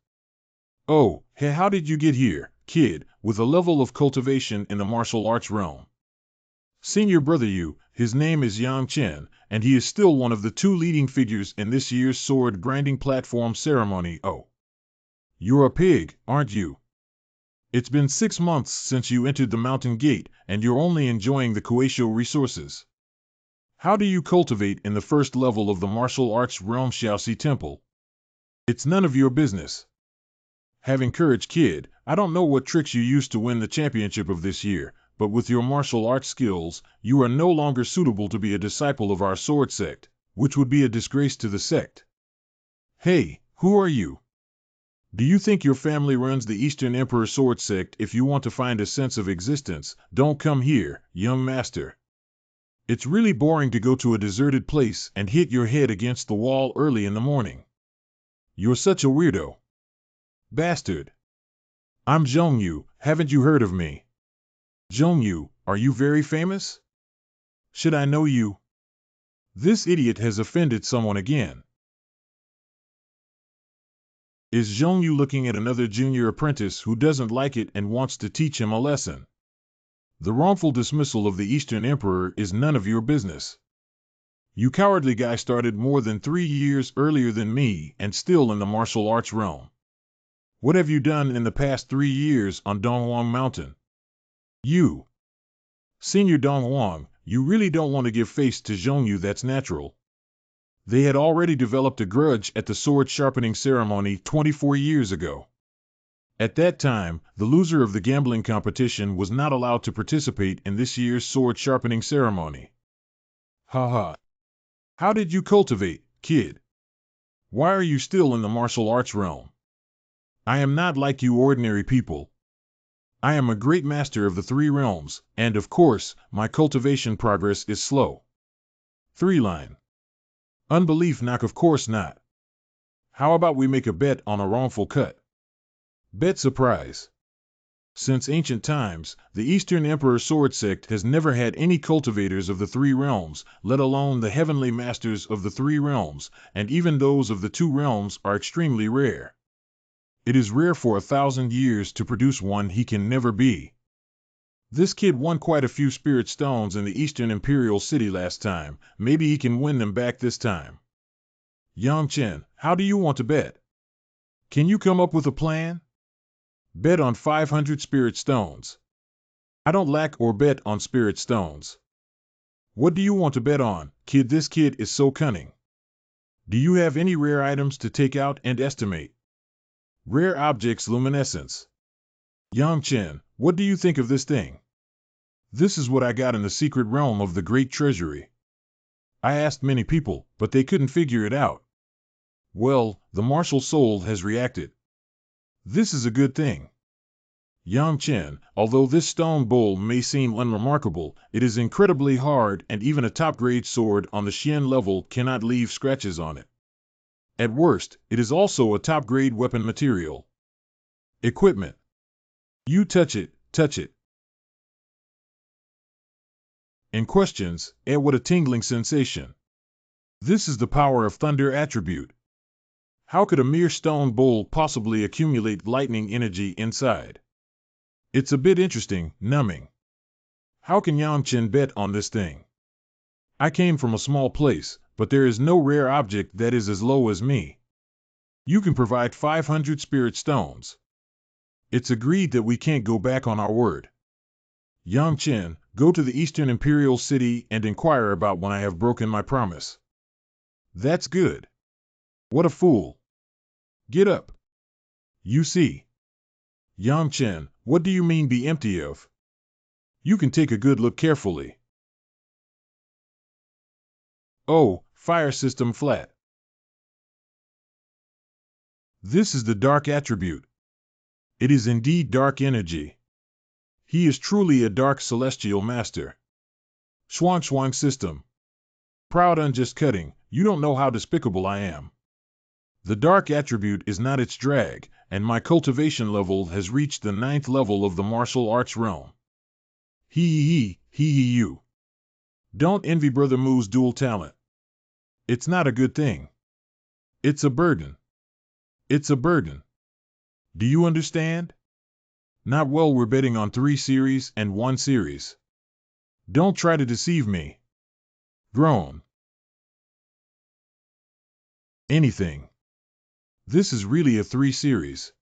Oh, hey, how did you get here, kid, with a level of cultivation in the martial arts realm? Senior brother you, his name is Yang Chen, and he is still one of the 2 leading figures in this year's sword grinding platform ceremony. Oh. You're a pig, aren't you? It's been 6 months since you entered the mountain gate, and you're only enjoying the Kueisho resources. How do you cultivate in the first level of the martial arts realm Xiaoxi Temple? It's none of your business. Having courage, kid. I don't know what tricks you used to win the championship of this year, but with your martial arts skills, you are no longer suitable to be a disciple of our sword sect, which would be a disgrace to the sect. Hey, who are you? Do you think your family runs the Eastern Emperor sword sect? If you want to find a sense of existence, don't come here, young master. It's really boring to go to a deserted place and hit your head against the wall early in the morning. You're such a weirdo. Bastard. I'm Zhongyu, haven't you heard of me? Zhongyu, are you very famous? Should I know you? This idiot has offended someone again. Is Zhongyu looking at another junior apprentice who doesn't like it and wants to teach him a lesson? The wrongful dismissal of the Eastern Emperor is none of your business. You cowardly guy started more than 3 years earlier than me and still in the martial arts realm. What have you done in the past 3 years on Donghuang Mountain? You, Senior Donghuang, you really don't want to give face to Zhongyu, that's natural. They had already developed a grudge at the sword sharpening ceremony 24 years ago. At that time, the loser of the gambling competition was not allowed to participate in this year's sword sharpening ceremony. Haha. How did you cultivate, kid? Why are you still in the martial arts realm? I am not like you ordinary people. I am a great master of the 3 realms, and of course, my cultivation progress is slow. 3 line. Unbelief knock, of course not. How about we make a bet on a wrongful cut? Bet surprise. Since ancient times, the Eastern Emperor Sword Sect has never had any cultivators of the 3 realms, let alone the heavenly masters of the 3 realms, and even those of the 2 realms are extremely rare. It is rare for 1,000 years to produce one he can never be. This kid won quite a few spirit stones in the Eastern Imperial City last time. Maybe he can win them back this time. Yang Chen, how do you want to bet? Can you come up with a plan? Bet on 500 spirit stones. I don't lack or bet on spirit stones. What do you want to bet on, kid? This kid is so cunning. Do you have any rare items to take out and estimate? Rare objects luminescence. Yang Chen, what do you think of this thing? This is what I got in the secret realm of the Great Treasury. I asked many people, but they couldn't figure it out. Well, the martial soul has reacted. This is a good thing. Yang Chen, although this stone bowl may seem unremarkable, it is incredibly hard, and even a top-grade sword on the Xian level cannot leave scratches on it. At worst, it is also a top-grade weapon material. Equipment. You touch it, touch it. And questions, what a tingling sensation. This is the power of thunder attribute. How could a mere stone bowl possibly accumulate lightning energy inside? It's a bit interesting, numbing. How can Yang Chen bet on this thing? I came from a small place, but there is no rare object that is as low as me. You can provide 500 spirit stones. It's agreed that we can't go back on our word. Yang Chen, go to the Eastern Imperial City and inquire about when I have broken my promise. That's good. What a fool. Get up. You see. Yang Chen, what do you mean be empty of? You can take a good look carefully. Oh, fire system flat. This is the dark attribute. It is indeed dark energy. He is truly a dark celestial master. Shuang system. Proud unjust cutting, you don't know how despicable I am. The dark attribute is not its drag, and my cultivation level has reached the 9th level of the martial arts realm. You. Don't envy Brother Mu's dual talent. It's not a good thing. It's a burden. It's a burden. Do you understand? Not well, we're betting on 3 series and 1 series. Don't try to deceive me. Groan. Anything. This is really a 3 series.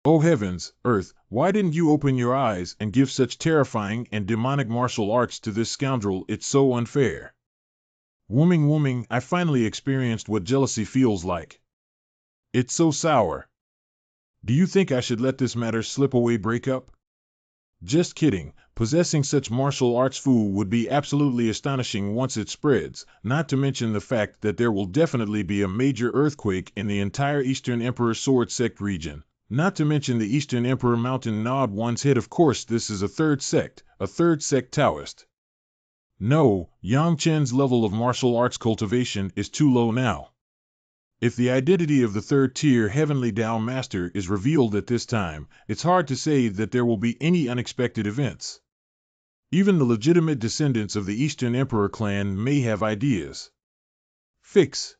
Oh heavens, Earth, why didn't you open your eyes and give such terrifying and demonic martial arts to this scoundrel? It's so unfair. Wooming, I finally experienced what jealousy feels like. It's so sour. Do you think I should let this matter slip away? Break up? Just kidding. Possessing such martial arts foo would be absolutely astonishing once it spreads, not to mention the fact that there will definitely be a major earthquake in the entire Eastern Emperor Sword Sect region, not to mention the Eastern Emperor Mountain nod one's head. Of course, this is a third sect Taoist. No, Yang Chen's level of martial arts cultivation is too low now. If the identity of the 3rd-tier Heavenly Dao Master is revealed at this time, it's hard to say that there will be any unexpected events. Even the legitimate descendants of the Eastern Emperor clan may have ideas. Fix.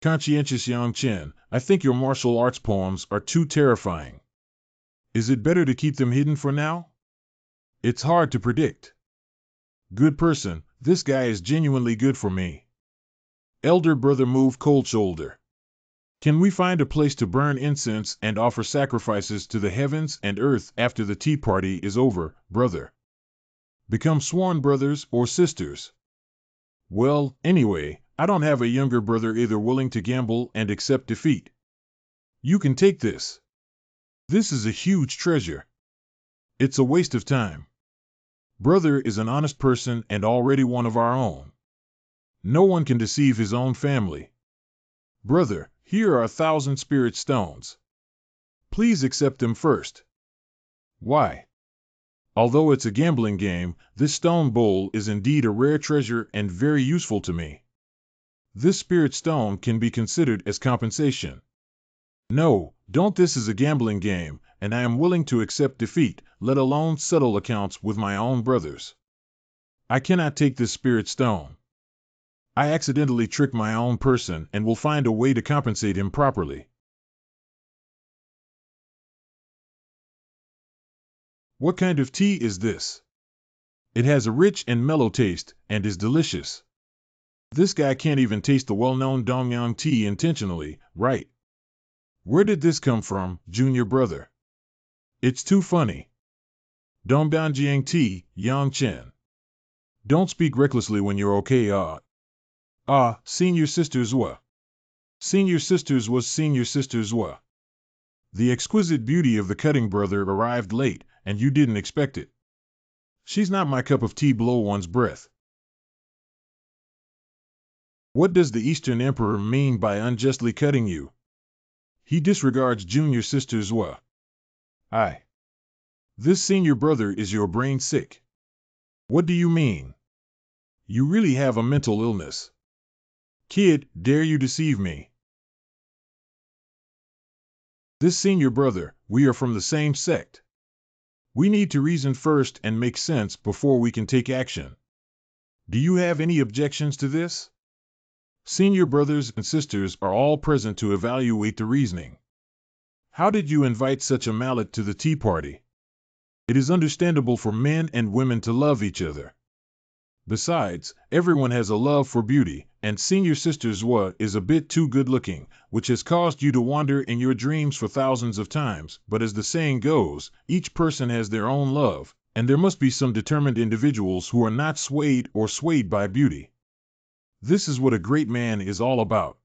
Conscientious Yang Chen, I think your martial arts poems are too terrifying. Is it better to keep them hidden for now? It's hard to predict. Good person, this guy is genuinely good for me. Elder brother moved cold shoulder. Can we find a place to burn incense and offer sacrifices to the heavens and earth after the tea party is over, brother? Become sworn brothers or sisters. Well, anyway, I don't have a younger brother either willing to gamble and accept defeat. You can take this. This is a huge treasure. It's a waste of time. Brother is an honest person and already one of our own. No one can deceive his own family. Brother, here are 1,000 spirit stones. Please accept them first. Why? Although it's a gambling game, this stone bowl is indeed a rare treasure and very useful to me. This spirit stone can be considered as compensation. No, don't. This is a gambling game, and I am willing to accept defeat, let alone settle accounts with my own brothers. I cannot take this spirit stone. I accidentally tricked my own person and will find a way to compensate him properly. What kind of tea is this? It has a rich and mellow taste and is delicious. This guy can't even taste the well-known Dongyang tea intentionally, right? Where did this come from, junior brother? It's too funny. Dongdanjiang tea, Yang Chen. Don't speak recklessly when you're okay. Senior sisters were. Senior sisters was senior sisters were. The exquisite beauty of the cutting brother arrived late, and you didn't expect it. She's not my cup of tea. Blow one's breath. What does the Eastern Emperor mean by unjustly cutting you? He disregards junior sisters were. This senior brother is your brain sick. What do you mean? You really have a mental illness. Kid, dare you deceive me? This senior brother, we are from the same sect. We need to reason first and make sense before we can take action. Do you have any objections to this? Senior brothers and sisters are all present to evaluate the reasoning. How did you invite such a mallet to the tea party? It is understandable for men and women to love each other. Besides, everyone has a love for beauty, and senior sisters Wa is a bit too good-looking, which has caused you to wander in your dreams for thousands of times. But as the saying goes, each person has their own love, and there must be some determined individuals who are not swayed by beauty. This is what a great man is all about.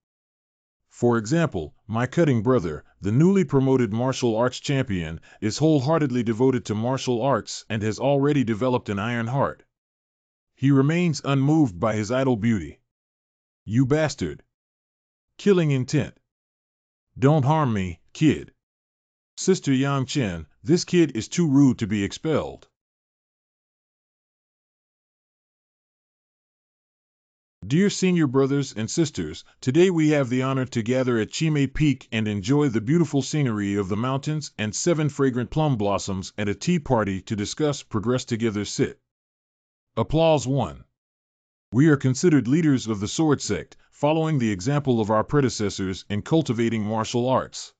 For example, my cutting brother, the newly promoted martial arts champion, is wholeheartedly devoted to martial arts and has already developed an iron heart. He remains unmoved by his idle beauty. You bastard. Killing intent. Don't harm me, kid. Sister Yang Chen, this kid is too rude to be expelled. Dear senior brothers and sisters, today we have the honor to gather at Chimay Peak and enjoy the beautiful scenery of the mountains and 7 fragrant plum blossoms at a tea party to discuss progress together. Sit. Applause 1. We are considered leaders of the sword sect, following the example of our predecessors in cultivating martial arts.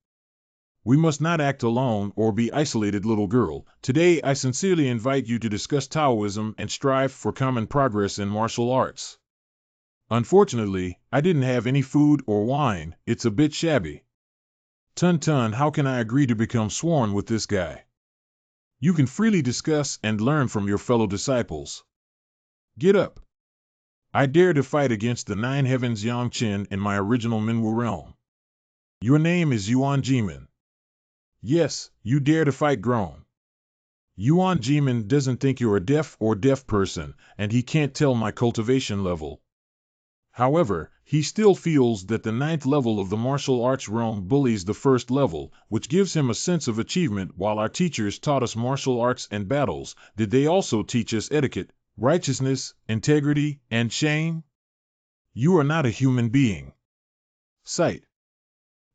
We must not act alone or be isolated, little girl. Today I sincerely invite you to discuss Taoism and strive for common progress in martial arts. Unfortunately, I didn't have any food or wine. It's a bit shabby. Tun, how can I agree to become sworn with this guy? You can freely discuss and learn from your fellow disciples. Get up. I dare to fight against the 9 heavens Yang Chen in my original Minwu realm. Your name is Yuan Jimin. Yes, you dare to fight grown. Yuan Jimin doesn't think you're a deaf person, and he can't tell my cultivation level. However, he still feels that the 9th level of the martial arts realm bullies the 1st level, which gives him a sense of achievement. While our teachers taught us martial arts and battles, did they also teach us etiquette, righteousness, integrity, and shame? You are not a human being. Sight.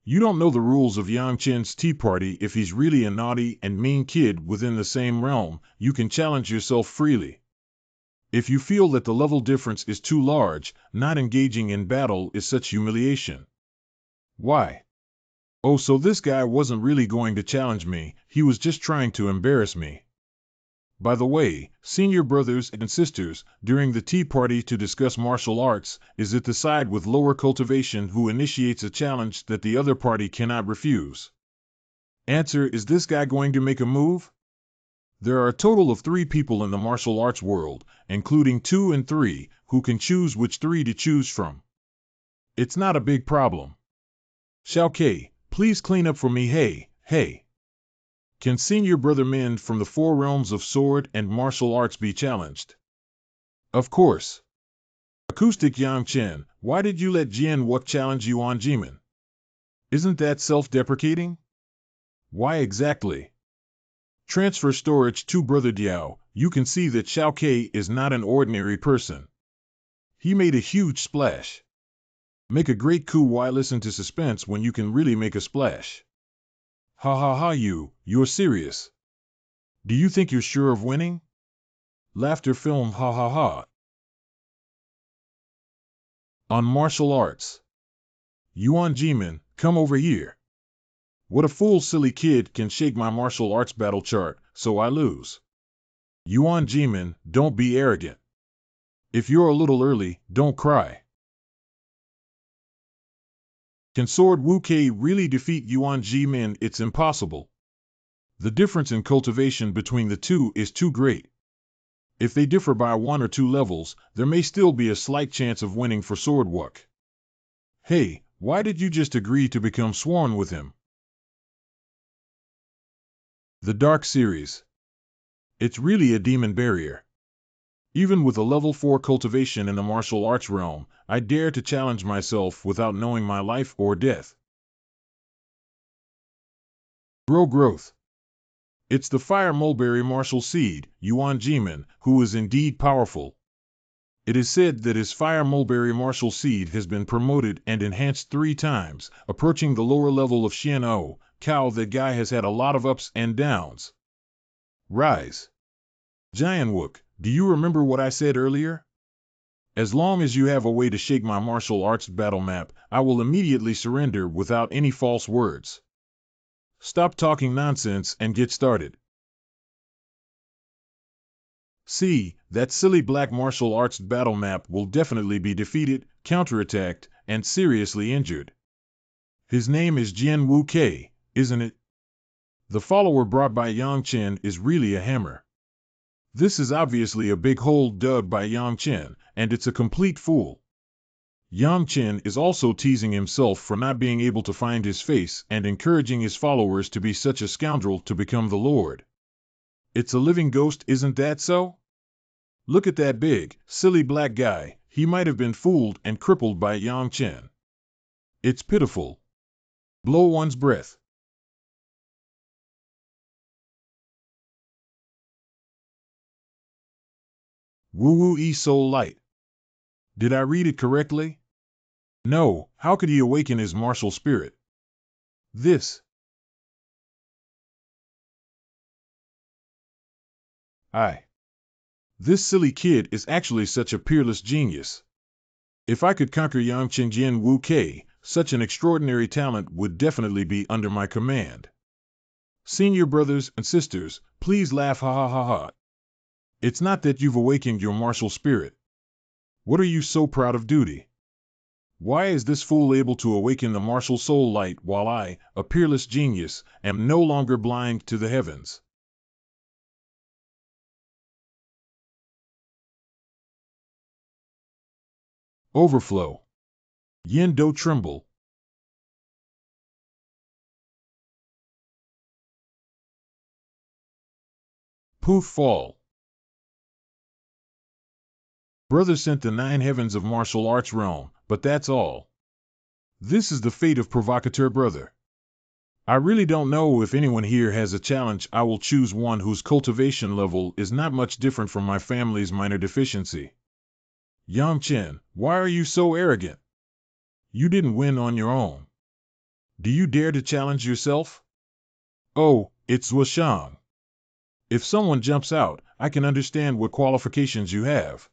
You don't know the rules of Yang Chen's tea party. If he's really a naughty and mean kid within the same realm, you can challenge yourself freely. If you feel that the level difference is too large, not engaging in battle is such humiliation. Why? Oh, so this guy wasn't really going to challenge me, he was just trying to embarrass me. By the way, senior brothers and sisters, during the tea party to discuss martial arts, is it the side with lower cultivation who initiates a challenge that the other party cannot refuse? Answer: is this guy going to make a move? There are a total of 3 people in the martial arts world, including 2 and 3, who can choose which 3 to choose from. It's not a big problem. Shao Kai, please clean up for me. Hey. Can senior brother men from the 4 realms of sword and martial arts be challenged? Of course. Acoustic: Yang Chen, why did you let Jian Wook challenge Yuan Jimin? Isn't that self-deprecating? Why exactly? Transfer storage to Brother Diao, you can see that Shao Kai is not an ordinary person. He made a huge splash. Make a great coup. Why listen to suspense when you can really make a splash? Ha, you're serious. Do you think you're sure of winning? Laughter film. Ha. On martial arts. Yuan Jimin, come over here. What a fool, silly kid can shake my martial arts battle chart, so I lose. Yuan Jimin, don't be arrogant. If you're a little early, don't cry. Can Sword Wu Kei really defeat Yuan Jimin? It's impossible. The difference in cultivation between the two is too great. If they differ by 1 or 2 levels, there may still be a slight chance of winning for Sword Wook. Hey, why did you just agree to become sworn with him? The Dark Series. It's really a demon barrier. Even with a level 4 cultivation in the martial arts realm, I dare to challenge myself without knowing my life or death. Grow growth. It's the Fire Mulberry Martial Seed, Yuan Jimin, who is indeed powerful. It is said that his Fire Mulberry Martial Seed has been promoted and enhanced 3 times, approaching the lower level of Xian O. Cow, that guy has had a lot of ups and downs. Rise. Jian Wook, do you remember what I said earlier? As long as you have a way to shake my martial arts battle map, I will immediately surrender without any false words. Stop talking nonsense and get started. See, that silly black martial arts battle map will definitely be defeated, counterattacked, and seriously injured. His name is Jian Wu Kei, isn't it? The follower brought by Yang Chen is really a hammer. This is obviously a big hole dug by Yang Chen, and it's a complete fool. Yang Chen is also teasing himself for not being able to find his face and encouraging his followers to be such a scoundrel to become the Lord. It's a living ghost, isn't that so? Look at that big, silly black guy. He might have been fooled and crippled by Yang Chen. It's pitiful. Blow one's breath. Wu Yi Soul Light. Did I read it correctly? No, how could he awaken his martial spirit? This silly kid is actually such a peerless genius. If I could conquer Yang Chen Jian Wu Kei, such an extraordinary talent would definitely be under my command. Senior brothers and sisters, please laugh. Ha. It's not that you've awakened your martial spirit. What are you so proud of, duty? Why is this fool able to awaken the martial soul light while I, a peerless genius, am no longer blind to the heavens? Overflow. Yin Do tremble. Poof fall. Brother sent the 9 heavens of martial arts realm, but that's all. This is the fate of provocateur brother. I really don't know if anyone here has a challenge. I will choose one whose cultivation level is not much different from my family's minor deficiency. Yang Chen, why are you so arrogant? You didn't win on your own. Do you dare to challenge yourself? Oh, it's Washang. If someone jumps out, I can understand what qualifications you have.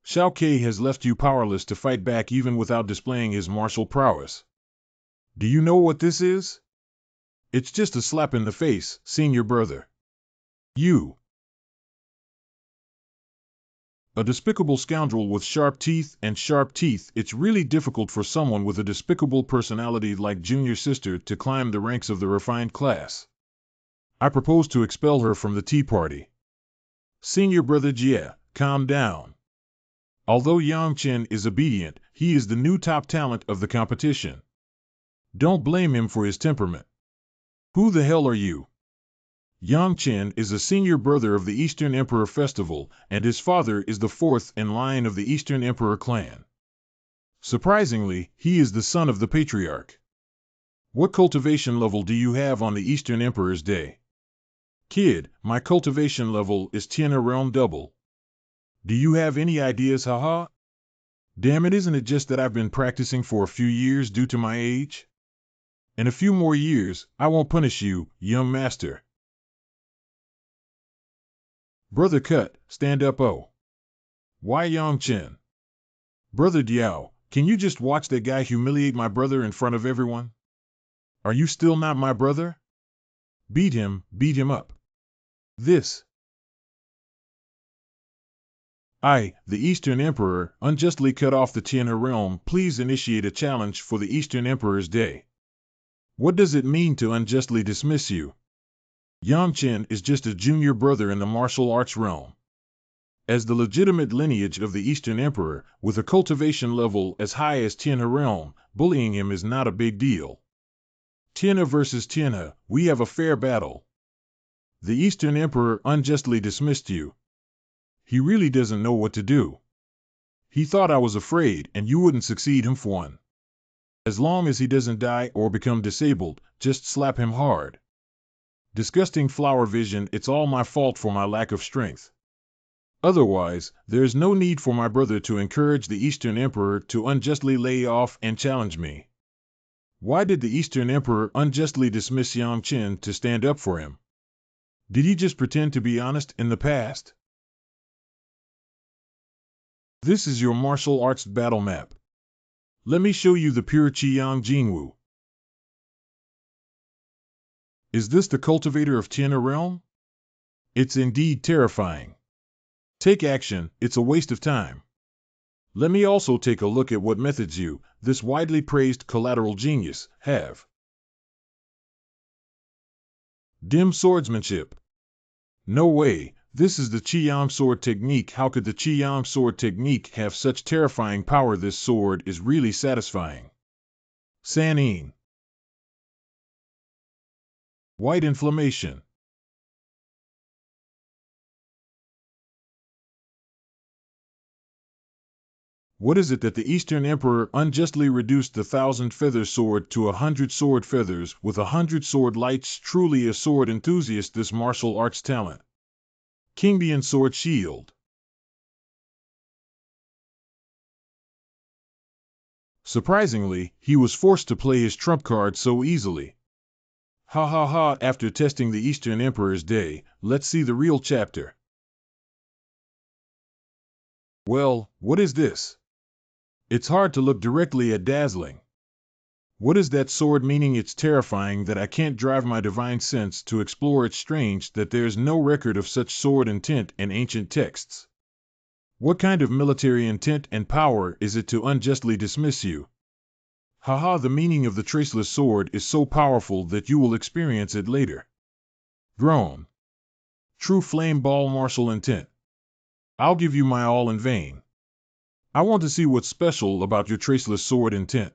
Shao Kai has left you powerless to fight back even without displaying his martial prowess. Do you know what this is? It's just a slap in the face, senior brother. You A despicable scoundrel with sharp teeth, and sharp teeth. It's really difficult for someone with a despicable personality like Junior Sister to climb the ranks of the refined class. I propose to expel her from the tea party. Senior Brother Jie, calm down. Although Yang Chen is obedient, he is the new top talent of the competition. Don't blame him for his temperament. Who the hell are you? Yang Chen is a senior brother of the Eastern Emperor Festival, and his father is the fourth in line of the Eastern Emperor clan. Surprisingly, he is the son of the patriarch. What cultivation level do you have on the Eastern Emperor's day? Kid, my cultivation level is Tianhe Realm Double. Do you have any ideas, haha? Damn it, isn't it just that I've been practicing for a few years due to my age? In a few more years, I won't punish you, young master. Brother Cut, stand up. Oh. Why Yang Chen? Brother Diao, can you just watch that guy humiliate my brother in front of everyone? Are you still not my brother? Beat him up. This. I, the Eastern Emperor, unjustly cut off the Tianhe realm. Please initiate a challenge for the Eastern Emperor's day. What does it mean to unjustly dismiss you? Yang Chen is just a junior brother in the martial arts realm. As the legitimate lineage of the Eastern Emperor, with a cultivation level as high as Tianhe realm, bullying him is not a big deal. Tianhe versus Tianhe, we have a fair battle. The Eastern Emperor unjustly dismissed you. He really doesn't know what to do. He thought I was afraid and you wouldn't succeed him for one. As long as he doesn't die or become disabled, just slap him hard. Disgusting flower vision, it's all my fault for my lack of strength. Otherwise, there is no need for my brother to encourage the Eastern Emperor to unjustly lay off and challenge me. Why did the Eastern Emperor unjustly dismiss Yang Chen to stand up for him? Did he just pretend to be honest in the past? This is your martial arts battle map. Let me show you the pure Qiyang Jingwu. Is this the cultivator of Tianhe realm? It's indeed terrifying. Take action, it's a waste of time. Let me also take a look at what methods you, this widely praised collateral genius, have. Dim swordsmanship. No way, this is the Qiyang sword technique. How could the Qiyang sword technique have such terrifying power? This sword is really satisfying. Sanyin. White inflammation. What is it that the Eastern Emperor unjustly reduced the 1,000-feather sword to 100 sword feathers with 100 sword lights? Truly a sword enthusiast, this martial arts talent. Kingbian sword shield. Surprisingly, he was forced to play his trump card so easily. Ha ha ha, after testing the Eastern Emperor's day, let's see the real chapter. Well, what is this? It's hard to look directly at dazzling. What is that sword meaning? It's terrifying that I can't drive my divine sense to explore. It's strange that there's no record of such sword intent in ancient texts. What kind of military intent and power is it to unjustly dismiss you? Haha, the meaning of the traceless sword is so powerful that you will experience it later. Groan. True flame ball martial intent. I'll give you my all in vain. I want to see what's special about your traceless sword intent.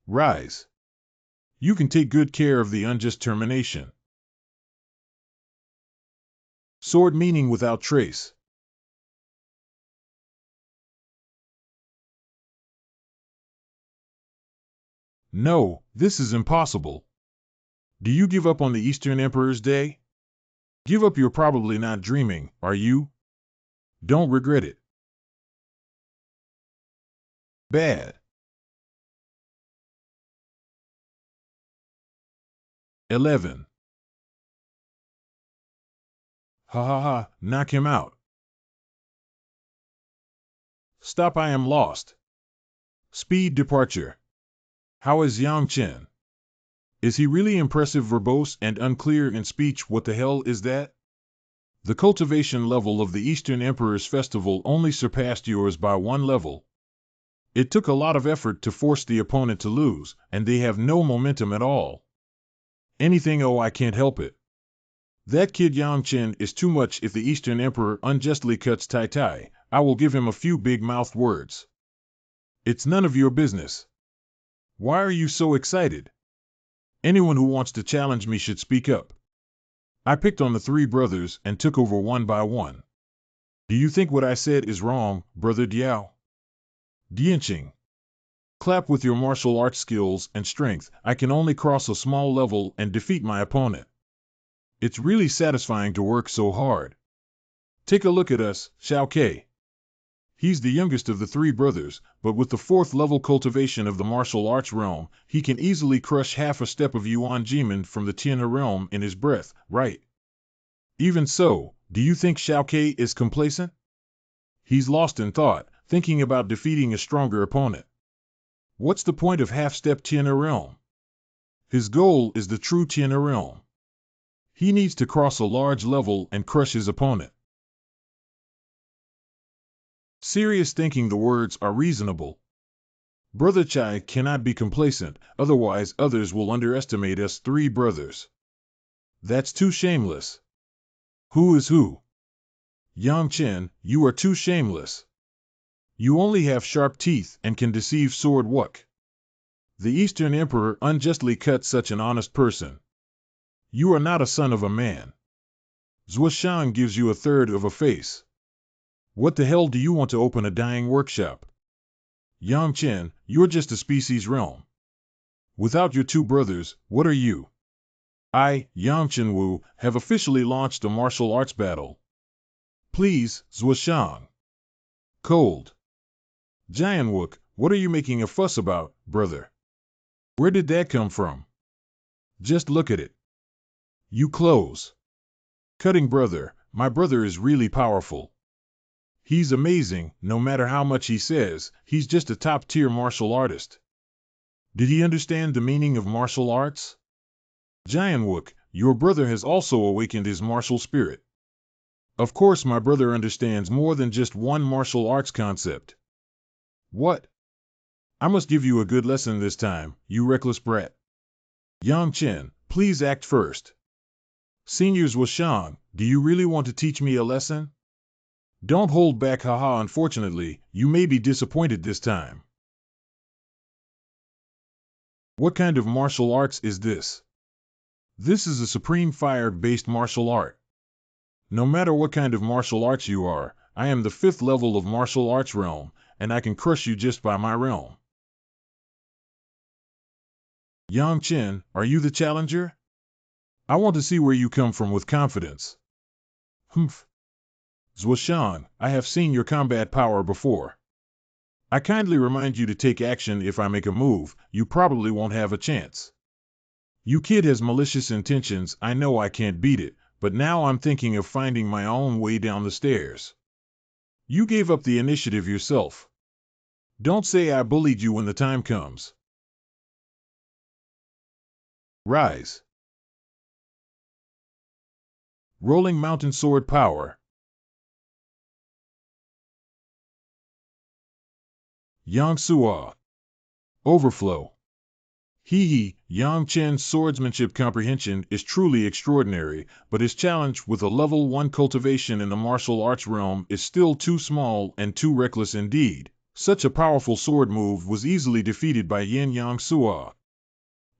Rise. You can take good care of the unjust termination. Sword meaning without trace. No, this is impossible. Do you give up on the Eastern Emperor's day? Give up? You're probably not dreaming, are you? Don't regret it. Bad. 11. Ha ha ha, knock him out. Stop, I am lost. Speed departure. How is Yang Chen? Is he really impressive, verbose, and unclear in speech? What the hell is that? The cultivation level of the Eastern Emperor's festival only surpassed yours by one level. It took a lot of effort to force the opponent to lose, and they have no momentum at all. Anything, oh, I can't help it. That kid Yang Chen is too much. If the Eastern Emperor unjustly cuts Tai Tai, I will give him a few big-mouthed words. It's none of your business. Why are you so excited? Anyone who wants to challenge me should speak up. I picked on the three brothers and took over one by one. Do you think what I said is wrong, Brother Diao? Dianqing. Clap with your martial arts skills and strength. I can only cross a small level and defeat my opponent. It's really satisfying to work so hard. Take a look at us, Xiao Ke. He's the youngest of the three brothers, but with the fourth level cultivation of the martial arts realm, he can easily crush half a step of Yuan Jimin from the Tianhe realm in his breath, right? Even so, do you think Xiao Ke is complacent? He's lost in thought, thinking about defeating a stronger opponent. What's the point of half-step Tianhe realm? His goal is the true Tianhe realm. He needs to cross a large level and crush his opponent. Serious thinking, the words are reasonable. Brother Chai cannot be complacent, otherwise others will underestimate us three brothers. That's too shameless. Who is who? Yang Chen, you are too shameless. You only have sharp teeth and can deceive Sword Wuk. The Eastern Emperor unjustly cut such an honest person. You are not a son of a man. Zuoshan gives you a third of a face. What the hell do you want to open a dyeing workshop? Yang Chen, you're just a species realm. Without your two brothers, what are you? I, Yang Chenwu, have officially launched a martial arts battle. Please, Zuoshan. Cold. Jianwook, what are you making a fuss about, brother? Where did that come from? Just look at it. You close. Cutting brother, my brother is really powerful. He's amazing, no matter how much he says, he's just a top-tier martial artist. Did he understand the meaning of martial arts? Jianwook, your brother has also awakened his martial spirit. Of course my brother understands more than just one martial arts concept. What? I must give you a good lesson this time, you reckless brat. Yang Chen, please act first. Seniors Washang, do you really want to teach me a lesson? Don't hold back, haha. Unfortunately, you may be disappointed this time. What kind of martial arts is this? This is a supreme fire-based martial art. No matter what kind of martial arts you are, I am the 5th level of martial arts realm, and I can crush you just by my realm. Yang Chen, are you the challenger? I want to see where you come from with confidence. Humph. Zuoshan, I have seen your combat power before. I kindly remind you to take action. If I make a move, you probably won't have a chance. You kid has malicious intentions. I know I can't beat it, but now I'm thinking of finding my own way down the stairs. You gave up the initiative yourself. Don't say I bullied you when the time comes. Rise. Rolling Mountain Sword Power. Yang Sua. Overflow. Yang Chen's swordsmanship comprehension is truly extraordinary, but his challenge with a level 1 cultivation in the martial arts realm is still too small and too reckless indeed. Such a powerful sword move was easily defeated by Yin Yang Sua.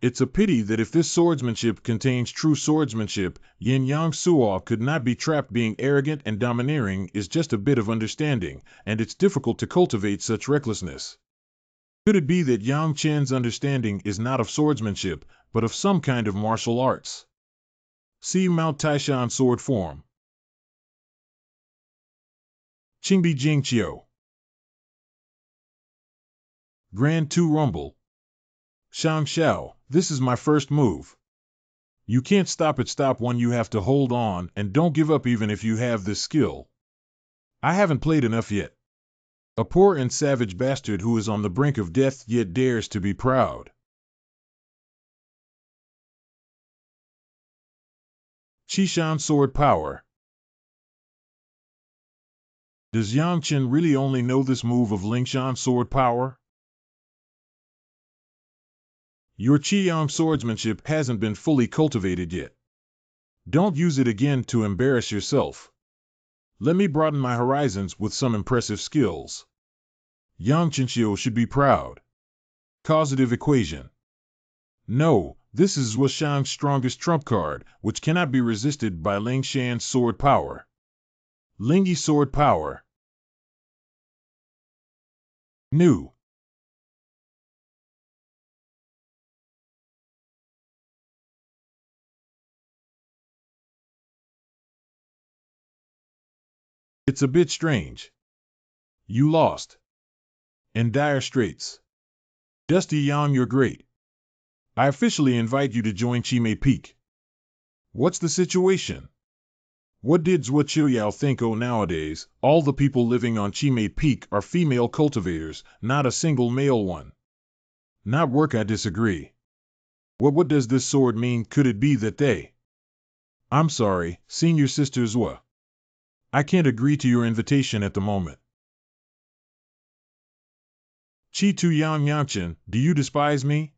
It's a pity that if this swordsmanship contains true swordsmanship, Yin Yang Sua could not be trapped. Being arrogant and domineering is just a bit of understanding, and it's difficult to cultivate such recklessness. Could it be that Yang Chen's understanding is not of swordsmanship, but of some kind of martial arts? See Mount Taishan sword form. Qingbi Jingqiu. Grand 2 Rumble. Shang Xiao, this is my first move. You can't stop it. Stop when you have to hold on, and don't give up even if you have this skill. I haven't played enough yet. A poor and savage bastard who is on the brink of death yet dares to be proud. Qishan sword power. Does Yang Chen really only know this move of Lingshan sword power? Your Qiyang swordsmanship hasn't been fully cultivated yet. Don't use it again to embarrass yourself. Let me broaden my horizons with some impressive skills. Yang Chenxiu should be proud. Causative equation. No, this is Zhuo Shang's strongest trump card, which cannot be resisted by Ling Shan's sword power. Lingyi sword power. New. It's a bit strange. You lost. In dire straits. Dusty Yang, you're great. I officially invite you to join Chimay Peak. What's the situation? What did Zhuo Qiuyao think? Oh, nowadays, all the people living on Chimay Peak are female cultivators, not a single male one. Not work, I disagree. What does this sword mean? Could it be that they... I'm sorry, Senior Sister Zhuo. I can't agree to your invitation at the moment. Qi Tu Yang Chen, do you despise me?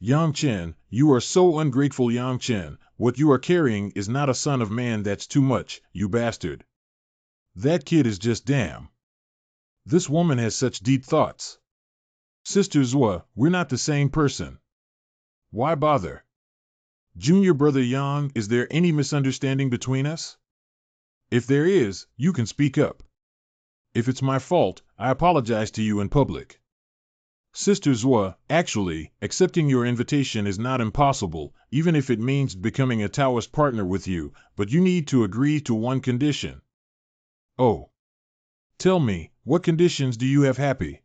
Yang Chen, you are so ungrateful. Yang Chen, what you are carrying is not a son of man. That's too much, you bastard. That kid is just damn. This woman has such deep thoughts. Sister Zhuo, we're not the same person. Why bother? Junior brother Yang, is there any misunderstanding between us? If there is, you can speak up. If it's my fault, I apologize to you in public. Sister Zhuo, actually, accepting your invitation is not impossible, even if it means becoming a Taoist partner with you, but you need to agree to one condition. Oh. Tell me, what conditions do you have? Happy?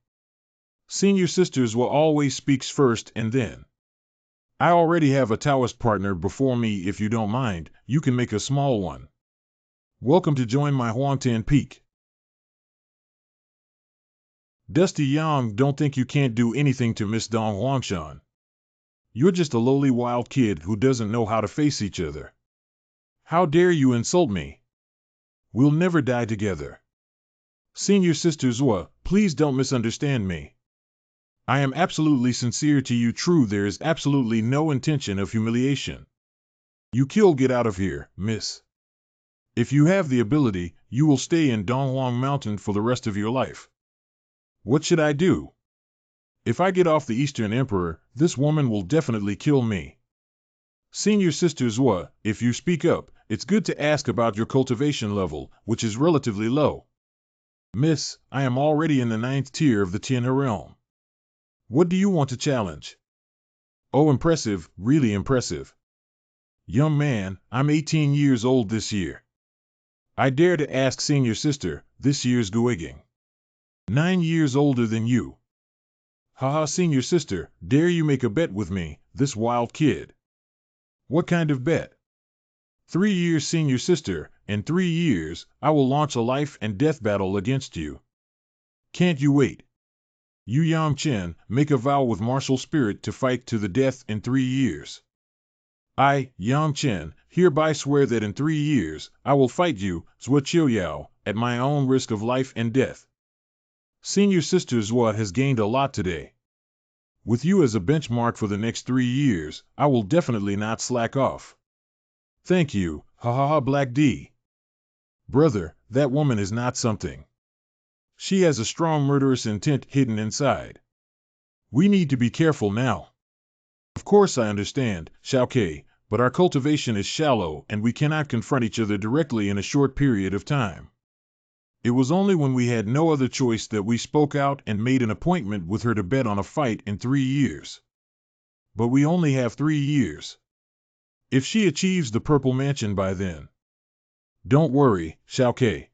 Senior Sister Zhuo always speaks first and then. I already have a Taoist partner before me. If you don't mind, you can make a small one. Welcome to join my Huangtan Peak. Dusty Yang, don't think you can't do anything to Miss Dong Huangshan. You're just a lowly wild kid who doesn't know how to face each other. How dare you insult me? We'll never die together. Senior Sister Zhuo, please don't misunderstand me. I am absolutely sincere to you. True, there is absolutely no intention of humiliation. You kill, get out of here, miss. If you have the ability, you will stay in Donghuang Mountain for the rest of your life. What should I do? If I get off the Eastern Emperor, this woman will definitely kill me. Senior Sister Zhuo, if you speak up, it's good to ask about your cultivation level, which is relatively low. Miss, I am already in the 9th tier of the Tianhe realm. What do you want to challenge? Oh, impressive, really impressive. Young man, I'm 18 years old this year. I dare to ask Senior Sister, this year's Guiging. 9 years older than you. Haha, Senior Sister, dare you make a bet with me, this wild kid? What kind of bet? 3 years, Senior Sister, in 3 years, I will launch a life and death battle against you. Can't you wait? You Yang Chen, make a vow with martial spirit to fight to the death in 3 years. I, Yang Chen, hereby swear that in 3 years, I will fight you, Zhuo Qiuyao, at my own risk of life and death. Senior Sister Zhuo has gained a lot today. With you as a benchmark for the next 3 years, I will definitely not slack off. Thank you, ha ha ha, Black D. Brother, that woman is not something. She has a strong murderous intent hidden inside. We need to be careful now. Of course I understand, Xiao Ke, but our cultivation is shallow and we cannot confront each other directly in a short period of time. It was only when we had no other choice that we spoke out and made an appointment with her to bet on a fight in 3 years. But we only have 3 years. If she achieves the Purple Mansion by then. Don't worry, Xiao Ke.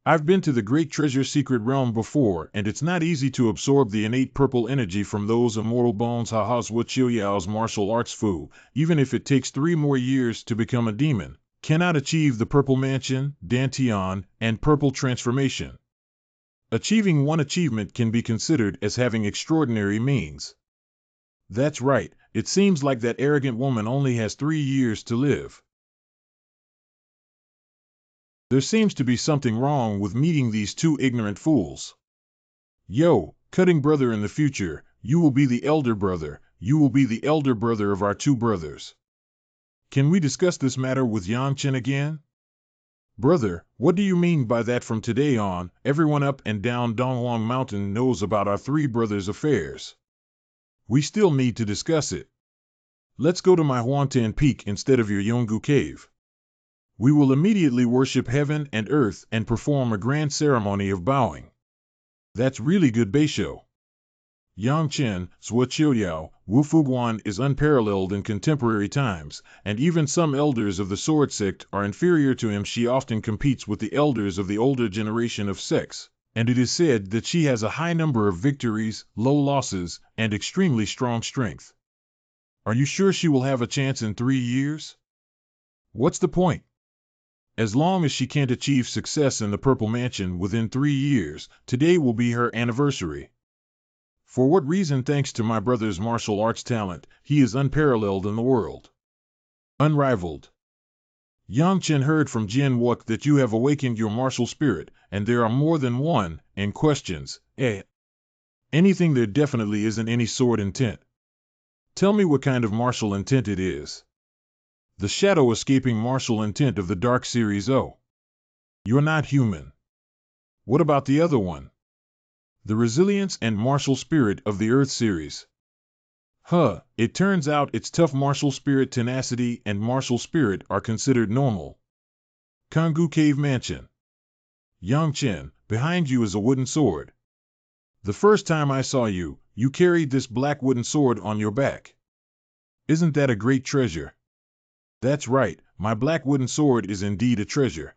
I've been to the Great Treasure Secret Realm before, and it's not easy to absorb the innate purple energy from those immortal bones. Haha, Zhuo Qiuyao's martial arts Fu, even if it takes 3 more years to become a demon, cannot achieve the Purple Mansion, Dantian, and Purple Transformation. Achieving one achievement can be considered as having extraordinary means. That's right, it seems like that arrogant woman only has 3 years to live. There seems to be something wrong with meeting these two ignorant fools. Yo, cutting brother in the future, you will be the elder brother, you will be the elder brother of our two brothers. Can we discuss this matter with Yang Chen again? Brother, what do you mean by that? From today on, everyone up and down Donghuang Mountain knows about our three brothers' affairs. We still need to discuss it. Let's go to my Huantan Peak instead of your Yonggu Cave. We will immediately worship heaven and earth and perform a grand ceremony of bowing. That's really good Beisho. Yang Chen, Zhuo Qiuyao, Wu Fuguan is unparalleled in contemporary times, and even some elders of the sword sect are inferior to him. She often competes with the elders of the older generation of sects, and it is said that she has a high number of victories, low losses, and extremely strong strength. Are you sure she will have a chance in 3 years? What's the point? As long as she can't achieve success in the Purple Mansion within 3 years, today will be her anniversary. For what reason? Thanks to my brother's martial arts talent, he is unparalleled in the world. Unrivaled. Yang Chen heard from Jian Wuk that you have awakened your martial spirit, and there are more than one, and questions, anything there definitely isn't any sword intent. Tell me what kind of martial intent it is. The shadow escaping martial intent of the Dark Series O. You're not human. What about the other one? The resilience and martial spirit of the Earth series. It turns out its tough martial spirit, tenacity, and martial spirit are considered normal. Kanggu Cave Mansion. Yang Chen, behind you is a wooden sword. The first time I saw you, you carried this black wooden sword on your back. Isn't that a great treasure? That's right, my black wooden sword is indeed a treasure.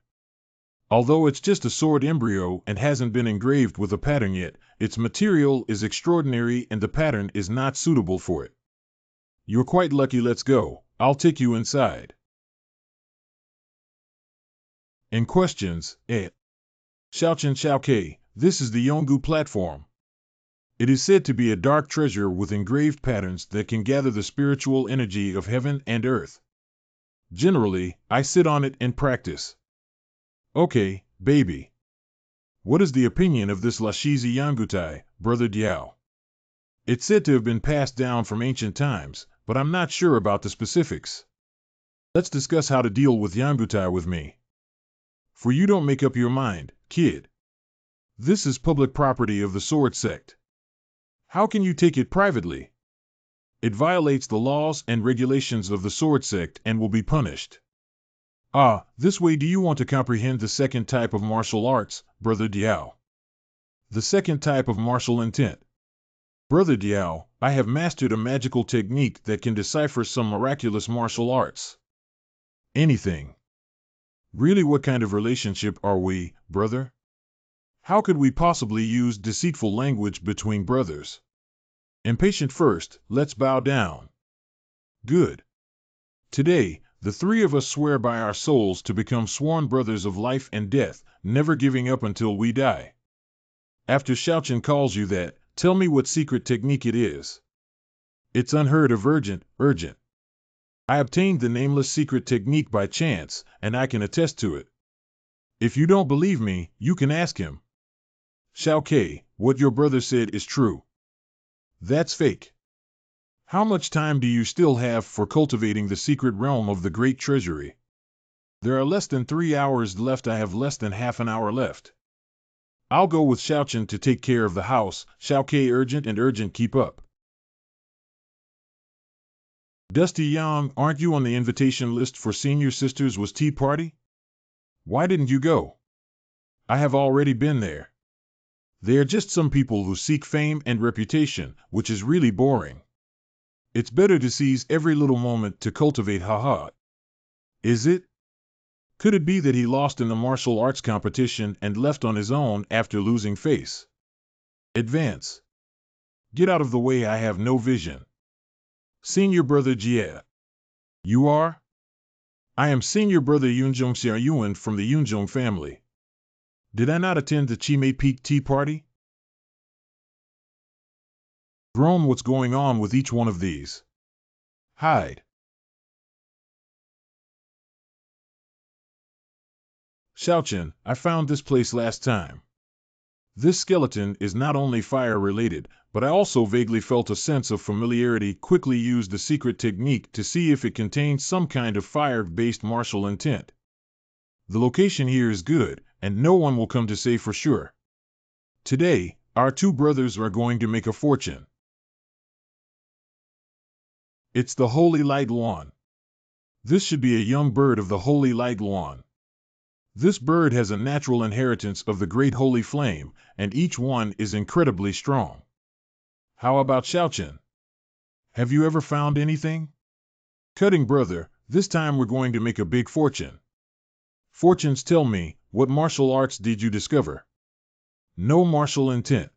Although it's just a sword embryo and hasn't been engraved with a pattern yet, its material is extraordinary and the pattern is not suitable for it. You're quite lucky. Let's go, I'll take you inside. In questions, Xiaochen Xiaokei, this is the Yonggu platform. It is said to be a dark treasure with engraved patterns that can gather the spiritual energy of heaven and earth. Generally, I sit on it and practice. Okay, baby. What is the opinion of this Lashizi Yangutai, Brother Diao? It's said to have been passed down from ancient times, but I'm not sure about the specifics. Let's discuss how to deal with Yangutai with me. For you don't make up your mind, kid. This is public property of the sword sect. How can you take it privately? It violates the laws and regulations of the sword sect and will be punished. This way. Do you want to comprehend the second type of martial arts, Brother Diao? The second type of martial intent. Brother Diao, I have mastered a magical technique that can decipher some miraculous martial arts. Anything. Really, what kind of relationship are we, brother? How could we possibly use deceitful language between brothers? Impatient first, let's bow down. Good. Today, the three of us swear by our souls to become sworn brothers of life and death, never giving up until we die. After Xiaochen calls you that, tell me what secret technique it is. It's unheard of, urgent. I obtained the nameless secret technique by chance, and I can attest to it. If you don't believe me, you can ask him. Xiaokei, what your brother said is true. That's fake. How much time do you still have for cultivating the secret realm of the great treasury? There are less than 3 hours left. I have less than half an hour left. I'll go with Xiaochen to take care of the house. Xiaokei, urgent, keep up. Dusty Yang, aren't you on the invitation list for Senior Sisters' was tea party? Why didn't you go? I have already been there. They are just some people who seek fame and reputation, which is really boring. It's better to seize every little moment to cultivate. Is it? Could it be that he lost in the martial arts competition and left on his own after losing face? Advance. Get out of the way, I have no vision. Senior Brother Jie. You are? I am Senior Brother Yunzhong Xiaoyuan from the Yunzhong family. Did I not attend the Chimei Peak tea party? Grown, what's going on with each one of these? Hide. Xiaochen, I found this place last time. This skeleton is not only fire-related, but I also vaguely felt a sense of familiarity. Quickly used the secret technique to see if it contains some kind of fire-based martial intent. The location here is good, and no one will come to say for sure. Today, our two brothers are going to make a fortune. It's the Holy Light Luan. This should be a young bird of the Holy Light Luan. This bird has a natural inheritance of the Great Holy Flame, and each one is incredibly strong. How about Xiaochen? Have you ever found anything? Cutting brother, this time we're going to make a big fortune. Fortunes tell me, what martial arts did you discover? No martial intent.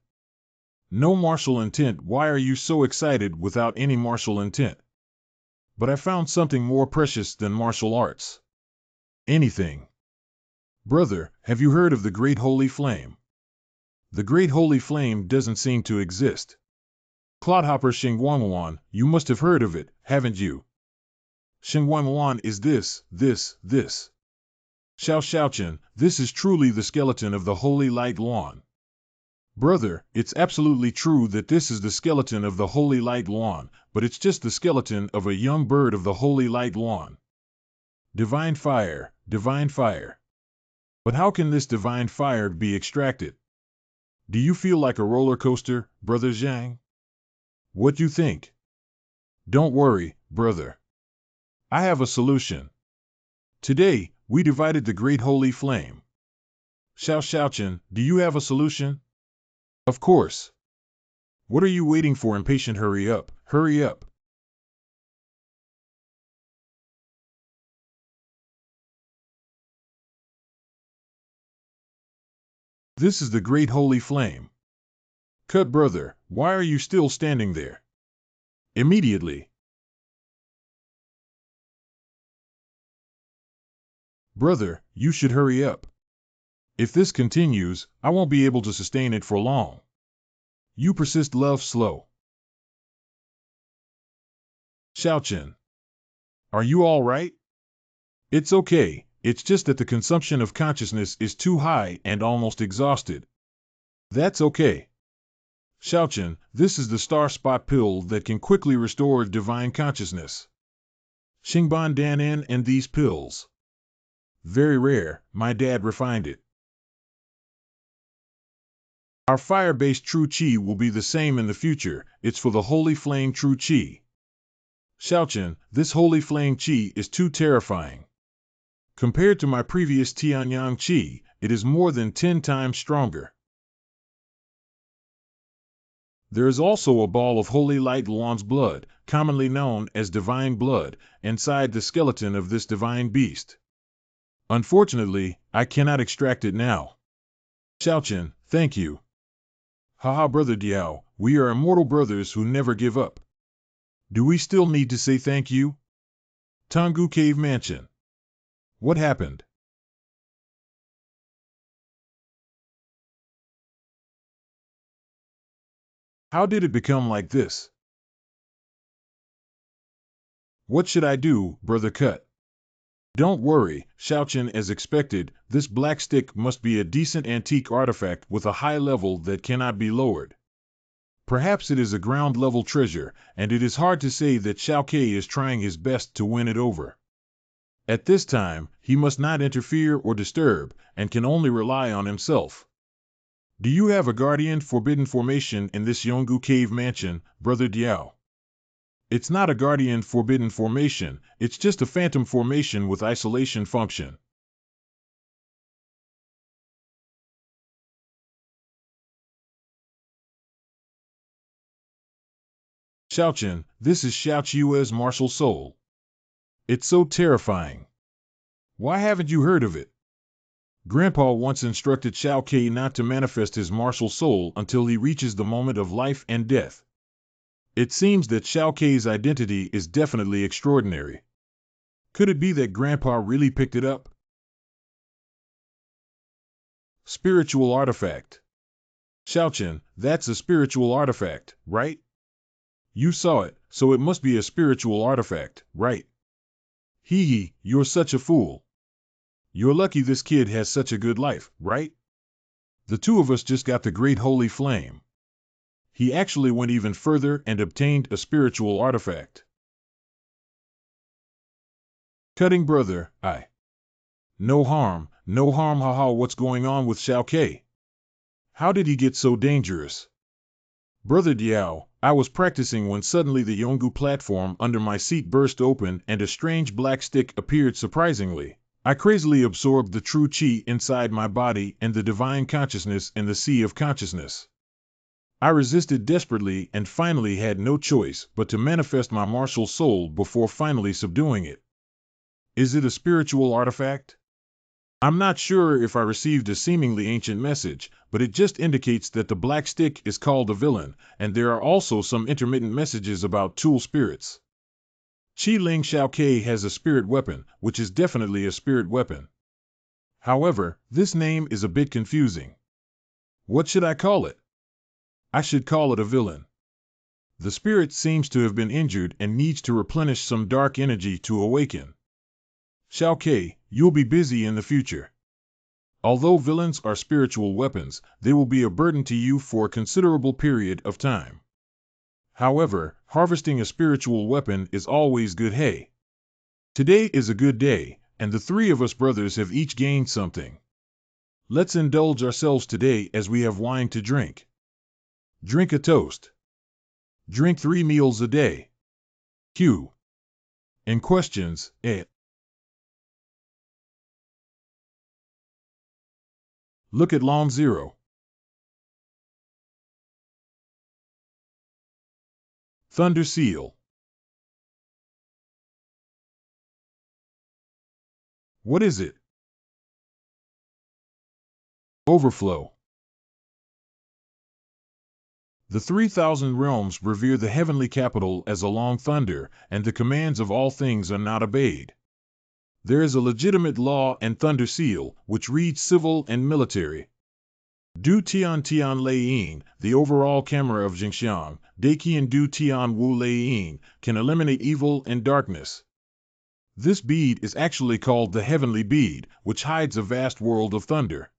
No martial intent. Why are you so excited without any martial intent? But I found something more precious than martial arts. Anything. Brother, have you heard of the Great Holy Flame? The Great Holy Flame doesn't seem to exist. Clodhopper Xingguangluan, you must have heard of it, haven't you? Xingguangluan is this. Xiaochen, this is truly the skeleton of the Holy Light Luan. Brother, it's absolutely true that this is the skeleton of the Holy Light Luan, but it's just the skeleton of a young bird of the Holy Light Luan. Divine fire, divine fire. But how can this divine fire be extracted? Do you feel like a roller coaster, Brother Zhang? What do you think? Don't worry, brother. I have a solution. Today, we divided the Great Holy Flame. Xiaochen, do you have a solution? Of course. What are you waiting for, impatient? Hurry up, hurry up. This is the Great Holy Flame. Cut brother, why are you still standing there? Immediately. Brother, you should hurry up. If this continues, I won't be able to sustain it for long. You persist, love slow. Xiaochen. Are you all right? It's okay, it's just that the consumption of consciousness is too high and almost exhausted. That's okay. Xiaochen, this is the star spot pill that can quickly restore divine consciousness. Xingban Danan and these pills. Very rare, my dad refined it. Our fire-based True Qi will be the same in the future, it's for the Holy Flame True Qi. Xiaochen, this Holy Flame Qi is too terrifying. Compared to my previous Tianyang Qi, it is more than 10 times stronger. There is also a ball of Holy Light Luan's blood, commonly known as divine blood, inside the skeleton of this divine beast. Unfortunately, I cannot extract it now. Xiaochen, thank you. Haha, Brother Diao, we are immortal brothers who never give up. Do we still need to say thank you? Tonggu Cave Mansion. What happened? How did it become like this? What should I do, Brother Cut? Don't worry, Xiaochen, as expected, this black stick must be a decent antique artifact with a high level that cannot be lowered. Perhaps it is a ground-level treasure, and it is hard to say that Xiao Ke is trying his best to win it over. At this time, he must not interfere or disturb, and can only rely on himself. Do you have a guardian forbidden formation in this Yonggu Cave Mansion, Brother Diao? It's not a guardian forbidden formation, it's just a phantom formation with isolation function. Xiaochen, this is Xiao Qiue's martial soul. It's so terrifying. Why haven't you heard of it? Grandpa once instructed Xiao Ke not to manifest his martial soul until he reaches the moment of life and death. It seems that Xiao Ke's identity is definitely extraordinary. Could it be that Grandpa really picked it up? Spiritual artifact. Xiaochen, that's a spiritual artifact, right? You saw it, so it must be a spiritual artifact, right? Hee hee, you're such a fool. You're lucky this kid has such a good life, right? The two of us just got the great holy flame. He actually went even further and obtained a spiritual artifact. Cutting brother, no harm, haha, what's going on with Xiao Ke? How did he get so dangerous? Brother Diao, I was practicing when suddenly the Yonggu platform under my seat burst open and a strange black stick appeared surprisingly. I crazily absorbed the true Qi inside my body and the divine consciousness in the sea of consciousness. I resisted desperately and finally had no choice but to manifest my martial soul before finally subduing it. Is it a spiritual artifact? I'm not sure if I received a seemingly ancient message, but it just indicates that the black stick is called a villain, and there are also some intermittent messages about tool spirits. Qi Ling Xiao Ke has a spirit weapon, which is definitely a spirit weapon. However, this name is a bit confusing. What should I call it? I should call it a villain. The spirit seems to have been injured and needs to replenish some dark energy to awaken. Xiao Ke, you'll be busy in the future. Although villains are spiritual weapons, they will be a burden to you for a considerable period of time. However, harvesting a spiritual weapon is always good. Hey, today is a good day, and the three of us brothers have each gained something. Let's indulge ourselves today as we have wine to drink. Drink a toast. Drink 3 meals a day. Q. And questions, Look at Long Zero. Thunder Seal. What is it? Overflow. The 3,000 realms revere the heavenly capital as a long thunder, and the commands of all things are not obeyed. There is a legitimate law and thunder seal, which reads civil and military. Du Tian Tian Lei Yin, the overall camera of Jingxiang, Daiqian Du Tian Wu Lei Yin, can eliminate evil and darkness. This bead is actually called the Heavenly Bead, which hides a vast world of thunder.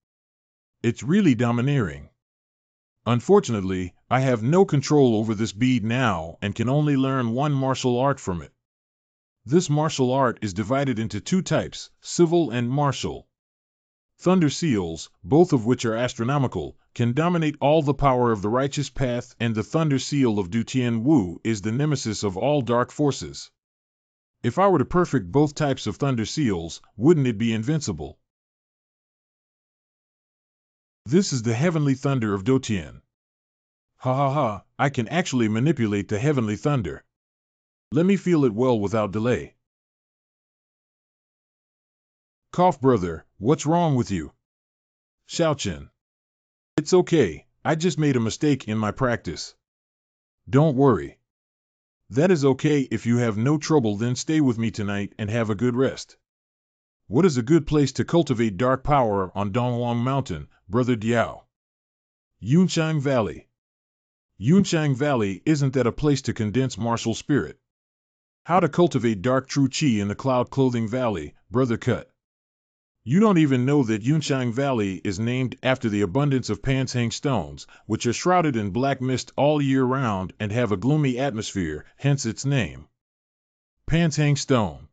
It's really domineering. Unfortunately, I have no control over this bead now and can only learn one martial art from it. This martial art is divided into 2 types, civil and martial. Thunder seals, both of which are astronomical, can dominate all the power of the righteous path, and the thunder seal of Du Tian Wu is the nemesis of all dark forces. If I were to perfect both types of thunder seals, wouldn't it be invincible? This is the heavenly thunder of Dotian. I can actually manipulate the heavenly thunder. Let me feel it well without delay. Cough brother, what's wrong with you? Xiaochen. It's okay, I just made a mistake in my practice. Don't worry. That is okay. If you have no trouble, then stay with me tonight and have a good rest. What is a good place to cultivate dark power on Dongwang Mountain, Brother Diao? Yunchang Valley. Yunchang Valley, isn't that a place to condense martial spirit? How to cultivate dark true Qi in the Cloud Clothing Valley, Brother Cut. You don't even know that Yunchang Valley is named after the abundance of Pansang stones, which are shrouded in black mist all year round and have a gloomy atmosphere, hence its name. Pansang Stone.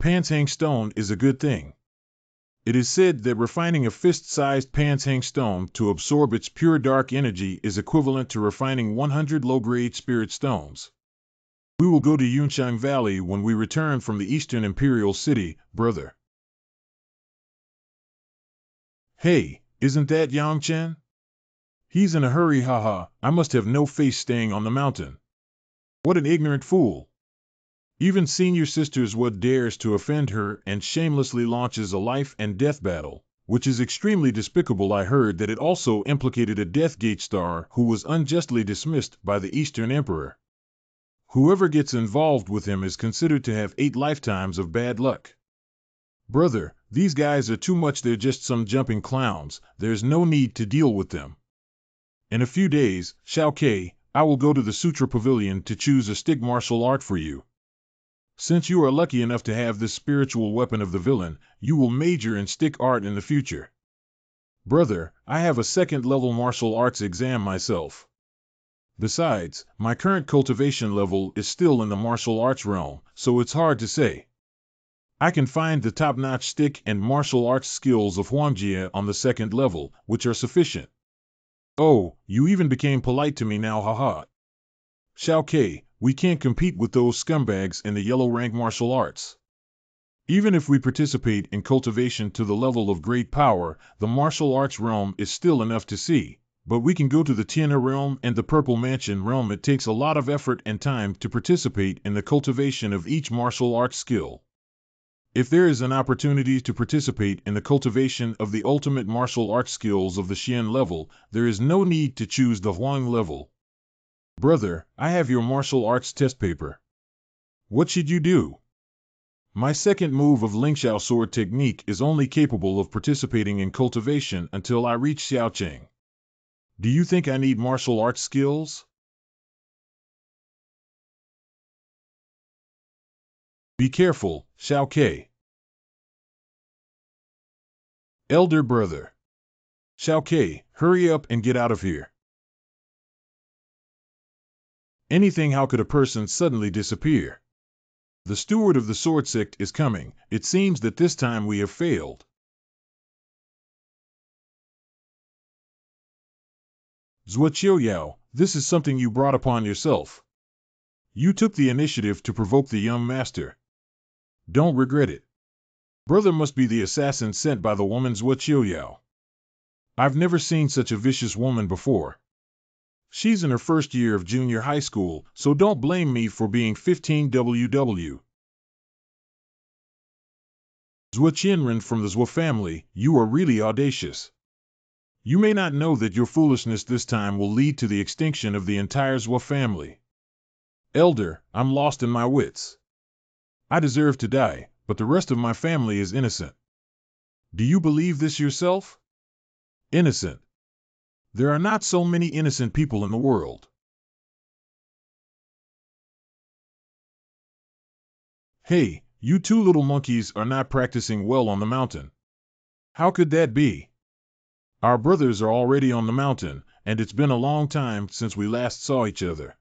Pansang Stone is a good thing. It is said that refining a fist-sized Pansang stone to absorb its pure dark energy is equivalent to refining 100 low-grade spirit stones. We will go to Yunchang Valley when we return from the Eastern Imperial City, brother. Hey, isn't that Yang Chen? He's in a hurry, haha, I must have no face staying on the mountain. What an ignorant fool. Even senior sisters Wood dares to offend her and shamelessly launches a life and death battle, which is extremely despicable. I heard that it also implicated a Death Gate star who was unjustly dismissed by the Eastern Emperor. Whoever gets involved with him is considered to have 8 lifetimes of bad luck. Brother, these guys are too much. They're just some jumping clowns. There's no need to deal with them. In a few days, Xiao Ke, I will go to the Sutra Pavilion to choose a stick martial art for you. Since you are lucky enough to have this spiritual weapon of the villain, you will major in stick art in the future. Brother, I have a second-level martial arts exam myself. Besides, my current cultivation level is still in the martial arts realm, so it's hard to say. I can find the top-notch stick and martial arts skills of Huangjie on the second level, which are sufficient. Oh, you even became polite to me now, haha. Xiao Ke, we can't compete with those scumbags in the yellow rank martial arts. Even if we participate in cultivation to the level of great power, the martial arts realm is still enough to see. But we can go to the Tianhe realm and the Purple Mansion realm. It takes a lot of effort and time to participate in the cultivation of each martial arts skill. If there is an opportunity to participate in the cultivation of the ultimate martial arts skills of the Xian level, there is no need to choose the Huang level. Brother, I have your martial arts test paper. What should you do? My second move of Lingxiao sword technique is only capable of participating in cultivation until I reach Xiaocheng. Do you think I need martial arts skills? Be careful, Xiao Ke. Elder brother. Xiao Ke, hurry up and get out of here. Anything, how could a person suddenly disappear? The steward of the sword sect is coming. It seems that this time we have failed. Zhuo Qiuyao, this is something you brought upon yourself. You took the initiative to provoke the young master. Don't regret it. Brother must be the assassin sent by the woman Zhuo Qiuyao. I've never seen such a vicious woman before. She's in her first year of junior high school, so don't blame me for being 15WW. Zhuo Qianren from the Zhuo family, you are really audacious. You may not know that your foolishness this time will lead to the extinction of the entire Zhuo family. Elder, I'm lost in my wits. I deserve to die, but the rest of my family is innocent. Do you believe this yourself? Innocent. There are not so many innocent people in the world. Hey, you two little monkeys are not practicing well on the mountain. How could that be? Our brothers are already on the mountain, and it's been a long time since we last saw each other.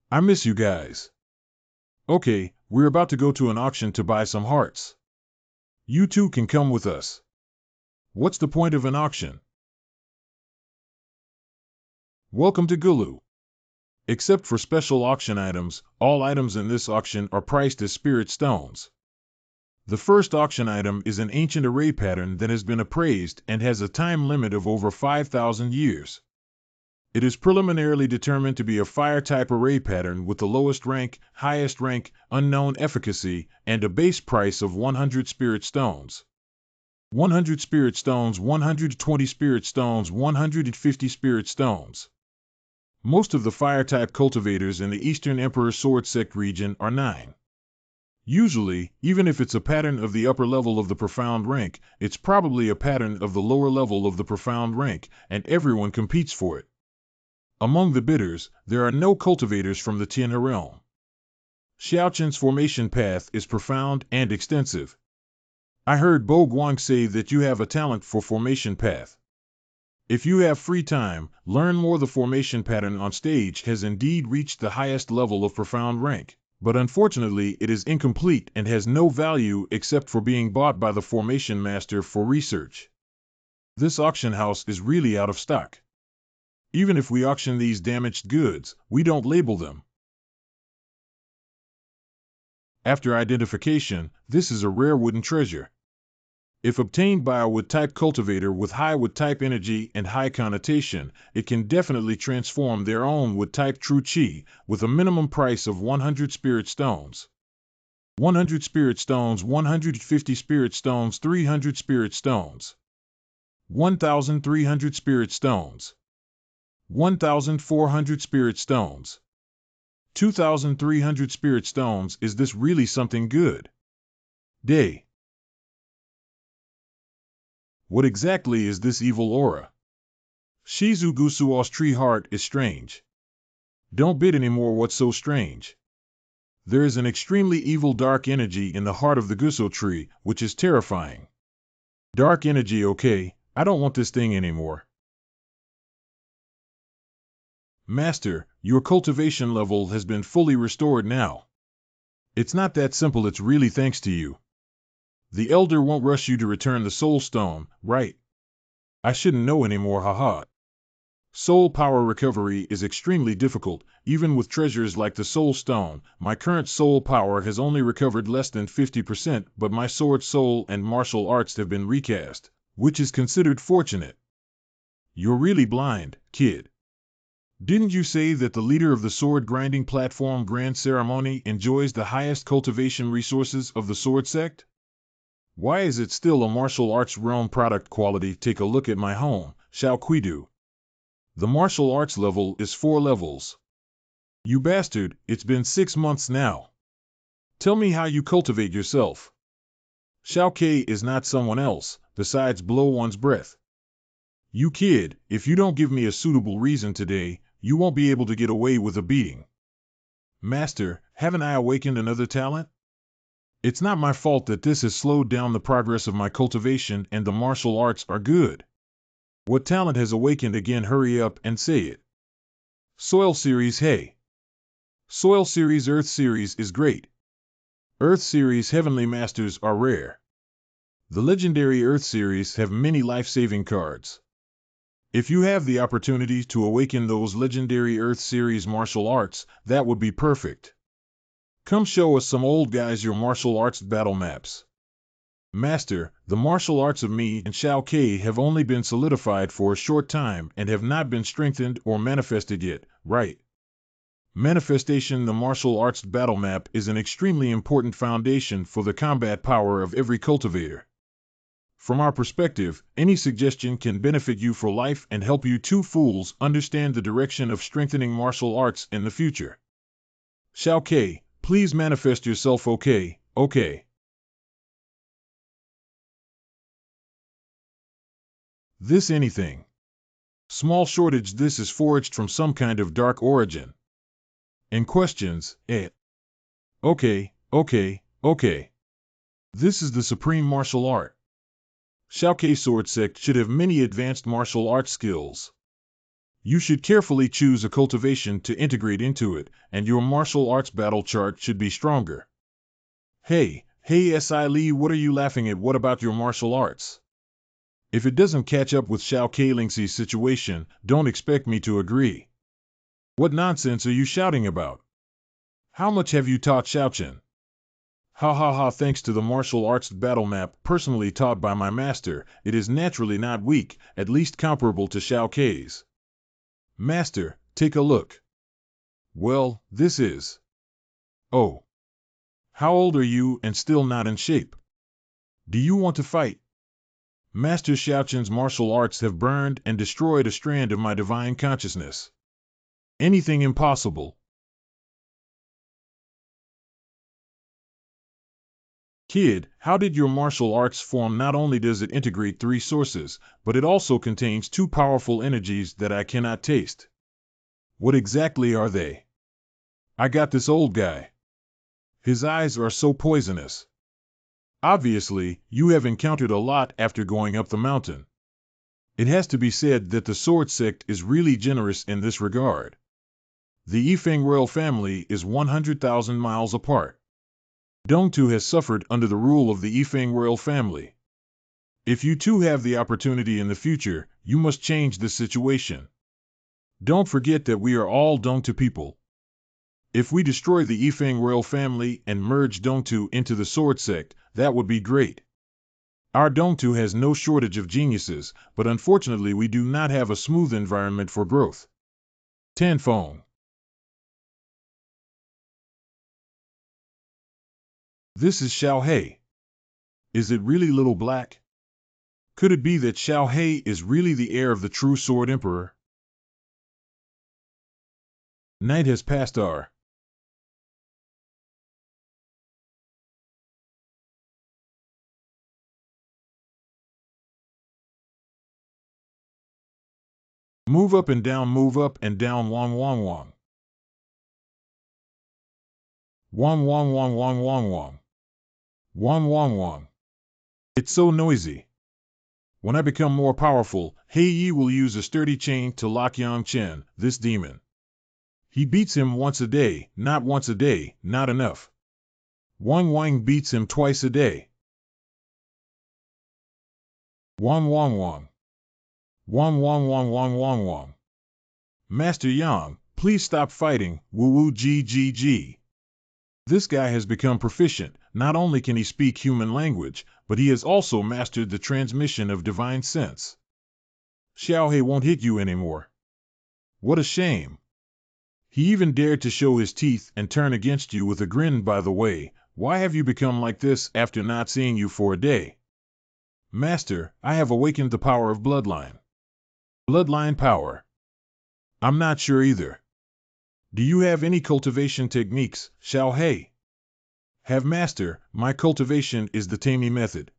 I miss you guys. Okay, we're about to go to an auction to buy some hearts. You two can come with us. What's the point of an auction? Welcome to Gulu. Except for special auction items, all items in this auction are priced as spirit stones. The first auction item is an ancient array pattern that has been appraised and has a time limit of over 5,000 years. It is preliminarily determined to be a fire-type array pattern with the lowest rank, highest rank, unknown efficacy, and a base price of 100 spirit stones. 100 spirit stones, 120 spirit stones, 150 spirit stones. Most of the fire-type cultivators in the Eastern Emperor Sword Sect region are 9. Usually, even if it's a pattern of the upper level of the profound rank, it's probably a pattern of the lower level of the profound rank, and everyone competes for it. Among the bidders, there are no cultivators from the Tianhe realm. Xiaochen's formation path is profound and extensive. I heard Bo Guang say that you have a talent for formation path. If you have free time, learn more. The formation pattern on stage has indeed reached the highest level of profound rank, but unfortunately it is incomplete and has no value except for being bought by the formation master for research. This auction house is really out of stock. Even if we auction these damaged goods, we don't label them. After identification, this is a rare wooden treasure. If obtained by a wood-type cultivator with high wood-type energy and high connotation, it can definitely transform their own wood-type true qi, with a minimum price of 100 spirit stones. 100 spirit stones, 150 spirit stones, 300 spirit stones. 1,300 spirit stones. 1,400 spirit stones. 2,300 spirit stones. Is this really something good? Day. What exactly is this evil aura? Shizu Gusuo's tree heart is strange. Don't bid anymore. What's so strange? There is an extremely evil dark energy in the heart of the Guso tree, which is terrifying. Dark energy, okay, I don't want this thing anymore. Master, your cultivation level has been fully restored now. It's not that simple, it's really thanks to you. The Elder won't rush you to return the Soul Stone, right? I shouldn't know anymore, haha. Soul power recovery is extremely difficult, even with treasures like the Soul Stone. My current soul power has only recovered less than 50%, but my sword soul and martial arts have been recast, which is considered fortunate. You're really blind, kid. Didn't you say that the leader of the sword grinding platform Grand Ceremony enjoys the highest cultivation resources of the sword sect? Why is it still a martial arts realm product quality? Take a look at my home, Xiao Qidu. The martial arts level is 4 levels. You bastard, it's been 6 months now. Tell me how you cultivate yourself. Xiao Ke is not someone else, besides blow one's breath. You kid, if you don't give me a suitable reason today, you won't be able to get away with a beating. Master, haven't I awakened another talent? It's not my fault that this has slowed down the progress of my cultivation, and the martial arts are good. What talent has awakened again? Hurry up and say it. Soil Series. Hey. Soil Series. Earth Series is great. Earth Series Heavenly Masters are rare. The legendary Earth Series have many life-saving cards. If you have the opportunity to awaken those legendary Earth Series martial arts, that would be perfect. Come show us some old guys your martial arts battle maps. Master, the martial arts of me and Xiao Ke have only been solidified for a short time and have not been strengthened or manifested yet, right? Manifestation. The martial arts battle map is an extremely important foundation for the combat power of every cultivator. From our perspective, any suggestion can benefit you for life and help you two fools understand the direction of strengthening martial arts in the future. Xiao Ke, please manifest yourself. Okay. This anything. Small shortage. This is forged from some kind of dark origin. And questions, Okay. This is the supreme martial art. Xiao Ke Sword Sect should have many advanced martial arts skills. You should carefully choose a cultivation to integrate into it, and your martial arts battle chart should be stronger. Hey, Si Li, what are you laughing at? What about your martial arts? If it doesn't catch up with Xiao Ke Lingxi's situation, don't expect me to agree. What nonsense are you shouting about? How much have you taught Xiaochen? Ha, thanks to the martial arts battle map personally taught by my master, it is naturally not weak, at least comparable to Xiao Ke's. Master, take a look. Well, this is... Oh. How old are you and still not in shape? Do you want to fight? Master Xiaochen's martial arts have burned and destroyed a strand of my divine consciousness. Anything impossible. Kid, how did your martial arts form? Not only does it integrate 3 sources, but it also contains 2 powerful energies that I cannot taste. What exactly are they? I got this old guy. His eyes are so poisonous. Obviously, you have encountered a lot after going up the mountain. It has to be said that the Sword Sect is really generous in this regard. The Yifeng royal family is 100,000 miles apart. Dongtu has suffered under the rule of the Yifeng royal family. If you two have the opportunity in the future, you must change this situation. Don't forget that we are all Dongtu people. If we destroy the Yifeng royal family and merge Dongtu into the Sword Sect, that would be great. Our Dongtu has no shortage of geniuses, but unfortunately we do not have a smooth environment for growth. Tanfeng. This is Xiao He. Is it really Little Black? Could it be that Xiao He is really the heir of the true Sword Emperor? Night has passed. Move up and down, Wong. Wong wong wong wong wong wong. Wong wong wong. It's so noisy. When I become more powerful, He Yi will use a sturdy chain to lock Yang Chen, this demon. He beats him once a day, not once a day, not enough. Wang Wang beats him twice a day. Wang Wang Wang. Wang Wang Wang Wang Wang Wang. Master Yang, please stop fighting, woo woo g g g. This guy has become proficient. Not only can he speak human language, but he has also mastered the transmission of divine sense. Xiao He won't hit you anymore. What a shame. He even dared to show his teeth and turn against you with a grin. By the way, why have you become like this after not seeing you for a day? Master, I have awakened the power of bloodline. Bloodline power. I'm not sure either. Do you have any cultivation techniques, Xiao He? Have master, my cultivation is the Tami method.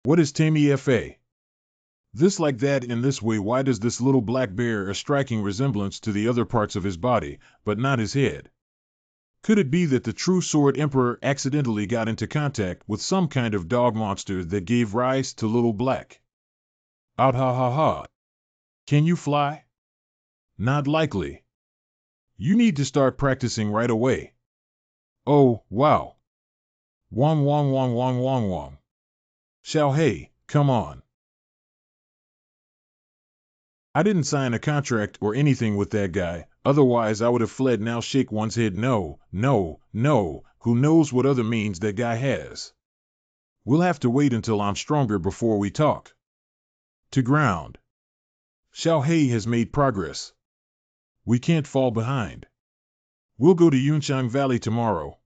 What is Tami Fa? This like that in this way. Why does this little black bear a striking resemblance to the other parts of his body, but not his head? Could it be that the true Sword Emperor accidentally got into contact with some kind of dog monster that gave rise to Little Black? Out ha ha ha. Can you fly? Not likely. You need to start practicing right away. Oh, wow. Wong wong wong wong wong wong. Xiao He, come on. I didn't sign a contract or anything with that guy, otherwise I would have fled. Now shake one's head. No, no, no, who knows what other means that guy has. We'll have to wait until I'm stronger before we talk. To ground. Xiao He has made progress. We can't fall behind. We'll go to Yunchang Valley tomorrow.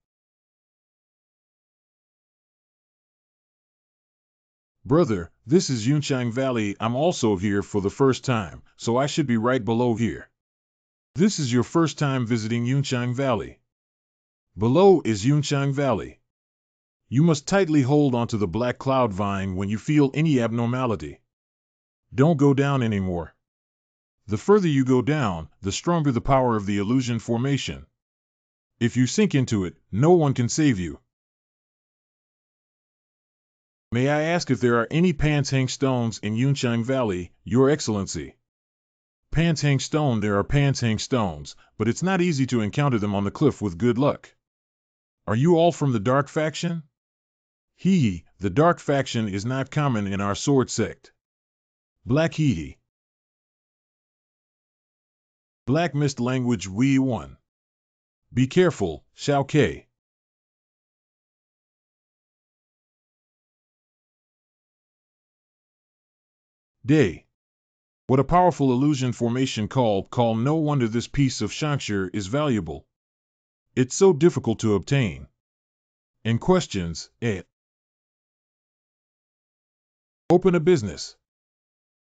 Brother, this is Yunchang Valley. I'm also here for the first time, so I should be right below here. This is your first time visiting Yunchang Valley. Below is Yunchang Valley. You must tightly hold onto the black cloud vine when you feel any abnormality. Don't go down anymore. The further you go down, the stronger the power of the illusion formation. If you sink into it, no one can save you. May I ask if there are any Panshang stones in Yunchang Valley, Your Excellency? Panshang stone. There are Panshang stones, but it's not easy to encounter them on the cliff with good luck. Are you all from the Dark Faction? Hee, the Dark Faction is not common in our sword sect. Black Hee. Black Mist language We 1. Be careful, Xiao Ke. Day. What a powerful illusion formation call. No wonder this piece of Shangshi is valuable. It's so difficult to obtain. And questions, Open a business.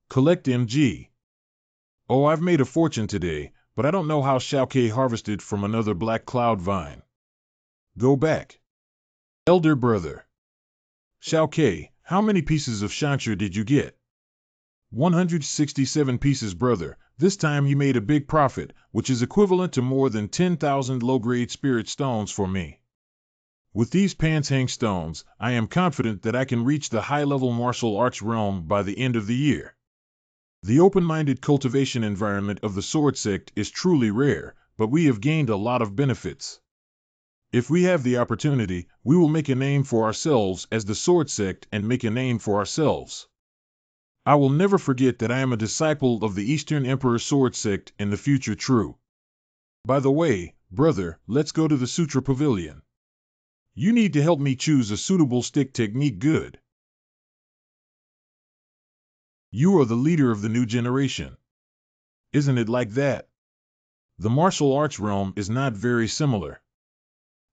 Collect MG. Oh, I've made a fortune today, but I don't know how Xiao Ke harvested from another black cloud vine. Go back. Elder brother. Xiao Ke, how many pieces of Shangshi did you get? 167 pieces, brother. This time you made a big profit, which is equivalent to more than 10,000 low-grade spirit stones for me. With these Panshang stones, I am confident that I can reach the high-level martial arts realm by the end of the year. The open-minded cultivation environment of the sword sect is truly rare, but we have gained a lot of benefits. If we have the opportunity, we will make a name for ourselves as the sword sect and make a name for ourselves. I will never forget that I am a disciple of the Eastern Emperor sword sect in the future. True. By the way, brother, let's go to the Sutra Pavilion. You need to help me choose a suitable stick technique. Good. You are the leader of the new generation. Isn't it like that? The martial arts realm is not very similar.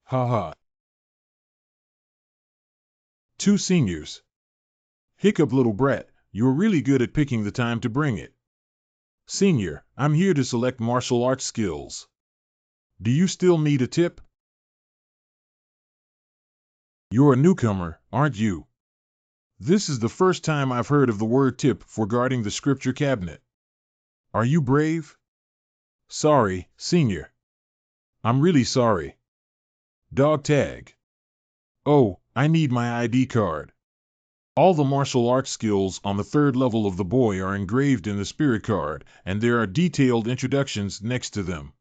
Ha. Two seniors. Hiccup, little brat, you're really good at picking the time to bring it. Senior, I'm here to select martial arts skills. Do you still need a tip? You're a newcomer, aren't you? This is the first time I've heard of the word tip for guarding the scripture cabinet. Are you brave? Sorry, senior. I'm really sorry. Dog tag. Oh, I need my ID card. All the martial arts skills on the third level of the boy are engraved in the spirit card, and there are detailed introductions next to them.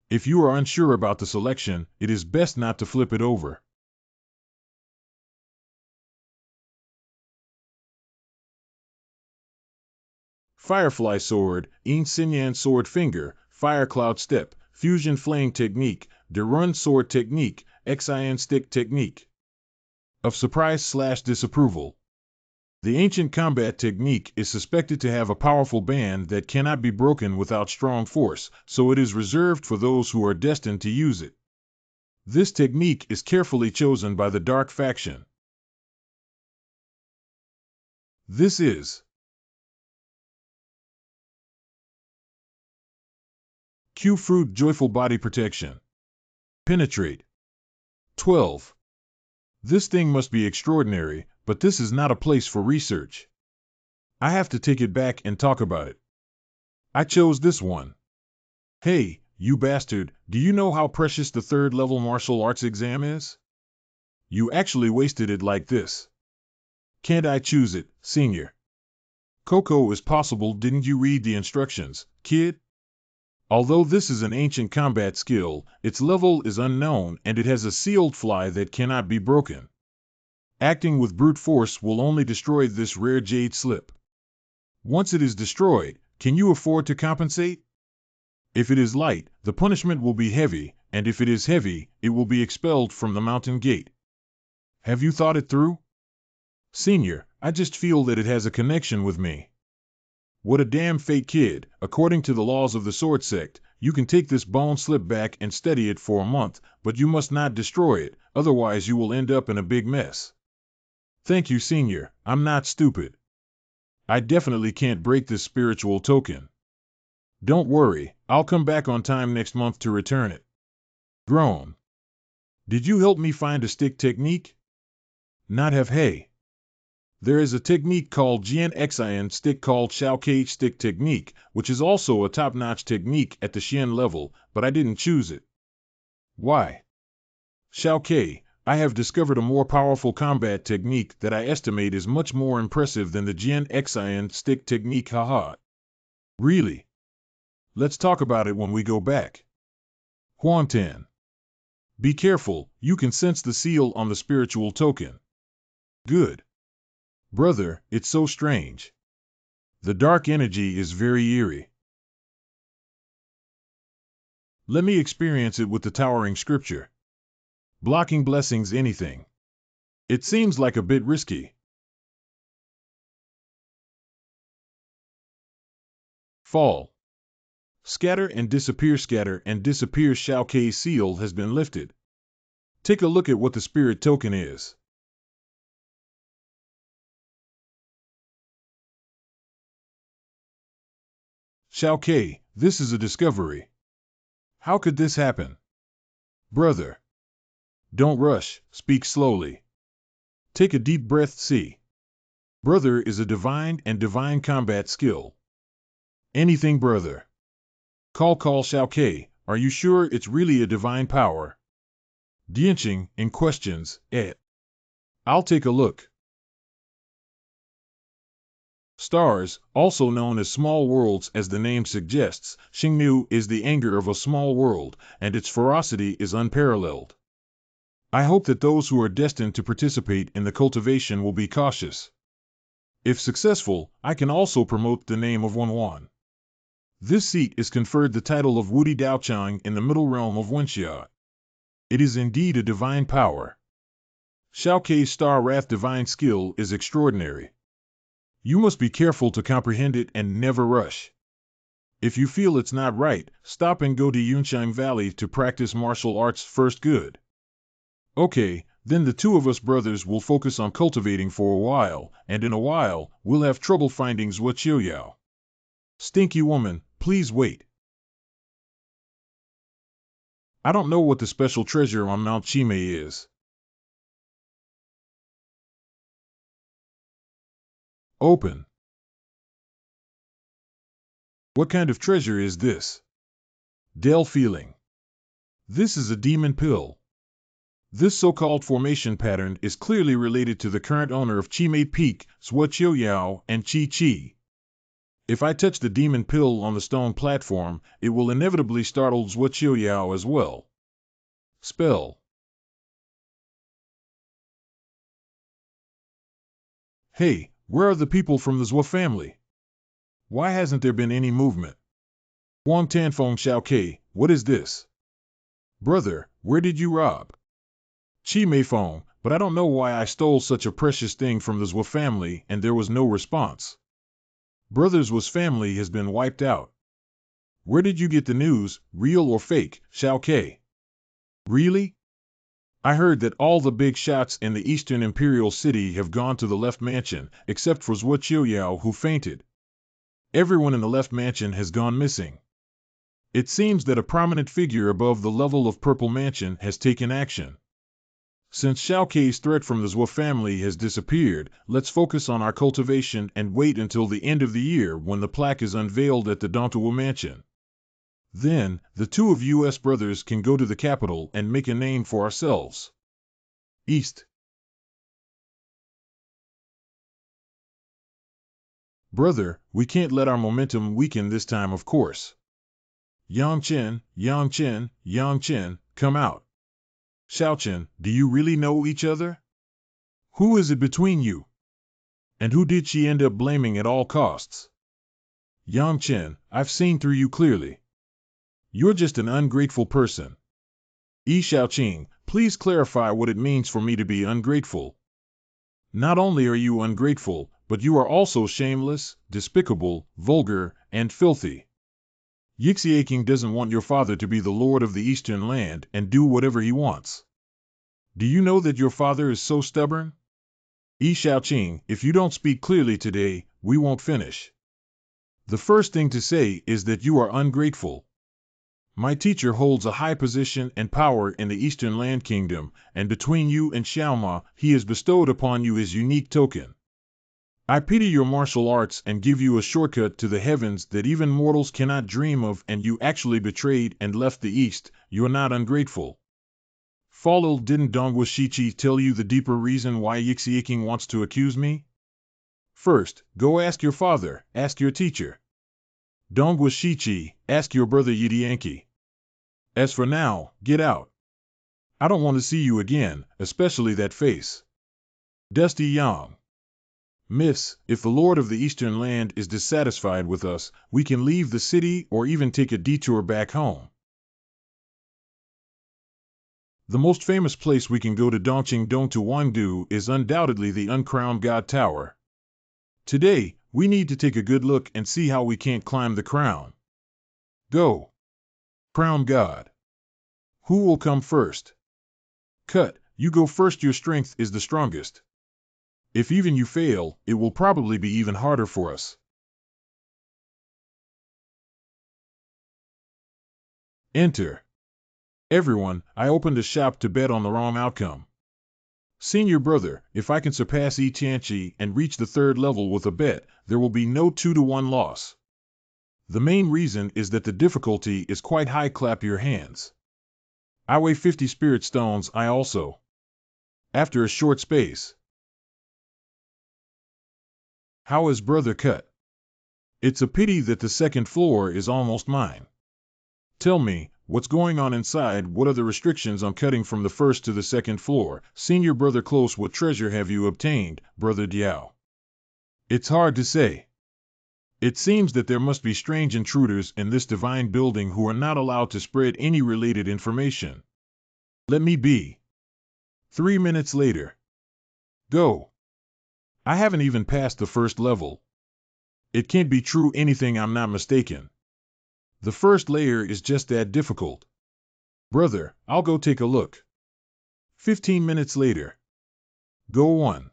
If you are unsure about the selection, it is best not to flip it over. Firefly Sword, Yin Sinyan Sword Finger, Fire Cloud Step, Fusion Flame Technique, Derun Sword Technique, Xian Stick Technique. Of surprise/disapproval. The ancient combat technique is suspected to have a powerful band that cannot be broken without strong force, so it is reserved for those who are destined to use it. This technique is carefully chosen by the Dark Faction. This is Q Fruit Joyful Body Protection. Penetrate. 12. This thing must be extraordinary, but this is not a place for research. I have to take it back and talk about it. I chose this one. Hey, you bastard, do you know how precious the third level martial arts exam is? You actually wasted it like this. Can't I choose it, senior? Coco is possible, didn't you read the instructions, kid? Although this is an ancient combat skill, its level is unknown and it has a sealed fly that cannot be broken. Acting with brute force will only destroy this rare jade slip. Once it is destroyed, can you afford to compensate? If it is light, the punishment will be heavy, and if it is heavy, it will be expelled from the mountain gate. Have you thought it through? Senior, I just feel that it has a connection with me. What a damn fake kid. According to the laws of the sword sect, you can take this bone slip back and study it for a month, but you must not destroy it, otherwise you will end up in a big mess. Thank you, senior, I'm not stupid. I definitely can't break this spiritual token. Don't worry, I'll come back on time next month to return it. Groan. Did you help me find a stick technique? Not have hey. There is a technique called Jian Xian stick called Xiao Kei stick technique, which is also a top-notch technique at the Xian level, but I didn't choose it. Why? Xiao Kei, I have discovered a more powerful combat technique that I estimate is much more impressive than the Jian Xian stick technique, haha. Really? Let's talk about it when we go back. Huantan. Be careful, you can sense the seal on the spiritual token. Good. Brother, it's so strange. The dark energy is very eerie. Let me experience it with the towering scripture. Blocking blessings anything. It seems like a bit risky. Fall. Scatter and disappear Xiao Kei's seal has been lifted. Take a look at what the spirit token is. Xiao Kei, this is a discovery. How could this happen? Brother. Don't rush, speak slowly. Take a deep breath, see. Brother is a divine combat skill. Anything brother. Call Xiao Kei, are you sure it's really a divine power? Dianqing, in questions, I'll take a look. Stars, also known as small worlds as the name suggests, Xingnu is the anger of a small world, and its ferocity is unparalleled. I hope that those who are destined to participate in the cultivation will be cautious. If successful, I can also promote the name of Wanwan. This seat is conferred the title of Wudi Daochang in the middle realm of Wenxia. It is indeed a divine power. Xiao Kei's Star Wrath divine skill is extraordinary. You must be careful to comprehend it and never rush. If you feel it's not right, stop and go to Yunshang Valley to practice martial arts first. Good. Okay, then the two of us brothers will focus on cultivating for a while, and in a while, we'll have trouble finding Zhuo Qiuyao. Stinky woman, please wait. I don't know what the special treasure on Mount Chimei is. Open. What kind of treasure is this? Dell feeling. This is a demon pill. This so-called formation pattern is clearly related to the current owner of Chimay Peak, Zhuo Qiuyao and Qi Qi. If I touch the demon pill on the stone platform, it will inevitably startle Zhuo Qiuyao as well. Spell. Hey, where are the people from the Zhuo family? Why hasn't there been any movement? Huang Tanfeng Xiaokei, what is this? Brother, where did you rob? Qi Meifeng, but I don't know why I stole such a precious thing from the Zhuo family and there was no response. Brother's Zhuo's family has been wiped out. Where did you get the news, real or fake, Xiaokei? Really? I heard that all the big shots in the Eastern Imperial City have gone to the left mansion, except for Zhuo Qiuyao who fainted. Everyone in the left mansion has gone missing. It seems that a prominent figure above the level of Purple Mansion has taken action. Since Xiaokei's threat from the Zhuo family has disappeared, let's focus on our cultivation and wait until the end of the year when the plaque is unveiled at the Dongtuo Mansion. Then, the two of U.S. brothers can go to the capital and make a name for ourselves. East. Brother, we can't let our momentum weaken this time, of course. Yangchen, Yangchen, Yangchen, come out. Xiaochen, do you really know each other? Who is it between you? And who did she end up blaming at all costs? Yangchen, I've seen through you clearly. You're just an ungrateful person. Yi Xiaoqing, please clarify what it means for me to be ungrateful. Not only are you ungrateful, but you are also shameless, despicable, vulgar, and filthy. Yixieking doesn't want your father to be the lord of the Eastern Land and do whatever he wants. Do you know that your father is so stubborn? Yi Xiaoqing, if you don't speak clearly today, we won't finish. The first thing to say is that you are ungrateful. My teacher holds a high position and power in the Eastern Land Kingdom, and between you and Xiaoma, he has bestowed upon you his unique token. I pity your martial arts and give you a shortcut to the heavens that even mortals cannot dream of, and you actually betrayed and left the East. You're not ungrateful. Follow, didn't Dongwu Shiqi tell you the deeper reason why Yixieking wants to accuse me? First, go ask your father, ask your teacher. Dongwu Shiqi, ask your brother Yidianki. As for now, get out. I don't want to see you again, especially that face. Dusty Yang. Miss, if the Lord of the Eastern Land is dissatisfied with us, we can leave the city or even take a detour back home. The most famous place we can go to Dongqing Dong to Wangdu is undoubtedly the Uncrowned God Tower. Today, we need to take a good look and see how we can't climb the crown. Go. Crown God. Who will come first? Cut, you go first, your strength is the strongest. If even you fail, it will probably be even harder for us. Enter. Everyone, I opened a shop to bet on the wrong outcome. Senior brother, if I can surpass Yi Tianqi and reach the third level with a bet, there will be no 2-to-1 loss. The main reason is that the difficulty is quite high. Clap your hands. I weigh 50 spirit stones, I also. After a short space. How is brother cut? It's a pity that the second floor is almost mine. Tell me, what's going on inside? What are the restrictions on cutting from the first to the second floor? Senior brother Close, what treasure have you obtained, brother Diao? It's hard to say. It seems that there must be strange intruders in this divine building who are not allowed to spread any related information. Let me be. 3 minutes later. Go. I haven't even passed the first level. It can't be true, anything, I'm not mistaken. The first layer is just that difficult. Brother, I'll go take a look. 15 minutes later. Go on.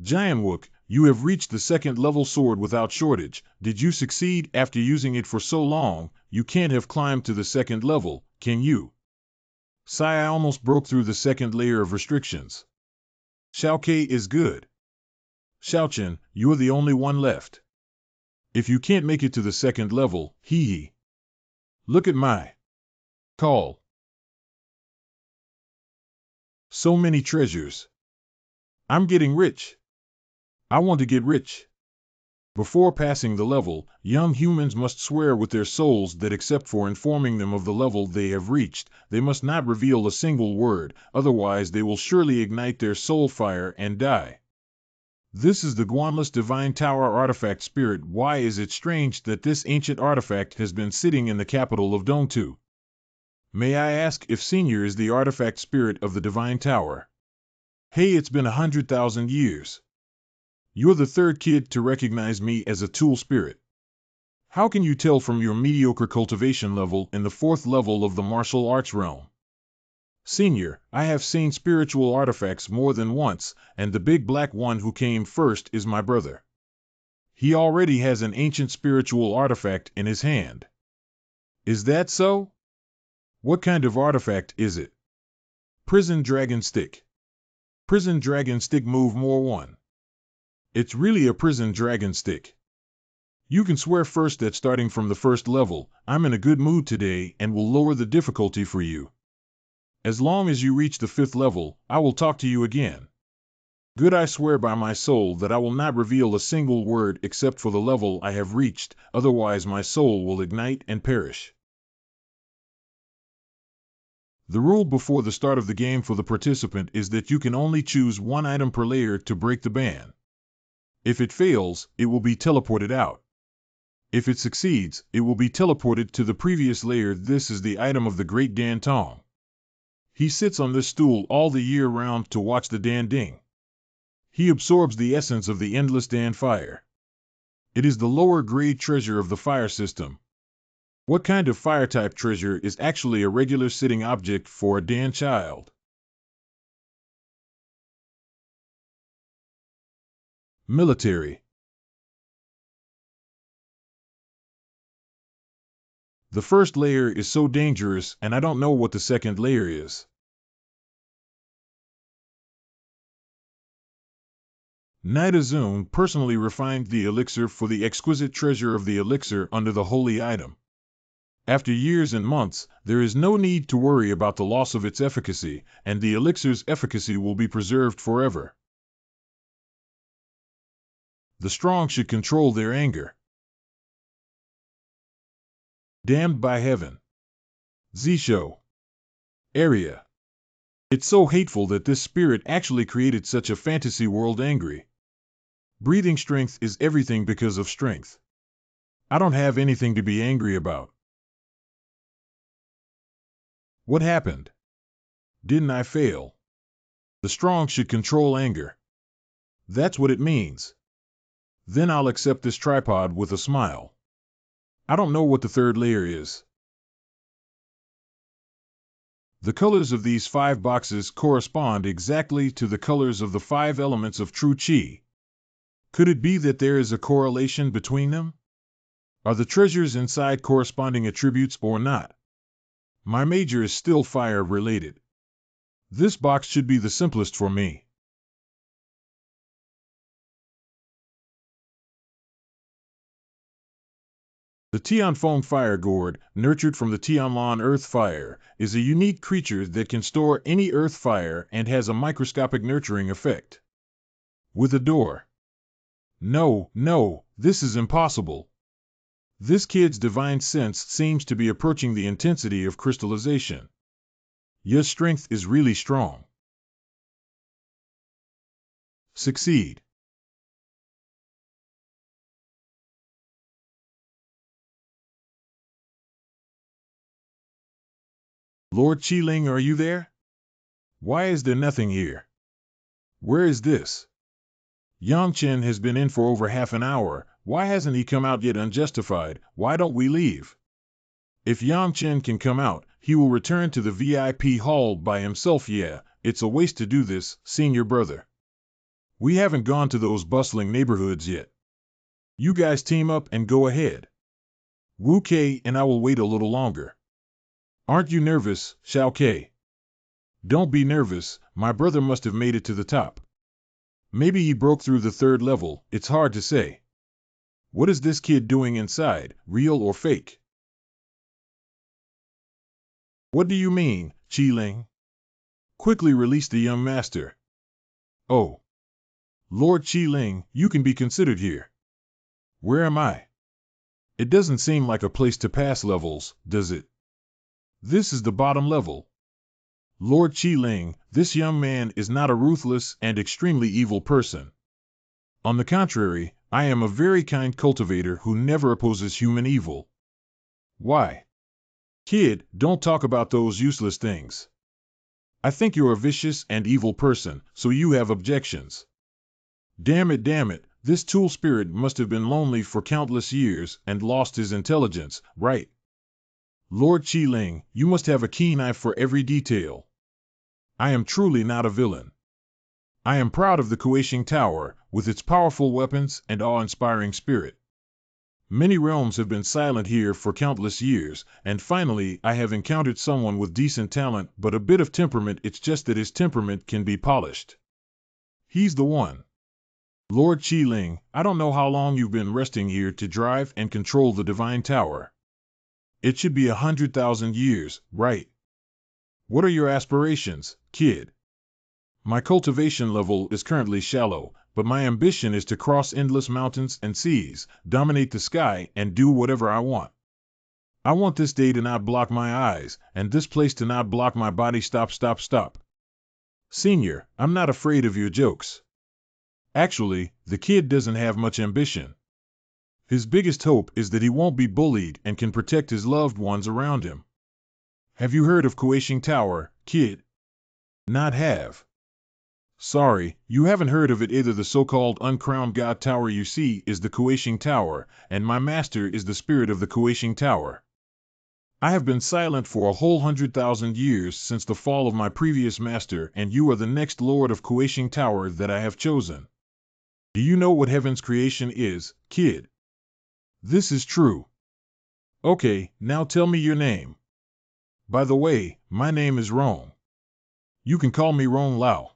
Giantwook, you have reached the second level sword without shortage. Did you succeed? After using it for so long, you can't have climbed to the second level, can you? Sai, I almost broke through the second layer of restrictions. Xiaokei is good. Xiaochen, you're the only one left. If you can't make it to the second level, hee hee. Look at my call. So many treasures. I'm getting rich. I want to get rich. Before passing the level, young humans must swear with their souls that except for informing them of the level they have reached, they must not reveal a single word, otherwise they will surely ignite their soul fire and die. This is the Guanless Divine Tower Artifact Spirit. Why is it strange that this ancient artifact has been sitting in the capital of Dongtu? May I ask if Senior is the artifact spirit of the Divine Tower? Hey, it's been 100,000 years. You're the third kid to recognize me as a tool spirit. How can you tell from your mediocre cultivation level in the 4th level of the martial arts realm? Senior, I have seen spiritual artifacts more than once, and the big black one who came first is my brother. He already has an ancient spiritual artifact in his hand. Is that so? What kind of artifact is it? Prison Dragon Stick. Prison Dragon Stick Move More 1. It's really a Prison Dragon Stick. You can swear first that starting from the 1st level, I'm in a good mood today and will lower the difficulty for you. As long as you reach the 5th level, I will talk to you again. Good, I swear by my soul that I will not reveal a single word except for the level I have reached, otherwise my soul will ignite and perish. The rule before the start of the game for the participant is that you can only choose one item per layer to break the ban. If it fails, it will be teleported out. If it succeeds, it will be teleported to the previous layer. This is the item of the Great Dan Tong. He sits on this stool all the year round to watch the Dan Ding. He absorbs the essence of the endless Dan fire. It is the lower grade treasure of the fire system. What kind of fire type treasure is actually a regular sitting object for a Dan child? Military. The first layer is so dangerous, and I don't know what the second layer is. Nidazun personally refined the elixir for the exquisite treasure of the elixir under the holy item. After years and months, there is no need to worry about the loss of its efficacy, and the elixir's efficacy will be preserved forever. The strong should control their anger. Damned by heaven. Zisho. Area. It's so hateful that this spirit actually created such a fantasy world. Angry. Breathing strength is everything because of strength. I don't have anything to be angry about. What happened? Didn't I fail? The strong should control anger. That's what it means. Then I'll accept this tripod with a smile. I don't know what the third layer is. The colors of these 5 boxes correspond exactly to the colors of the 5 elements of true Qi. Could it be that there is a correlation between them? Are the treasures inside corresponding attributes or not? My major is still fire related. This box should be the simplest for me. The Tianfeng Fire Gourd, nurtured from the Tianlan Earth Fire, is a unique creature that can store any earth fire and has a microscopic nurturing effect. With a door. No, this is impossible. This kid's divine sense seems to be approaching the intensity of crystallization. Your strength is really strong. Succeed. Lord Qiling, are you there? Why is there nothing here? Where is this? Yang Chen has been in for over half an hour. Why hasn't he come out yet? Unjustified. Why don't we leave? If Yang Chen can come out, he will return to the VIP hall by himself. Yeah, it's a waste to do this, senior brother. We haven't gone to those bustling neighborhoods yet. You guys team up and go ahead. Wu Kei and I will wait a little longer. Aren't you nervous, Xiao Kei? Don't be nervous, my brother must have made it to the top. Maybe he broke through the 3rd level, it's hard to say. What is this kid doing inside, real or fake? What do you mean, Qiling? quickly released the young master. Oh, Lord Qi-Ling, you can be considered here. Where am I? It doesn't seem like a place to pass levels, does it? This is the bottom level. Lord Qi-Ling, this young man is not a ruthless and extremely evil person. On the contrary, I am a very kind cultivator who never opposes human evil. Why? Kid, don't talk about those useless things. I think you're a vicious and evil person, so you have objections. Damn it, this tool spirit must have been lonely for countless years and lost his intelligence, right? Lord Qi-Ling, you must have a keen eye for every detail. I am truly not a villain. I am proud of the Kuei-Shing Tower, with its powerful weapons and awe-inspiring spirit. Many realms have been silent here for countless years, and finally I have encountered someone with decent talent but a bit of temperament. It's just that his temperament can be polished. He's the one. Lord Qi-Ling, I don't know how long you've been resting here to drive and control the Divine Tower. It should be 100,000 years, right? What are your aspirations, kid? My cultivation level is currently shallow, but my ambition is to cross endless mountains and seas, dominate the sky, and do whatever I want. I want this day to not block my eyes, and this place to not block my body. Stop. Senior, I'm not afraid of your jokes. Actually, the kid doesn't have much ambition. His biggest hope is that he won't be bullied and can protect his loved ones around him. Have you heard of Kuei-Shing Tower, kid? Not have. Sorry, you haven't heard of it either. The so-called uncrowned god tower you see is the Kuei-Shing Tower, and my master is the spirit of the Kuei-Shing Tower. I have been silent for a whole 100,000 years since the fall of my previous master, and you are the next lord of Kuei-Shing Tower that I have chosen. Do you know what heaven's creation is, kid? This is true. Okay, now tell me your name. By the way, my name is Rong. You can call me Rong Lao.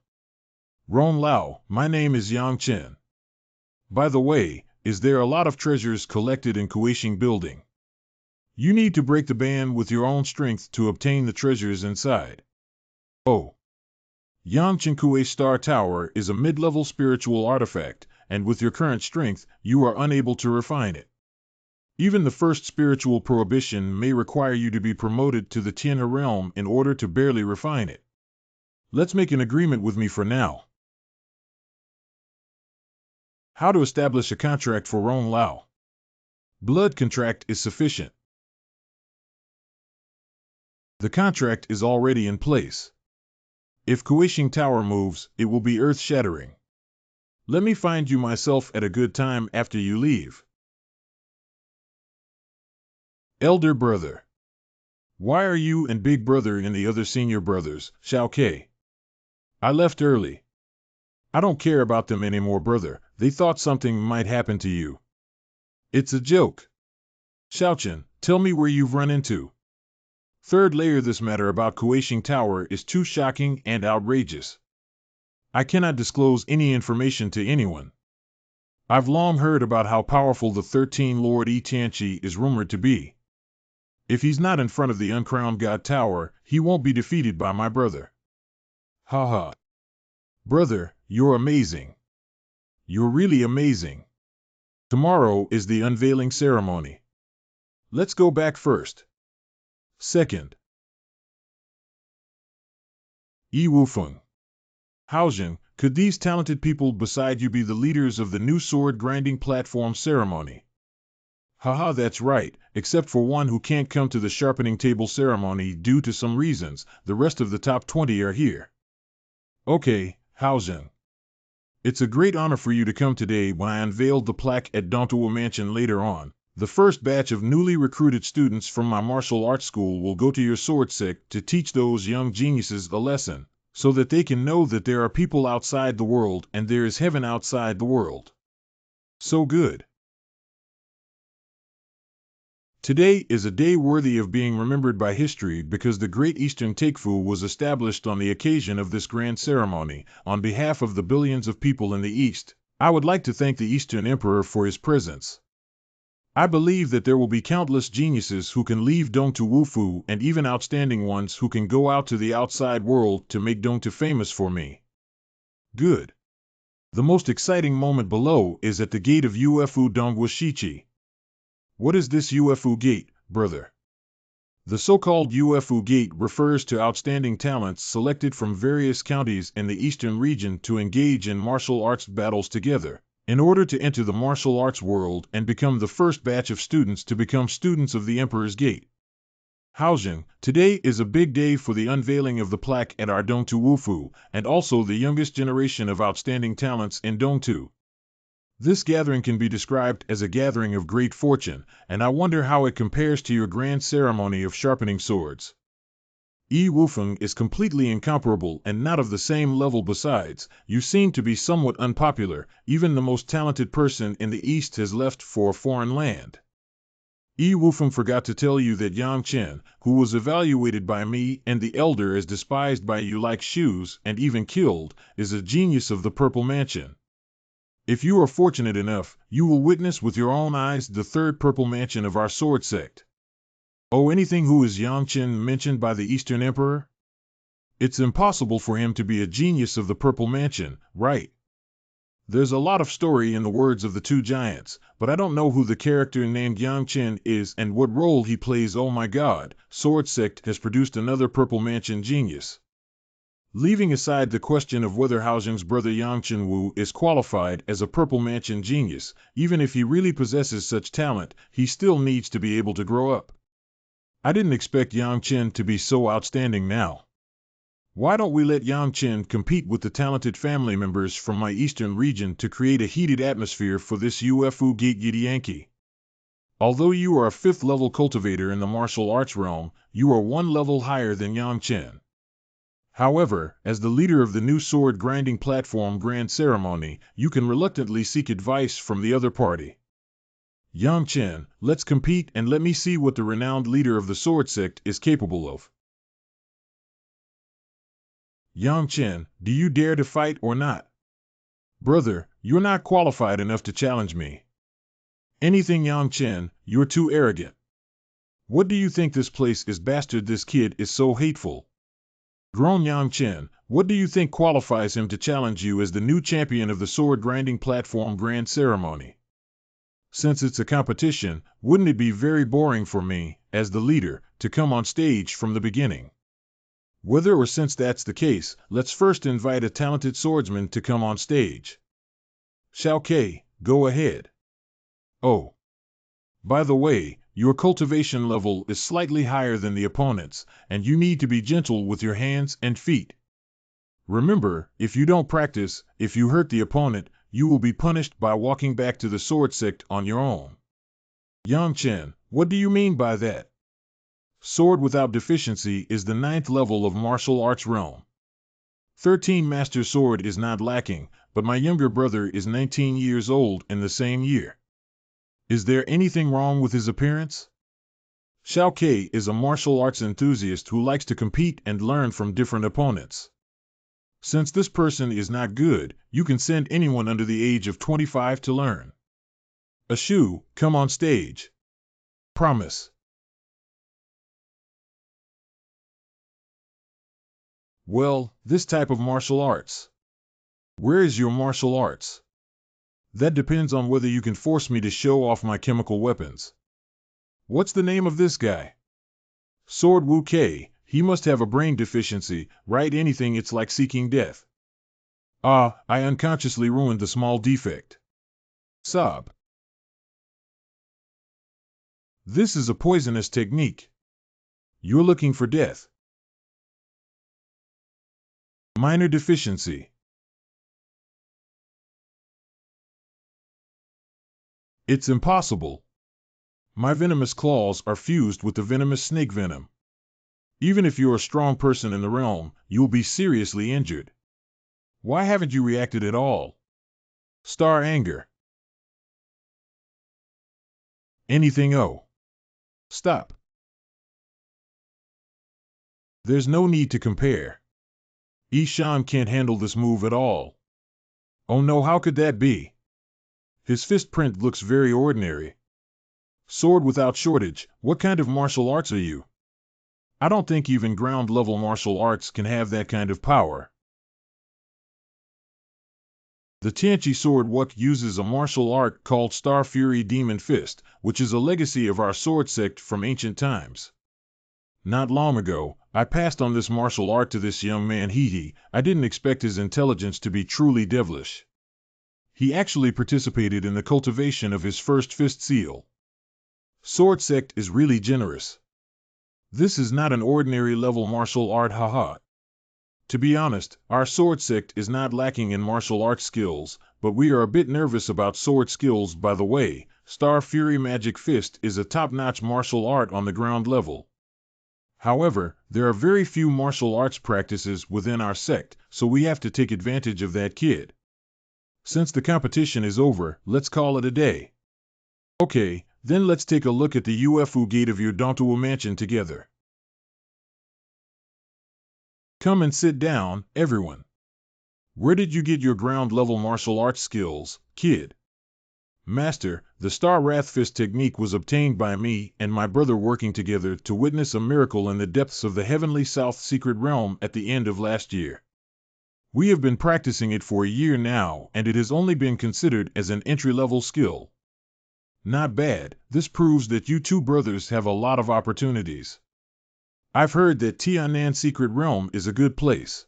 Rong Lao, my name is Yang Chen. By the way, is there a lot of treasures collected in Kuei-Shing Building? You need to break the ban with your own strength to obtain the treasures inside. Oh. Yangchen Kuei Star Tower is a mid-level spiritual artifact, and with your current strength, you are unable to refine it. Even the first spiritual prohibition may require you to be promoted to the Tianhe realm in order to barely refine it. Let's make an agreement with me for now. How to establish a contract for Rong Lao? Blood contract is sufficient. The contract is already in place. If Kuei-Shing Tower moves, it will be earth-shattering. Let me find you myself at a good time after you leave. Elder brother. Why are you and big brother and the other senior brothers, Xiao Ke? I left early. I don't care about them anymore, brother. They thought something might happen to you. It's a joke. Xiaochen, tell me where you've run into. Third layer, this matter about Kuei-Shing Tower is too shocking and outrageous. I cannot disclose any information to anyone. I've long heard about how powerful the 13 Lord Yi Tianqi is rumored to be. If he's not in front of the uncrowned god tower, he won't be defeated by my brother. Haha. Brother, you're amazing. You're really amazing. Tomorrow is the unveiling ceremony. Let's go back first. Second. Yi Wufeng. Haozhen, could these talented people beside you be the leaders of the new sword grinding platform ceremony? Haha, that's right, except for one who can't come to the sharpening table ceremony due to some reasons. The rest of the top 20 are here. Okay, Haozhen. It's a great honor for you to come today when I unveiled the plaque at Dongtuo Mansion later on. The first batch of newly recruited students from my martial arts school will go to your sword sect to teach those young geniuses a lesson, so that they can know that there are people outside the world and there is heaven outside the world. So good. Today is a day worthy of being remembered by history because the Great Eastern Takefu was established on the occasion of this grand ceremony. On behalf of the billions of people in the East, I would like to thank the Eastern Emperor for his presence. I believe that there will be countless geniuses who can leave Dongtu Wufu and even outstanding ones who can go out to the outside world to make Dongtu famous for me. Good. The most exciting moment below is at the gate of Ufu Dongwushichi. What is this Ufu gate, brother? The so-called Ufu Gate refers to outstanding talents selected from various counties in the eastern region to engage in martial arts battles together, in order to enter the martial arts world and become the first batch of students to become students of the Emperor's Gate. Haojin, today is a big day for the unveiling of the plaque at our Dongtu Wufu, and also the youngest generation of outstanding talents in Dongtu. This gathering can be described as a gathering of great fortune, and I wonder how it compares to your grand ceremony of sharpening swords. Yi Wufeng is completely incomparable and not of the same level. Besides, you seem to be somewhat unpopular. Even the most talented person in the East has left for a foreign land. Yi Wufeng forgot to tell you that Yang Chen, who was evaluated by me and the elder as despised by you like shoes and even killed, is a genius of the Purple Mansion. If you are fortunate enough, you will witness with your own eyes the third Purple Mansion of our sword sect. Oh, anything who is Yang Chen mentioned by the Eastern Emperor? It's impossible for him to be a genius of the Purple Mansion, right? There's a lot of story in the words of the two giants, but I don't know who the character named Yang Chen is and what role he plays. Oh my god, Sword Sect has produced another Purple Mansion genius. Leaving aside the question of whether Haojin's brother Yang Chenwu is qualified as a Purple Mansion genius, even if he really possesses such talent, he still needs to be able to grow up. I didn't expect Yang Chen to be so outstanding now. Why don't we let Yang Chen compete with the talented family members from my eastern region to create a heated atmosphere for this Ufu Gate Yankee? Although you are a 5th level cultivator in the martial arts realm, you are 1 level higher than Yang Chen. However, as the leader of the new sword grinding platform grand ceremony, you can reluctantly seek advice from the other party. Yang Chen, let's compete and let me see what the renowned leader of the sword sect is capable of. Yang Chen, do you dare to fight or not? Brother, you're not qualified enough to challenge me. Anything, Yang Chen, you're too arrogant. What do you think this place is, bastard? This kid is so hateful. Grown Yang Chen, what do you think qualifies him to challenge you as the new champion of the sword grinding platform grand ceremony? Since it's a competition, wouldn't it be very boring for me, as the leader, to come on stage from the beginning? Whether or since that's the case, let's first invite a talented swordsman to come on stage. Xiao Ke, go ahead. Oh. By the way, your cultivation level is slightly higher than the opponent's, and you need to be gentle with your hands and feet. Remember, if you don't practice, if you hurt the opponent, you will be punished by walking back to the sword sect on your own. Yang Chen, what do you mean by that? Sword without deficiency is the 9th level of martial arts realm. 13 Master Sword is not lacking, but my younger brother is 19 years old in the same year. Is there anything wrong with his appearance? Xiao Ke is a martial arts enthusiast who likes to compete and learn from different opponents. Since this person is not good, you can send anyone under the age of 25 to learn. Ashu, come on stage. Promise. Well, this type of martial arts. Where is your martial arts? That depends on whether you can force me to show off my chemical weapons. What's the name of this guy? Sword Wu Kei, he must have a brain deficiency, right? Anything, it's like seeking death. Ah, I unconsciously ruined the small defect. Sob. This is a poisonous technique. You're looking for death. Minor deficiency. It's impossible. My venomous claws are fused with the venomous snake venom. Even if you're a strong person in the realm, you'll be seriously injured. Why haven't you reacted at all? Star anger. Anything. Oh. Stop. There's no need to compare. Ishan can't handle this move at all. Oh no, how could that be? His fist print looks very ordinary. Sword without shortage, what kind of martial arts are you? I don't think even ground-level martial arts can have that kind of power. The Tianchi Sword Wuk uses a martial art called Star Fury Demon Fist, which is a legacy of our sword sect from ancient times. Not long ago, I passed on this martial art to this young man He. I didn't expect his intelligence to be truly devilish. He actually participated in the cultivation of his first fist seal. Sword sect is really generous. This is not an ordinary level martial art, haha. To be honest, our sword sect is not lacking in martial arts skills, but we are a bit nervous about sword skills. By the way, Star Fury Magic Fist is a top-notch martial art on the ground level. However, there are very few martial arts practices within our sect, so we have to take advantage of that kid. Since the competition is over, let's call it a day. Okay, then let's take a look at the UFO gate of your Dongtuo mansion together. Come and sit down, everyone. Where did you get your ground-level martial arts skills, kid? Master, the Star Wrath Fist technique was obtained by me and my brother working together to witness a miracle in the depths of the Heavenly South Secret Realm at the end of last year. We have been practicing it for a year now, and it has only been considered as an entry-level skill. Not bad. This proves that you two brothers have a lot of opportunities. I've heard that Tianan Secret Realm is a good place.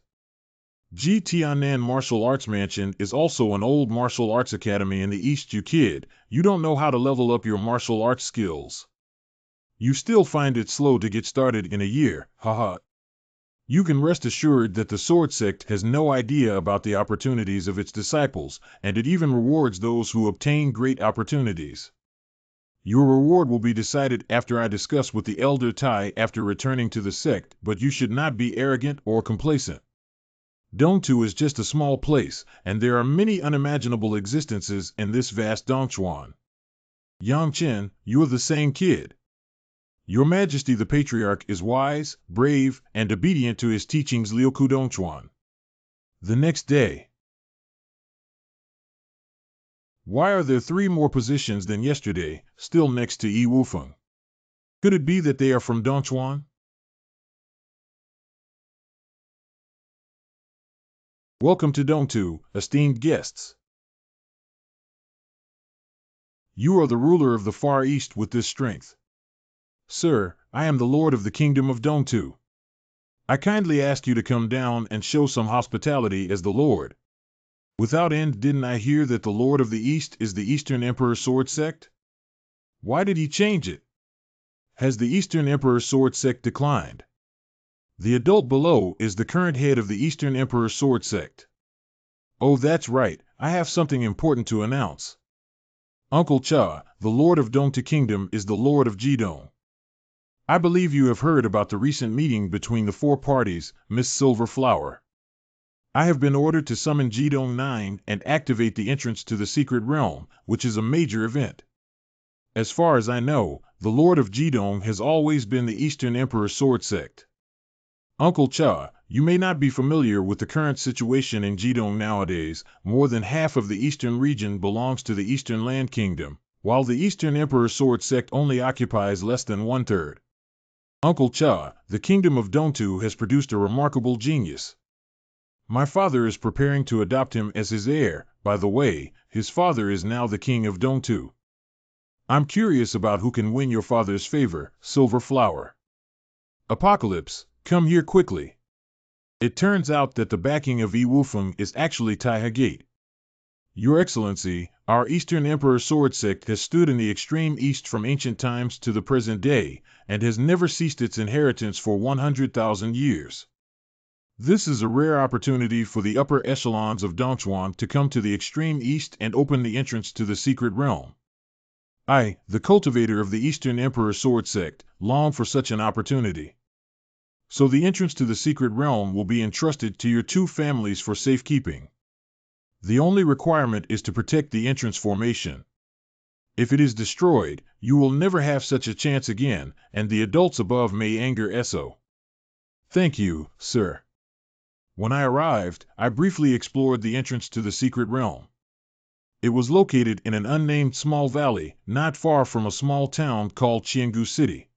Tianan Martial Arts Mansion is also an old martial arts academy in the East. You kid, you don't know how to level up your martial arts skills. You still find it slow to get started in a year, haha. You can rest assured that the Sword Sect has no idea about the opportunities of its disciples, and it even rewards those who obtain great opportunities. Your reward will be decided after I discuss with the Elder Tai after returning to the sect, but you should not be arrogant or complacent. Dongtu is just a small place, and there are many unimaginable existences in this vast Dongchuan. Yang Chen, you are the same kid. Your Majesty the Patriarch is wise, brave, and obedient to his teachings. Liuku Dongchuan. The next day. Why are there 3 more positions than yesterday, still next to Yi Wufeng? Could it be that they are from Dongchuan? Welcome to Dongtu, esteemed guests. You are the ruler of the Far East with this strength. Sir, I am the Lord of the Kingdom of Dongtu. I kindly ask you to come down and show some hospitality as the Lord. Without end, didn't I hear that the Lord of the East is the Eastern Emperor Sword Sect? Why did he change it? Has the Eastern Emperor Sword Sect declined? The adult below is the current head of the Eastern Emperor Sword Sect. Oh, that's right, I have something important to announce. Uncle Cha, the Lord of Dongtu Kingdom, is the Lord of Jidong. I believe you have heard about the recent meeting between the 4 parties, Miss Silverflower. I have been ordered to summon Jidong 9 and activate the entrance to the Secret Realm, which is a major event. As far as I know, the Lord of Jidong has always been the Eastern Emperor Sword Sect. Uncle Cha, you may not be familiar with the current situation in Jidong nowadays. More than half of the eastern region belongs to the Eastern Land Kingdom, while the Eastern Emperor Sword Sect only occupies less than 1/3. Uncle Cha, the Kingdom of Dongtu has produced a remarkable genius. My father is preparing to adopt him as his heir. By the way, his father is now the King of Dongtu. I'm curious about who can win your father's favor, Silverflower. Apocalypse, come here quickly. It turns out that the backing of Yi Wufeng is actually Taihe Gate. Your Excellency, our Eastern Emperor Sword Sect has stood in the extreme east from ancient times to the present day, and has never ceased its inheritance for 100,000 years. This is a rare opportunity for the upper echelons of Dongchuan to come to the extreme east and open the entrance to the Secret Realm. I, the cultivator of the Eastern Emperor Sword Sect, long for such an opportunity. So the entrance to the Secret Realm will be entrusted to your 2 families for safekeeping. The only requirement is to protect the entrance formation. If it is destroyed, you will never have such a chance again, and the adults above may anger Eso. Thank you, sir. When I arrived, I briefly explored the entrance to the Secret Realm. It was located in an unnamed small valley, not far from a small town called Qiangu City.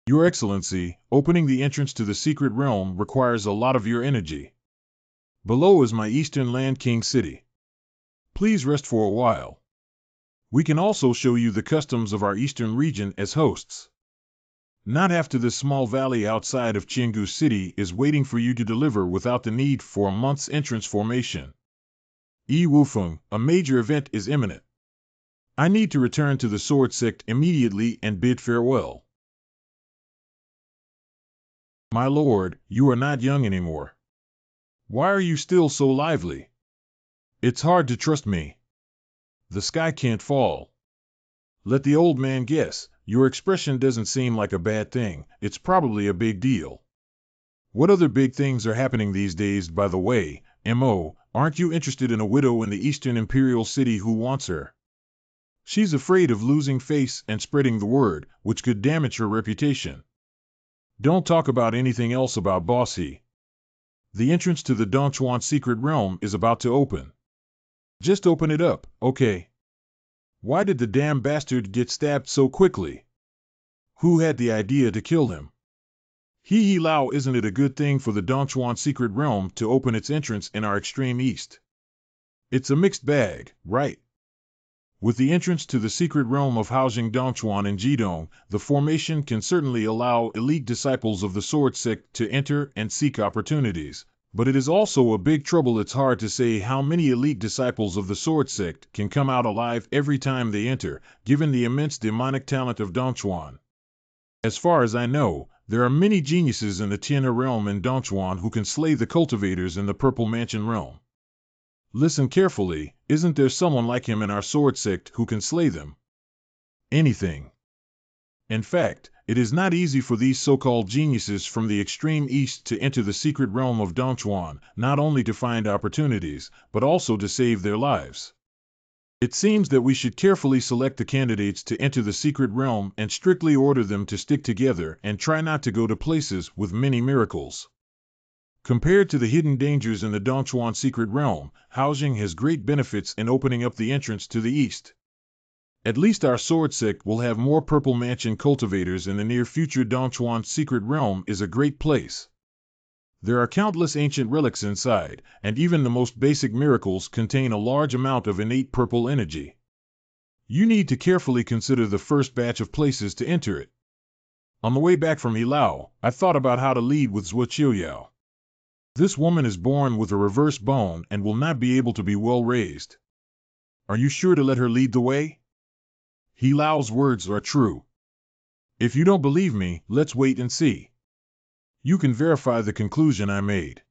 Your Excellency, opening the entrance to the secret realm requires a lot of your energy. Below is my Eastern Land King city. Please rest for a while. We can also show you the customs of our eastern region as hosts. Not after this small valley outside of Qiangu City is waiting for you to deliver without the need for a month's entrance formation. Yi Wufeng, a major event is imminent. I need to return to the Sword Sect immediately and bid farewell. My lord, you are not young anymore. Why are you still so lively? It's hard to trust me. The sky can't fall. Let the old man guess. Your expression doesn't seem like a bad thing. It's probably a big deal. What other big things are happening these days, by the way? M.O., aren't you interested in a widow in the Eastern Imperial City who wants her? She's afraid of losing face and spreading the word, which could damage her reputation. Don't talk about anything else about Boss He. The entrance to the Dongchuan secret realm is about to open. Just open it up, okay? Why did the damn bastard get stabbed so quickly? Who had the idea to kill him? He Lao, isn't it a good thing for the Dongchuan secret realm to open its entrance in our extreme east? It's a mixed bag, right? With the entrance to the secret realm of Haojing Dongchuan and Jidong, the formation can certainly allow elite disciples of the Sword Sect to enter and seek opportunities. But it is also a big trouble. It's hard to say how many elite disciples of the Sword Sect can come out alive every time they enter, given the immense demonic talent of Dongchuan. As far as I know, there are many geniuses in the Tianhe realm and Dongchuan who can slay the cultivators in the Purple Mansion realm. Listen carefully, isn't there someone like him in our Sword Sect who can slay them? Anything. In fact, it is not easy for these so-called geniuses from the extreme east to enter the secret realm of Dongchuan, not only to find opportunities, but also to save their lives. It seems that we should carefully select the candidates to enter the secret realm and strictly order them to stick together and try not to go to places with many miracles. Compared to the hidden dangers in the Dongchuan secret realm, Haojing has great benefits in opening up the entrance to the east. At least our Sword Sect will have more Purple Mansion cultivators in the near future. Dongchuan secret realm is a great place. There are countless ancient relics inside, and even the most basic miracles contain a large amount of innate purple energy. You need to carefully consider the first batch of places to enter it. On the way back from Hilao, I thought about how to lead with Zhuo Qiuyao. This woman is born with a reverse bone and will not be able to be well raised. Are you sure to let her lead the way? Hilao's words are true. If you don't believe me, let's wait and see. You can verify the conclusion I made.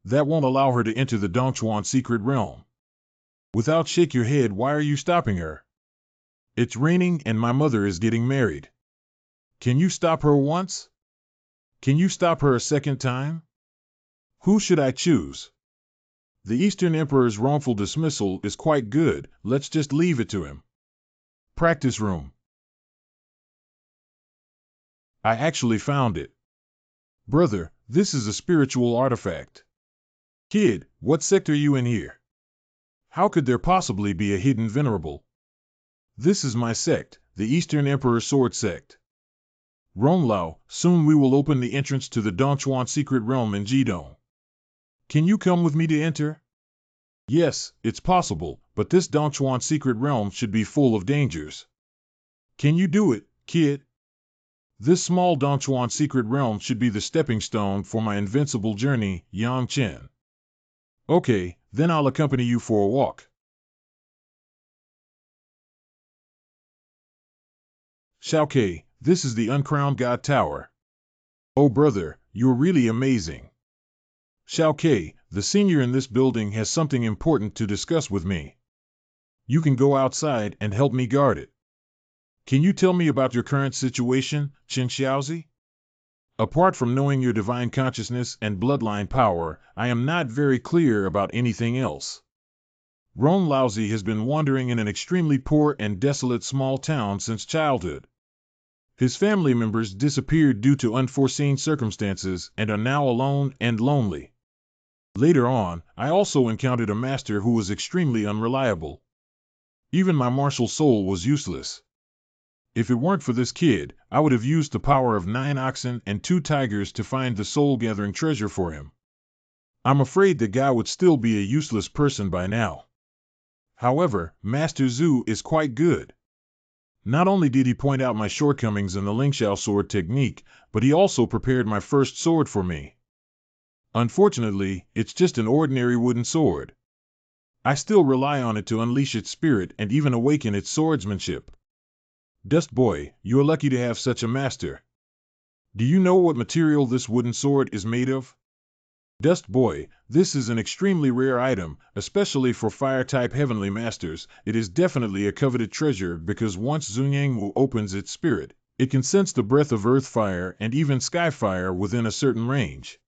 That won't allow her to enter the Dongchuan secret realm. Without shake your head, why are you stopping her? It's raining and my mother is getting married. Can you stop her once? Can you stop her a second time? Who should I choose? The Eastern Emperor's wrongful dismissal is quite good, let's just leave it to him. Practice room. I actually found it. Brother, this is a spiritual artifact. Kid, what sect are you in here? How could there possibly be a hidden venerable? This is my sect, the Eastern Emperor Sword Sect. Ronglao, soon we will open the entrance to the Dongchuan secret realm in Jidong. Can you come with me to enter? Yes, it's possible, but this Dongchuan secret realm should be full of dangers. Can you do it, kid? This small Dongchuan secret realm should be the stepping stone for my invincible journey, Yang Chen. Okay, then I'll accompany you for a walk. Xiaokei, this is the Uncrowned God Tower. Oh brother, you're really amazing. Xiaokei, the senior in this building has something important to discuss with me. You can go outside and help me guard it. Can you tell me about your current situation, Chen Xiaozi? Apart from knowing your divine consciousness and bloodline power, I am not very clear about anything else. Ron Laozi has been wandering in an extremely poor and desolate small town since childhood. His family members disappeared due to unforeseen circumstances and are now alone and lonely. Later on, I also encountered a master who was extremely unreliable. Even my martial soul was useless. If it weren't for this kid, I would have used the power of 9 oxen and 2 tigers to find the soul-gathering treasure for him. I'm afraid the guy would still be a useless person by now. However, Master Zhu is quite good. Not only did he point out my shortcomings in the Lingxiao sword technique, but he also prepared my first sword for me. Unfortunately, it's just an ordinary wooden sword. I still rely on it to unleash its spirit and even awaken its swordsmanship. Dust Boy, you're lucky to have such a master. Do you know what material this wooden sword is made of? Dust Boy, this is an extremely rare item, especially for fire-type heavenly masters. It is definitely a coveted treasure because once Zunyangwu opens its spirit, it can sense the breath of earth fire and even sky fire within a certain range.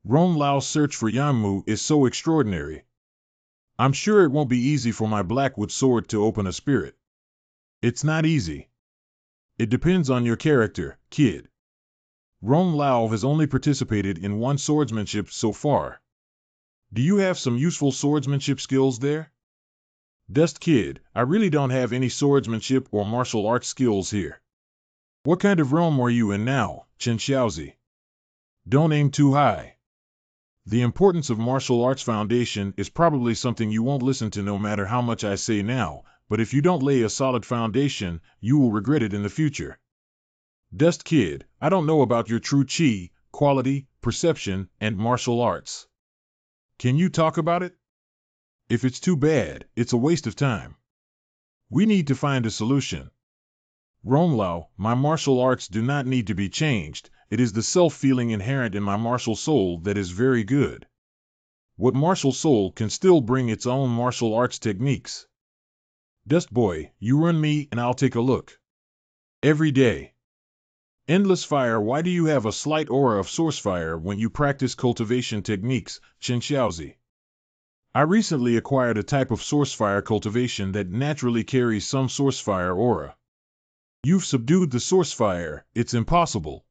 Ron Lao's search for Yanmu is so extraordinary. I'm sure it won't be easy for my Blackwood sword to open a spirit. It's not easy. It depends on your character, kid. Ron Lao has only participated in one swordsmanship so far. Do you have some useful swordsmanship skills there? Dust Kid, I really don't have any swordsmanship or martial arts skills here. What kind of realm are you in now, Chen Xiaozi? Don't aim too high. The importance of martial arts foundation is probably something you won't listen to no matter how much I say now, but if you don't lay a solid foundation, you will regret it in the future. Dust Kid, I don't know about your true chi, quality, perception, and martial arts. Can you talk about it? If it's too bad, it's a waste of time. We need to find a solution. Ronglao, my martial arts do not need to be changed. It is the self-feeling inherent in my martial soul that is very good. What martial soul can still bring its own martial arts techniques? Dust Boy, you run me and I'll take a look. Every day. Endless Fire, why do you have a slight aura of source fire when you practice cultivation techniques, Chen Xiaozi? I recently acquired a type of source fire cultivation that naturally carries some source fire aura. You've subdued the source fire, it's impossible.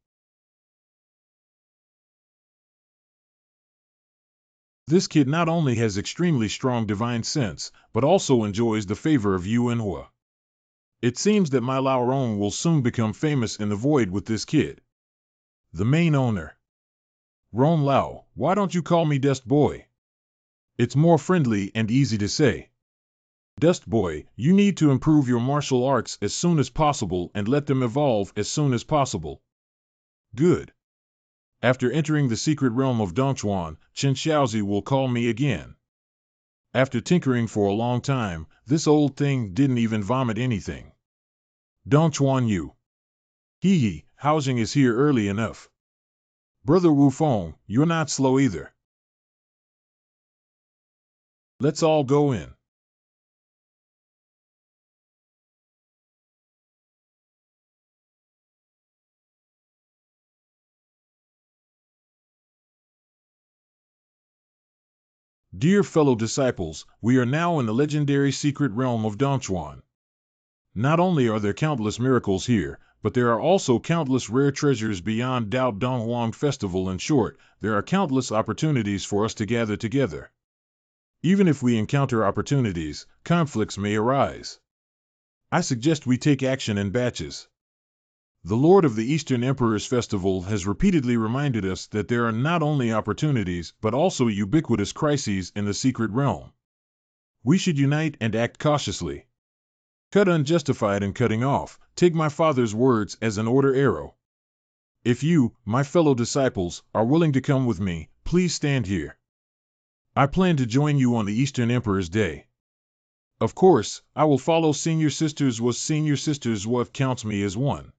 This kid not only has extremely strong divine sense, but also enjoys the favor of Yuan Hua. It seems that my Lao Rong will soon become famous in the void with this kid. The main owner. Ron Lao, why don't you call me Dust Boy? It's more friendly and easy to say. Dust Boy, you need to improve your martial arts as soon as possible and let them evolve as soon as possible. Good. After entering the secret realm of Dongchuan, Chen Xiaozi will call me again. After tinkering for a long time, this old thing didn't even vomit anything. Dongchuan Yu. Hee, housing is here early enough. Brother Wu Feng, you're not slow either. Let's all go in. Dear fellow disciples, we are now in the legendary secret realm of Dongchuan. Not only are there countless miracles here, but there are also countless rare treasures beyond Dao Donghuang Festival. In short, there are countless opportunities for us to gather together. Even if we encounter opportunities, conflicts may arise. I suggest we take action in batches. The Lord of the Eastern Emperor's Festival has repeatedly reminded us that there are not only opportunities but also ubiquitous crises in the secret realm. We should unite and act cautiously. Cut unjustified and cutting off, take my father's words as an order arrow. If you, my fellow disciples, are willing to come with me, please stand here. I plan to join you on the Eastern Emperor's Day. Of course, I will follow Senior Sisters what counts me as one.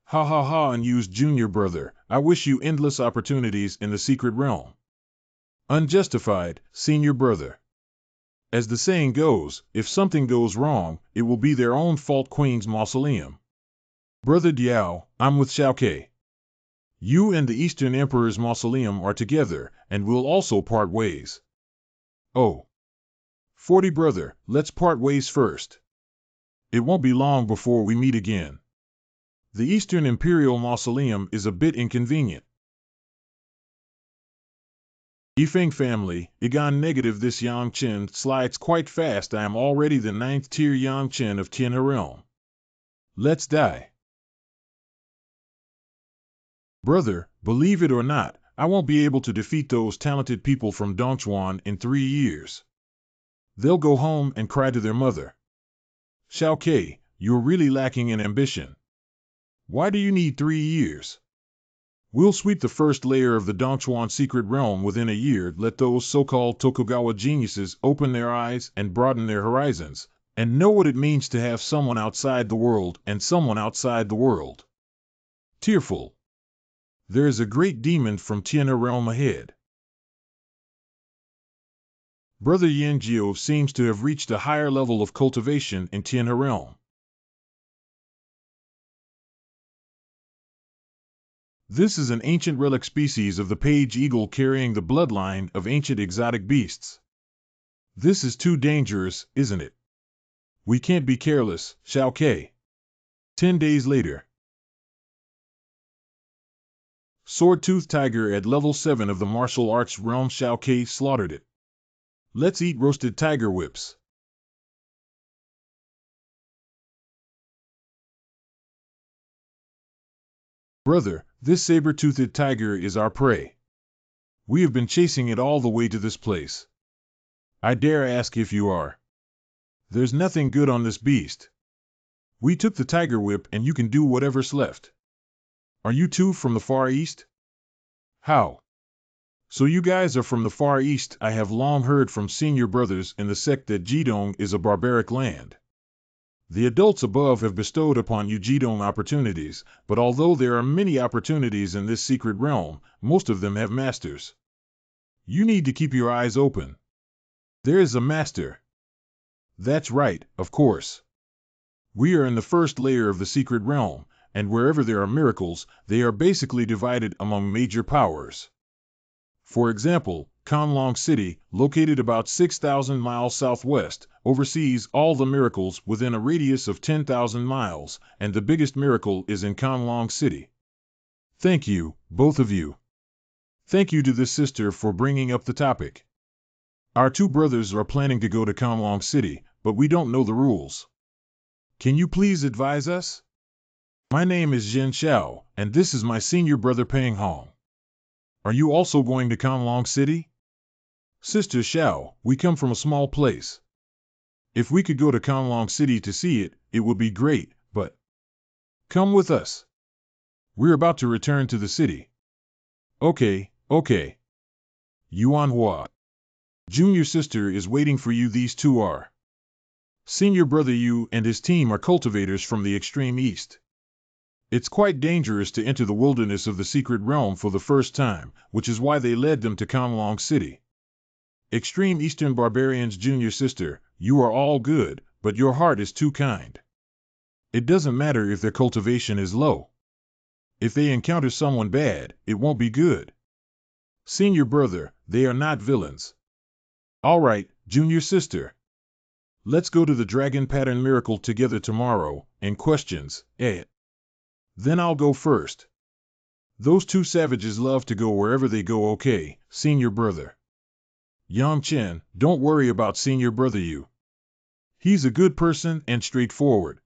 Ha ha ha, unused junior brother, I wish you endless opportunities in the secret realm. Unjustified, senior brother. As the saying goes, if something goes wrong, it will be their own fault. Queen's Mausoleum. Brother Diao, I'm with Xiaokei. You and the Eastern Emperor's Mausoleum are together, and we'll also part ways. Oh. 40 brother, let's part ways first. It won't be long before we meet again. The Eastern Imperial Mausoleum is a bit inconvenient. Yifeng family, Igan negative. This Yang Chen slides quite fast. I am already the 9th tier Yang Chen of Tianhe realm. Let's die. Brother, believe it or not, I won't be able to defeat those talented people from Dongchuan in 3 years. They'll go home and cry to their mother. Xiao Ke, you're really lacking in ambition. Why do you need 3 years? We'll sweep the first layer of the Dongchuan secret realm within a year. Let those so-called Tokugawa geniuses open their eyes and broaden their horizons, and know what it means to have someone outside the world and someone outside the world. Tearful. There is a great demon from Tianhe realm ahead. Brother Yanjiao seems to have reached a higher level of cultivation in Tianhe realm. This is an ancient relic species of the page eagle carrying the bloodline of ancient exotic beasts. This is too dangerous, isn't it? We can't be careless, Xiao Ke. 10 days later. Sword-Tooth Tiger at level 7 of the martial arts realm. Xiao Ke slaughtered it. Let's eat roasted tiger whips. Brother, this saber-toothed tiger is our prey. We have been chasing it all the way to this place. I dare ask if you are. There's nothing good on this beast. We took the tiger whip and you can do whatever's left. Are you two from the Far East? How? So you guys are from the Far East. I have long heard from senior brothers in the sect that Jidong is a barbaric land. The adults above have bestowed upon you Jidong opportunities, but although there are many opportunities in this secret realm, most of them have masters. You need to keep your eyes open. There is a master. That's right, of course. We are in the first layer of the secret realm, and wherever there are miracles, they are basically divided among major powers. For example, Conlong City, located about 6,000 miles southwest, oversees all the miracles within a radius of 10,000 miles, and the biggest miracle is in Conlong City. Thank you, both of you. Thank you to this sister for bringing up the topic. Our two brothers are planning to go to Conlong City, but we don't know the rules. Can you please advise us? My name is Zhen Xiao, and this is my senior brother Peng Hong. Are you also going to Conlong City? Sister Xiao, we come from a small place. If we could go to Conlong City to see it, it would be great, but... Come with us. We're about to return to the city. Okay. Yuan Hua. Junior sister is waiting for you. These two are. Senior brother Yu and his team are cultivators from the extreme east. It's quite dangerous to enter the wilderness of the secret realm for the first time, which is why they led them to Conlong City. Extreme Eastern Barbarians. Junior sister, you are all good, but your heart is too kind. It doesn't matter if their cultivation is low. If they encounter someone bad, it won't be good. Senior brother, they are not villains. All right, junior sister. Let's go to the Dragon Pattern Miracle together tomorrow, and questions, Then I'll go first. Those two savages love to go wherever they go. Okay, senior brother. Yang Chen, don't worry about senior brother Yu. He's a good person and straightforward.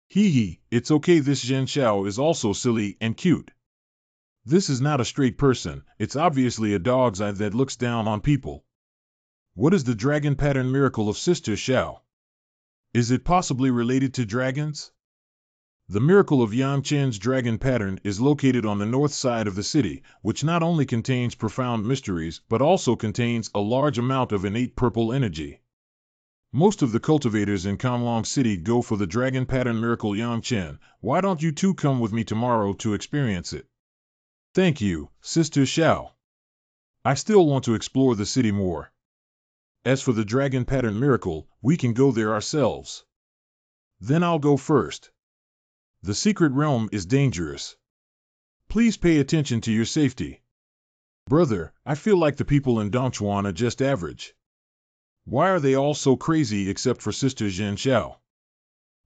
It's okay. This Zhen Xiao is also silly and cute. This is not a straight person, it's obviously a dog's eye that looks down on people. What is the Dragon Pattern Miracle of Sister Xiao? Is it possibly related to dragons? The miracle of Yang Chen's dragon pattern is located on the north side of the city, which not only contains profound mysteries but also contains a large amount of innate purple energy. Most of the cultivators in Conlong City go for the dragon pattern miracle. Yang Chen, why don't you two come with me tomorrow to experience it? Thank you, Sister Xiao. I still want to explore the city more. As for the dragon pattern miracle, we can go there ourselves. Then I'll go first. The secret realm is dangerous. Please pay attention to your safety. Brother, I feel like the people in Dongchuan are just average. Why are they all so crazy except for Sister Zhen Xiao?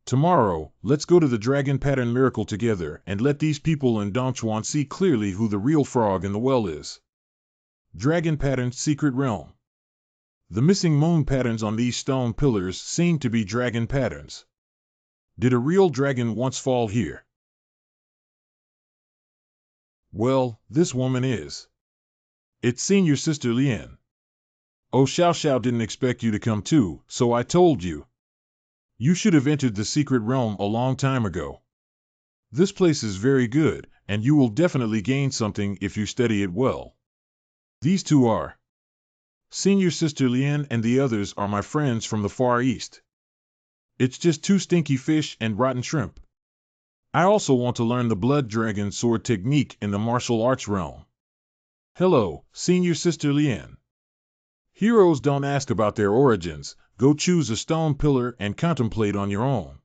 Tomorrow, let's go to the Dragon Pattern Miracle together and let these people in Dongchuan see clearly who the real frog in the well is. Dragon Pattern Secret Realm. The missing moon patterns on these stone pillars seem to be dragon patterns. Did a real dragon once fall here? Well, this woman is. It's Senior Sister Lien. Oh, Xiao Xiao didn't expect you to come too, so I told you. You should have entered the secret realm a long time ago. This place is very good, and you will definitely gain something if you study it well. These two are. Senior Sister Lien and the others are my friends from the Far East. It's just two stinky fish and rotten shrimp. I also want to learn the Blood Dragon Sword technique in the martial arts realm. Hello, Senior Sister Lien. Heroes don't ask about their origins. Go choose a stone pillar and contemplate on your own.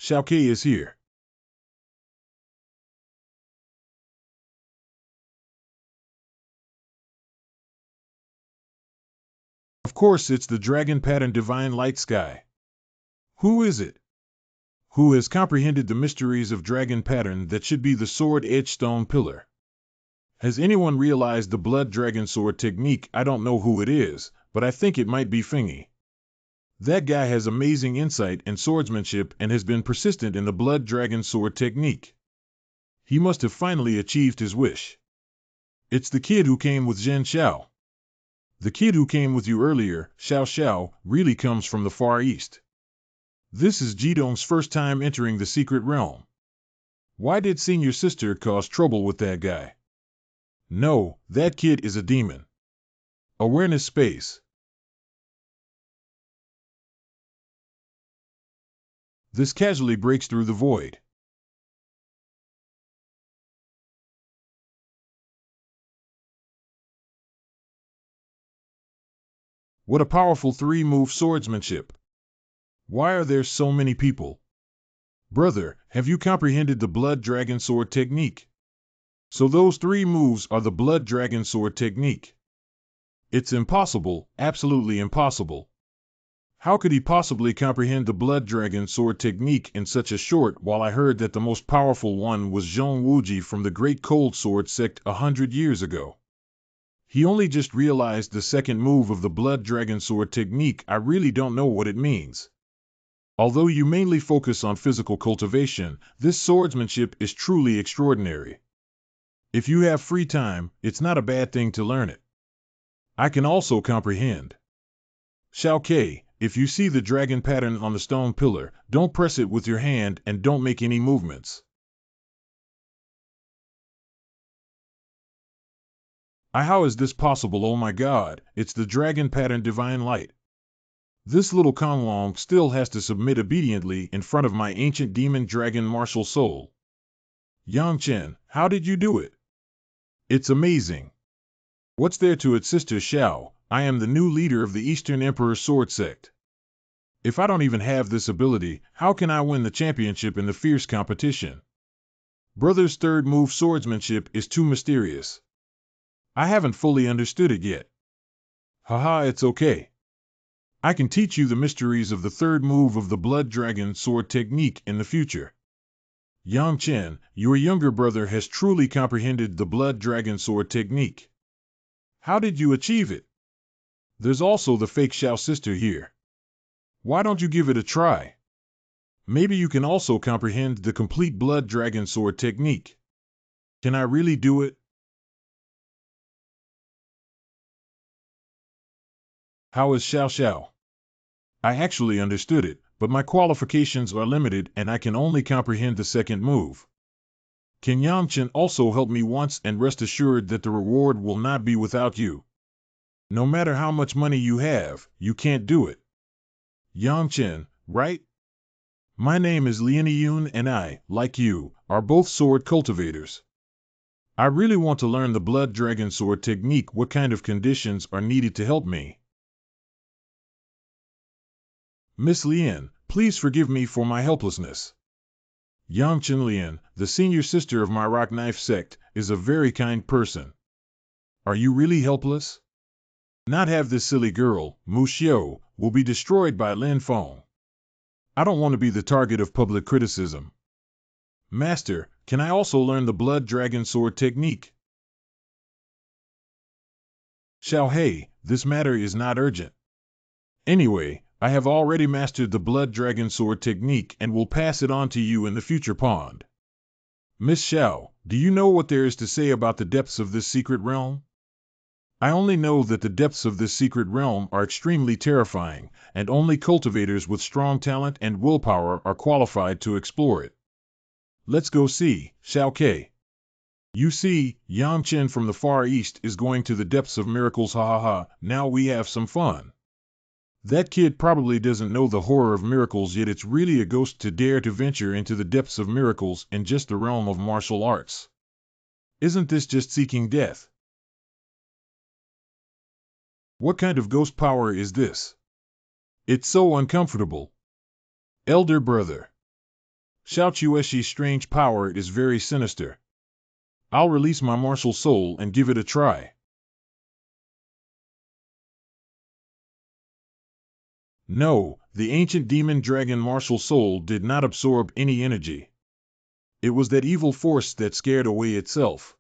Xiao Ke is here. Of course, it's the Dragon Pattern Divine Light Sky. Who is it? Who has comprehended the mysteries of Dragon Pattern that should be the Sword Edge Stone Pillar? Has anyone realized the Blood Dragon Sword technique? I don't know who it is, but I think it might be Fingy. That guy has amazing insight and swordsmanship and has been persistent in the Blood Dragon Sword technique. He must have finally achieved his wish. It's the kid who came with Zhen Xiao. The kid who came with you earlier, Xiao Xiao, really comes from the Far East. This is Jidong's first time entering the secret realm. Why did Senior Sister cause trouble with that guy? No, that kid is a demon. Awareness space. This casually breaks through the void. What a powerful 3-move swordsmanship. Why are there so many people? Brother, have you comprehended the Blood Dragon Sword technique? So those 3 moves are the Blood Dragon Sword technique. It's impossible, absolutely impossible. How could he possibly comprehend the Blood Dragon Sword technique in such a short while? I heard that the most powerful one was Zhong Wuji from the Great Cold Sword sect 100 years ago. He only just realized the second move of the Blood Dragon Sword technique. I really don't know what it means. Although you mainly focus on physical cultivation, this swordsmanship is truly extraordinary. If you have free time, it's not a bad thing to learn it. I can also comprehend. Xiao Ke, if you see the dragon pattern on the stone pillar, don't press it with your hand and don't make any movements. How is this possible? Oh my god, it's the dragon pattern divine light. This little Konglong still has to submit obediently in front of my ancient demon dragon martial soul. Yang Chen, how did you do it? It's amazing. What's there to it, Sister Xiao? I am the new leader of the Eastern Emperor Sword Sect. If I don't even have this ability, how can I win the championship in the fierce competition? Brother's third move swordsmanship is too mysterious. I haven't fully understood it yet. Haha, it's okay. I can teach you the mysteries of the third move of the Blood Dragon Sword technique in the future. Yang Chen, your younger brother has truly comprehended the Blood Dragon Sword technique. How did you achieve it? There's also the fake Xiao sister here. Why don't you give it a try? Maybe you can also comprehend the complete Blood Dragon Sword technique. Can I really do it? How is Xiao Xiao? I actually understood it, but my qualifications are limited and I can only comprehend the second move. Can Yang Chen also help me once and rest assured that the reward will not be without you? No matter how much money you have, you can't do it. Yang Chen, right? My name is Lien Yun and I, like you, are both sword cultivators. I really want to learn the Blood Dragon Sword technique. What kind of conditions are needed to help me? Miss Lien, please forgive me for my helplessness. Yang Chen Lien, the senior sister of my Rock Knife sect, is a very kind person. Are you really helpless? Not have this silly girl, Mu Xiu, will be destroyed by Lin Feng. I don't want to be the target of public criticism. Master, can I also learn the Blood Dragon Sword technique? Xiao He, this matter is not urgent. Anyway, I have already mastered the Blood Dragon Sword technique and will pass it on to you in the future pond. Miss Xiao, do you know what there is to say about the depths of this secret realm? I only know that the depths of this secret realm are extremely terrifying, and only cultivators with strong talent and willpower are qualified to explore it. Let's go see, Xiao Ke. You see, Yang Chen from the Far East is going to the depths of miracles, ha ha ha, now we have some fun. That kid probably doesn't know the horror of miracles, yet it's really a ghost to dare to venture into the depths of miracles in just the realm of martial arts. Isn't this just seeking death? What kind of ghost power is this? It's so uncomfortable. Elder brother. Xiao Chueshi's strange power is very sinister. I'll release my martial soul and give it a try. No, the ancient demon dragon martial soul did not absorb any energy. It was that evil force that scared away itself.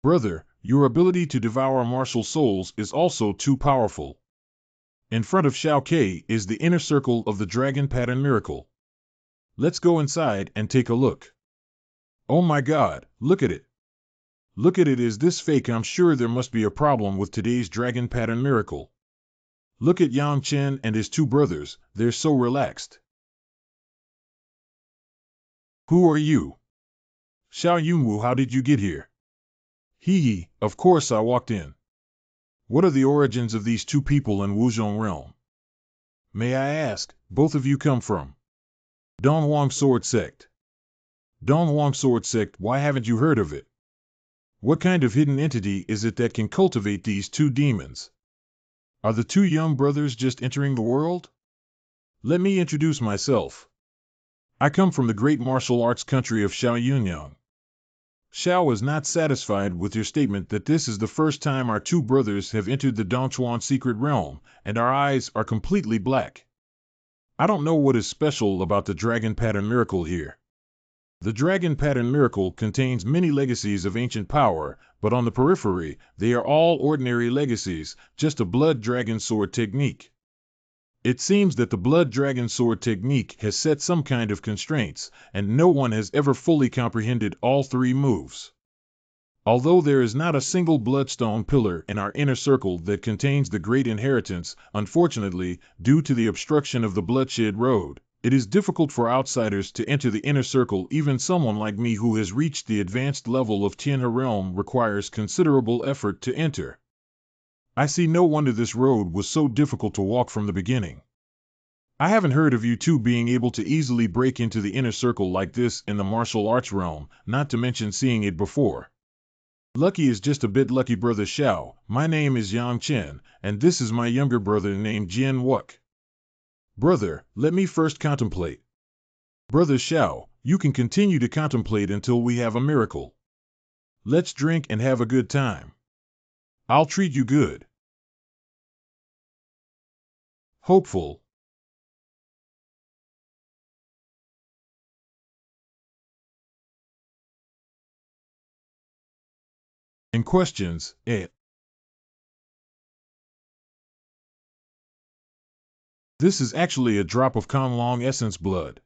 Brother, your ability to devour martial souls is also too powerful. In front of Xiao Ke is the inner circle of the dragon pattern miracle. Let's go inside and take a look. Oh my god, look at it. Look at it, is this fake? I'm sure there must be a problem with today's dragon pattern miracle. Look at Yang Chen and his two brothers, they're so relaxed. Who are you? Xiao Yunwu, how did you get here? Hee, of course I walked in. What are the origins of these two people in Wuzhong realm? May I ask, both of you come from? Donghuang Sword Sect. Donghuang Sword Sect, why haven't you heard of it? What kind of hidden entity is it that can cultivate these two demons? Are the two young brothers just entering the world? Let me introduce myself. I come from the great martial arts country of Xiao Yunyang. Xiao is not satisfied with your statement that this is the first time our two brothers have entered the Dongchuan secret realm, and our eyes are completely black. I don't know what is special about the dragon pattern miracle here. The dragon pattern miracle contains many legacies of ancient power, but on the periphery, they are all ordinary legacies, just a blood dragon sword technique. It seems that the blood dragon sword technique has set some kind of constraints, and no one has ever fully comprehended all three moves. Although there is not a single bloodstone pillar in our inner circle that contains the great inheritance, unfortunately, due to the obstruction of the bloodshed road, it is difficult for outsiders to enter the inner circle. Even someone like me who has reached the advanced level of Tianhe realm requires considerable effort to enter. I see no wonder this road was so difficult to walk from the beginning. I haven't heard of you two being able to easily break into the inner circle like this in the martial arts realm, not to mention seeing it before. Lucky is just a bit lucky, brother Xiao. My name is Yang Chen, and this is my younger brother named Jian Wuk. Brother, let me first contemplate. Brother Xiao, you can continue to contemplate until we have a miracle. Let's drink and have a good time. I'll treat you good. Hopeful. In questions, This is actually a drop of Conlong essence blood.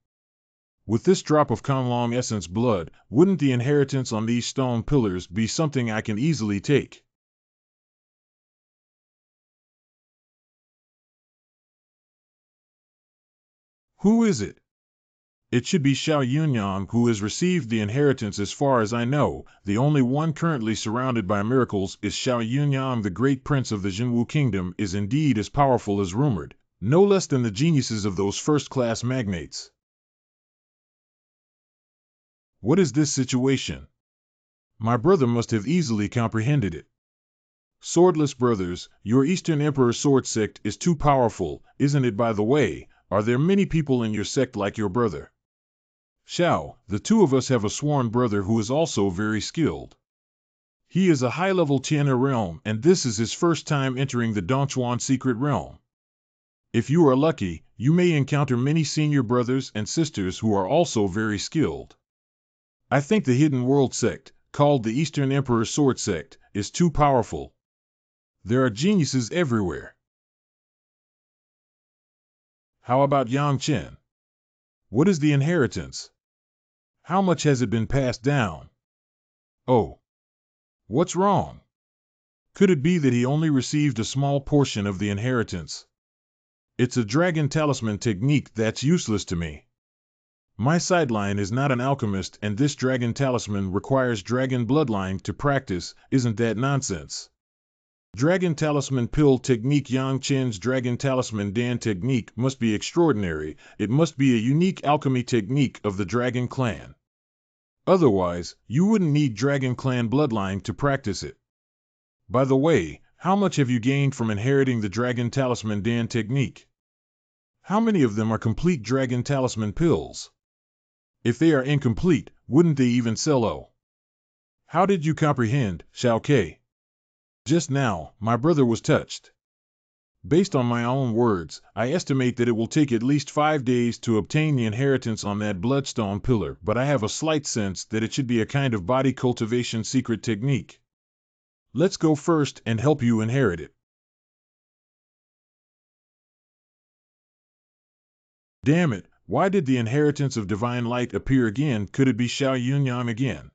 With this drop of Conlong essence blood, wouldn't the inheritance on these stone pillars be something I can easily take? Who is it? It should be Xiao Yunyang who has received the inheritance. As far as I know, the only one currently surrounded by miracles is Xiao Yunyang. The great prince of the Jinwu kingdom is indeed as powerful as rumored, no less than the geniuses of those first-class magnates. What is this situation? My brother must have easily comprehended it. Swordless brothers, your Eastern Emperor sword sect is too powerful, isn't it? By the way, are there many people in your sect like your brother? Xiao, the two of us have a sworn brother who is also very skilled. He is a high-level Tianhe realm, and this is his first time entering the Dongchuan secret realm. If you are lucky, you may encounter many senior brothers and sisters who are also very skilled. I think the Hidden World sect, called the Eastern Emperor Sword sect, is too powerful. There are geniuses everywhere. How about Yang Chen? What is the inheritance? How much has it been passed down? Oh, what's wrong? Could it be that he only received a small portion of the inheritance? It's a dragon talisman technique that's useless to me. My sideline is not an alchemist, and this dragon talisman requires dragon bloodline to practice. Isn't that nonsense? Dragon talisman pill technique. Yang Chen's dragon talisman Dan technique must be extraordinary. It must be a unique alchemy technique of the Dragon Clan. Otherwise, you wouldn't need Dragon Clan bloodline to practice it. By the way, how much have you gained from inheriting the Dragon Talisman Dan technique? How many of them are complete Dragon Talisman pills? If they are incomplete, wouldn't they even sell? Oh. How did you comprehend, Shao Ke? Just now, my brother was touched. Based on my own words, I estimate that it will take at least 5 days to obtain the inheritance on that bloodstone pillar, but I have a slight sense that it should be a kind of body cultivation secret technique. Let's go first and help you inherit it. Damn it, why did the inheritance of divine light appear again? Could it be Xiao Yunyang again?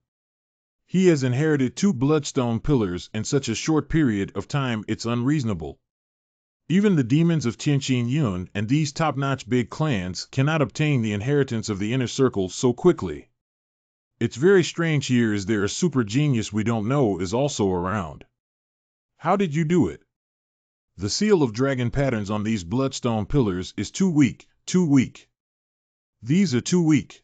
He has inherited 2 bloodstone pillars in such a short period of time, it's unreasonable. Even the demons of Tianqin Yun and these top-notch big clans cannot obtain the inheritance of the inner circle so quickly. It's very strange. Here is there a super genius we don't know is also around. How did you do it? The seal of dragon patterns on these bloodstone pillars is too weak, too weak. These are too weak.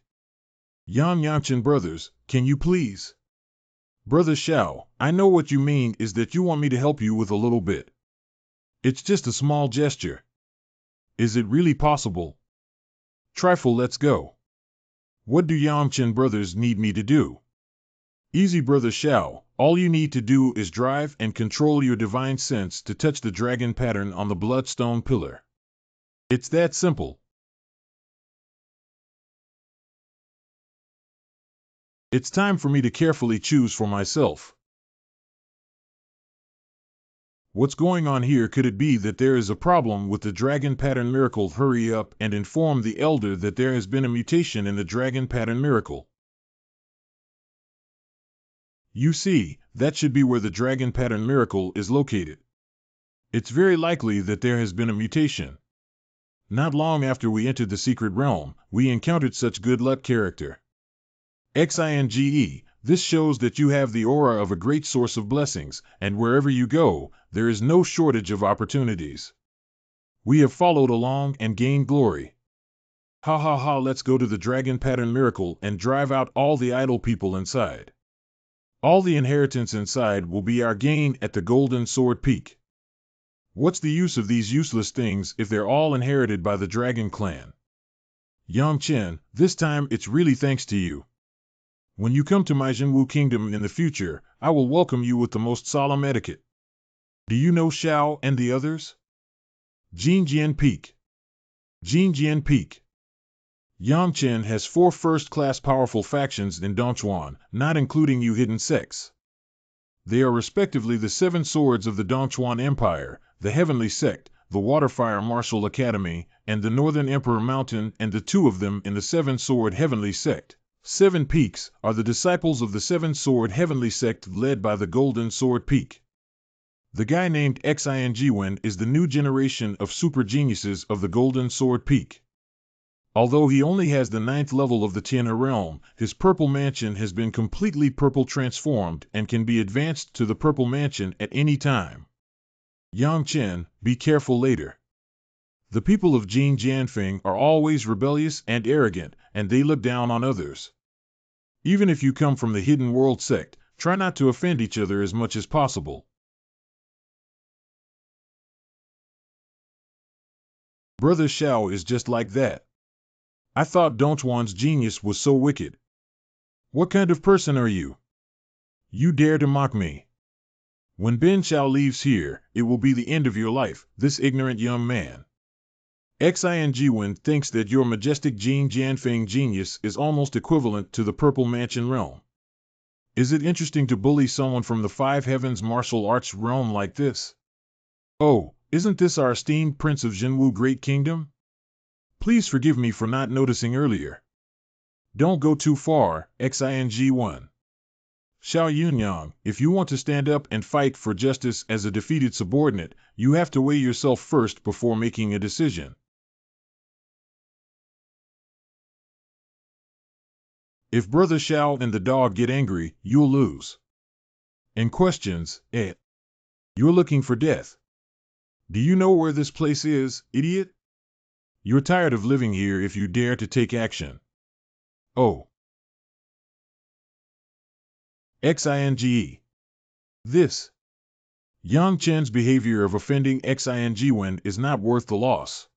Yangchen brothers, can you please? Brother Xiao, I know what you mean is that you want me to help you with a little bit. It's just a small gesture. Is it really possible? Trifle, let's go. What do Yangchen brothers need me to do? Easy, Brother Xiao. All you need to do is drive and control your divine sense to touch the dragon pattern on the bloodstone pillar. It's that simple. It's time for me to carefully choose for myself. What's going on here? Could it be that there is a problem with the dragon pattern miracle? Hurry up and inform the elder that there has been a mutation in the dragon pattern miracle. You see, that should be where the dragon pattern miracle is located. It's very likely that there has been a mutation. Not long after we entered the secret realm, we encountered such good luck character. XINGE, this shows that you have the aura of a great source of blessings, and wherever you go, there is no shortage of opportunities. We have followed along and gained glory. Ha ha ha, let's go to the dragon pattern miracle and drive out all the idle people inside. All the inheritance inside will be our gain at the Golden Sword Peak. What's the use of these useless things if they're all inherited by the Dragon Clan? Yang Chen, this time it's really thanks to you. When you come to my Jinwu Kingdom in the future, I will welcome you with the most solemn etiquette. Do you know Xiao and the others? Jinjian Peak. Jinjian Peak. Yang Chen has 4 first-class powerful factions in Dongchuan, not including you hidden sects. They are respectively the 7 swords of the Dongchuan Empire, the Heavenly Sect, the Waterfire Martial Academy, and the Northern Emperor Mountain, and the 2 of them in the 7-sword Heavenly Sect. 7 Peaks are the disciples of the 7-sword Heavenly Sect led by the Golden Sword Peak. The guy named Xingwen is the new generation of super geniuses of the Golden Sword Peak. Although he only has the 9th level of the Tianhe realm, his purple mansion has been completely purple transformed and can be advanced to the purple mansion at any time. Yang Chen, be careful later. The people of Jin Jianfeng are always rebellious and arrogant, and they look down on others. Even if you come from the Hidden World sect, try not to offend each other as much as possible. Brother Xiao is just like that. I thought Dongchuan's genius was so wicked. What kind of person are you? You dare to mock me? When Ben Xiao leaves here, it will be the end of your life, this ignorant young man. Xingwen thinks that your majestic Jin Jianfeng genius is almost equivalent to the Purple Mansion realm. Is it interesting to bully someone from the 5 Heavens martial arts realm like this? Oh, isn't this our esteemed Prince of Jinwu Great Kingdom? Please forgive me for not noticing earlier. Don't go too far, Xing1. Xiao Yunyang, if you want to stand up and fight for justice as a defeated subordinate, you have to weigh yourself first before making a decision. If Brother Xiao and the dog get angry, you'll lose. And questions, You're looking for death. Do you know where this place is, idiot? You're tired of living here if you dare to take action. Oh. Xinge. This. Yang Chen's behavior of offending Xing Wen is not worth the loss.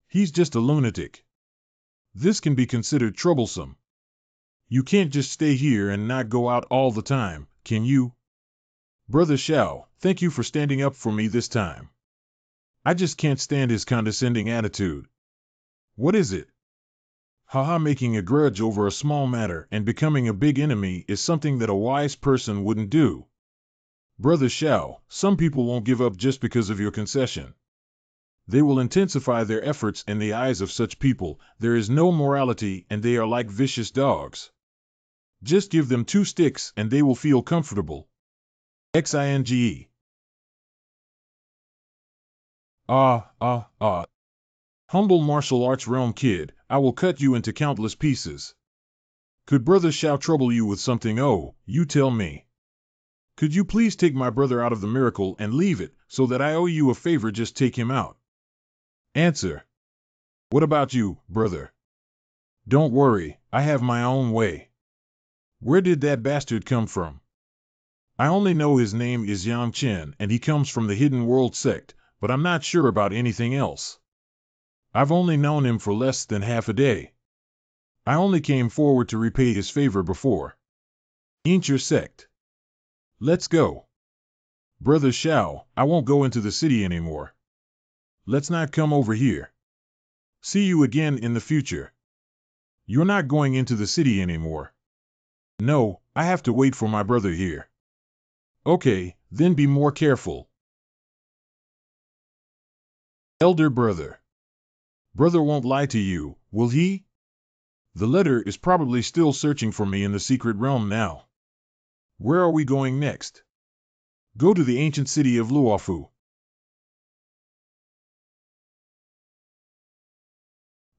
He's just a lunatic. This can be considered troublesome. You can't just stay here and not go out all the time, can you? Brother Xiao, thank you for standing up for me this time. I just can't stand his condescending attitude. What is it? Haha, making a grudge over a small matter and becoming a big enemy is something that a wise person wouldn't do. Brother Xiao, some people won't give up just because of your concession. They will intensify their efforts in the eyes of such people. There is no morality and they are like vicious dogs. Just give them 2 sticks and they will feel comfortable. Xinge. Humble martial arts realm kid, I will cut you into countless pieces. Could Brother Xiao trouble you with something? Oh, you tell me. Could you please take my brother out of the miracle and leave it, so that I owe you a favor? Just take him out. Answer. What about you, brother? Don't worry, I have my own way. Where did that bastard come from? I only know his name is Yang Chen and he comes from the Hidden World sect, but I'm not sure about anything else. I've only known him for less than half a day. I only came forward to repay his favor before. Ain't your sect. Let's go. Brother Xiao, I won't go into the city anymore. Let's not come over here. See you again in the future. You're not going into the city anymore. No, I have to wait for my brother here. Okay, then be more careful. Elder brother. Brother won't lie to you, will he? The letter is probably still searching for me in the secret realm now. Where are we going next? Go to the ancient city of Luofu.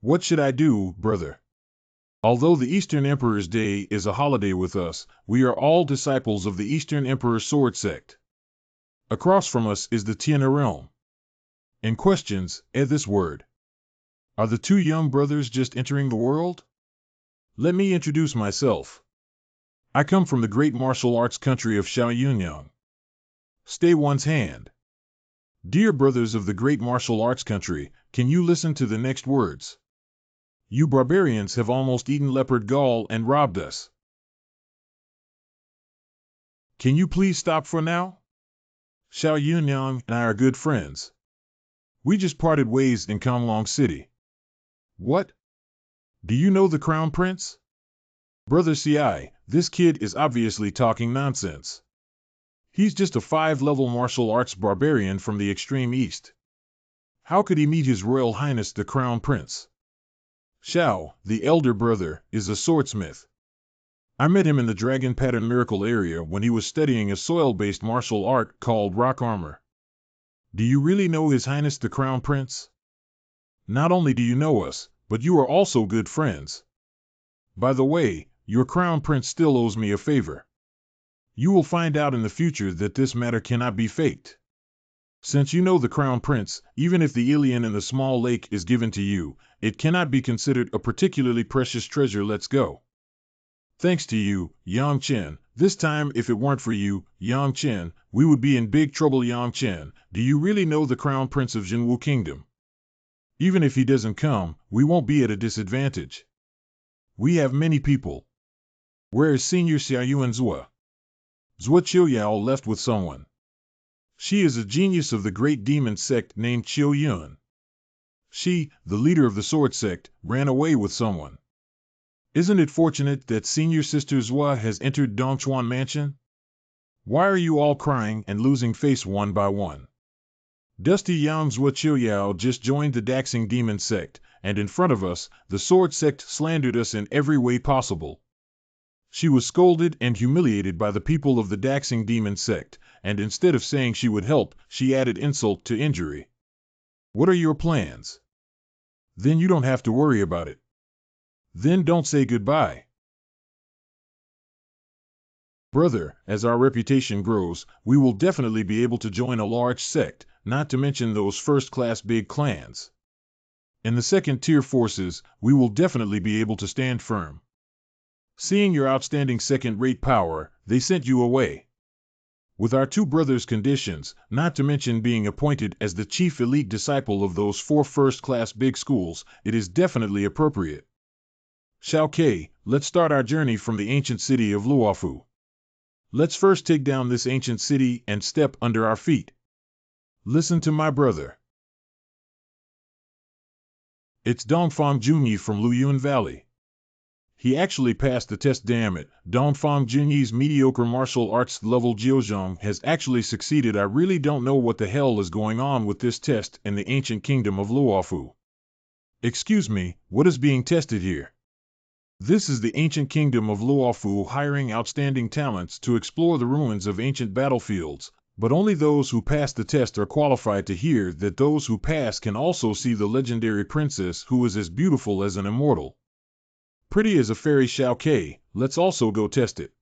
What should I do, brother? Although the Eastern Emperor's Day is a holiday with us, we are all disciples of the Eastern Emperor's sword sect. Across from us is the Tiana realm. And questions, this word. Are the 2 young brothers just entering the world? Let me introduce myself. I come from the great martial arts country of Xiao Yunyang. Stay one's hand. Dear brothers of the great martial arts country, can you listen to the next words? You barbarians have almost eaten leopard gall and robbed us. Can you please stop for now? Xiao Yunyang and I are good friends. We just parted ways in Konglong City. What? Do you know the Crown Prince? Brother CI, this kid is obviously talking nonsense. He's just a 5-level martial arts barbarian from the extreme east. How could he meet His Royal Highness the Crown Prince? Xiao, the elder brother, is a swordsmith. I met him in the Dragon Pattern Miracle area when he was studying a soil-based martial art called rock armor. Do you really know His Highness the Crown Prince? Not only do you know us, but you are also good friends. By the way, your Crown Prince still owes me a favor. You will find out in the future that this matter cannot be faked. Since you know the Crown Prince, even if the alien in the small lake is given to you, it cannot be considered a particularly precious treasure. Let's go. Thanks to you, Yang Chen. This time, if it weren't for you, Yang Chen, we would be in big trouble. Yang Chen, do you really know the Crown Prince of Jinwu Kingdom? Even if he doesn't come, we won't be at a disadvantage. We have many people. Where is Senior Xiaoyuan Zhua? Zhua Qiuyao left with someone. She is a genius of the great demon sect named Qiuyuan. She, the leader of the sword sect, ran away with someone. Isn't it fortunate that Senior Sister Zhua has entered Dongchuan Mansion? Why are you all crying and losing face one by one? Dusty Yangzhua Qiuyao just joined the Daxing Demon Sect, and in front of us, the Sword Sect slandered us in every way possible. She was scolded and humiliated by the people of the Daxing Demon Sect, and instead of saying she would help, she added insult to injury. What are your plans? Then you don't have to worry about it. Then don't say goodbye. Brother, as our reputation grows, we will definitely be able to join a large sect, not to mention those first-class big clans. In the second-tier forces, we will definitely be able to stand firm. Seeing your outstanding second-rate power, they sent you away. With our two brothers' conditions, not to mention being appointed as the chief elite disciple of those 4 first-class big schools, it is definitely appropriate. Xiao Ke, let's start our journey from the ancient city of Luofu. Let's first take down this ancient city and step under our feet. Listen to my brother. It's Dongfang Junyi from Luyuan Valley. He actually passed the test, damn it. Dongfang Junyi's mediocre martial arts level Jiuzhong has actually succeeded. I really don't know what the hell is going on with this test in the ancient kingdom of Luofu. Excuse me, what is being tested here? This is the ancient kingdom of Luofu hiring outstanding talents to explore the ruins of ancient battlefields, but only those who pass the test are qualified to hear that those who pass can also see the legendary princess who is as beautiful as an immortal. Pretty as a fairy. Xiao Ke, let's also go test it.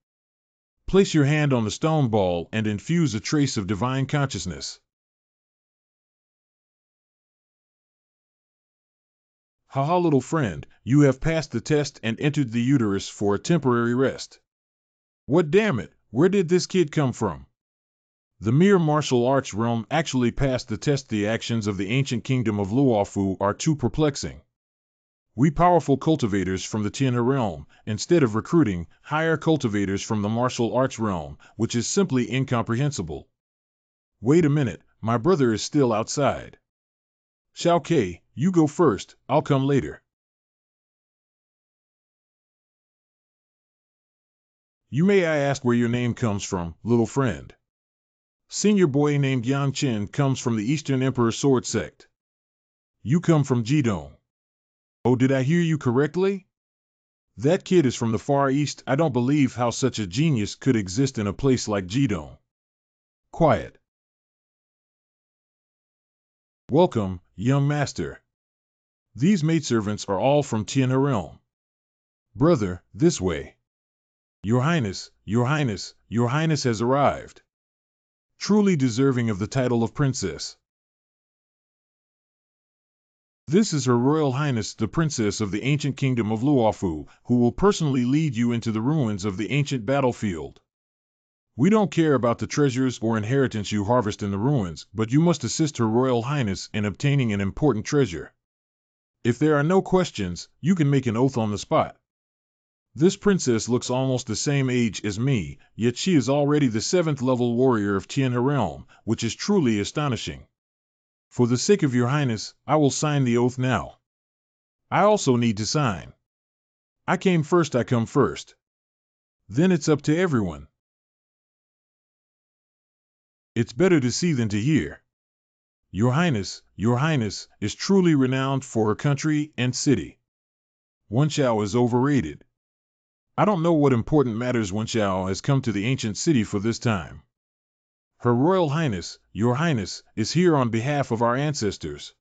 Place your hand on the stone ball and infuse a trace of divine consciousness. Haha, little friend, you have passed the test and entered the uterus for a temporary rest. What, damn it, where did this kid come from? The mere martial arts realm actually passed the test. The actions of the ancient kingdom of Luofu are too perplexing. We powerful cultivators from the Tianhe realm, instead of recruiting, hire cultivators from the martial arts realm, which is simply incomprehensible. Wait a minute, my brother is still outside. Xiao Ke, you go first, I'll come later. You may I ask where your name comes from, little friend? Senior boy named Yang Chen comes from the Eastern Emperor Sword Sect. You come from Jidong. Oh, did I hear you correctly? That kid is from the Far East. I don't believe how such a genius could exist in a place like Jidong. Quiet. Welcome, young master. These maidservants are all from Tianhe realm. Brother, this way. Your Highness, Your Highness, Your Highness has arrived. Truly deserving of the title of princess. This is Her Royal Highness the Princess of the ancient kingdom of Luofu, who will personally lead you into the ruins of the ancient battlefield. We don't care about the treasures or inheritance you harvest in the ruins, but you must assist Her Royal Highness in obtaining an important treasure. If there are no questions, you can make an oath on the spot. This princess looks almost the same age as me, yet she is already the 7th level warrior of Tianhe realm, which is truly astonishing. For the sake of Your Highness, I will sign the oath now. I also need to sign. I came first, I come first. Then it's up to everyone. It's better to see than to hear. Your Highness is truly renowned for her country and city. Wenxiao is overrated. I don't know what important matters Wenxiao has come to the ancient city for this time. Her Royal Highness, Your Highness, is here on behalf of our ancestors.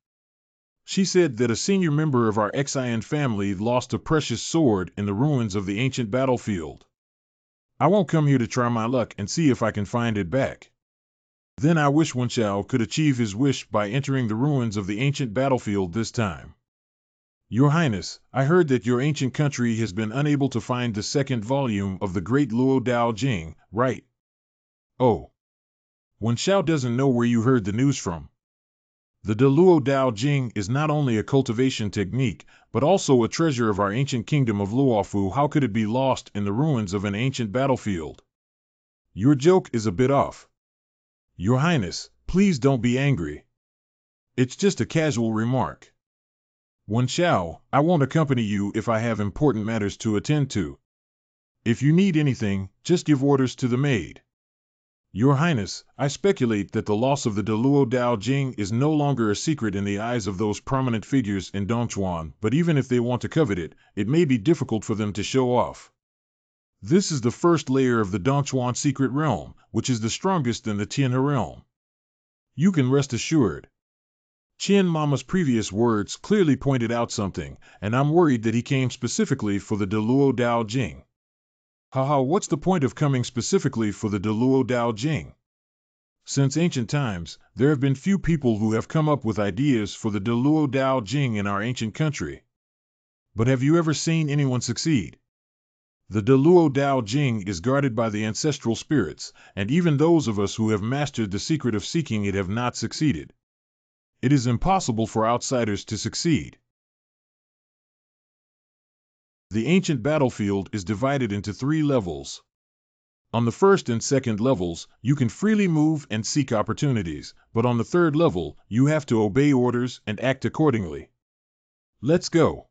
She said that a senior member of our Xian family lost a precious sword in the ruins of the ancient battlefield. I won't come here to try my luck and see if I can find it back. Then I wish Wenxiao could achieve his wish by entering the ruins of the ancient battlefield this time. Your Highness, I heard that your ancient country has been unable to find the 2nd volume of the Great Luo Dao Jing, right? Oh. Wenxiao doesn't know where you heard the news from. The De Luo Dao Jing is not only a cultivation technique, but also a treasure of our ancient kingdom of Luofu. How could it be lost in the ruins of an ancient battlefield? Your joke is a bit off. Your Highness, please don't be angry. It's just a casual remark. Wenxiao, I won't accompany you if I have important matters to attend to. If you need anything, just give orders to the maid. Your Highness, I speculate that the loss of the Deluo Dao Jing is no longer a secret in the eyes of those prominent figures in Dongchuan, but even if they want to covet it, it may be difficult for them to show off. This is the first layer of the Dongchuan secret realm, which is the strongest in the Tianhe realm. You can rest assured. Qian Mama's previous words clearly pointed out something, and I'm worried that he came specifically for the Deluo Dao Jing. Haha, what's the point of coming specifically for the Deluo Dao Jing? Since ancient times, there have been few people who have come up with ideas for the Deluo Dao Jing in our ancient country. But have you ever seen anyone succeed? The Deluo Dao Jing is guarded by the ancestral spirits, and even those of us who have mastered the secret of seeking it have not succeeded. It is impossible for outsiders to succeed. The ancient battlefield is divided into 3 levels. On the first and second levels, you can freely move and seek opportunities, but on the third level, you have to obey orders and act accordingly. Let's go.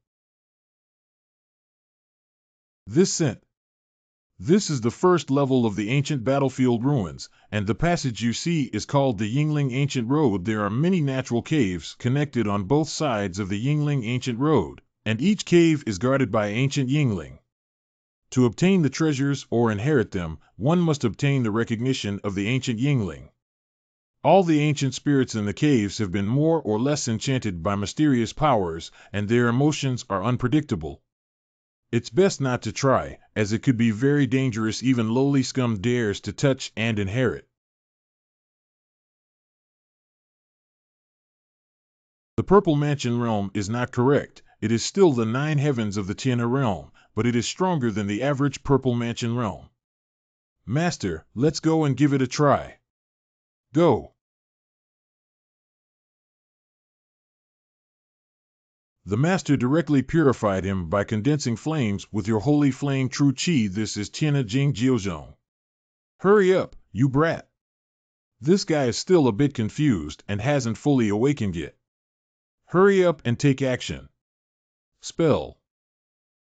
This is the first level of the ancient battlefield ruins, and the passage you see is called the Yingling Ancient Road. There are many natural caves connected on both sides of the Yingling Ancient Road, and each cave is guarded by ancient Yingling. To obtain the treasures or inherit them, one must obtain the recognition of the ancient Yingling. All the ancient spirits in the caves have been more or less enchanted by mysterious powers, and their emotions are unpredictable. It's best not to try, as it could be very dangerous. Even lowly scum dares to touch and inherit. The Purple Mansion realm is not correct. It is still the 9 heavens of the Tianhe realm, but it is stronger than the average Purple Mansion realm. Master, let's go and give it a try. Go. The Master directly purified him by condensing flames with your holy flame true qi. This is Tianhe Jing Jiuzhong. Hurry up, you brat. This guy is still a bit confused and hasn't fully awakened yet. Hurry up and take action. Spell.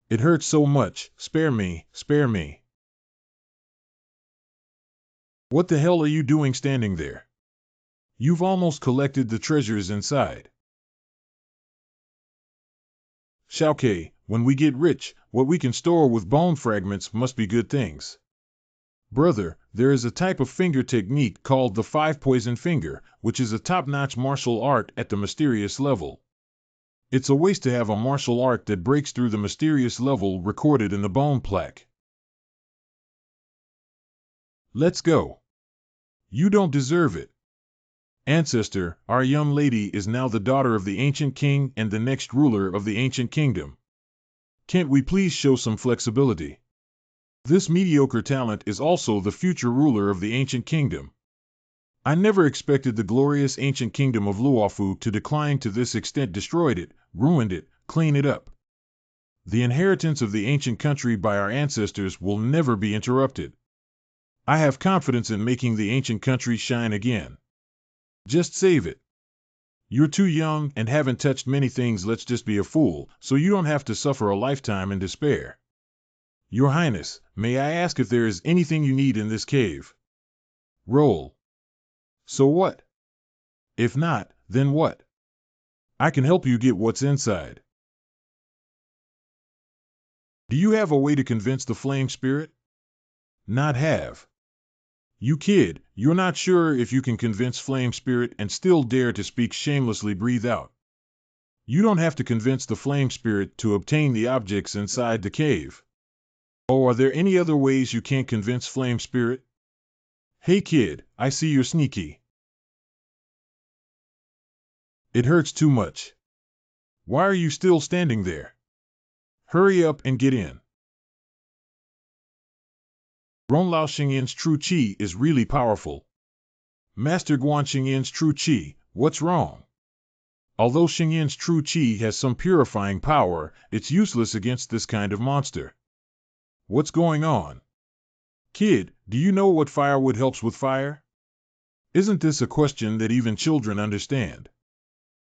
It hurts so much, spare me, spare me. What the hell are you doing standing there? You've almost collected the treasures inside. Xiaoke, when we get rich, what we can store with bone fragments must be good things. Brother, there is a type of finger technique called the 5-poison finger, which is a top-notch martial art at the mysterious level. It's a waste to have a martial art that breaks through the mysterious level recorded in the bone plaque. Let's go. You don't deserve it. Ancestor, our young lady is now the daughter of the ancient king and the next ruler of the ancient kingdom. Can't we please show some flexibility? This mediocre talent is also the future ruler of the ancient kingdom. I never expected the glorious ancient kingdom of Luofu to decline to this extent. Destroyed it, ruined it, clean it up. The inheritance of the ancient country by our ancestors will never be interrupted. I have confidence in making the ancient country shine again. Just save it. You're too young and haven't touched many things. Let's just be a fool, so you don't have to suffer a lifetime in despair. Your Highness, may I ask if there is anything you need in this cave? Roll. So what? If not, then what? I can help you get what's inside. Do you have a way to convince the flame spirit? Not have. You kid, you're not sure if you can convince flame spirit and still dare to speak shamelessly. Breathe out. You don't have to convince the flame spirit to obtain the objects inside the cave. Oh, are there any other ways you can't convince flame spirit? Hey kid, I see you're sneaky. It hurts too much. Why are you still standing there? Hurry up and get in. Ronglao Xingyin's true qi is really powerful. Master Guan Xingyin's true qi, what's wrong? Although Xingyin's true qi has some purifying power, it's useless against this kind of monster. What's going on? Kid, do you know what firewood helps with fire? Isn't this a question that even children understand?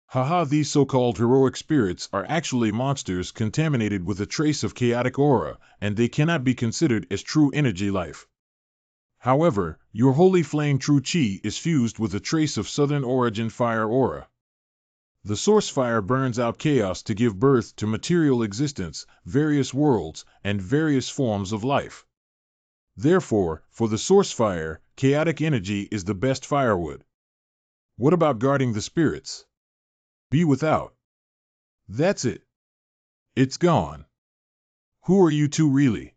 Haha, these so-called heroic spirits are actually monsters contaminated with a trace of chaotic aura, and they cannot be considered as true energy life. However, your holy flame true chi is fused with a trace of southern origin fire aura. The source fire burns out chaos to give birth to material existence, various worlds, and various forms of life. Therefore, for the source fire, chaotic energy is the best firewood. What about guarding the spirits? Be without. That's it. It's gone. Who are you two really?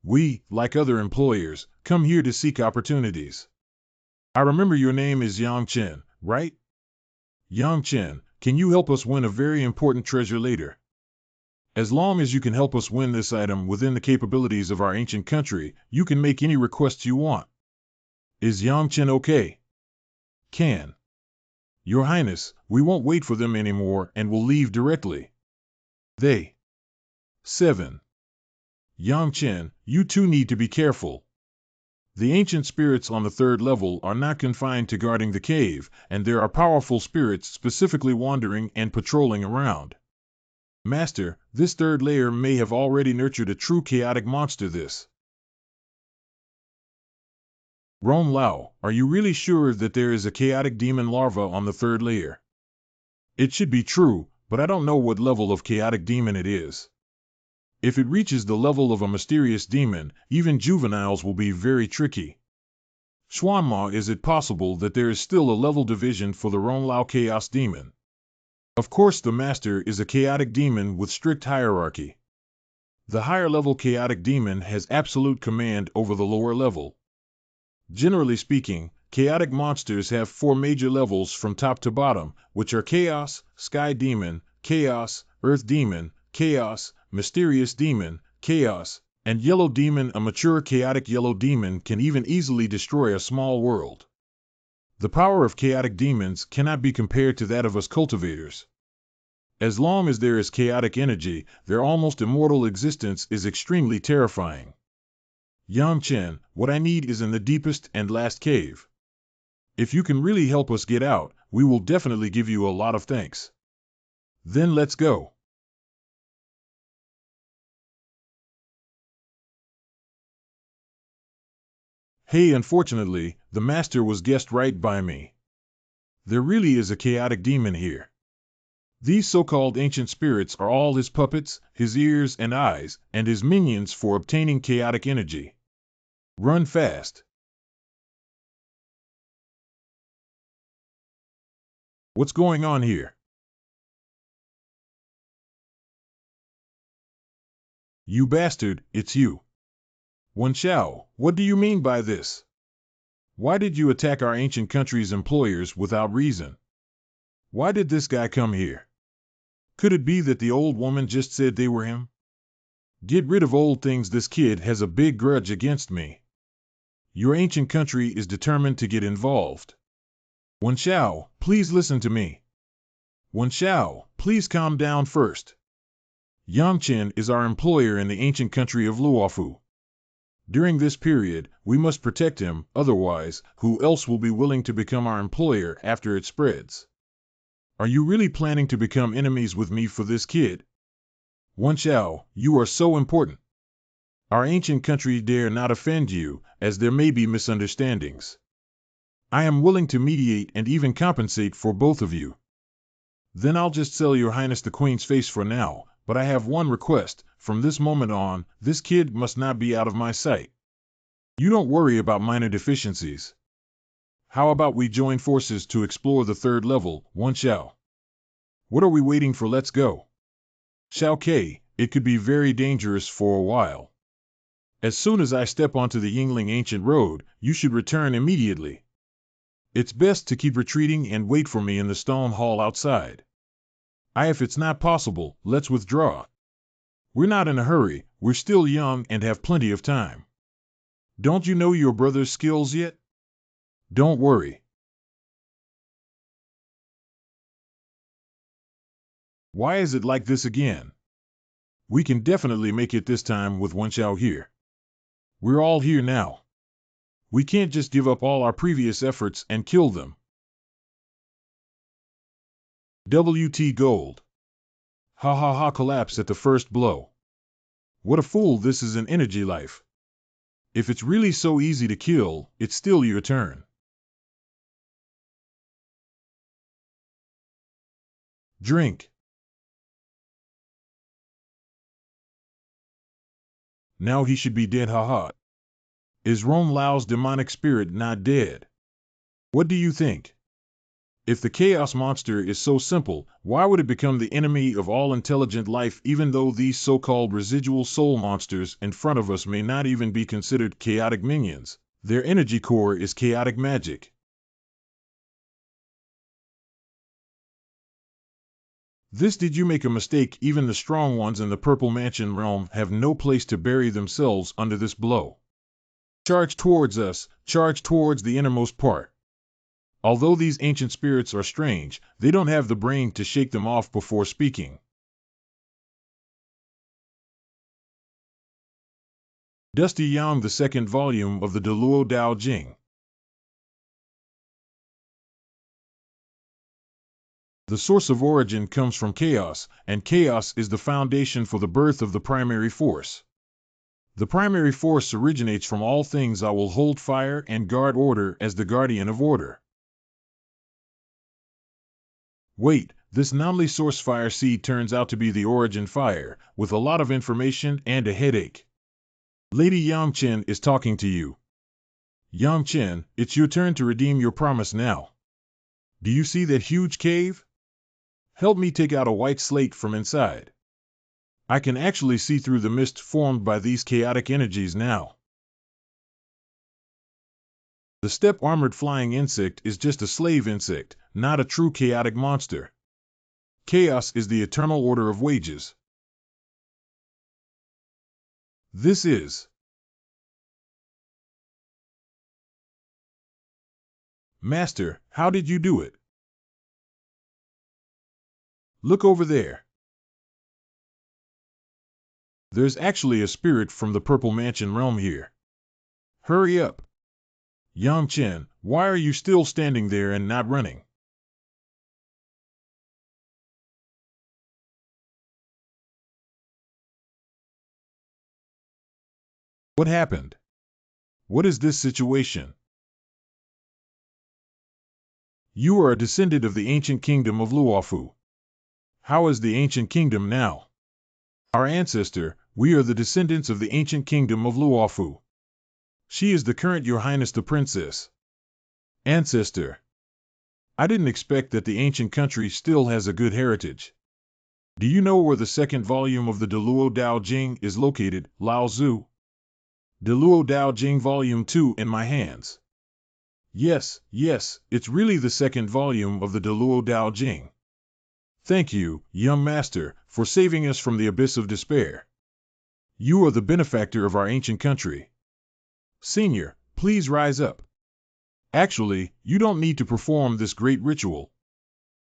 We, like other employers, come here to seek opportunities. I remember your name is Yang Chen, right? Yang Chen, can you help us win a very important treasure later? As long as you can help us win this item within the capabilities of our ancient country, you can make any requests you want. Is Yang Chen okay? Can. Your Highness, we won't wait for them anymore and will leave directly. They. 7. Yang Chen, you two need to be careful. The ancient spirits on the third level are not confined to guarding the cave, and there are powerful spirits specifically wandering and patrolling around. Master, this third layer may have already nurtured a true chaotic monster. This. Ron Lao, are you really sure that there is a chaotic demon larva on the third layer? It should be true, but I don't know what level of chaotic demon it is. If it reaches the level of a mysterious demon, even juveniles will be very tricky. Xuanma, is it possible that there is still a level division for the Ron Lao Chaos Demon? Of course, the Master is a chaotic demon with strict hierarchy. The higher level chaotic demon has absolute command over the lower level. Generally speaking, chaotic monsters have 4 major levels from top to bottom, which are Chaos, Sky Demon, Chaos, Earth Demon, Chaos, Mysterious Demon, Chaos, and Yellow Demon. A mature chaotic yellow demon can even easily destroy a small world. The power of chaotic demons cannot be compared to that of us cultivators. As long as there is chaotic energy, their almost immortal existence is extremely terrifying. Yang Chen, what I need is in the deepest and last cave. If you can really help us get out, we will definitely give you a lot of thanks. Then let's go. Hey, unfortunately, the Master was guessed right by me. There really is a chaotic demon here. These so-called ancient spirits are all his puppets, his ears and eyes, and his minions for obtaining chaotic energy. Run fast. What's going on here? You bastard, it's you. Wen Xiao, what do you mean by this? Why did you attack our ancient country's employers without reason? Why did this guy come here? Could it be that the old woman just said they were him? Get rid of old things. This kid has a big grudge against me. Your ancient country is determined to get involved. Wen Xiao, please listen to me. Wen Xiao, please calm down first. Yang Chen is our employer in the ancient country of Luofu. During this period, we must protect him, otherwise, who else will be willing to become our employer after it spreads? Are you really planning to become enemies with me for this kid? Wen Xiao, you are so important. Our ancient country dare not offend you, as there may be misunderstandings. I am willing to mediate and even compensate for both of you. Then I'll just sell your Highness the Queen's face for now, but I have one request. From this moment on, this kid must not be out of my sight. You don't worry about minor deficiencies. How about we join forces to explore the third level, Wen Xiao? What are we waiting for? Let's go. Xiao Ke, it could be very dangerous for a while. As soon as I step onto the Yingling Ancient Road, you should return immediately. It's best to keep retreating and wait for me in the stone hall outside. If it's not possible, let's withdraw. We're not in a hurry, we're still young and have plenty of time. Don't you know your brother's skills yet? Don't worry. Why is it like this again? We can definitely make it this time with Wen Xiao here. We're all here now. We can't just give up all our previous efforts and kill them. WT Gold. Ha ha ha, collapse at the first blow. What a fool, this is an energy life. If it's really so easy to kill, it's still your turn. Drink. Now he should be dead, haha. Is Rome Lao's demonic spirit not dead? What do you think? If the chaos monster is so simple, why would it become the enemy of all intelligent life, even though these so-called residual soul monsters in front of us may not even be considered chaotic minions? Their energy core is chaotic magic. Did you make a mistake? Even the strong ones in the Purple Mansion realm have no place to bury themselves under this blow. Charge towards us, charge towards the innermost part. Although these ancient spirits are strange, they don't have the brain to shake them off before speaking. Dusty Yang, the second volume of the Deluo Dao Jing. The source of origin comes from chaos, and chaos is the foundation for the birth of the primary force. The primary force originates from all things. I will hold fire and guard order as the guardian of order. Wait, this Namli source fire seed turns out to be the origin fire, with a lot of information and a headache. Lady Yangchen is talking to you. Yangchen, it's your turn to redeem your promise now. Do you see that huge cave? Help me take out a white slate from inside. I can actually see through the mist formed by these chaotic energies now. The steppe-armored flying insect is just a slave insect, not a true chaotic monster. Chaos is the eternal order of wages. This is Master, how did you do it? Look over there. There's actually a spirit from the Purple Mansion realm here. Hurry up. Yangchen, why are you still standing there and not running? What happened? What is this situation? You are a descendant of the ancient kingdom of Luofu. How is the ancient kingdom now? Our ancestor, we are the descendants of the ancient kingdom of Luofu. She is the current Your Highness the Princess. Ancestor. I didn't expect that the ancient country still has a good heritage. Do you know where the second volume of the Deluo Dao Jing is located, Lao Zhu? Deluo Dao Jing Volume 2 in my hands. Yes, it's really the second volume of the Deluo Dao Jing. Thank you, young master, for saving us from the abyss of despair. You are the benefactor of our ancient country. Senior, please rise up. Actually, you don't need to perform this great ritual.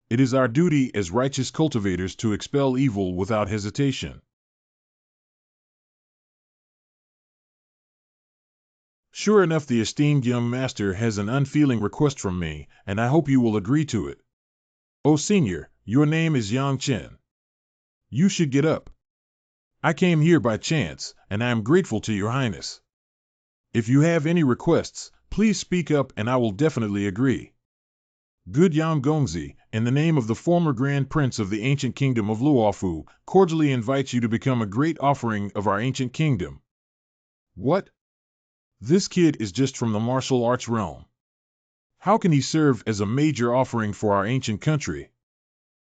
It is our duty as righteous cultivators to expel evil without hesitation. Sure enough, the esteemed young master has an unfeeling request from me, and I hope you will agree to it. Oh, Senior, your name is Yangchen. You should get up. I came here by chance, and I am grateful to Your Highness. If you have any requests, please speak up and I will definitely agree. Good Yang Gongzi, in the name of the former Grand Prince of the ancient kingdom of Luofu, cordially invites you to become a great offering of our ancient kingdom. What? This kid is just from the martial arts realm. How can he serve as a major offering for our ancient country?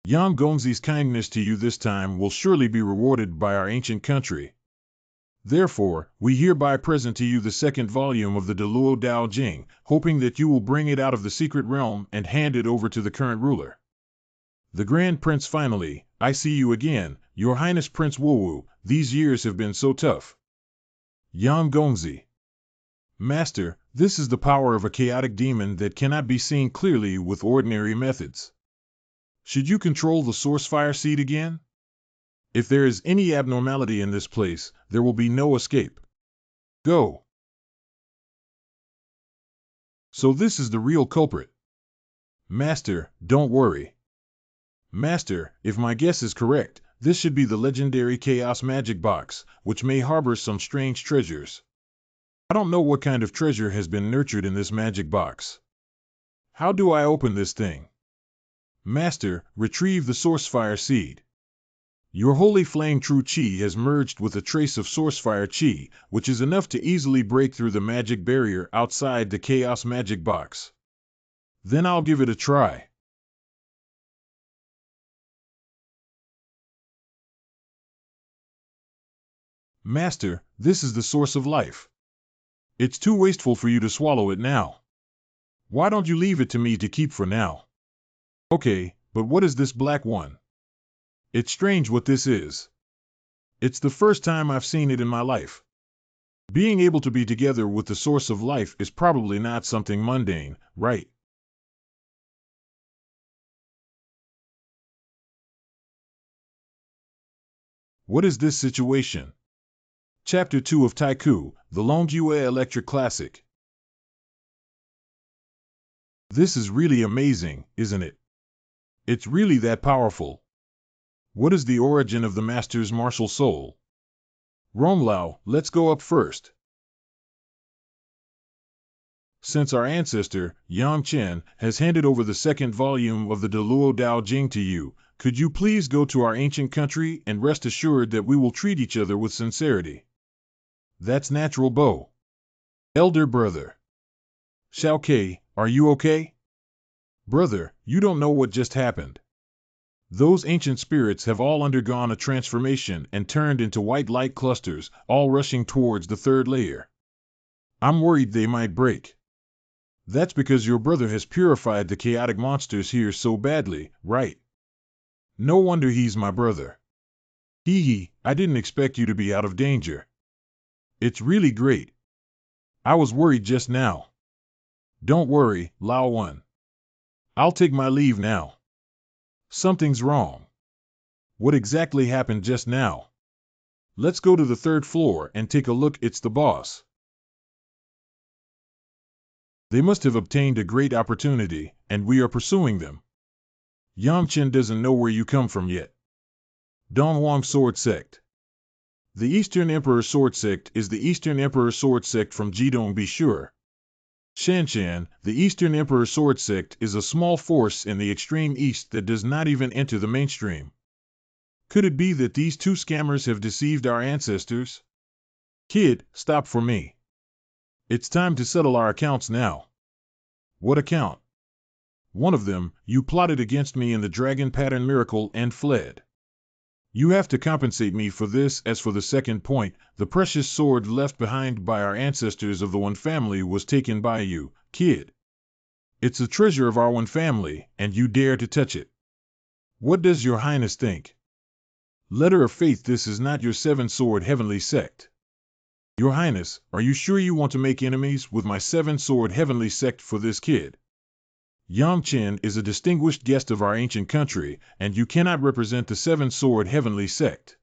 Yang Gongzi's kindness to you this time will surely be rewarded by our ancient country. Therefore, we hereby present to you the second volume of the Deluo Dao Jing, hoping that you will bring it out of the secret realm and hand it over to the current ruler. The Grand Prince. Finally, I see you again, Your Highness Prince Wuwu. These years have been so tough. Yang Gongzi. Master, this is the power of a chaotic demon that cannot be seen clearly with ordinary methods. Should you control the source fire seed again? If there is any abnormality in this place, there will be no escape. Go. So this is the real culprit. Master, don't worry. Master, if my guess is correct, this should be the legendary Chaos Magic Box, which may harbor some strange treasures. I don't know what kind of treasure has been nurtured in this magic box. How do I open this thing? Master, retrieve the source fire seed. Your holy flame true chi has merged with a trace of source fire chi, which is enough to easily break through the magic barrier outside the chaos magic box. Then I'll give it a try. Master, this is the source of life. It's too wasteful for you to swallow it now. Why don't you leave it to me to keep for now? Okay, but what is this black one? It's strange what this is. It's the first time I've seen it in my life. Being able to be together with the source of life is probably not something mundane, right? What is this situation? Chapter 2 of Taiku, the Longjue Electric Classic. This is really amazing, isn't it? It's really that powerful. What is the origin of the Master's martial soul? Romlao, let's go up first. Since our ancestor, Yang Chen, has handed over the second volume of the Deluo Dao Jing to you, could you please go to our ancient country and rest assured that we will treat each other with sincerity? That's natural Bo. Elder brother. Xiao Kei, are you okay? Brother, you don't know what just happened. Those ancient spirits have all undergone a transformation and turned into white light clusters, all rushing towards the third layer. I'm worried they might break. That's because your brother has purified the chaotic monsters here so badly, right? No wonder he's my brother. Hee hee, I didn't expect you to be out of danger. It's really great. I was worried just now. Don't worry, Lao One. I'll take my leave now. Something's wrong. What exactly happened just now? Let's go to the third floor and take a look. It's the boss. They must have obtained a great opportunity, and we are pursuing them. Yang Chen doesn't know where you come from yet. Donghuang Sword Sect. The Eastern Emperor Sword Sect is the Eastern Emperor Sword Sect from Jidong, be sure. Shanshan, the Eastern Emperor Sword Sect, is a small force in the extreme east that does not even enter the mainstream. Could it be that these two scammers have deceived our ancestors? Kid, stop for me. It's time to settle our accounts now. What account? One of them, you plotted against me in the Dragon Pattern Miracle and fled. You have to compensate me for this. As for the second point, the precious sword left behind by our ancestors of the One family was taken by you, kid. It's a treasure of our One family, and you dare to touch it. What does your highness think? Letter of faith, this is not your seven-sword heavenly sect. Your highness, are you sure you want to make enemies with my seven-sword heavenly sect for this kid? Yang Chen is a distinguished guest of our ancient country, and you cannot represent the seven-sword heavenly sect.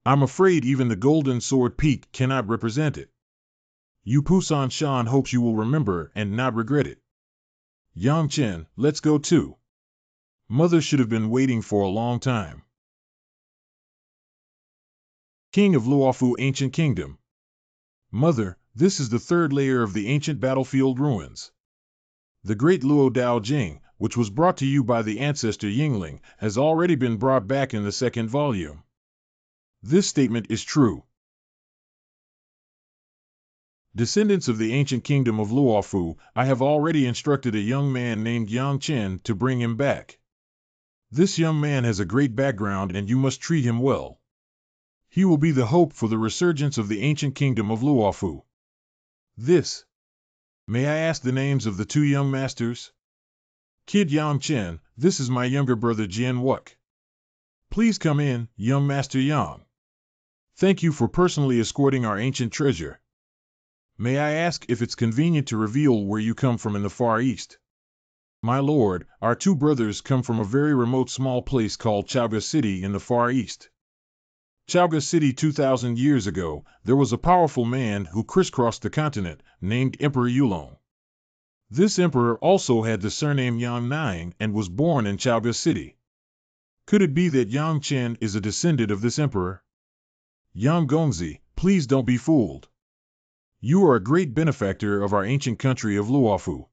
I'm afraid even the Golden Sword Peak cannot represent it. Yu Pusan Shan hopes you will remember and not regret it. Yang Chen, let's go too. Mother should have been waiting for a long time. King of Luofu Ancient Kingdom. Mother, this is the third layer of the ancient battlefield ruins. The great Luo Dao Jing, which was brought to you by the ancestor Yingling, has already been brought back in the second volume. This statement is true. Descendants of the ancient kingdom of Luofu, I have already instructed a young man named Yang Chen to bring him back. This young man has a great background and you must treat him well. He will be the hope for the resurgence of the ancient kingdom of Luofu. May I ask the names of the two young masters? Kid Yang Chen, this is my younger brother Jian Wuk. Please come in, young Master Yang. Thank you for personally escorting our ancient treasure. May I ask if it's convenient to reveal where you come from in the Far East? My lord, our two brothers come from a very remote small place called Chaoga City in the Far East. Chaoga City 2,000 years ago, there was a powerful man who crisscrossed the continent, named Emperor Yulong. This emperor also had the surname Yang Nine and was born in Chaoga City. Could it be that Yang Chen is a descendant of this emperor? Yang Gongzi, please don't be fooled. You are a great benefactor of our ancient country of Luofu.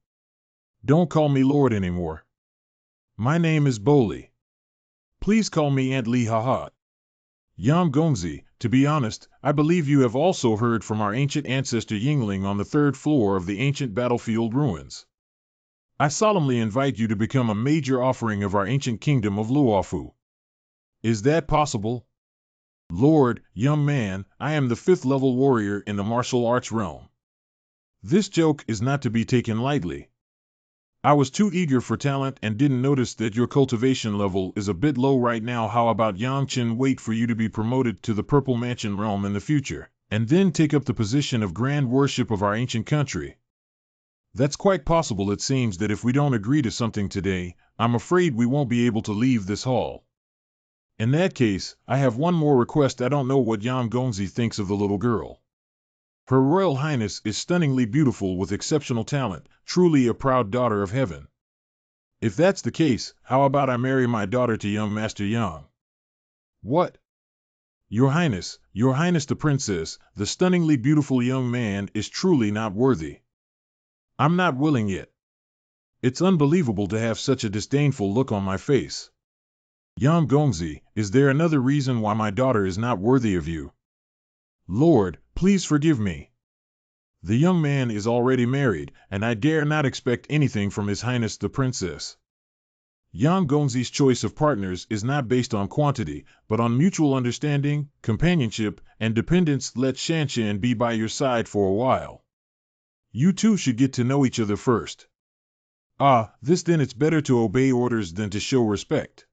Don't call me Lord anymore. My name is Boli. Please call me Aunt Li Haha. Yam Gongzi, to be honest, I believe you have also heard from our ancient ancestor Yingling on the third floor of the ancient battlefield ruins. I solemnly invite you to become a major offering of our ancient kingdom of Luofu. Is that possible? Lord, young man, I am the 5th level warrior in the martial arts realm. This joke is not to be taken lightly. I was too eager for talent and didn't notice that your cultivation level is a bit low right now. How about Yangchen wait for you to be promoted to the Purple Mansion realm in the future, and then take up the position of Grand Worship of our ancient country? That's quite possible. It seems that if we don't agree to something today, I'm afraid we won't be able to leave this hall. In that case, I have one more request. I don't know what Yam Gongzi thinks of the little girl. Her Royal Highness is stunningly beautiful with exceptional talent, truly a proud daughter of heaven. If that's the case, how about I marry my daughter to young Master Yang? What? Your Highness the princess, the stunningly beautiful young man is truly not worthy. I'm not willing yet. It's unbelievable to have such a disdainful look on my face. Yam Gongzi, is there another reason why my daughter is not worthy of you? Lord, please forgive me. The young man is already married, and I dare not expect anything from His Highness the Princess. Yam Gongzi's choice of partners is not based on quantity, but on mutual understanding, companionship, and dependence. Let Shanshan be by your side for a while. You two should get to know each other first. Then it's better to obey orders than to show respect.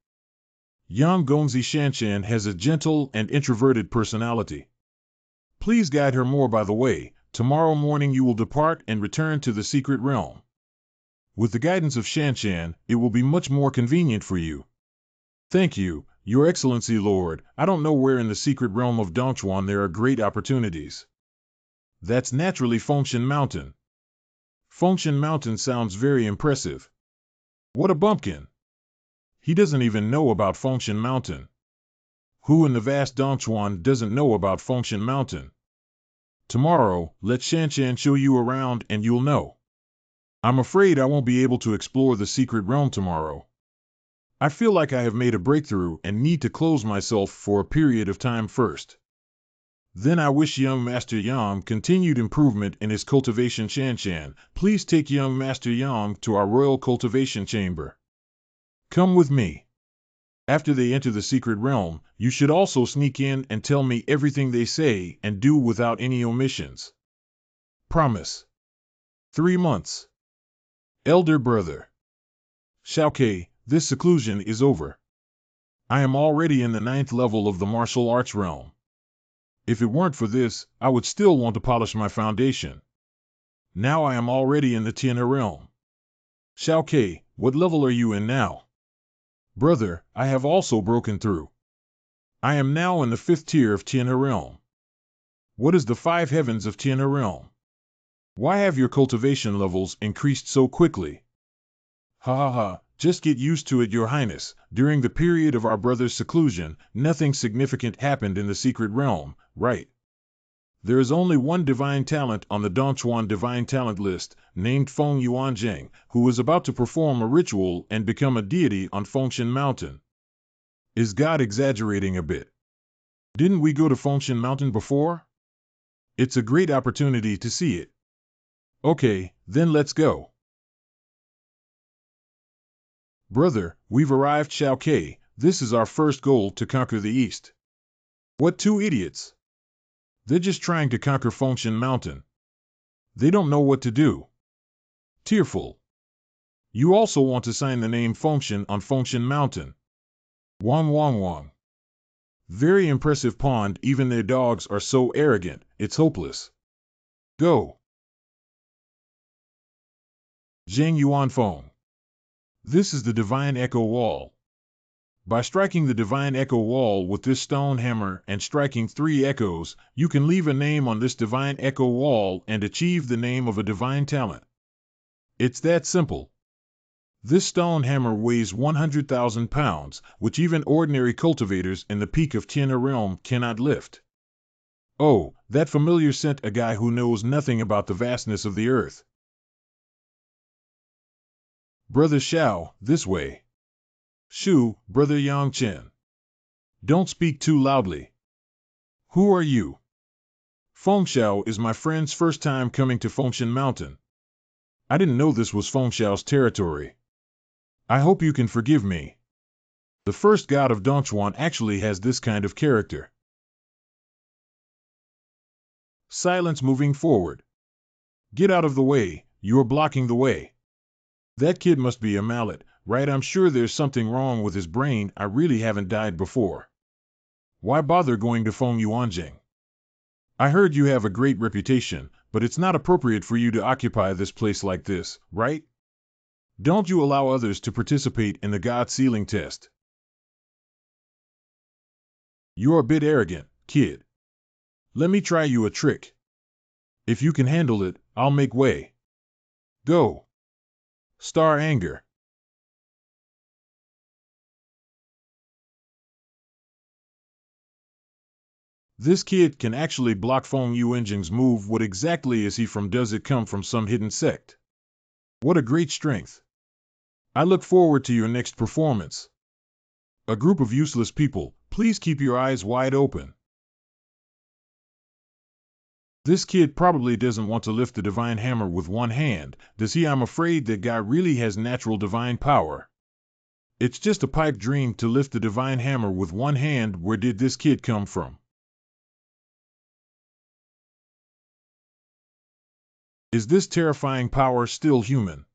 Yam Gongzi Shanshan has a gentle and introverted personality. Please guide her more. By the way, tomorrow morning you will depart and return to the secret realm. With the guidance of Shanshan, it will be much more convenient for you. Thank you, Your Excellency Lord. I don't know where in the secret realm of Dongchuan there are great opportunities. That's naturally Fengshan Mountain. Fengshan Mountain sounds very impressive. What a bumpkin! He doesn't even know about Fengshan Mountain. Who in the vast Dongchuan doesn't know about Fengshan Mountain? Tomorrow, let Shanshan show you around and you'll know. I'm afraid I won't be able to explore the secret realm tomorrow. I feel like I have made a breakthrough and need to close myself for a period of time first. Then I wish young Master Yang continued improvement in his cultivation. Shanshan, please take young Master Yang to our royal cultivation chamber. Come with me. After they enter the secret realm, you should also sneak in and tell me everything they say and do without any omissions. Promise. 3 months. Elder brother. Xiaokei, this seclusion is over. I am already in the 9th level of the martial arts realm. If it weren't for this, I would still want to polish my foundation. Now I am already in the Tianhe realm. Xiaokei, what level are you in now? Brother, I have also broken through. I am now in the 5th tier of Tianhe realm. What is the 5 heavens of Tianhe realm? Why have your cultivation levels increased so quickly? Just get used to it, Your Highness. During the period of our brother's seclusion, nothing significant happened in the secret realm, right? There is only one divine talent on the Dongchuan divine talent list, named Feng Yuanzheng, who is about to perform a ritual and become a deity on Fengshan Mountain. Is God exaggerating a bit? Didn't we go to Fengshan Mountain before? It's a great opportunity to see it. Okay, then let's go. Brother, we've arrived. Xiaokei, this is our first goal, to conquer the East. What 2 idiots? They're just trying to conquer Fengshan Mountain. They don't know what to do. Tearful. You also want to sign the name Fengshan on Fengshan Mountain. Wang. Very impressive pond. Even their dogs are so arrogant, it's hopeless. Go. Zheng Yuanfeng. This is the Divine Echo Wall. By striking the Divine Echo Wall with this stone hammer and striking 3 echoes, you can leave a name on this Divine Echo Wall and achieve the name of a divine talent. It's that simple. This stone hammer weighs 100,000 pounds, which even ordinary cultivators in the peak of Tianhe realm cannot lift. Oh, that familiar scent, a guy who knows nothing about the vastness of the earth. Brother Xiao, this way. Shoo, Brother Yang Chen. Don't speak too loudly. Who are you? Fengxiao is my friend's first time coming to Fengshan Mountain. I didn't know this was Fengxiao's territory. I hope you can forgive me. The first god of Dongchuan actually has this kind of character. Silence moving forward. Get out of the way, you're blocking the way. That kid must be a mallet, right? I'm sure there's something wrong with his brain. I really haven't died before. Why bother going to Feng Yuanjing? I heard you have a great reputation, but it's not appropriate for you to occupy this place like this, right? Don't you allow others to participate in the God sealing test. You're a bit arrogant, kid. Let me try you a trick. If you can handle it, I'll make way. Go. Star Anger. This kid can actually block Feng Yuanjing's move. What exactly is he from? Does it come from some hidden sect? What a great strength. I look forward to your next performance. A group of useless people, please keep your eyes wide open. This kid probably doesn't want to lift the divine hammer with one hand, does he? I'm afraid that guy really has natural divine power. It's just a pipe dream to lift the divine hammer with one hand. Where did this kid come from? Is this terrifying power still human?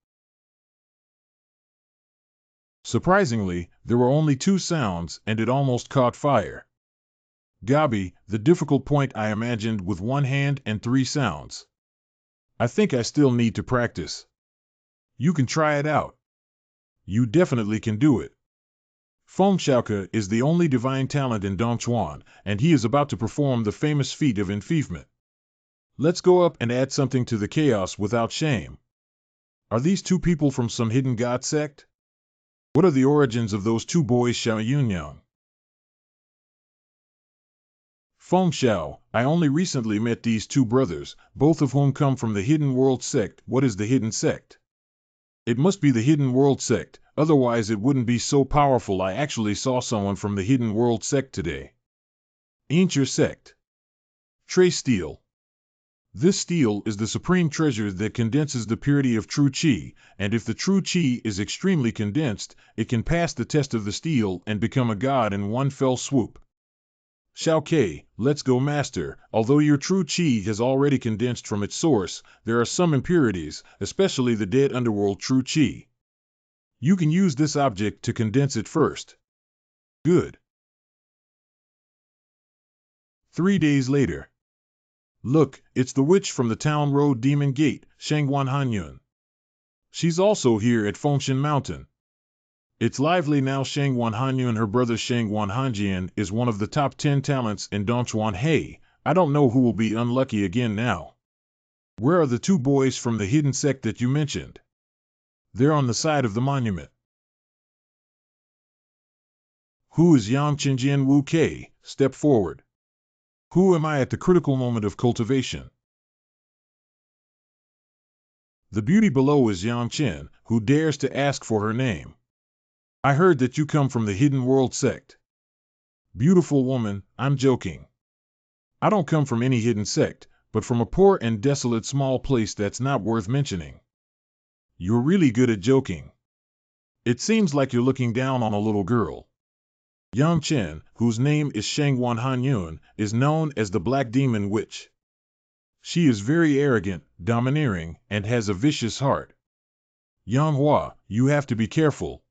Surprisingly, there were only 2 sounds, and it almost caught fire. Gabi, the difficult point I imagined with one hand and 3 sounds. I think I still need to practice. You can try it out. You definitely can do it. Feng Xiaoke is the only divine talent in Dongchuan, and he is about to perform the famous feat of enfeoffment. Let's go up and add something to the chaos without shame. Are these 2 people from some hidden god sect? What are the origins of those 2 boys, Xiao Yunyang? Feng Xiao, I only recently met these 2 brothers, both of whom come from the Hidden World sect. What is the Hidden sect? It must be the Hidden World sect, otherwise it wouldn't be so powerful. I actually saw someone from the Hidden World sect today. Ain't your sect? Trey Steel. This steel is the supreme treasure that condenses the purity of true qi, and if the true qi is extremely condensed, it can pass the test of the steel and become a god in one fell swoop. Xiao Ke, let's go, master. Although your true qi has already condensed from its source, there are some impurities, especially the dead underworld true qi. You can use this object to condense it first. Good. 3 days later. Look, it's the witch from the town road Demon Gate, Shangguan Hanyun. She's also here at Fengshan Mountain. It's lively now. Shangguan Hanyun, her brother Shangguan Hanjian, is one of the top 10 talents in Dongchuan. Hey, I don't know who will be unlucky again now. Where are the 2 boys from the hidden sect that you mentioned? They're on the side of the monument. Who is Yang Qingjian Wu Ke? Step forward. Who am I at the critical moment of cultivation? The beauty below is Yang Chen, who dares to ask for her name. I heard that you come from the Hidden World sect. Beautiful woman, I'm joking. I don't come from any hidden sect, but from a poor and desolate small place that's not worth mentioning. You're really good at joking. It seems like you're looking down on a little girl. Yang Chen, whose name is Shangguan Hanyun, is known as the Black Demon Witch. She is very arrogant, domineering, and has a vicious heart. Yang Hua, you have to be careful.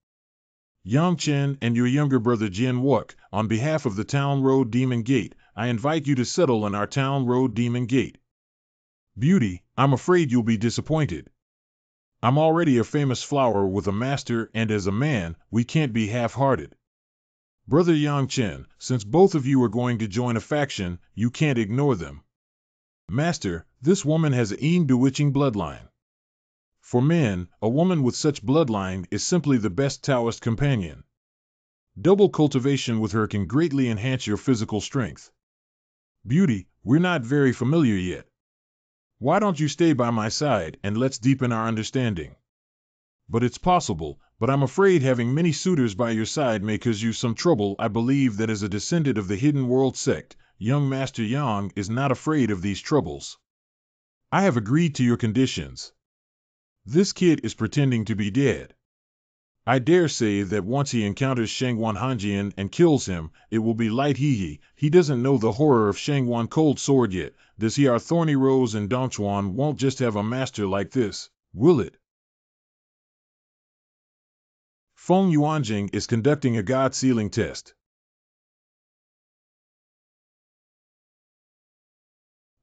Yang Chen and your younger brother Jin Wuk, on behalf of the Town Road Demon Gate, I invite you to settle in our Town Road Demon Gate. Beauty, I'm afraid you'll be disappointed. I'm already a famous flower with a master, and as a man, we can't be half-hearted. Brother Yang Chen, since both of you are going to join a faction, you can't ignore them. Master, this woman has a bewitching bloodline. For men, a woman with such bloodline is simply the best Taoist companion. Double cultivation with her can greatly enhance your physical strength. Beauty, we're not very familiar yet. Why don't you stay by my side and let's deepen our understanding? But it's possible, but I'm afraid having many suitors by your side may cause you some trouble. I believe that as a descendant of the Hidden World sect, young Master Yang is not afraid of these troubles. I have agreed to your conditions. This kid is pretending to be dead. I dare say that once he encounters Shangwan Hanjian and kills him, it will be light hee. He doesn't know the horror of Shangwan Cold Sword yet, does he? Our Thorny Rose and Dongchuan won't just have a master like this, will it? Feng Yuanjing is conducting a god sealing test.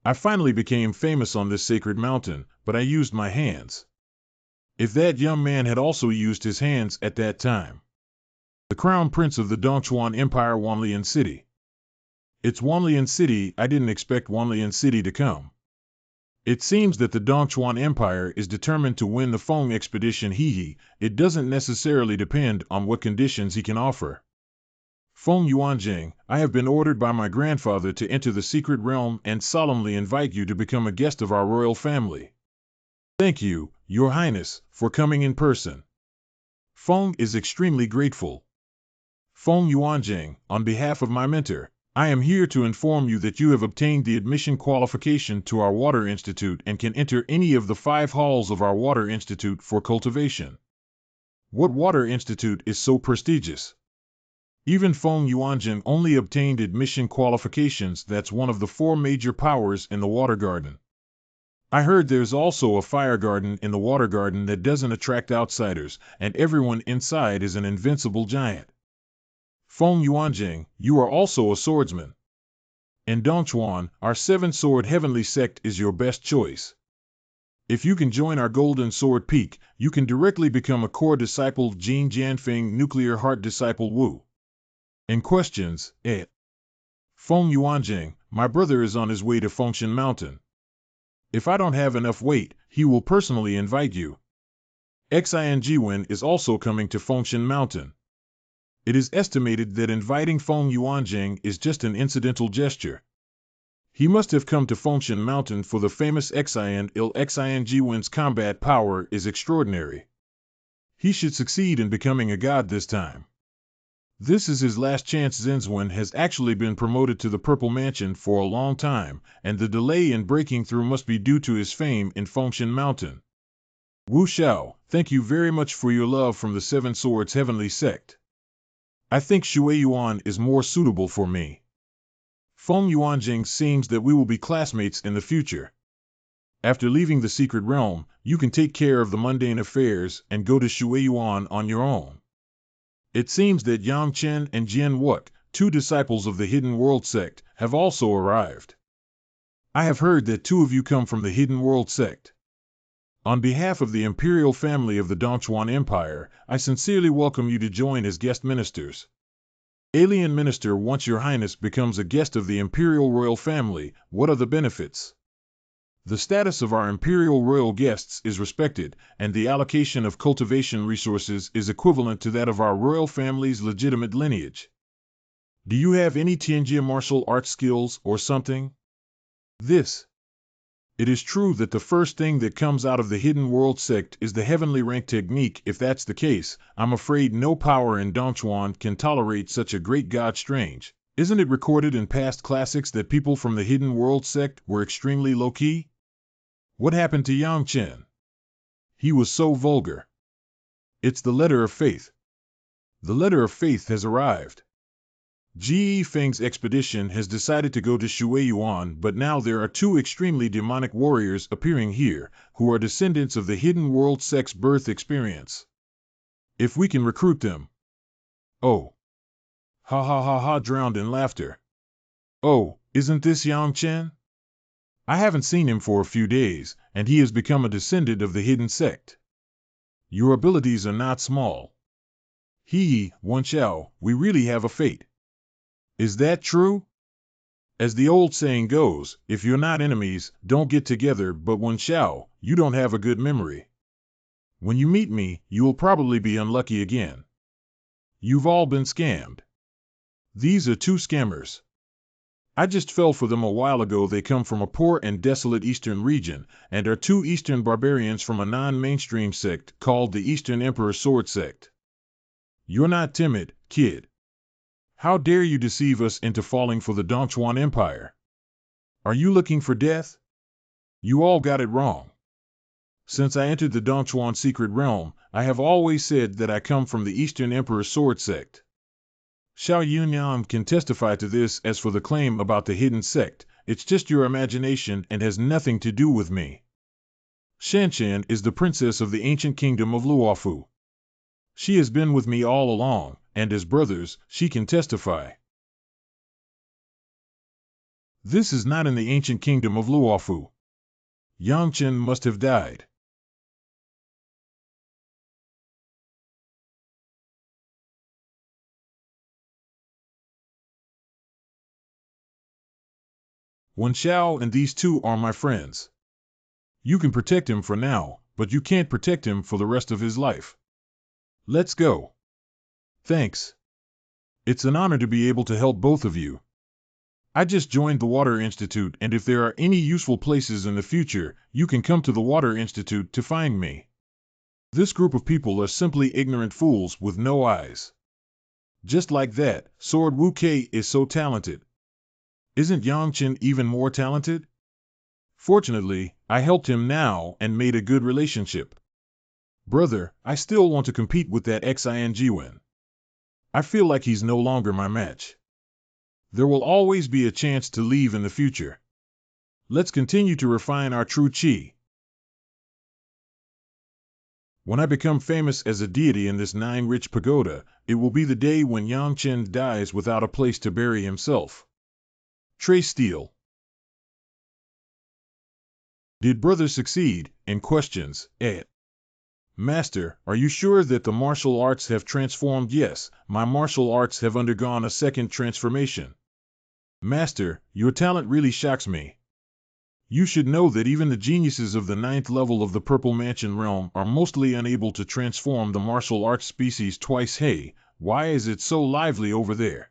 I finally became famous on this sacred mountain, but I used my hands. If that young man had also used his hands at that time. The crown prince of the Dongchuan Empire, Wanlian City. It's Wanlian City. I didn't expect Wanlian City to come. It seems that the Dongchuan Empire is determined to win the Feng expedition. It doesn't necessarily depend on what conditions he can offer. Feng Yuanjing, I have been ordered by my grandfather to enter the secret realm and solemnly invite you to become a guest of our royal family. Thank you, Your Highness, for coming in person. Feng is extremely grateful. Feng Yuanjing, on behalf of my mentor, I am here to inform you that you have obtained the admission qualification to our Water Institute and can enter any of the 5 halls of our Water Institute for cultivation. What Water Institute is so prestigious? Even Feng Yuanjing only obtained admission qualifications. That's one of the 4 major powers in the Water Garden. I heard there's also a fire garden in the Water Garden that doesn't attract outsiders, and everyone inside is an invincible giant. Feng Yuanjing, you are also a swordsman. And Dongchuan, our 7-sword heavenly sect is your best choice. If you can join our Golden Sword Peak, you can directly become a core disciple of Jing Jianfeng Nuclear Heart Disciple Wu. And questions, Feng Yuanjing, my brother is on his way to Fengshan Mountain. If I don't have enough weight, he will personally invite you. Xin Jiwen is also coming to Fengshan Mountain. It is estimated that inviting Feng Yuanjing is just an incidental gesture. He must have come to Fengshan Mountain for the famous Xin Jiwen's combat power is extraordinary. He should succeed in becoming a god this time. This is his last chance. Zenzwen has actually been promoted to the Purple Mansion for a long time, and the delay in breaking through must be due to his fame in Fengshan Mountain. Wu Xiao, thank you very much for your love from the 7 Swords Heavenly Sect. I think Shui Yuan is more suitable for me. Feng Yuanjing seems that we will be classmates in the future. After leaving the secret realm, you can take care of the mundane affairs and go to Shui Yuan on your own. It seems that Yang Chen and Jian Wuk, 2 disciples of the Hidden World sect, have also arrived. I have heard that 2 of you come from the Hidden World sect. On behalf of the imperial family of the Dongchuan Empire, I sincerely welcome you to join as guest ministers. Alien minister, once Your Highness becomes a guest of the imperial royal family, what are the benefits? The status of our imperial royal guests is respected, and the allocation of cultivation resources is equivalent to that of our royal family's legitimate lineage. Do you have any Tianjia martial arts skills or something? It is true that the first thing that comes out of the Hidden World sect is the heavenly rank technique. If that's the case, I'm afraid no power in Dongchuan can tolerate such a great god. Strange, isn't it recorded in past classics that people from the Hidden World sect were extremely low-key? What happened to Yang Chen? He was so vulgar. It's the letter of faith. The letter of faith has arrived. Ji Feng's expedition has decided to go to Shui Yuan, but now there are 2 extremely demonic warriors appearing here, who are descendants of the Hidden World sect's birth experience. If we can recruit them. Oh. Ha ha ha ha, drowned in laughter. Oh, isn't this Yang Chen? I haven't seen him for a few days, and he has become a descendant of the hidden sect. Your abilities are not small. Wen Xiao, we really have a fate. Is that true? As the old saying goes, if you're not enemies, don't get together, but Wen Xiao, you don't have a good memory. When you meet me, you will probably be unlucky again. You've all been scammed. These are 2 scammers. I just fell for them a while ago. They come from a poor and desolate eastern region, and are two eastern barbarians from a non-mainstream sect called the Eastern Emperor Sword Sect. You're not timid, kid. How dare you deceive us into falling for the Dongchuan Empire? Are you looking for death? You all got it wrong. Since I entered the Dongchuan secret realm, I have always said that I come from the Eastern Emperor Sword Sect. Xiao Yunyan can testify to this. As for the claim about the hidden sect, it's just your imagination and has nothing to do with me. Shanshan is the princess of the ancient kingdom of Luofu. She has been with me all along, and as brothers, she can testify. This is not in the ancient kingdom of Luofu. Yangchen must have died. Wen Xiao and these two are my friends. You can protect him for now, but you can't protect him for the rest of his life. Let's go. Thanks. It's an honor to be able to help both of you. I just joined the Water Institute, and if there are any useful places in the future, you can come to the Water Institute to find me. This group of people are simply ignorant fools with no eyes. Just like that, Sword Wu Kei is so talented. Isn't Yangchen even more talented? Fortunately, I helped him now and made a good relationship. Brother, I still want to compete with that Xingwen. I feel like he's no longer my match. There will always be a chance to leave in the future. Let's continue to refine our true qi. When I become famous as a deity in this nine-rich pagoda, it will be the day when Yangchen dies without a place to bury himself. Trey Steele. Did brother succeed? In questions, Master, are you sure that the martial arts have transformed? Yes, my martial arts have undergone a second transformation. Master, your talent really shocks me. You should know that even the geniuses of the 9th level of the Purple Mansion realm are mostly unable to transform the martial arts species twice. Hey, why is it so lively over there?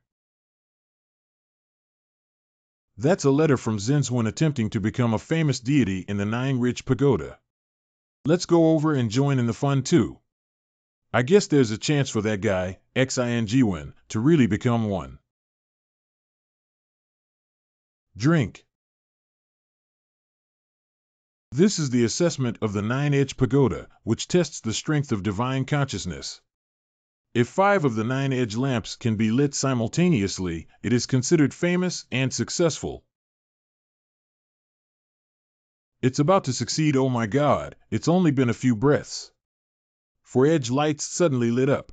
That's a letter from Zenzwen attempting to become a famous deity in the Nine-Ridge Pagoda. Let's go over and join in the fun too. I guess there's a chance for that guy, Xingwen, to really become one. Drink. This is the assessment of the Nine-Edge Pagoda, which tests the strength of divine consciousness. If 5 of the 9-edge lamps can be lit simultaneously, it is considered famous and successful. It's about to succeed. Oh my God, it's only been a few breaths. 4 edge lights suddenly lit up.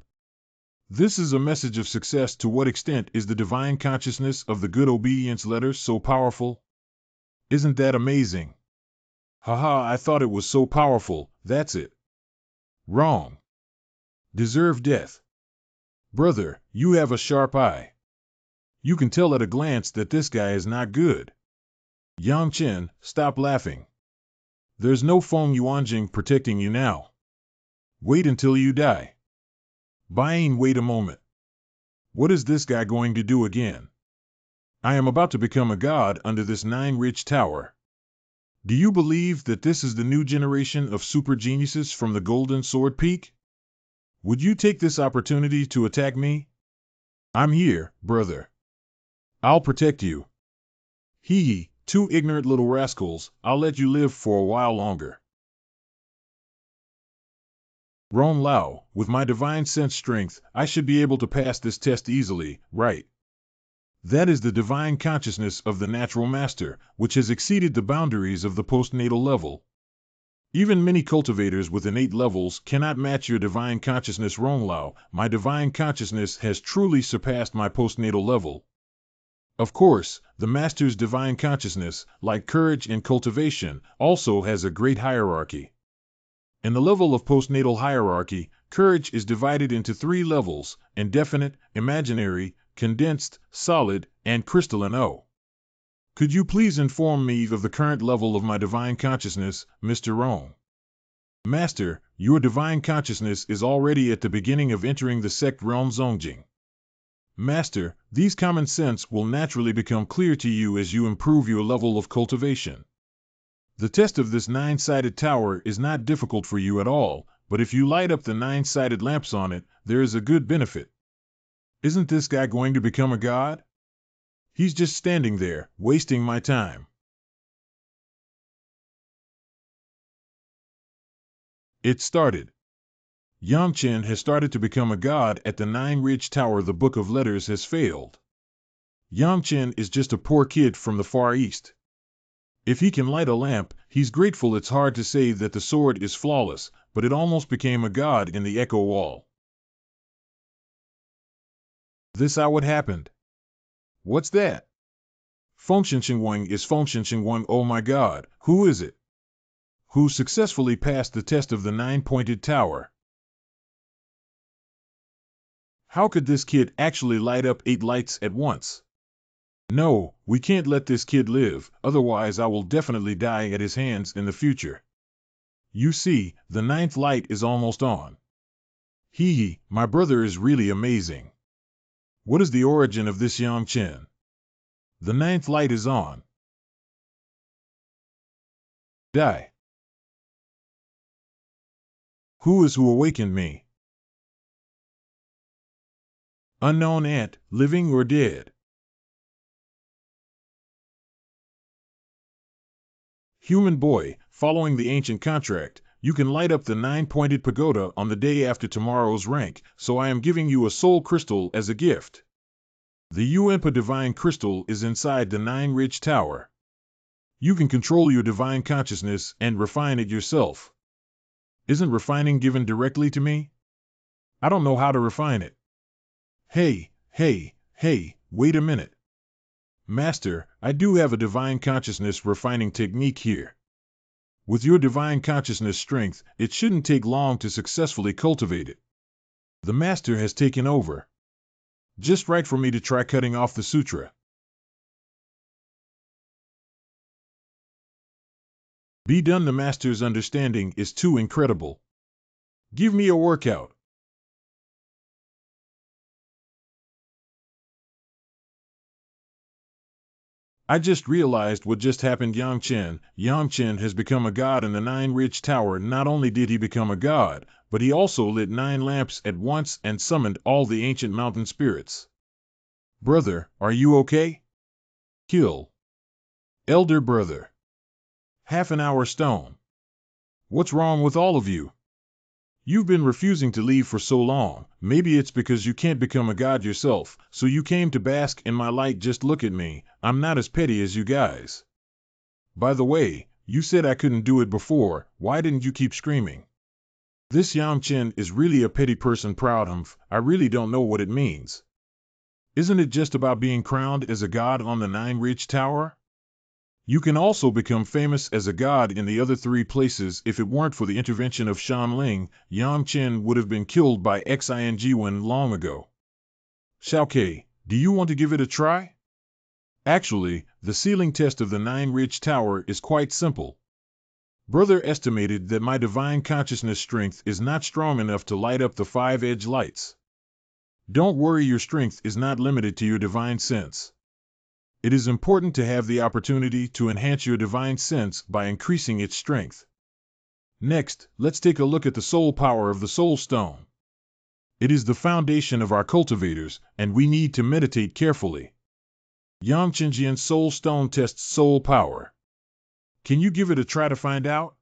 This is a message of success. To what extent is the divine consciousness of the good obedience letters so powerful? Isn't that amazing? Haha, I thought it was so powerful. That's it. Wrong. Deserve death. Brother, you have a sharp eye. You can tell at a glance that this guy is not good. Yangchen, stop laughing. There's no Feng Yuanjing protecting you now. Wait until you die. Bain, wait a moment. What is this guy going to do again? I am about to become a god under this 9-ridge tower. Do you believe that this is the new generation of super geniuses from the Golden Sword Peak? Would you take this opportunity to attack me? I'm here, brother. I'll protect you. Hee hee, 2 ignorant little rascals, I'll let you live for a while longer. Ron Lao, with my divine sense strength, I should be able to pass this test easily, right? That is the divine consciousness of the natural master, which has exceeded the boundaries of the postnatal level. Even many cultivators with innate levels cannot match your divine consciousness. Ron Lao, my divine consciousness has truly surpassed my postnatal level. Of course, the master's divine consciousness, like courage and cultivation, also has a great hierarchy. In the level of postnatal hierarchy, courage is divided into 3 levels: indefinite, imaginary, condensed, solid, and crystalline. Oh. Could you please inform me of the current level of my divine consciousness, Mr. Rong? Master, your divine consciousness is already at the beginning of entering the sect realm Zongjing. Master, these common sense will naturally become clear to you as you improve your level of cultivation. The test of this 9-sided tower is not difficult for you at all, but if you light up the 9-sided lamps on it, there is a good benefit. Isn't this guy going to become a god? He's just standing there, wasting my time. It started. Yang Chen has started to become a god at the 9-Ridge Tower. The Book of Letters has failed. Yang Chen is just a poor kid from the Far East. If he can light a lamp, he's grateful. It's hard to say that the sword is flawless, but it almost became a god in the Echo Wall. This how what happened. What's that? Fengshen Xingguang is Fengshen Xingguang. Oh my god, who is it? Who successfully passed the test of the 9-pointed tower? How could this kid actually light up 8 lights at once? No, we can't let this kid live, otherwise I will definitely die at his hands in the future. You see, the 9th light is almost on. Hee hee, my brother is really amazing. What is the origin of this Yang Chen? The 9th light is on. Die. Who is who awakened me? Unknown ant, living or dead. Human boy, following the ancient contract, you can light up the 9-pointed pagoda on the day after tomorrow's rank, so I am giving you a soul crystal as a gift. The Yuanpa divine crystal is inside the 9-Ridge Tower. You can control your divine consciousness and refine it yourself. Isn't refining given directly to me? I don't know how to refine it. Hey, wait a minute. Master, I do have a divine consciousness refining technique here. With your divine consciousness strength, it shouldn't take long to successfully cultivate it. The master has taken over. Just right for me to try cutting off the sutra. Be done. The master's understanding is too incredible. Give me a workout. I just realized what just happened. Yang Chen has become a god in the 9-Ridge Tower. Not only did he become a god, but he also lit 9 lamps at once and summoned all the ancient mountain spirits. Brother, are you okay? Kill. Elder brother. Half an hour stone. What's wrong with all of you? You've been refusing to leave for so long. Maybe it's because you can't become a god yourself, so you came to bask in my light. Just look at me, I'm not as petty as you guys. By the way, you said I couldn't do it before, why didn't you keep screaming? This Yang Chen is really a petty person. Proud of, I really don't know what it means. Isn't it just about being crowned as a god on the 9-Ridge Tower? You can also become famous as a god in the other 3 places. If it weren't for the intervention of Shan Ling, Yang Chen would have been killed by Xing Wen long ago. Xiaoke, do you want to give it a try? Actually, the ceiling test of the 9-Ridge Tower is quite simple. Brother estimated that my divine consciousness strength is not strong enough to light up the 5-edge lights. Don't worry, your strength is not limited to your divine sense. It is important to have the opportunity to enhance your divine sense by increasing its strength. Next, let's take a look at the soul power of the soul stone. It is the foundation of our cultivators, and we need to meditate carefully. Yang Chenjian's soul stone tests soul power. Can you give it a try to find out?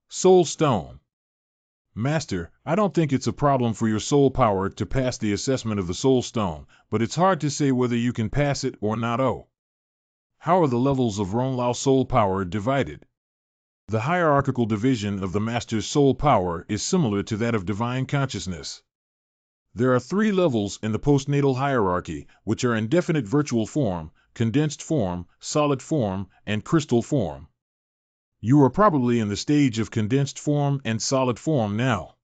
Soul stone. Master, I don't think it's a problem for your soul power to pass the assessment of the soul stone, but it's hard to say whether you can pass it or not. Oh. How are the levels of Ronglao soul power divided? The hierarchical division of the master's soul power is similar to that of divine consciousness. There are 3 levels in the postnatal hierarchy, which are indefinite virtual form, condensed form, solid form, and crystal form. You are probably in the stage of condensed form and solid form now.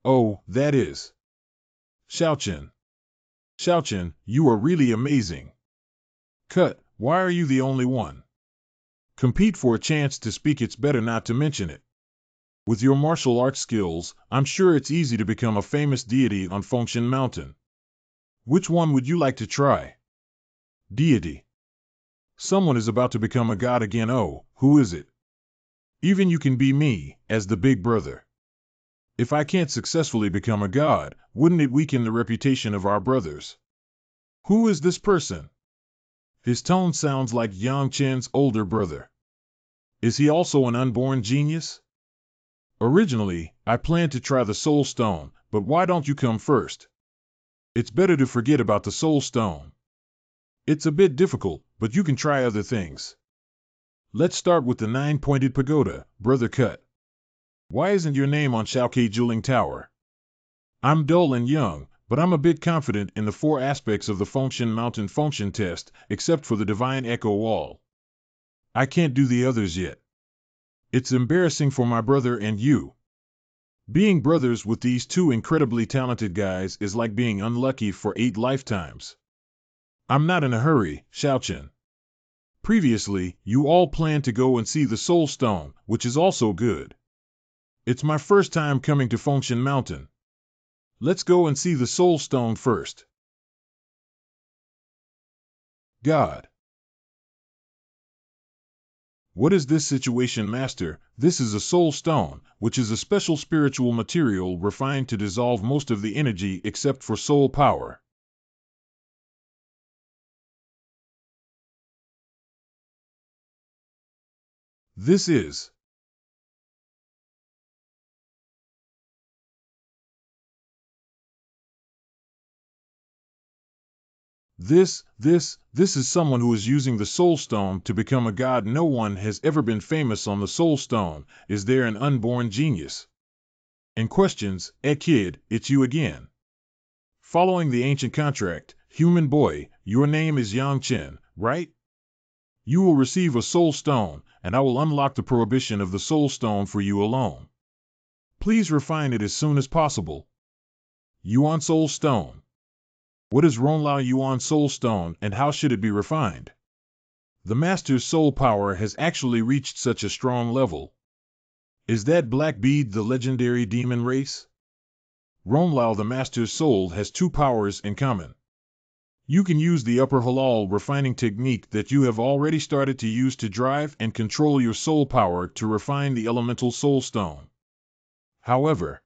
Oh, that is. Xiaochen. Xiaochen, you are really amazing. Cut, why are you the only one? Compete for a chance to speak. It's better not to mention it. With your martial arts skills, I'm sure it's easy to become a famous deity on Fengshen Mountain. Which one would you like to try? Deity. Someone is about to become a god again. Oh, who is it? Even you can be me, as the big brother. If I can't successfully become a god, wouldn't it weaken the reputation of our brothers? Who is this person? His tone sounds like Yang Chen's older brother. Is he also an unborn genius? Originally, I planned to try the Soul Stone, but why don't you come first? It's better to forget about the Soul Stone. It's a bit difficult, but you can try other things. Let's start with the 9-pointed pagoda, Brother Cut. Why isn't your name on Xiaokei Juling Tower? I'm dull and young, but I'm a bit confident in the 4 aspects of the Fengshen Mountain function test, except for the Divine Echo Wall. I can't do the others yet. It's embarrassing for my brother and you. Being brothers with these 2 incredibly talented guys is like being unlucky for 8 lifetimes. I'm not in a hurry, Xiaochen. Previously, you all planned to go and see the Soul Stone, which is also good. It's my first time coming to Fengshen Mountain. Let's go and see the Soul Stone first. God. What is this situation, Master? This is a Soul Stone, which is a special spiritual material refined to dissolve most of the energy except for soul power. This is This is someone who is using the Soul Stone to become a god. No one has ever been famous on the Soul Stone. Is there an unborn genius? And questions, kid, it's you again. Following the ancient contract, human boy, your name is Yang Chen, right? You will receive a Soul Stone, and I will unlock the prohibition of the Soul Stone for you alone. Please refine it as soon as possible. Yuan Soul Stone. What is Ronglao Yuan Soul Stone, and how should it be refined? The Master's soul power has actually reached such a strong level. Is that Black Bead the legendary demon race? Ronglao the Master's soul has 2 powers in common. You can use the upper halal refining technique that you have already started to use to drive and control your soul power to refine the elemental soul stone. However,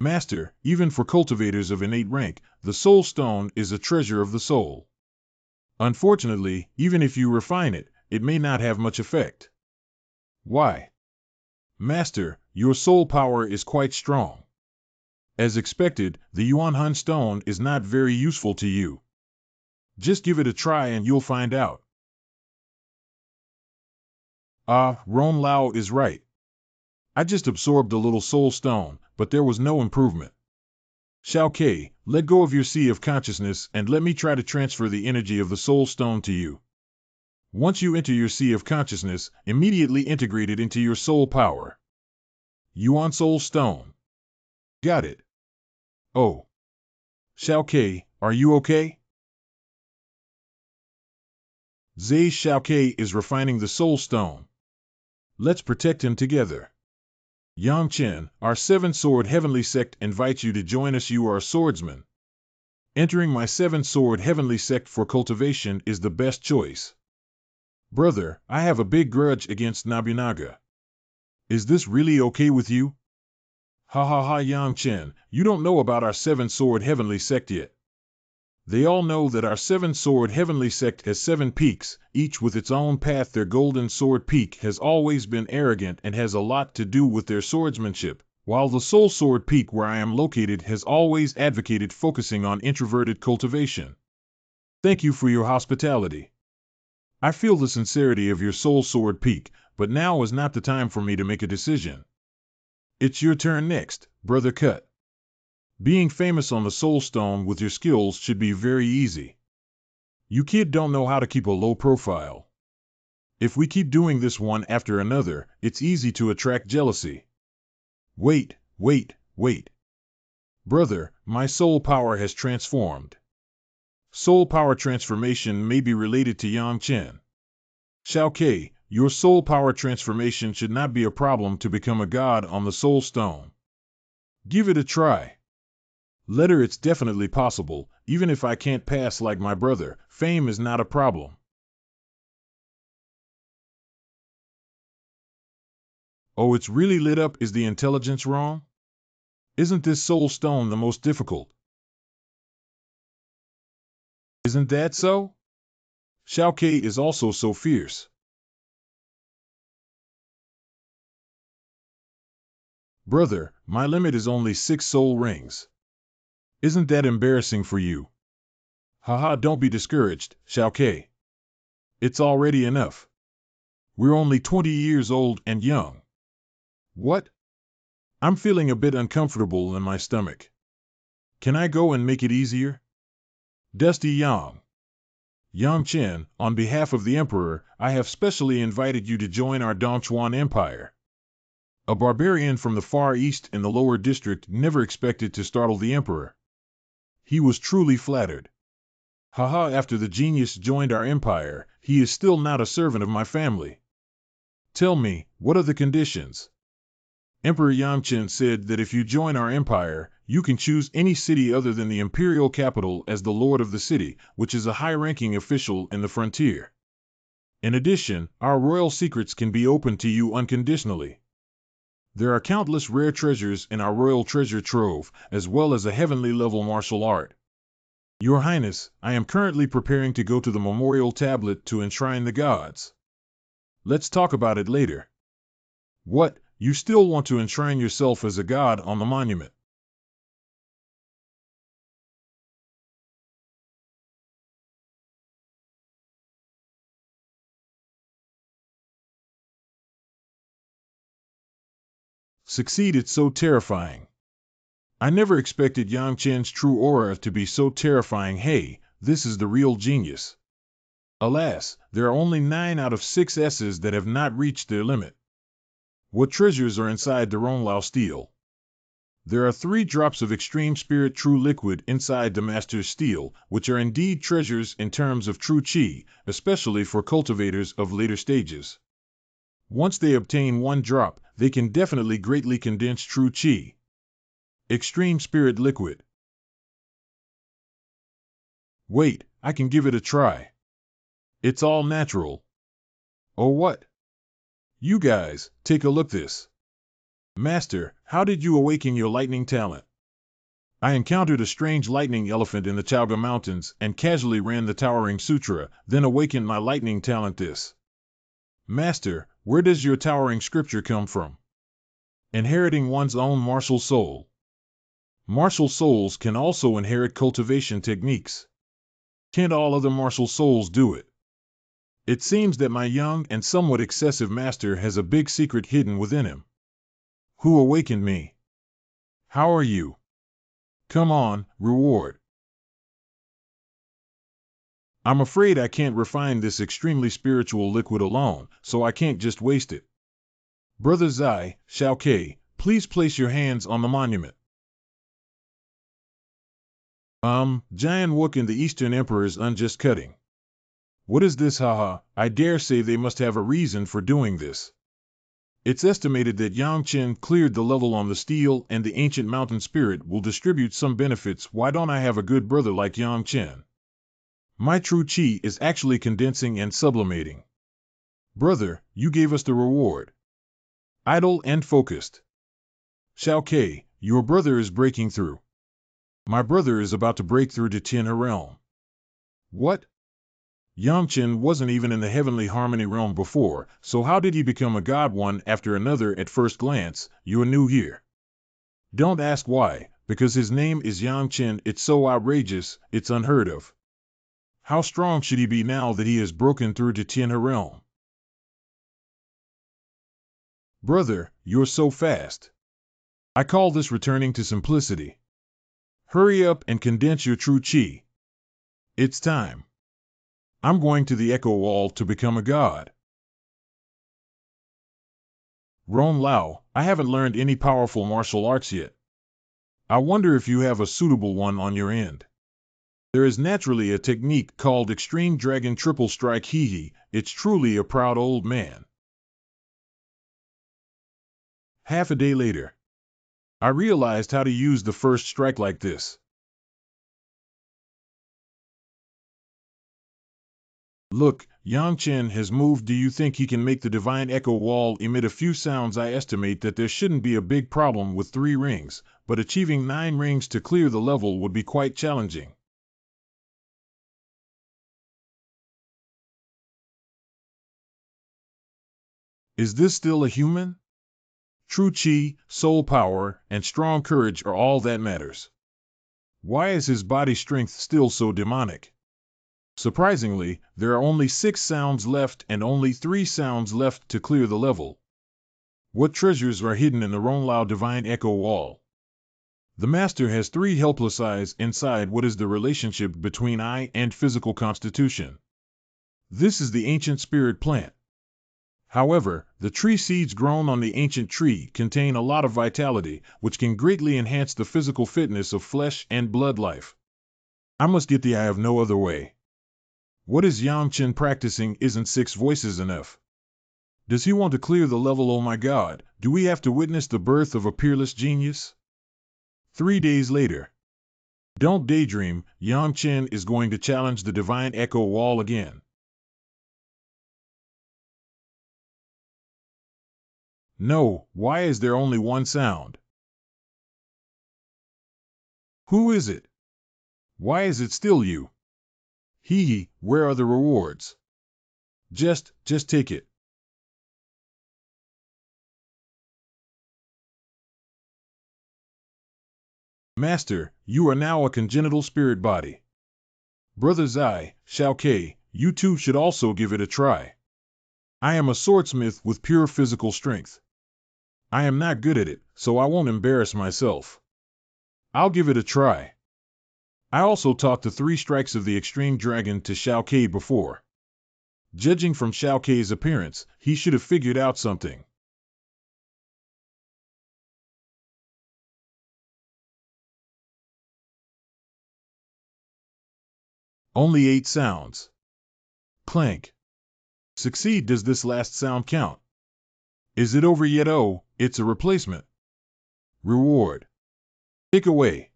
Master, even for cultivators of innate rank, the soul stone is a treasure of the soul. Unfortunately, even if you refine it, it may not have much effect. Why? Master, your soul power is quite strong. As expected, the Yuanhun stone is not very useful to you. Just give it a try and you'll find out. Ronglao is right. I just absorbed a little soul stone, but there was no improvement. Xiaokei, let go of your sea of consciousness and let me try to transfer the energy of the soul stone to you. Once you enter your sea of consciousness, immediately integrate it into your soul power. Yuan Soul Stone. Got it. Oh. Xiaokei, are you okay? Zai Xiaokei is refining the soul stone. Let's protect him together. Yang Chen, our 7-sword heavenly sect invites you to join us. You are a swordsman. Entering my 7-sword heavenly sect for cultivation is the best choice. Brother, I have a big grudge against Nobunaga. Is this really okay with you? Ha ha ha, Yang Chen, you don't know about our 7-sword heavenly sect yet. They all know that our 7-sword heavenly sect has 7 peaks, each with its own path. Their golden sword peak has always been arrogant and has a lot to do with their swordsmanship, while the soul sword peak where I am located has always advocated focusing on introverted cultivation. Thank you for your hospitality. I feel the sincerity of your soul sword peak, but now is not the time for me to make a decision. It's your turn next, Brother Cut. Being famous on the Soul Stone with your skills should be very easy. You kid don't know how to keep a low profile. If we keep doing this one after another, it's easy to attract jealousy. Wait. Brother, my soul power has transformed. Soul power transformation may be related to Yang Chen. Xiaokei, your soul power transformation should not be a problem to become a god on the Soul Stone. Give it a try. Let her, it's definitely possible, even if I can't pass like my brother, fame is not a problem. Oh, it's really lit up, is the intelligence wrong? Isn't this soul stone the most difficult? Isn't that so? Shao Ke is also so fierce. Brother, my limit is only 6 soul rings. Isn't that embarrassing for you? Haha, don't be discouraged, Shao Ke. It's already enough. We're only 20 years old and young. What? I'm feeling a bit uncomfortable in my stomach. Can I go and make it easier? Dusty Yang. Yang Chen, on behalf of the Emperor, I have specially invited you to join our Dongchuan Empire. A barbarian from the Far East in the lower district never expected to startle the Emperor. He was truly flattered. Haha, after the genius joined our empire, he is still not a servant of my family. Tell me, what are the conditions? Emperor Yangchen said that if you join our empire, you can choose any city other than the imperial capital as the lord of the city, which is a high-ranking official in the frontier. In addition, our royal secrets can be opened to you unconditionally. There are countless rare treasures in our royal treasure trove, as well as a heavenly level martial art. Your Highness, I am currently preparing to go to the memorial tablet to enshrine the gods. Let's talk about it later. What? You still want to enshrine yourself as a god on the monument? Succeed, it's so terrifying. I never expected Yang Chen's true aura to be so terrifying. Hey, this is the real genius. Alas, there are only 9 out of 6 S's that have not reached their limit. What treasures are inside the Ronglao steel? There are 3 drops of extreme spirit true liquid inside the Master's steel, which are indeed treasures in terms of true chi, especially for cultivators of later stages. Once they obtain 1 drop, they can definitely greatly condense true chi. Extreme spirit liquid. Wait, I can give it a try. It's all natural. Oh, what? You guys, take a look this. Master, how did you awaken your lightning talent? I encountered a strange lightning elephant in the Chaoga Mountains and casually ran the Towering Sutra, then awakened my lightning talent this. Master, where does your towering scripture come from? Inheriting one's own martial soul. Martial souls can also inherit cultivation techniques. Can't all other martial souls do it? It seems that my young and somewhat excessive master has a big secret hidden within him. Who awakened me? How are you? Come on, reward. I'm afraid I can't refine this extremely spiritual liquid alone, so I can't just waste it. Brother Zai, Shao Ke, please place your hands on the monument. Jian Wook and the Eastern Emperor's unjust cutting. What is this, haha? I dare say they must have a reason for doing this. It's estimated that Yang Chen cleared the level on the steel and the ancient mountain spirit will distribute some benefits. Why don't I have a good brother like Yang Chen? My true chi is actually condensing and sublimating. Brother, you gave us the reward. Idle and focused. Shao Ke, your brother is breaking through. My brother is about to break through to Tianhe realm. What? Yang Chen wasn't even in the heavenly harmony realm before, so how did he become a god one after another? At first glance, you're new here. Don't ask why, because his name is Yang Chen. It's so outrageous, it's unheard of. How strong should he be now that he has broken through to Tianhe realm? Brother, you're so fast. I call this returning to simplicity. Hurry up and condense your true chi. It's time. I'm going to the Echo Wall to become a god. Ron Lao, I haven't learned any powerful martial arts yet. I wonder if you have a suitable one on your end. There is naturally a technique called Extreme Dragon Triple Strike. Hee. It's truly a proud old man. Half a day later. I realized how to use the first strike like this. Look, Yang Chen has moved. Do you think he can make the divine echo wall emit a few sounds? I estimate that there shouldn't be a big problem with 3 rings, but achieving 9 rings to clear the level would be quite challenging. Is this still a human? True chi, soul power, and strong courage are all that matters. Why is his body strength still so demonic? Surprisingly, there are only 6 sounds left and only 3 sounds left to clear the level. What treasures are hidden in the Ronglao Divine Echo Wall? The Master has 3 helpless eyes inside. What is the relationship between eye and physical constitution? This is the ancient spirit plant. However, the tree seeds grown on the ancient tree contain a lot of vitality, which can greatly enhance the physical fitness of flesh and blood life. I must get the eye of no other way. What is Yang Chen practicing? Isn't 6 voices enough? Does he want to clear the level? Oh my God, do we have to witness the birth of a peerless genius? 3 days later. Don't daydream, Yang Chen is going to challenge the divine echo wall again. No, why is there only 1 sound? Who is it? Why is it still you? Hee, where are the rewards? Just take it. Master, you are now a congenital spirit body. Brother Zai, Shao Ke, you two should also give it a try. I am a swordsmith with pure physical strength. I am not good at it, so I won't embarrass myself. I'll give it a try. I also taught the 3 strikes of the Extreme Dragon to Shao Ke before. Judging from Shao Ke's appearance, he should have figured out something. Only 8 sounds. Clank. Succeed. Does this last sound count? Is it over yet? Oh, it's a replacement. Reward. Take away.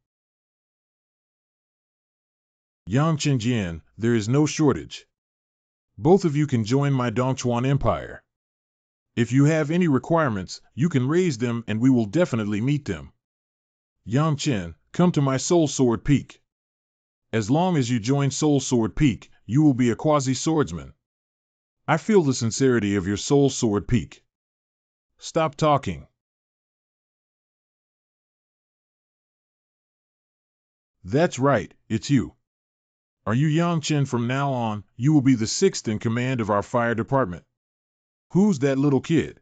Yang Chenjian, there is no shortage. Both of you can join my Dongchuan Empire. If you have any requirements, you can raise them and we will definitely meet them. Yang Chen, come to my Soul Sword Peak. As long as you join Soul Sword Peak, you will be a quasi-swordsman. I feel the sincerity of your Soul Sword Peak. Stop talking. That's right, it's you. Are you Yang Chen? From now on, you will be the 6th in command of our fire department. Who's that little kid?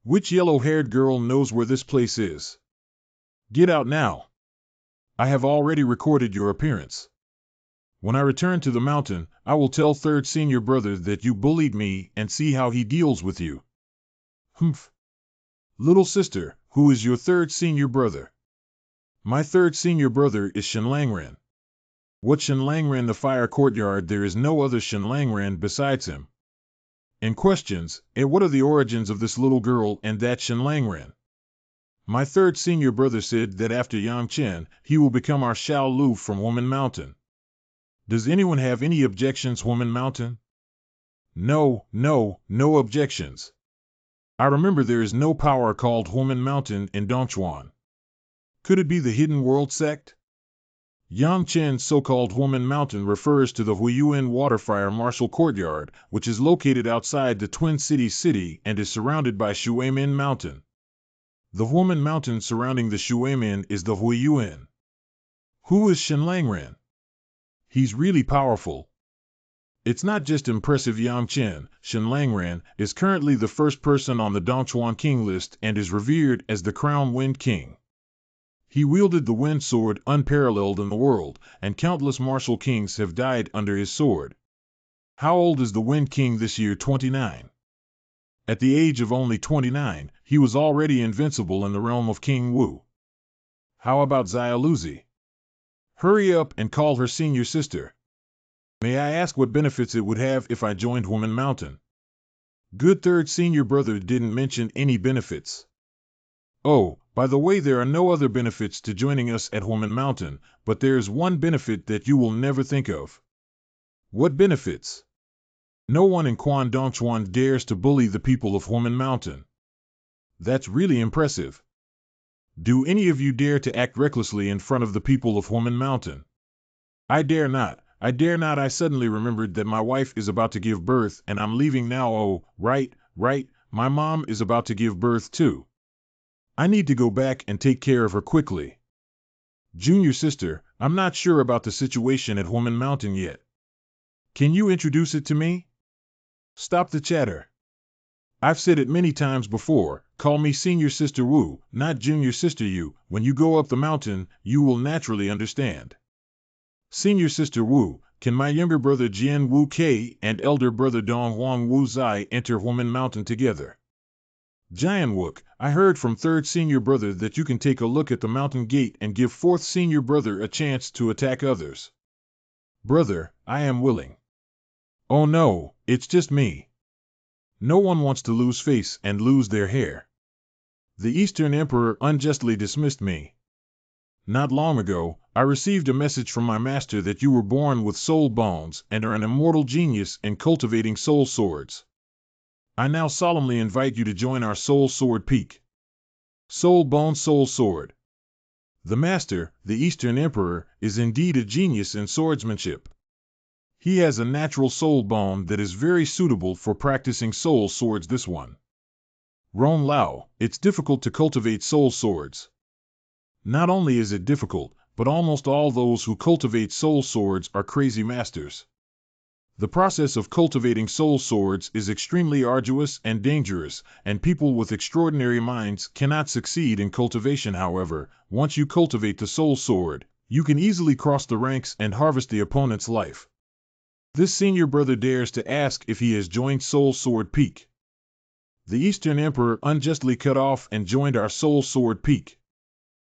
Which yellow-haired girl knows where this place is? Get out now. I have already recorded your appearance. When I return to the mountain, I will tell 3rd Senior Brother that you bullied me and see how he deals with you. Humph. Little sister, who is your 3rd Senior Brother? My 3rd Senior Brother is Shenlangren. What Shenlangren? The fire courtyard. There is no other Shenlangren besides him. In questions, what are the origins of this little girl and that Shenlangren? My 3rd Senior Brother said that after Yang Chen, he will become our Shao Lu from Woman Mountain. Does anyone have any objections? Woman Mountain? No objections. I remember there is no power called Woman Mountain in Dongchuan. Could it be the Hidden World sect? Yang Chen's so-called Woman Mountain refers to the Huiyuan Waterfire Martial Courtyard, which is located outside the Twin Cities city and is surrounded by Shuimin Mountain. The Woman Mountain surrounding the Shuimin is the Huiyuan. Who is Shenlangren? He's really powerful. It's not just impressive. Yang Chen, Shenlangren, is currently the 1st person on the Dongchuan King list and is revered as the Crown Wind King. He wielded the wind sword unparalleled in the world, and countless martial kings have died under his sword. How old is the Wind King this year? 29. At the age of only 29, he was already invincible in the realm of King Wu. How about Xiaoluzi? Hurry up and call her senior sister. May I ask what benefits it would have if I joined Woman Mountain? Good 3rd Senior Brother didn't mention any benefits. Oh, By the way, there are no other benefits to joining us at Human Mountain, but there is one benefit that you will never think of. What benefits? No one in Quan Dongchuan dares to bully the people of Human Mountain. That's really impressive. Do any of you dare to act recklessly in front of the people of Human Mountain? I dare not. I dare not. I suddenly remembered that my wife is about to give birth and I'm leaving now. Oh, right. My mom is about to give birth too. I need to go back and take care of her quickly. Junior sister, I'm not sure about the situation at Human Mountain yet. Can you introduce it to me? Stop the chatter. I've said it many times before, call me Senior Sister Wu, not Junior Sister Yu. When you go up the mountain, you will naturally understand. Senior Sister Wu, can my younger brother Jian Wu Ke and elder brother Dong Huang Wu Zai enter Human Mountain together? Jian Wook, I heard from third senior brother that you can take a look at the mountain gate and give fourth senior brother a chance to attack others. Brother, I am willing. Oh no, it's just me. No one wants to lose face and lose their hair. The Eastern Emperor unjustly dismissed me. Not long ago, I received a message from my master that you were born with soul bones and are an immortal genius in cultivating soul swords. I now solemnly invite you to join our Soul Sword Peak. Soul Bone Soul Sword. The master, the Eastern Emperor, is indeed a genius in swordsmanship. He has a natural soul bone that is very suitable for practicing soul swords. This one. Ron Lao, it's difficult to cultivate soul swords. Not only is it difficult, but almost all those who cultivate soul swords are crazy masters. The process of cultivating soul swords is extremely arduous and dangerous, and people with extraordinary minds cannot succeed in cultivation. However, once you cultivate the soul sword, you can easily cross the ranks and harvest the opponent's life. This senior brother dares to ask if he has joined Soul Sword Peak. The Eastern Emperor unjustly cut off and joined our Soul Sword Peak.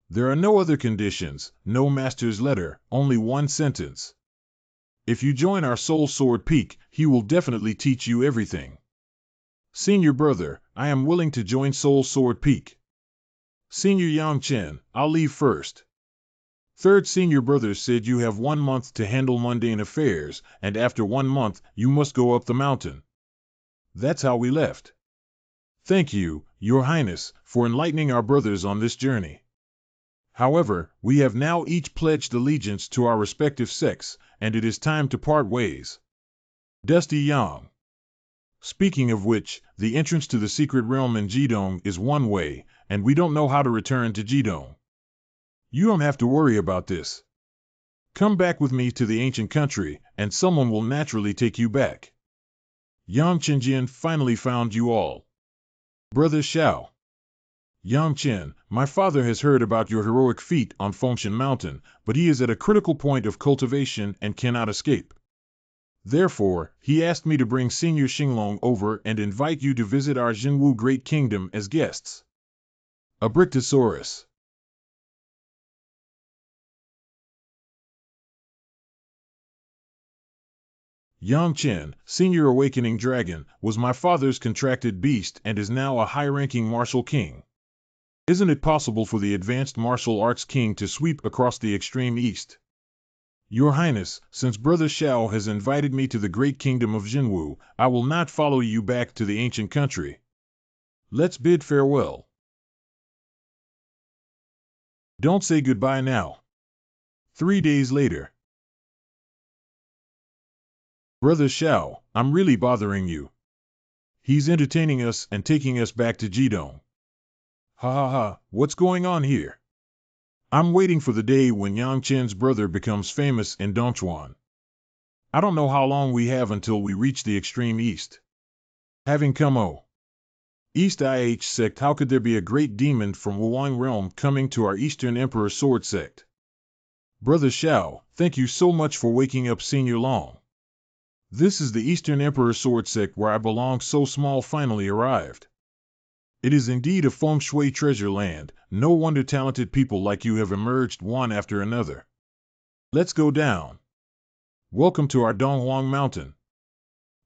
There are no other conditions, no master's letter, only one sentence. If you join our Soul Sword Peak, he will definitely teach you everything. Senior brother, I am willing to join Soul Sword Peak. Senior Yang Chen, I'll leave first. Third senior brother said you have 1 month to handle mundane affairs, and after 1 month, you must go up the mountain. That's how we left. Thank you, Your Highness, for enlightening our brothers on this journey. However, we have now each pledged allegiance to our respective sects, and it is time to part ways. Dusty Yang. Speaking of which, the entrance to the secret realm in Jidong is one way, and we don't know how to return to Jidong. You don't have to worry about this. Come back with me to the ancient country, and someone will naturally take you back. Yang Chenjian finally found you all. Brother Xiao. Yang Chen, my father has heard about your heroic feat on Fengshan Mountain, but he is at a critical point of cultivation and cannot escape. Therefore, he asked me to bring Senior Xinglong over and invite you to visit our Jinwu Great Kingdom as guests. Abrictosaurus. Yang Chen, Senior Awakening Dragon, was my father's contracted beast and is now a high-ranking martial king. Isn't it possible for the advanced martial arts king to sweep across the extreme east? Your Highness, since Brother Xiao has invited me to the great kingdom of Jinwu, I will not follow you back to the ancient country. Let's bid farewell. Don't say goodbye now. 3 days later. Brother Xiao, I'm really bothering you. He's entertaining us and taking us back to Jidong. Ha ha ha, what's going on here? I'm waiting for the day when Yang Chen's brother becomes famous in Dongchuan. I don't know how long we have until we reach the extreme east. Having come East IH sect, how could there be a great demon from Wuwang realm coming to our Eastern Emperor sword sect? Brother Xiao, thank you so much for waking up Senior Long. This is the Eastern Emperor sword sect where I belong. So small finally arrived. It is indeed a feng shui treasure land. No wonder talented people like you have emerged one after another. Let's go down. Welcome to our Donghuang Mountain.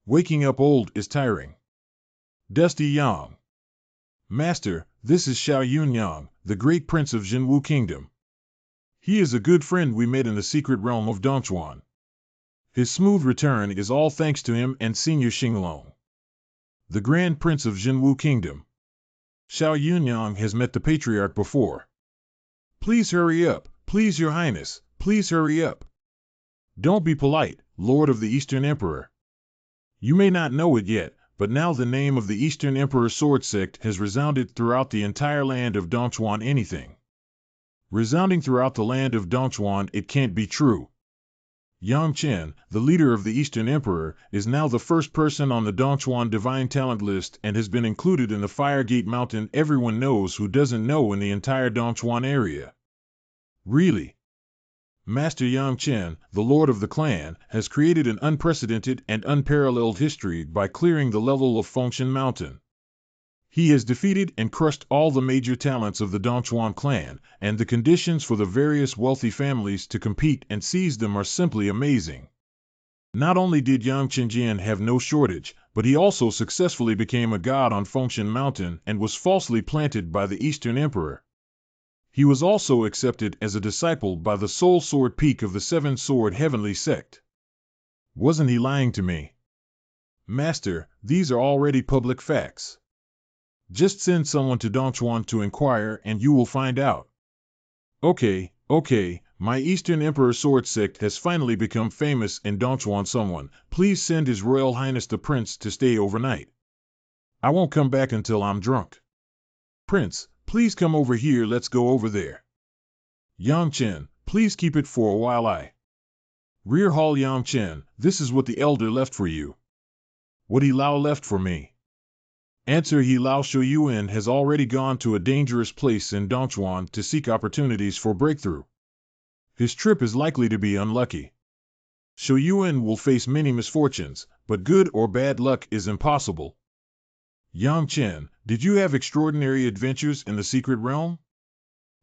Waking up old is tiring. Dusty Yang. Master, this is Xiao Yunyang, the great prince of Jinwu Kingdom. He is a good friend we met in the secret realm of Dongchuan. His smooth return is all thanks to him and Senior Xinglong, the Grand Prince of Jinwu Kingdom. Xiao Yunyang has met the Patriarch before. Please hurry up, please Your Highness, please hurry up. Don't be polite, Lord of the Eastern Emperor. You may not know it yet, but now the name of the Eastern Emperor Sword Sect has resounded throughout the entire land of Dongchuan. Anything resounding throughout the land of Dongchuan, it can't be true. Yang Chen, the leader of the Eastern Emperor, is now the first person on the Dongchuan Divine Talent list and has been included in the Firegate Mountain everyone knows who doesn't know in the entire Dongchuan area. Really? Master Yang Chen, the Lord of the Clan, has created an unprecedented and unparalleled history by clearing the level of Fengshan Mountain. He has defeated and crushed all the major talents of the Dongchuan clan, and the conditions for the various wealthy families to compete and seize them are simply amazing. Not only did Yang Chenjian have no shortage, but he also successfully became a god on Fengshan Mountain and was falsely planted by the Eastern Emperor. He was also accepted as a disciple by the Soul Sword Peak of the Seven Sword Heavenly Sect. Wasn't he lying to me? Master, these are already public facts. Just send someone to Dongchuan to inquire and you will find out. Okay, my Eastern Emperor Sword Sect has finally become famous in Dongchuan. Someone, please send His Royal Highness the Prince to stay overnight. I won't come back until I'm drunk. Prince, please come over here, let's go over there. Yang Chen, please keep it for a while. Rear Hall Yang Chen, this is what the Elder left for you. What He Lao left for me. Answer: He Lao Shuyuan has already gone to a dangerous place in Dongchuan to seek opportunities for breakthrough. His trip is likely to be unlucky. Shuyuan will face many misfortunes, but good or bad luck is impossible. Yang Chen, did you have extraordinary adventures in the secret realm?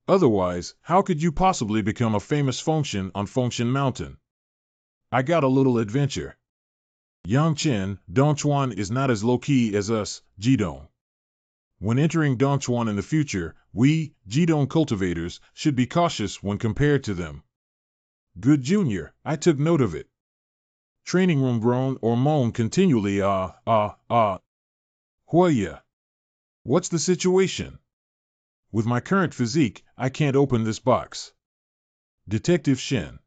Otherwise, how could you possibly become a famous Fengshan on Fengshan Mountain? I got a little adventure. Yang Chen, Dongchuan is not as low-key as us, Jidong. When entering Dongchuan in the future, we, Jidong cultivators, should be cautious when compared to them. Good Junior, I took note of it. Training room groan or moan continually. Huaya. What's the situation? With my current physique, I can't open this box. Detective Shen.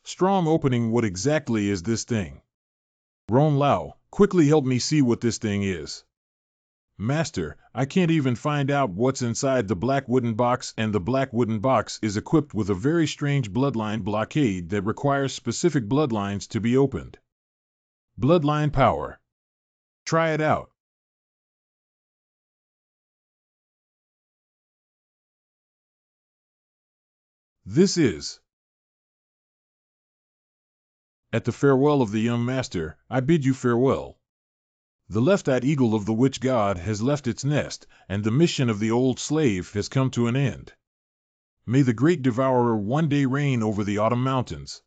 Strong opening. What exactly is this thing? Ron Lao, quickly help me see what this thing is. Master, I can't even find out what's inside the black wooden box, and the black wooden box is equipped with a very strange bloodline blockade that requires specific bloodlines to be opened. Bloodline power. Try it out. This is. At the farewell of the young master, I bid you farewell. The left-eyed eagle of the witch god has left its nest, and the mission of the old slave has come to an end. May the great devourer one day reign over the autumn mountains.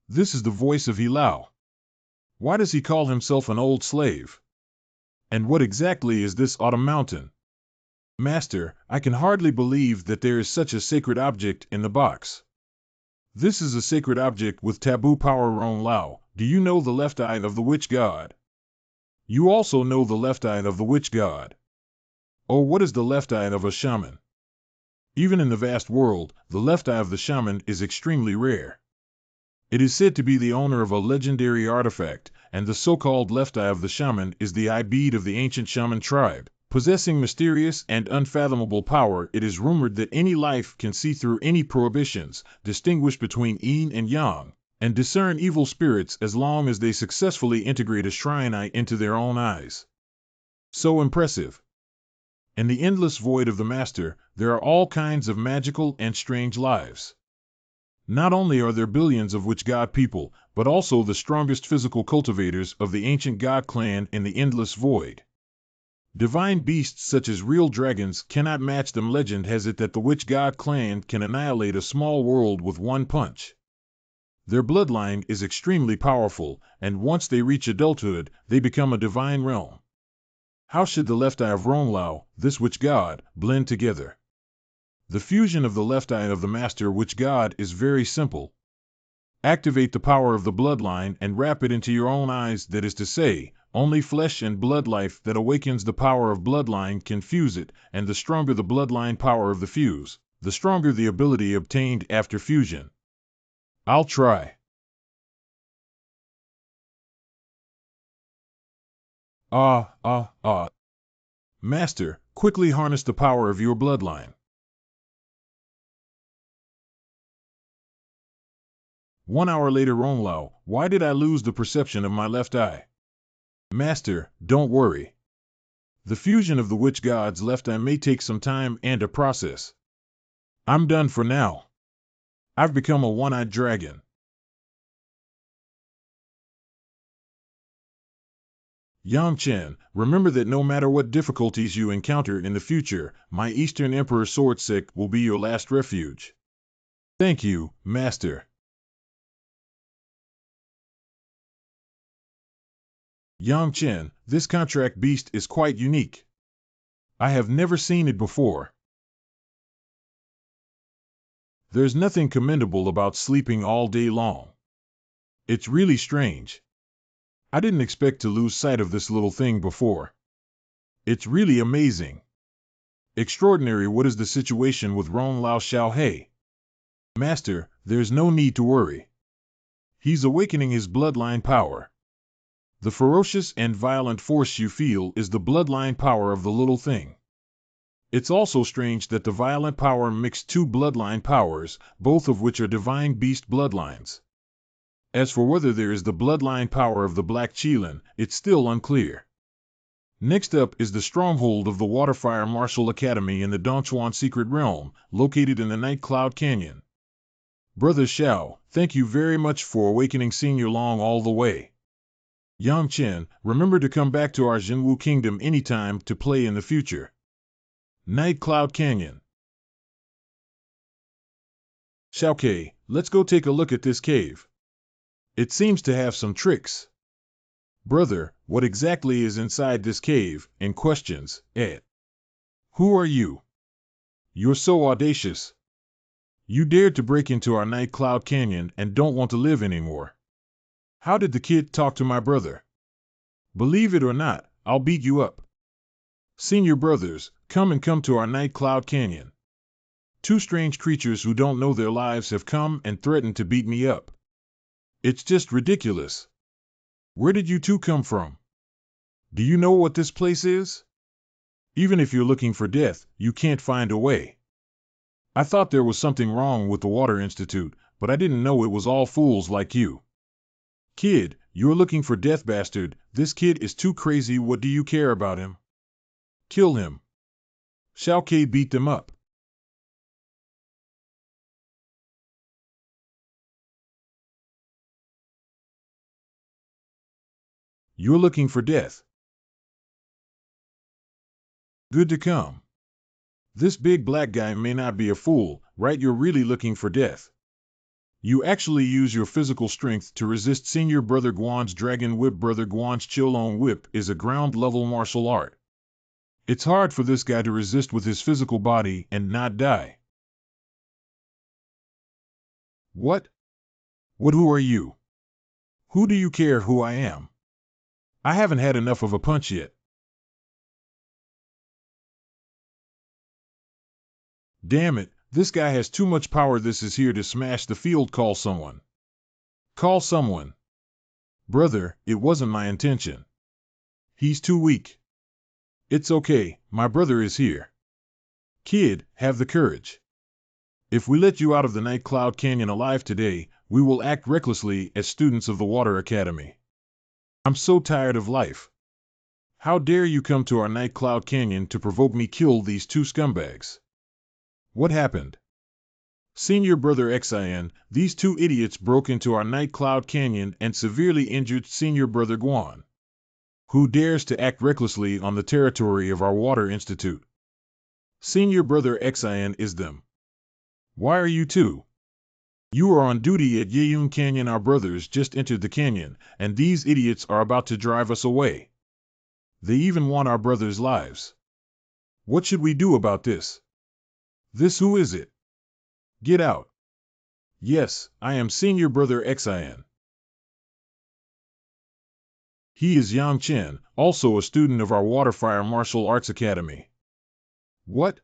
This is the voice of He Lao. Why does he call himself an old slave? And what exactly is this autumn mountain? Master, I can hardly believe that there is such a sacred object in the box. This is a sacred object with taboo power. Ron Lao, do you know the left eye of the witch god? You also know the left eye of the witch god. Oh, what is the left eye of a shaman? Even in the vast world, the left eye of the shaman is extremely rare. It is said to be the owner of a legendary artifact, and the so-called left eye of the shaman is the eye bead of the ancient shaman tribe. Possessing mysterious and unfathomable power, it is rumored that any life can see through any prohibitions, distinguish between yin and yang, and discern evil spirits as long as they successfully integrate a shrine eye into their own eyes. So impressive. In the endless void of the master, there are all kinds of magical and strange lives. Not only are there billions of witch god people, but also the strongest physical cultivators of the ancient god clan in the endless void. Divine beasts such as real dragons cannot match them. Legend has it that the witch god clan can annihilate a small world with one punch. Their bloodline is extremely powerful, and once they reach adulthood, they become a divine realm. How should the left eye of Ronglao, this witch god, blend together? The fusion of the left eye of the master witch god is very simple. Activate the power of the bloodline and wrap it into your own eyes, that is to say, only flesh and blood life that awakens the power of bloodline can fuse it, and the stronger the bloodline power of the fuse, the stronger the ability obtained after fusion. I'll try. Master, quickly harness the power of your bloodline. 1 hour later. Ronglao, why did I lose the perception of my left eye? Master, don't worry. The fusion of the witch god's left eye may take some time and a process. I'm done for now. I've become a one-eyed dragon. Yang Chen, remember that no matter what difficulties you encounter in the future, my Eastern Emperor Swordsec will be your last refuge. Thank you, Master. Yang Chen, this contract beast is quite unique. I have never seen it before. There's nothing commendable about sleeping all day long. It's really strange. I didn't expect to lose sight of this little thing before. It's really amazing. Extraordinary. What is the situation with Ronglao Xiaohe? Master, there's no need to worry. He's awakening his bloodline power. The ferocious and violent force you feel is the bloodline power of the little thing. It's also strange that the violent power mixed two bloodline powers, both of which are divine beast bloodlines. As for whether there is the bloodline power of the Black Qilin, it's still unclear. Next up is the stronghold of the Waterfire Martial Academy in the Dongchuan Secret Realm, located in the Night Cloud Canyon. Brother Xiao, thank you very much for awakening Senior Long all the way. Yang Chen, remember to come back to our Jinwu Kingdom anytime to play in the future. Night Cloud Canyon. Xiaoke, let's go take a look at this cave. It seems to have some tricks. Brother, what exactly is inside this cave? And questions, Ed. Who are you? You're so audacious. You dared to break into our Night Cloud Canyon and don't want to live anymore. How did the kid talk to my brother? Believe it or not, I'll beat you up. Senior brothers, come to our Night Cloud Canyon. Two strange creatures who don't know their lives have come and threatened to beat me up. It's just ridiculous. Where did you two come from? Do you know what this place is? Even if you're looking for death, you can't find a way. I thought there was something wrong with the Water Institute, but I didn't know it was all fools like you. Kid, you're looking for death, bastard. This kid is too crazy. What do you care about him? Kill him. Xiaoke beat them up. You're looking for death. Good to come. This big black guy may not be a fool, right? You're really looking for death. You actually use your physical strength to resist Senior Brother Guan's Dragon Whip. Brother Guan's Qilong Whip is a ground-level martial art. It's hard for this guy to resist with his physical body and not die. What? Who are you? Who do you care who I am? I haven't had enough of a punch yet. Damn it, this guy has too much power. This is here to smash the field. Call someone. Call someone. Brother, it wasn't my intention. He's too weak. It's okay, my brother is here. Kid, have the courage. If we let you out of the Night Cloud Canyon alive today, we will act recklessly as students of the Water Academy. I'm so tired of life. How dare you come to our Night Cloud Canyon to provoke me? Kill these two scumbags. What happened? Senior Brother Xin, these two idiots broke into our Night Cloud Canyon and severely injured Senior Brother Guan. Who dares to act recklessly on the territory of our Water Institute? Senior Brother Xin is them. Why are you two? You are on duty at Yeyun Canyon. Our brothers just entered the canyon, and these idiots are about to drive us away. They even want our brothers' lives. What should we do about this? This who is it? Get out. Yes, I am Senior Brother Xin. He is Yang Chen, also a student of our Waterfire Martial Arts Academy. What?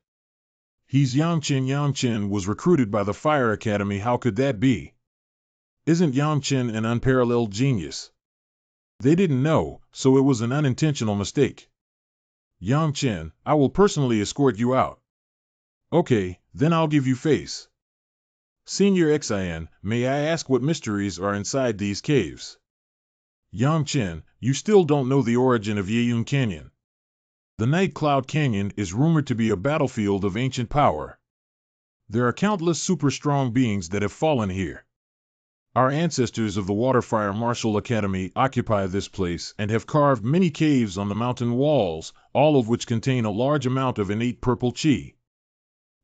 He's Yang Chen. Yang Chen was recruited by the Fire Academy. How could that be? Isn't Yang Chen an unparalleled genius? They didn't know, so it was an unintentional mistake. Yang Chen, I will personally escort you out. Okay, then I'll give you face. Senior Xin, may I ask what mysteries are inside these caves? Yang Chen, you still don't know the origin of Yeyun Canyon. The Night Cloud Canyon is rumored to be a battlefield of ancient power. There are countless super-strong beings that have fallen here. Our ancestors of the Waterfire Martial Academy occupy this place and have carved many caves on the mountain walls, all of which contain a large amount of innate purple chi.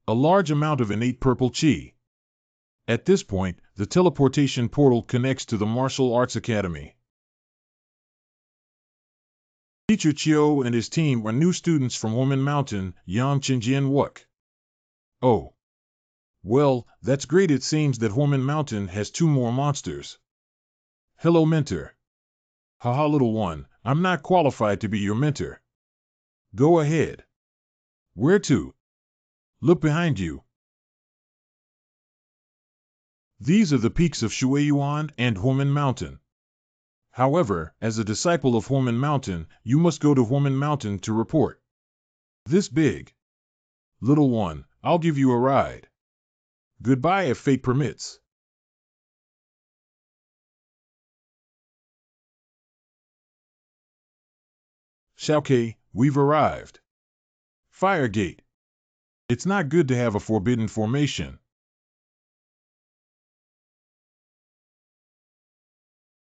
A large amount of innate purple chi. At this point, the teleportation portal connects to the Martial Arts Academy. Teacher Chiu and his team are new students from Woman Mountain, Yang Chenjian Wuk. Oh. Well, that's great. It seems that Woman Mountain has 2 more monsters. Hello, mentor. Haha, little one, I'm not qualified to be your mentor. Go ahead. Where to? Look behind you. These are the peaks of Shuiyuan and Woman Mountain. However, as a disciple of Woman Mountain, you must go to Woman Mountain to report. This big. Little one, I'll give you a ride. Goodbye if fate permits. Xiaoke, we've arrived. Firegate. It's not good to have a forbidden formation.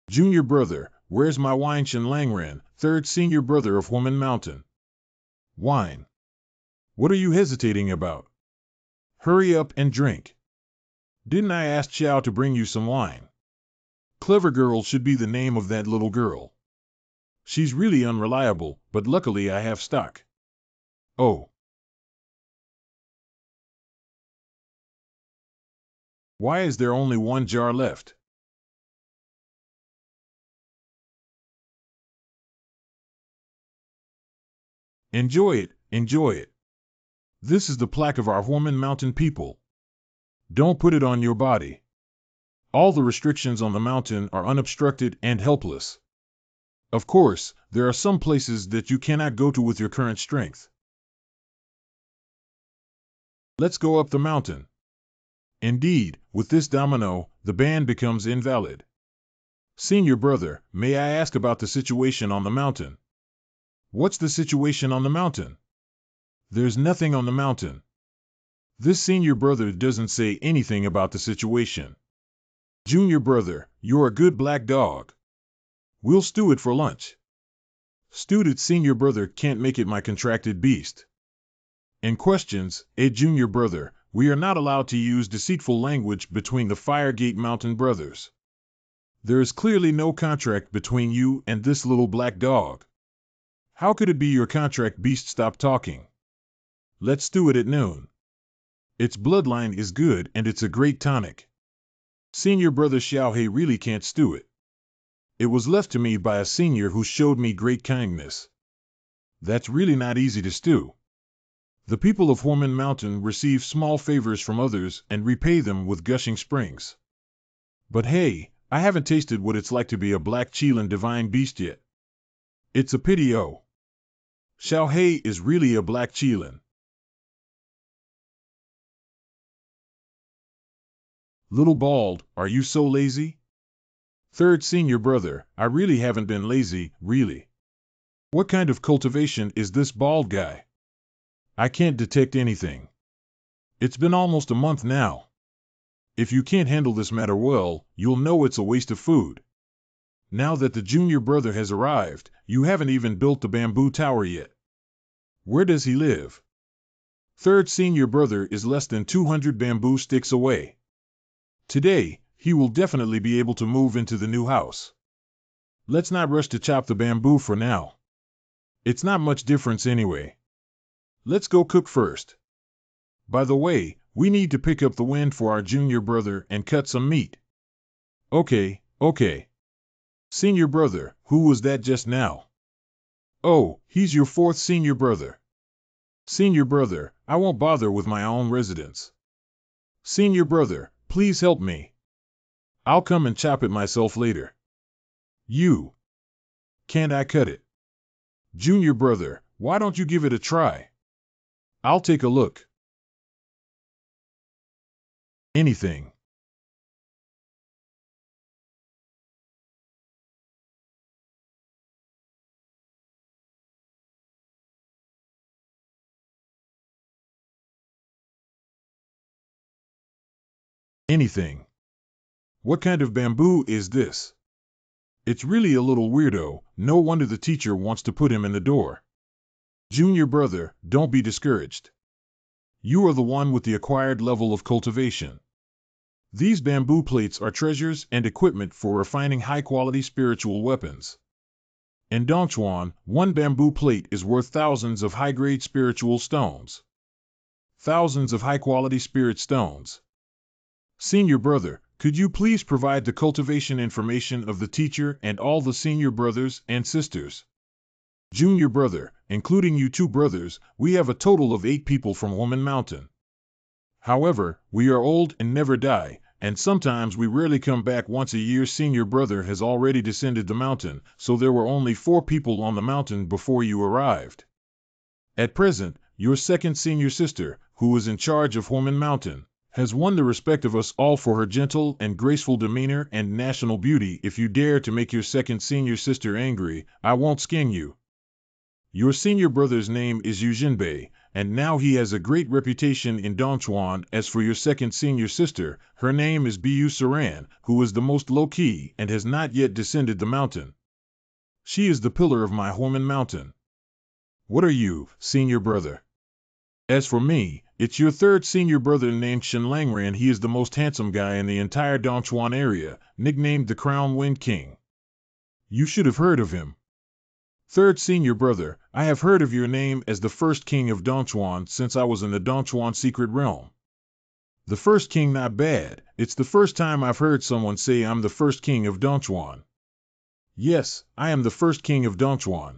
Junior brother, where's my wine? Shen Langren, 3rd senior brother of Woman Mountain. Wine. What are you hesitating about? Hurry up and drink. Didn't I ask Xiao to bring you some wine? Clever Girl should be the name of that little girl. She's really unreliable, but luckily I have stock. Oh. Why is there only 1 jar left? Enjoy it, enjoy it. This is the plaque of our Woman Mountain people. Don't put it on your body. All the restrictions on the mountain are unobstructed and helpless. Of course, there are some places that you cannot go to with your current strength. Let's go up the mountain. Indeed, with this domino, the band becomes invalid. Senior brother, may I ask about the situation on the mountain? What's the situation on the mountain? There's nothing on the mountain. This senior brother doesn't say anything about the situation. Junior brother, you're a good black dog. We'll stew it for lunch. Stewed it. Senior brother can't make it. My contracted beast. In questions, junior brother, we are not allowed to use deceitful language between the Firegate Mountain brothers. There is clearly no contract between you and this little black dog. How could it be your contract? Beast, stop talking. Let's do it at noon. Its bloodline is good and it's a great tonic. Senior brother Xiaohe really can't stew it. It was left to me by a senior who showed me great kindness. That's really not easy to stew. The people of Woman Mountain receive small favors from others and repay them with gushing springs. But hey, I haven't tasted what it's like to be a black Qilin divine beast yet. It's a pity. Oh. Xiaohe is really a black Qilin. Little bald, are you so lazy? 3rd senior brother, I really haven't been lazy, really. What kind of cultivation is this bald guy? I can't detect anything. It's been almost a month now. If you can't handle this matter well, you'll know it's a waste of food. Now that the junior brother has arrived, you haven't even built the bamboo tower yet. Where does he live? 3rd senior brother is less than 200 bamboo sticks away. Today, he will definitely be able to move into the new house. Let's not rush to chop the bamboo for now. It's not much difference anyway. Let's go cook first. By the way, we need to pick up the wind for our junior brother and cut some meat. Okay, okay. Senior brother, who was that just now? Oh, he's your fourth senior brother. Senior brother, I won't bother with my own residence. Senior brother, please help me. I'll come and chop it myself later. You. Can't I cut it? Junior brother, why don't you give it a try? I'll take a look. Anything. Anything. What kind of bamboo is this? It's really a little weirdo, no wonder the teacher wants to put him in the door. Junior brother, don't be discouraged. You are the one with the acquired level of cultivation. These bamboo plates are treasures and equipment for refining high-quality spiritual weapons. In Dongchuan, one bamboo plate is worth thousands of high-grade spiritual stones. Thousands of high-quality spirit stones. Senior brother, could you please provide the cultivation information of the teacher and all the senior brothers and sisters? Junior brother, including you two brothers, we have a total of 8 people from Woman Mountain. However, we are old and never die, and sometimes we rarely come back once a year. Senior brother has already descended the mountain, so there were only 4 people on the mountain before you arrived. At present, your second senior sister, who is in charge of Woman Mountain, has won the respect of us all for her gentle and graceful demeanor and national beauty. If you dare to make your second senior sister angry, I won't skin you. Your senior brother's name is Yu Jinbei, and now he has a great reputation in Dongchuan. As for your second senior sister, her name is Bu Saran, who is the most low-key and has not yet descended the mountain. She is the pillar of my Woman Mountain. What are you, senior brother? As for me, it's your third senior brother named Shen Langran. He is the most handsome guy in the entire Dongchuan area, nicknamed the Crown Wind King. You should have heard of him. Third senior brother, I have heard of your name as the first king of Dongchuan since I was in the Dongchuan secret realm. The first king not bad, it's the first time I've heard someone say I'm the first king of Dongchuan. Yes, I am the first king of Dongchuan.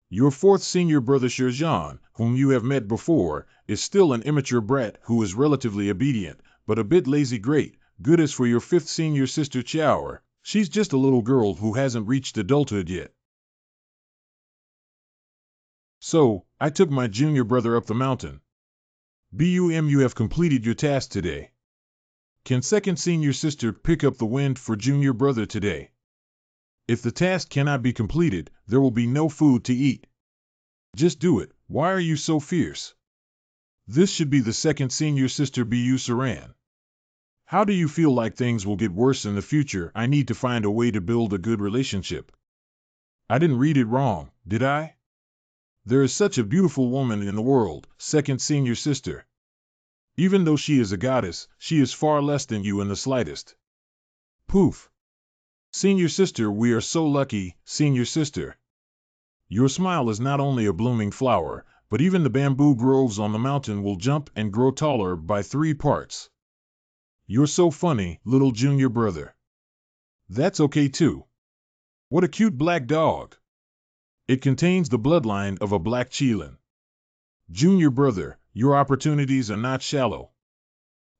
Your fourth senior brother Shizhan, whom you have met before, is still an immature brat who is relatively obedient, but a bit lazy. Great, good. As for your fifth senior sister Chiaoer, she's just a little girl who hasn't reached adulthood yet. So, I took my junior brother up the mountain. You have completed your task today. Can second senior sister pick up the wind for junior brother today? If the task cannot be completed, there will be no food to eat. Just do it. Why are you so fierce? This should be the second senior sister Bu Saran. How do you feel like things will get worse in the future? I need to find a way to build a good relationship. I didn't read it wrong, did I? There is such a beautiful woman in the world, second senior sister. Even though she is a goddess, she is far less than you in the slightest. Poof. Senior sister, we are so lucky, senior sister. Your smile is not only a blooming flower, but even the bamboo groves on the mountain will jump and grow taller by 3 parts. You're so funny, little junior brother. That's okay too. What a cute black dog. It contains the bloodline of a black Qilin. Junior brother, your opportunities are not shallow.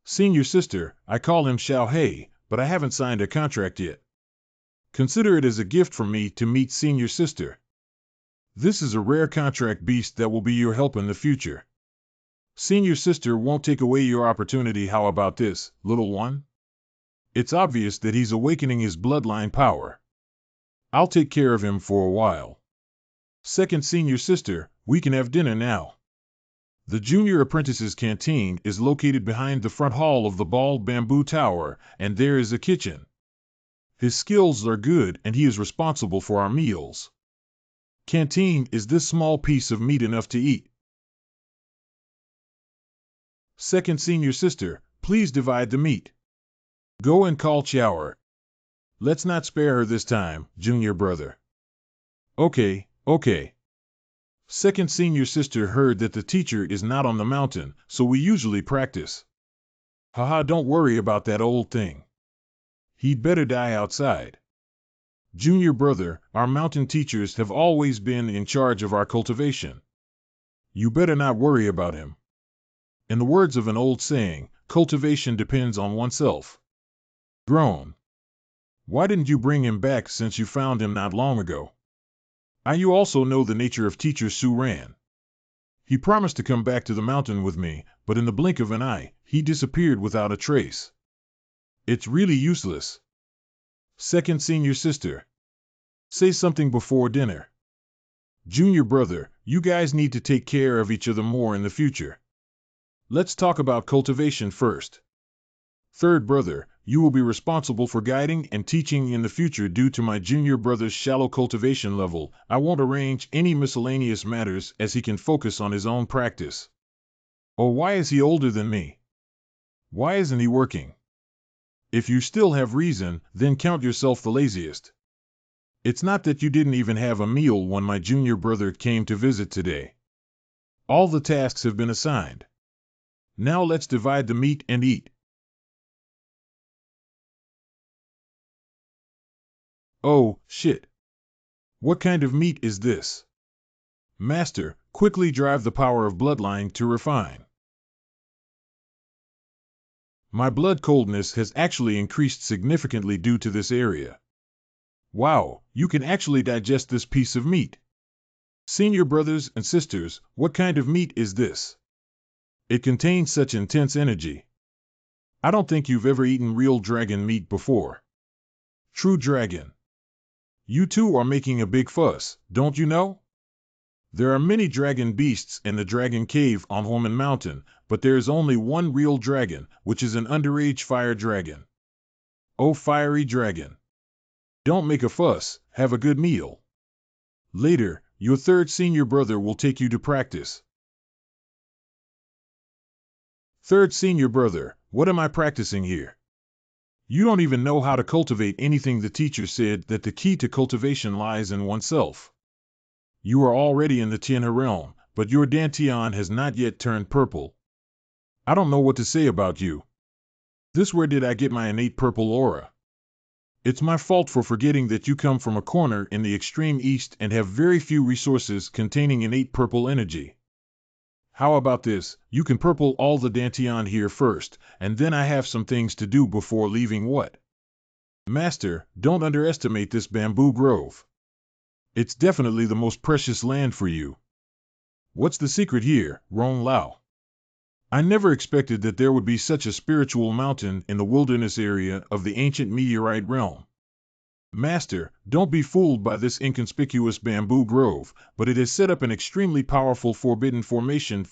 Senior sister, I call him Xiao Hei, but I haven't signed a contract yet. Consider it as a gift from me to meet senior sister. This is a rare contract beast that will be your help in the future. Senior sister won't take away your opportunity. How about this, little one? It's obvious that he's awakening his bloodline power. I'll take care of him for a while. Second senior sister, we can have dinner now. The junior apprentice's canteen is located behind the front hall of the bald bamboo tower, and there is a kitchen. His skills are good and he is responsible for our meals. Canteen, is this small piece of meat enough to eat? Second senior sister, please divide the meat. Go and call Chiaoer. Let's not spare her this time, junior brother. Okay, okay. Second senior sister heard that the teacher is not on the mountain, so we usually practice. Haha, don't worry about that old thing. He'd better die outside. Junior brother, our mountain teachers have always been in charge of our cultivation. You better not worry about him. In the words of an old saying, cultivation depends on oneself. Groan. Why didn't you bring him back since you found him not long ago? You also know the nature of teacher Suran. He promised to come back to the mountain with me, but in the blink of an eye, he disappeared without a trace. It's really useless. Second senior sister. Say something before dinner. Junior brother, you guys need to take care of each other more in the future. Let's talk about cultivation first. Third brother, you will be responsible for guiding and teaching in the future. Due to my junior brother's shallow cultivation level, I won't arrange any miscellaneous matters as he can focus on his own practice. Oh, why is he older than me? Why isn't he working? If you still have reason, then count yourself the laziest. It's not that you didn't even have a meal when my junior brother came to visit today. All the tasks have been assigned. Now let's divide the meat and eat. Oh, shit. What kind of meat is this? Master, quickly drive the power of bloodline to refine. My blood coldness has actually increased significantly due to this area. Wow, you can actually digest this piece of meat. Senior brothers and sisters, what kind of meat is this? It contains such intense energy. I don't think you've ever eaten real dragon meat before. True dragon. You two are making a big fuss, don't you know? There are many dragon beasts in the dragon cave on Holman Mountain, but there is only one real dragon, which is an underage fire dragon. Oh, fiery dragon. Don't make a fuss, have a good meal. Later, your third senior brother will take you to practice. Third senior brother, what am I practicing here? You don't even know how to cultivate anything. The teacher said that the key to cultivation lies in oneself. You are already in the Tianhe realm, but your Dantian has not yet turned purple. I don't know what to say about you. Where did I get my innate purple aura? It's my fault for forgetting that you come from a corner in the extreme east and have very few resources containing innate purple energy. How about this, you can purple all the Dantian here first, and then I have some things to do before leaving. What? Master, don't underestimate this bamboo grove. It's definitely the most precious land for you. What's the secret here, Ron Lao? I never expected that there would be such a spiritual mountain in the wilderness area of the ancient meteorite realm. Master, don't be fooled by this inconspicuous bamboo grove, but it has set up an extremely powerful forbidden formation.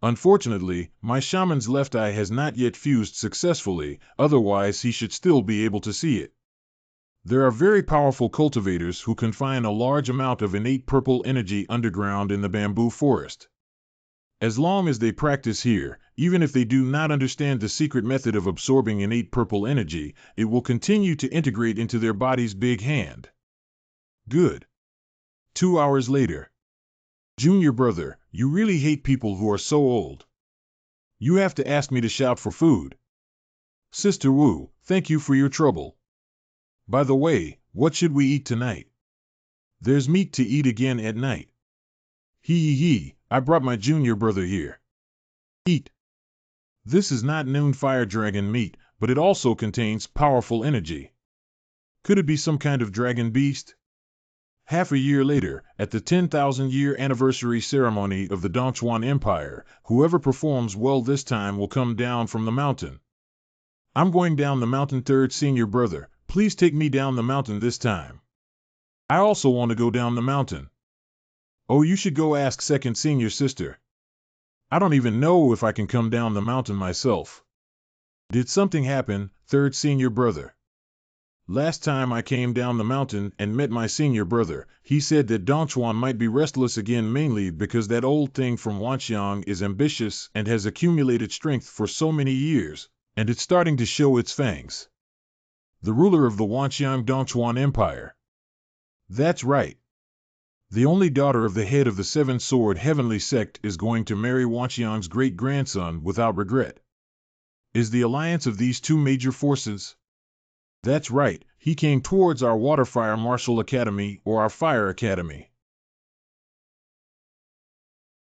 Unfortunately, my shaman's left eye has not yet fused successfully, otherwise he should still be able to see it. There are very powerful cultivators who confine a large amount of innate purple energy underground in the bamboo forest. As long as they practice here, even if they do not understand the secret method of absorbing innate purple energy, it will continue to integrate into their body's big hand. Good. 2 hours later. Junior brother, you really hate people who are so old. You have to ask me to shout for food. Sister Wu, thank you for your trouble. By the way, what should we eat tonight? There's meat to eat again at night. Hee, I brought my junior brother here. Eat. This is not noon fire dragon meat, but it also contains powerful energy. Could it be some kind of dragon beast? Half a year later, at the 10,000-year anniversary ceremony of the Dongchuan Empire, whoever performs well this time will come down from the mountain. I'm going down the mountain. Third senior brother, please take me down the mountain this time. I also want to go down the mountain. Oh, you should go ask second senior sister. I don't even know if I can come down the mountain myself. Did something happen, third senior brother? Last time I came down the mountain and met my senior brother, he said that Dongchuan might be restless again, mainly because that old thing from Wanxiang is ambitious and has accumulated strength for so many years, and it's starting to show its fangs. The ruler of the Wanxiang Dongchuan Empire. That's right. The only daughter of the head of the Seven Sword Heavenly Sect is going to marry Wanxiang's great-grandson without regret. Is the alliance of these two major forces? That's right, he came towards our Waterfire Martial Academy or our Fire Academy.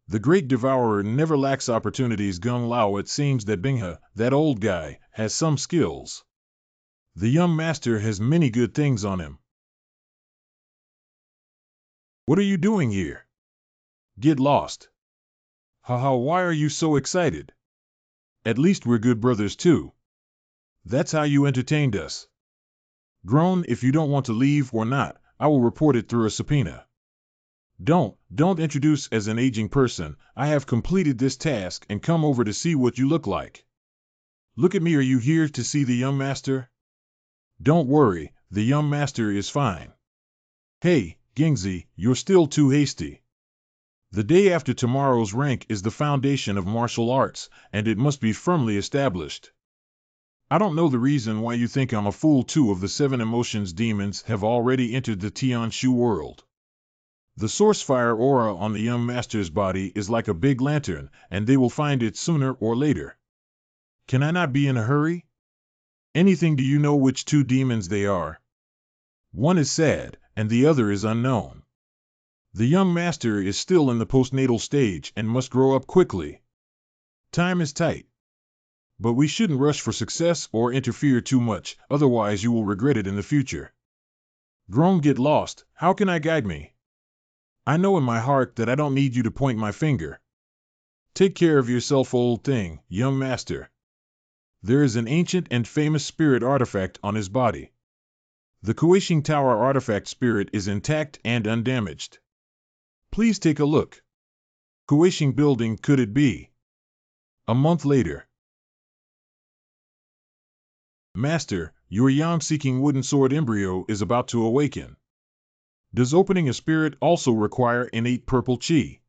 The Great Devourer never lacks opportunities. Gung Lao, it seems that Binghe, that old guy, has some skills. The young master has many good things on him. What are you doing here? Get lost. Haha, why are you so excited? At least we're good brothers too. That's how you entertained us. Groan, if you don't want to leave or not, I will report it through a subpoena. Don't introduce as an aging person. I have completed this task and come over to see what you look like. Look at me, are you here to see the young master? Don't worry, the young master is fine. Hey, Gingzi, you're still too hasty. The day after tomorrow's rank is the foundation of martial arts, and it must be firmly established. I don't know the reason why you think I'm a fool. 2 of the 7 emotions demons have already entered the Tianshu world. The source fire aura on the young master's body is like a big lantern, and they will find it sooner or later. Can I not be in a hurry? Anything. Do you know which 2 demons they are? One is sad, and the other is unknown. The young master is still in the postnatal stage and must grow up quickly. Time is tight. But we shouldn't rush for success or interfere too much, otherwise you will regret it in the future. Groan, get lost. How can I guide me? I know in my heart that I don't need you to point my finger. Take care of yourself, old thing, young master. There is an ancient and famous spirit artifact on his body. The Kuishing Tower artifact spirit is intact and undamaged. Please take a look. Kuishing building, could it be? A month later. Master, your yang-seeking wooden sword embryo is about to awaken. Does opening a spirit also require innate purple chi?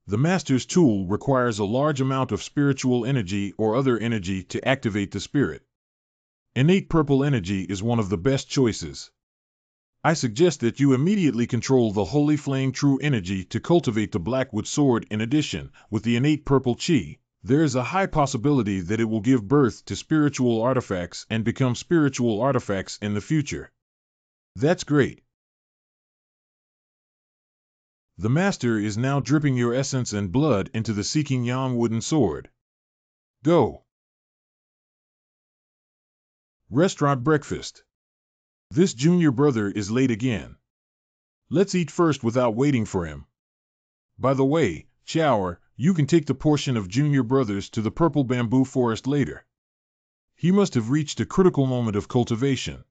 The master's tool requires a large amount of spiritual energy or other energy to activate the spirit. Innate purple energy is one of the best choices. I suggest that you immediately control the holy flame true energy to cultivate the Blackwood sword. In addition, with the innate purple chi, there is a high possibility that it will give birth to spiritual artifacts and become spiritual artifacts in the future. That's great. The master is now dripping your essence and blood into the Seeking Yang wooden sword. Go. Restaurant breakfast. This junior brother is late again. Let's eat first without waiting for him. By the way, Chower, you can take the portion of junior brothers to the purple bamboo forest later. He must have reached a critical moment of cultivation.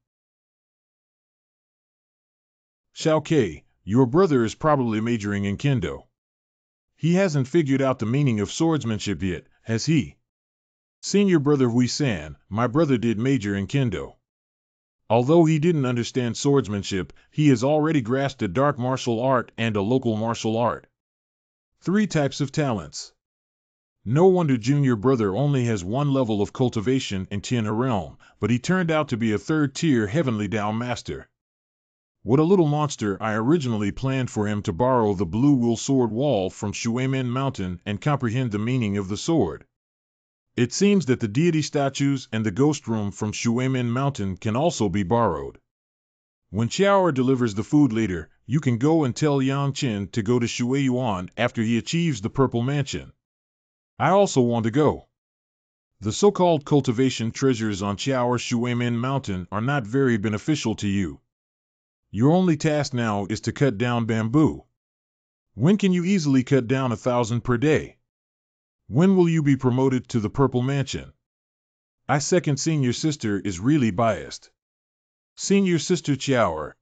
Xiao Ke, your brother is probably majoring in Kendo. He hasn't figured out the meaning of swordsmanship yet, has he? Senior brother Hui San, my brother did major in Kendo. Although he didn't understand swordsmanship, he has already grasped a dark martial art and a local martial art. 3 types of talents. No wonder junior brother only has 1 level of cultivation in Tianhe realm, but he turned out to be a 3rd-tier heavenly Dao master. What a little monster. I originally planned for him to borrow the Blue Wool Sword Wall from Shuemen Mountain and comprehend the meaning of the sword. It seems that the deity statues and the ghost room from Shuemen Mountain can also be borrowed. When Qiao delivers the food later, you can go and tell Yang Chen to go to Shueyuan after he achieves the Purple Mansion. I also want to go. The so-called cultivation treasures on Qiao Shuemen Mountain are not very beneficial to you. Your only task now is to cut down bamboo. When can you easily cut down 1,000 per day? When will you be promoted to the Purple Mansion? I second senior sister is really biased. Senior sister Qiao.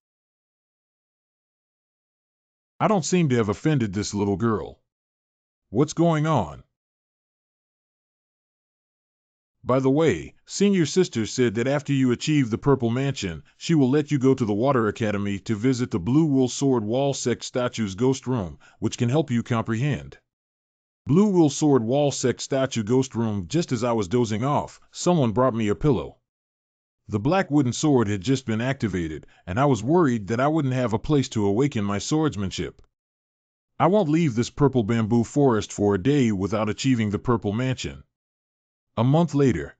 I don't seem to have offended this little girl. What's going on? By the way, senior sister said that after you achieve the Purple Mansion, she will let you go to the Water Academy to visit the Blue Wool Sword Wall Sect Statue's ghost room, which can help you comprehend. Blue Wool Sword Wall Sect Statue ghost room. Just as I was dozing off, someone brought me a pillow. The black wooden sword had just been activated, and I was worried that I wouldn't have a place to awaken my swordsmanship. I won't leave this purple bamboo forest for a day without achieving the purple mansion. A month later.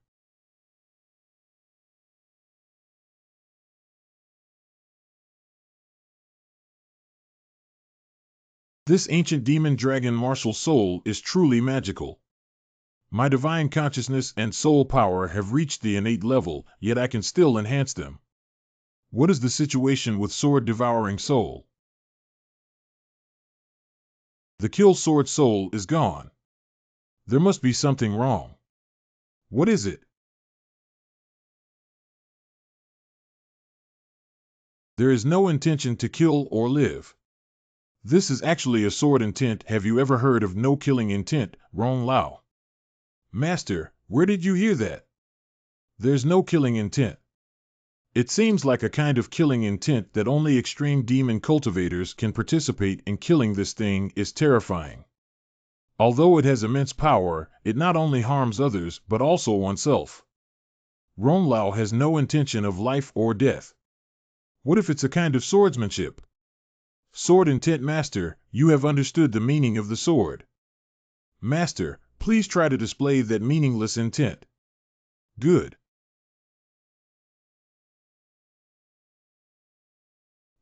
This ancient demon dragon martial soul is truly magical. My divine consciousness and soul power have reached the innate level, yet I can still enhance them. What is the situation with sword-devouring soul? The kill sword soul is gone. There must be something wrong. What is it? There is no intention to kill or live. This is actually a sword intent. Have you ever heard of no killing intent, Rong Lao? Master, where did you hear that? There's no killing intent. It seems like a kind of killing intent that only extreme demon cultivators can participate in. Killing this thing is terrifying. Although it has immense power, it not only harms others but also oneself. Rong Lao has no intention of life or death. What if it's a kind of swordsmanship? Sword intent. Master, you have understood the meaning of the sword. Master, please try to display that meaningless intent. Good.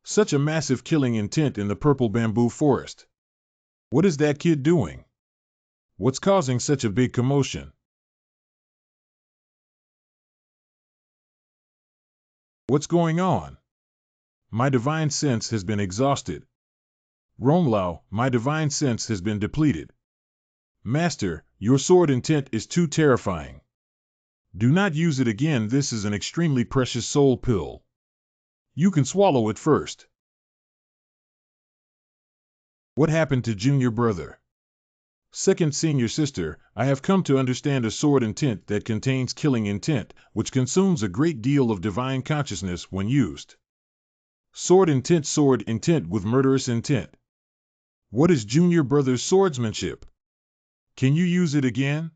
Such a massive killing intent in the purple bamboo forest. What is that kid doing? What's causing such a big commotion? What's going on? My divine sense has been exhausted. Rong Lao, my divine sense has been depleted. Master, your sword intent is too terrifying. Do not use it again. This is an extremely precious soul pill. You can swallow it first. What happened to junior brother? Second senior sister, I have come to understand a sword intent that contains killing intent, which consumes a great deal of divine consciousness when used. Sword intent with murderous intent. What is junior brother's swordsmanship? Can you use it again?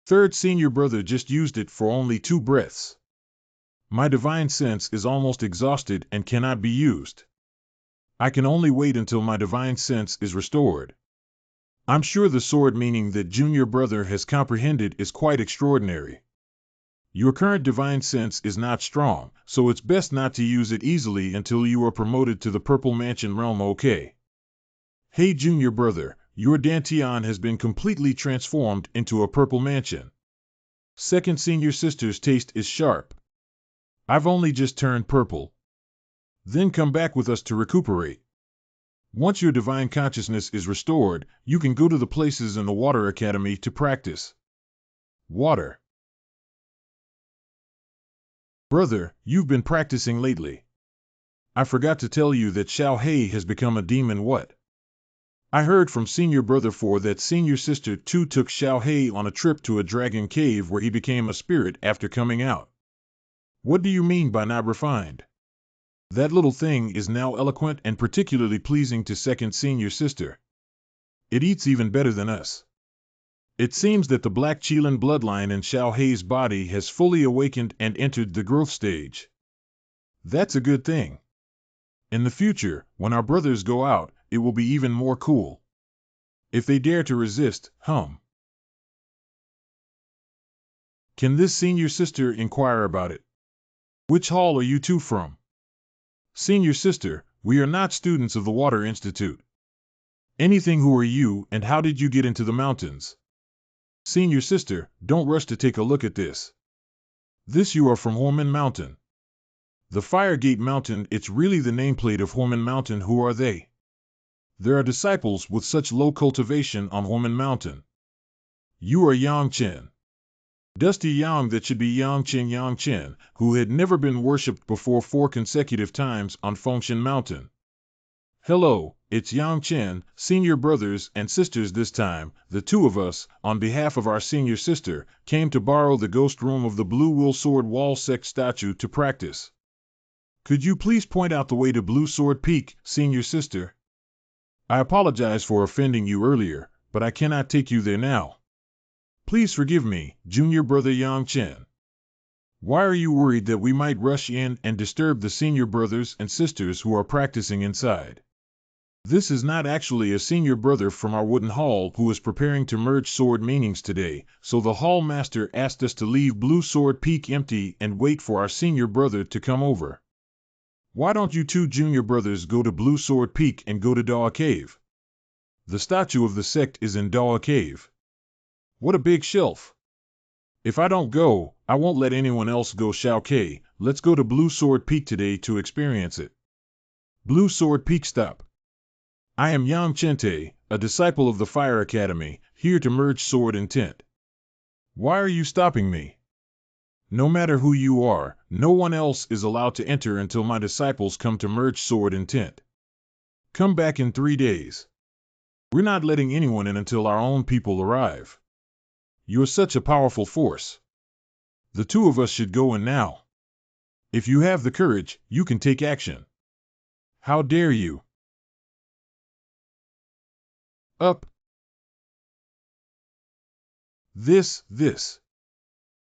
Third senior brother just used it for only 2 breaths. My divine sense is almost exhausted and cannot be used. I can only wait until my divine sense is restored. I'm sure the sword meaning that junior brother has comprehended is quite extraordinary. Your current divine sense is not strong, so it's best not to use it easily until you are promoted to the Purple Mansion realm. Okay. Hey junior brother, your Dantian has been completely transformed into a Purple Mansion. Second senior sister's taste is sharp. I've only just turned purple. Then come back with us to recuperate. Once your divine consciousness is restored, you can go to the places in the Water Academy to practice. Water. Brother, you've been practicing lately. I forgot to tell you that Xiao Hei has become a demon. What? I heard from senior brother 4 that senior sister 2 took Xiao Hei on a trip to a dragon cave where he became a spirit after coming out. What do you mean by not refined? That little thing is now eloquent and particularly pleasing to second senior sister. It eats even better than us. It seems that the Black Qilin bloodline in Xiao Hei's body has fully awakened and entered the growth stage. That's a good thing. In the future, when our brothers go out, it will be even more cool. If they dare to resist, Can this senior sister inquire about it? Which hall are you 2 from? Senior sister, we are not students of the Water Institute. Anything. Who are you and how did you get into the mountains? Senior sister, don't rush to take a look at this. This you are from Horman Mountain. The Firegate Mountain, it's really the nameplate of Horman Mountain. Who are they? There are disciples with such low cultivation on Horman Mountain. You are Yang Chen. Dusty Yang, that should be Yang Chen, who had never been worshipped before 4 consecutive times on Fengshan Mountain. Hello, it's Yang Chen, senior brothers and sisters. This time, the 2 of us, on behalf of our senior sister, came to borrow the ghost room of the Blue Wool Sword Wall Sect statue to practice. Could you please point out the way to Blue Sword Peak, senior sister? I apologize for offending you earlier, but I cannot take you there now. Please forgive me, junior brother Yang Chen. Why are you worried that we might rush in and disturb the senior brothers and sisters who are practicing inside? This is not actually a senior brother from our wooden hall who is preparing to merge sword meanings today, so the hall master asked us to leave Blue Sword Peak empty and wait for our senior brother to come over. Why don't you two junior brothers go to Blue Sword Peak and go to Daw Cave? The statue of the sect is in Daw Cave. What a big shelf! If I don't go, I won't let anyone else go. Shao Kei, let's go to Blue Sword Peak today to experience it. Blue Sword Peak, stop. I am Yang Chente, a disciple of the Fire Academy, here to merge sword intent. Why are you stopping me? No matter who you are, no one else is allowed to enter until my disciples come to merge sword intent. Come back in 3 days. We're not letting anyone in until our own people arrive. You're such a powerful force. The two of us should go in now. If you have the courage, you can take action. How dare you? Up. This.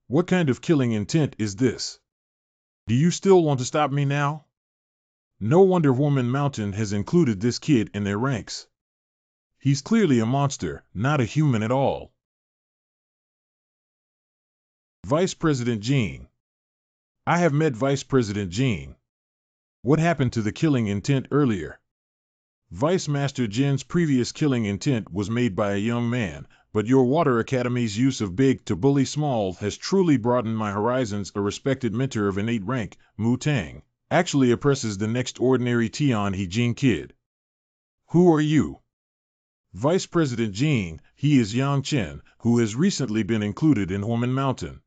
What kind of killing intent is this? Do you still want to stop me now? No wonder Woman Mountain has included this kid in their ranks. He's clearly a monster, not a human at all. Vice President Jean. I have met Vice President Jean. What happened to the killing intent earlier? Vice Master Jin's previous killing intent was made by a young man, but your Water Academy's use of big to bully small has truly broadened my horizons. A respected mentor of innate rank, Mu Tang, actually oppresses the next ordinary Tian He Jin kid. Who are you? Vice President Jean, he is Yang Chen, who has recently been included in Huomen Mountain.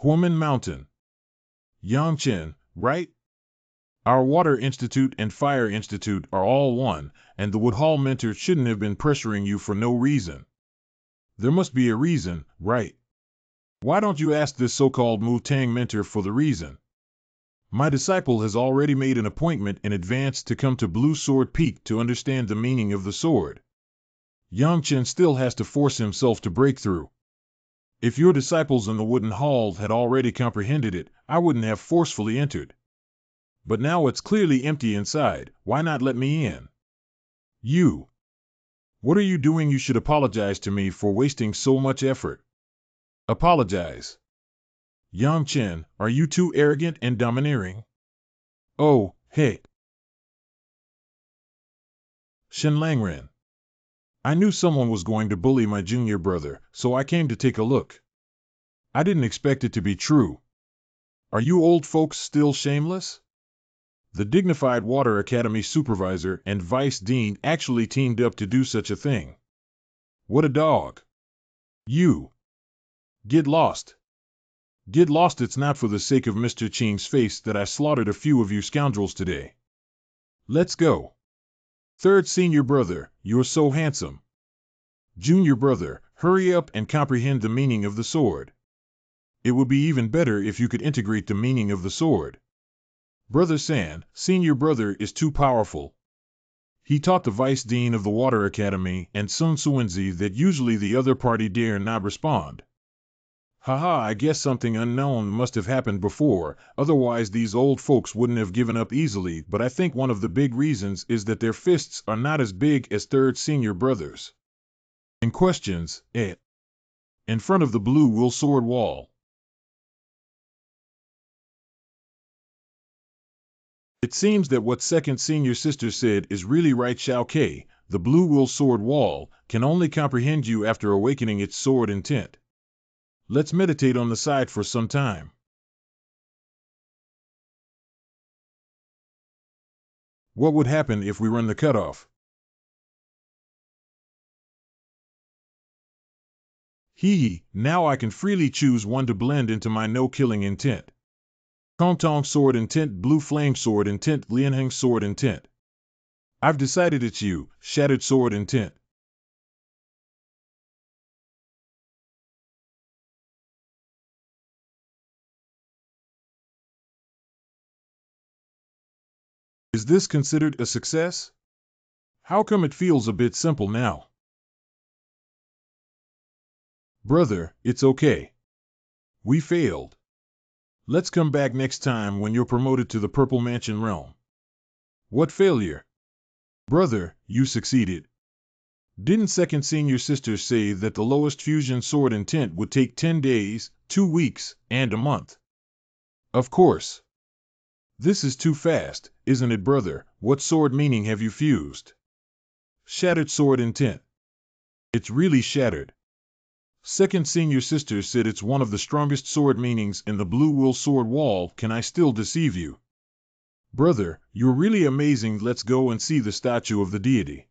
Huomen Mountain. Yang Chen, right? Our Water Institute and Fire Institute are all one, and the Woodhall mentor shouldn't have been pressuring you for no reason. There must be a reason, right? Why don't you ask this so-called Mu Tang mentor for the reason? My disciple has already made an appointment in advance to come to Blue Sword Peak to understand the meaning of the sword. Yang Chen still has to force himself to break through. If your disciples in the Wooden Hall had already comprehended it, I wouldn't have forcefully entered. But now it's clearly empty inside. Why not let me in? You. What are you doing? You should apologize to me for wasting so much effort. Apologize. Yang Chen, are you too arrogant and domineering? Oh, hey. Shen Langren. I knew someone was going to bully my junior brother, so I came to take a look. I didn't expect it to be true. Are you old folks still shameless? The dignified Water Academy supervisor and vice dean actually teamed up to do such a thing. What a dog. You. Get lost. Get lost. It's not for the sake of Mr. Ching's face that I slaughtered a few of you scoundrels today. Let's go. Third senior brother, you're so handsome. Junior brother, hurry up and comprehend the meaning of the sword. It would be even better if you could integrate the meaning of the sword. Brother San, senior brother, is too powerful. He taught the vice dean of the Water Academy and Sun Suenzi that usually the other party dare not respond. Haha, I guess something unknown must have happened before, otherwise these old folks wouldn't have given up easily, but I think one of the big reasons is that their fists are not as big as third senior brothers. In questions, in front of the Blue Wool Sword Wall. It seems that what second senior sister said is really right. Shao Kei, the Blue Wool Sword Wall, can only comprehend you after awakening its sword intent. Let's meditate on the side for some time. What would happen if we run the cutoff? Hee, now I can freely choose one to blend into my no-killing intent. Kongtong Sword Intent, Blue Flame Sword Intent, Lianheng Sword Intent. I've decided it's you, Shattered Sword Intent. Is this considered a success? How come it feels a bit simple now? Brother, it's okay. We failed. Let's come back next time when you're promoted to the Purple Mansion realm. What failure? Brother, you succeeded. Didn't second senior sister say that the lowest fusion sword intent would take 10 days, 2 weeks, and a month? Of course. This is too fast, isn't it, brother? What sword meaning have you fused? Shattered sword intent. It's really shattered. Second senior sister said it's one of the strongest sword meanings in the Blue Wool Sword Wall. Can I still deceive you? Brother, you're really amazing. Let's go and see the statue of the deity.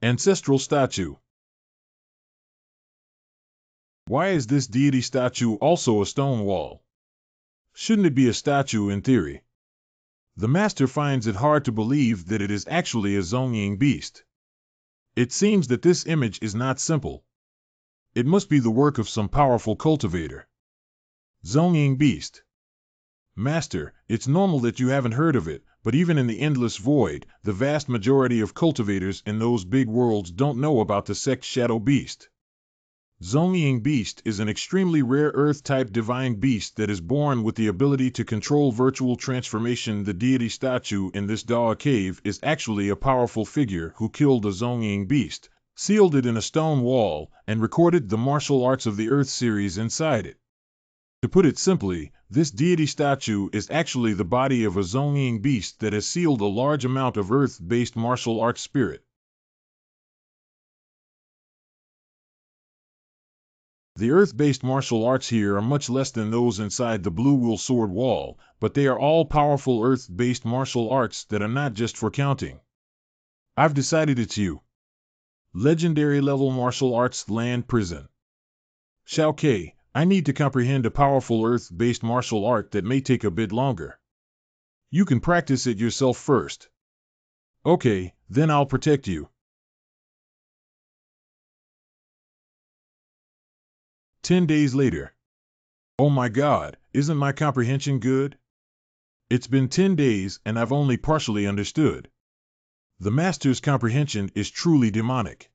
Ancestral statue. Why is this deity statue also a stone wall? Shouldn't it be a statue in theory? The master finds it hard to believe that it is actually a Zhongying beast. It seems that this image is not simple. It must be the work of some powerful cultivator. Zhongying beast. Master, it's normal that you haven't heard of it, but even in the endless void, the vast majority of cultivators in those big worlds don't know about the sect Shadow Beast. Zhongying Beast is an extremely rare Earth-type divine beast that is born with the ability to control virtual transformation. The deity statue in this Dawa cave is actually a powerful figure who killed a Zhongying Beast, sealed it in a stone wall, and recorded the martial arts of the Earth series inside it. To put it simply, this deity statue is actually the body of a Zhongying Beast that has sealed a large amount of Earth-based martial arts spirit. The Earth-based martial arts here are much less than those inside the Blue Wool Sword Wall, but they are all powerful Earth-based martial arts that are not just for counting. I've decided it's you. Legendary level martial arts land prison. Shao Kai, I need to comprehend a powerful Earth-based martial art that may take a bit longer. You can practice it yourself first. Okay, then I'll protect you. 10 days later. Oh my God, isn't my comprehension good? It's been 10 days and I've only partially understood. The master's comprehension is truly demonic.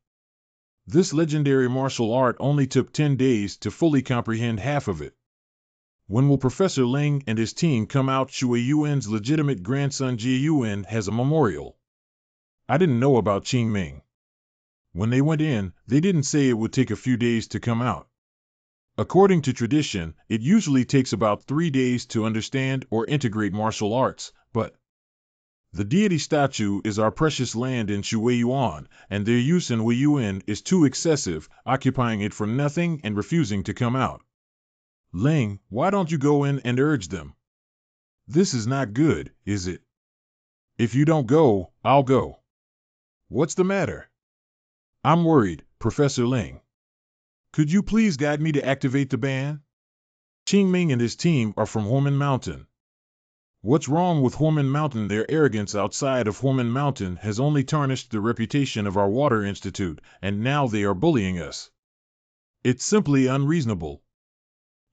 This legendary martial art only took 10 days to fully comprehend half of it. When will Professor Ling and his team come out? Shui Yuan's legitimate grandson Jie Yuan has a memorial. I didn't know about Qing Ming. When they went in, they didn't say it would take a few days to come out. According to tradition, it usually takes about 3 days to understand or integrate martial arts, but the deity statue is our precious land in Shui Yuan, and their use in Wei Yuan is too excessive, occupying it for nothing and refusing to come out. Ling, why don't you go in and urge them? This is not good, is it? If you don't go, I'll go. What's the matter? I'm worried, Professor Ling. Could you please guide me to activate the ban? Qing Ming and his team are from Huomen Mountain. What's wrong with Huomen Mountain? Their arrogance outside of Huomen Mountain has only tarnished the reputation of our water institute, and now they are bullying us. It's simply unreasonable.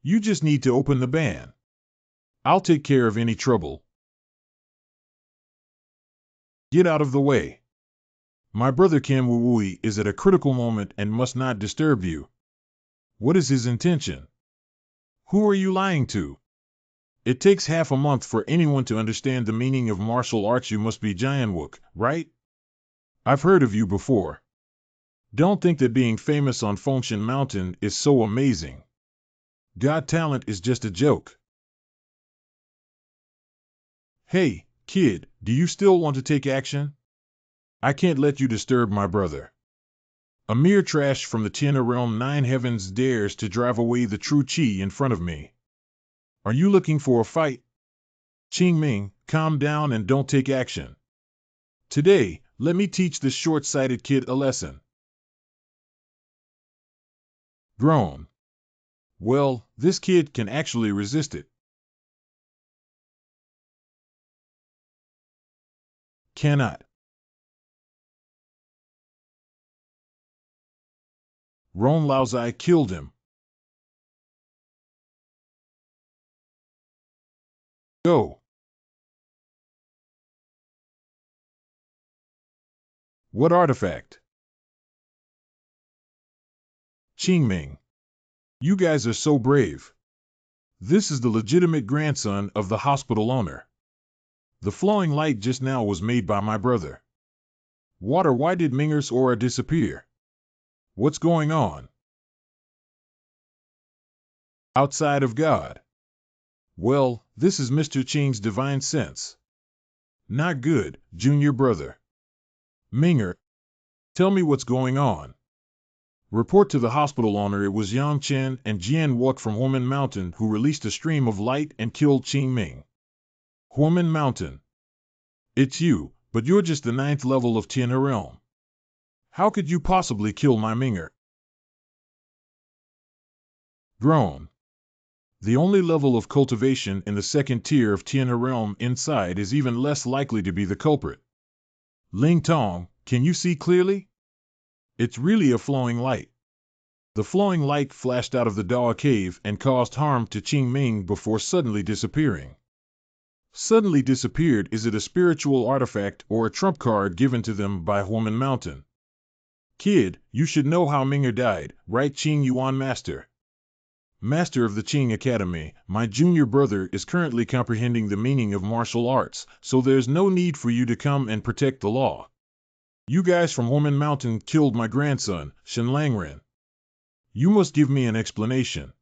You just need to open the ban. I'll take care of any trouble. Get out of the way. My brother Kim Wuwui is at a critical moment and must not disturb you. What is his intention? Who are you lying to? It takes half a month for anyone to understand the meaning of martial arts. You must be Jianwook, right? I've heard of you before. Don't think that being famous on Fengshan Mountain is so amazing. God talent is just a joke. Hey, kid, do you still want to take action? I can't let you disturb my brother. A mere trash from the Tianna realm 9 heavens dares to drive away the true Qi in front of me. Are you looking for a fight? Qing Ming, calm down and don't take action. Today, let me teach this short-sighted kid a lesson. Groan. Well, this kid can actually resist it. Cannot. Ron Laozai killed him. Go. What artifact? Qing Ming. You guys are so brave. This is the legitimate grandson of the hospital owner. The flowing light just now was made by my brother. Water, why did Minger's aura disappear? What's going on? Outside of God. Well, this is Mr. Ching's divine sense. Not good, junior brother. Minger, tell me what's going on. Report to the hospital owner it was Yang Chen and Jian Wok from Huomen Mountain who released a stream of light and killed Qing Ming. Huomen Mountain. It's you, but you're just the 9th level of Tianhe Realm. How could you possibly kill my Minger? Groan. The only level of cultivation in the 2nd tier of Tianhe Realm inside is even less likely to be the culprit. Ling Tong, can you see clearly? It's really a flowing light. The flowing light flashed out of the Dao cave and caused harm to Qing Ming before suddenly disappearing. Suddenly disappeared, is it a spiritual artifact or a trump card given to them by Huomen Mountain? Kid, you should know how Minger died, right, Qing Yuan Master? Master of the Qing Academy, my junior brother is currently comprehending the meaning of martial arts, so there's no need for you to come and protect the law. You guys from Huomen Mountain killed my grandson, Shen Langren. You must give me an explanation.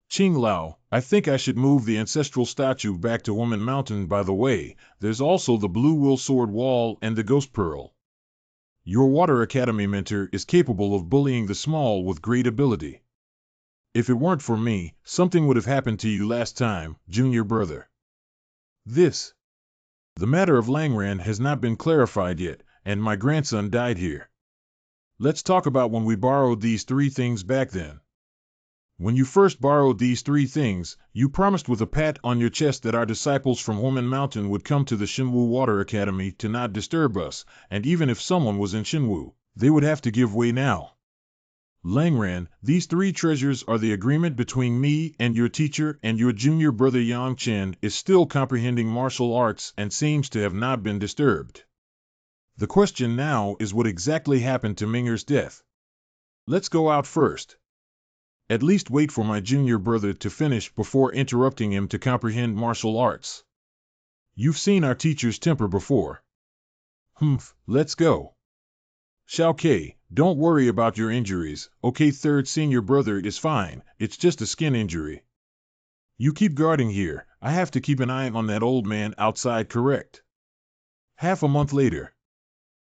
Qing Lao, I think I should move the ancestral statue back to Huomen Mountain. By the way, there's also the Blue Will Sword Wall and the Ghost Pearl. Your Water Academy mentor is capable of bullying the small with great ability. If it weren't for me, something would have happened to you last time, junior brother. The matter of Langren has not been clarified yet, and my grandson died here. Let's talk about when we borrowed these 3 things back then. When you first borrowed these 3 things, you promised with a pat on your chest that our disciples from Huomen Mountain would come to the Shenwu Water Academy to not disturb us, and even if someone was in Shenwu, they would have to give way now. Langren, these 3 treasures are the agreement between me and your teacher, and your junior brother Yang Chen is still comprehending martial arts and seems to have not been disturbed. The question now is what exactly happened to Minger's death. Let's go out first. At least wait for my junior brother to finish before interrupting him to comprehend martial arts. You've seen our teacher's temper before. Let's go. Xiao Ke, don't worry about your injuries, okay? 3rd senior brother is fine, it's just a skin injury. You keep guarding here, I have to keep an eye on that old man outside, correct? Half a month later.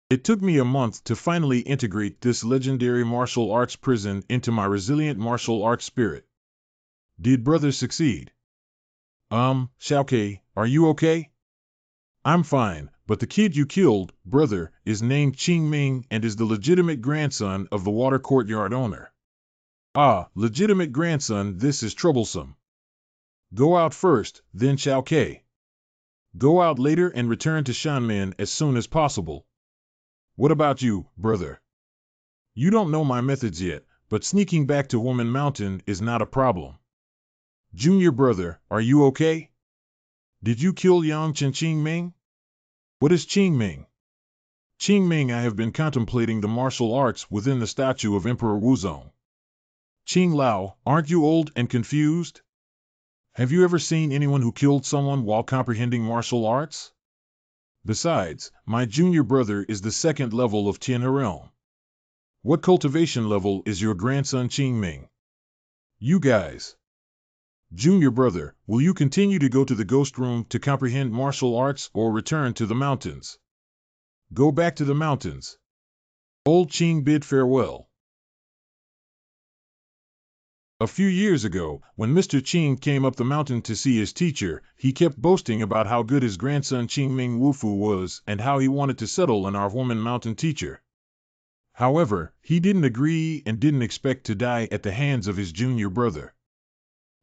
It took me a month to finally integrate this legendary martial arts prison into my resilient martial arts spirit. Did brother succeed? Xiao Ke, are you okay? I'm fine, but the kid you killed, brother, is named Qing Ming and is the legitimate grandson of the water courtyard owner. Ah, legitimate grandson, this is troublesome. Go out first, then Xiao Ke. Go out later and return to Shanmen as soon as possible. What about you, brother? You don't know my methods yet, but sneaking back to Huomen Mountain is not a problem. Junior brother, are you okay? Did you kill Yang Chen Qing Ming? What is Qing Ming? Qing Ming, I have been contemplating the martial arts within the statue of Emperor Wuzong. Qing Lao, aren't you old and confused? Have you ever seen anyone who killed someone while comprehending martial arts? Besides, my junior brother is the 2nd level of Tianhe Realm. What cultivation level is your grandson Qing Ming? You guys. Junior brother, will you continue to go to the ghost room to comprehend martial arts or return to the mountains? Go back to the mountains. Old Qing bid farewell. A few years ago, when Mr. Qing came up the mountain to see his teacher, he kept boasting about how good his grandson Qing Ming Wufu was and how he wanted to settle on our Huomen Mountain teacher. However, he didn't agree and didn't expect to die at the hands of his junior brother.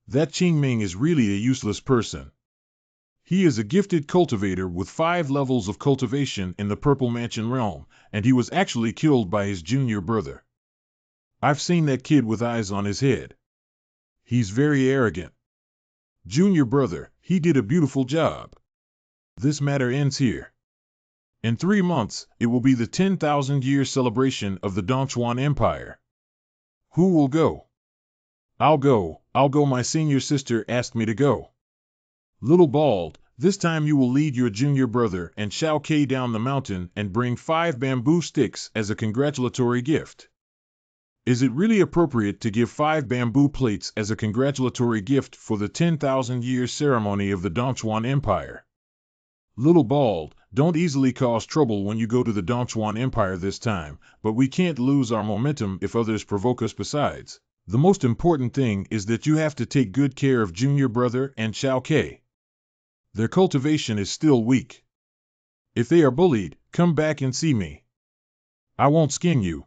That Qing Ming is really a useless person. He is a gifted cultivator with 5 levels of cultivation in the Purple Mansion realm, and he was actually killed by his junior brother. I've seen that kid with eyes on his head. He's very arrogant. Junior brother, he did a beautiful job. This matter ends here. In 3 months, it will be the 10,000-year celebration of the Dongchuan Empire. Who will go? I'll go, I'll go. My senior sister asked me to go. Little Bald, this time you will lead your junior brother and Shao Ke down the mountain and bring 5 bamboo sticks as a congratulatory gift. Is it really appropriate to give 5 bamboo plates as a congratulatory gift for the 10,000-year ceremony of the Dongchuan Empire? Little Bald, don't easily cause trouble when you go to the Dongchuan Empire this time, but we can't lose our momentum if others provoke us. Besides, the most important thing is that you have to take good care of junior brother and Shao Ke. Their cultivation is still weak. If they are bullied, come back and see me. I won't skin you.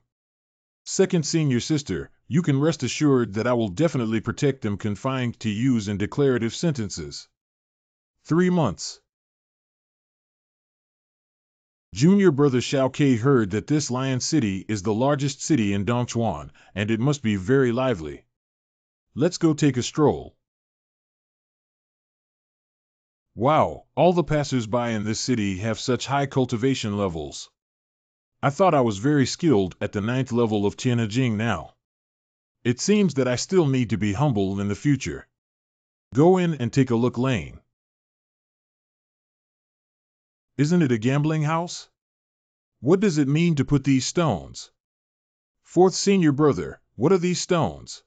Second senior sister, you can rest assured that I will definitely protect them. Confined to use in declarative sentences. 3 months. Junior brother Shao Ke heard that this Lion City is the largest city in Dongchuan, and it must be very lively. Let's go take a stroll. Wow, all the passers-by in this city have such high cultivation levels. I thought I was very skilled at the 9th level of Tianjing now. It seems that I still need to be humble in the future. Go in and take a look. Lane. Isn't it a gambling house? What does it mean to put these stones? Fourth senior brother, what are these stones?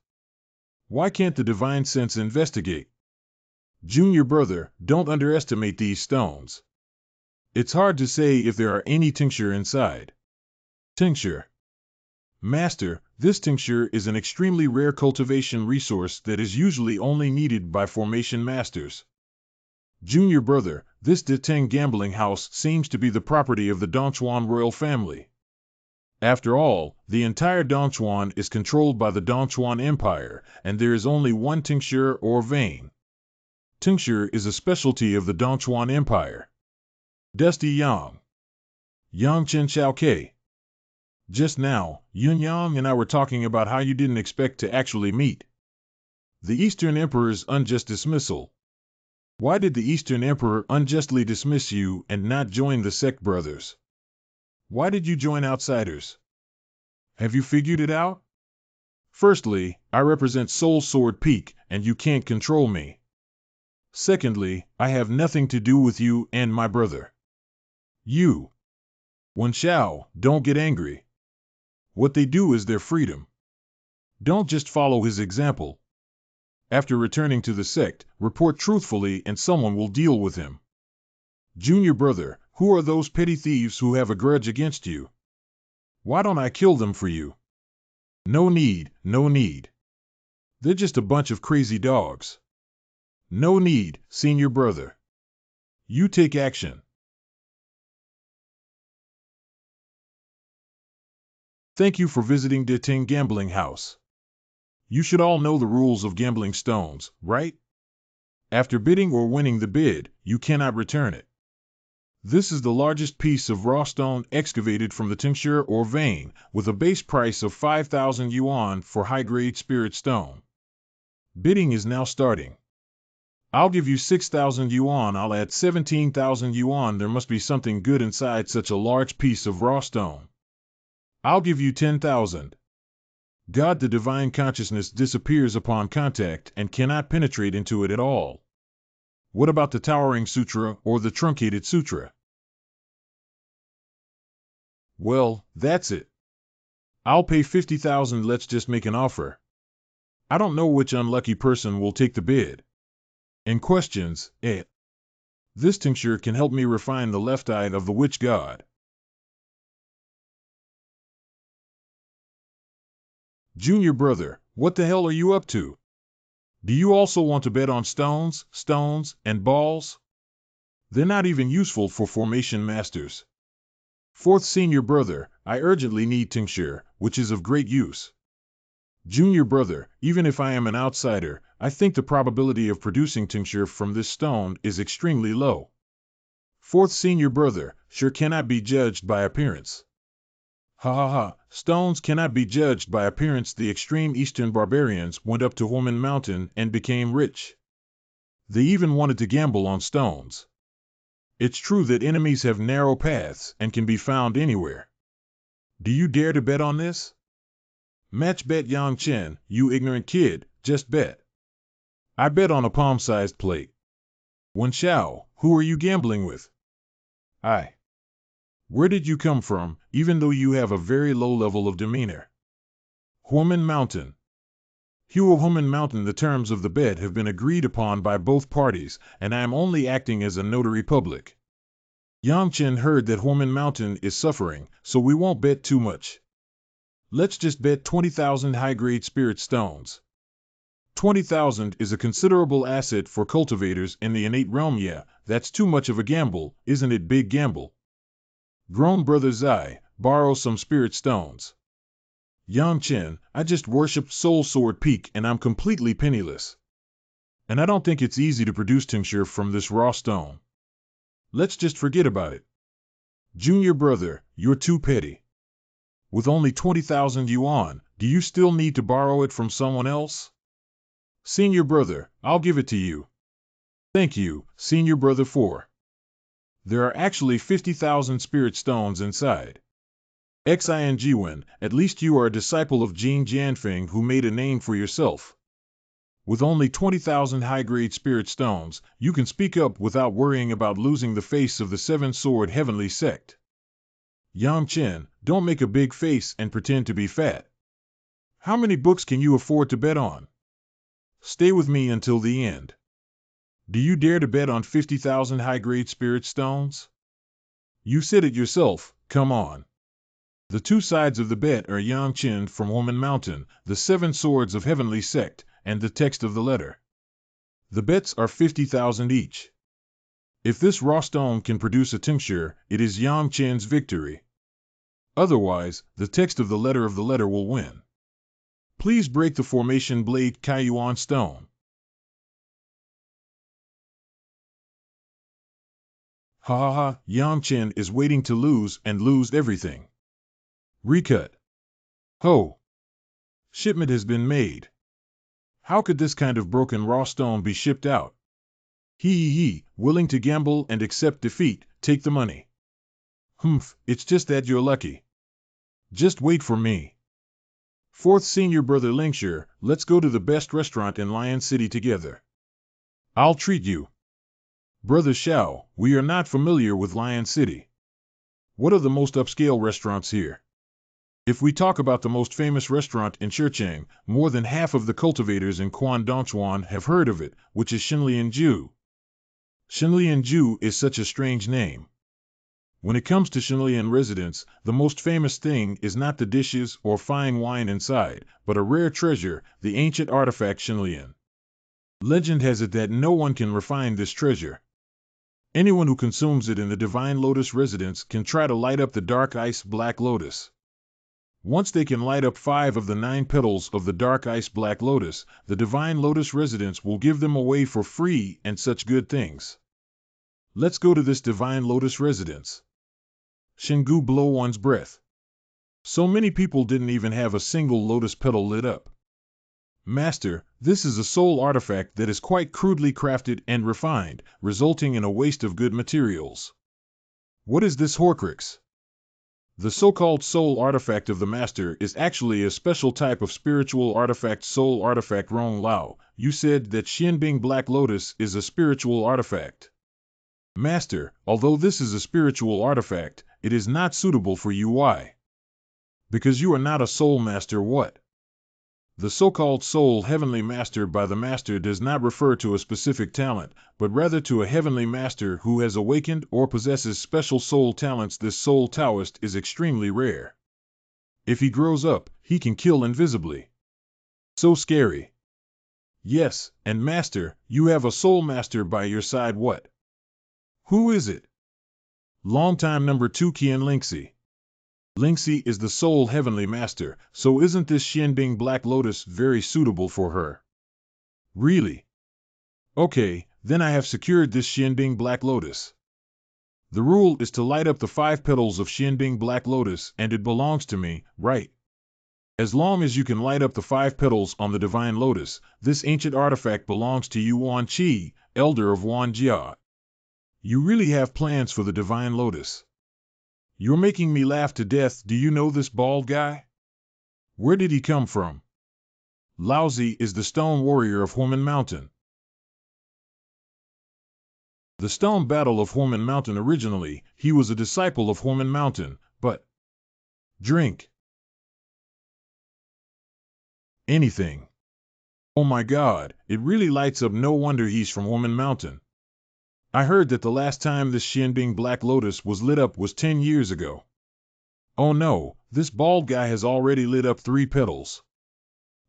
Why can't the divine sense investigate? Junior brother, don't underestimate these stones. It's hard to say if there are any tincture inside. Tincture. Master, this tincture is an extremely rare cultivation resource that is usually only needed by formation masters. Junior brother, this Deteng gambling house seems to be the property of the Dongchuan royal family. After all, the entire Dongchuan is controlled by the Dongchuan Empire, and there is only one tincture or vein. Tincture is a specialty of the Dongchuan Empire. Dusty Yang. Yangchen Shao Ke. Just now, Yun Yang and I were talking about how you didn't expect to actually meet. The Eastern Emperor's unjust dismissal. Why did the Eastern Emperor unjustly dismiss you and not join the sect brothers? Why did you join outsiders? Have you figured it out? Firstly, I represent Soul Sword Peak, and you can't control me. Secondly, I have nothing to do with you and my brother. You. Wen Shao, don't get angry. What they do is their freedom. Don't just follow his example. After returning to the sect, report truthfully and someone will deal with him. Junior brother, who are those petty thieves who have a grudge against you? Why don't I kill them for you? No need, no need. They're just a bunch of crazy dogs. No need, senior brother. You take action. Thank you for visiting Deteng Gambling House. You should all know the rules of gambling stones, right? After bidding or winning the bid, you cannot return it. This is the largest piece of raw stone excavated from the tincture or vein, with a base price of 5,000 yuan for high-grade spirit stone. Bidding is now starting. I'll give you 6,000 yuan. I'll add 17,000 yuan. There must be something good inside such a large piece of raw stone. I'll give you 10,000. God, the divine consciousness disappears upon contact and cannot penetrate into it at all. What about the Towering Sutra or the Truncated Sutra? Well, that's it. I'll pay 50,000. Let's just make an offer. I don't know which unlucky person will take the bid. And questions, This tincture can help me refine the left eye of the witch god. Junior brother, what the hell are you up to? Do you also want to bet on stones, and balls? They're not even useful for formation masters. Fourth senior brother, I urgently need tincture, which is of great use. Junior brother, even if I am an outsider, I think the probability of producing tincture from this stone is extremely low. Fourth senior brother, sure cannot be judged by appearance. Ha ha ha, stones cannot be judged by appearance. The extreme Eastern barbarians went up to Huomen Mountain and became rich. They even wanted to gamble on stones. It's true that enemies have narrow paths and can be found anywhere. Do you dare to bet on this? Match bet Yang Chen, you ignorant kid, just bet. I bet on a palm-sized plate. Wen Xiao, who are you gambling with? I. Where did you come from, even though you have a very low level of demeanor? Huamen Mountain. Hugh Huamen Mountain. The terms of the bet have been agreed upon by both parties, and I am only acting as a notary public. Yang Chen heard that Huamen Mountain is suffering, so we won't bet too much. Let's just bet 20,000 high-grade spirit stones. 20,000 is a considerable asset for cultivators in the innate realm. Yeah, that's too much of a gamble, isn't it? Big gamble. Grown Brother Zai, borrow some spirit stones. Yang Chen, I just worshipped Soul Sword Peak and I'm completely penniless. And I don't think it's easy to produce tincture from this raw stone. Let's just forget about it. Junior brother, you're too petty. With only 20,000 yuan, do you still need to borrow it from someone else? Senior brother, I'll give it to you. Thank you, Senior brother 4. There are actually 50,000 spirit stones inside. Xingwen, at least you are a disciple of Jing Jianfeng who made a name for yourself. With only 20,000 high-grade spirit stones, you can speak up without worrying about losing the face of the Seven-Sword Heavenly Sect. Yang Chen, don't make a big face and pretend to be fat. How many books can you afford to bet on? Stay with me until the end. Do you dare to bet on 50,000 high-grade spirit stones? You said it yourself, come on. The two sides of the bet are Yang Chen from Huamen Mountain, the Seven Swords of Heavenly Sect, and the text of the letter. The bets are 50,000 each. If this raw stone can produce a tincture, it is Yang Chen's victory. Otherwise, the text of the letter will win. Please break the formation blade Kaiyuan stone. Ha ha ha, Yang Chen is waiting to lose and lose everything. Recut. Ho! Shipment has been made. How could this kind of broken raw stone be shipped out? He, willing to gamble and accept defeat, take the money. Humph, it's just that you're lucky. Just wait for me. Fourth Senior Brother Lingshire, let's go to the best restaurant in Lion City together. I'll treat you. Brother Xiao, we are not familiar with Lion City. What are the most upscale restaurants here? If we talk about the most famous restaurant in Shecheng, more than half of the cultivators in Guangdongchuan have heard of it, which is Shenlianju. Shenlianju is such a strange name. When it comes to Shenlian residents, the most famous thing is not the dishes or fine wine inside, but a rare treasure, the ancient artifact Shenlian. Legend has it that no one can refine this treasure. Anyone who consumes it in the Divine Lotus residence can try to light up the dark ice Black Lotus. Once they can light up 5 of the 9 petals of the dark ice Black Lotus, the Divine Lotus residence will give them away for free and such good things. Let's go to this Divine Lotus residence. Shingu blow one's breath. So many people didn't even have a single lotus petal lit up. Master, this is a soul artifact that is quite crudely crafted and refined, resulting in a waste of good materials. What is this Horcrux? The so-called soul artifact of the Master is actually a special type of spiritual artifact. Soul artifact. Rong Lao, you said that Xianbing Black Lotus is a spiritual artifact. Master, although this is a spiritual artifact, it is not suitable for you. Why? Because you are not a soul master. What? The so-called soul heavenly master by the Master does not refer to a specific talent, but rather to a heavenly master who has awakened or possesses special soul talents. This soul Taoist is extremely rare. If he grows up, he can kill invisibly. So scary. Yes, and Master, you have a soul master by your side. What? Who is it? Long-time number 2 Qian Lingxi. Lingxi is the soul heavenly master, so isn't this Xianbing Black Lotus very suitable for her? Really? Okay, then I have secured this Xianbing Black Lotus. The rule is to light up the 5 petals of Xianbing Black Lotus and it belongs to me, right? As long as you can light up the 5 petals on the Divine Lotus, this ancient artifact belongs to you. Wan Qi, Elder of Wan Jia. You really have plans for the Divine Lotus. You're making me laugh to death. Do you know this bald guy? Where did he come from? Laozi is the stone warrior of Huamen Mountain. The stone battle of Horman Mountain. Originally, he was a disciple of Horman Mountain, but drink anything. Oh my God, it really lights up. No wonder he's from Horman Mountain. I heard that the last time this Xianbing Black Lotus was lit up was 10 years ago. Oh no, this bald guy has already lit up 3 petals.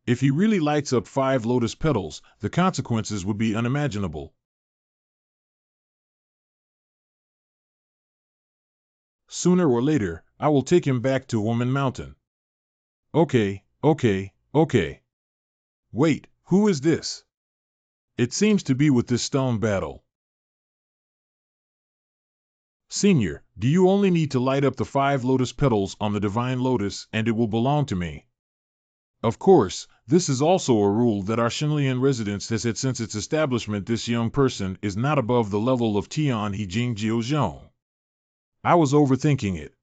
If he really lights up 5 lotus petals, the consequences would be unimaginable. Sooner or later, I will take him back to Horman Mountain. Okay. Wait, who is this? It seems to be with this stone battle. Senior, do you only need to light up the 5 lotus petals on the divine lotus and it will belong to me? Of course, this is also a rule that our Shenlian residence has had since its establishment. This young person is not above the level of Tian He Jing Jiu Zhong. I was overthinking it.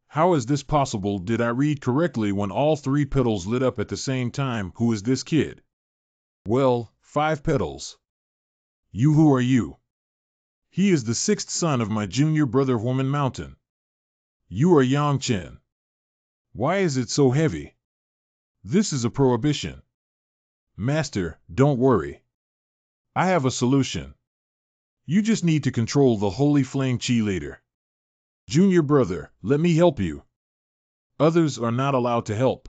How is this possible? Did I read correctly when all 3 petals lit up at the same time? Who is this kid? Well, 5 petals. Who are you? He is the 6th son of my junior brother Horman Mountain. You are Yang Chen. Why is it so heavy? This is a prohibition. Master, don't worry. I have a solution. You just need to control the holy flame chi later. Junior brother, let me help you. Others are not allowed to help.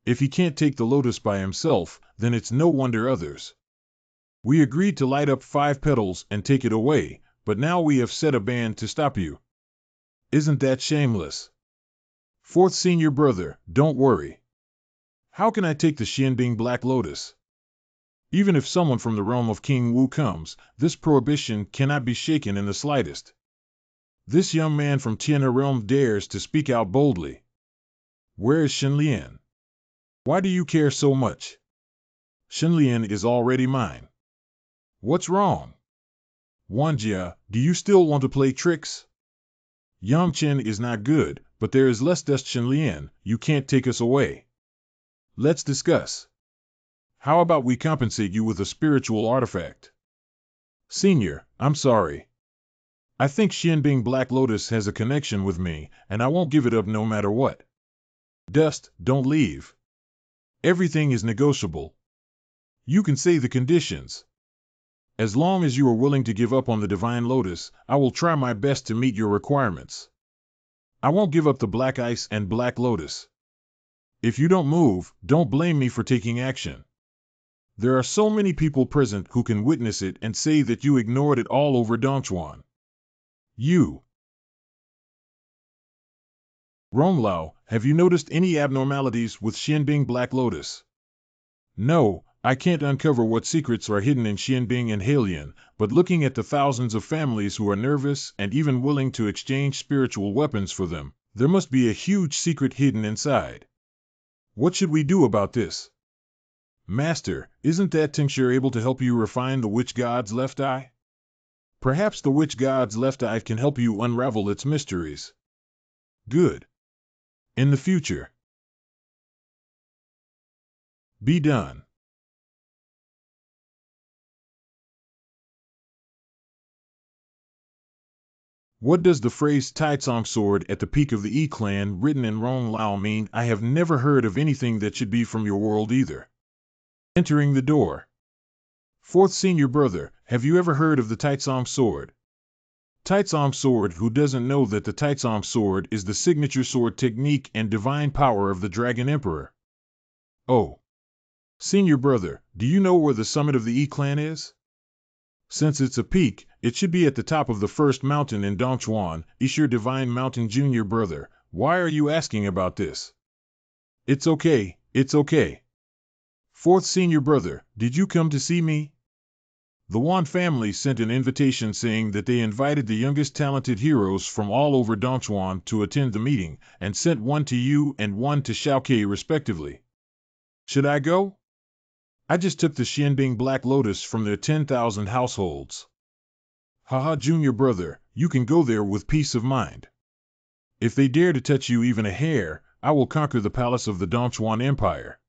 If he can't take the lotus by himself, then it's no wonder others. We agreed to light up 5 petals and take it away, but now we have set a ban to stop you. Isn't that shameless? 4th senior brother, don't worry. How can I take the Xianbing Black Lotus? Even if someone from the realm of King Wu comes, this prohibition cannot be shaken in the slightest. This young man from Tian'er realm dares to speak out boldly. Where is Shenlian? Why do you care so much? Shenlian is already mine. What's wrong? Wanjia, do you still want to play tricks? Yang Chen is not good, but there is less dust. Shenlian, you can't take us away. Let's discuss. How about we compensate you with a spiritual artifact? Senior, I'm sorry. I think Xianbing Black Lotus has a connection with me, and I won't give it up no matter what. Dust, don't leave. Everything is negotiable. You can say the conditions. As long as you are willing to give up on the divine lotus, I will try my best to meet your requirements. I won't give up the black ice and black lotus. If you don't move, don't blame me for taking action. There are so many people present who can witness it and say that you ignored it all over Dongchuan. You. Ronglao, have you noticed any abnormalities with Xianbing Black Lotus? No, I can't uncover what secrets are hidden in Xianbing and Halian, but looking at the thousands of families who are nervous and even willing to exchange spiritual weapons for them, there must be a huge secret hidden inside. What should we do about this? Master, isn't that tincture able to help you refine the witch god's left eye? Perhaps the witch god's left eye can help you unravel its mysteries. Good. In the future. Be done. What does the phrase Taicong sword at the peak of the E-clan written in Ronglao mean? I have never heard of anything that should be from your world either. Entering the door. 4th senior brother, have you ever heard of the Taicong sword? Taicong sword, who doesn't know that the Taicong sword is the signature sword technique and divine power of the Dragon Emperor? Oh. Senior brother, do you know where the summit of the E-clan is? Since it's a peak, it should be at the top of the first mountain in Dongchuan. Ishir Divine Mountain. Junior brother, why are you asking about this? It's okay. 4th senior brother, did you come to see me? The Wan family sent an invitation saying that they invited the youngest talented heroes from all over Dongchuan to attend the meeting, and sent one to you and one to Xiaokei respectively. Should I go? I just took the Xianbing Black Lotus from their 10,000 households. Haha, junior brother, you can go there with peace of mind. If they dare to touch you even a hair, I will conquer the palace of the Dongchuan Empire.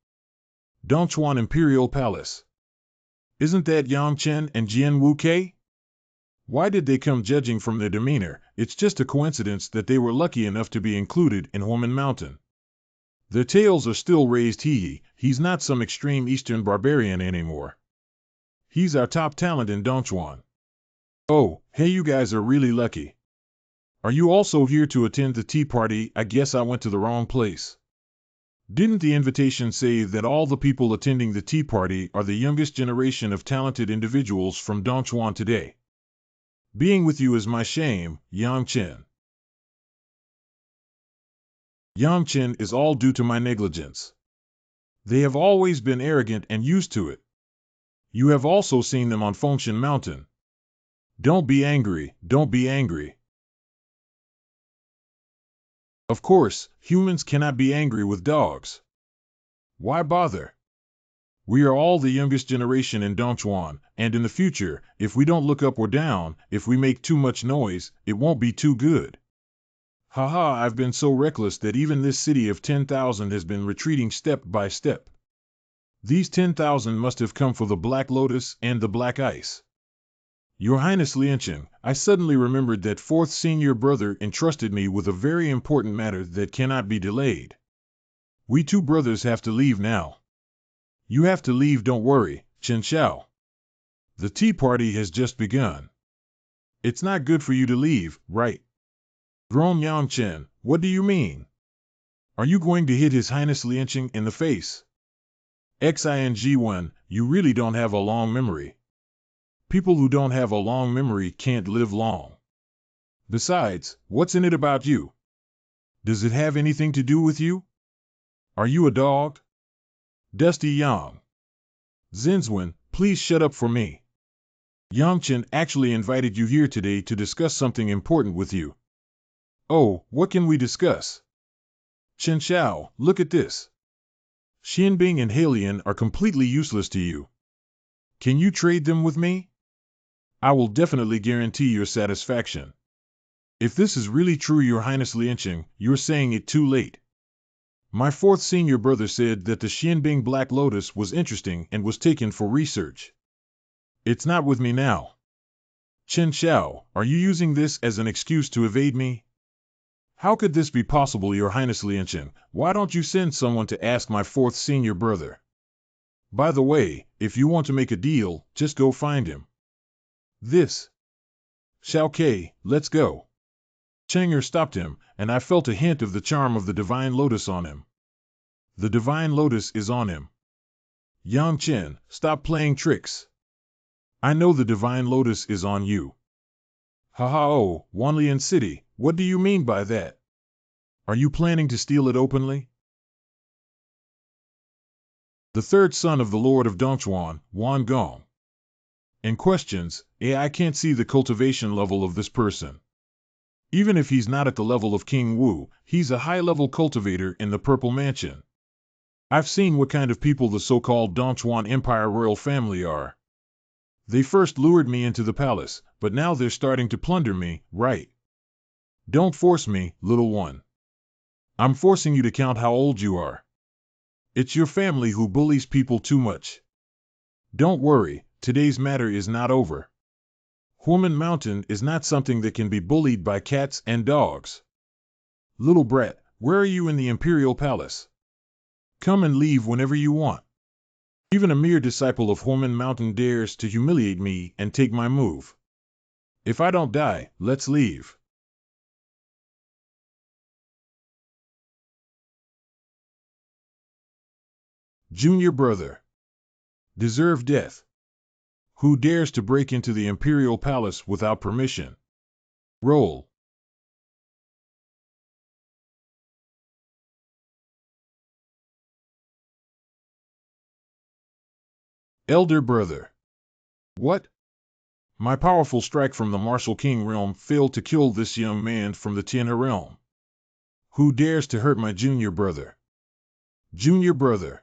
Dongchuan Imperial Palace. Isn't that Yang Chen and Jian Wuke? Why did they come? Judging from their demeanor, it's just a coincidence that they were lucky enough to be included in Human Mountain. Their tails are still raised. He's not some extreme Eastern barbarian anymore. He's our top talent in Dongchuan. Oh, hey, you guys are really lucky. Are you also here to attend the tea party? I guess I went to the wrong place. Didn't the invitation say that all the people attending the tea party are the youngest generation of talented individuals from Dongchuan today? Being with you is my shame, Yang Chen. Yang Chen is all due to my negligence. They have always been arrogant and used to it. You have also seen them on Fengshan Mountain. Don't be angry, don't be angry. Of course, humans cannot be angry with dogs. Why bother? We are all the youngest generation in Dongchuan, and in the future, if we don't look up or down, if we make too much noise, it won't be too good. Haha, I've been so reckless that even this city of 10,000 has been retreating step by step. These 10,000 must have come for the Black Lotus and the Black Ice. Your Highness Liancheng, I suddenly remembered that fourth senior brother entrusted me with a very important matter that cannot be delayed. We two brothers have to leave now. You have to leave, don't worry, Chen Xiao. The tea party has just begun. It's not good for you to leave, right? Grown Yang Chen, what do you mean? Are you going to hit His Highness Liancheng in the face? Xing1, you really don't have a long memory. People who don't have a long memory can't live long. Besides, what's in it about you? Does it have anything to do with you? Are you a dog? Dusty Yang. Zinzwen, please shut up for me. Yang Chen actually invited you here today to discuss something important with you. Oh, what can we discuss? Chen Xiao, look at this. Xianbing and Halian are completely useless to you. Can you trade them with me? I will definitely guarantee your satisfaction. If this is really true, Your Highness Liancheng, you're saying it too late. My fourth senior brother said that the Xianbing Black Lotus was interesting and was taken for research. It's not with me now. Chen Xiao, are you using this as an excuse to evade me? How could this be possible, Your Highness Liancheng? Why don't you send someone to ask my fourth senior brother? By the way, if you want to make a deal, just go find him. This. Xiao Ke, let's go. Cheng'er stopped him, and I felt a hint of the charm of the Divine Lotus on him. The Divine Lotus is on him. Yang Chen, stop playing tricks. I know the Divine Lotus is on you. Haha, oh, Wanlian City, what do you mean by that? Are you planning to steal it openly? The third son of the Lord of Dongchuan, Wan Gong. In questions, I can't see the cultivation level of this person. Even if he's not at the level of King Wu, he's a high-level cultivator in the Purple Mansion. I've seen what kind of people the so-called Dongchuan Empire royal family are. They first lured me into the palace, but now they're starting to plunder me, right? Don't force me, little one. I'm forcing you to count how old you are. It's your family who bullies people too much. Don't worry, today's matter is not over. Human Mountain is not something that can be bullied by cats and dogs. Little brat, where are you in the Imperial Palace? Come and leave whenever you want. Even a mere disciple of Human Mountain dares to humiliate me and take my move. If I don't die, let's leave. Junior brother. Deserve death. Who dares to break into the Imperial Palace without permission? Roll. Elder brother. What? My powerful strike from the Martial King realm failed to kill this young man from the Tianhe realm. Who dares to hurt my junior brother? Junior brother.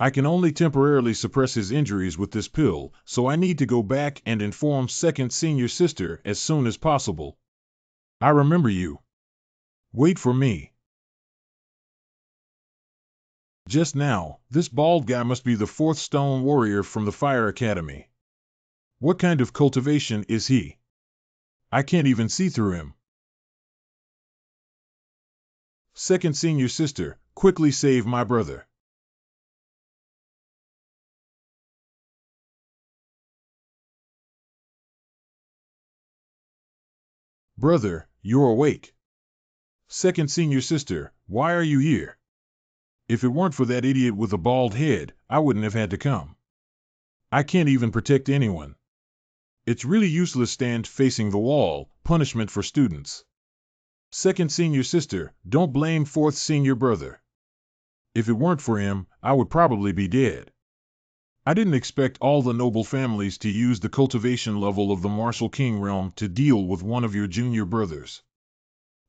I can only temporarily suppress his injuries with this pill, so I need to go back and inform second senior sister as soon as possible. I remember you. Wait for me. Just now, this bald guy must be the fourth stone warrior from the Fire Academy. What kind of cultivation is he? I can't even see through him. Second senior sister, quickly save my brother. Brother, you're awake. Second senior sister, why are you here? If it weren't for that idiot with a bald head, I wouldn't have had to come. I can't even protect anyone. It's really useless stand facing the wall, punishment for students. Second senior sister, don't blame fourth senior brother. If it weren't for him, I would probably be dead. I didn't expect all the noble families to use the cultivation level of the Martial King realm to deal with one of your junior brothers.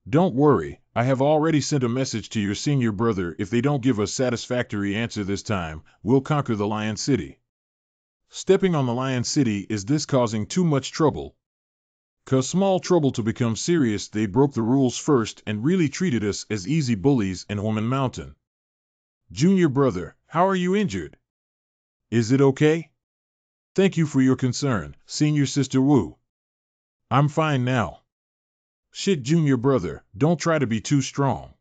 Don't worry, I have already sent a message to your senior brother. If they don't give a satisfactory answer this time, we'll conquer the Lion City. Stepping on the Lion City, is this causing too much trouble? 'Cause small trouble to become serious, they broke the rules first and really treated us as easy bullies in Homan Mountain. Junior brother, how are you injured? Is it okay? Thank you for your concern, senior sister Wu. I'm fine now. Shit, junior brother, don't try to be too strong.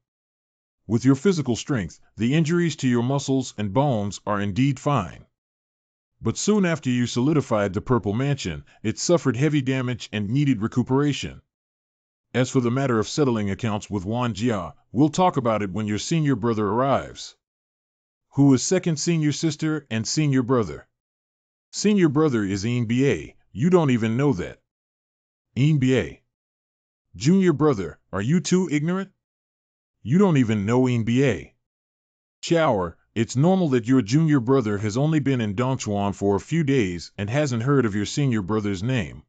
With your physical strength, the injuries to your muscles and bones are indeed fine. But soon after you solidified the Purple Mansion, it suffered heavy damage and needed recuperation. As for the matter of settling accounts with Wan Jia, we'll talk about it when your senior brother arrives. Who is second senior sister and senior brother? Senior brother is NBA, you don't even know that. NBA. Junior brother, are you too ignorant? You don't even know NBA. Shower, it's normal that your junior brother has only been in Dongchuan for a few days and hasn't heard of your senior brother's name.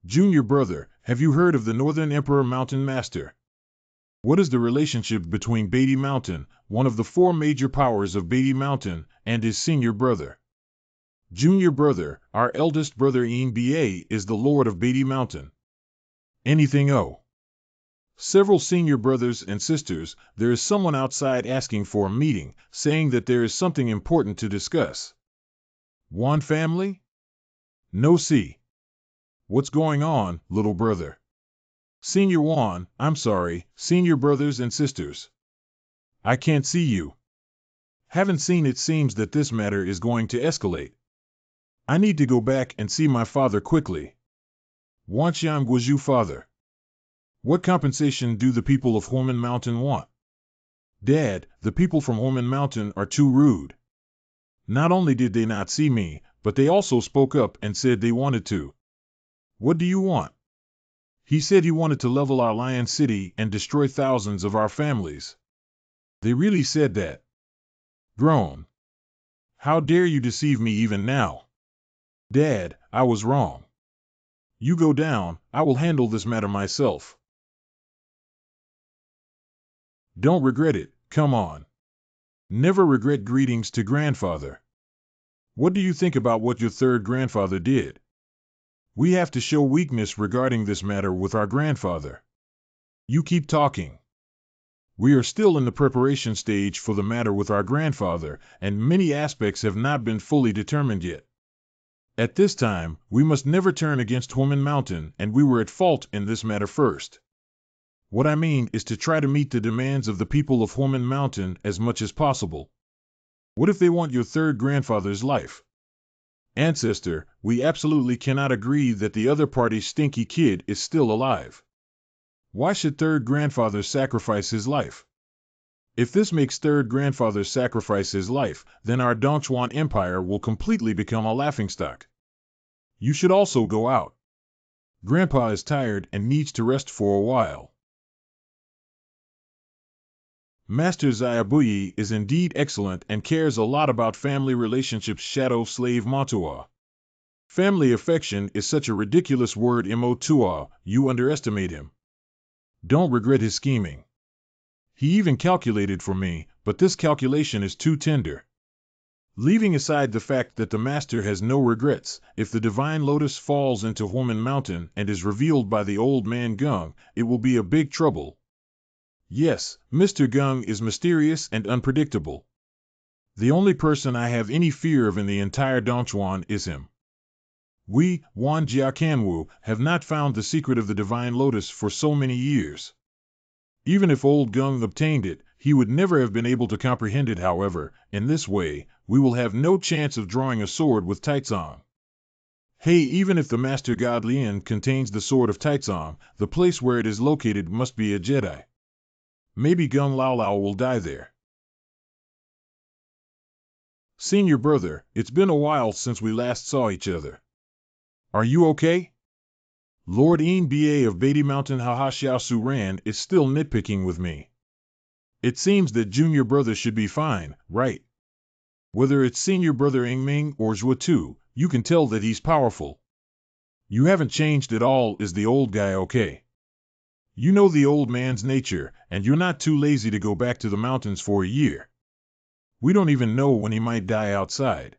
Junior brother, have you heard of the Northern Emperor Mountain Master? What is the relationship between Beatty Mountain, one of the four major powers of Beatty Mountain, and his senior brother? Junior brother, our eldest brother NBA is the Lord of Beatty Mountain. Anything oh? Several senior brothers and sisters, there is someone outside asking for a meeting, saying that there is something important to discuss. Wan family? No see. What's going on, little brother? Senior Wan, I'm sorry, senior brothers and sisters. I can't see you. Haven't seen. It seems that this matter is going to escalate. I need to go back and see my father quickly. Wan Xiang was you father. What compensation do the people of Homan Mountain want? Dad, the people from Homan Mountain are too rude. Not only did they not see me, but they also spoke up and said they wanted to. What do you want? He said he wanted to level our Lion City and destroy thousands of our families. They really said that. Groan. How dare you deceive me even now? Dad, I was wrong. You go down, I will handle this matter myself. Don't regret it, come on. Never regret. Greetings to grandfather. What do you think about what your third grandfather did? We have to show weakness regarding this matter with our grandfather. You keep talking. We are still in the preparation stage for the matter with our grandfather, and many aspects have not been fully determined yet. At this time, we must never turn against Homan Mountain, and we were at fault in this matter first. What I mean is to try to meet the demands of the people of Homan Mountain as much as possible. What if they want your third grandfather's life? Ancestor, we absolutely cannot agree that the other party's stinky kid is still alive. Why should third grandfather sacrifice his life? If this makes third grandfather sacrifice his life, then our Dongchuan Empire will completely become a laughingstock. You should also go out. Grandpa is tired and needs to rest for a while. Master Xiaobuyi is indeed excellent and cares a lot about family relationships. Shadow Slave Motua. Family affection is such a ridiculous word. Motua, you underestimate him. Don't regret his scheming. He even calculated for me, but this calculation is too tender. Leaving aside the fact that the master has no regrets, if the divine lotus falls into Homan Mountain and is revealed by the old man Gung, it will be a big trouble. Yes, Mr. Gung is mysterious and unpredictable. The only person I have any fear of in the entire Dongchuan is him. We, Wan Jiakanwu, have not found the secret of the Divine Lotus for so many years. Even if old Gung obtained it, he would never have been able to comprehend it. However, in this way, we will have no chance of drawing a sword with Taizong. Hey, even if the Master God Lien contains the sword of Taizong, the place where it is located must be a Jedi. Maybe Gung Lao Lao will die there. Senior brother, it's been a while since we last saw each other. Are you okay? Lord Een Ba of Beatty Mountain Xiaosu Ran is still nitpicking with me. It seems that junior brother should be fine, right? Whether it's senior brother Ming or Zhua Tu, you can tell that he's powerful. You haven't changed at all. Is the old guy okay? You know the old man's nature, and you're not too lazy to go back to the mountains for a year. We don't even know when he might die outside.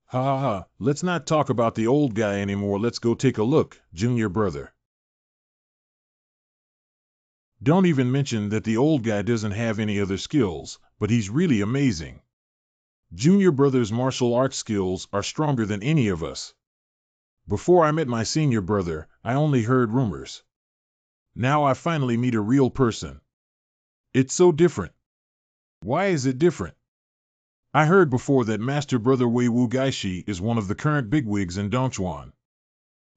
Ha ha ha, let's not talk about the old guy anymore. Let's go take a look, junior brother. Don't even mention that the old guy doesn't have any other skills, but he's really amazing. Junior brother's martial arts skills are stronger than any of us. Before I met my senior brother, I only heard rumors. Now I finally meet a real person. It's so different. Why is it different? I heard before that Master Brother Wei Wu Gaishi is one of the current bigwigs in Dongchuan.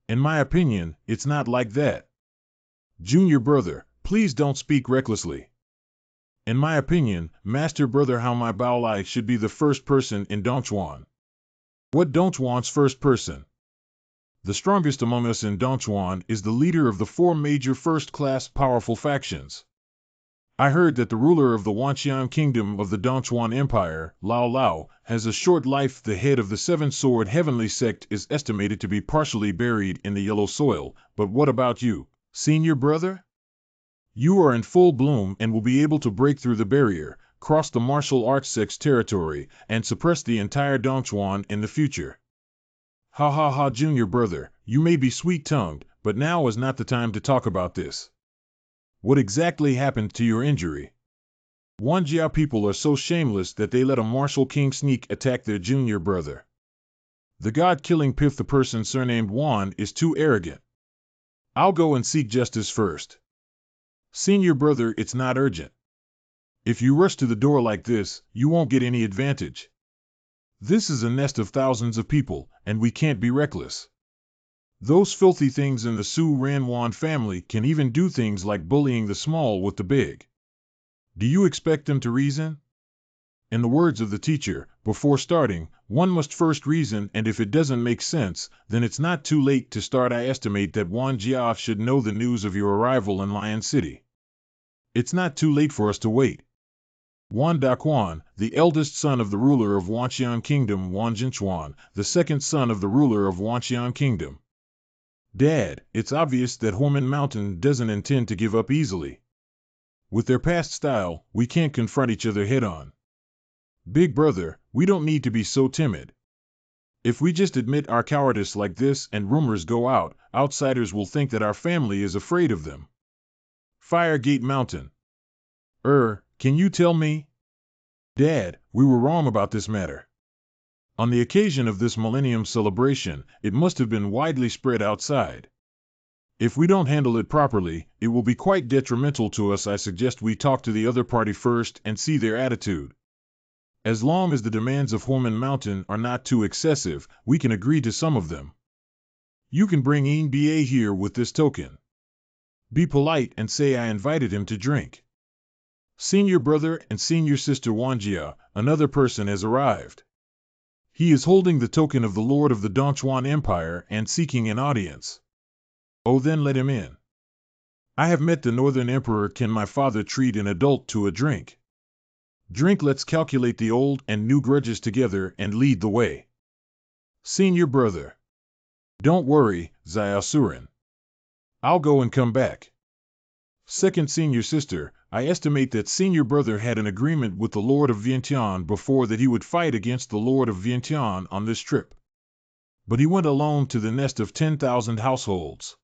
In my opinion, it's not like that. Junior brother, please don't speak recklessly. In my opinion, Master Brother Hao Mai Baolai should be the first person in Dongchuan. What Dongchuan's first person? The strongest among us in Dongchuan is the leader of the 4 major first-class powerful factions. I heard that the ruler of the Wanxian Kingdom of the Dongchuan Empire, Lao Lao, has a short life. The head of the 7-sword heavenly sect is estimated to be partially buried in the yellow soil. But what about you, senior brother? You are in full bloom and will be able to break through the barrier, cross the martial arts sect's territory, and suppress the entire Dongchuan in the future. Ha ha ha, junior brother, you may be sweet-tongued, but now is not the time to talk about this. What exactly happened to your injury? Wanjia people are so shameless that they let a martial king sneak attack their junior brother. The god-killing Pith, the person surnamed Wan, is too arrogant. I'll go and seek justice first. Senior brother, it's not urgent. If you rush to the door like this, you won't get any advantage. This is a nest of thousands of people, and we can't be reckless. Those filthy things in the Su Ran Wan family can even do things like bullying the small with the big. Do you expect them to reason? In the words of the teacher, before starting, one must first reason, and if it doesn't make sense, then it's not too late to start. I estimate that Wan Jia should know the news of your arrival in Lion City. It's not too late for us to wait. Wan Daquan, the eldest son of the ruler of Wanxian Kingdom, Wan Jinchuan, the second son of the ruler of Wanxian Kingdom. Dad, it's obvious that Horman Mountain doesn't intend to give up easily. With their past style, we can't confront each other head-on. Big brother, we don't need to be so timid. If we just admit our cowardice like this and rumors go out, outsiders will think that our family is afraid of them. Firegate Mountain. Can you tell me? Dad, we were wrong about this matter. On the occasion of this Millennium celebration, it must have been widely spread outside. If we don't handle it properly, it will be quite detrimental to us. I suggest we talk to the other party first and see their attitude. As long as the demands of Horman Mountain are not too excessive, we can agree to some of them. You can bring Een Ba here with this token. Be polite and say I invited him to drink. Senior brother and senior sister Wanjia, another person has arrived. He is holding the token of the Lord of the Dongchuan Empire and seeking an audience. Oh, then let him in. I have met the Northern Emperor. Can my father treat an adult to a drink? Drink. Let's calculate the old and new grudges together and lead the way. Senior brother. Don't worry, Xiaosuren. I'll go and come back. Second senior sister, I estimate that senior brother had an agreement with the Lord of Vientiane before that he would fight against the Lord of Vientiane on this trip. But he went alone to the nest of 10,000 households.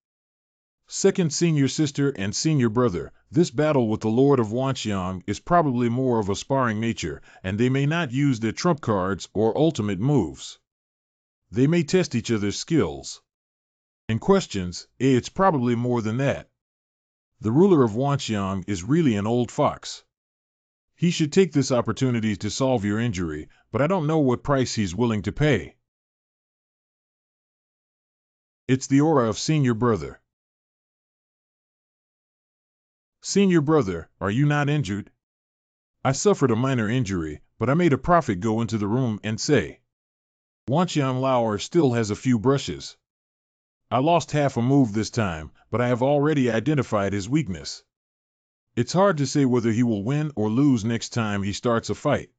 Second senior sister and senior brother, this battle with the Lord of Wanxiang is probably more of a sparring nature, and they may not use their trump cards or ultimate moves. They may test each other's skills. And questions, it's probably more than that. The ruler of Wanxiang is really an old fox. He should take this opportunity to solve your injury, but I don't know what price he's willing to pay. It's the aura of senior brother. Senior brother, are you not injured? I suffered a minor injury, but I made a prophet go into the room and say, Wanxiang Lao still has a few brushes. I lost half a move this time, but I have already identified his weakness. It's hard to say whether he will win or lose next time he starts a fight.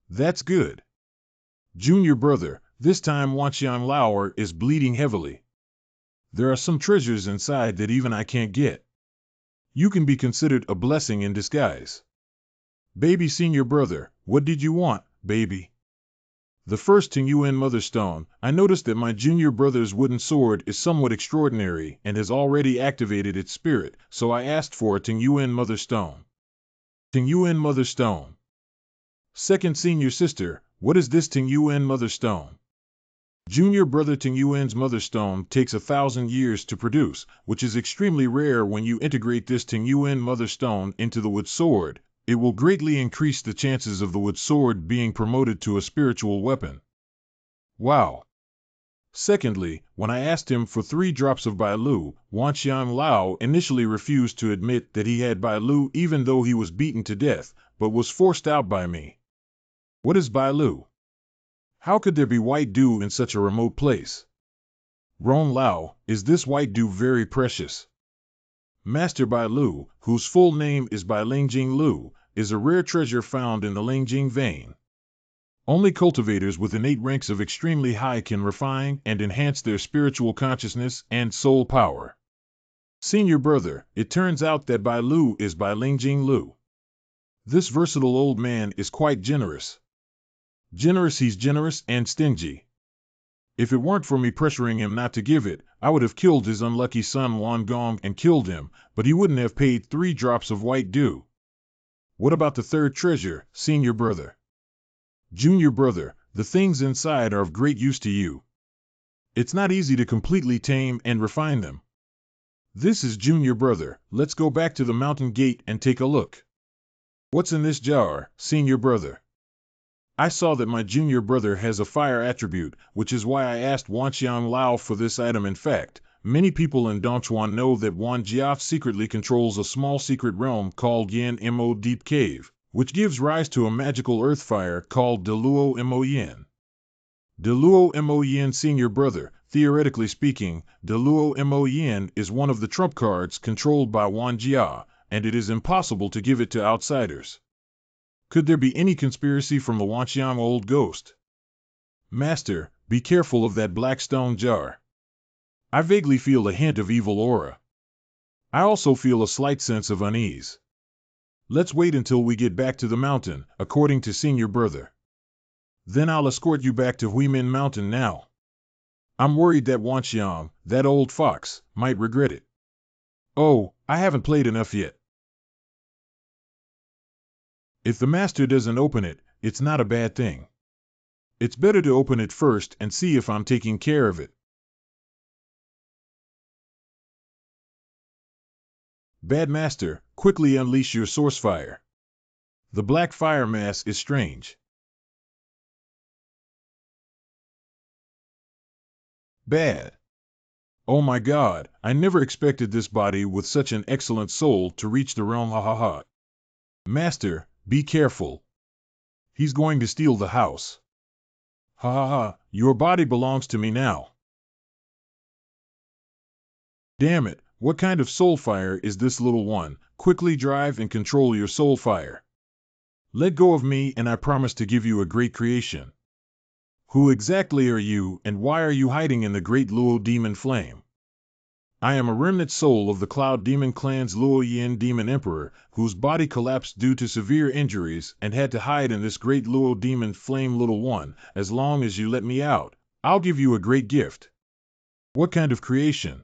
That's good. Junior brother, this time Wanxiang Lao is bleeding heavily. There are some treasures inside that even I can't get. You can be considered a blessing in disguise. Baby senior brother, what did you want, baby? The first Ting Yuan Mother Stone, I noticed that my junior brother's wooden sword is somewhat extraordinary and has already activated its spirit, so I asked for a Ting Yuan Mother Stone. Ting Yuan Mother Stone. Second senior sister, what is this Ting Yuan Mother Stone? Junior brother Ting Yuan's Mother Stone takes 1,000 years to produce, which is extremely rare. When you integrate this Ting Yuan Mother Stone into the wood sword, it will greatly increase the chances of the wood sword being promoted to a spiritual weapon. Wow! Secondly, when I asked him for 3 drops of Bailu, Wanxiang Lao initially refused to admit that he had Bailu even though he was beaten to death, but was forced out by me. What is Bailu? How could there be white dew in such a remote place? Ron Lao, is this white dew very precious? Master Bai Lu, whose full name is Bai Lingjing Lu, is a rare treasure found in the Lingjing vein. Only cultivators with innate ranks of extremely high can refine and enhance their spiritual consciousness and soul power. Senior brother, it turns out that Bai Lu is Bai Lingjing Lu. This versatile old man is quite generous. He's generous and stingy. If it weren't for me pressuring him not to give it, I would have killed his unlucky son Wan Gong and killed him, but he wouldn't have paid 3 drops of white dew. What about the third treasure, senior brother? Junior brother, the things inside are of great use to you. It's not easy to completely tame and refine them. This is junior brother, let's go back to the mountain gate and take a look. What's in this jar, senior brother? I saw that my junior brother has a fire attribute, which is why I asked Wanxiang Lao for this item. In fact, many people in Dongchuan know that Wan Jiaf secretly controls a small secret realm called Yan Mo Deep Cave, which gives rise to a magical earth fire called Deluo Mo Yin. Deluo Mo Yin senior brother, theoretically speaking, Deluo Mo Yin is one of the trump cards controlled by Wan Jia, and it is impossible to give it to outsiders. Could there be any conspiracy from the Wanxiang old ghost? Master, be careful of that black stone jar. I vaguely feel a hint of evil aura. I also feel a slight sense of unease. Let's wait until we get back to the mountain, according to senior brother. Then I'll escort you back to Huimin Mountain now. I'm worried that Wanxiang, that old fox, might regret it. Oh, I haven't played enough yet. If the master doesn't open it, it's not a bad thing. It's better to open it first and see if I'm taking care of it. Bad master, quickly unleash your source fire. The black fire mass is strange. Bad. Oh my god, I never expected this body with such an excellent soul to reach the realm. Ha ha ha. Master, be careful. He's going to steal the house. Ha ha ha, your body belongs to me now. Damn it, what kind of soul fire is this little one? Quickly drive and control your soul fire. Let go of me and I promise to give you a great creation. Who exactly are you and why are you hiding in the great Luo demon flame? I am a remnant soul of the Cloud Demon Clan's Luo Yin Demon Emperor, whose body collapsed due to severe injuries and had to hide in this great Luo Demon Flame. Little one, as long as you let me out, I'll give you a great gift. What kind of creation?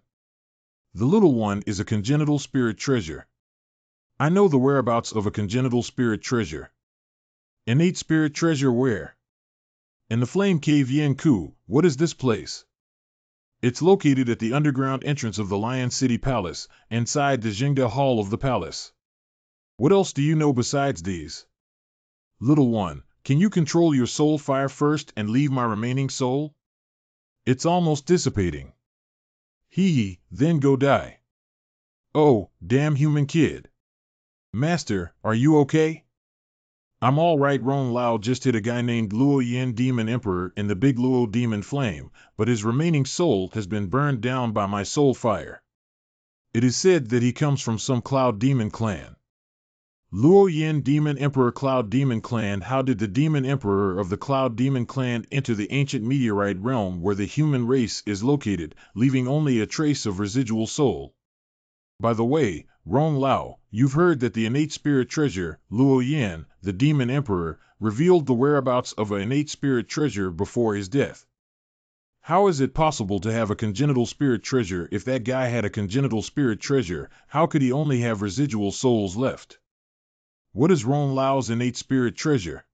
The little one is a congenital spirit treasure. I know the whereabouts of a congenital spirit treasure. Innate spirit treasure where? In the Flame Cave Yanku. What is this place? It's located at the underground entrance of the Lion City Palace, inside the Jingda Hall of the palace. What else do you know besides these? Little one, can you control your soul fire first and leave my remaining soul? It's almost dissipating. Hee, then go die. Oh, damn human kid. Master, are you okay? I'm all right. Ron Lao just hit a guy named Luo Yin Demon Emperor in the Big Luo Demon Flame, but his remaining soul has been burned down by my soul fire. It is said that he comes from some Cloud Demon clan. Luo Yin Demon Emperor Cloud Demon Clan. How did the Demon Emperor of the Cloud Demon Clan enter the ancient meteorite realm where the human race is located, leaving only a trace of residual soul? By the way, Ron Lao, you've heard that the innate spirit treasure, Luo Yin, the Demon Emperor, revealed the whereabouts of an innate spirit treasure before his death. How is it possible to have a congenital spirit treasure? If that guy had a congenital spirit treasure, how could he only have residual souls left? What is Ron Lao's innate spirit treasure?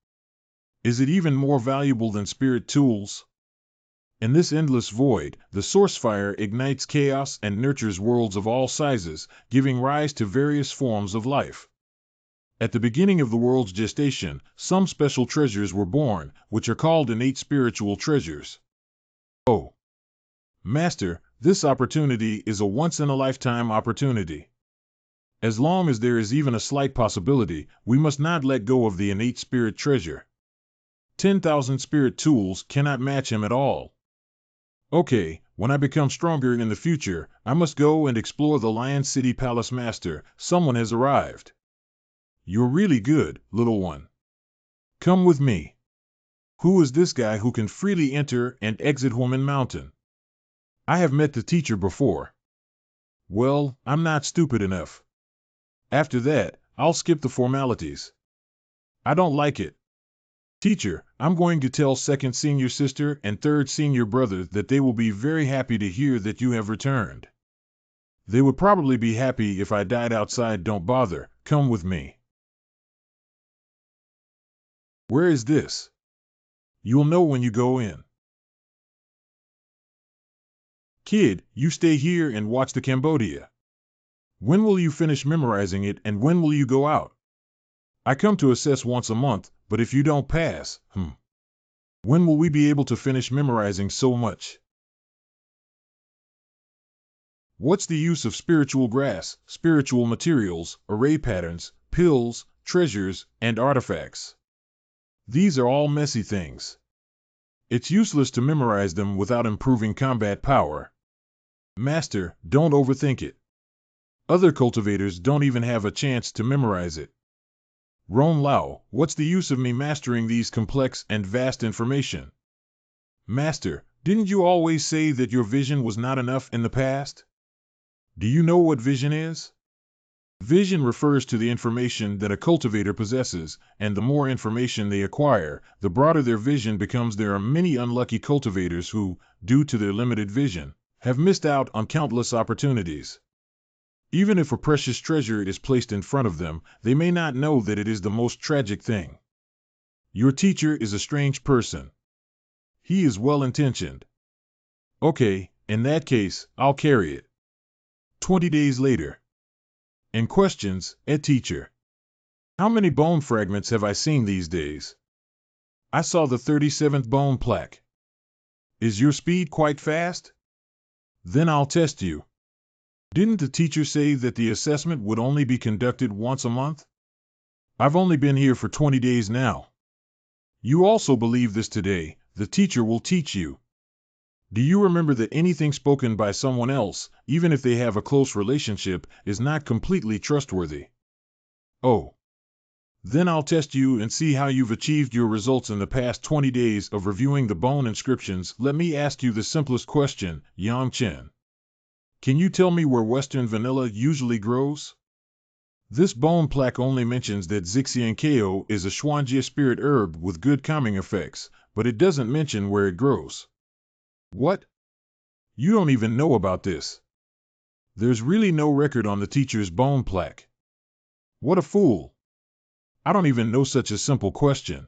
Is it even more valuable than spirit tools? In this endless void, the source fire ignites chaos and nurtures worlds of all sizes, giving rise to various forms of life. At the beginning of the world's gestation, some special treasures were born, which are called innate spiritual treasures. Oh, Master, this opportunity is a once-in-a-lifetime opportunity. As long as there is even a slight possibility, we must not let go of the innate spirit treasure. 10,000 spirit tools cannot match him at all. Okay, when I become stronger in the future, I must go and explore the Lion City Palace. Master, someone has arrived. You're really good, little one. Come with me. Who is this guy who can freely enter and exit Huomen Mountain? I have met the teacher before. Well, I'm not stupid enough. After that, I'll skip the formalities. I don't like it. Teacher, I'm going to tell second senior sister and third senior brother that they will be very happy to hear that you have returned. They would probably be happy if I died outside. Don't bother, come with me. Where is this? You'll know when you go in. Kid, you stay here and watch the Cambodia. When will you finish memorizing it and when will you go out? I come to assess once a month, but if you don't pass, when will we be able to finish memorizing so much? What's the use of spiritual grass, spiritual materials, array patterns, pills, treasures, and artifacts? These are all messy things. It's useless to memorize them without improving combat power. Master, don't overthink it. Other cultivators don't even have a chance to memorize it. Ron Lao, what's the use of me mastering these complex and vast information? Master, didn't you always say that your vision was not enough in the past? Do you know what vision is? Vision refers to the information that a cultivator possesses, and the more information they acquire, the broader their vision becomes. There are many unlucky cultivators who, due to their limited vision, have missed out on countless opportunities. Even if a precious treasure is placed in front of them, they may not know that it is the most tragic thing. Your teacher is a strange person. He is well-intentioned. Okay, in that case, I'll carry it. 20 days later. In questions, teacher. How many bone fragments have I seen these days? I saw the 37th bone plaque. Is your speed quite fast? Then I'll test you. Didn't the teacher say that the assessment would only be conducted once a month? I've only been here for 20 days now. You also believe this today, the teacher will teach you. Do you remember that anything spoken by someone else, even if they have a close relationship, is not completely trustworthy? Oh. Then I'll test you and see how you've achieved your results in the past 20 days of reviewing the bone inscriptions. Let me ask you the simplest question, Yang Chen. Can you tell me where Western vanilla usually grows? This bone plaque only mentions that Zixiankeo is a Xuanjia spirit herb with good calming effects, but it doesn't mention where it grows. What? You don't even know about this. There's really no record on the teacher's bone plaque. What a fool. I don't even know such a simple question.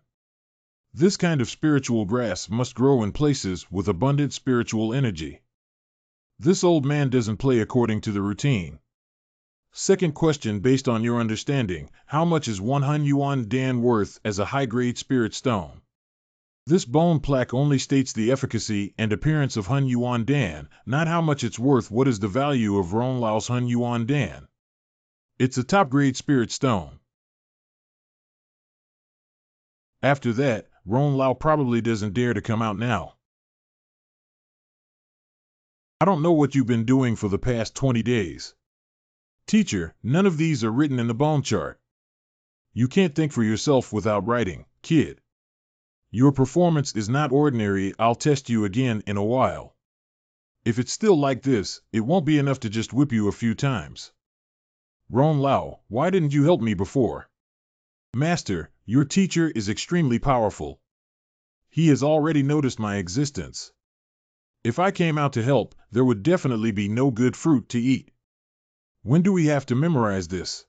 This kind of spiritual grass must grow in places with abundant spiritual energy. This old man doesn't play according to the routine. Second question, based on your understanding, how much is 1 Hun Yuan Dan worth as a high-grade spirit stone? This bone plaque only states the efficacy and appearance of Hun Yuan Dan, not how much it's worth. What is the value of Ron Lao's Hun Yuan Dan? It's a top-grade spirit stone. After that, Ron Lao probably doesn't dare to come out now. I don't know what you've been doing for the past 20 days. Teacher, none of these are written in the bone chart. You can't think for yourself without writing, kid. Your performance is not ordinary. I'll test you again in a while. If it's still like this, it won't be enough to just whip you a few times. Ron Lao, why didn't you help me before? Master, your teacher is extremely powerful. He has already noticed my existence. If I came out to help, there would definitely be no good fruit to eat. When do we have to memorize this?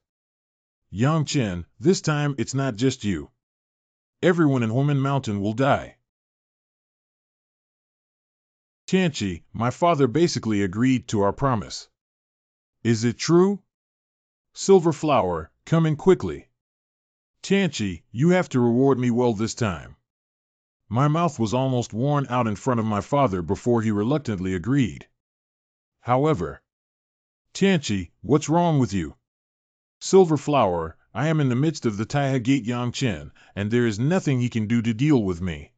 Yang Chen, this time it's not just you. Everyone in Human Mountain will die. Tianqi, my father basically agreed to our promise. Is it true? Silver Flower, come in quickly. Tianqi, you have to reward me well this time. My mouth was almost worn out in front of my father before he reluctantly agreed. However, Tianqi, what's wrong with you? Silver Flower, I am in the midst of the Taihe Gate Yang Chen, and there is nothing he can do to deal with me.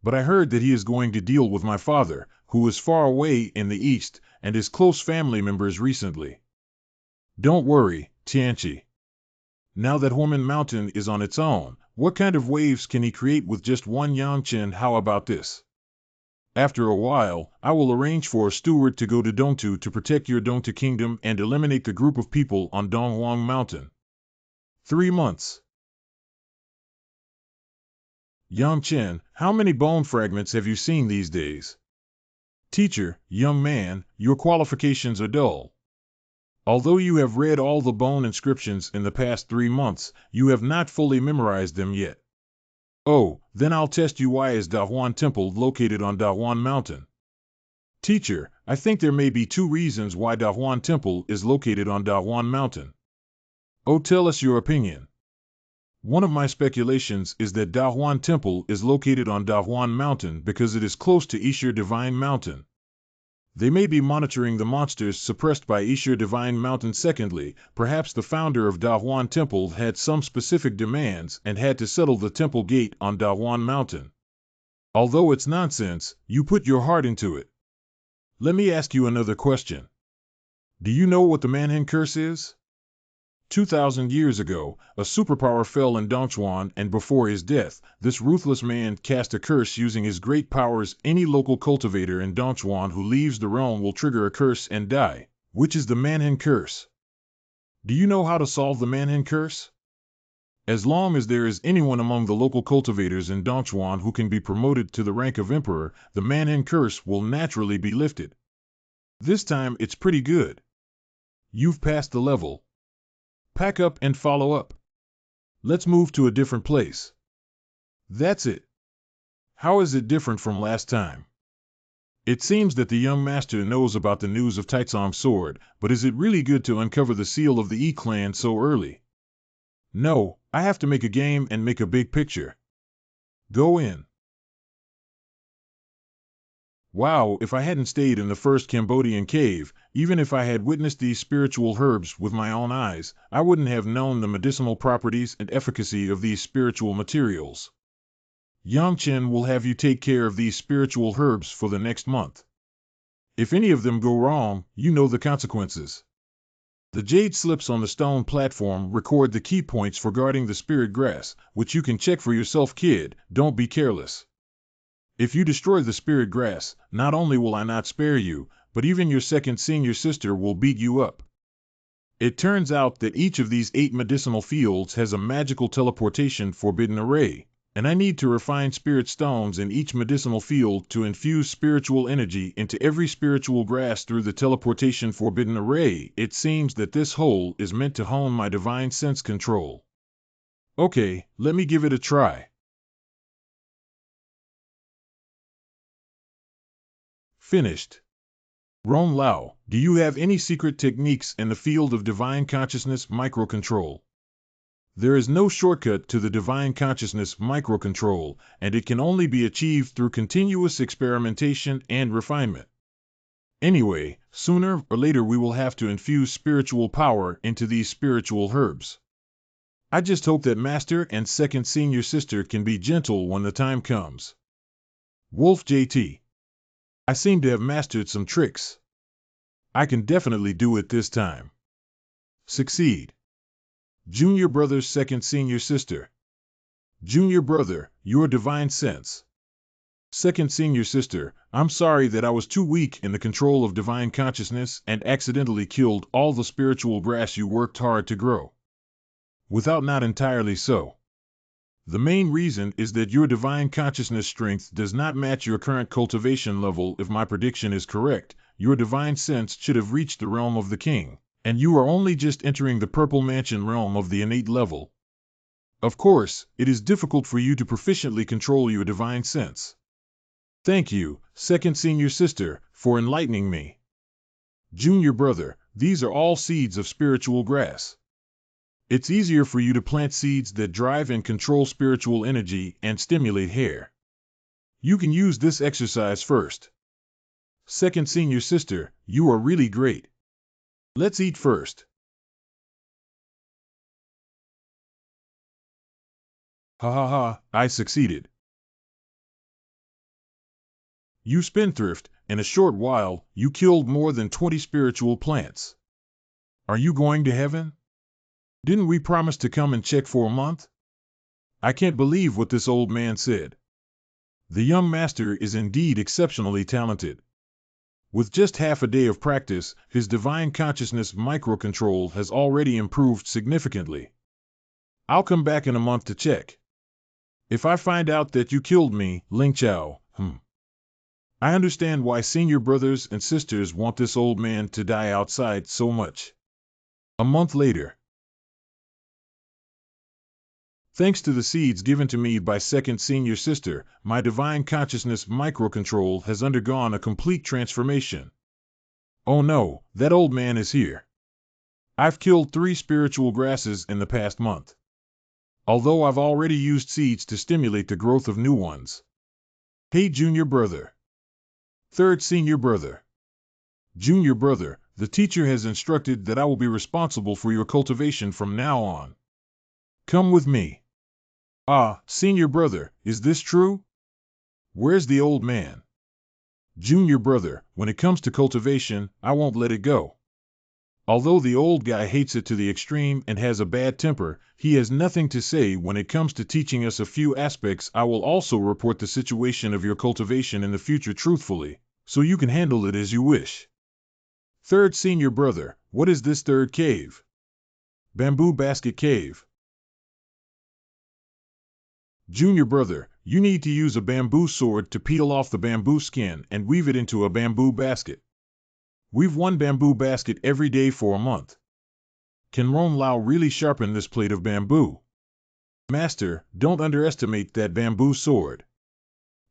But I heard that he is going to deal with my father, who is far away in the east, and his close family members recently. Don't worry, Tianqi. Now that Human Mountain is on its own, what kind of waves can he create with just one Yang Chen? How about this? After a while, I will arrange for a steward to go to Dongtu to protect your Dongtu kingdom and eliminate the group of people on Donghuang Mountain. 3 months. Yang Chen, how many bone fragments have you seen these days? Teacher, young man, your qualifications are dull. Although you have read all the bone inscriptions in the past 3 months, you have not fully memorized them yet. Oh, then I'll test you. Why is Dahuan Temple located on Dahuan Mountain? Teacher, I think there may be 2 reasons why Dahuan Temple is located on Dahuan Mountain. Oh, tell us your opinion. One of my speculations is that Dahuan Temple is located on Dahuan Mountain because it is close to Yishur Divine Mountain. They may be monitoring the monsters suppressed by Yishur Divine Mountain. Secondly, perhaps the founder of Dahuan Temple had some specific demands and had to settle the temple gate on Dahuan Mountain. Although it's nonsense, you put your heart into it. Let me ask you another question. Do you know what the Manhen Curse is? 2,000 years ago, a superpower fell in Dongchuan, and before his death, this ruthless man cast a curse using his great powers. Any local cultivator in Dongchuan who leaves the realm will trigger a curse and die, which is the Manhen Curse. Do you know how to solve the Manhen Curse? As long as there is anyone among the local cultivators in Dongchuan who can be promoted to the rank of emperor, the Manhen Curse will naturally be lifted. This time it's pretty good. You've passed the level. Pack up and follow up. Let's move to a different place. That's it. How is it different from last time? It seems that the young master knows about the news of Taizong's sword, but is it really good to uncover the seal of the Yi clan so early? No, I have to make a game and make a big picture. Go in. Wow, if I hadn't stayed in the first Cambodian cave, even if I had witnessed these spiritual herbs with my own eyes, I wouldn't have known the medicinal properties and efficacy of these spiritual materials. Yang Chen will have you take care of these spiritual herbs for the next month. If any of them go wrong, you know the consequences. The jade slips on the stone platform record the key points for guarding the spirit grass, which you can check for yourself, kid. Don't be careless. If you destroy the spirit grass, not only will I not spare you, but even your second senior sister will beat you up. It turns out that each of these 8 medicinal fields has a magical teleportation forbidden array, and I need to refine spirit stones in each medicinal field to infuse spiritual energy into every spiritual grass through the teleportation forbidden array. It seems that this hole is meant to hone my divine sense control. Okay, let me give it a try. Finished. Ron Lao, do you have any secret techniques in the field of divine consciousness microcontrol? There is no shortcut to the divine consciousness microcontrol, and it can only be achieved through continuous experimentation and refinement. Anyway, sooner or later we will have to infuse spiritual power into these spiritual herbs. I just hope that Master and Second Senior Sister can be gentle when the time comes. Wolf JT. I seem to have mastered some tricks. I can definitely do it this time. Succeed. Junior brother, second senior sister. Junior brother, your divine sense. Second senior sister, I'm sorry that I was too weak in the control of divine consciousness and accidentally killed all the spiritual grass you worked hard to grow. Without not entirely so. The main reason is that your divine consciousness strength does not match your current cultivation level. If my prediction is correct, your divine sense should have reached the realm of the king, and you are only just entering the purple mansion realm of the innate level. Of course, it is difficult for you to proficiently control your divine sense. Thank you, second senior sister, for enlightening me. Junior brother, these are all seeds of spiritual grass. It's easier for you to plant seeds that drive and control spiritual energy and stimulate hair. You can use this exercise first. Second senior sister, you are really great. Let's eat first. Ha ha ha, I succeeded. You spendthrift, in a short while, you killed more than 20 spiritual plants. Are you going to heaven? Didn't we promise to come and check for a month? I can't believe what this old man said. The young master is indeed exceptionally talented. With just half a day of practice, his divine consciousness microcontrol has already improved significantly. I'll come back in a month to check. If I find out that you killed me, Ling Chao, I understand why senior brothers and sisters want this old man to die outside so much. A month later. Thanks to the seeds given to me by second senior sister, my divine consciousness microcontrol has undergone a complete transformation. Oh no, that old man is here. I've killed 3 spiritual grasses in the past month. Although I've already used seeds to stimulate the growth of new ones. Hey junior brother. Third senior brother. Junior brother, the teacher has instructed that I will be responsible for your cultivation from now on. Come with me. Ah, senior brother, is this true? Where's the old man? Junior brother, when it comes to cultivation, I won't let it go. Although the old guy hates it to the extreme and has a bad temper, he has nothing to say when it comes to teaching us a few aspects. I will also report the situation of your cultivation in the future truthfully, so you can handle it as you wish. Third senior brother, what is this third cave? Bamboo basket cave. Junior brother, you need to use a bamboo sword to peel off the bamboo skin and weave it into a bamboo basket. Weave 1 bamboo basket every day for a month. Can Ron Lao really sharpen this plate of bamboo? Master, don't underestimate that bamboo sword.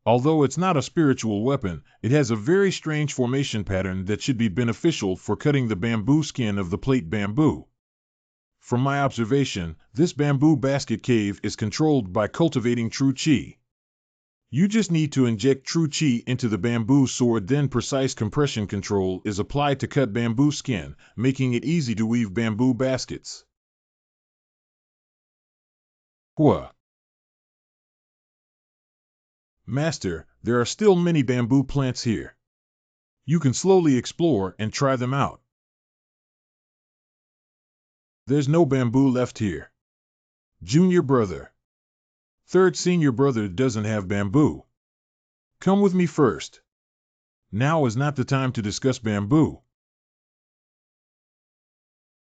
Although it's not a spiritual weapon, it has a very strange formation pattern that should be beneficial for cutting the bamboo skin of the plate bamboo. From my observation, this bamboo basket cave is controlled by cultivating true qi. You just need to inject true qi into the bamboo sword, then precise compression control is applied to cut bamboo skin, making it easy to weave bamboo baskets. Hua. Master, there are still many bamboo plants here. You can slowly explore and try them out. There's no bamboo left here. Junior brother. Third senior brother doesn't have bamboo. Come with me first. Now is not the time to discuss bamboo.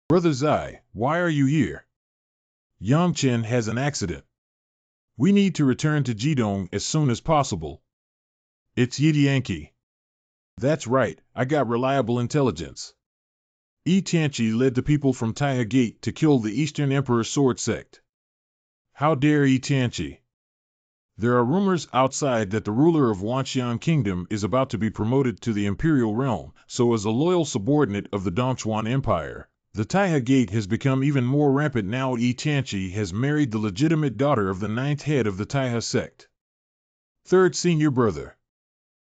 Brother Zai, why are you here? Yang Chen has an accident. We need to return to Jidong as soon as possible. It's Yidianki. That's right, I got reliable intelligence. Yi Tianqi led the people from Taiha Gate to kill the Eastern Emperor Sword Sect. How dare Yi Tianqi? There are rumors outside that the ruler of Wanxian Kingdom is about to be promoted to the imperial realm, so as a loyal subordinate of the Dongchuan Empire. The Taiha Gate has become even more rampant now. Yi Tianqi has married the legitimate daughter of the ninth head of the Taiha sect. Third senior brother.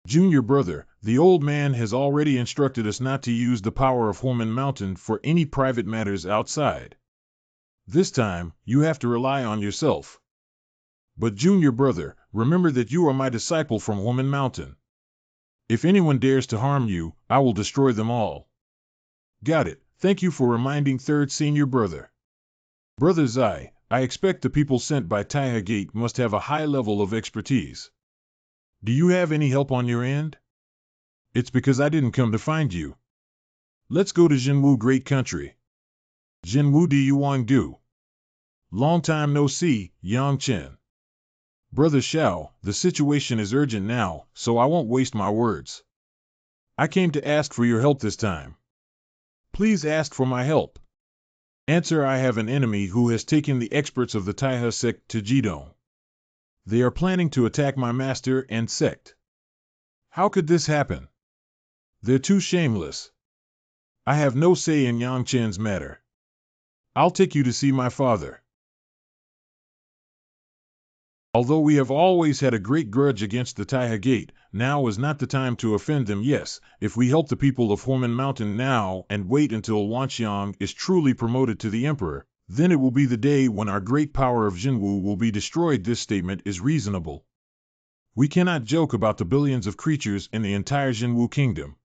Junior brother, the old man has already instructed us not to use the power of Huomen Mountain for any private matters outside. This time, you have to rely on yourself. But junior brother, remember that you are my disciple from Huomen Mountain. If anyone dares to harm you, I will destroy them all. Got it. Thank you for reminding third senior brother. Brother Zai, I expect the people sent by Taiha Gate must have a high level of expertise. Do you have any help on your end? It's because I didn't come to find you. Let's go to Jinwu Great Country. Jinwu Di Yuang Du. Long time no see, Yang Chen. Brother Xiao, the situation is urgent now, so I won't waste my words. I came to ask for your help this time. Please ask for my help. Answer: I have an enemy who has taken the experts of the Taiha sect to Jidong. They are planning to attack my master and sect. How could this happen? They're too shameless. I have no say in Yang Chen's matter. I'll take you to see my father. Although we have always had a great grudge against the Taiha Gate, now is not the time to offend them. Yes, if we help the people of Huomen Mountain now and wait until Wanxiang is truly promoted to the emperor, then it will be the day when our great power of Jinwu will be destroyed. This statement is reasonable. We cannot joke about the billions of creatures in the entire Jinwu kingdom.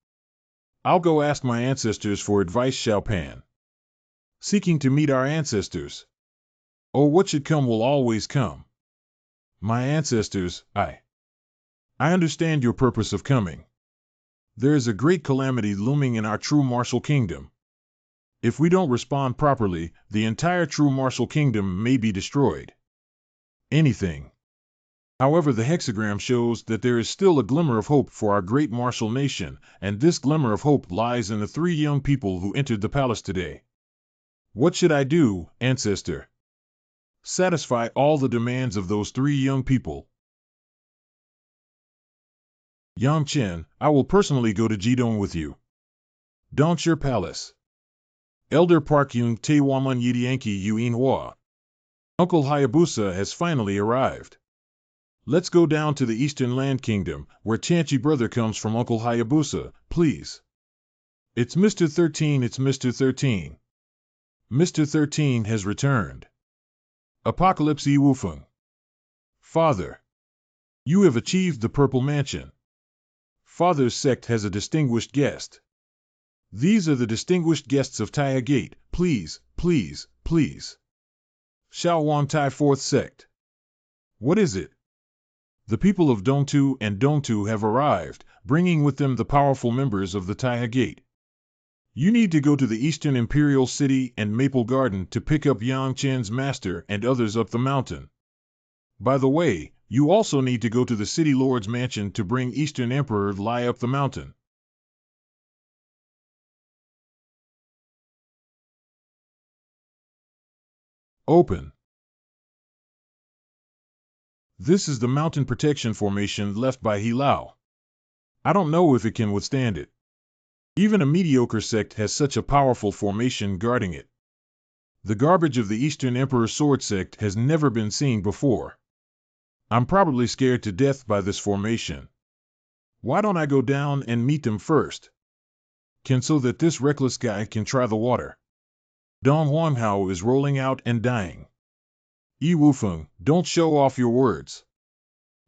I'll go ask my ancestors for advice. Xiaopan. Seeking to meet our ancestors. Oh, what should come will always come. My ancestors, I understand your purpose of coming. There is a great calamity looming in our true martial kingdom. If we don't respond properly, the entire true martial kingdom may be destroyed. Anything. However, the hexagram shows that there is still a glimmer of hope for our great martial nation, and this glimmer of hope lies in the three young people who entered the palace today. What should I do, ancestor? Satisfy all the demands of those three young people. Yang Chen, I will personally go to Jidong with you. Dongshi Palace. Elder Park Yung Te Wamun Yidianki Yuin Hua. Uncle Hayabusa has finally arrived. Let's go down to the Eastern Land Kingdom, where Tianqi brother comes from. Uncle Hayabusa, please. It's Mr. 13, it's Mr. 13. Mr. 13 has returned. Apocalypse Yi Wufeng. Father. You have achieved the Purple Mansion. Father's sect has a distinguished guest. These are the distinguished guests of Taiha Gate. Please, please, please. Xiao Wang Tai Fourth Sect. What is it? The people of Dongtu and Dongtu have arrived, bringing with them the powerful members of the Taiha Gate. You need to go to the Eastern Imperial City and Maple Garden to pick up Yang Chen's master and others up the mountain. By the way, you also need to go to the City Lord's mansion to bring Eastern Emperor Lai up the mountain. Open. This is the mountain protection formation left by He Lao. I don't know if it can withstand it. Even a mediocre sect has such a powerful formation guarding it. The garbage of the Eastern Emperor Sword Sect has never been seen before. I'm probably scared to death by this formation. Why don't I go down and meet them first? So that this reckless guy can try the water. Dong Huanghao is rolling out and dying. Yi Wufeng, don't show off your words.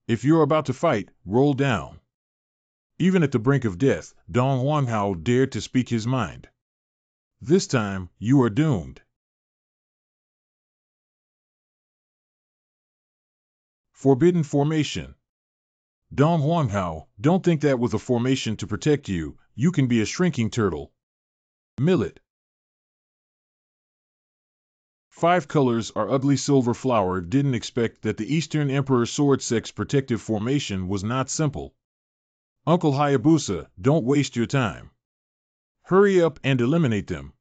If you're about to fight, roll down. Even at the brink of death, Dong Huanghao dared to speak his mind. This time, you are doomed. Forbidden formation. Dong Huanghao, don't think that with a formation to protect you, you can be a shrinking turtle. Millet. Five Colors Are Ugly Silver Flower didn't expect that the Eastern Emperor Sword Sect's protective formation was not simple. Uncle Hayabusa, don't waste your time. Hurry up and eliminate them.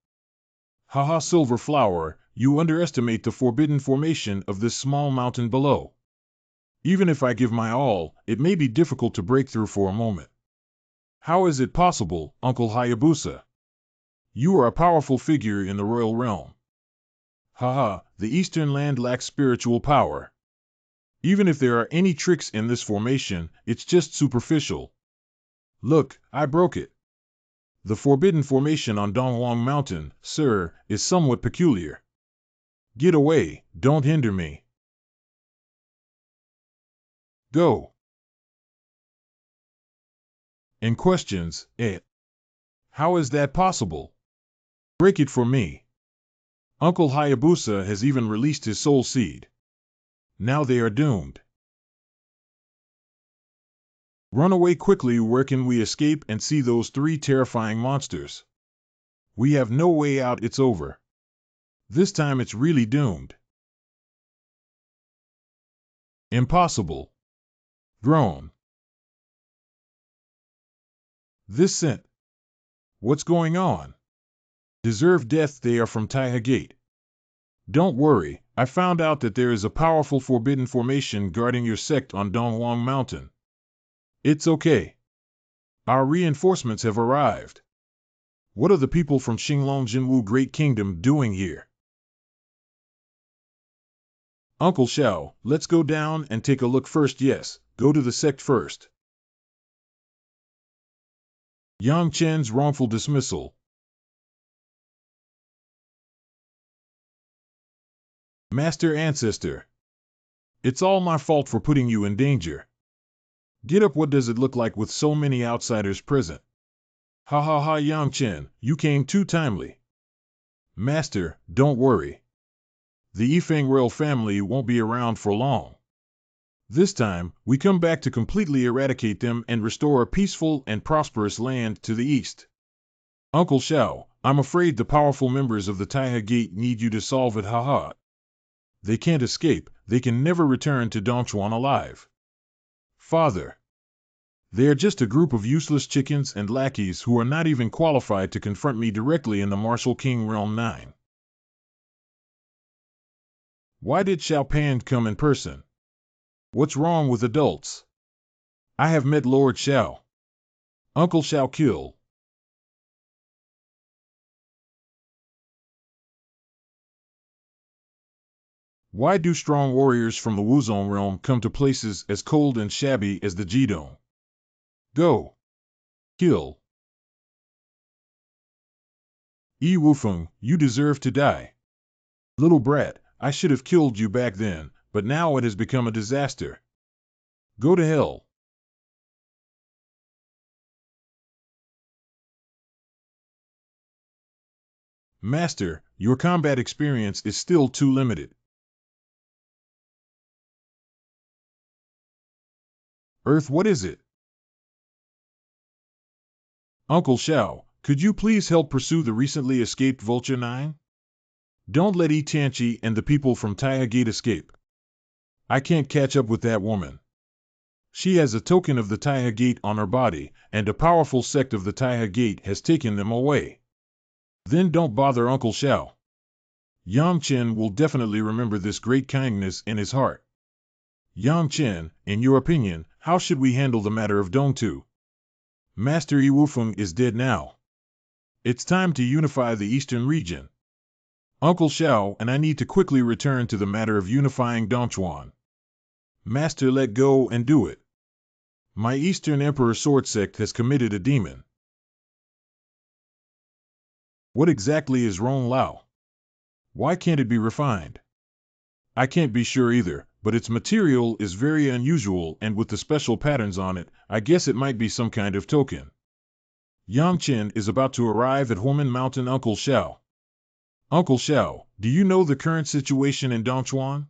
Haha, Silver Flower, you underestimate the forbidden formation of this small mountain below. Even if I give my all, it may be difficult to break through for a moment. How is it possible, Uncle Hayabusa? You are a powerful figure in the royal realm. Haha, the Eastern land lacks spiritual power. Even if there are any tricks in this formation, it's just superficial. Look, I broke it. The forbidden formation on Dongwang Mountain, sir, is somewhat peculiar. Get away, don't hinder me. Go. And questions, how is that possible? Break it for me. Uncle Hayabusa has even released his soul seed. Now they are doomed. Run away quickly. Where can we escape and see those three terrifying monsters? We have no way out. It's over. This time it's really doomed. Impossible. Groan. This scent. What's going on? Deserve death. They are from Taiha Gate. Don't worry, I found out that there is a powerful forbidden formation guarding your sect on Dongwang Mountain. It's okay. Our reinforcements have arrived. What are the people from Xinglong Jinwu Great Kingdom doing here? Uncle Xiao, let's go down and take a look first. Yes, go to the sect first. Yang Chen's wrongful dismissal. Master Ancestor. It's all my fault for putting you in danger. Get up. What does it look like with so many outsiders present? Ha ha ha, Yang Chen, you came too timely. Master, don't worry. The Yifeng royal family won't be around for long. This time, we come back to completely eradicate them and restore a peaceful and prosperous land to the east. Uncle Xiao, I'm afraid the powerful members of the Taiha Gate need you to solve it. Haha. They can't escape. They can never return to Dongchuan alive. Father. They are just a group of useless chickens and lackeys who are not even qualified to confront me directly in the Martial King Realm 9. Why did Xiao Pan come in person? What's wrong with adults? I have met Lord Xiao. Uncle Xiao kill. Why do strong warriors from the Wuzong realm come to places as cold and shabby as the Jidong? Go. Kill. Yi Wufeng, you deserve to die. Little brat, I should have killed you back then, but now it has become a disaster. Go to hell. Master, your combat experience is still too limited. Earth, what is it? Uncle Xiao, could you please help pursue the recently escaped Vulture 9? Don't let Yi Tianqi and the people from Taiha Gate escape. I can't catch up with that woman. She has a token of the Taiha Gate on her body, and a powerful sect of the Taiha Gate has taken them away. Then don't bother Uncle Xiao. Yang Chen will definitely remember this great kindness in his heart. Yang Chen, in your opinion, how should we handle the matter of Dongtu? Master Yi Wufeng is dead now. It's time to unify the eastern region. Uncle Xiao and I need to quickly return to the matter of unifying Dongchuan. Master, let go and do it. My Eastern Emperor Sword Sect has committed a demon. What exactly is Rong Lao? Why can't it be refined? I can't be sure either, but its material is very unusual, and with the special patterns on it, I guess it might be some kind of token. Yang Chen is about to arrive at Huamen Mountain. Uncle Xiao. Uncle Xiao, do you know the current situation in Dongchuan?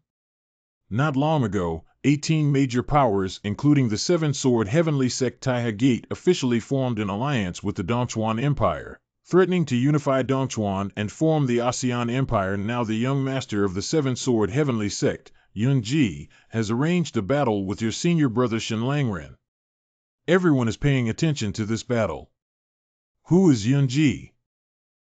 Not long ago, 18 major powers, including the Seven-Sword Heavenly Sect Taiha Gate, officially formed an alliance with the Dongchuan Empire. threatening to unify Dongchuan and form the ASEAN Empire. Now the young master of the Seven Sword Heavenly Sect, Yun Ji, has arranged a battle with your senior brother Shen Langren. Everyone is paying attention to this battle. Who is Yun Ji?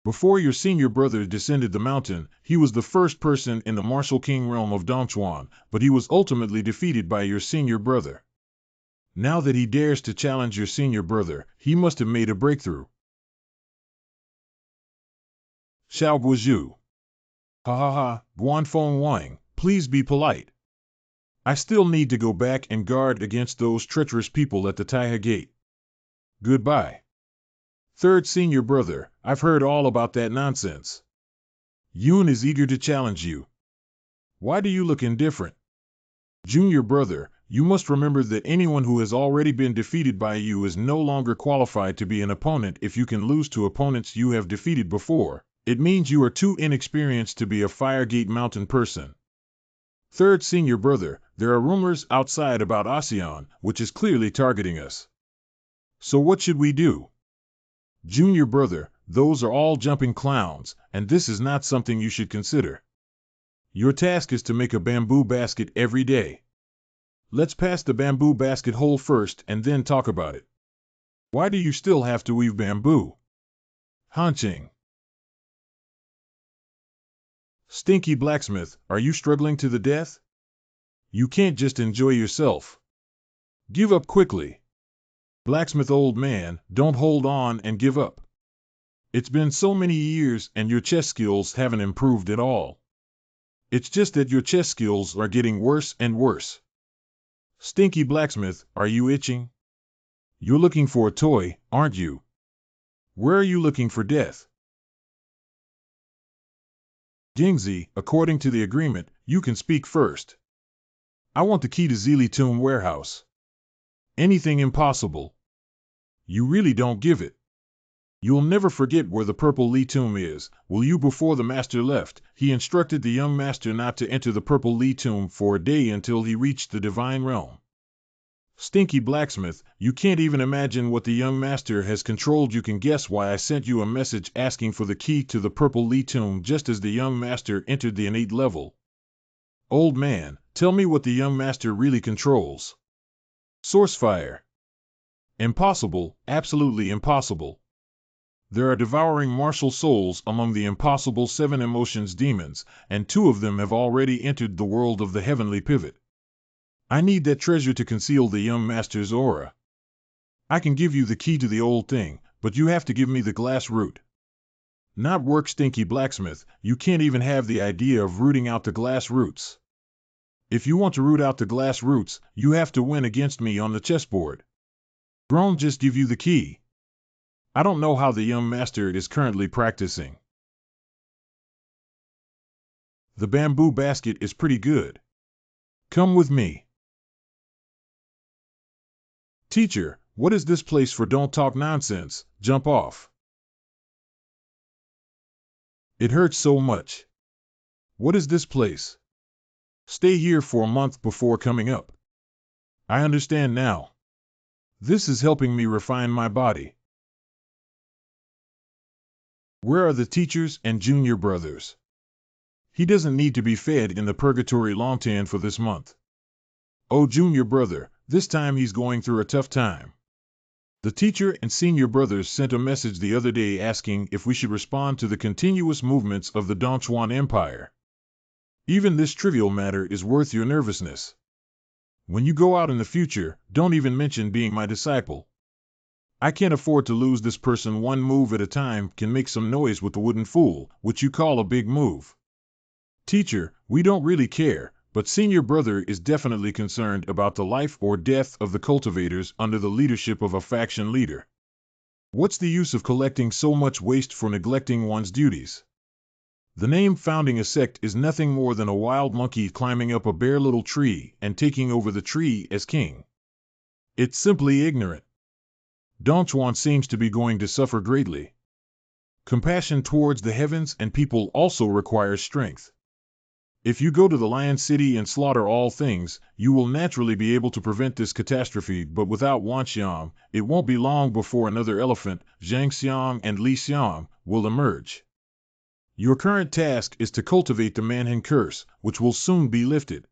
Before your senior brother descended the mountain, he was the first person in the martial king realm of Dongchuan, but he was ultimately defeated by your senior brother. Now that he dares to challenge your senior brother, he must have made a breakthrough. Xiao Guozhu. Ha ha ha, Guanfeng Wang, please be polite. I still need to go back and guard against those treacherous people at the Taihe Gate. Goodbye. Third senior brother, I've heard all about that nonsense. Yun is eager to challenge you. Why do you look indifferent? Junior brother, you must remember that anyone who has already been defeated by you is no longer qualified to be an opponent. If you can lose to opponents you have defeated before, it means you are too inexperienced to be a Firegate Mountain person. Third senior brother, there are rumors outside about ASEAN, which is clearly targeting us. So what should we do? Junior brother, those are all jumping clowns, and this is not something you should consider. Your task is to make a bamboo basket every day. Let's pass the bamboo basket hole first and then talk about it. Why do you still have to weave bamboo? Hanqing. Stinky blacksmith, are you struggling to the death? You can't just enjoy yourself. Give up quickly. Blacksmith old man, don't hold on and give up. It's been so many years and your chess skills haven't improved at all. It's just that your chess skills are getting worse and worse. Stinky blacksmith, are you itching? You're looking for a toy, aren't you? Where are you looking for death? Jingzi, according to the agreement, you can speak first. I want the key to Zili Tomb warehouse. Anything impossible. You really don't give it. You'll never forget where the purple Li Tomb is, will you? Before the master left, he instructed the young master not to enter the purple Li Tomb for a day until he reached the divine realm. Stinky blacksmith, you can't even imagine what the young master has controlled. You can guess why I sent you a message asking for the key to the purple Li Tomb just as the young master entered the innate level. Old man, tell me what the young master really controls. Source fire. Impossible, absolutely impossible. There are devouring martial souls among the impossible 7 emotions demons, and 2 of them have already entered the world of the heavenly pivot. I need that treasure to conceal the young master's aura. I can give you the key to the old thing, but you have to give me the glass root. Not work, stinky blacksmith, you can't even have the idea of rooting out the glass roots. If you want to root out the glass roots, you have to win against me on the chessboard. Don't just give you the key. I don't know how the young master is currently practicing. The bamboo basket is pretty good. Come with me. Teacher, what is this place for? Don't talk nonsense, jump off. It hurts so much. What is this place? Stay here for a month before coming up. I understand now. This is helping me refine my body. Where are the teachers and junior brothers? He doesn't need to be fed in the purgatory Longtan for this month. Oh, junior brother, this time he's going through a tough time. The teacher and senior brothers sent a message the other day asking if we should respond to the continuous movements of the Dongchuan Empire. Even this trivial matter is worth your nervousness. When you go out in the future, don't even mention being my disciple. I can't afford to lose this person. One move at a time can make some noise with the wooden fool, which you call a big move. Teacher, we don't really care, but senior brother is definitely concerned about the life or death of the cultivators under the leadership of a faction leader. What's the use of collecting so much waste for neglecting one's duties? The name founding a sect is nothing more than a wild monkey climbing up a bare little tree and taking over the tree as king. It's simply ignorant. Dongchuan seems to be going to suffer greatly. Compassion towards the heavens and people also requires strength. If you go to the Lion City and slaughter all things, you will naturally be able to prevent this catastrophe, but without Wan Xiang, it won't be long before another elephant, Zhang Xiang and Li Xiang, will emerge. Your current task is to cultivate the Manhan curse, which will soon be lifted.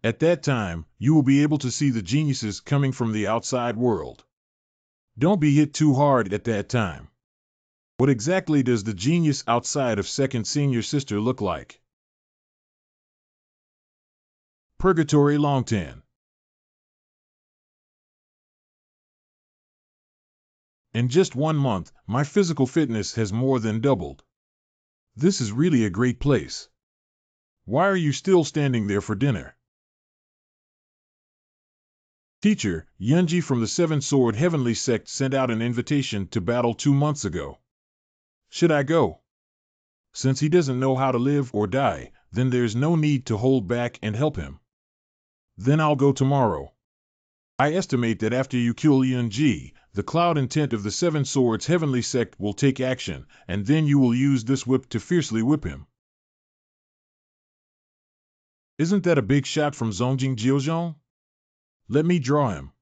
At that time, you will be able to see the geniuses coming from the outside world. Don't be hit too hard at that time. What exactly does the genius outside of second senior sister look like? Purgatory Longtan. In just 1 month, my physical fitness has more than doubled. This is really a great place. Why are you still standing there for dinner? Teacher, Yunji from the Seven Sword Heavenly Sect sent out an invitation to battle 2 months ago. Should I go? Since he doesn't know how to live or die, then there's no need to hold back and help him. Then I'll go tomorrow. I estimate that after you kill Yunji, the cloud intent of the Seven Swords Heavenly Sect will take action, and then you will use this whip to fiercely whip him. Isn't that a big shot from Zongjing Jiuzhong? Let me draw him.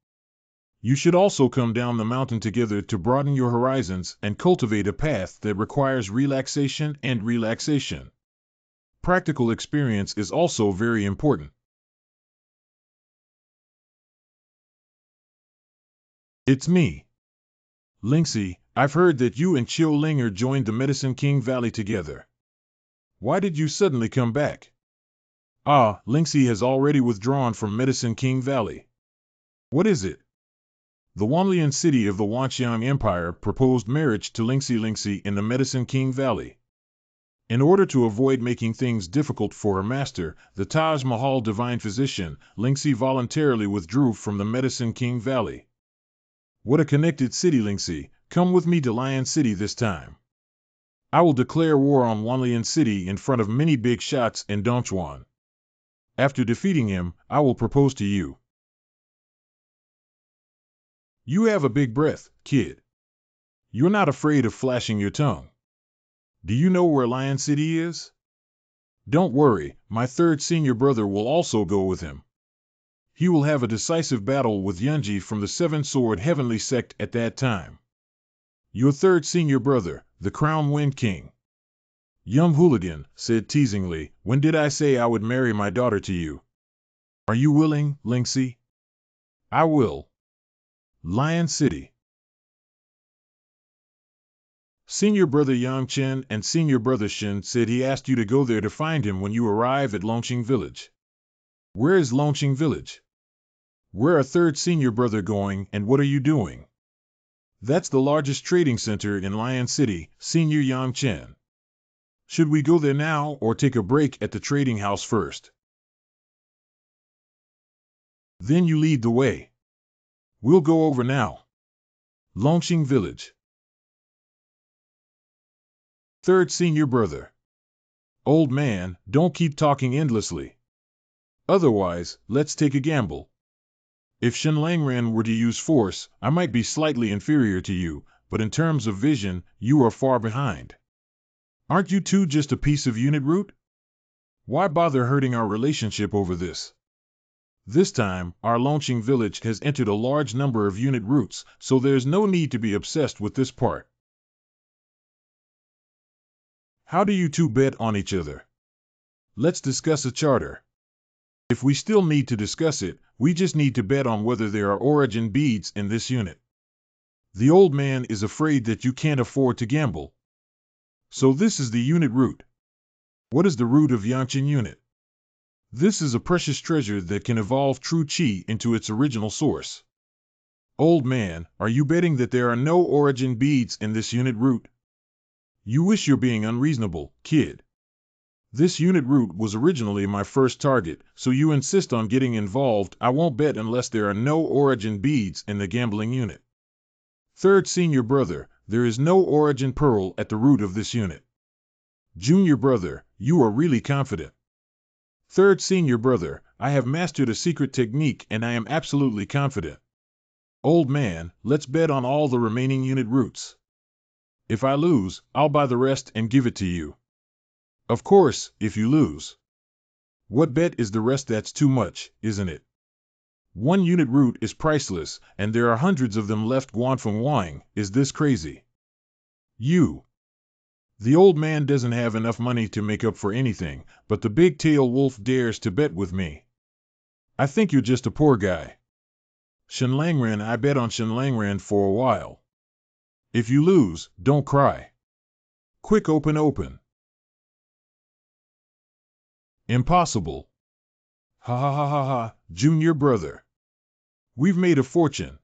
You should also come down the mountain together to broaden your horizons and cultivate a path that requires relaxation and relaxation. Practical experience is also very important. It's me. Lingxi, I've heard that you and Qiu Linger joined the Medicine King Valley together. Why did you suddenly come back? Ah, Lingxi has already withdrawn from Medicine King Valley. What is it? The Wanlian city of the Wanxiang Empire proposed marriage to Lingxi in the Medicine King Valley. In order to avoid making things difficult for her master, the Taj Mahal divine physician, Lingxi voluntarily withdrew from the Medicine King Valley. What a connected city, Lingxi. Come with me to Lion City this time. I will declare war on Wanlian City in front of many big shots in Dongchuan. After defeating him, I will propose to you. You have a big breath, kid. You're not afraid of flashing your tongue. Do you know where Lion City is? Don't worry, my third senior brother will also go with him. He will have a decisive battle with Yunji from the Seven Sword Heavenly Sect at that time. Your third senior brother, the Crown Wind King. Yum Hooligan said teasingly, when did I say I would marry my daughter to you? Are you willing, Lingxi? I will. Lion City. Senior brother Yang Chen and senior brother Shin said he asked you to go there to find him when you arrive at Longqing Village. Where is Longqing Village? Where are third senior brother going and what are you doing? That's the largest trading center in Lion City, senior Yang Chen. Should we go there now or take a break at the trading house first? Then you lead the way. We'll go over now. Longqing Village. Third senior brother. Old man, don't keep talking endlessly. Otherwise, let's take a gamble. If Shen Langren were to use force, I might be slightly inferior to you, but in terms of vision, you are far behind. Aren't you two just a piece of unit root? Why bother hurting our relationship over this? This time, our Longqing village has entered a large number of unit roots, so there's no need to be obsessed with this part. How do you two bet on each other? Let's discuss a charter. If we still need to discuss it, we just need to bet on whether there are origin beads in this unit. The old man is afraid that you can't afford to gamble. So this is the unit root. What is the root of Yangqin unit? This is a precious treasure that can evolve true qi into its original source. Old man, are you betting that there are no origin beads in this unit root? You wish you're being unreasonable, kid. This unit root was originally my first target, so you insist on getting involved. I won't bet unless there are no origin beads in the gambling unit. Third senior brother, there is no origin pearl at the root of this unit. Junior brother, you are really confident. Third senior brother, I have mastered a secret technique and I am absolutely confident. Old man, let's bet on all the remaining unit roots. If I lose, I'll buy the rest and give it to you. Of course, if you lose. What bet is the rest? That's too much, isn't it? 1 unit root is priceless, and there are hundreds of them left. Guanfeng Wang, is this crazy? You. The old man doesn't have enough money to make up for anything, but the big-tailed wolf dares to bet with me. I think you're just a poor guy. Shenlangren, I bet on Shenlangren for a while. If you lose, don't cry. Quick, open. Impossible. Ha ha ha ha ha, junior brother. We've made a fortune.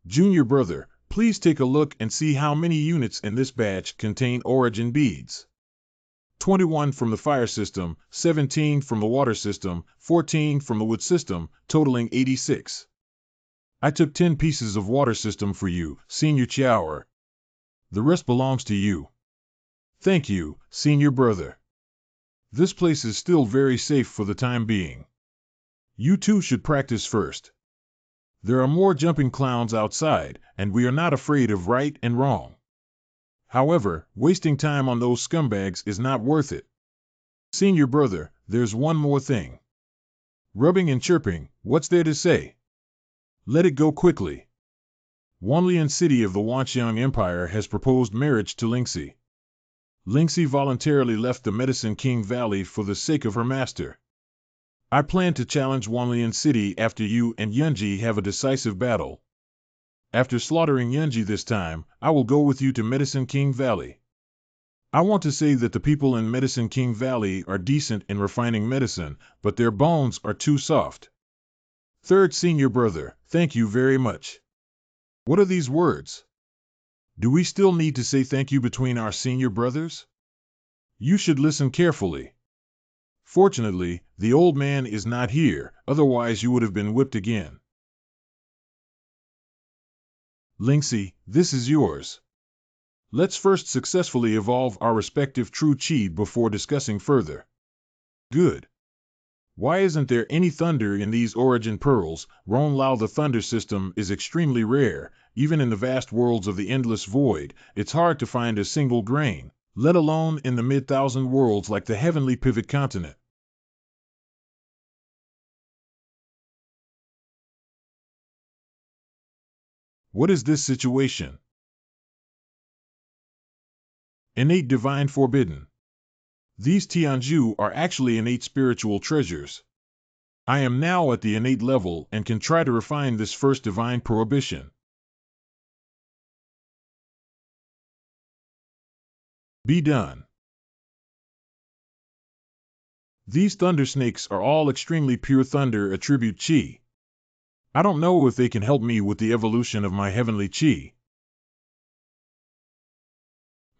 Junior brother, please take a look and see how many units in this batch contain origin beads. 21 from the fire system, 17 from the water system, 14 from the wood system, totaling 86. I took 10 pieces of water system for you, Senior Chiaoer. The rest belongs to you. Thank you, senior brother. This place is still very safe for the time being. You two should practice first. There are more jumping clowns outside, and we are not afraid of right and wrong. However, wasting time on those scumbags is not worth it. Senior brother, there's one more thing. Rubbing and chirping, what's there to say? Let it go quickly. Wanlian city of the Wanxiang Empire has proposed marriage to Lingxi. Lingxi voluntarily left the Medicine King Valley for the sake of her master. I plan to challenge Wanlian City after you and Yunji have a decisive battle. After slaughtering Yunji this time, I will go with you to Medicine King Valley. I want to say that the people in Medicine King Valley are decent in refining medicine, but their bones are too soft. Third senior brother, thank you very much. What are these words? Do we still need to say thank you between our senior brothers? You should listen carefully. Fortunately, the old man is not here, otherwise you would have been whipped again. Lingxi, this is yours. Let's first successfully evolve our respective true chi before discussing further. Good. Why isn't there any thunder in these origin pearls? Ron Lao, the thunder system is extremely rare. Even in the vast worlds of the endless void, it's hard to find a single grain, let alone in the mid-thousand worlds like the heavenly pivot continent. What is this situation? Innate divine forbidden. These Tianju are actually innate spiritual treasures. I am now at the innate level and can try to refine this first divine prohibition. Be done. These thunder snakes are all extremely pure thunder attribute chi. I don't know if they can help me with the evolution of my heavenly chi.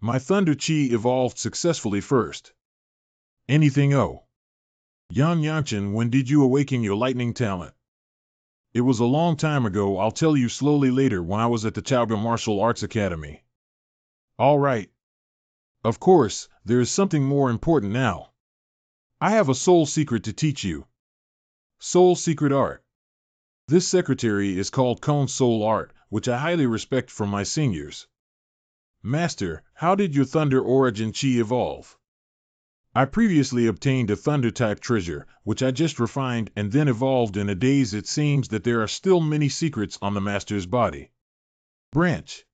My thunder chi evolved successfully first. Anything oh? Yang Yangchen, when did you awaken your lightning talent? It was a long time ago. I'll tell you slowly later when I was at the Chaoga Martial Arts Academy. All right. Of course, there is something more important now. I have a soul secret to teach you. Soul secret art. This secretary is called Cone Soul Art, which I highly respect from my seniors. Master, how did your thunder origin chi evolve? I previously obtained a thunder-type treasure, which I just refined and then evolved in a daze. It seems that there are still many secrets on the master's body. Branch.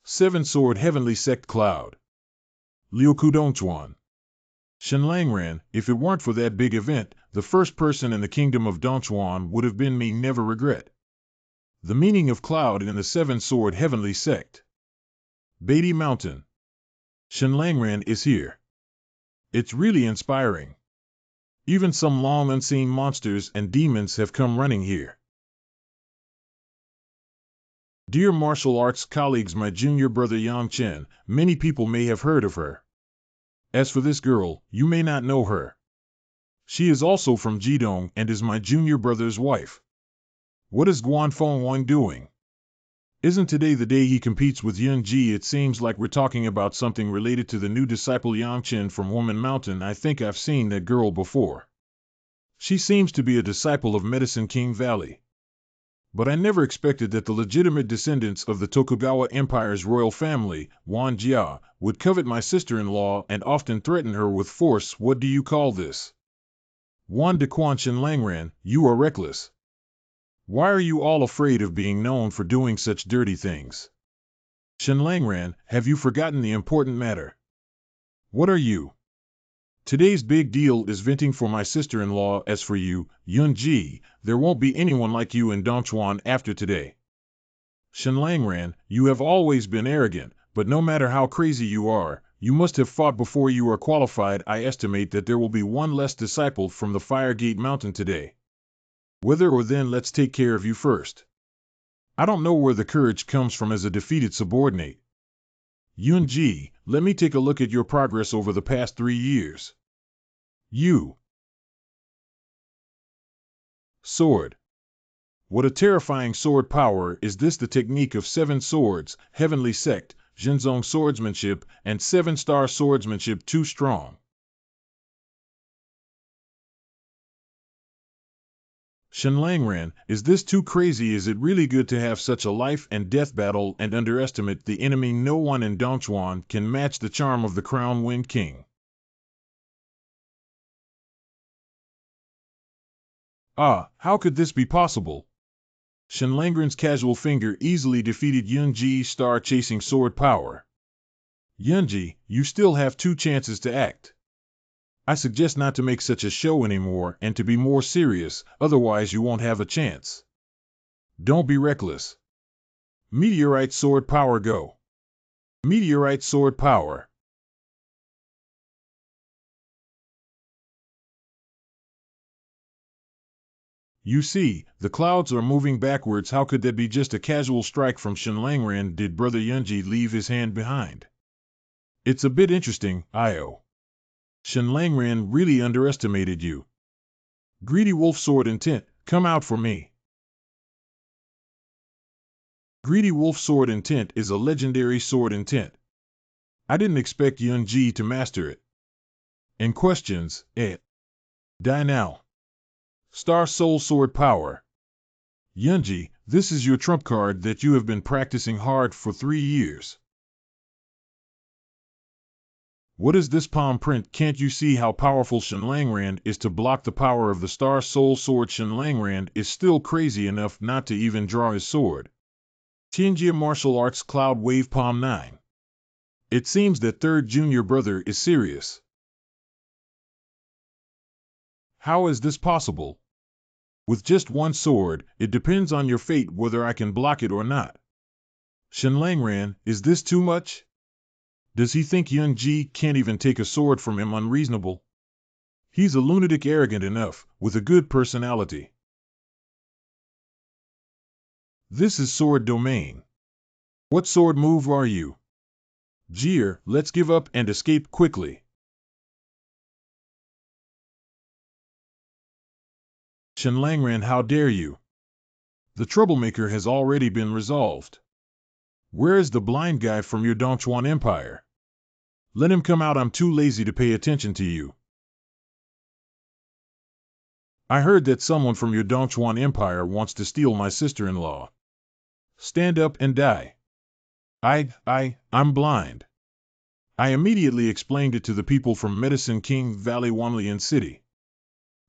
Seven-sword heavenly sect cloud. Liuku Dongchuan. Shenlangren, if it weren't for that big event, the first person in the kingdom of Dongchuan would have been me. Never regret. The meaning of cloud in the seven-sword heavenly sect. Beatty Mountain. Shenlangren is here. It's really inspiring. Even some long unseen monsters and demons have come running here. Dear martial arts colleagues, my junior brother Yang Chen, many people may have heard of her. As for this girl, you may not know her. She is also from Jidong and is my junior brother's wife. What is Guanfeng Wang doing? Isn't today the day he competes with Yun Ji? It seems like we're talking about something related to the new disciple Yang Chen from Woman Mountain. I think I've seen that girl before. She seems to be a disciple of Medicine King Valley. But I never expected that the legitimate descendants of the Tokugawa Empire's royal family, Wan Jia, would covet my sister-in-law and often threaten her with force. What do you call this? Wan Dequan Shenlangran, you are reckless. Why are you all afraid of being known for doing such dirty things? Shenlangran, have you forgotten the important matter? What are you? Today's big deal is venting for my sister-in-law. As for you, Yunji, there won't be anyone like you in Dongchuan after today. Shenlangran, you have always been arrogant, but no matter how crazy you are, you must have fought before you are qualified. I estimate that there will be one less disciple from the Firegate Mountain today. Whether or then, let's take care of you first. I don't know where the courage comes from as a defeated subordinate. Yunji, let me take a look at your progress over the past 3 years. You. Sword. What a terrifying sword power is this! The technique of 7 swords, Heavenly Sect, Zhenzong swordsmanship, and 7-star swordsmanship too strong. Shenlangran, is this too crazy? Is it really good to have such a life and death battle and underestimate the enemy? No one in Dongchuan can match the charm of the Crown Wind King. Ah, how could this be possible? Shenlangran's casual finger easily defeated Yunji's star-chasing sword power. Yunji, you still have 2 chances to act. I suggest not to make such a show anymore and to be more serious, otherwise you won't have a chance. Don't be reckless. Meteorite sword power, go. Meteorite sword power. You see, the clouds are moving backwards. How could that be just a casual strike from Shenlangran? Did Brother Yunji leave his hand behind? It's a bit interesting, Io. Shenlangran really underestimated you. Greedy Wolf Sword Intent, come out for me. Greedy Wolf Sword Intent is a legendary sword intent. I didn't expect Yunji to master it. And questions, Die now. Star Soul Sword Power. Yunji, this is your trump card that you have been practicing hard for 3 years. What is this palm print? Can't you see how powerful Shenlangran is to block the power of the Star Soul Sword? Shenlangran is still crazy enough not to even draw his sword. Tianjia Martial Arts Cloud Wave Palm 9. It seems that third junior brother is serious. How is this possible? With just 1 sword, it depends on your fate whether I can block it or not. Shenlangran, is this too much? Does he think Yunji can't even take a sword from him? Unreasonable. He's a lunatic arrogant enough, with a good personality. This is sword domain. What sword move are you? Jir, let's give up and escape quickly. Shenlangran, how dare you? The troublemaker has already been resolved. Where is the blind guy from your Dongchuan Empire? Let him come out. I'm too lazy to pay attention to you. I heard that someone from your Dongchuan Empire wants to steal my sister-in-law. Stand up and die. I'm blind. I immediately explained it to the people from Medicine King Valley, Wanlian City.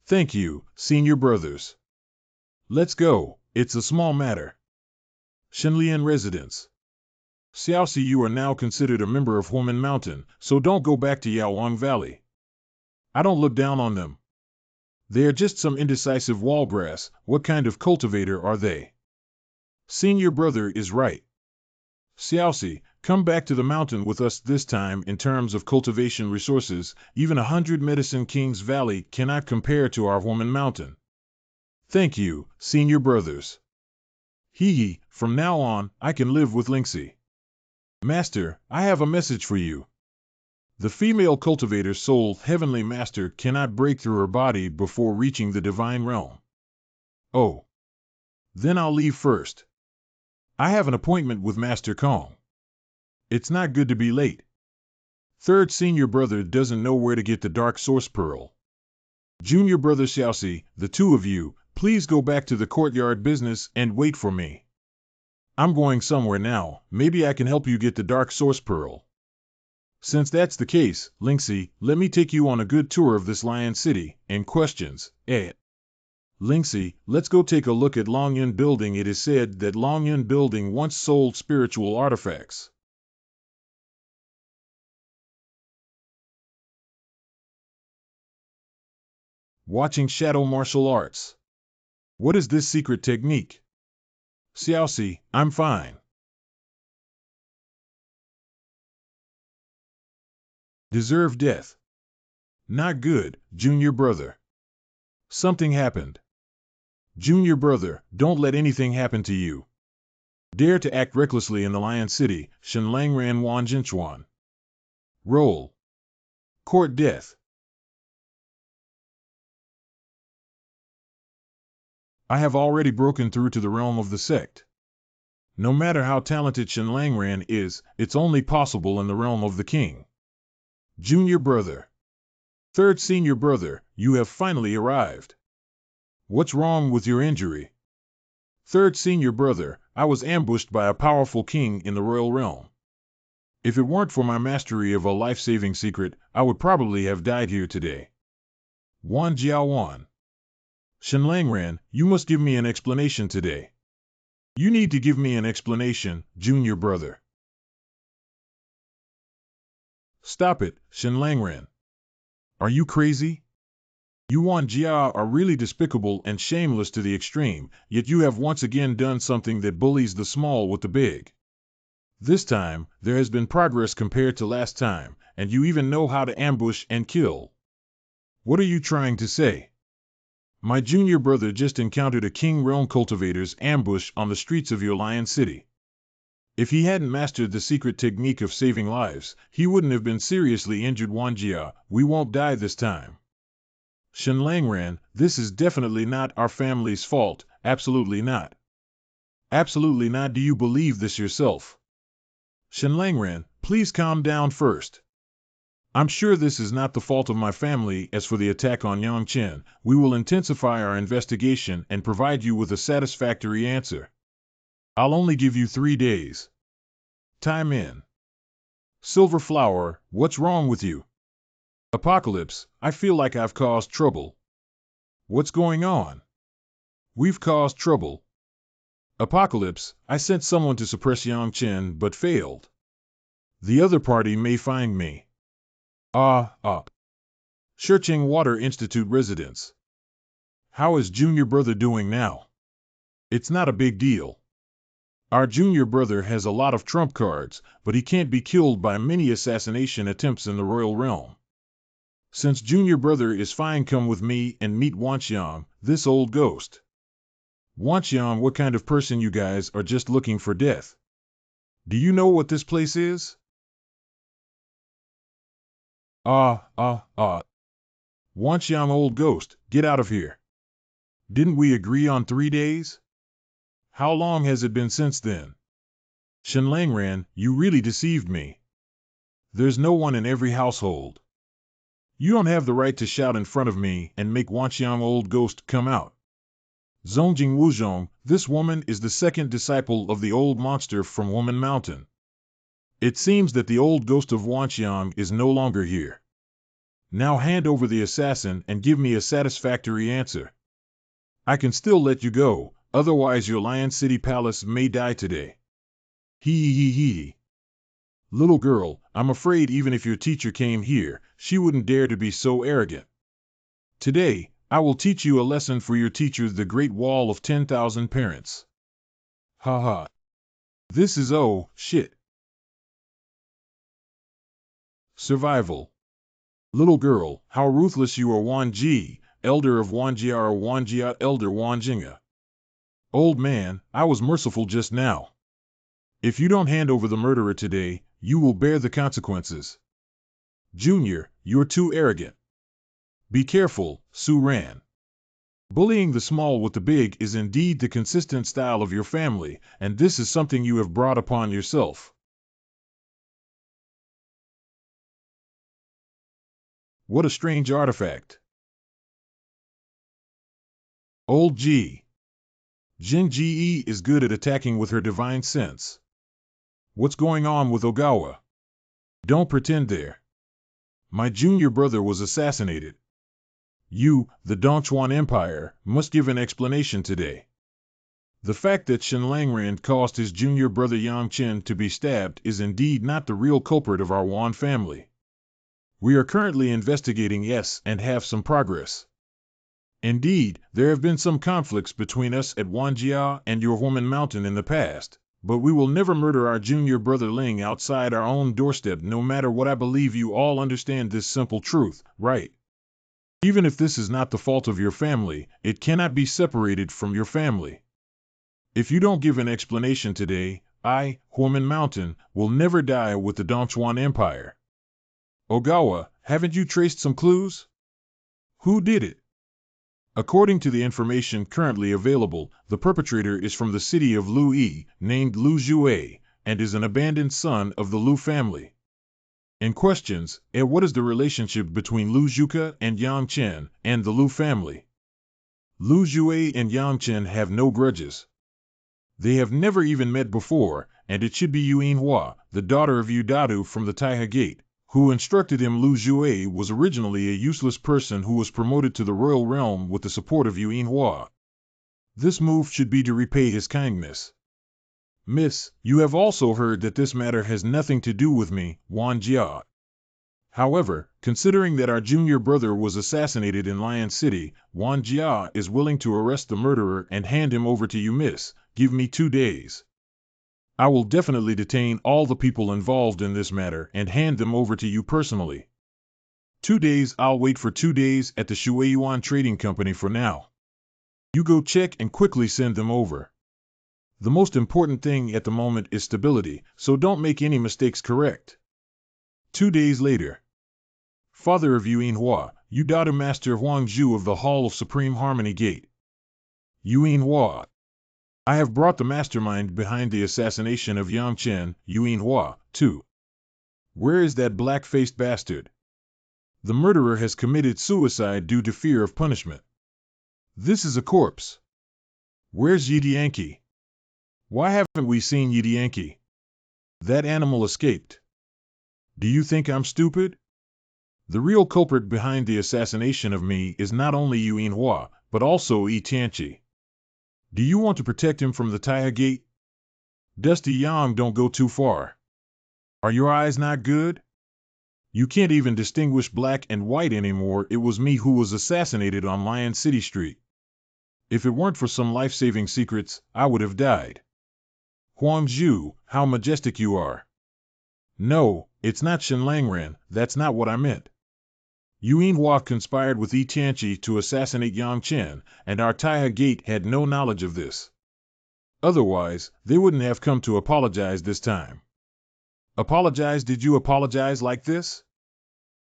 Thank you, senior brothers. Let's go, it's a small matter. Shenlian Residence. Xiaoxi, you are now considered a member of Huamen Mountain, so don't go back to Yaoang Valley. I don't look down on them. They are just some indecisive wallgrass. What kind of cultivator are they? Senior brother is right. Xiaoxi, come back to the mountain with us. This time, in terms of cultivation resources, even 100 Medicine King's Valley cannot compare to our Huamen Mountain. Thank you, senior brothers. Hee, from now on, I can live with Lingxi. Master, I have a message for you. The female cultivator's soul, Heavenly Master, cannot break through her body before reaching the divine realm. Oh. Then I'll leave first. I have an appointment with Master Kong. It's not good to be late. Third senior brother doesn't know where to get the dark source pearl. Junior brother Xiaoxi, the 2 of you, please go back to the courtyard business and wait for me. I'm going somewhere now. Maybe I can help you get the Dark Source Pearl. Since that's the case, Linksy, let me take you on a good tour of this Lion City. And questions, eh? Linksy, let's go take a look at Longyun Building. It is said that Longyun Building once sold spiritual artifacts. Watching shadow martial arts. What is this secret technique? Xiaoxi, I'm fine. Deserve death. Not good, junior brother. Something happened. Junior brother, don't let anything happen to you. Dare to act recklessly in the Lion City, Shenlangran Wanjinchuan. Roll. Court death. I have already broken through to the realm of the sect. No matter how talented Shenlangran is, it's only possible in the realm of the king. Junior brother. Third senior brother, you have finally arrived. What's wrong with your injury? Third senior brother, I was ambushed by a powerful king in the royal realm. If it weren't for my mastery of a life-saving secret, I would probably have died here today. Wan Jiawan. Shenlangran, you must give me an explanation today. You need to give me an explanation, junior brother. Stop it, Shenlangran. Are you crazy? You Wan Jia are really despicable and shameless to the extreme, yet you have once again done something that bullies the small with the big. This time, there has been progress compared to last time, and you even know how to ambush and kill. What are you trying to say? My junior brother just encountered a King Realm Cultivator's ambush on the streets of your Lion City. If he hadn't mastered the secret technique of saving lives, he wouldn't have been seriously injured. Wanjia, we won't die this time. Shenlangran, this is definitely not our family's fault, absolutely not. Absolutely not. Do you believe this yourself? Shenlangran, please calm down first. I'm sure this is not the fault of my family. As for the attack on Yangchen, we will intensify our investigation and provide you with a satisfactory answer. I'll only give you 3 days. Time in. Silver Flower, what's wrong with you? Apocalypse, I feel like I've caused trouble. What's going on? We've caused trouble. Apocalypse, I sent someone to suppress Yangchen but failed. The other party may find me. Shurcheng Water Institute residents. How is junior brother doing now? It's not a big deal. Our junior brother has a lot of trump cards, but he can't be killed by many assassination attempts in the royal realm. Since junior brother is fine, come with me and meet Wanxiang, this old ghost. Wanxiang, what kind of person you guys are, just looking for death? Do you know what this place is? Wanxiang, old ghost, get out of here. Didn't we agree on 3 days? How long has it been since then? Shenlangran, you really deceived me. There's no one in every household. You don't have the right to shout in front of me and make Wanxiang, old ghost, come out. Zongjing Wuzhong, this woman is the second disciple of the old monster from Woman Mountain. It seems that the old ghost of Wanxiang is no longer here. Now hand over the assassin and give me a satisfactory answer. I can still let you go, otherwise your Lion City Palace may die today. Hee. Little girl, I'm afraid even if your teacher came here, she wouldn't dare to be so arrogant. Today, I will teach you a lesson for your teacher, the Great Wall of 10,000 Parents. Ha. This is shit. Survival. Little girl, how ruthless you are. Wan Ji, elder of Wanjia, or Wanjia, elder Wanjinga. Old man, I was merciful just now. If you don't hand over the murderer today, you will bear the consequences. Junior, you're too arrogant. Be careful, Su Ran. Bullying the small with the big is indeed the consistent style of your family, and this is something you have brought upon yourself. What a strange artifact. Old G. Jin Ge is good at attacking with her divine sense. What's going on with Ogawa? Don't pretend there. My junior brother was assassinated. You, the Dongchuan Empire, must give an explanation today. The fact that Shen Langran caused his junior brother Yang Chen to be stabbed is indeed not the real culprit of our Wan family. We are currently investigating yes and have some progress. Indeed, there have been some conflicts between us at Wanjia and your Woman Mountain in the past, but we will never murder our junior brother Ling outside our own doorstep no matter what. I believe you all understand this simple truth, right? Even if this is not the fault of your family, it cannot be separated from your family. If you don't give an explanation today, I, Woman Mountain, will never die with the Dongchuan Empire. Ogawa, haven't you traced some clues? Who did it? According to the information currently available, the perpetrator is from the city of Luyi, named Lu Jue, and is an abandoned son of the Lu family. In questions, what is the relationship between Lu Zhuka and Yang Chen and the Lu family? Lu Jue and Yang Chen have no grudges. They have never even met before, and it should be Yu Yinhua, the daughter of Yu Dadu from the Taihe Gate, who instructed him. Lu Jue was originally a useless person who was promoted to the royal realm with the support of Yu Yinhua. This move should be to repay his kindness. Miss, you have also heard that this matter has nothing to do with me, Wan Jia. However, considering that our junior brother was assassinated in Lion City, Wan Jia is willing to arrest the murderer and hand him over to you, miss. Give me 2 days. I will definitely detain all the people involved in this matter and hand them over to you personally. 2 days. I'll wait for 2 days at the Shueiyuan Trading Company for now. You go check and quickly send them over. The most important thing at the moment is stability, so don't make any mistakes, correct? 2 days later. Father of Yu Yinhua, Yu Dada Master Huang Zhu of the Hall of Supreme Harmony Gate. Yu Yinhua. I have brought the mastermind behind the assassination of Yang Chen, Yu Yinhua, too. Where is that black-faced bastard? The murderer has committed suicide due to fear of punishment. This is a corpse. Where's Yidianki? Why haven't we seen Yidianki? That animal escaped. Do you think I'm stupid? The real culprit behind the assassination of me is not only Yu Yinhua, but also Yi Tianqi. Do you want to protect him from the Taihe Gate? Dusty Yang, don't go too far. Are your eyes not good? You can't even distinguish black and white anymore. It was me who was assassinated on Lion City Street. If it weren't for some life-saving secrets, I would have died. Huang Zhu, how majestic you are. No, it's not Shen Langran, that's not what I meant. Yu Yinhua conspired with Yi Tianqi to assassinate Yang Chen, and our Taihe Gate had no knowledge of this. Otherwise, they wouldn't have come to apologize this time. Apologize? Did you apologize like this?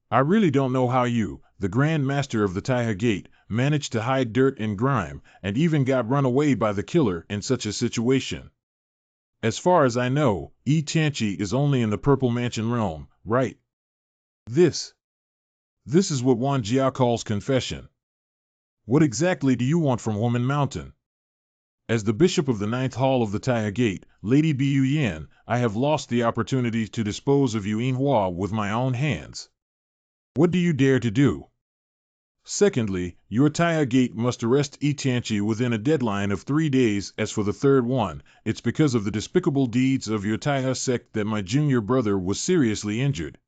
I really don't know how you, the Grand Master of the Taihe Gate, managed to hide dirt and grime, and even got run away by the killer in such a situation. As far as I know, Yi Tianqi is only in the Purple Mansion realm, right? This is what Wan Jia calls confession. What exactly do you want from Woman Mountain? As the Bishop of the Ninth Hall of the Taihe Gate, Lady Bu Yan, I have lost the opportunity to dispose of Yu Yinhua with my own hands. What do you dare to do? Secondly, your Taihe Gate must arrest Yi Tianqi within a deadline of 3 days. As for the third one, it's because of the despicable deeds of your Taihe sect that my junior brother was seriously injured.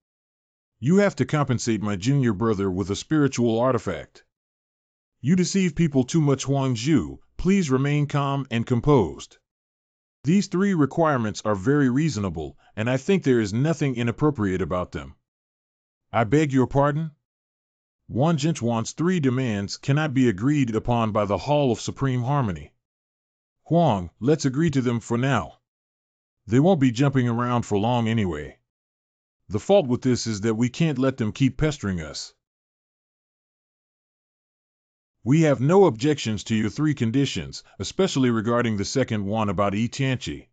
You have to compensate my junior brother with a spiritual artifact. You deceive people too much, Huang Zhu. Please remain calm and composed. These 3 requirements are very reasonable, and I think there is nothing inappropriate about them. I beg your pardon? Wan Jinchuan's 3 demands cannot be agreed upon by the Hall of Supreme Harmony. Huang, let's agree to them for now. They won't be jumping around for long anyway. The fault with this is that we can't let them keep pestering us. We have no objections to your 3 conditions, especially regarding the second one about Yi Tianqi.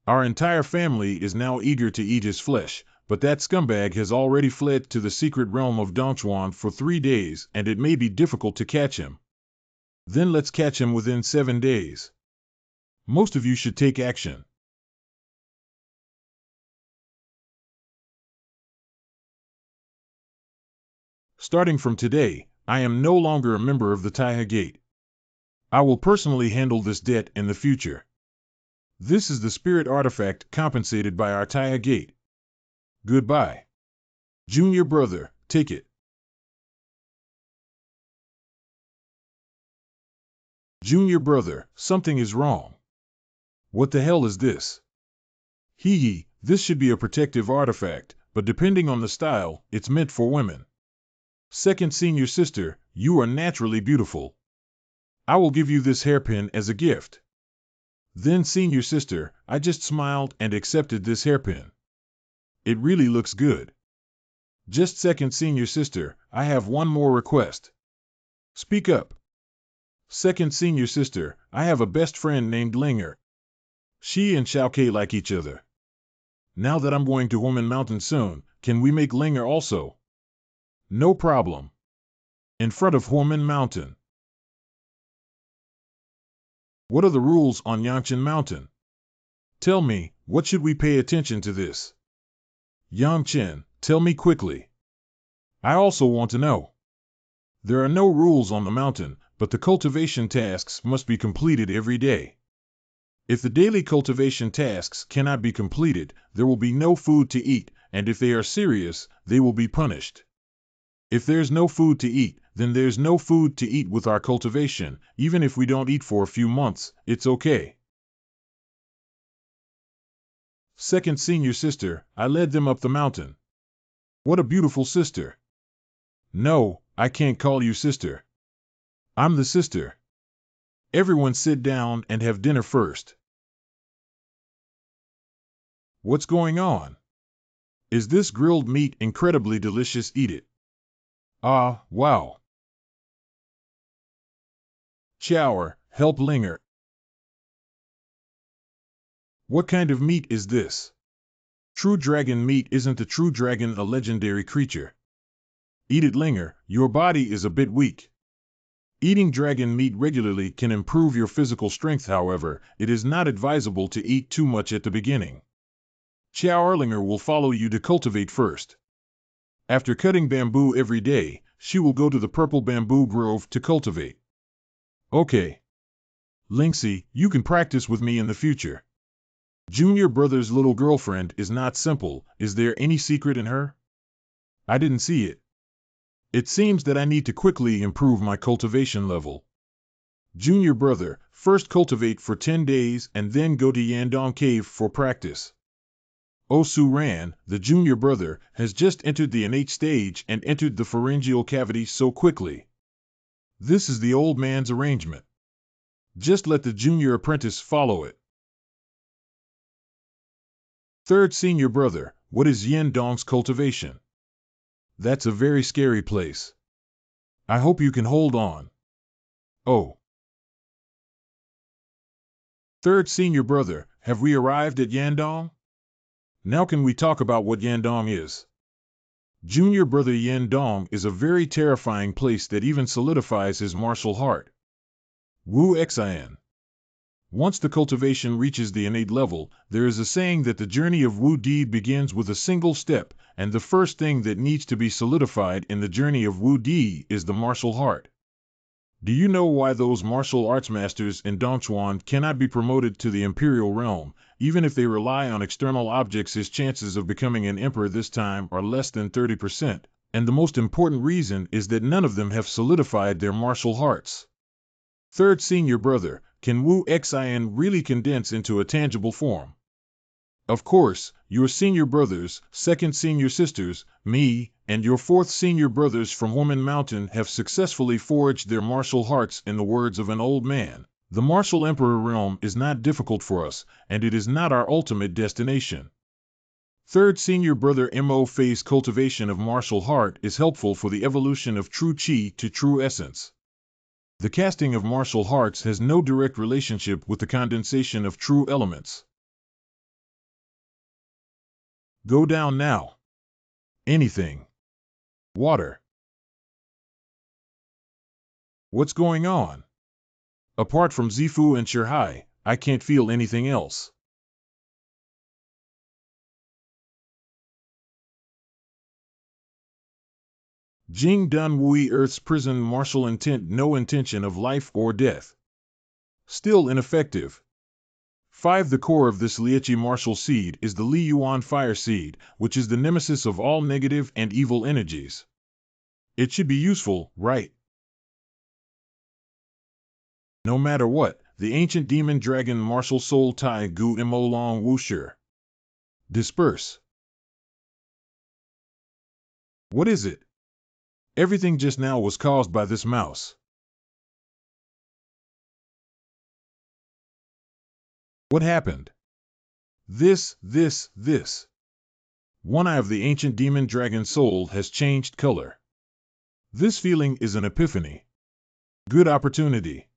Our entire family is now eager to eat his flesh, but that scumbag has already fled to the secret realm of Dongchuan for 3 days, and it may be difficult to catch him. Then let's catch him within 7 days. Most of you should take action. Starting from today, I am no longer a member of the Taiha Gate. I will personally handle this debt in the future. This is the spirit artifact compensated by our Taiha Gate. Goodbye. Junior brother, take it. Junior brother, something is wrong. What the hell is this? Hee, this should be a protective artifact, but depending on the style, it's meant for women. Second senior sister, you are naturally beautiful. I will give you this hairpin as a gift. Then senior sister, I just smiled and accepted this hairpin. It really looks good. Just second senior sister, I have one more request. Speak up. Second senior sister, I have a best friend named Linger. She and Xiaokei like each other. Now that I'm going to Woman Mountain soon, can we make Linger also? No problem. In front of Woman Mountain. What are the rules on Yangchen Mountain? Tell me, what should we pay attention to this? Yangchen, tell me quickly. I also want to know. There are no rules on the mountain, but the cultivation tasks must be completed every day. If the daily cultivation tasks cannot be completed, there will be no food to eat, and if they are serious, they will be punished. If there's no food to eat, then there's no food to eat with our cultivation. Even if we don't eat for a few months, it's okay. Second senior sister, I led them up the mountain. What a beautiful sister. No, I can't call you sister. I'm the sister. Everyone sit down and have dinner first. What's going on? Is this grilled meat incredibly delicious? Eat it. Ah, wow. Chower, help Linger. What kind of meat is this? True dragon meat. Isn't the true dragon a legendary creature? Eat it, Linger, your body is a bit weak. Eating dragon meat regularly can improve your physical strength. However, it is not advisable to eat too much at the beginning. Linger will follow you to cultivate first. After cutting bamboo every day, she will go to the purple bamboo grove to cultivate. Okay. Lingxi, you can practice with me in the future. Junior brother's little girlfriend is not simple. Is there any secret in her? I didn't see it. It seems that I need to quickly improve my cultivation level. Junior brother, first cultivate for 10 days and then go to Yandong Cave for practice. Osu Ran, the junior brother, has just entered the innate stage and entered the pharyngeal cavity so quickly. This is the old man's arrangement. Just let the junior apprentice follow it. Third senior brother, what is Yandong's cultivation? That's a very scary place. I hope you can hold on. Oh. Third senior brother, have we arrived at Yandong? Now can we talk about what Yandong is? Junior brother, Yandong is a very terrifying place that even solidifies his martial heart. Wu Xian. Once the cultivation reaches the innate level, there is a saying that the journey of Wu Deed begins with a single step, and the first thing that needs to be solidified in the journey of Wu Di is the martial heart. Do you know why those martial arts masters in Dongchuan cannot be promoted to the imperial realm? Even if they rely on external objects, his chances of becoming an emperor this time are less than 30%, and the most important reason is that none of them have solidified their martial hearts. Third senior brother, can Wu Xian really condense into a tangible form? Of course, your senior brothers, second senior sisters, me, and your fourth senior brothers from Woman Mountain have successfully forged their martial hearts. In the words of an old man, the martial emperor realm is not difficult for us, and it is not our ultimate destination. Third senior brother Mo Fei's cultivation of martial heart is helpful for the evolution of true chi to true essence. The casting of martial hearts has no direct relationship with the condensation of true elements. Go down now. Anything. Water. What's going on? Apart from Zifu and Shirhai, I can't feel anything else. Jing Dan Wui Earth's prison martial intent, no intention of life or death. Still ineffective. 5. The core of this Lieqi martial seed is the Li Yuan fire seed, which is the nemesis of all negative and evil energies. It should be useful, right? No matter what, the ancient demon dragon martial soul Tai Gu Mo Long Wushi. Disperse. What is it? Everything just now was caused by this mouse. What happened? This. One eye of the ancient demon dragon soul has changed color. This feeling is an epiphany. Good opportunity.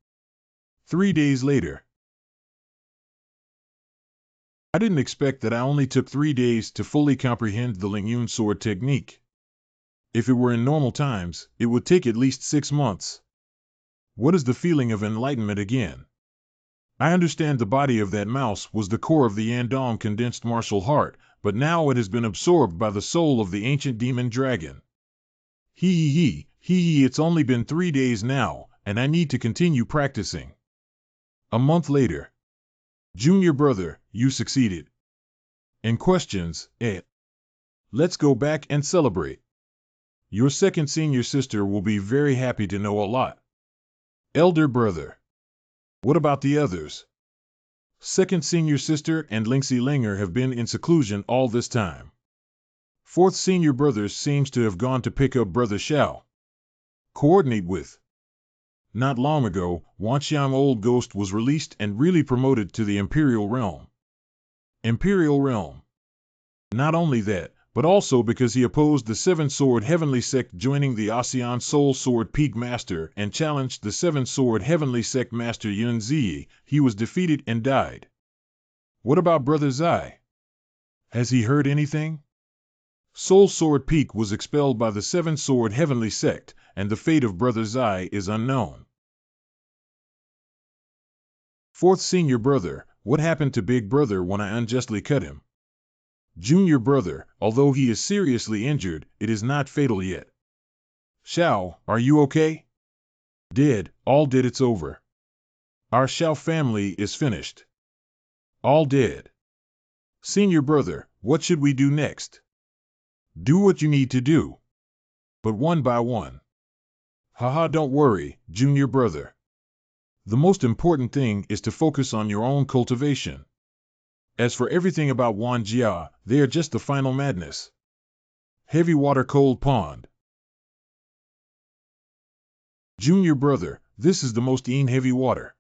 3 days later. I didn't expect that I only took 3 days to fully comprehend the Lingyun sword technique. If it were in normal times, it would take at least 6 months. What is the feeling of enlightenment again? I understand the body of that mouse was the core of the Yandong condensed martial heart, but now it has been absorbed by the soul of the ancient demon dragon. It's only been 3 days now, and I need to continue practicing. A month later. Junior brother, you succeeded. And questions, Let's go back and celebrate. Your second senior sister will be very happy to know a lot. Elder brother. What about the others? Second senior sister and Lingxi Linger have been in seclusion all this time. Fourth senior brother seems to have gone to pick up brother Xiao. Coordinate with. Not long ago, Wanxiang Old Ghost was released and really promoted to the Imperial Realm. Imperial Realm. Not only that, but also because he opposed the Seven-Sword Heavenly Sect joining the ASEAN Soul Sword Peak Master and challenged the Seven-Sword Heavenly Sect Master Yun Ziyi, he was defeated and died. What about Brother Zai? Has he heard anything? Soul Sword Peak was expelled by the Seven-Sword Heavenly Sect, and the fate of Brother Zai is unknown. Fourth senior brother, what happened to big brother when I unjustly cut him? Junior brother, although he is seriously injured, it is not fatal yet. Xiao, are you okay? Dead, all dead, it's over. Our Xiao family is finished. All dead. Senior brother, what should we do next? Do what you need to do. But one by one. Haha, don't worry, junior brother. The most important thing is to focus on your own cultivation. As for everything about Wan Jia, they are just the final madness. Heavy water cold pond. Junior brother, this is the most heavy water.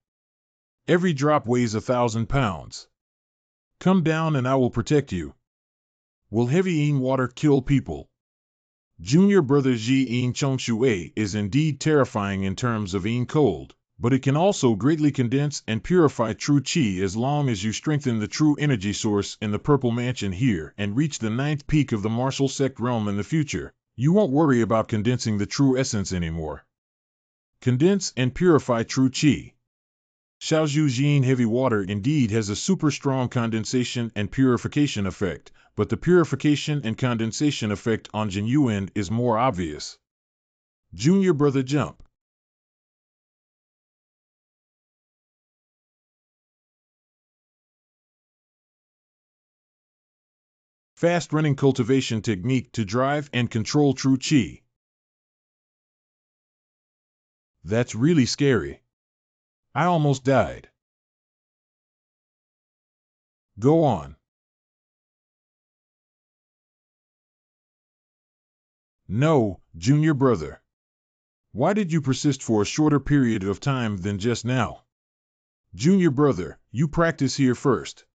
Every drop weighs 1,000 pounds. Come down and I will protect you. Will heavy water kill people? Junior brother Ji Chongshui is indeed terrifying in terms of cold, but it can also greatly condense and purify true qi as long as you strengthen the true energy source in the Purple Mansion here and reach the 9th peak of the martial sect realm in the future. You won't worry about condensing the true essence anymore. Condense and purify true qi. Xiaozhu Jin heavy water indeed has a super strong condensation and purification effect, but the purification and condensation effect on Jinyuan is more obvious. Junior brother jump. Fast-running cultivation technique to drive and control true qi. That's really scary. I almost died. Go on. No, junior brother. Why did you persist for a shorter period of time than just now? Junior brother, you practice here first.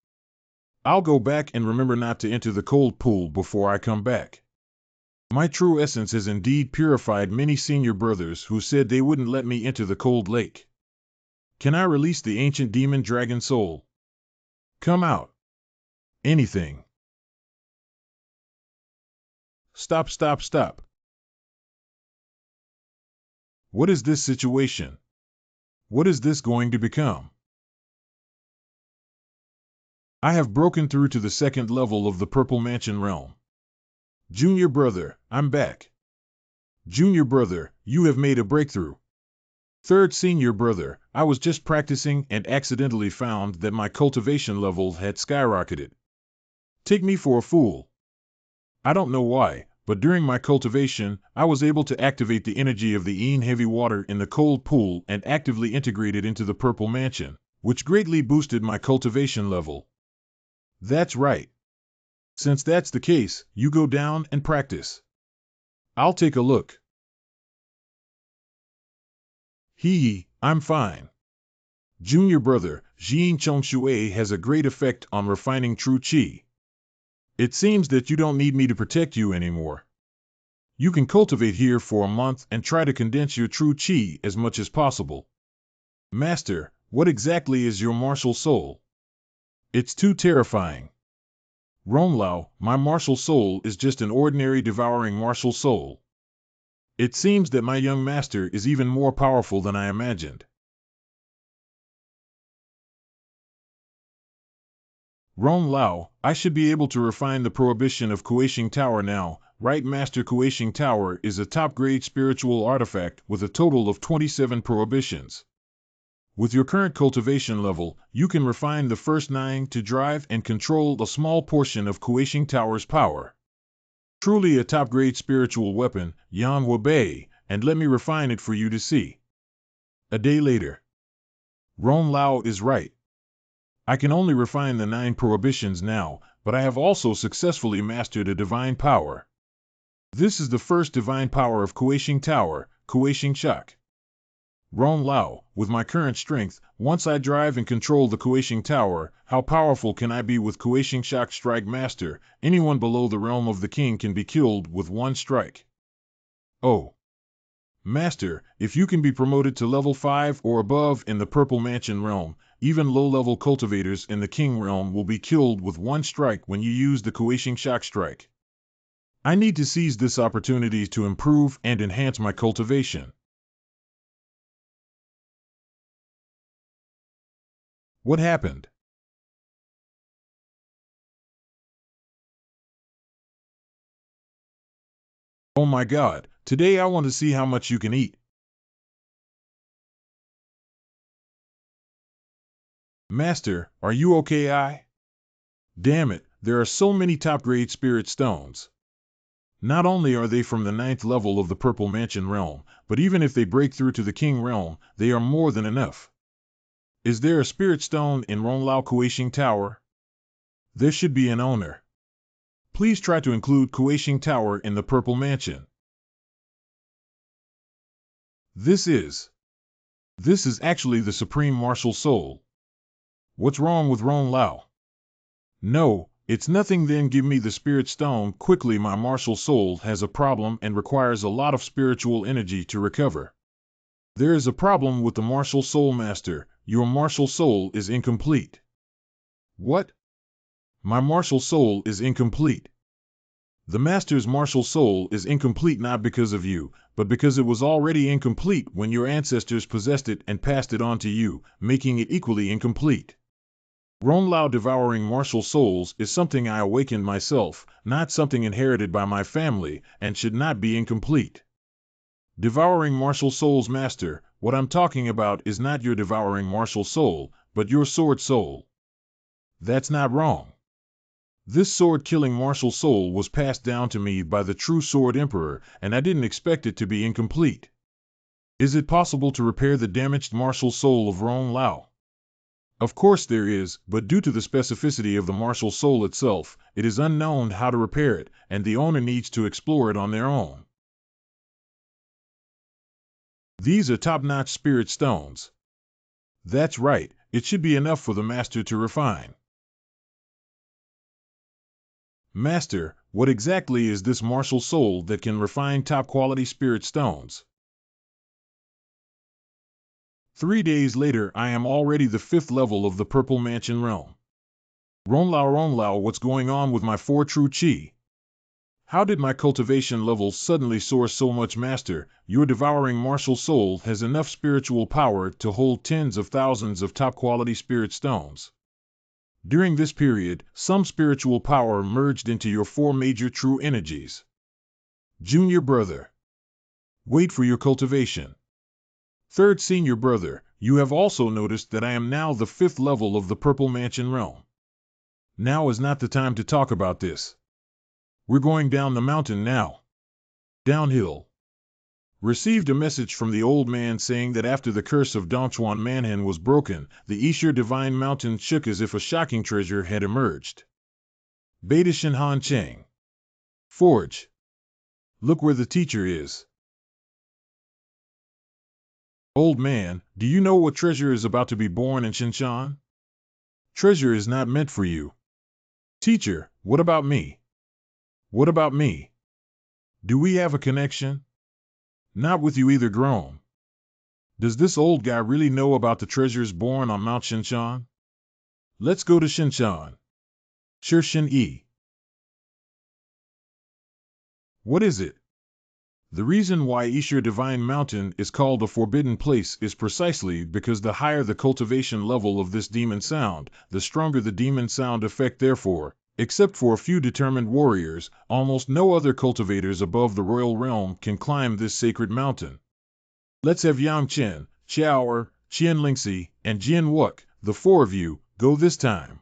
I'll go back and remember not to enter the cold pool before I come back. My true essence has indeed purified many senior brothers who said they wouldn't let me enter the cold lake. Can I release the ancient demon dragon soul? Come out. Anything. Stop. What is this situation? What is this going to become? I have broken through to the second level of the Purple Mansion realm. Junior brother, I'm back. Junior brother, you have made a breakthrough. Third senior brother, I was just practicing and accidentally found that my cultivation level had skyrocketed. Take me for a fool. I don't know why, but during my cultivation, I was able to activate the energy of the Een heavy water in the cold pool and actively integrate it into the Purple Mansion, which greatly boosted my cultivation level. That's right. Since that's the case, you go down and practice. I'll take a look. I'm fine. Junior brother, Jin Chongshui has a great effect on refining true qi. It seems that you don't need me to protect you anymore. You can cultivate here for a month and try to condense your true qi as much as possible. Master, what exactly is your martial soul? It's too terrifying. Ronglao, my martial soul is just an ordinary devouring martial soul. It seems that my young master is even more powerful than I imagined. Ronglao, I should be able to refine the prohibition of Kueishing Tower now, right? Master Kueishing Tower is a top-grade spiritual artifact with a total of 27 prohibitions. With your current cultivation level, you can refine the first 9 to drive and control a small portion of Kueishing Tower's power. Truly a top-grade spiritual weapon, Yan Wabei, and let me refine it for you to see. A day later. Ronglao is right. I can only refine the 9 prohibitions now, but I have also successfully mastered a divine power. This is the first divine power of Kueishing Tower, Kueishing Shock. Ronglao, with my current strength, once I drive and control the Kueishing Tower, how powerful can I be with Kueishing Shock Strike? Master? Anyone below the realm of the king can be killed with one strike. Oh. Master, if you can be promoted to level 5 or above in the Purple Mansion realm, even low-level cultivators in the King realm will be killed with one strike when you use the Kueishing Shock Strike. I need to seize this opportunity to improve and enhance my cultivation. What happened? Oh my God, today I want to see how much you can eat. Master, are you okay? Damn it, there are so many top-grade spirit stones. Not only are they from the 9th level of the Purple Mansion realm, but even if they break through to the King realm, they are more than enough. Is there a spirit stone in Ronglao Kueishing Tower? There should be an owner. Please try to include Kueishing Tower in the Purple Mansion. This is actually the Supreme Martial Soul. What's wrong with Ronglao? No, it's nothing. Then give me the spirit stone quickly. My martial soul has a problem and requires a lot of spiritual energy to recover. There is a problem with the martial soul, master. Your martial soul is incomplete. What? My martial soul is incomplete. The master's martial soul is incomplete not because of you, but because it was already incomplete when your ancestors possessed it and passed it on to you, making it equally incomplete. Ronglao devouring martial souls is something I awakened myself, not something inherited by my family, and should not be incomplete. Devouring martial souls, master, what I'm talking about is not your devouring martial soul, but your sword soul. That's not wrong. This sword-killing martial soul was passed down to me by the true Sword Emperor, and I didn't expect it to be incomplete. Is it possible to repair the damaged martial soul of Ronglao? Of course there is, but due to the specificity of the martial soul itself, it is unknown how to repair it, and the owner needs to explore it on their own. These are top-notch spirit stones. That's right, it should be enough for the master to refine. Master, what exactly is this martial soul that can refine top-quality spirit stones? 3 days later, I am already the 5th level of the Purple Mansion realm. Ronglao, what's going on with my 4 true qi? How did my cultivation level suddenly soar so much, Master? Your devouring martial soul has enough spiritual power to hold tens of thousands of top-quality spirit stones. During this period, some spiritual power merged into your four major true energies. Junior brother, wait for your cultivation. Third senior brother, you have also noticed that I am now the fifth level of the Purple Mansion realm. Now is not the time to talk about this. We're going down the mountain now. Downhill. Received a message from the old man saying that after the curse of Dongchuan Manhan was broken, the Isher Divine Mountain shook as if a shocking treasure had emerged. Beta Shinhan Cheng. Forge. Look where the teacher is. Old man, do you know what treasure is about to be born in Shinshan? Treasure is not meant for you. Teacher, what about me? What about me? Do we have a connection? Not with you either, grown. Does this old guy really know about the treasures born on Mount Shinshan? Let's go to Shinshan. Shirshin E. What is it? The reason why Isher Divine Mountain is called a forbidden place is precisely because the higher the cultivation level of this demon sound, the stronger the demon sound effect. Therefore, except for a few determined warriors, almost no other cultivators above the royal realm can climb this sacred mountain. Let's have Yang Chen, Chiaoer, Qian Lingxi, and Jian Wuk, the four of you, go this time.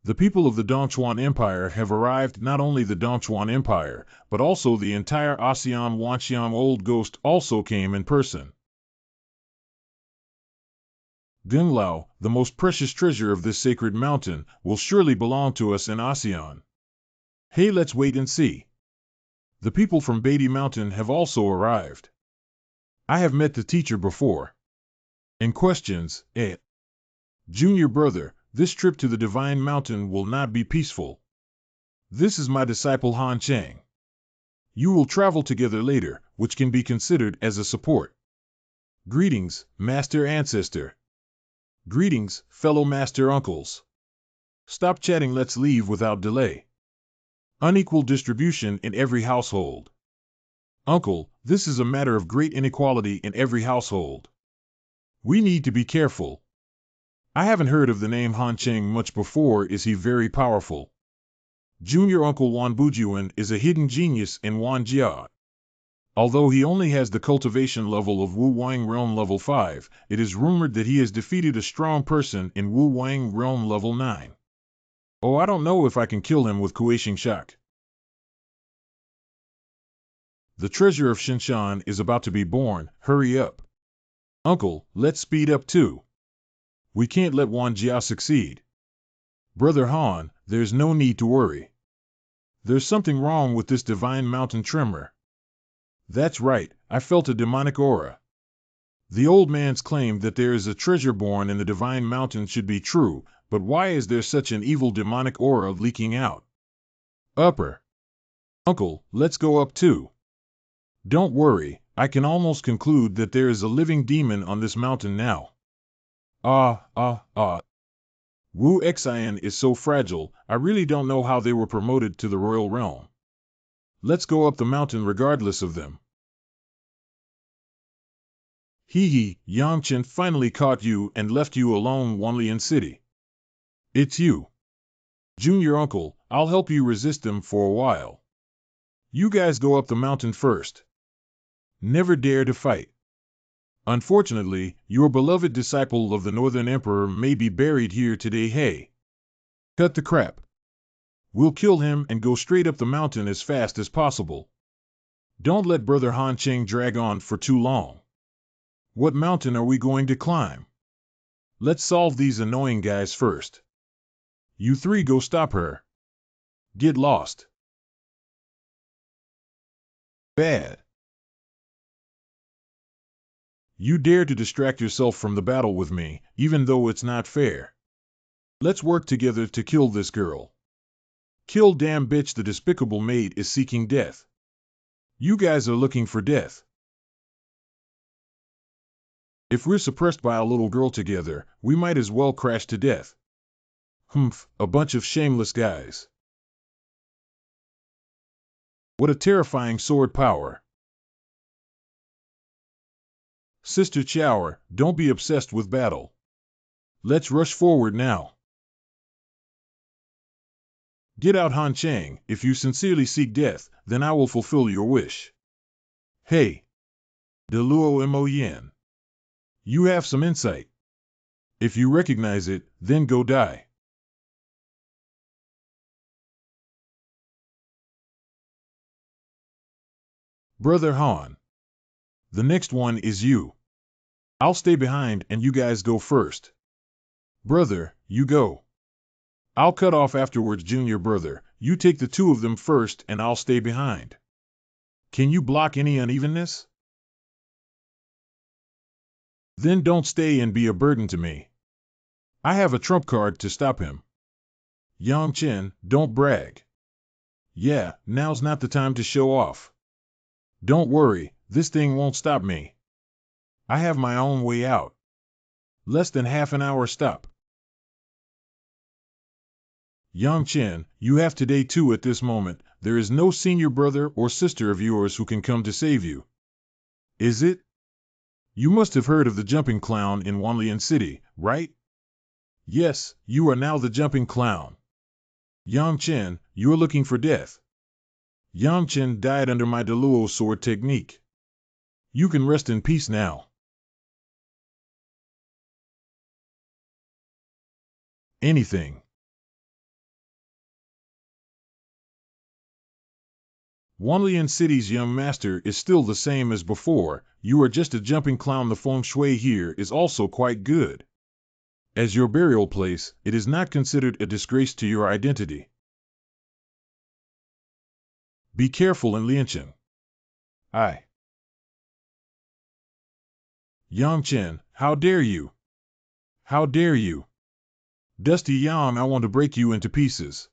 The people of the Dongchuan Empire have arrived. Not only the Dongchuan Empire, but also the entire ASEAN. Wanxiang Old Ghost also came in person. Gunglao, the most precious treasure of this sacred mountain, will surely belong to us in ASEAN. Hey, let's wait and see. The people from Beatty Mountain have also arrived. I have met the teacher before. In questions, Junior brother, this trip to the Divine Mountain will not be peaceful. This is my disciple Han Chang. You will travel together later, which can be considered as a support. Greetings, Master Ancestor. Greetings, fellow Master Uncles. Stop chatting, let's leave without delay. Unequal distribution in every household. Uncle, this is a matter of great inequality in every household. We need to be careful. I haven't heard of the name Han Cheng much before. Is he very powerful? Junior Uncle Wan Bujuan is a hidden genius in Wanjia. Although he only has the cultivation level of Wu Wang Realm level 5, it is rumored that he has defeated a strong person in Wu Wang Realm level 9. Oh, I don't know if I can kill him with Kueishing Shak. The treasure of Shinshan is about to be born. Hurry up. Uncle, let's speed up too. We can't let Wanjia succeed. Brother Han, there's no need to worry. There's something wrong with this Divine Mountain tremor. That's right, I felt a demonic aura. The old man's claim that there is a treasure born in the Divine Mountain should be true, but why is there such an evil demonic aura leaking out? Upper. Uncle, let's go up too. Don't worry, I can almost conclude that there is a living demon on this mountain now. Wu Xian is so fragile, I really don't know how they were promoted to the royal realm. Let's go up the mountain regardless of them. Yang Chen finally caught you and left you alone, Wanlian City. It's you. Junior Uncle, I'll help you resist them for a while. You guys go up the mountain first. Never dare to fight. Unfortunately, your beloved disciple of the Northern Emperor may be buried here today. Hey. Cut the crap. We'll kill him and go straight up the mountain as fast as possible. Don't let Brother Han Cheng drag on for too long. What mountain are we going to climb? Let's solve these annoying guys first. You three go stop her. Get lost. Bad. You dare to distract yourself from the battle with me, even though it's not fair. Let's work together to kill this girl. Kill damn bitch, the despicable maid is seeking death. You guys are looking for death. If we're suppressed by a little girl together, we might as well crash to death. A bunch of shameless guys. What a terrifying sword power. Sister Chower, don't be obsessed with battle. Let's rush forward now. Get out, Han Chang. If you sincerely seek death, then I will fulfill your wish. Hey, Deluo Mo Yen. You have some insight. If you recognize it, then go die. Brother Han. The next one is you. I'll stay behind and you guys go first. Brother, you go. I'll cut off afterwards, junior brother. You take the two of them first and I'll stay behind. Can you block any unevenness? Then don't stay and be a burden to me. I have a trump card to stop him. Yang Chen, don't brag. Yeah, now's not the time to show off. Don't worry, this thing won't stop me. I have my own way out. Less than half an hour stop. Yang Chen, you have today too at this moment. There is no senior brother or sister of yours who can come to save you. Is it? You must have heard of the jumping clown in Wanlian City, right? Yes, you are now the jumping clown. Yang Chen, you are looking for death. Yang Chen died under my Deluo sword technique. You can rest in peace now. Anything. Wanlian City's young master is still the same as before. You are just a jumping clown. The feng shui here is also quite good. As your burial place, it is not considered a disgrace to your identity. Be careful in Lianchen. I. Yang Chen, how dare you? How dare you? Dusty Yang, I want to break you into pieces.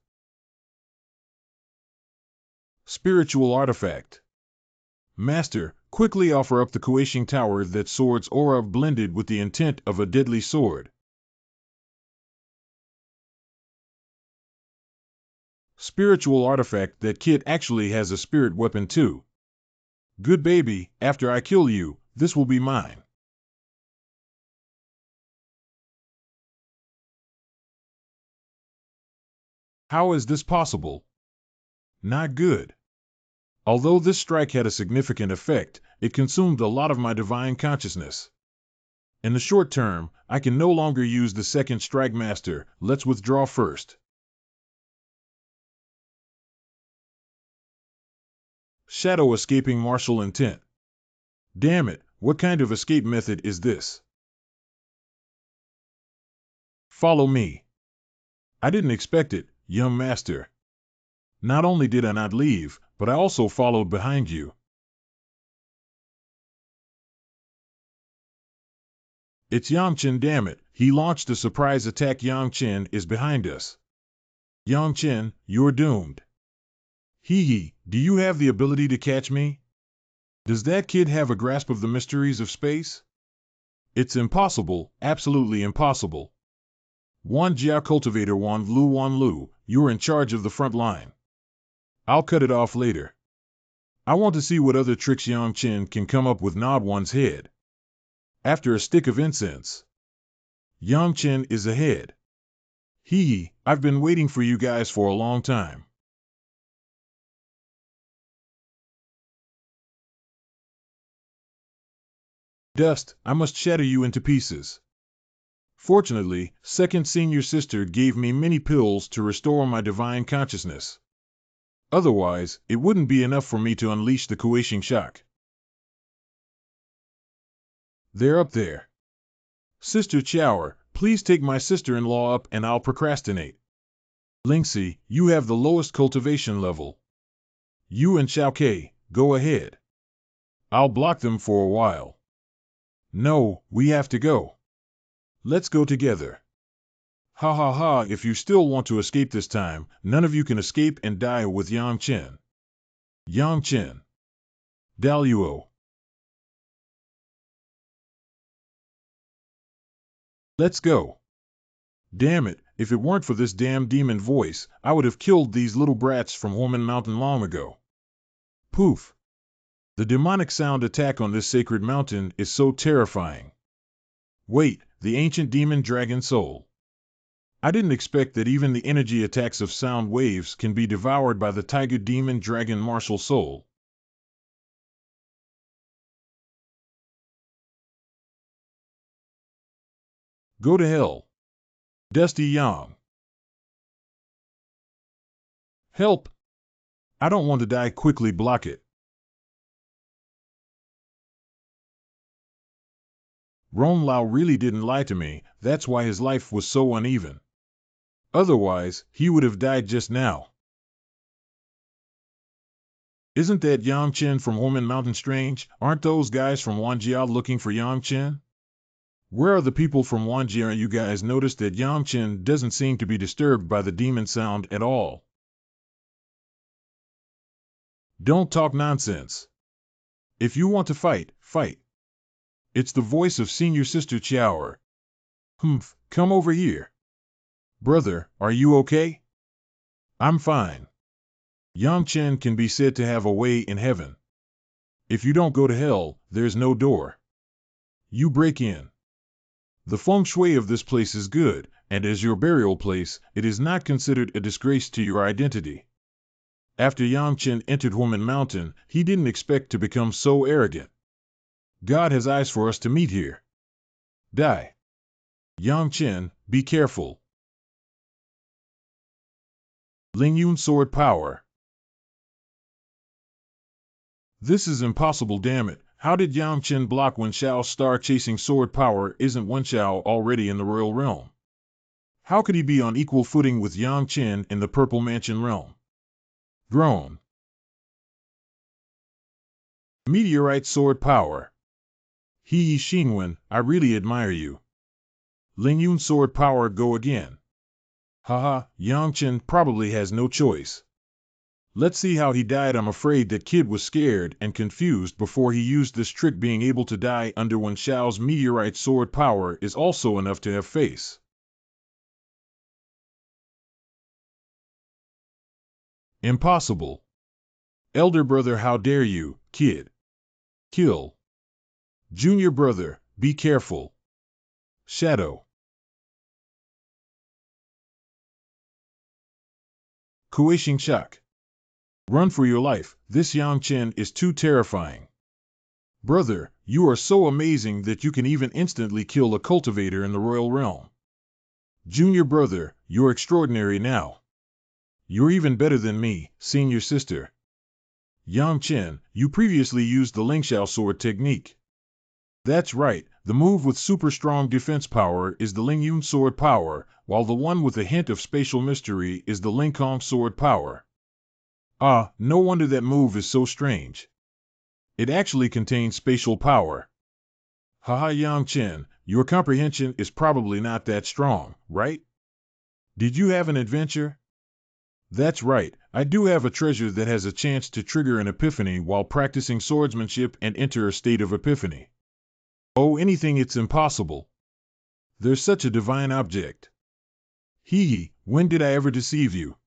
Spiritual artifact. Master, quickly offer up the Kueishing Tower that sword's aura blended with the intent of a deadly sword. Spiritual artifact. That kid actually has a spirit weapon too. Good baby, after I kill you, this will be mine. How is this possible? Not good. Although this strike had a significant effect, it consumed a lot of my divine consciousness. In the short term, I can no longer use the second strike. Master, let's withdraw first. Shadow escaping martial intent. Damn it, what kind of escape method is this? Follow me. I didn't expect it, young master. Not only did I not leave, but I also followed behind you. It's Yang Chen, damn it. He launched a surprise attack. Yang Chen is behind us. Yang Chen, you're doomed. Hee hee, do you have the ability to catch me? Does that kid have a grasp of the mysteries of space? It's impossible, absolutely impossible. Wan Jia Cultivator Wan Lu, you're in charge of the front line. I'll cut it off later. I want to see what other tricks Yang Chen can come up with. Nod one's head. After a stick of incense. Yang Chen is ahead. Hee hee, I've been waiting for you guys for a long time. Dust, I must shatter you into pieces. Fortunately, second senior sister gave me many pills to restore my divine consciousness. Otherwise, it wouldn't be enough for me to unleash the Kueishing shock. They're up there. Sister Chower, please take my sister-in-law up and I'll procrastinate. Lingxi, you have the lowest cultivation level. You and Xiao Ke, go ahead. I'll block them for a while. No, we have to go. Let's go together. Ha ha ha, if you still want to escape this time, none of you can escape and die with Yang Chen. Yang Chen. Daluo. Let's go. Damn it, if it weren't for this damn demon voice, I would have killed these little brats from Horman Mountain long ago. Poof! The demonic sound attack on this sacred mountain is so terrifying. Wait, the ancient demon dragon soul. I didn't expect that even the energy attacks of sound waves can be devoured by the tiger demon dragon martial soul. Go to hell. Dusty Yang. Help! I don't want to die. Quickly block it. Ron Lao really didn't lie to me, that's why his life was so uneven. Otherwise, he would have died just now. Isn't that Yang Chen from Omen Mountain strange? Aren't those guys from Wanjia looking for Yang Chen? Where are the people from Wanjia? You guys noticed that Yang Chen doesn't seem to be disturbed by the demon sound at all. Don't talk nonsense. If you want to fight, fight. It's the voice of Senior Sister Chiaoer. Humph, come over here. Brother, are you okay? I'm fine. Yang Chen can be said to have a way in heaven. If you don't go to hell, there's no door. You break in. The feng shui of this place is good, and as your burial place, it is not considered a disgrace to your identity. After Yang Chen entered Woman Mountain, he didn't expect to become so arrogant. God has eyes for us to meet here. Die. Yang Chen, be careful. Lingyun sword power. This is impossible, damn it. How did Yang Chen block Wen Xiao's star-chasing sword power? Isn't Wen Xiao already in the royal realm? How could he be on equal footing with Yang Chen in the Purple Mansion realm? Drone. Meteorite sword power. He Xingwen, I really admire you. Lingyun sword power, go again. Haha, Yang Chen probably has no choice. Let's see how he died. I'm afraid that kid was scared and confused before he used this trick. Being able to die under Wen Xiao's meteorite sword power is also enough to have face. Impossible. Elder brother, how dare you, kid. Kill. Junior brother, be careful. Shadow. Kueishing shock. Run for your life, this Yang Chen is too terrifying. Brother, you are so amazing that you can even instantly kill a cultivator in the royal realm. Junior brother, you're extraordinary now. You're even better than me, senior sister. Yang Chen, you previously used the Lingxiao sword technique. That's right, the move with super strong defense power is the Lingyun sword power, while the one with a hint of spatial mystery is the Lingkong sword power. Ah, no wonder that move is so strange. It actually contains spatial power. Haha, Yang Chen, your comprehension is probably not that strong, right? Did you have an adventure? That's right, I do have a treasure that has a chance to trigger an epiphany while practicing swordsmanship and enter a state of epiphany. Oh, anything, it's impossible. There's such a divine object. Hee, when did I ever deceive you?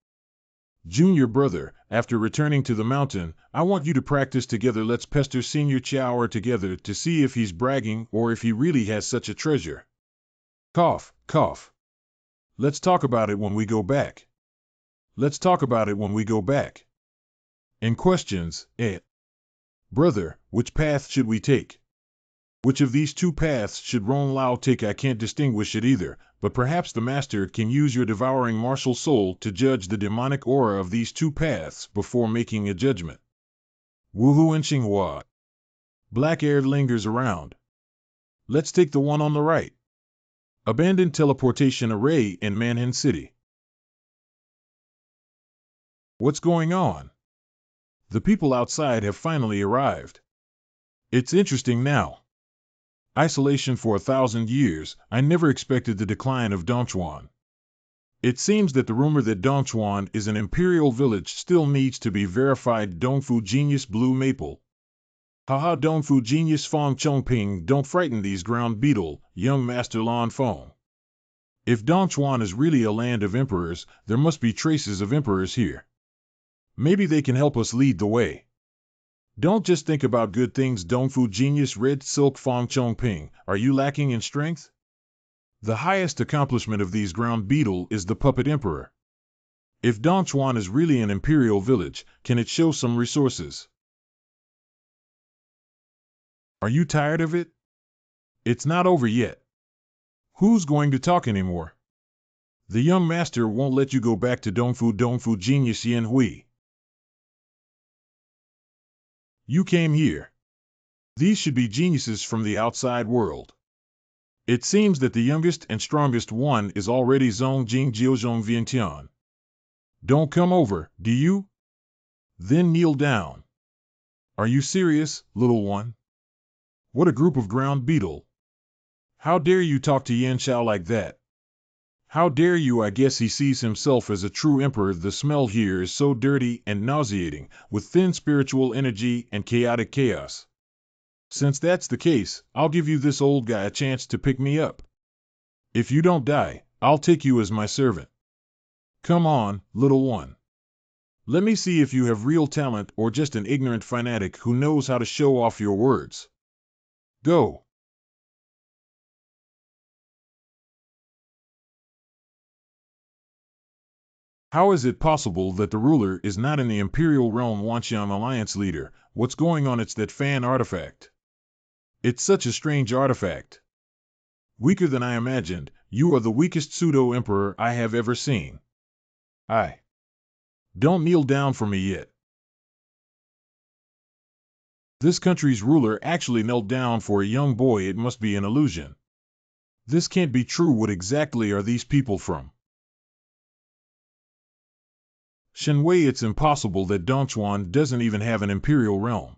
Junior brother, after returning to the mountain, I want you to practice together. Let's pester Senior Chiaoer together to see if he's bragging or if he really has such a treasure. Cough, cough. Let's talk about it when we go back. Let's talk about it when we go back. And questions, Brother, which path should we take? Which of these two paths should Ron Lao take? I can't distinguish it either, but perhaps the master can use your devouring martial soul to judge the demonic aura of these two paths before making a judgment. Wuhu and Xinghua. Black air lingers around. Let's take the one on the right. Abandoned teleportation array in Manhan City. What's going on? The people outside have finally arrived. It's interesting now. Isolation for 1,000 years, I never expected the decline of Dongchuan. It seems that the rumor that Dongchuan is an imperial village still needs to be verified. Dongfu Genius Blue Maple. Haha, Dongfu Genius Fong Chongping, don't frighten these ground beetle, young Master Lan Fong. If Dongchuan is really a land of emperors, there must be traces of emperors here. Maybe they can help us lead the way. Don't just think about good things. Dongfu genius Red Silk Fong Chongping, are you lacking in strength? The highest accomplishment of these ground beetle is the puppet emperor. If Dongchuan is really an imperial village, can it show some resources? Are you tired of it? It's not over yet. Who's going to talk anymore? The young master won't let you go back to Dongfu genius Yin Hui. You came here. These should be geniuses from the outside world. It seems that the youngest and strongest one is already Zhong Jing Jiuzhong Vientian. Don't come over, do you? Then kneel down. Are you serious, little one? What a group of ground beetle. How dare you talk to Yan Shao like that? How dare you? I guess he sees himself as a true emperor. The smell here is so dirty and nauseating, with thin spiritual energy and chaotic chaos. Since that's the case, I'll give you this old guy a chance to pick me up. If you don't die, I'll take you as my servant. Come on, little one. Let me see if you have real talent or just an ignorant fanatic who knows how to show off your words. Go. How is it possible that the ruler is not in the Imperial Realm? Wanxiang Alliance leader, what's going on? It's that fan artifact. It's such a strange artifact. Weaker than I imagined. You are the weakest pseudo-emperor I have ever seen. Don't kneel down for me yet. This country's ruler actually knelt down for a young boy. It must be an illusion. This can't be true. What exactly are these people from? Shenwei, it's impossible that Dongchuan doesn't even have an imperial realm.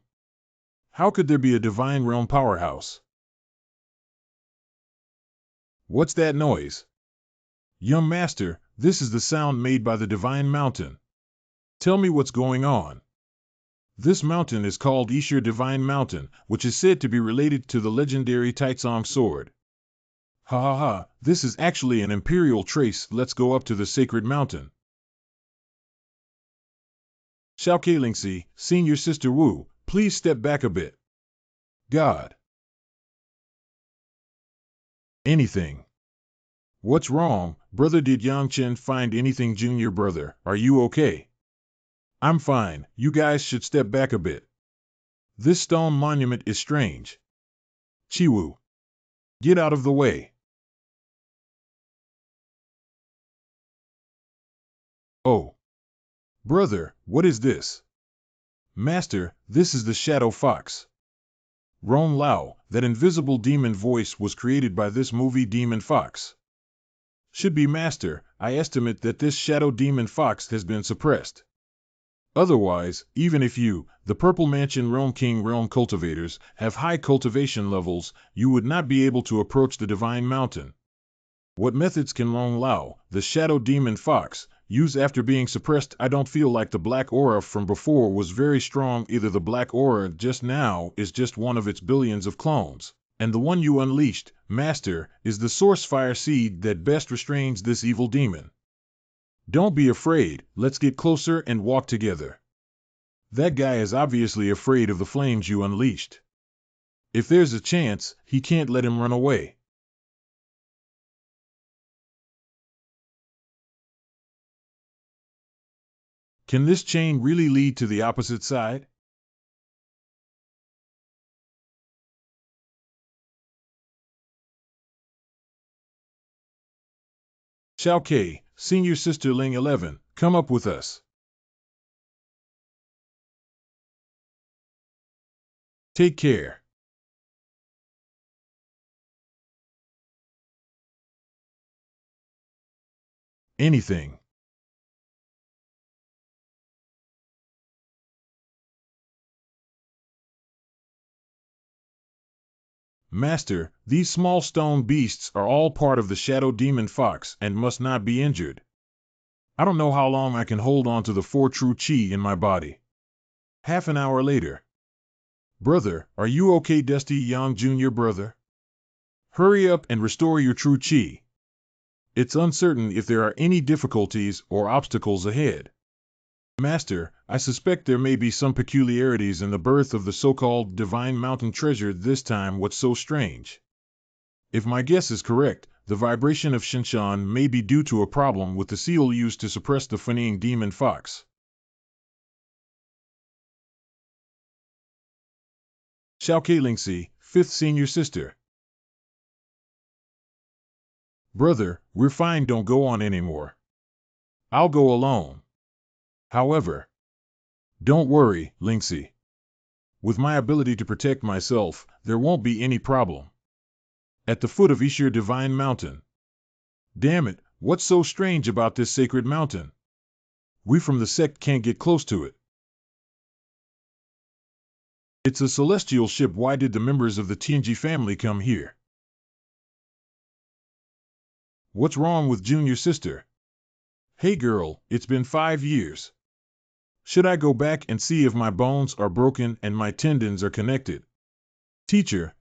How could there be a divine realm powerhouse? What's that noise? Young master, this is the sound made by the divine mountain. Tell me what's going on. This mountain is called Yishir Divine Mountain, which is said to be related to the legendary Taizong sword. Ha ha ha, this is actually an imperial trace. Let's go up to the sacred mountain. Xiao Keilingxi, senior sister Wu, please step back a bit. God. Anything. What's wrong, brother? Did Yang Chen find anything? Junior brother, are you okay? I'm fine. You guys should step back a bit. This stone monument is strange. Chiwu. Get out of the way. Oh. Brother, what is this? Master, this is the Shadow Fox. Ron Lao, that invisible demon voice was created by this movie Demon Fox. Should be master, I estimate that this shadow demon fox has been suppressed. Otherwise, even if you, the Purple Mansion Realm King Realm cultivators, have high cultivation levels, you would not be able to approach the Divine Mountain. What methods can Long Lao, the shadow demon fox, use after being suppressed? I don't feel like the black aura from before was very strong either. The black aura just now is just one of its billions of clones. And the one you unleashed, Master, is the source fire seed that best restrains this evil demon. Don't be afraid, let's get closer and walk together. That guy is obviously afraid of the flames you unleashed. If there's a chance, he can't let him run away. Can this chain really lead to the opposite side? Xiao Kei, senior sister Ling 11, come up with us. Take care. Anything. Master, these small stone beasts are all part of the shadow demon fox and must not be injured. I don't know how long I can hold on to the 4 true chi in my body. Half an hour later. Brother, are you okay? Dusty Yang Jr. brother? Hurry up and restore your true chi. It's uncertain if there are any difficulties or obstacles ahead. Master, I suspect there may be some peculiarities in the birth of the so-called divine mountain treasure this time. What's so strange? If my guess is correct, the vibration of Shinshan may be due to a problem with the seal used to suppress the fleeing demon fox. Xiao Lingxi, fifth senior sister. Brother, we're fine, don't go on anymore. I'll go alone. However, don't worry, Lingxi. With my ability to protect myself, there won't be any problem. At the foot of Ishir Divine Mountain. Damn it, what's so strange about this sacred mountain? We from the sect can't get close to it. It's a celestial ship. Why did the members of the Tianji family come here? What's wrong with junior sister? Hey girl, it's been 5 years. Should I go back and see if my bones are broken and my tendons are connected? Teacher,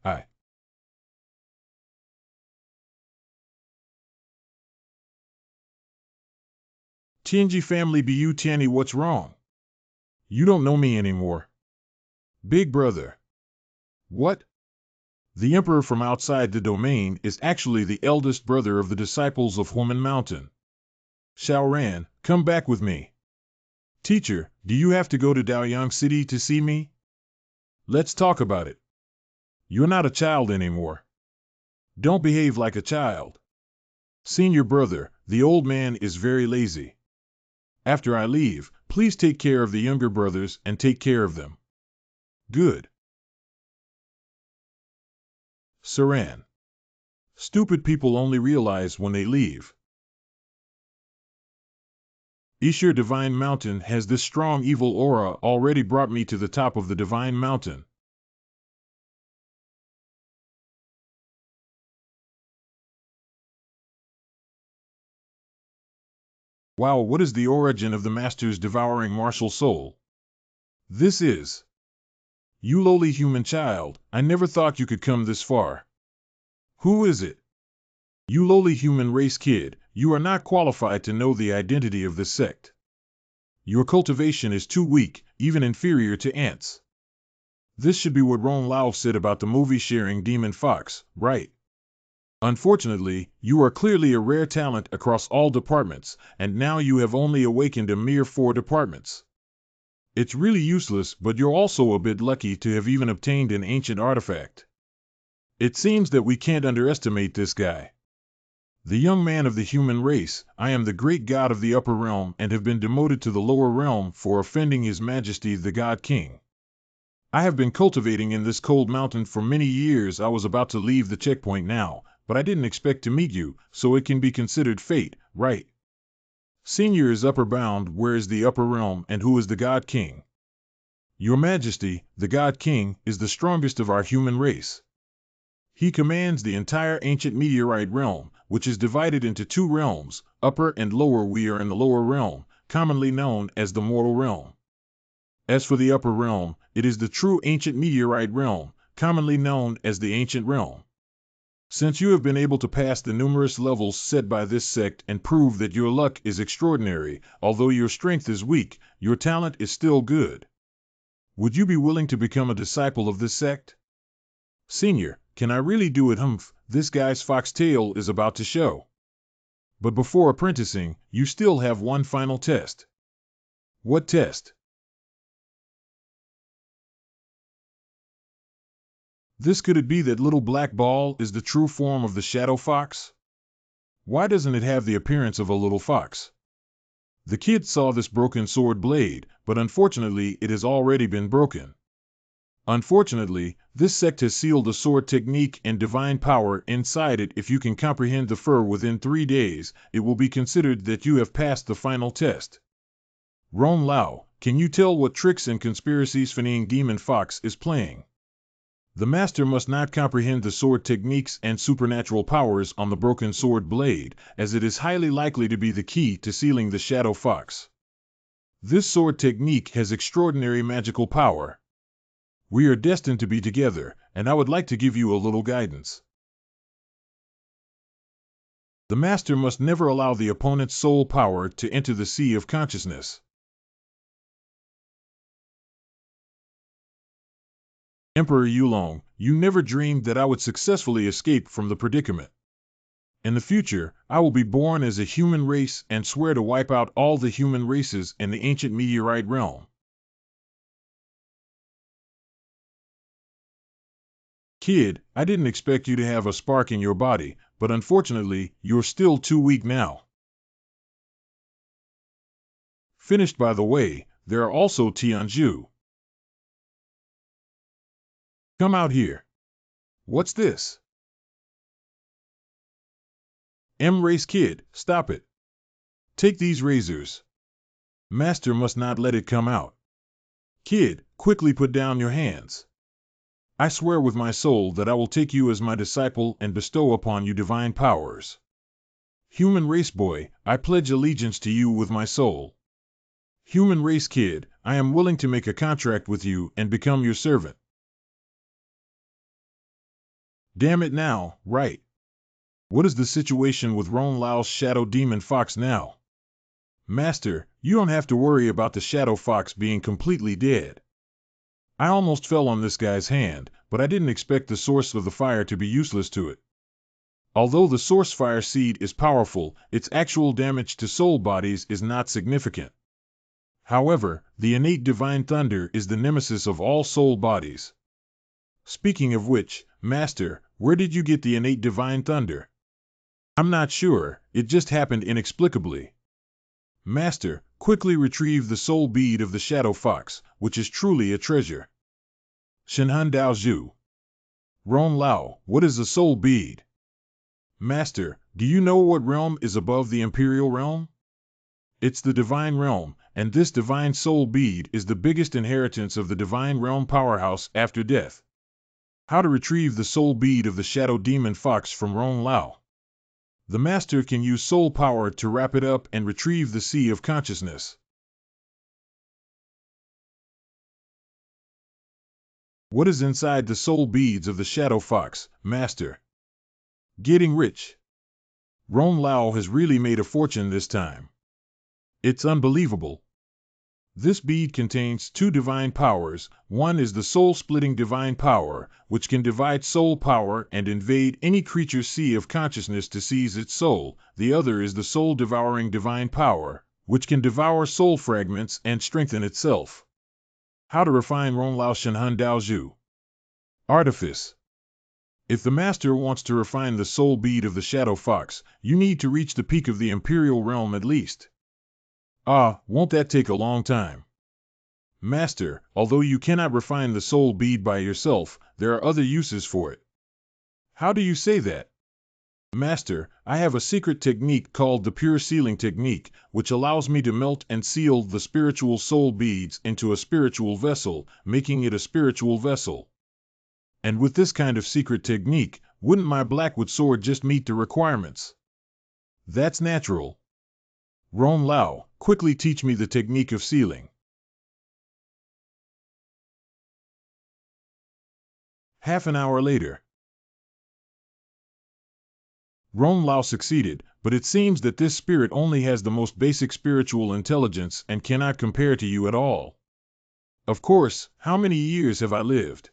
Tianji family Bu Tianyi, what's wrong? You don't know me anymore. Big brother. What? The emperor from outside the domain is actually the eldest brother of the disciples of Huomen Mountain. Xiaoran, come back with me. Teacher, do you have to go to Daoyang City to see me? Let's talk about it. You're not a child anymore. Don't behave like a child. Senior brother, the old man is very lazy. After I leave, please take care of the younger brothers and take care of them. Good. Saran. Stupid people only realize when they leave. Ishir Divine Mountain has this strong evil aura already brought me to the top of the Divine Mountain. Wow, what is the origin of the Master's devouring martial soul? This is. You lowly human child, I never thought you could come this far. Who is it? You lowly human race kid, you are not qualified to know the identity of this sect. Your cultivation is too weak, even inferior to ants. This should be what Ron Lao said about the movie-sharing demon fox, right? Unfortunately, you are clearly a rare talent across all departments, and now you have only awakened a mere 4 departments. It's really useless, but you're also a bit lucky to have even obtained an ancient artifact. It seems that we can't underestimate this guy. The young man of the human race, I am the great god of the upper realm and have been demoted to the lower realm for offending His Majesty the God King. I have been cultivating in this cold mountain for many years. I was about to leave the checkpoint now, but I didn't expect to meet you, so it can be considered fate, right? Senior is upper bound. Where is the upper realm and who is the God King? Your Majesty, the God King, is the strongest of our human race. He commands the entire ancient meteorite realm, which is divided into 2 realms, upper and lower. We are in the lower realm, commonly known as the mortal realm. As for the upper realm, it is the true ancient meteorite realm, commonly known as the ancient realm. Since you have been able to pass the numerous levels set by this sect and prove that your luck is extraordinary, although your strength is weak, your talent is still good. Would you be willing to become a disciple of this sect? Senior, can I really do it? Humph, this guy's foxtail is about to show. But before apprenticing, you still have one final test. What test? This could it be that little black ball is the true form of the shadow fox? Why doesn't it have the appearance of a little fox? The kid saw this broken sword blade, but unfortunately it has already been broken. Unfortunately, this sect has sealed a sword technique and divine power inside it. If you can comprehend the fur within 3 days, it will be considered that you have passed the final test. Ron Lao, can you tell what tricks and conspiracies Fleeing Demon Fox is playing? The master must not comprehend the sword techniques and supernatural powers on the broken sword blade, as it is highly likely to be the key to sealing the shadow fox. This sword technique has extraordinary magical power. We are destined to be together, and I would like to give you a little guidance. The master must never allow the opponent's soul power to enter the sea of consciousness. Emperor Yulong, you never dreamed that I would successfully escape from the predicament. In the future, I will be born as a human race and swear to wipe out all the human races in the ancient meteorite realm. Kid, I didn't expect you to have a spark in your body, but unfortunately, you're still too weak now. Finished by the way, there are also Tianju. Come out here. What's this? M-Race Kid, stop it. Take these razors. Master must not let it come out. Kid, quickly put down your hands. I swear with my soul that I will take you as my disciple and bestow upon you divine powers. Human Race Boy, I pledge allegiance to you with my soul. Human Race Kid, I am willing to make a contract with you and become your servant. Damn it now, right. What is the situation with Ron Lao's Shadow Demon Fox now? Master, you don't have to worry about the Shadow Fox being completely dead. I almost fell on this guy's hand, but I didn't expect the source of the fire to be useless to it. Although the source fire seed is powerful, its actual damage to soul bodies is not significant. However, the innate divine thunder is the nemesis of all soul bodies. Speaking of which, Master, where did you get the innate divine thunder? I'm not sure, it just happened inexplicably. Master, quickly retrieve the soul bead of the Shadow Fox, which is truly a treasure. Shenhan Dao Zhu. Ron Lao, what is a soul bead? Master, do you know what realm is above the Imperial Realm? It's the Divine Realm, and this Divine Soul Bead is the biggest inheritance of the Divine Realm powerhouse after death. How to retrieve the soul bead of the Shadow Demon Fox from Ron Lao? The Master can use soul power to wrap it up and retrieve the Sea of Consciousness. What is inside the soul beads of the Shadow Fox, Master? Getting rich. Ron Lao has really made a fortune this time. It's unbelievable. This bead contains two divine powers. One is the soul-splitting divine power, which can divide soul power and invade any creature's sea of consciousness to seize its soul. The other is the soul-devouring divine power, which can devour soul fragments and strengthen itself. How to refine Ron Lao Shenhan Dao Zhu. Artifice. If the Master wants to refine the soul bead of the Shadow Fox, you need to reach the peak of the Imperial Realm at least. Ah, won't that take a long time? Master, although you cannot refine the soul bead by yourself, there are other uses for it. How do you say that? Master, I have a secret technique called the Pure Sealing Technique, which allows me to melt and seal the spiritual soul beads into a spiritual vessel, making it a spiritual vessel. And with this kind of secret technique, wouldn't my Blackwood sword just meet the requirements? That's natural. Ron Lao, quickly teach me the technique of sealing. Half an hour later. Ron Lao succeeded, but it seems that this spirit only has the most basic spiritual intelligence and cannot compare to you at all. Of course, how many years have I lived?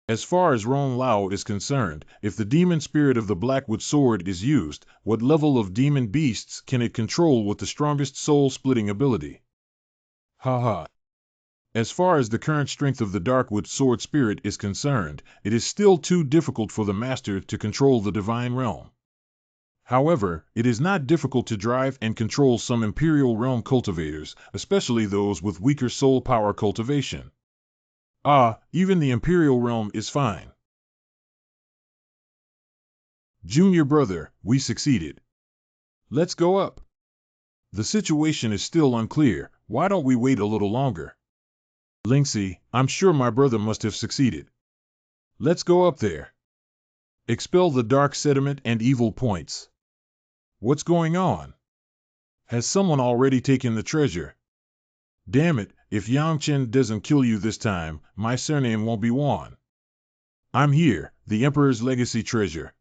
As far as Ron Lao is concerned, if the demon spirit of the Blackwood sword is used, what level of demon beasts can it control with the strongest soul-splitting ability? Haha. As far as the current strength of the Darkwood sword spirit is concerned, it is still too difficult for the Master to control the Divine Realm. However, it is not difficult to drive and control some Imperial Realm cultivators, especially those with weaker soul power cultivation. Ah, even the Imperial Realm is fine. Junior brother, we succeeded. Let's go up. The situation is still unclear, why don't we wait a little longer? Lingxi, I'm sure my brother must have succeeded. Let's go up there. Expel the dark sediment and evil points. What's going on? Has someone already taken the treasure? Damn it, if Yangchen doesn't kill you this time, my surname won't be Wan. I'm here, the Emperor's legacy treasure.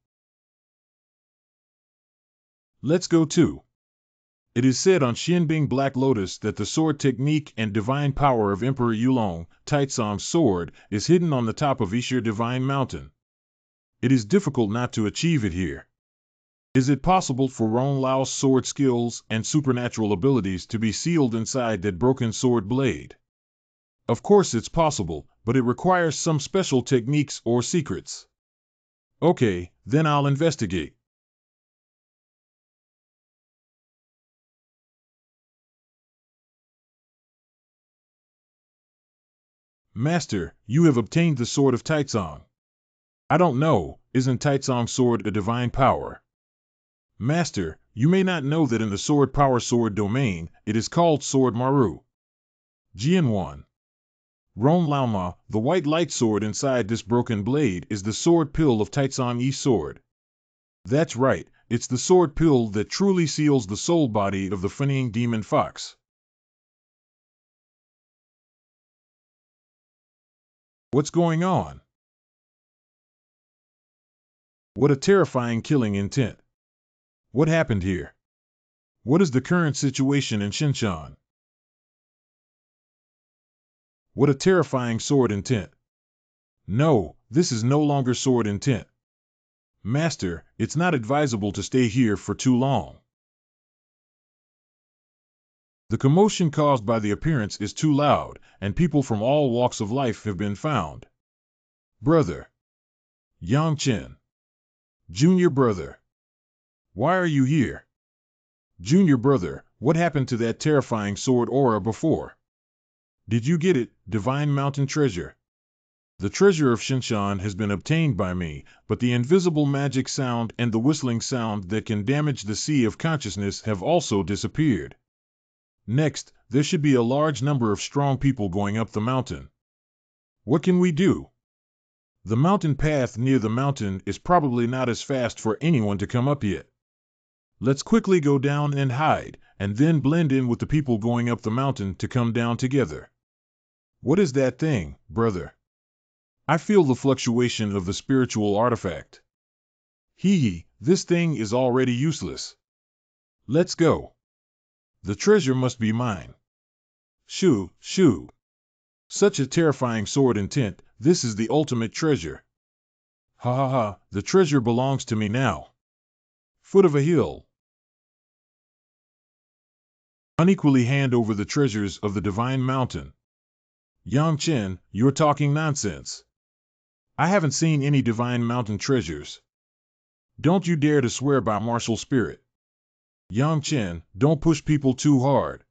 Let's go too. It is said on Xianbing Black Lotus that the sword technique and divine power of Emperor Yulong, Taizong's sword, is hidden on the top of Yixia Divine Mountain. It is difficult not to achieve it here. Is it possible for Ron Lao's sword skills and supernatural abilities to be sealed inside that broken sword blade? Of course it's possible, but it requires some special techniques or secrets. Okay, then I'll investigate. Master, you have obtained the sword of Taizong. I don't know, isn't Taizong's sword a divine power? Master, you may not know that in the sword power sword domain, it is called Sword Maru. Jian 1. Laoma, the white light sword inside this broken blade is the sword pill of Taizong Yi's sword. That's right, it's the sword pill that truly seals the soul body of the Fenying demon fox. What's going on? What a terrifying killing intent. What happened here? What is the current situation in Xinshan? What a terrifying sword intent. No, this is no longer sword intent. Master, it's not advisable to stay here for too long. The commotion caused by the appearance is too loud, and people from all walks of life have been found. Brother. Yang Chen. Junior brother. Why are you here? Junior brother, what happened to that terrifying sword aura before? Did you get it, Divine Mountain Treasure? The treasure of Xinshan has been obtained by me, but the invisible magic sound and the whistling sound that can damage the sea of consciousness have also disappeared. Next, there should be a large number of strong people going up the mountain. What can we do? The mountain path near the mountain is probably not as fast for anyone to come up yet. Let's quickly go down and hide, and then blend in with the people going up the mountain to come down together. What is that thing, brother? I feel the fluctuation of the spiritual artifact. Hee, this thing is already useless. Let's go. The treasure must be mine. Shoo, shoo. Such a terrifying sword intent, this is the ultimate treasure. Ha ha ha, the treasure belongs to me now. Foot of a hill. Unequally hand over the treasures of the Divine Mountain. Yang Chen, you're talking nonsense. I haven't seen any Divine Mountain treasures. Don't you dare to swear by martial spirit. Yang Chen, don't push people too hard.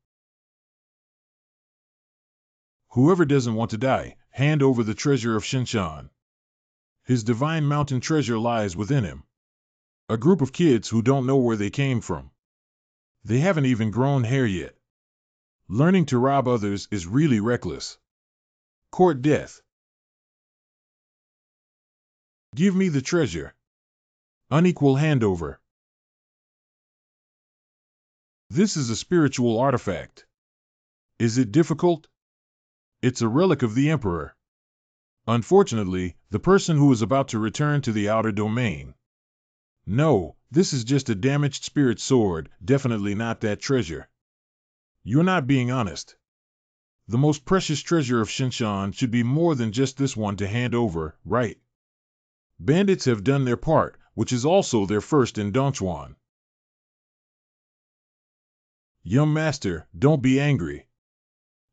Whoever doesn't want to die, hand over the treasure of Xinshan. His Divine Mountain treasure lies within him. A group of kids who don't know where they came from. They haven't even grown hair yet. Learning to rob others is really reckless. Court death. Give me the treasure. Unequal handover. This is a spiritual artifact. Is it difficult? It's a relic of the Emperor. Unfortunately, the person who is about to return to the outer domain. No, this is just a damaged spirit sword, definitely not that treasure. You're not being honest. The most precious treasure of Xinshan should be more than just this one to hand over, right? Bandits have done their part, which is also their first in Dongchuan. Young master, don't be angry.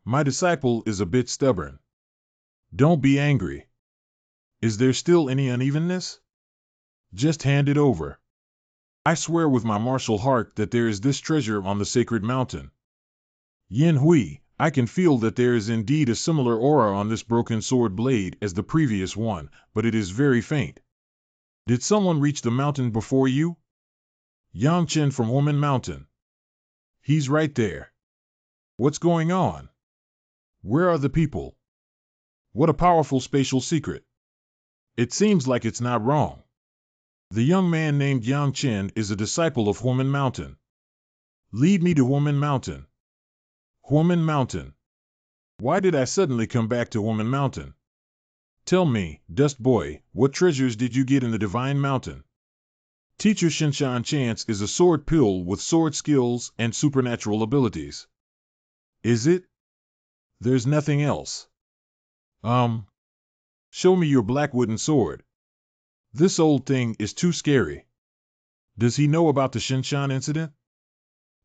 My disciple is a bit stubborn. Don't be angry. Is there still any unevenness? Just hand it over. I swear with my martial heart that there is this treasure on the sacred mountain. Yin Hui, I can feel that there is indeed a similar aura on this broken sword blade as the previous one, but it is very faint. Did someone reach the mountain before you? Yang Chen from Woman Mountain. He's right there. What's going on? Where are the people? What a powerful spatial secret. It seems like it's not wrong. The young man named Yang Chen is a disciple of Woman Mountain. Lead me to Woman Mountain. Woman Mountain. Why did I suddenly come back to Woman Mountain? Tell me, Dust Boy, what treasures did you get in the Divine Mountain? Teacher Shinshan Chance is a sword pill with sword skills and supernatural abilities. Is it? There's nothing else. Show me your black wooden sword. This old thing is too scary. Does he know about the Shinshan incident?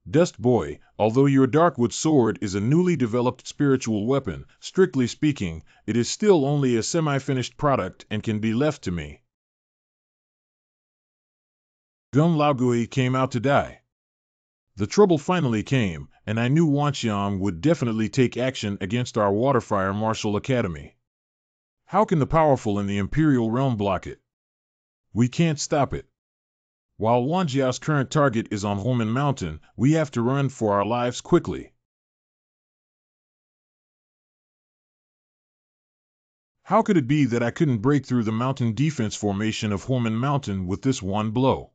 Dust Boy, although your Darkwood sword is a newly developed spiritual weapon, strictly speaking, it is still only a semi-finished product and can be left to me. Gung Laogui came out to die. The trouble finally came, and I knew Wanxiang would definitely take action against our Waterfire Martial Academy. How can the powerful in the Imperial Realm block it? We can't stop it. While Wanjiao's current target is on Homen Mountain, we have to run for our lives quickly. How could it be that I couldn't break through the mountain defense formation of Homen Mountain with this one blow?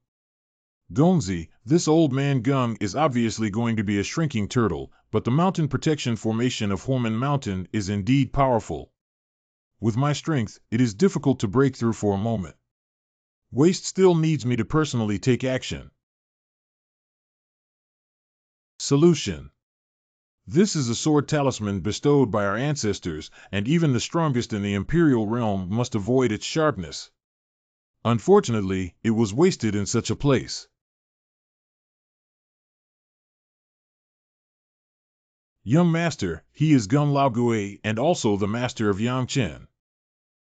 Gongzi, this old man Gung is obviously going to be a shrinking turtle, but the mountain protection formation of Homen Mountain is indeed powerful. With my strength, it is difficult to break through for a moment. Waste still needs me to personally take action. Solution. This is a sword talisman bestowed by our ancestors, and even the strongest in the Imperial Realm must avoid its sharpness. Unfortunately, it was wasted in such a place. Young Master, he is Gung Laogui and also the Master of Yangchen.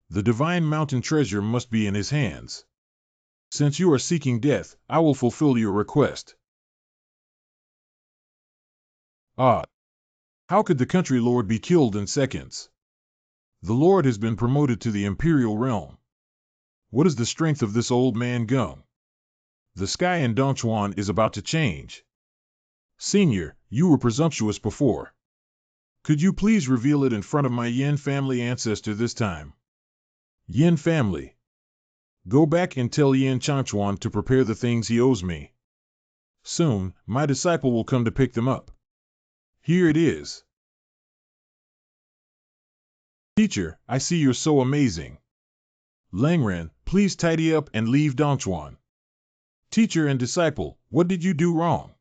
The divine mountain treasure must be in his hands. Since you are seeking death, I will fulfill your request. Ah! How could the country lord be killed in seconds? The lord has been promoted to the Imperial Realm. What is the strength of this old man Gung? The sky in Dongchuan is about to change. Senior, you were presumptuous before. Could you please reveal it in front of my Yin family ancestor this time? Yin family. Go back and tell Yin Changchuan to prepare the things he owes me. Soon, my disciple will come to pick them up. Here it is. Teacher, I see you're so amazing. Langren, please tidy up and leave Dongchuan. Teacher and disciple, what did you do wrong?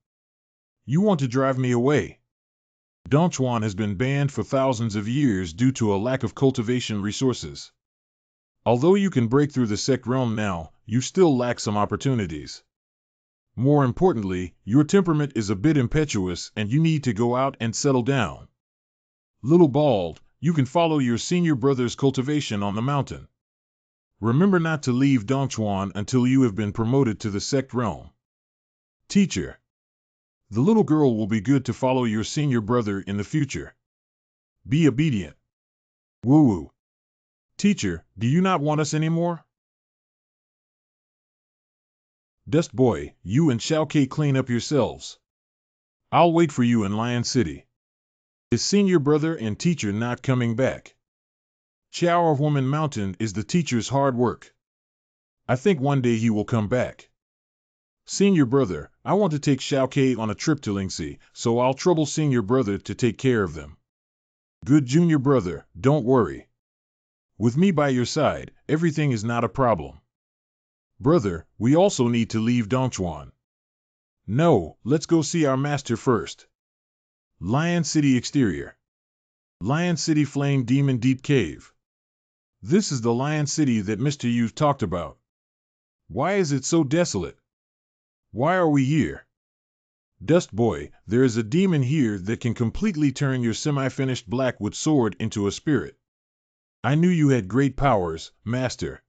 You want to drive me away. Dongchuan has been banned for thousands of years due to a lack of cultivation resources. Although you can break through the sect realm now, you still lack some opportunities. More importantly, your temperament is a bit impetuous and you need to go out and settle down. Little Bald, you can follow your senior brother's cultivation on the mountain. Remember not to leave Dongchuan until you have been promoted to the sect realm. Teacher. The little girl will be good to follow your senior brother in the future. Be obedient. Woo-woo. Teacher, do you not want us anymore? Dust Boy, you and Xiao Ke clean up yourselves. I'll wait for you in Lion City. Is senior brother and teacher not coming back? Chiao of Woman Mountain is the teacher's hard work. I think one day he will come back. Senior brother, I want to take Xiao Ke on a trip to Lingxi, so I'll trouble senior brother to take care of them. Good junior brother, don't worry. With me by your side, everything is not a problem. Brother, we also need to leave Dongchuan. No, let's go see our master first. Lion City Exterior. Lion City Flame Demon Deep Cave. This is the Lion City that Mr. Yu talked about. Why is it so desolate? Why are we here? Dust Boy, there is a demon here that can completely turn your semi-finished Blackwood sword into a spirit. I knew you had great powers, Master.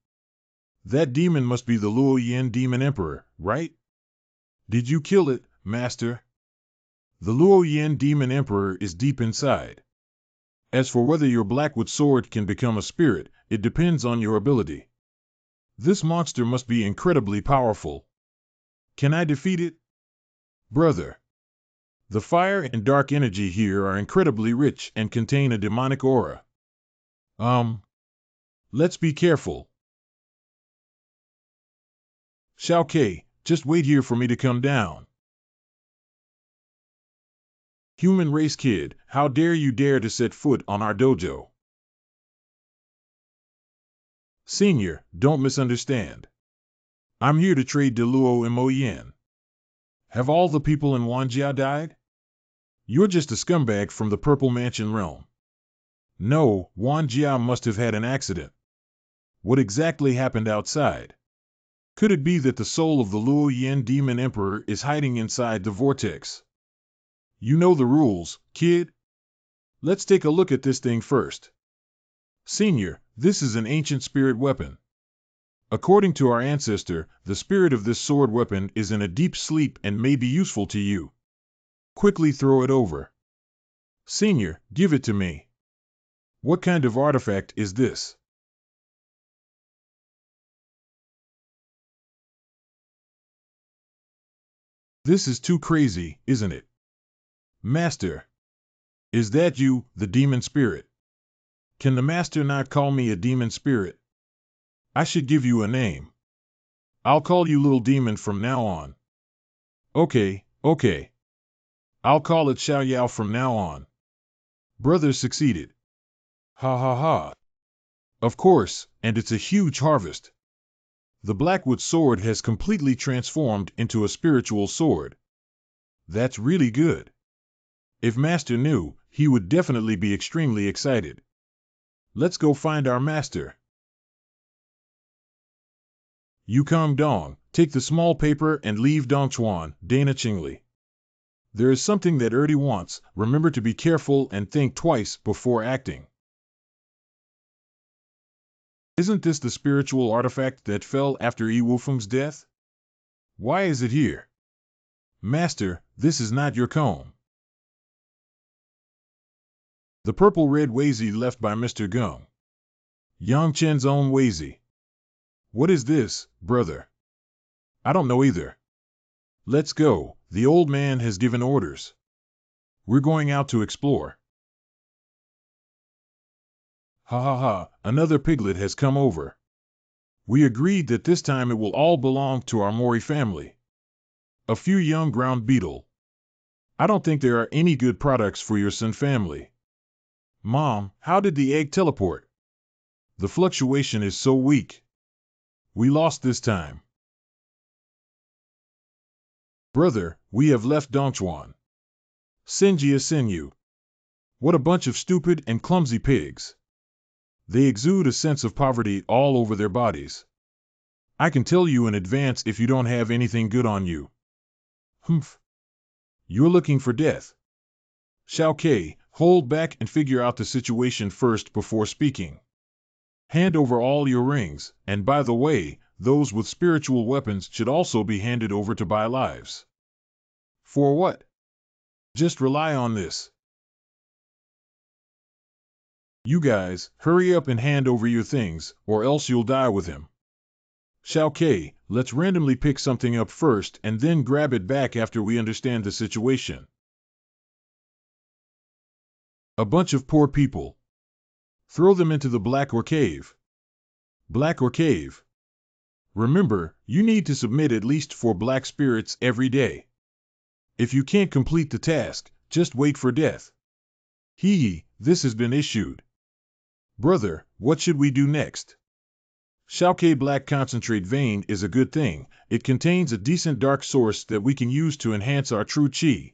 That demon must be the Luo Yin Demon Emperor, right? Did you kill it, Master? The Luo Yin Demon Emperor is deep inside. As for whether your Blackwood sword can become a spirit, it depends on your ability. This monster must be incredibly powerful. Can I defeat it? Brother. The fire and dark energy here are incredibly rich and contain a demonic aura. Let's be careful. Xiao Ke, just wait here for me to come down. Human race kid, how dare you dare to set foot on our dojo? Senior, don't misunderstand. I'm here to trade De Luo and Mo Yin. Have all the people in Wanjia died? You're just a scumbag from the Purple Mansion realm. No, Wanjia must have had an accident. What exactly happened outside? Could it be that the soul of the Luo Yin Demon Emperor is hiding inside the vortex? You know the rules, kid. Let's take a look at this thing first. Senior, this is an ancient spirit weapon. According to our ancestor, the spirit of this sword weapon is in a deep sleep and may be useful to you. Quickly throw it over. Senior, give it to me. What kind of artifact is this? This is too crazy, isn't it? Master. Is that you, the demon spirit? Can the master not call me a demon spirit? I should give you a name. I'll call you Little Demon from now on. Okay. I'll call it Xiao Yao from now on. Brother succeeded. Ha ha ha. Of course, and it's a huge harvest. The Blackwood sword has completely transformed into a spiritual sword. That's really good. If Master knew, he would definitely be extremely excited. Let's go find our master. Yukong Dong, take the small paper and leave Dongchuan, Dana Qingli. There is something that Erdi wants. Remember to be careful and think twice before acting. Isn't this the spiritual artifact that fell after Yi Wufeng's death? Why is it here? Master, this is not your comb. The purple-red Weizi left by Mr. Geng. Yang Chen's own Weizi. What is this, brother? I don't know either. Let's go. The old man has given orders. We're going out to explore. Ha ha ha, another piglet has come over. We agreed that this time it will all belong to our Mori family. A few young ground beetle. I don't think there are any good products for your Sun family. Mom, how did the egg teleport? The fluctuation is so weak. We lost this time. Brother, we have left Dongchuan. Senjia Senyu. What a bunch of stupid and clumsy pigs. They exude a sense of poverty all over their bodies. I can tell you in advance if you don't have anything good on you. Humph. You're looking for death. Xiao Ke, hold back and figure out the situation first before speaking. Hand over all your rings, and by the way, those with spiritual weapons should also be handed over to buy lives. For what? Just rely on this. You guys, hurry up and hand over your things, or else you'll die with him. Xiao Ke, let's randomly pick something up first and then grab it back after we understand the situation. A bunch of poor people. Throw them into the Black Or Cave. Black Or Cave. Remember, you need to submit at least 4 black spirits every day. If you can't complete the task, just wait for death. Hee, this has been issued. Brother, what should we do next? Xiao Ke Black Concentrate Vein is a good thing. It contains a decent dark source that we can use to enhance our true chi.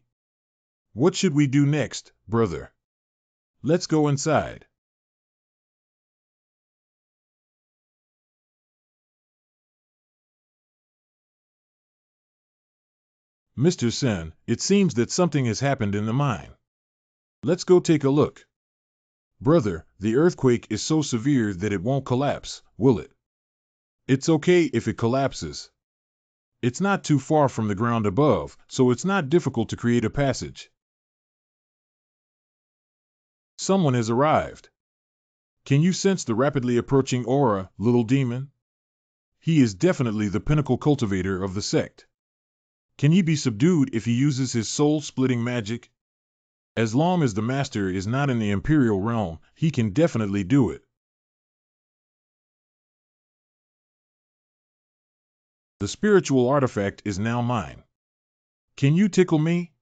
What should we do next, brother? Let's go inside. Mr. Sen, it seems that something has happened in the mine. Let's go take a look. Brother, the earthquake is so severe that it won't collapse, will it? It's okay if it collapses. It's not too far from the ground above, so it's not difficult to create a passage. Someone has arrived. Can you sense the rapidly approaching aura, little demon? He is definitely the pinnacle cultivator of the sect. Can he be subdued if he uses his soul-splitting magic? As long as the master is not in the Imperial realm, he can definitely do it. The spiritual artifact is now mine. Can you tickle me?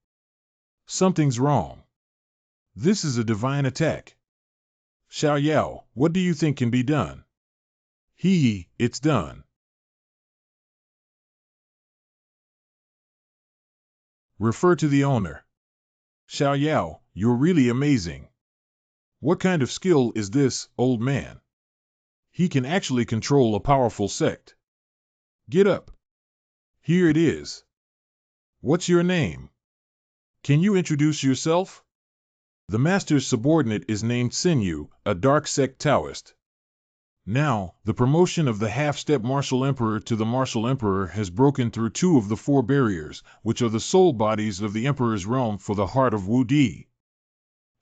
Something's wrong. This is a divine attack. Xiao Yao, what do you think can be done? It's done. Refer to the owner. Xiao Yao, you're really amazing. What kind of skill is this, old man? He can actually control a powerful sect. Get up. Here it is. What's your name? Can you introduce yourself? The master's subordinate is named Xinyu, a dark sect Taoist. Now, the promotion of the half-step martial emperor to the martial emperor has broken through 2 of the 4 barriers, which are the soul bodies of the emperor's realm for the heart of Wu Di.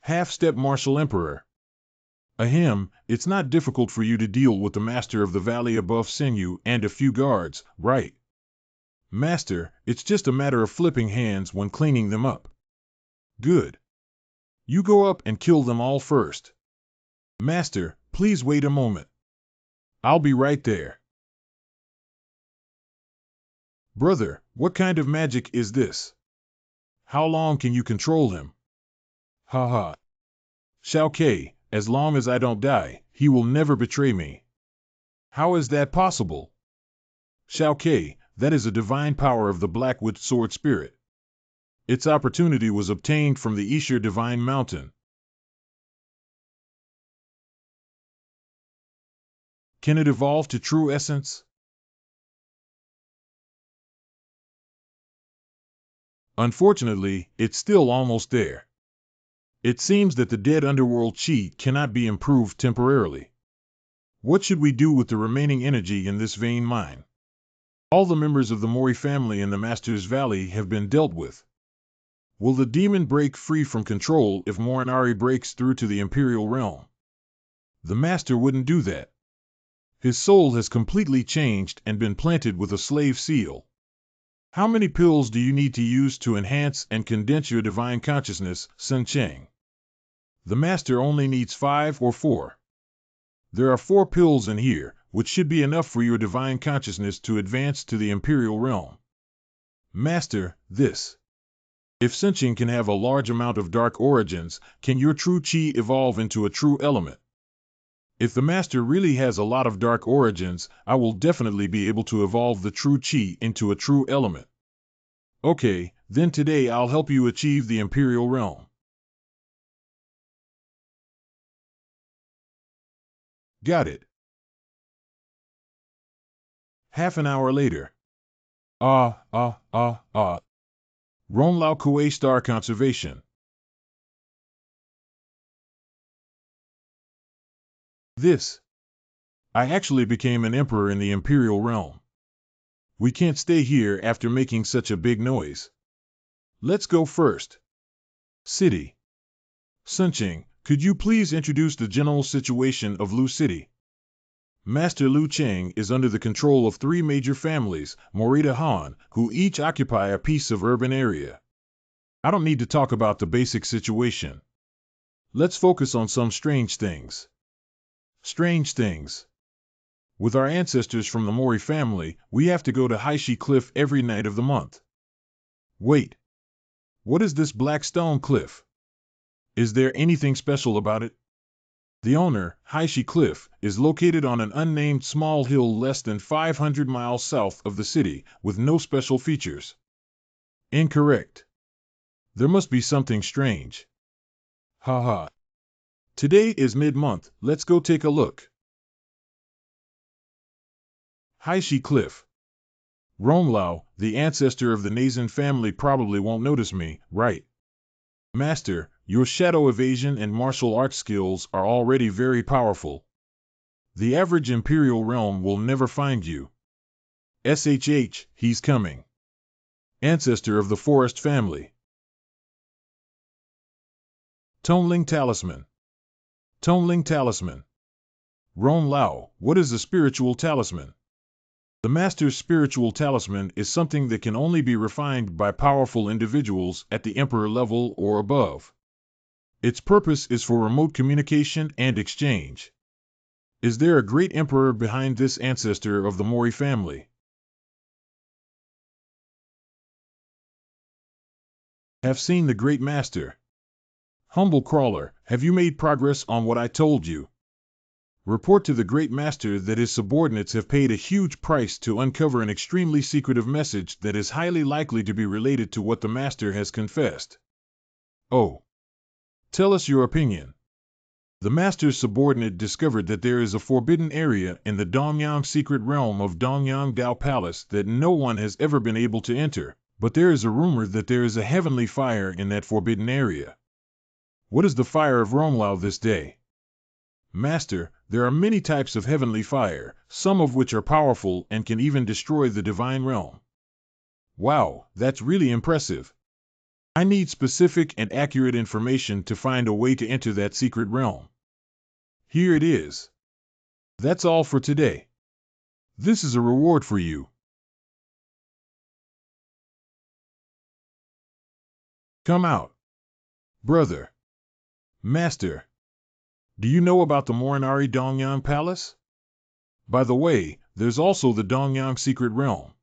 Half-step martial emperor. Ahem, it's not difficult for you to deal with the master of the valley above Xinyu and a few guards, right? Master, it's just a matter of flipping hands when cleaning them up. Good. You go up and kill them all first. Master, please wait a moment. I'll be right there. Brother, what kind of magic is this? How long can you control him? Ha ha. Xiao Ke, as long as I don't die, he will never betray me. How is that possible? Xiao Ke, that is a divine power of the Blackwood Sword Spirit. Its opportunity was obtained from the Ishir Divine Mountain. Can it evolve to true essence? Unfortunately, it's still almost there. It seems that the dead underworld chi cannot be improved temporarily. What should we do with the remaining energy in this vein mine? All the members of the Mori family in the Master's Valley have been dealt with. Will the demon break free from control if Morinari breaks through to the Imperial Realm? The Master wouldn't do that. His soul has completely changed and been planted with a slave seal. How many pills do you need to use to enhance and condense your divine consciousness, Sun Cheng? The Master only needs 5 or 4. There are 4 pills in here, which should be enough for your divine consciousness to advance to the Imperial Realm. Master, this. If Sinqing can have a large amount of dark origins, can your true chi evolve into a true element? If the Master really has a lot of dark origins, I will definitely be able to evolve the true chi into a true element. Okay, then today I'll help you achieve the Imperial Realm. Got it. Half an hour later. Ronglao Kuei Star Conservation. This. I actually became an emperor in the Imperial Realm. We can't stay here after making such a big noise. Let's go first. City. Sunqing, could you please introduce the general situation of Lu City? Master Lu Cheng is under the control of 3 major families, Morita Han, who each occupy a piece of urban area. I don't need to talk about the basic situation. Let's focus on some strange things. Strange things. With our ancestors from the Mori family, we have to go to Haishi Cliff every night of the month. Wait. What is this black stone cliff? Is there anything special about it? The owner, Haishi Cliff, is located on an unnamed small hill less than 500 miles south of the city, with no special features. Incorrect. There must be something strange. Haha. Today is mid-month, let's go take a look. Haishi Cliff. Ronglao, the ancestor of the Nazan family, probably won't notice me, right? Master, your shadow evasion and martial arts skills are already very powerful. The average Imperial Realm will never find you. SHH, he's coming. Ancestor of the Forest family. Tonling Talisman. Tonling Talisman. Ronglao, what is a spiritual talisman? The Master's spiritual talisman is something that can only be refined by powerful individuals at the Emperor level or above. Its purpose is for remote communication and exchange. Is there a great emperor behind this ancestor of the Mori family? Have seen the great master. Humble crawler, have you made progress on what I told you? Report to the Great Master that his subordinates have paid a huge price to uncover an extremely secretive message that is highly likely to be related to what the Master has confessed. Oh. Tell us your opinion. The Master's subordinate discovered that there is a forbidden area in the Dongyang secret realm of Dongyang Dao Palace that no one has ever been able to enter, but there is a rumor that there is a heavenly fire in that forbidden area. What is the fire of Ronglao this day? Master, there are many types of heavenly fire, some of which are powerful and can even destroy the divine realm. Wow, that's really impressive. I need specific and accurate information to find a way to enter that secret realm. Here it is. That's all for today. This is a reward for you. Come out. Brother. Master. Do you know about the Morinari Dongyang Palace? By the way, there's also the Dongyang Secret Realm.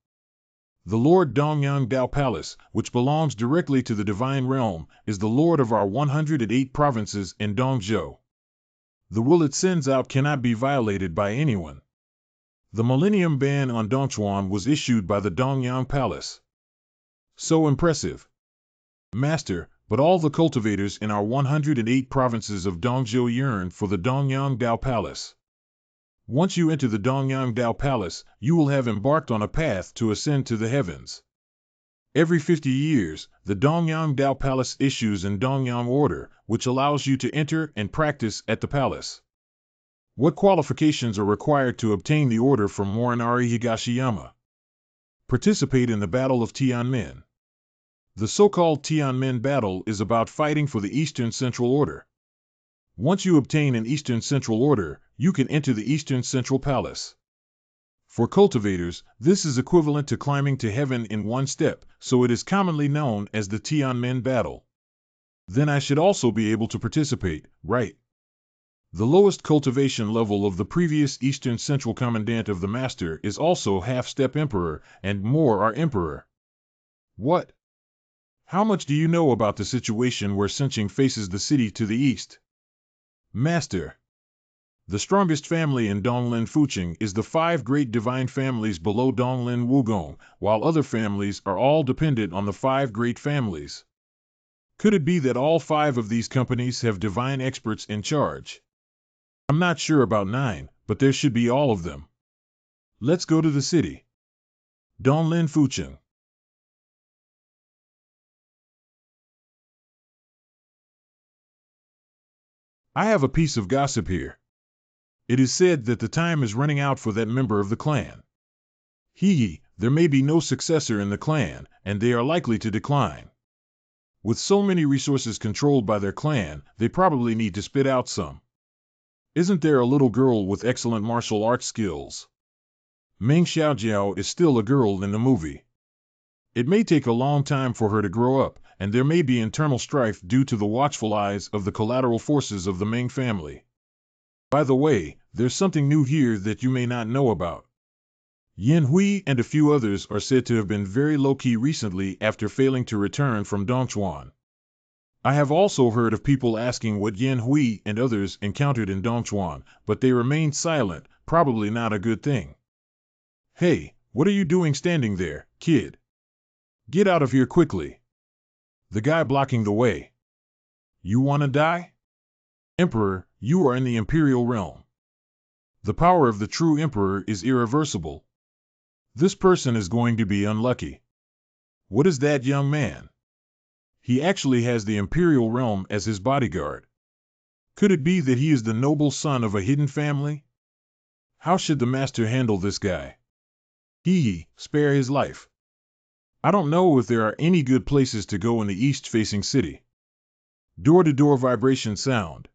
The Lord Dongyang Dao Palace, which belongs directly to the Divine Realm, is the Lord of our 108 provinces in Dongzhou. The will it sends out cannot be violated by anyone. The Millennium Ban on Dongchuan was issued by the Dongyang Palace. So impressive. Master, but all the cultivators in our 108 provinces of Dongzhou yearn for the Dongyang Dao Palace. Once you enter the Dongyang Dao Palace, you will have embarked on a path to ascend to the heavens. Every 50 years, the Dongyang Dao Palace issues an Dongyang Order, which allows you to enter and practice at the palace. What qualifications are required to obtain the order from Morinari Higashiyama? Participate in the Battle of Tianmen. The so-called Tianmen battle is about fighting for the Eastern Central Order. Once you obtain an Eastern Central Order, you can enter the Eastern Central Palace. For cultivators, this is equivalent to climbing to heaven in one step, so it is commonly known as the Tianmen battle. Then I should also be able to participate, right? The lowest cultivation level of the previous Eastern Central Commandant of the Master is also half-step Emperor, and more are Emperor. What? How much do you know about the situation where Senqing faces the city to the east? Master. The strongest family in Donglin Fuqing is the 5 great divine families below Donglin Wugong, while other families are all dependent on the 5 great families. Could it be that all 5 of these companies have divine experts in charge? I'm not sure about 9, but there should be all of them. Let's go to the city. Donglin Fuqing. I have a piece of gossip here. It is said that the time is running out for that member of the clan. There may be no successor in the clan, and they are likely to decline. With so many resources controlled by their clan, they probably need to spit out some. Isn't there a little girl with excellent martial arts skills? Meng Xiaojiao is still a girl in the movie. It may take a long time for her to grow up, and there may be internal strife due to the watchful eyes of the collateral forces of the Meng family. By the way, there's something new here that you may not know about. Yin Hui and a few others are said to have been very low-key recently after failing to return from Dongchuan. I have also heard of people asking what Yin Hui and others encountered in Dongchuan, but they remained silent, probably not a good thing. Hey, what are you doing standing there, kid? Get out of here quickly. The guy blocking the way. You wanna die? Emperor, you are in the Imperial Realm. The power of the true Emperor is irreversible. This person is going to be unlucky. What is that young man? He actually has the Imperial Realm as his bodyguard. Could it be that he is the noble son of a hidden family? How should the Master handle this guy? Spare his life. I don't know if there are any good places to go in the east-facing city. Door-to-door vibration sound.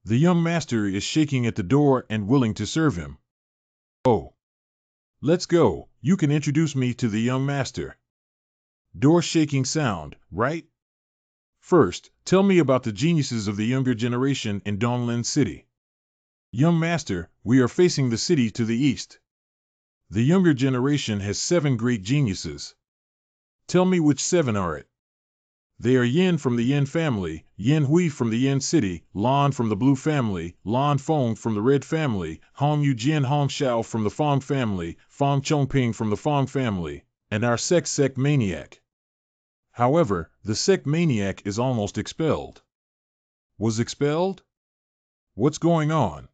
The young master is shaking at the door and willing to serve him. Oh. Let's go, you can introduce me to the young master. Door shaking sound, right? First, tell me about the geniuses of the younger generation in Donglin City. Young master, we are facing the city to the east. The younger generation has 7 great geniuses. Tell me which 7 are it. They are Yin from the Yin family, Yin Hui from the Yin city, Lan from the Blue family, Lan Feng from the Red family, Hong Yu Jian Hong Xiao from the Fong family, Fong Chongping from the Fong family, and our sect maniac. However, the sect maniac is almost expelled. Was expelled? What's going on?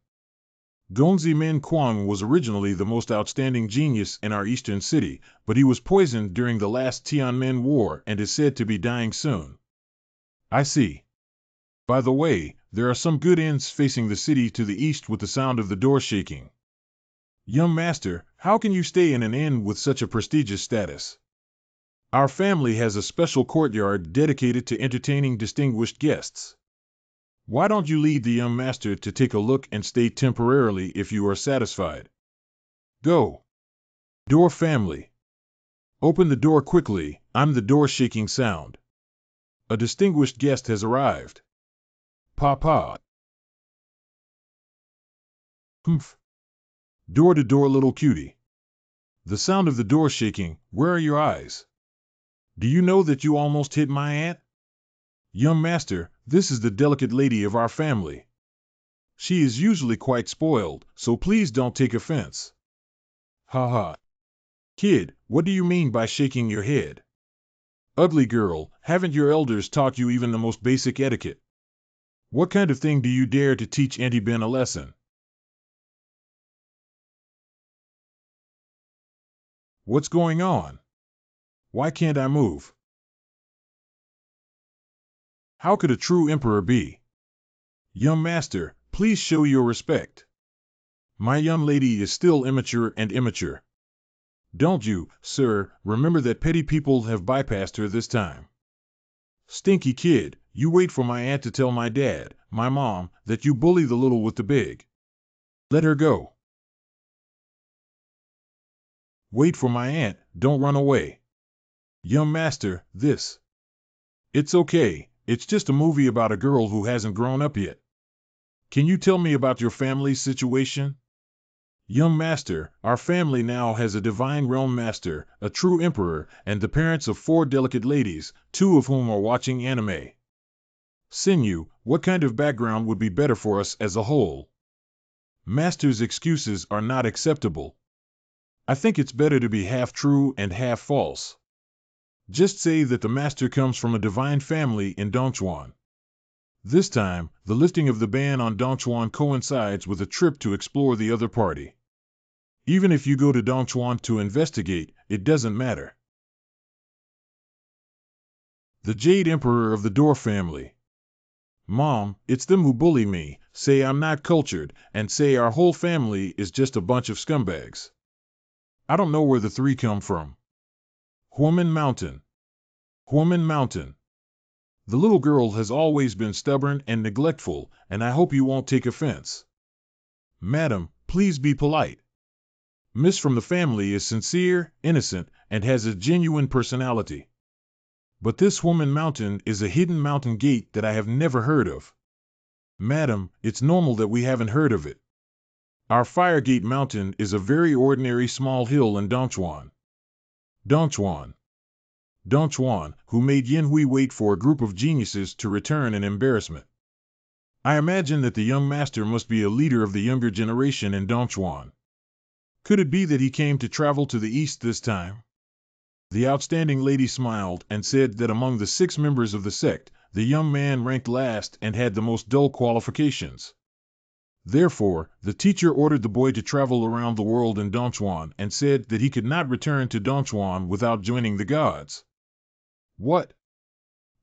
Gongzi Min Kuang was originally the most outstanding genius in our eastern city, but he was poisoned during the last Tiananmen War and is said to be dying soon. I see. By the way, there are some good inns facing the city to the east with the sound of the door shaking. Young master, how can you stay in an inn with such a prestigious status? Our family has a special courtyard dedicated to entertaining distinguished guests. Why don't you lead the young master to take a look and stay temporarily if you are satisfied? Go. Door family. Open the door quickly, I'm the door shaking sound. A distinguished guest has arrived. Papa. Humph. Door to door little cutie. The sound of the door shaking, where are your eyes? Do you know that you almost hit my aunt? Young master, this is the delicate lady of our family. She is usually quite spoiled, so please don't take offense. Ha ha. Kid, what do you mean by shaking your head? Ugly girl, haven't your elders taught you even the most basic etiquette? What kind of thing do you dare to teach Auntie Ben a lesson? What's going on? Why can't I move? How could a true emperor be? Young master, please show your respect. My young lady is still immature and immature. Don't you, sir, remember that petty people have bypassed her this time? Stinky kid, you wait for my aunt to tell my dad, my mom, that you bully the little with the big. Let her go. Wait for my aunt, don't run away. Young master, this. It's okay, it's just a movie about a girl who hasn't grown up yet. Can you tell me about your family's situation? Young master, our family now has a divine realm master, a true emperor, and the parents of 4 delicate ladies, 2 of whom are watching anime. Sinew, what kind of background would be better for us as a whole? Master's excuses are not acceptable. I think it's better to be half true and half false. Just say that the master comes from a divine family in Dongchuan. This time, the lifting of the ban on Dongchuan coincides with a trip to explore the other party. Even if you go to Dongchuan to investigate, it doesn't matter. The Jade Emperor of the Door family. Mom, it's them who bully me, say I'm not cultured, and say our whole family is just a bunch of scumbags. I don't know where the 3 come from. Huamen Mountain. Huamen Mountain. The little girl has always been stubborn and neglectful, and I hope you won't take offense. Madam, please be polite. Miss from the family is sincere, innocent, and has a genuine personality. But this Huamen Mountain is a hidden mountain gate that I have never heard of. Madam, it's normal that we haven't heard of it. Our Firegate Mountain is a very ordinary small hill in Dongchuan. Dongchuan. Dongchuan, who made Yin Hui wait for a group of geniuses to return in embarrassment. I imagine that the young master must be a leader of the younger generation in Dongchuan. Could it be that he came to travel to the east this time? The outstanding lady smiled and said that among the 6 members of the sect, the young man ranked last and had the most dull qualifications. Therefore, the teacher ordered the boy to travel around the world in Dongchuan and said that he could not return to Dongchuan without joining the gods. What?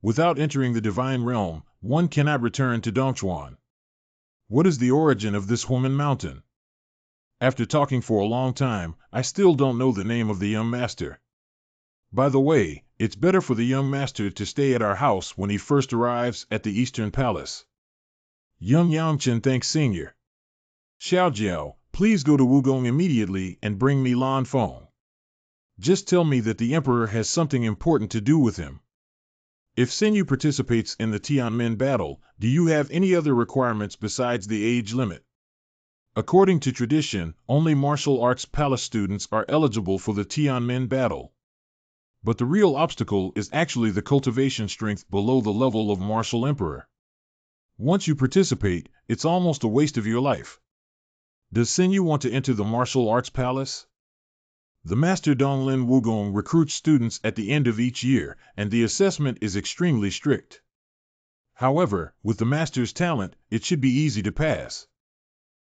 Without entering the divine realm, one cannot return to Dongchuan. What is the origin of this Huamen Mountain? After talking for a long time, I still don't know the name of the young master. By the way, it's better for the young master to stay at our house when he first arrives at the Eastern Palace. Young Yangchen thanks Senior. Xiaojiao, please go to Wugong immediately and bring me Lan Feng. Just tell me that the Emperor has something important to do with him. If Senior participates in the Tiananmen battle, do you have any other requirements besides the age limit? According to tradition, only martial arts palace students are eligible for the Tiananmen battle. But the real obstacle is actually the cultivation strength below the level of martial emperor. Once you participate, it's almost a waste of your life. Does Sinyu want to enter the martial arts palace? The Master Donglin Wugong recruits students at the end of each year, and the assessment is extremely strict. However, with the Master's talent, it should be easy to pass.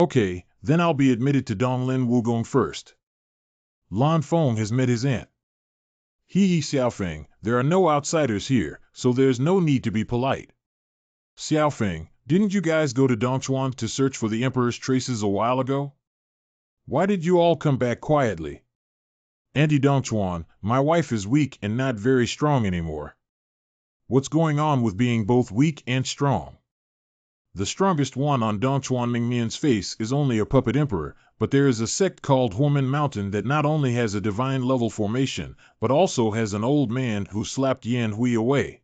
Okay, then I'll be admitted to Donglin Wugong first. Lan Feng has met his aunt. Hee Xiaofeng, there are no outsiders here, so there's no need to be polite. Xiaofeng, didn't you guys go to Dongchuan to search for the Emperor's traces a while ago? Why did you all come back quietly? Auntie Dongchuan, my wife is weak and not very strong anymore. What's going on with being both weak and strong? The strongest one on Dongchuan Mingmian's face is only a puppet emperor, but there is a sect called Huomen Mountain that not only has a divine level formation, but also has an old man who slapped Yan Hui away.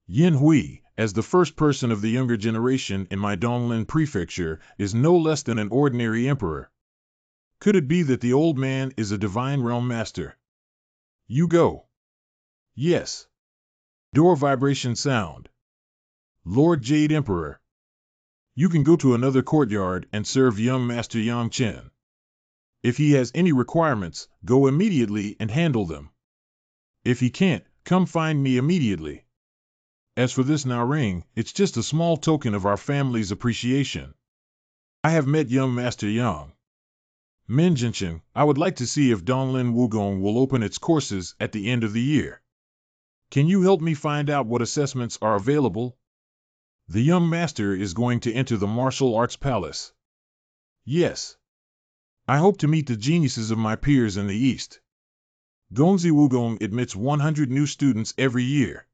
Yan Hui, as the first person of the younger generation in my Donglin prefecture, is no less than an ordinary emperor. Could it be that the old man is a divine realm master? You go. Yes. Door vibration sound. Lord Jade Emperor. You can go to another courtyard and serve young Master Yang Chen. If he has any requirements, go immediately and handle them. If he can't, come find me immediately. As for this now ring, it's just a small token of our family's appreciation. I have met young Master Yang. Minjinshin, I would like to see if Donglin Wugong will open its courses at the end of the year. Can you help me find out what assessments are available? The young master is going to enter the martial arts palace. Yes. I hope to meet the geniuses of my peers in the East. Gongzi Wugong admits 100 new students every year.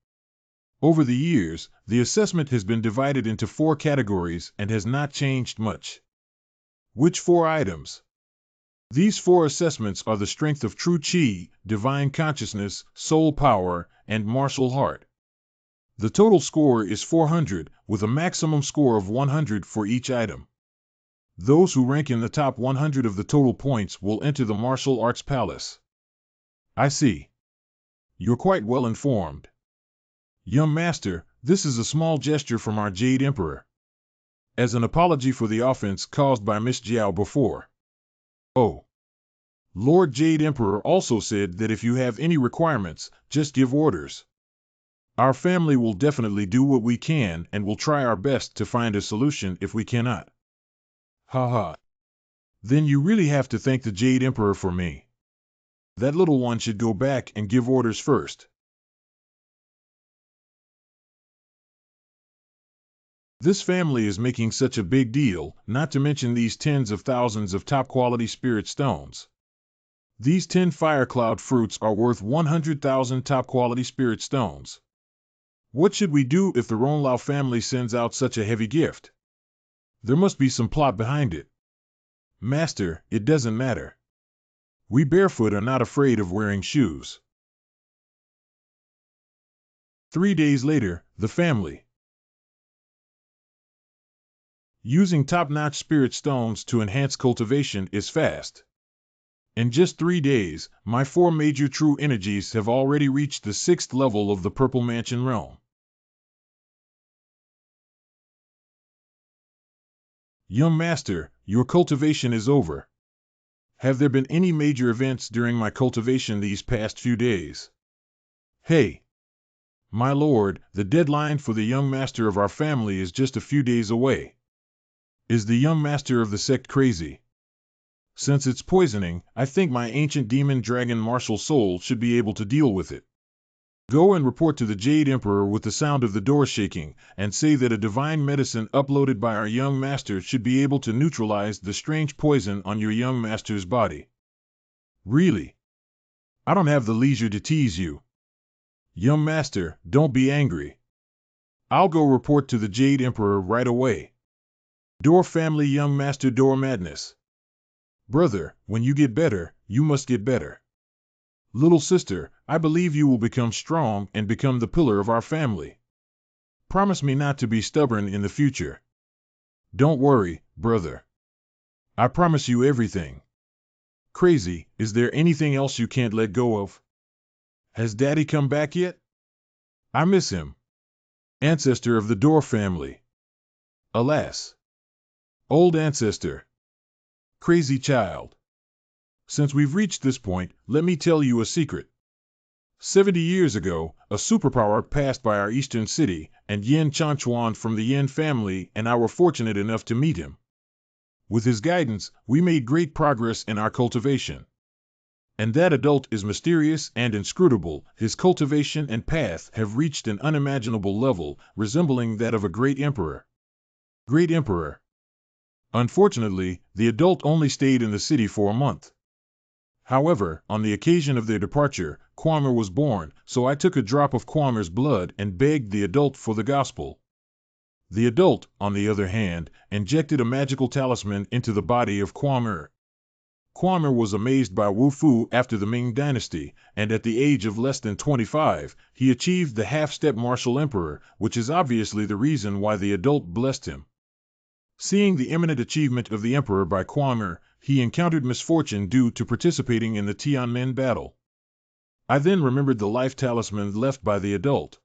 Over the years, the assessment has been divided into 4 categories and has not changed much. Which 4 items? These 4 assessments are the strength of true Qi, divine consciousness, soul power, and martial heart. The total score is 400, with a maximum score of 100 for each item. Those who rank in the top 100 of the total points will enter the martial arts palace. I see. You're quite well informed. Young master, this is a small gesture from our Jade Emperor. As an apology for the offense caused by Miss Jiao before. Oh. Lord Jade Emperor also said that if you have any requirements, just give orders. Our family will definitely do what we can and will try our best to find a solution if we cannot. Haha. Then you really have to thank the Jade Emperor for me. That little one should go back and give orders first. This family is making such a big deal, not to mention these tens of thousands of top-quality spirit stones. These 10 fire cloud fruits are worth 100,000 top-quality spirit stones. What should we do if the Ronglao family sends out such a heavy gift? There must be some plot behind it. Master, it doesn't matter. We barefoot are not afraid of wearing shoes. 3 days later, the family. Using top-notch spirit stones to enhance cultivation is fast. In just 3 days, my 4 major true energies have already reached the 6th level of the Purple Mansion realm. Young master, your cultivation is over. Have there been any major events during my cultivation these past few days? Hey! My lord, the deadline for the young master of our family is just a few days away. Is the young master of the sect crazy? Since it's poisoning, I think my ancient demon dragon martial soul should be able to deal with it. Go and report to the Jade Emperor with the sound of the door shaking, and say that a divine medicine uploaded by our young master should be able to neutralize the strange poison on your young master's body. Really? I don't have the leisure to tease you. Young master, don't be angry. I'll go report to the Jade Emperor right away. Door family young master door madness. Brother, when you get better, you must get better. Little sister, I believe you will become strong and become the pillar of our family. Promise me not to be stubborn in the future. Don't worry, brother. I promise you everything. Crazy, is there anything else you can't let go of? Has Daddy come back yet? I miss him. Ancestor of the Door family. Alas. Old ancestor. Crazy child. Since we've reached this point, let me tell you a secret. 70 years ago, a superpower passed by our eastern city, and Yin Chanchuan from the Yin family and I were fortunate enough to meet him. With his guidance, we made great progress in our cultivation. And that adult is mysterious and inscrutable. His cultivation and path have reached an unimaginable level, resembling that of a great emperor. Great emperor. Unfortunately, the adult only stayed in the city for a month. However, on the occasion of their departure, Kwame was born, so I took a drop of Kwame's blood and begged the adult for the gospel. The adult, on the other hand, injected a magical talisman into the body of Kwame. Kwame was amazed by Wu Fu after the Ming Dynasty, and at the age of less than 25, he achieved the half-step martial emperor, which is obviously the reason why the adult blessed him. Seeing the eminent achievement of the emperor by Kwame, he encountered misfortune due to participating in the Tiananmen battle. I then remembered the life talisman left by the adult.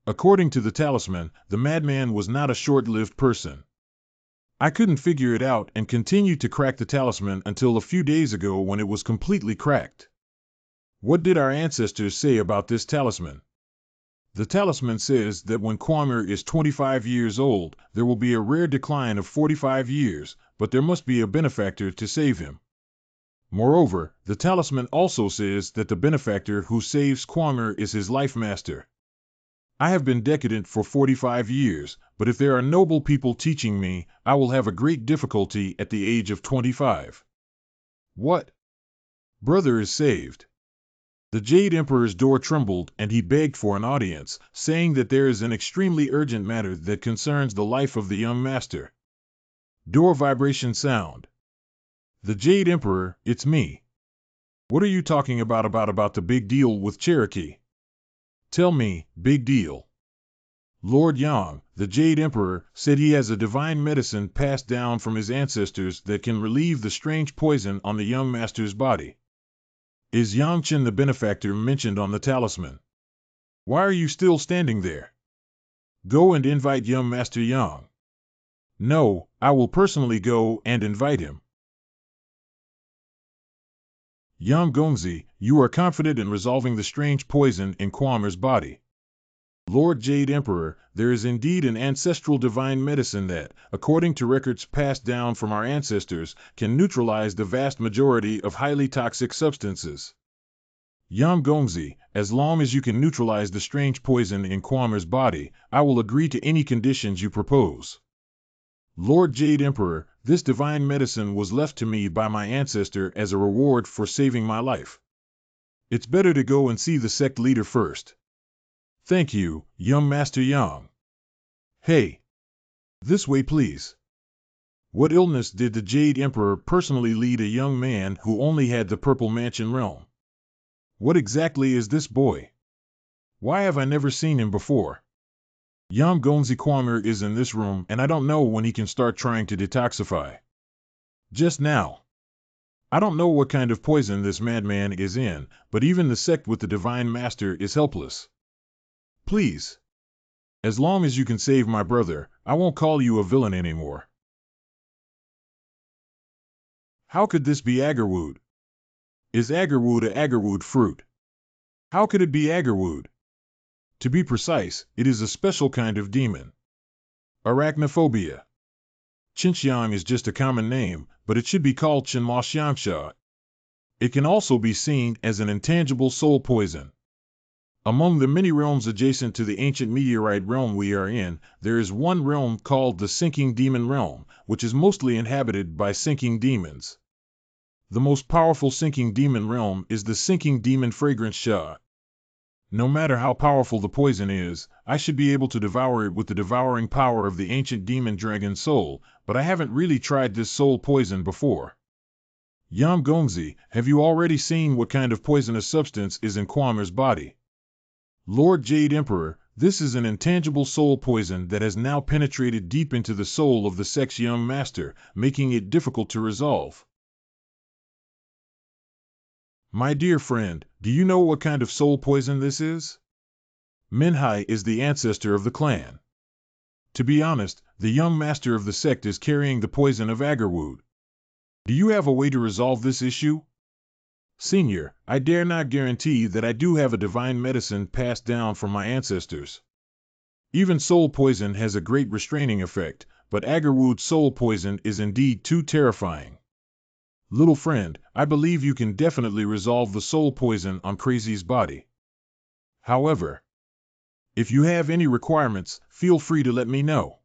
According to the talisman, the madman was not a short-lived person. I couldn't figure it out and continued to crack the talisman until a few days ago when it was completely cracked. What did our ancestors say about this talisman? The talisman says that when Kwame is 25 years old, there will be a rare decline of 45 years, but there must be a benefactor to save him. Moreover, the talisman also says that the benefactor who saves Kwame is his life master. I have been decadent for 45 years, but if there are noble people teaching me, I will have a great difficulty at the age of 25. What? Brother is saved. The Jade Emperor's door trembled and he begged for an audience, saying that there is an extremely urgent matter that concerns the life of the young master. Door vibration sound. The Jade Emperor, it's me. What are you talking about the big deal with Cherokee? Tell me, big deal. Lord Yang, the Jade Emperor, said he has a divine medicine passed down from his ancestors that can relieve the strange poison on the young master's body. Is Yangchen the benefactor mentioned on the talisman? Why are you still standing there? Go and invite young Master Yang. No, I will personally go and invite him. Yang Gongzi, you are confident in resolving the strange poison in Kwame's body. Lord Jade Emperor, there is indeed an ancestral divine medicine that, according to records passed down from our ancestors, can neutralize the vast majority of highly toxic substances. Yang Gongzi, as long as you can neutralize the strange poison in Kwame's body, I will agree to any conditions you propose. Lord Jade Emperor, this divine medicine was left to me by my ancestor as a reward for saving my life. It's better to go and see the sect leader first. Thank you, young Master Yang. Hey! This way, please. What illness did the Jade Emperor personally lead a young man who only had the Purple Mansion realm? What exactly is this boy? Why have I never seen him before? Yang Gongzi Kwame is in this room and I don't know when he can start trying to detoxify. Just now. I don't know what kind of poison this madman is in, but even the sect with the Divine Master is helpless. Please. As long as you can save my brother, I won't call you a villain anymore. How could this be agarwood? Is agarwood a agarwood fruit? How could it be agarwood? To be precise, it is a special kind of demon. Arachnophobia. Qinxiang is just a common name, but it should be called Qinma Xiangsha. It can also be seen as an intangible soul poison. Among the many realms adjacent to the ancient meteorite realm we are in, there is one realm called the Sinking Demon Realm, which is mostly inhabited by sinking demons. The most powerful sinking demon realm is the Sinking Demon Fragrance Sha. No matter how powerful the poison is, I should be able to devour it with the devouring power of the ancient demon dragon soul, but I haven't really tried this soul poison before. Yang Gongzi, have you already seen what kind of poisonous substance is in Kwame's body? Lord Jade Emperor, this is an intangible soul poison that has now penetrated deep into the soul of the sect's young master, making it difficult to resolve. My dear friend, do you know what kind of soul poison this is? Minhai is the ancestor of the clan. To be honest, the young master of the sect is carrying the poison of Agarwood. Do you have a way to resolve this issue? Senior, I dare not guarantee that I do have a divine medicine passed down from my ancestors. Even soul poison has a great restraining effect, but Agarwood's soul poison is indeed too terrifying. Little friend, I believe you can definitely resolve the soul poison on Crazy's body. However, if you have any requirements, feel free to let me know.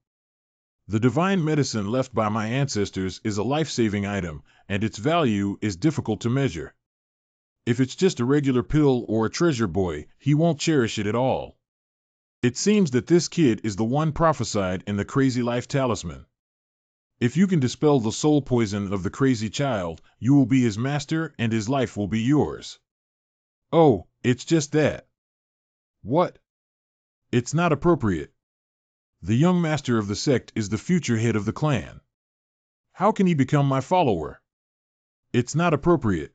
The divine medicine left by my ancestors is a life-saving item, and its value is difficult to measure. If it's just a regular pill or a treasure boy, he won't cherish it at all. It seems that this kid is the one prophesied in the Crazy Life Talisman. If you can dispel the soul poison of the crazy child, you will be his master and his life will be yours. Oh, it's just that. What? It's not appropriate. The young master of the sect is the future head of the clan. How can he become my follower? It's not appropriate.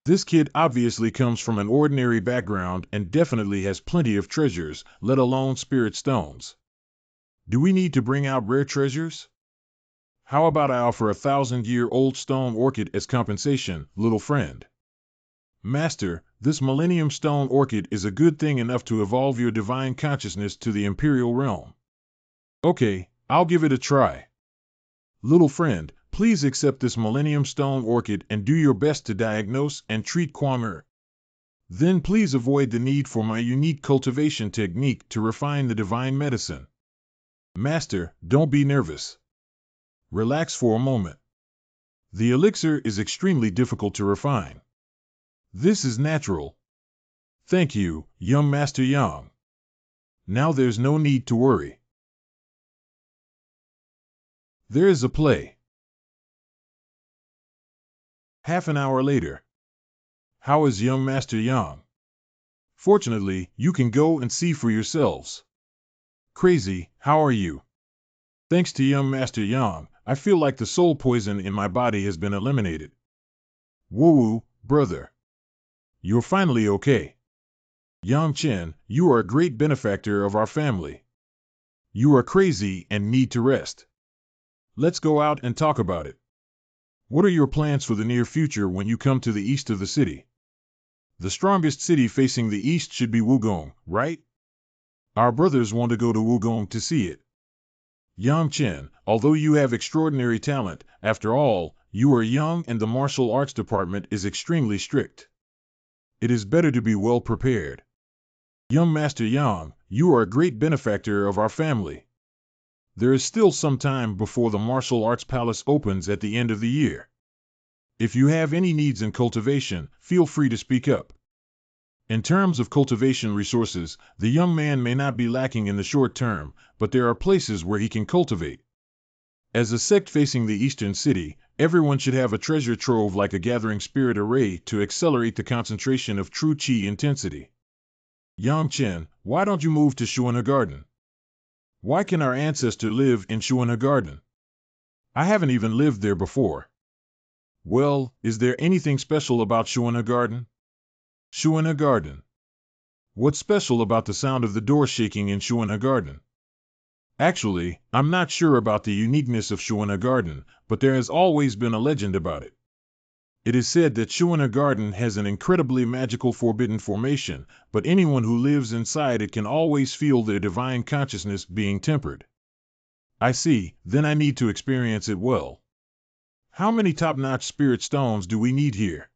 This kid obviously comes from an ordinary background and definitely has plenty of treasures, let alone spirit stones. Do we need to bring out rare treasures? How about I offer a 1,000-year-old stone orchid as compensation, little friend? Master, this Millennium Stone Orchid is a good thing enough to evolve your divine consciousness to the Imperial Realm. Okay, I'll give it a try. Little friend, please accept this Millennium Stone Orchid and do your best to diagnose and treat Kwang'er. Then please avoid the need for my unique cultivation technique to refine the divine medicine. Master, don't be nervous. Relax for a moment. The elixir is extremely difficult to refine. This is natural. Thank you, young Master Yang. Now there's no need to worry. There is a play. Half an hour later. How is young Master Yang? Fortunately, you can go and see for yourselves. Crazy, how are you? Thanks to young Master Yang, I feel like the soul poison in my body has been eliminated. Woo-woo, brother. You're finally okay. Yang Chen, you are a great benefactor of our family. You are crazy and need to rest. Let's go out and talk about it. What are your plans for the near future when you come to the east of the city? The strongest city facing the east should be Wugong, right? Our brothers want to go to Wugong to see it. Yang Chen, although you have extraordinary talent, after all, you are young and the martial arts department is extremely strict. It is better to be well prepared. Young Master Yang, you are a great benefactor of our family. There is still some time before the martial arts palace opens at the end of the year. If you have any needs in cultivation, feel free to speak up. In terms of cultivation resources, the young man may not be lacking in the short term, but there are places where he can cultivate. As a sect facing the eastern city, everyone should have a treasure trove like a gathering spirit array to accelerate the concentration of true qi intensity. Yang Chen, why don't you move to Shuana Garden? Why can our ancestor live in Shuana Garden? I haven't even lived there before. Well, is there anything special about Shuana Garden? Shuana Garden. What's special about the sound of the door shaking in Shuana Garden? Actually, I'm not sure about the uniqueness of Shuana Garden, but there has always been a legend about it. It is said that Shuana Garden has an incredibly magical forbidden formation, but anyone who lives inside it can always feel their divine consciousness being tempered. I see, then I need to experience it well. How many top-notch spirit stones do we need here?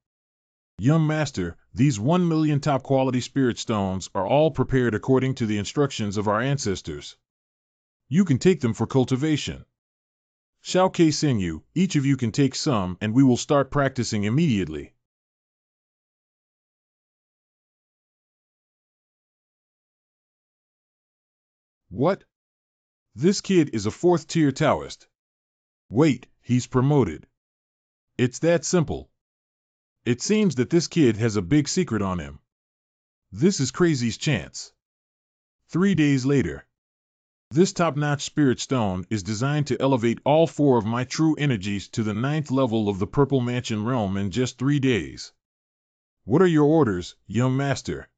Young Master, these 1 million top-quality spirit stones are all prepared according to the instructions of our ancestors. You can take them for cultivation. Shao Ke send you, each of you can take some and we will start practicing immediately. What? This kid is a 4th-tier Taoist. Wait, he's promoted. It's that simple. It seems that this kid has a big secret on him. This is Crazy's chance. 3 days later. This top-notch spirit stone is designed to elevate all 4 of my true energies to the 9th level of the Purple Mansion realm in just 3 days. What are your orders, young master?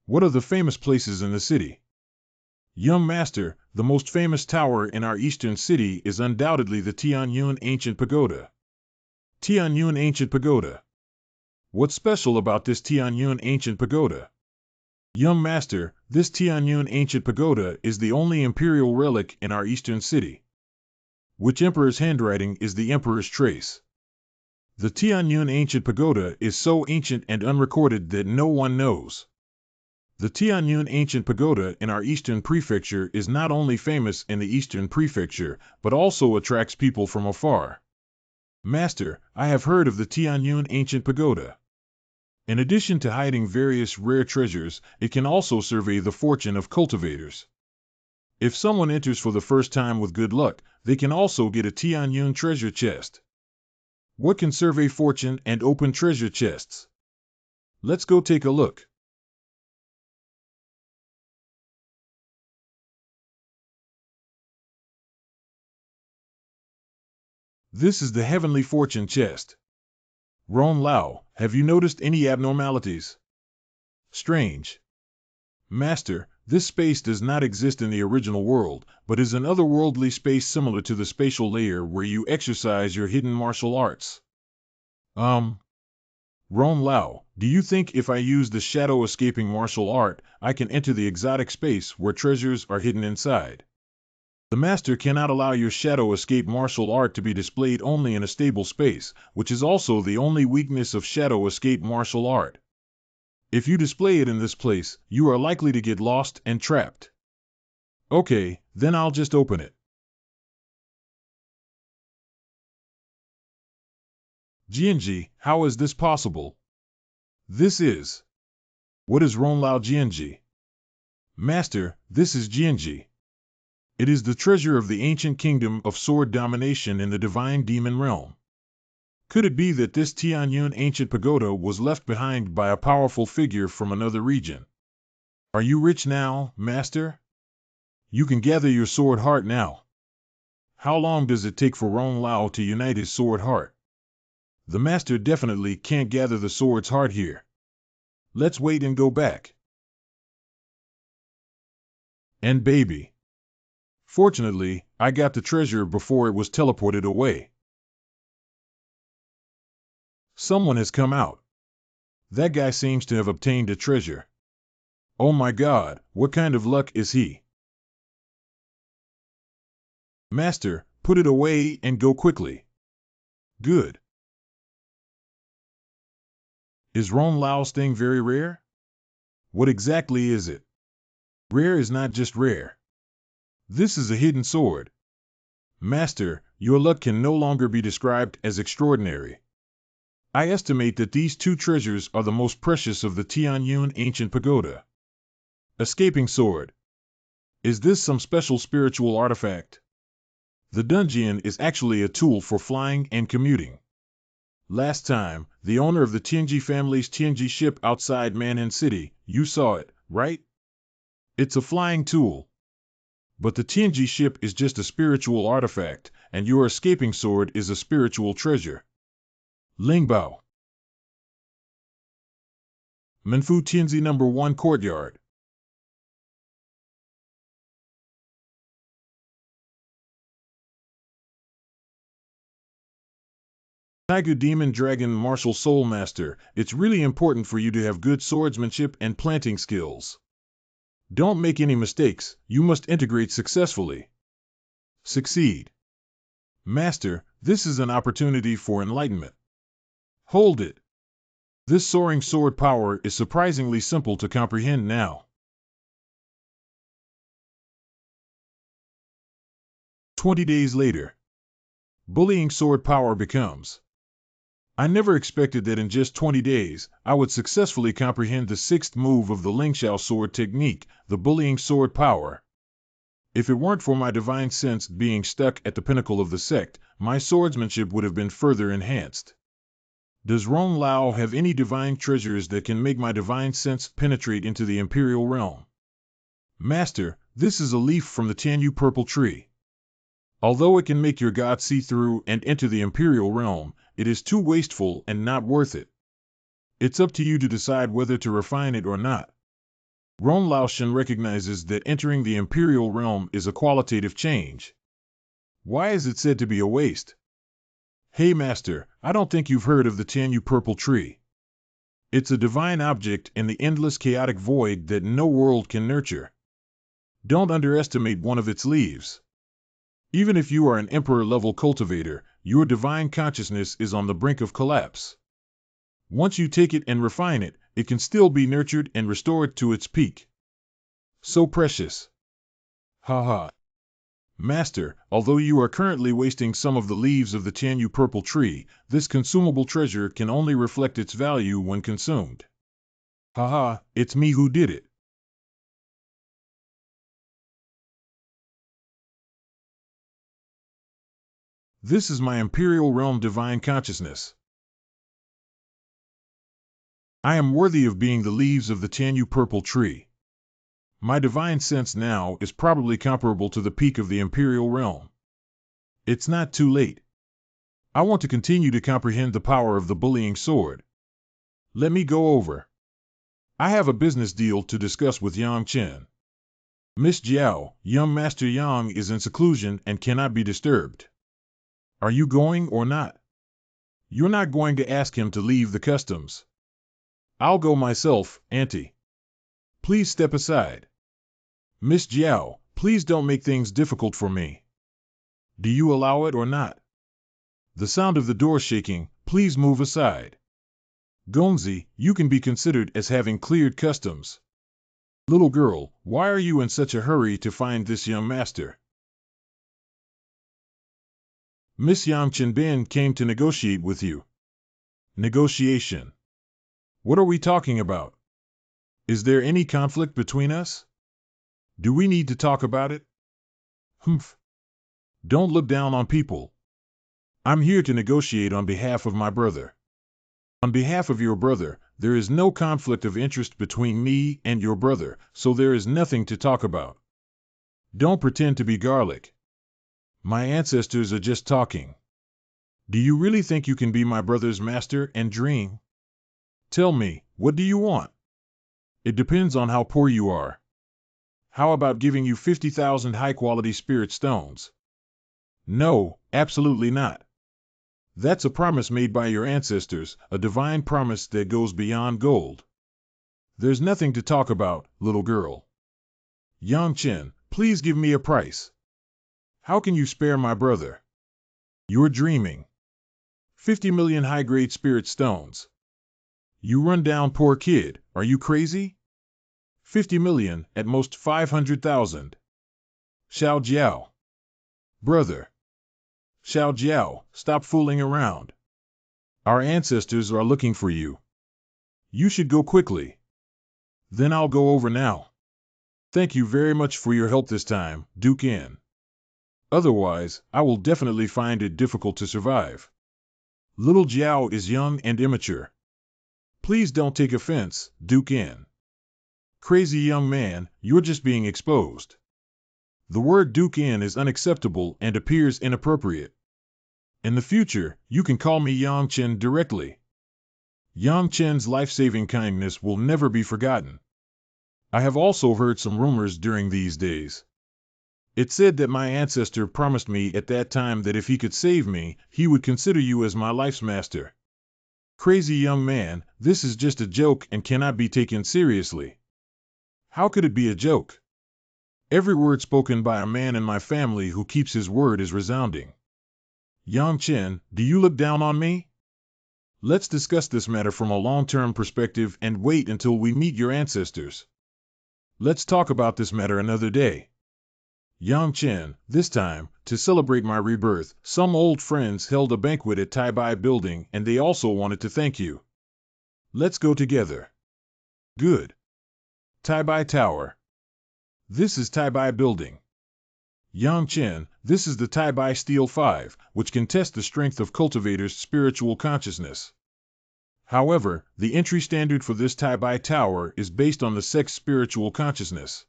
What are the famous places in the city? Young master, the most famous tower in our eastern city is undoubtedly the Tianyun Ancient Pagoda. Tianyun Ancient Pagoda. What's special about this Tianyun Ancient Pagoda? Young master, this Tianyun Ancient Pagoda is the only imperial relic in our eastern city. Which emperor's handwriting is the emperor's trace? The Tianyun Ancient Pagoda is so ancient and unrecorded that no one knows. The Tianyun Ancient Pagoda in our Eastern Prefecture is not only famous in the Eastern Prefecture, but also attracts people from afar. Master, I have heard of the Tianyun Ancient Pagoda. In addition to hiding various rare treasures, it can also survey the fortune of cultivators. If someone enters for the first time with good luck, they can also get a Tianyun treasure chest. What can survey fortune and open treasure chests? Let's go take a look. This is the Heavenly Fortune Chest. Ron Lao, have you noticed any abnormalities? Strange. Master, this space does not exist in the original world, but is an otherworldly space similar to the spatial layer where you exercise your hidden martial arts. Ron Lao, do you think if I use the shadow escaping martial art, I can enter the exotic space where treasures are hidden inside? The master cannot allow your shadow escape martial art to be displayed only in a stable space, which is also the only weakness of shadow escape martial art. If you display it in this place, you are likely to get lost and trapped. Okay, then I'll just open it. Jianji, how is this possible? This is. What is Ronlao Jianji? Master, this is Jianji. It is the treasure of the ancient kingdom of sword domination in the divine demon realm. Could it be that this Tianyun ancient pagoda was left behind by a powerful figure from another region? Are you rich now, master? You can gather your sword heart now. How long does it take for Ron Lao to unite his sword heart? The master definitely can't gather the sword's heart here. Let's wait and go back. And baby. Fortunately, I got the treasure before it was teleported away. Someone has come out. That guy seems to have obtained a treasure. Oh my God, what kind of luck is he? Master, put it away and go quickly. Good. Is Ron Lao's thing very rare? What exactly is it? Rare is not just rare. This is a hidden sword. Master, your luck can no longer be described as extraordinary. I estimate that these two treasures are the most precious of the Tianyun ancient pagoda. Escaping sword. Is this some special spiritual artifact? The Dungeon is actually a tool for flying and commuting. Last time, the owner of the Tianji family's Tianji ship outside Manhan City, you saw it, right? It's a flying tool. But the Tianji ship is just a spiritual artifact, and your escaping sword is a spiritual treasure. Lingbao. Menfu Tianzi No. 1 Courtyard. Tiger Demon Dragon Martial Soul Master, it's really important for you to have good swordsmanship and planting skills. Don't make any mistakes, you must integrate successfully. Succeed. Master, this is an opportunity for enlightenment. Hold it. This soaring sword power is surprisingly simple to comprehend now. 20 days later. Bullying sword power becomes. I never expected that in just 20 days, I would successfully comprehend the sixth move of the Lingxiao sword technique, the bullying sword power. If it weren't for my divine sense being stuck at the pinnacle of the sect, my swordsmanship would have been further enhanced. Does Ron Lao have any divine treasures that can make my divine sense penetrate into the imperial realm? Master, this is a leaf from the Tianyu purple tree. Although it can make your god see through and enter the imperial realm, it is too wasteful and not worth it. It's up to you to decide whether to refine it or not. Ron Laotian recognizes that entering the Imperial realm is a qualitative change. Why is it said to be a waste? Hey Master, I don't think you've heard of the Tianyu purple tree. It's a divine object in the endless chaotic void that no world can nurture. Don't underestimate one of its leaves. Even if you are an emperor-level cultivator, your divine consciousness is on the brink of collapse. Once you take it and refine it, it can still be nurtured and restored to its peak. So precious. Haha. Master, although you are currently wasting some of the leaves of the Tianyu purple tree, this consumable treasure can only reflect its value when consumed. Haha, it's me who did it. This is my Imperial Realm divine consciousness. I am worthy of being the leaves of the Tianyu purple tree. My divine sense now is probably comparable to the peak of the Imperial Realm. It's not too late. I want to continue to comprehend the power of the bullying sword. Let me go over. I have a business deal to discuss with Yang Chen. Miss Jiao, young Master Yang is in seclusion and cannot be disturbed. Are you going or not? You're not going to ask him to leave the customs. I'll go myself, Auntie. Please step aside. Miss Jiao, please don't make things difficult for me. Do you allow it or not? The sound of the door shaking, please move aside. Gongzi, you can be considered as having cleared customs. Little girl, why are you in such a hurry to find this young master? Miss Yang Chenbin came to negotiate with you. Negotiation. What are we talking about? Is there any conflict between us? Do we need to talk about it? Humph. Don't look down on people. I'm here to negotiate on behalf of my brother. On behalf of your brother, there is no conflict of interest between me and your brother, so there is nothing to talk about. Don't pretend to be garlic. My ancestors are just talking. Do you really think you can be my brother's master and dream? Tell me, what do you want? It depends on how poor you are. How about giving you 50,000 high-quality spirit stones? No, absolutely not. That's a promise made by your ancestors, a divine promise that goes beyond gold. There's nothing to talk about, little girl. Yang Chen, please give me a price. How can you spare my brother? You're dreaming. 50 million high-grade spirit stones. You run-down poor kid, are you crazy? 50 million, at most 500,000. Xiao Jiao. Brother. Xiao Jiao, stop fooling around. Our ancestors are looking for you. You should go quickly. Then I'll go over now. Thank you very much for your help this time, Duke N. Otherwise, I will definitely find it difficult to survive. Little Jiao is young and immature. Please don't take offense, Duke N. Crazy young man, you're just being exposed. The word Duke N is unacceptable and appears inappropriate. In the future, you can call me Yang Chen directly. Yang Chen's life-saving kindness will never be forgotten. I have also heard some rumors during these days. It said that my ancestor promised me at that time that if he could save me, he would consider you as my life's master. Crazy young man, this is just a joke and cannot be taken seriously. How could it be a joke? Every word spoken by a man in my family who keeps his word is resounding. Yang Chen, do you look down on me? Let's discuss this matter from a long-term perspective and wait until we meet your ancestors. Let's talk about this matter another day. Yang Chen, this time, to celebrate my rebirth, some old friends held a banquet at Tai Bai Building and they also wanted to thank you. Let's go together. Good. Tai Bai Tower. This is Tai Bai Building. Yang Chen, this is the Tai Bai Steel 5, which can test the strength of cultivators' spiritual consciousness. However, the entry standard for this Tai Bai Tower is based on the sect's spiritual consciousness.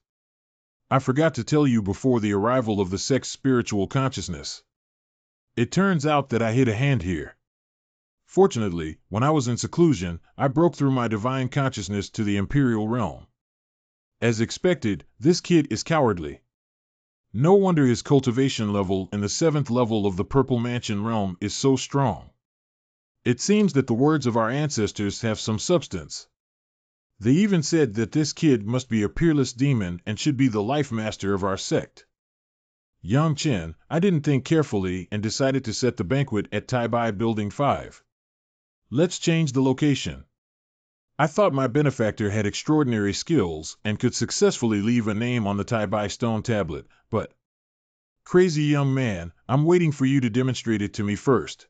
I forgot to tell you before the arrival of the sect's spiritual consciousness. It turns out that I hit a hand here. Fortunately, when I was in seclusion, I broke through my divine consciousness to the Imperial realm. As expected, this kid is cowardly. No wonder his cultivation level in the 7th level of the Purple Mansion realm is so strong. It seems that the words of our ancestors have some substance. They even said that this kid must be a peerless demon and should be the life master of our sect. Yang Chen, I didn't think carefully and decided to set the banquet at Tai Bai Building 5. Let's change the location. I thought my benefactor had extraordinary skills and could successfully leave a name on the Tai Bai stone tablet, but... Crazy young man, I'm waiting for you to demonstrate it to me first.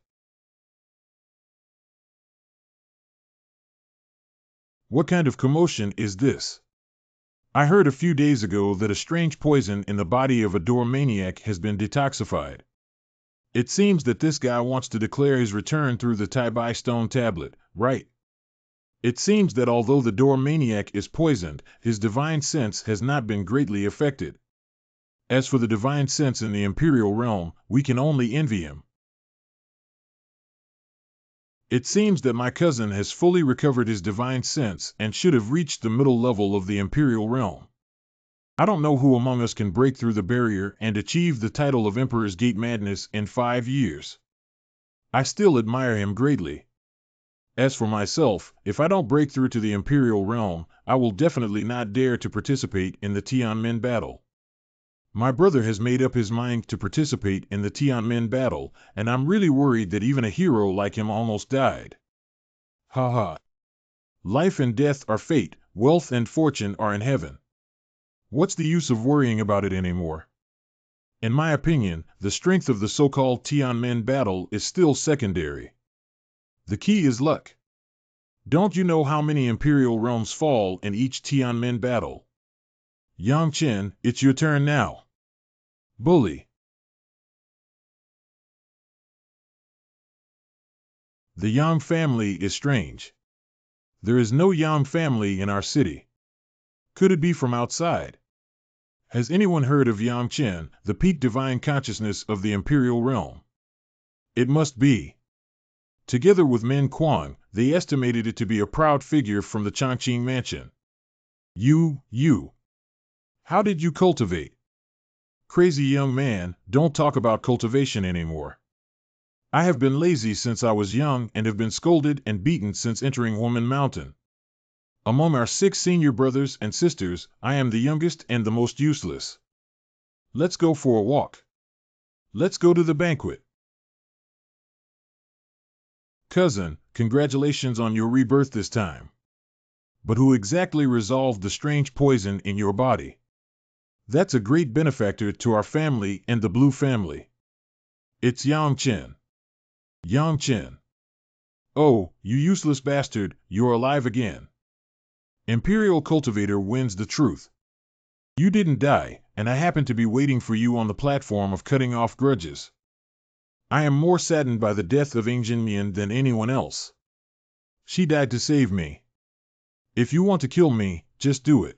What kind of commotion is this? I heard a few days ago that a strange poison in the body of a door maniac has been detoxified. It seems that this guy wants to declare his return through the Tai Bai stone tablet, right? It seems that although the door maniac is poisoned, his divine sense has not been greatly affected. As for the divine sense in the Imperial realm, we can only envy him. It seems that my cousin has fully recovered his divine sense and should have reached the middle level of the Imperial realm. I don't know who among us can break through the barrier and achieve the title of Emperor's Gate Madness in 5 years. I still admire him greatly. As for myself, if I don't break through to the Imperial realm, I will definitely not dare to participate in the Tianmen battle. My brother has made up his mind to participate in the Tianmen battle, and I'm really worried that even a hero like him almost died. Haha. Life and death are fate, wealth and fortune are in heaven. What's the use of worrying about it anymore? In my opinion, the strength of the so-called Tianmen battle is still secondary. The key is luck. Don't you know how many Imperial realms fall in each Tianmen battle? Yang Chen, it's your turn now. Bully. The Yang family is strange. There is no Yang family in our city. Could it be from outside? Has anyone heard of Yang Chen, the peak divine consciousness of the Imperial realm? It must be. Together with Min Kuang, they estimated it to be a proud figure from the Chongqing mansion. You. How did you cultivate? Crazy young man, don't talk about cultivation anymore. I have been lazy since I was young and have been scolded and beaten since entering Woman Mountain. Among our 6 senior brothers and sisters, I am the youngest and the most useless. Let's go for a walk. Let's go to the banquet. Cousin, congratulations on your rebirth this time. But who exactly resolved the strange poison in your body? That's a great benefactor to our family and the Blue family. It's Yang Chen. Yang Chen. Oh, you useless bastard, you're alive again. Imperial Cultivator wins the truth. You didn't die, and I happen to be waiting for you on the platform of cutting off grudges. I am more saddened by the death of Ing Jinmian than anyone else. She died to save me. If you want to kill me, just do it.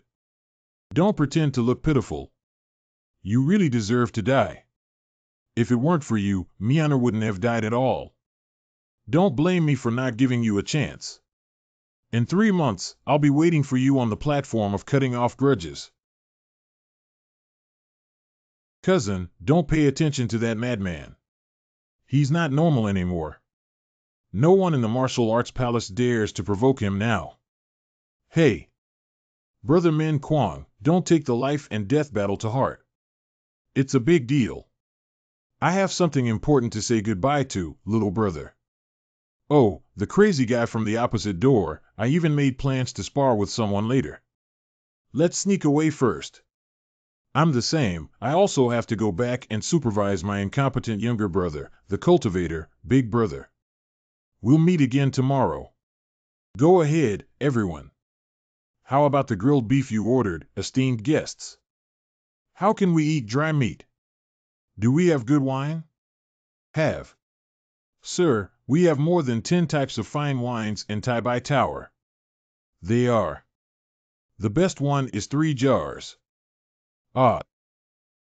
Don't pretend to look pitiful. You really deserve to die. If it weren't for you, Miana wouldn't have died at all. Don't blame me for not giving you a chance. In 3 months, I'll be waiting for you on the platform of cutting off grudges. Cousin, don't pay attention to that madman. He's not normal anymore. No one in the martial arts palace dares to provoke him now. Hey! Brother Min Kuang, don't take the life and death battle to heart. It's a big deal. I have something important to say goodbye to, little brother. Oh, the crazy guy from the opposite door, I even made plans to spar with someone later. Let's sneak away first. I'm the same, I also have to go back and supervise my incompetent younger brother, the cultivator, big brother. We'll meet again tomorrow. Go ahead, everyone. How about the grilled beef you ordered, esteemed guests? How can we eat dry meat? Do we have good wine? Have. Sir, we have more than 10 types of fine wines in Tai Bai Tower. They are. The best one is 3 jars. Ah.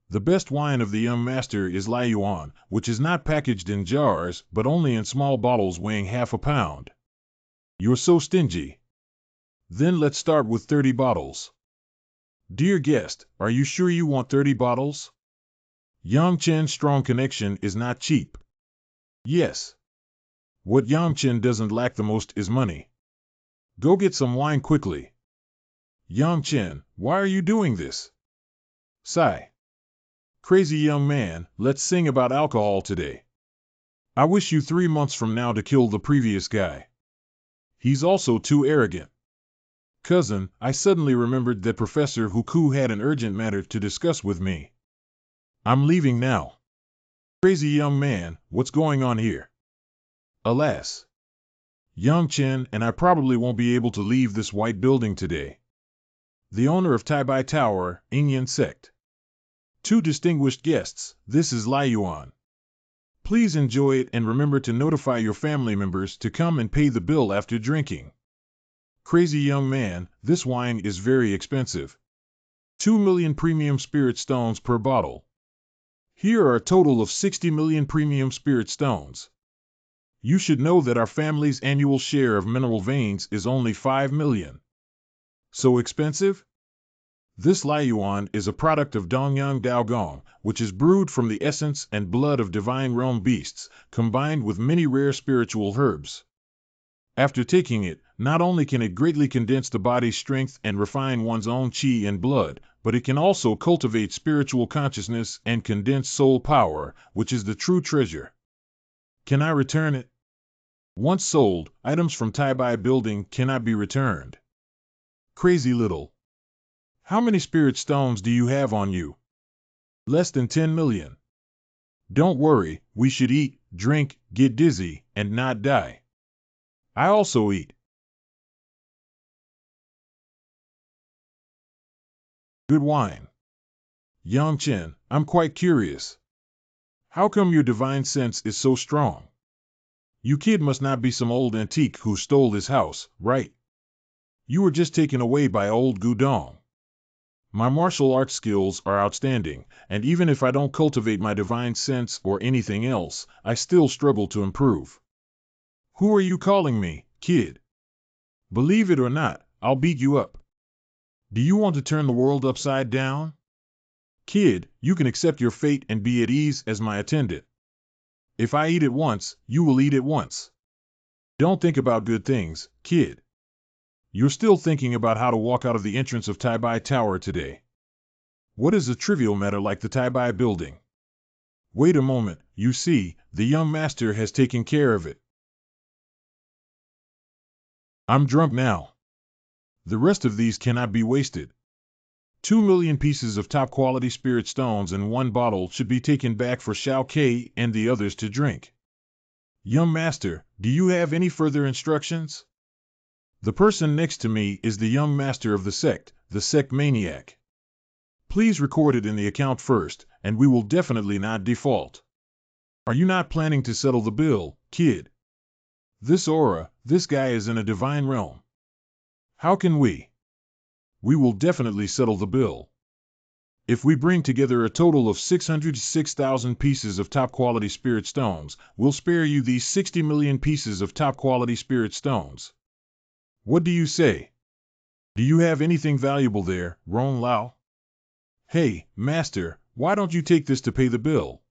The best wine of the young master is Lai Yuan, which is not packaged in jars, but only in small bottles weighing half a pound. You're so stingy. Then let's start with 30 bottles. Dear guest, are you sure you want 30 bottles? Yang Chen's strong connection is not cheap. Yes. What Yang Chen doesn't lack the most is money. Go get some wine quickly. Yang Chen, why are you doing this? Sigh. Crazy young man, let's sing about alcohol today. I wish you 3 months from now to kill the previous guy. He's also too arrogant. Cousin, I suddenly remembered that Professor Huku had an urgent matter to discuss with me. I'm leaving now. Crazy young man, what's going on here? Alas. Yang Chen and I probably won't be able to leave this white building today. The owner of Taibai Tower, Ingyan Sect. 2 distinguished guests, this is Lai Yuan. Please enjoy it and remember to notify your family members to come and pay the bill after drinking. Crazy young man, this wine is very expensive. 2 million premium spirit stones per bottle. Here are a total of 60 million premium spirit stones. You should know that our family's annual share of mineral veins is only 5 million. So expensive? This Lai Yuan is a product of Dongyang Daogong, which is brewed from the essence and blood of divine realm beasts, combined with many rare spiritual herbs. After taking it, not only can it greatly condense the body's strength and refine one's own qi and blood, but it can also cultivate spiritual consciousness and condense soul power, which is the true treasure. Can I return it? Once sold, items from Taibai building cannot be returned. Crazy little. How many spirit stones do you have on you? Less than 10 million. Don't worry, we should eat, drink, get dizzy, and not die. I also eat. Good wine. Yang Chen, I'm quite curious. How come your divine sense is so strong? You kid must not be some old antique who stole this house, right? You were just taken away by old Gudong. My martial arts skills are outstanding, and even if I don't cultivate my divine sense or anything else, I still struggle to improve. Who are you calling me, kid? Believe it or not, I'll beat you up. Do you want to turn the world upside down? Kid, you can accept your fate and be at ease as my attendant. If I eat it once, you will eat it once. Don't think about good things, kid. You're still thinking about how to walk out of the entrance of Taibai Tower today. What is a trivial matter like the Taibai building? Wait a moment, you see, the young master has taken care of it. I'm drunk now. The rest of these cannot be wasted. 2 million pieces of top-quality spirit stones in 1 bottle should be taken back for Xiao Kei and the others to drink. Young master, do you have any further instructions? The person next to me is the young master of the sect maniac. Please record it in the account first, and we will definitely not default. Are you not planning to settle the bill, kid? This aura, this guy is in a divine realm. How can we? We will definitely settle the bill. If we bring together a total of 606,000 pieces of top-quality spirit stones, we'll spare you these 60 million pieces of top-quality spirit stones. What do you say? Do you have anything valuable there, Ron Lao? Hey, master, why don't you take this to pay the bill?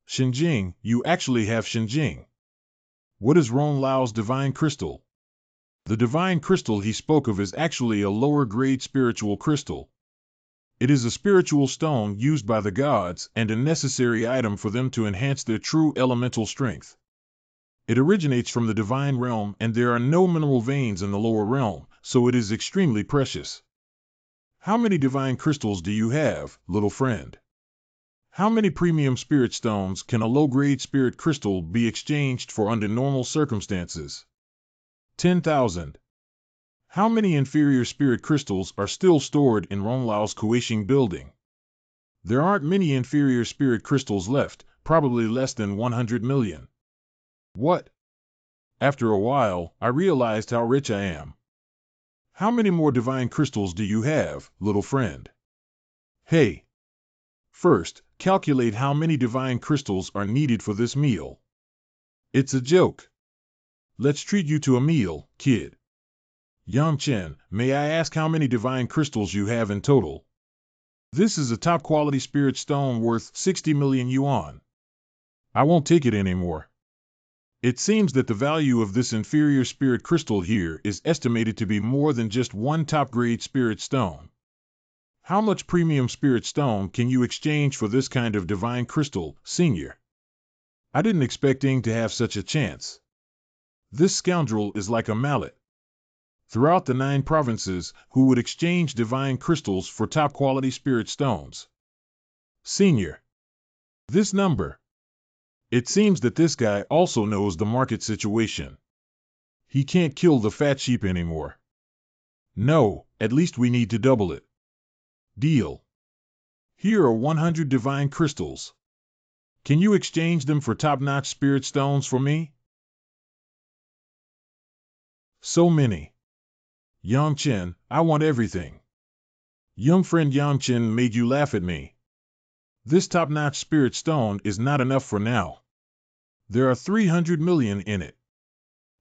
Shenjing, you actually have Shenjing. What is Ron Lao's divine crystal? The divine crystal he spoke of is actually a lower-grade spiritual crystal. It is a spiritual stone used by the gods and a necessary item for them to enhance their true elemental strength. It originates from the divine realm and there are no mineral veins in the lower realm, so it is extremely precious. How many divine crystals do you have, little friend? How many premium spirit stones can a low-grade spirit crystal be exchanged for under normal circumstances? 10,000. How many inferior spirit crystals are still stored in Ronglau's Kuishing building? There aren't many inferior spirit crystals left, probably less than 100 million. What? After a while, I realized how rich I am. How many more divine crystals do you have, little friend? Hey, first, calculate how many divine crystals are needed for this meal. It's a joke. Let's treat you to a meal, kid. Yang Chen, may I ask how many divine crystals you have in total? This is a top-quality spirit stone worth 60 million yuan. I won't take it anymore. It seems that the value of this inferior spirit crystal here is estimated to be more than just one top-grade spirit stone. How much premium spirit stone can you exchange for this kind of divine crystal, senior? I didn't expect Ing to have such a chance. This scoundrel is like a mallet. Throughout the 9 provinces, who would exchange divine crystals for top-quality spirit stones? Senior. This number. It seems that this guy also knows the market situation. He can't kill the fat sheep anymore. No, at least we need to double it. Deal. Here are 100 divine crystals. Can you exchange them for top-notch spirit stones for me? So many. Yang Chen, I want everything. Young friend Yang Chen made you laugh at me. This top-notch spirit stone is not enough for now. There are 300 million in it.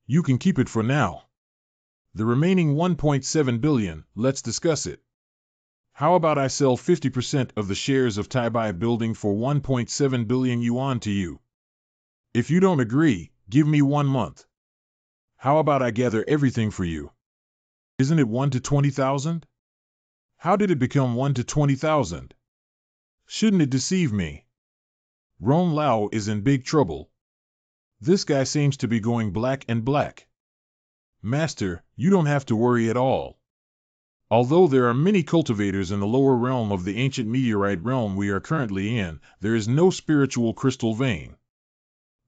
You can keep it for now. The remaining 1.7 billion, let's discuss it. How about I sell 50% of the shares of Taibai Building for 1.7 billion yuan to you? If you don't agree, give me 1 month. How about I gather everything for you? Isn't it 1 to 20,000? How did it become 1 to 20,000? Shouldn't it deceive me? Ron Lao is in big trouble. This guy seems to be going black and black. Master, you don't have to worry at all. Although there are many cultivators in the lower realm of the ancient meteorite realm we are currently in, there is no spiritual crystal vein.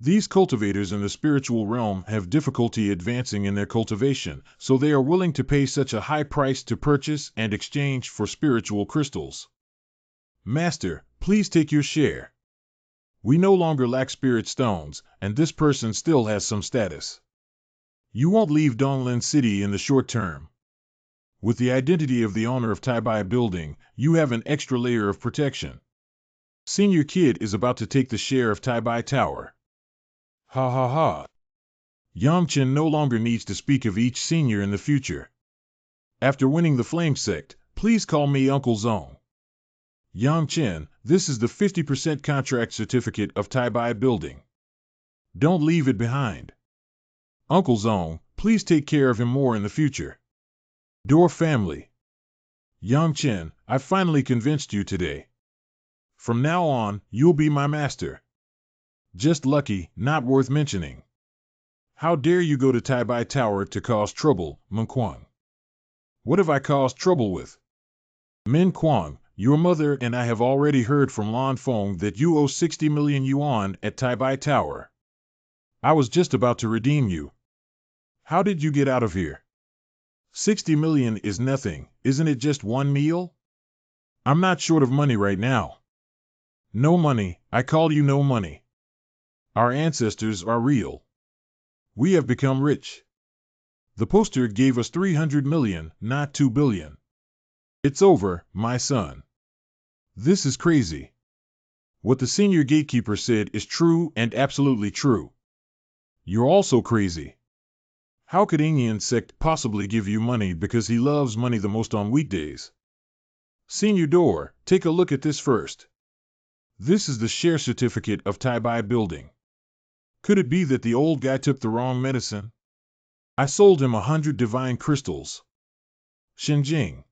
These cultivators in the spiritual realm have difficulty advancing in their cultivation, so they are willing to pay such a high price to purchase and exchange for spiritual crystals. Master, please take your share. We no longer lack spirit stones, and this person still has some status. You won't leave Donglin City in the short term. With the identity of the owner of Taibai Building, you have an extra layer of protection. Senior Kid is about to take the share of Taibai Tower. Ha ha ha. Yang Chen no longer needs to speak of each senior in the future. After winning the Flame Sect, please call me Uncle Zong. Yang Chen, this is the 50% contract certificate of Taibai Building. Don't leave it behind. Uncle Zong, please take care of him more in the future. Door family. Yang Chen, I finally convinced you today. From now on, you'll be my master. Just lucky, not worth mentioning. How dare you go to Taibai Tower to cause trouble, Min Kuang? What have I caused trouble with? Min Kuang, your mother and I have already heard from Lan Feng that you owe 60 million yuan at Taibai Tower. I was just about to redeem you. How did you get out of here? 60 million is nothing, isn't it just one meal? I'm not short of money right now. No money, I call you no money. Our ancestors are real. We have become rich. The poster gave us 300 million, not 2 billion. It's over, my son. This is crazy. What the senior gatekeeper said is true and absolutely true. You're also crazy. How could Ingyan sect possibly give you money because he loves money the most on weekdays? Senior Door, take a look at this first. This is the share certificate of Taibai Building. Could it be that the old guy took the wrong medicine? I sold him 100 divine crystals. Shenjing.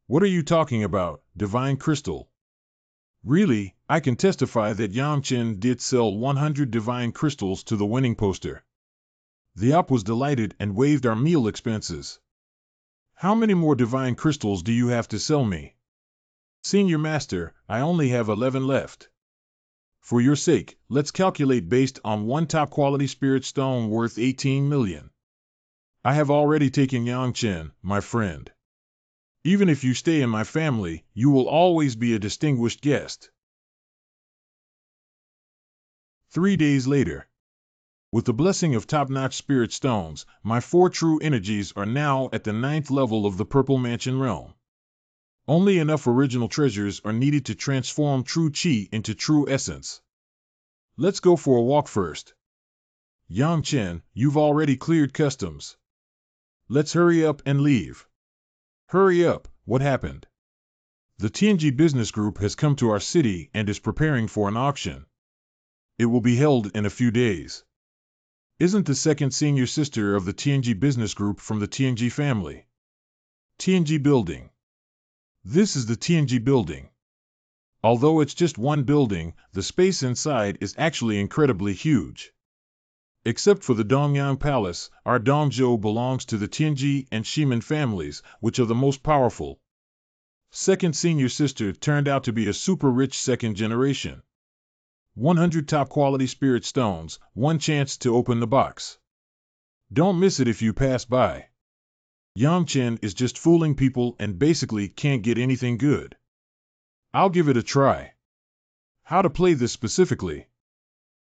What are you talking about, divine crystal? Really, I can testify that Yang Chen did sell 100 divine crystals to the winning poster. The op was delighted and waived our meal expenses. How many more divine crystals do you have to sell me? Senior Master, I only have 11 left. For your sake, let's calculate based on one top-quality spirit stone worth 18 million. I have already taken Yang Chen, my friend. Even if you stay in my family, you will always be a distinguished guest. 3 days later. With the blessing of top-notch spirit stones, my 4 true energies are now at the 9th level of the Purple Mansion realm. Only enough original treasures are needed to transform true Qi into true essence. Let's go for a walk first. Yang Chen, you've already cleared customs. Let's hurry up and leave. Hurry up, what happened? The Tianji Business Group has come to our city and is preparing for an auction. It will be held in a few days. Isn't the second senior sister of the Tianji Business Group from the Tianji family? Tianji Building. This is the Tianji Building. Although it's just one building, the space inside is actually incredibly huge. Except for the Dongyang Palace, our Dongzhou belongs to the Tianji and Shimen families, which are the most powerful. Second senior sister turned out to be a super rich second generation. 100 top quality spirit stones, one chance to open the box. Don't miss it if you pass by. Yang Chen is just fooling people and basically can't get anything good. I'll give it a try. How to play this specifically?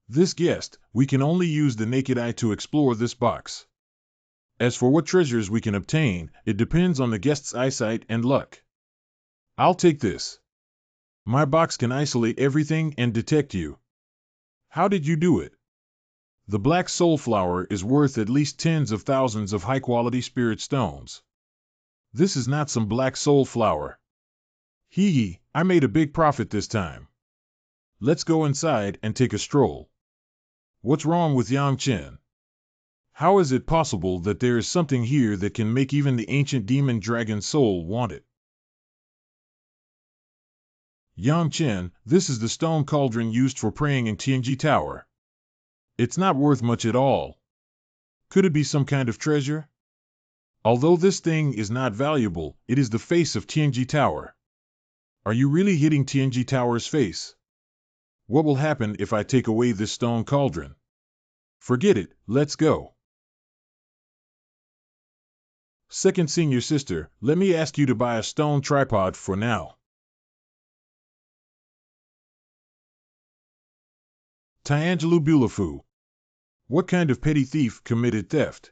This guest, we can only use the naked eye to explore this box. As for what treasures we can obtain, it depends on the guest's eyesight and luck. I'll take this. My box can isolate everything and detect you. How did you do it? The black soul flower is worth at least tens of thousands of high-quality spirit stones. This is not some black soul flower. Hee, I made a big profit this time. Let's go inside and take a stroll. What's wrong with Yang Chen? How is it possible that there is something here that can make even the ancient demon dragon soul want it? Yang Chen, this is the stone cauldron used for praying in Tianji Tower. It's not worth much at all. Could it be some kind of treasure? Although this thing is not valuable, it is the face of Tianji Tower. Are you really hitting Tianji Tower's face? What will happen if I take away this stone cauldron? Forget it, let's go. Second senior sister, let me ask you to buy a stone tripod for now. Tianjelu Bulafu. What kind of petty thief committed theft?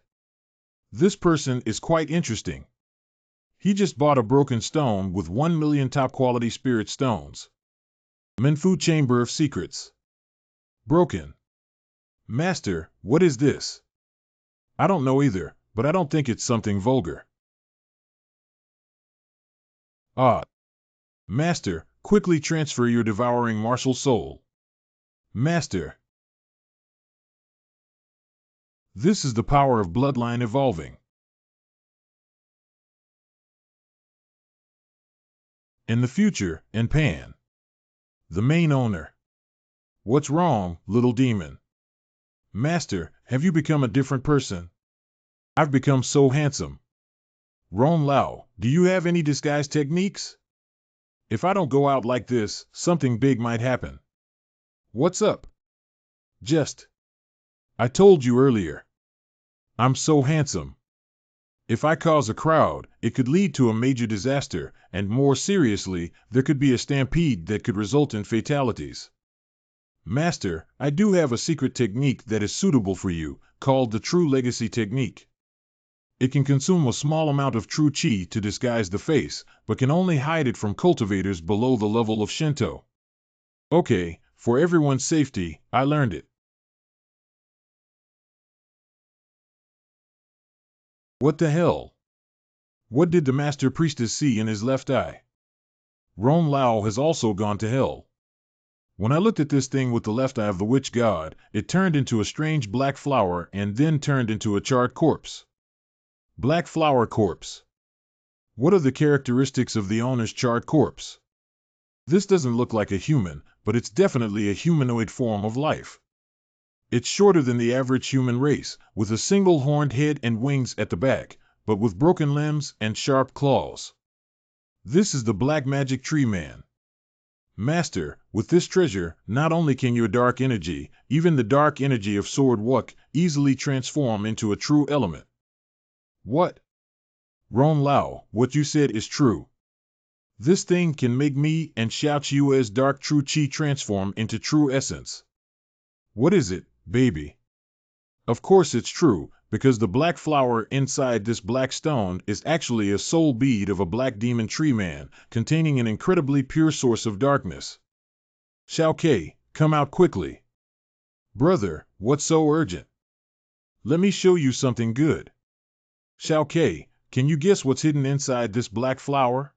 This person is quite interesting. He just bought a broken stone with 1 million top-quality spirit stones. Menfu Chamber of Secrets. Broken. Master, what is this? I don't know either, but I don't think it's something vulgar. Ah. Master, quickly transfer your devouring martial soul. Master. This is the power of bloodline evolving. In the future, in Pan. The main owner. What's wrong, little demon? Master, have you become a different person? I've become so handsome. Ron Lao, do you have any disguise techniques? If I don't go out like this, something big might happen. What's up? Just. I told you earlier. I'm so handsome. If I cause a crowd, it could lead to a major disaster, and more seriously, there could be a stampede that could result in fatalities. Master, I do have a secret technique that is suitable for you, called the True Legacy Technique. It can consume a small amount of true Qi to disguise the face, but can only hide it from cultivators below the level of Shinto. Okay, for everyone's safety, I learned it. What the hell? What did the Master Priestess see in his left eye? Ron Lao has also gone to hell. When I looked at this thing with the left eye of the witch god, it turned into a strange black flower and then turned into a charred corpse. Black flower corpse. What are the characteristics of the owner's charred corpse? This doesn't look like a human, but it's definitely a humanoid form of life. It's shorter than the average human race, with a single horned head and wings at the back, but with broken limbs and sharp claws. This is the Black Magic Tree Man. Master, with this treasure, not only can your dark energy, even the dark energy of Sword Wuk, easily transform into a true element. What? Ron Lao, what you said is true. This thing can make me and Xiao Qiue's dark true Qi transform into true essence. What is it, baby? Of course it's true, Because the black flower inside this black stone is actually a soul bead of a black demon tree man, containing an incredibly pure source of darkness. Shao Ke, come out quickly. Brother, what's so urgent? Let me show you something good. Shao Ke, can you guess what's hidden inside this black flower?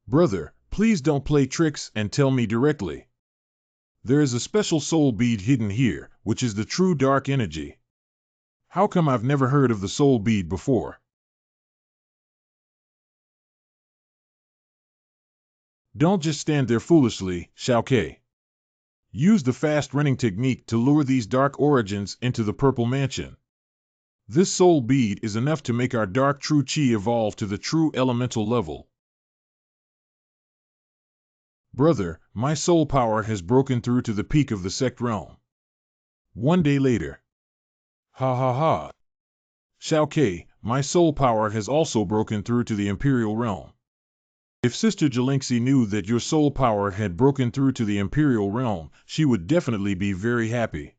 Brother, please don't play tricks and tell me directly. There is a special soul bead hidden here, which is the true dark energy. How come I've never heard of the soul bead before? Don't just stand there foolishly, Shao Ke. Use the fast running technique to lure these dark origins into the purple mansion. This soul bead is enough to make our dark true chi evolve to the true elemental level. Brother, my soul power has broken through to the peak of the sect realm. One day later. Ha ha ha. Shao Ke, my soul power has also broken through to the imperial realm. If Sister Jalingsy knew that your soul power had broken through to the imperial realm, she would definitely be very happy.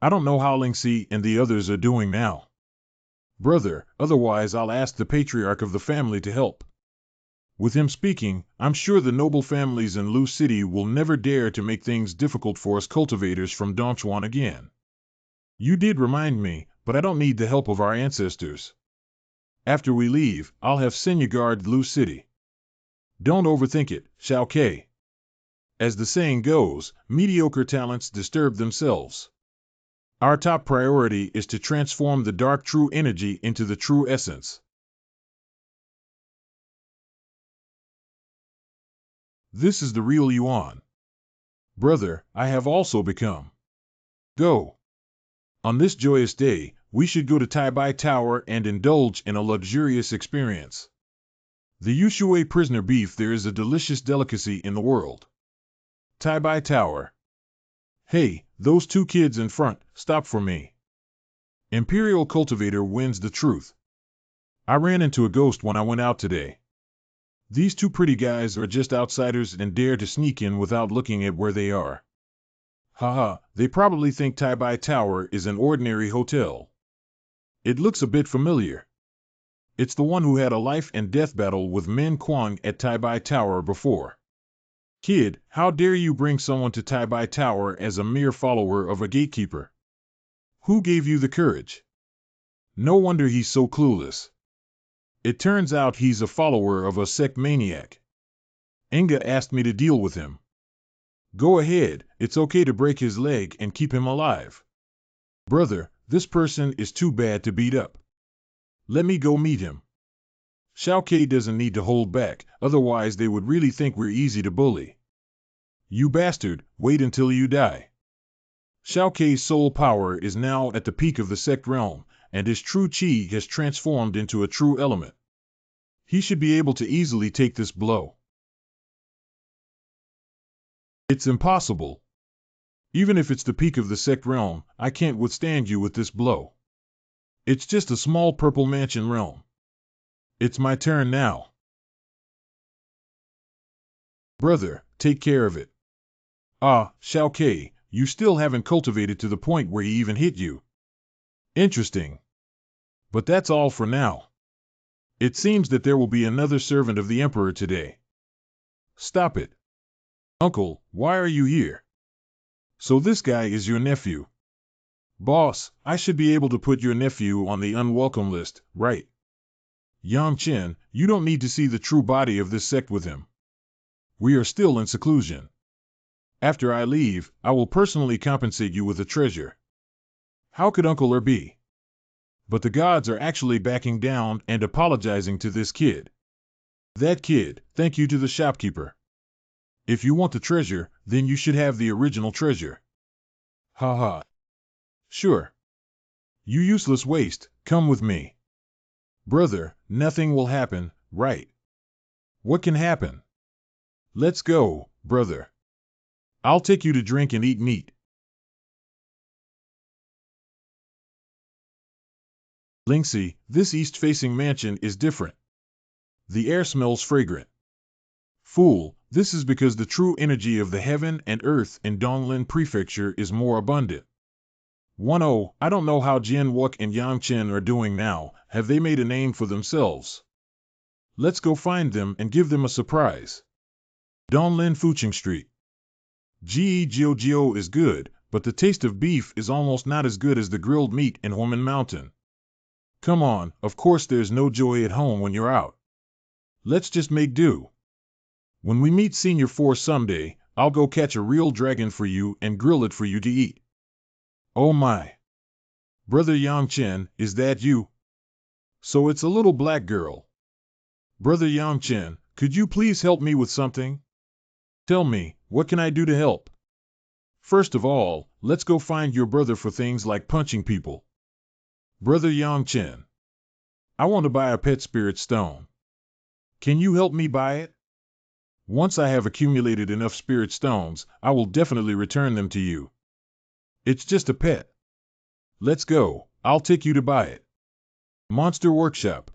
I don't know how Lingxi and the others are doing now. Brother, otherwise I'll ask the patriarch of the family to help. With him speaking, I'm sure the noble families in Lu City will never dare to make things difficult for us cultivators from Dongchuan again. You did remind me, but I don't need the help of our ancestors. After we leave, I'll have Senya guard Lu City. Don't overthink it, Shao Ke. As the saying goes, mediocre talents disturb themselves. Our top priority is to transform the dark true energy into the true essence. This is the real Yuan. Brother, I have also become. Go. On this joyous day, we should go to Taibai Tower and indulge in a luxurious experience. The Yushui prisoner beef there is a delicious delicacy in the world. Taibai Tower. Hey, those two kids in front, stop for me. Imperial Cultivator wins the truth. I ran into a ghost when I went out today. These two pretty guys are just outsiders and dare to sneak in without looking at where they are. Haha, they probably think Taibai Tower is an ordinary hotel. It looks a bit familiar. It's the one who had a life and death battle with Min Kuang at Taibai Tower before. Kid, how dare you bring someone to Taibai Tower as a mere follower of a gatekeeper? Who gave you the courage? No wonder he's so clueless. It turns out he's a follower of a sect maniac. Enga asked me to deal with him. Go ahead, it's okay to break his leg and keep him alive. Brother, this person is too bad to beat up. Let me go meet him. Shao Ke doesn't need to hold back, otherwise they would really think we're easy to bully. You bastard, wait until you die. Shao Ke's soul power is now at the peak of the sect realm, and his true chi has transformed into a true element. He should be able to easily take this blow. It's impossible. Even if it's the peak of the sect realm, I can't withstand you with this blow. It's just a small purple mansion realm. It's my turn now. Brother, take care of it. Ah, Shao Ke, you still haven't cultivated to the point where he even hit you. Interesting. But that's all for now. It seems that there will be another servant of the Emperor today. Stop it. Uncle, why are you here? So this guy is your nephew. Boss, I should be able to put your nephew on the unwelcome list, right? Yang Chen, you don't need to see the true body of this sect with him. We are still in seclusion. After I leave, I will personally compensate you with a treasure. How could Uncle Er be? But the gods are actually backing down and apologizing to this kid. That kid, thank you to the shopkeeper. If you want the treasure, then you should have the original treasure. Ha ha. Sure. You useless waste, come with me. Brother, nothing will happen, right? What can happen? Let's go, brother. I'll take you to drink and eat meat. Lingxi, this east-facing mansion is different. The air smells fragrant. Fool, this is because the true energy of the heaven and earth in Donglin Prefecture is more abundant. 1-0, I don't know how Jian Wook and Yang Chen are doing now. Have they made a name for themselves? Let's go find them and give them a surprise. Donglin Fuching Street. Ji Jiu Jiu is good, but the taste of beef is almost not as good as the grilled meat in Human Mountain. Come on, of course there's no joy at home when you're out. Let's just make do. When we meet Senior 4 someday, I'll go catch a real dragon for you and grill it for you to eat. Oh my. Brother Yang Chen, is that you? So it's a little black girl. Brother Yang Chen, could you please help me with something? Tell me, what can I do to help? First of all, let's go find your brother for things like punching people. Brother Yang Chen. I want to buy a pet spirit stone. Can you help me buy it? Once I have accumulated enough spirit stones, I will definitely return them to you. It's just a pet. Let's go, I'll take you to buy it. Monster Workshop.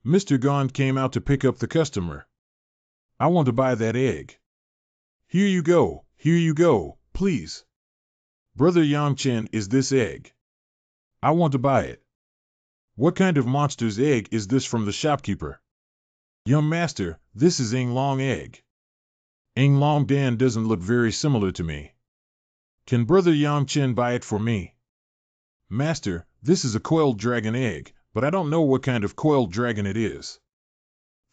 Mr. Gond came out to pick up the customer. I want to buy that egg. Here you go, please. Brother Yang Chen, is this egg? I want to buy it. What kind of monster's egg is this from the shopkeeper? Young master, this is Ing Long egg. Ing Long Dan doesn't look very similar to me. Can Brother Yang Chen buy it for me? Master, this is a coiled dragon egg, but I don't know what kind of coiled dragon it is.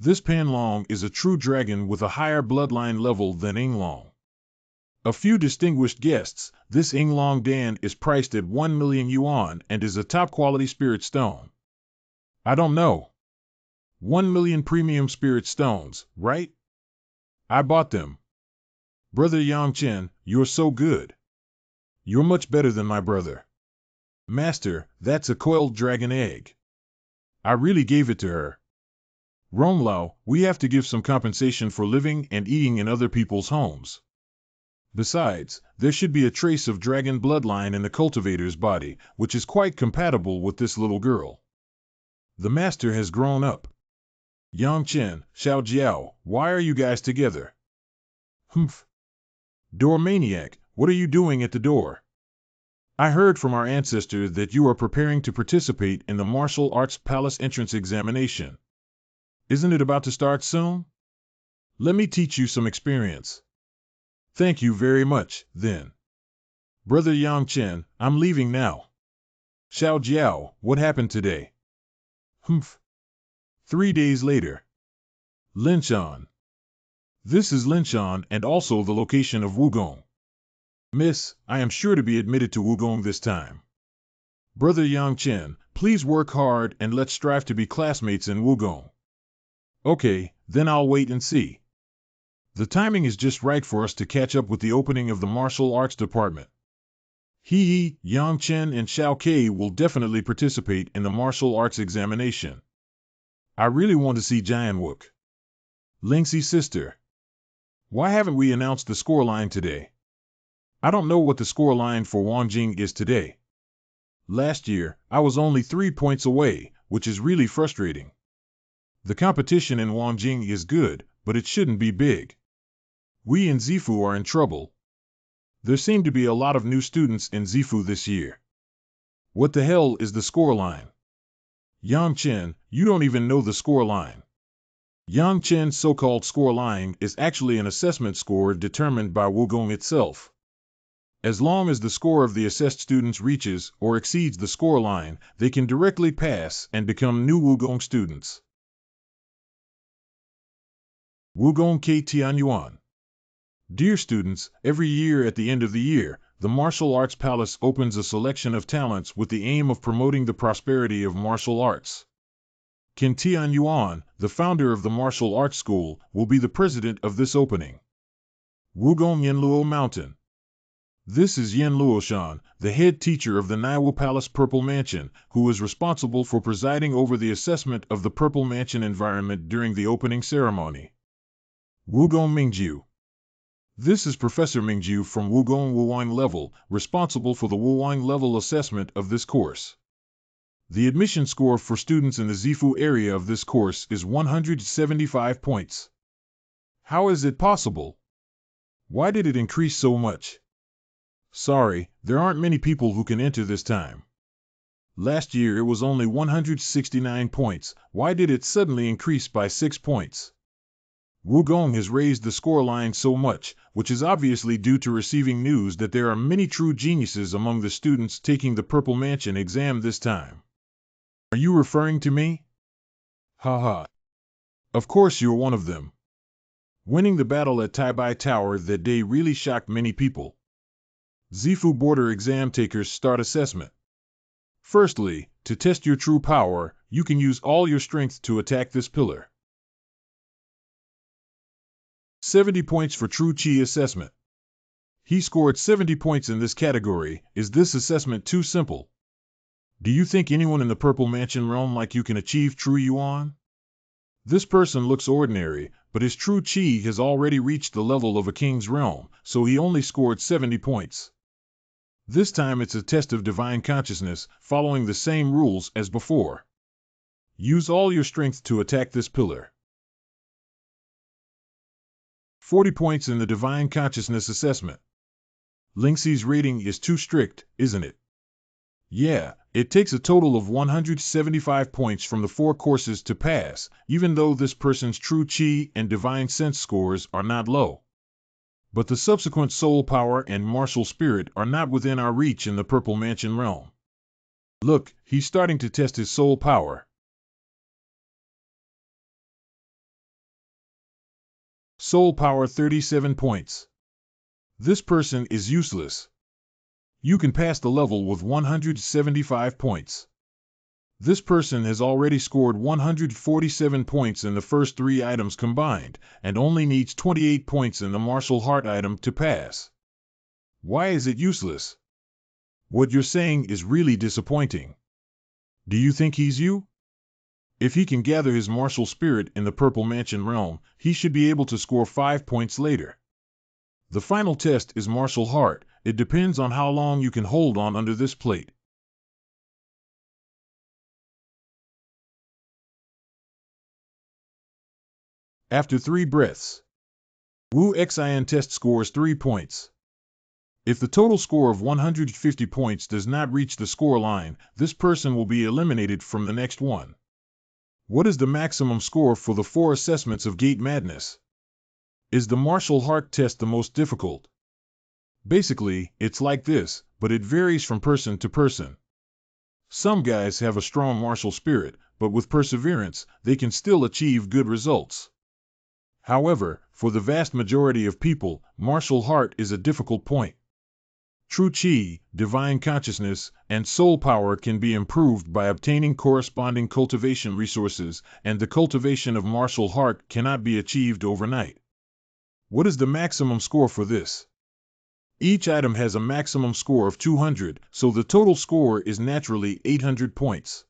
This Pan Long is a true dragon with a higher bloodline level than Ing Long. A few distinguished guests, this Ing Long Dan is priced at 1 million yuan and is a top-quality spirit stone. I don't know. 1 million premium spirit stones, right? I bought them. Brother Yang Chen, you're so good. You're much better than my brother. Master, that's a coiled dragon egg. I really gave it to her. Ronglao, we have to give some compensation for living and eating in other people's homes. Besides, there should be a trace of dragon bloodline in the cultivator's body, which is quite compatible with this little girl. The master has grown up. Yang Chen, Xiao Jiao, why are you guys together? Humph. Door maniac, what are you doing at the door? I heard from our ancestor that you are preparing to participate in the Martial Arts Palace entrance examination. Isn't it about to start soon? Let me teach you some experience. Thank you very much, then. Brother Yang Chen, I'm leaving now. Xiao Jiao, what happened today? Humph. 3 days later. Linshan. This is Linshan and also the location of Wugong. Miss, I am sure to be admitted to Wugong this time. Brother Yang Chen, please work hard and let's strive to be classmates in Wugong. Okay, then I'll wait and see. The timing is just right for us to catch up with the opening of the martial arts department. Yang Chen and Xiao Kei will definitely participate in the martial arts examination. I really want to see Jian Wook. Lingxi sister. Why haven't we announced the scoreline today? I don't know what the scoreline for Wanjing is today. Last year, I was only 3 points away, which is really frustrating. The competition in Wanjing is good, but it shouldn't be big. We in Zifu are in trouble. There seem to be a lot of new students in Zifu this year. What the hell is the scoreline? Yang Chen, you don't even know the scoreline. Yang Chen's so-called scoreline is actually an assessment score determined by Wugong itself. As long as the score of the assessed students reaches or exceeds the scoreline, they can directly pass and become new Wugong students. Wugong K Tianyuan. Dear students, every year at the end of the year, the Martial Arts Palace opens a selection of talents with the aim of promoting the prosperity of martial arts. Qin Tianyuan, the founder of the Martial Arts School, will be the president of this opening. Wugong Yanluo Mountain. This is Yan Luoshan, the head teacher of the Naiwu Palace Purple Mansion, who is responsible for presiding over the assessment of the Purple Mansion environment during the opening ceremony. Wugong Mingjiu. This is Professor Mingjiu from Wugong Wuwang level, responsible for the Wuwang level assessment of this course. The admission score for students in the Zifu area of this course is 175 points. How is it possible? Why did it increase so much? Sorry, there aren't many people who can enter this time. Last year it was only 169 points. Why did it suddenly increase by 6 points? Wugong has raised the scoreline so much, which is obviously due to receiving news that there are many true geniuses among the students taking the Purple Mansion exam this time. Are you referring to me? Haha. Of course you're one of them. Winning the battle at Taibai Tower that day really shocked many people. Zifu Border exam takers start assessment. Firstly, to test your true power, you can use all your strength to attack this pillar. 70 points for True Chi assessment. He scored 70 points in this category. Is this assessment too simple? Do you think anyone in the Purple Mansion realm like you can achieve True Yuan? This person looks ordinary, but his True Chi has already reached the level of a king's realm, so he only scored 70 points. This time it's a test of divine consciousness, following the same rules as before. Use all your strength to attack this pillar. 40 points in the divine consciousness assessment. Lingxi's rating is too strict, isn't it? Yeah, it takes a total of 175 points from the 4 courses to pass, even though this person's True Chi and Divine Sense scores are not low. But the subsequent Soul Power and Martial Spirit are not within our reach in the Purple Mansion realm. Look, he's starting to test his Soul Power. Soul Power 37 points. This person is useless. You can pass the level with 175 points. This person has already scored 147 points in the first 3 items combined, and only needs 28 points in the Martial Heart item to pass. Why is it useless? What you're saying is really disappointing. Do you think he's you? If he can gather his martial spirit in the Purple Mansion realm, he should be able to score 5 points later. The final test is Martial Heart. It depends on how long you can hold on under this plate. After 3 breaths. Wu Xin test scores 3 points. If the total score of 150 points does not reach the score line, this person will be eliminated from the next one. What is the maximum score for the 4 assessments of Gate Madness? Is the Martial Heart test the most difficult? Basically, it's like this, but it varies from person to person. Some guys have a strong martial spirit, but with perseverance, they can still achieve good results. However, for the vast majority of people, Martial Heart is a difficult point. True Chi, Divine Consciousness, and Soul Power can be improved by obtaining corresponding cultivation resources, and the cultivation of Martial Heart cannot be achieved overnight. What is the maximum score for this? Each item has a maximum score of 200, so the total score is naturally 800 points.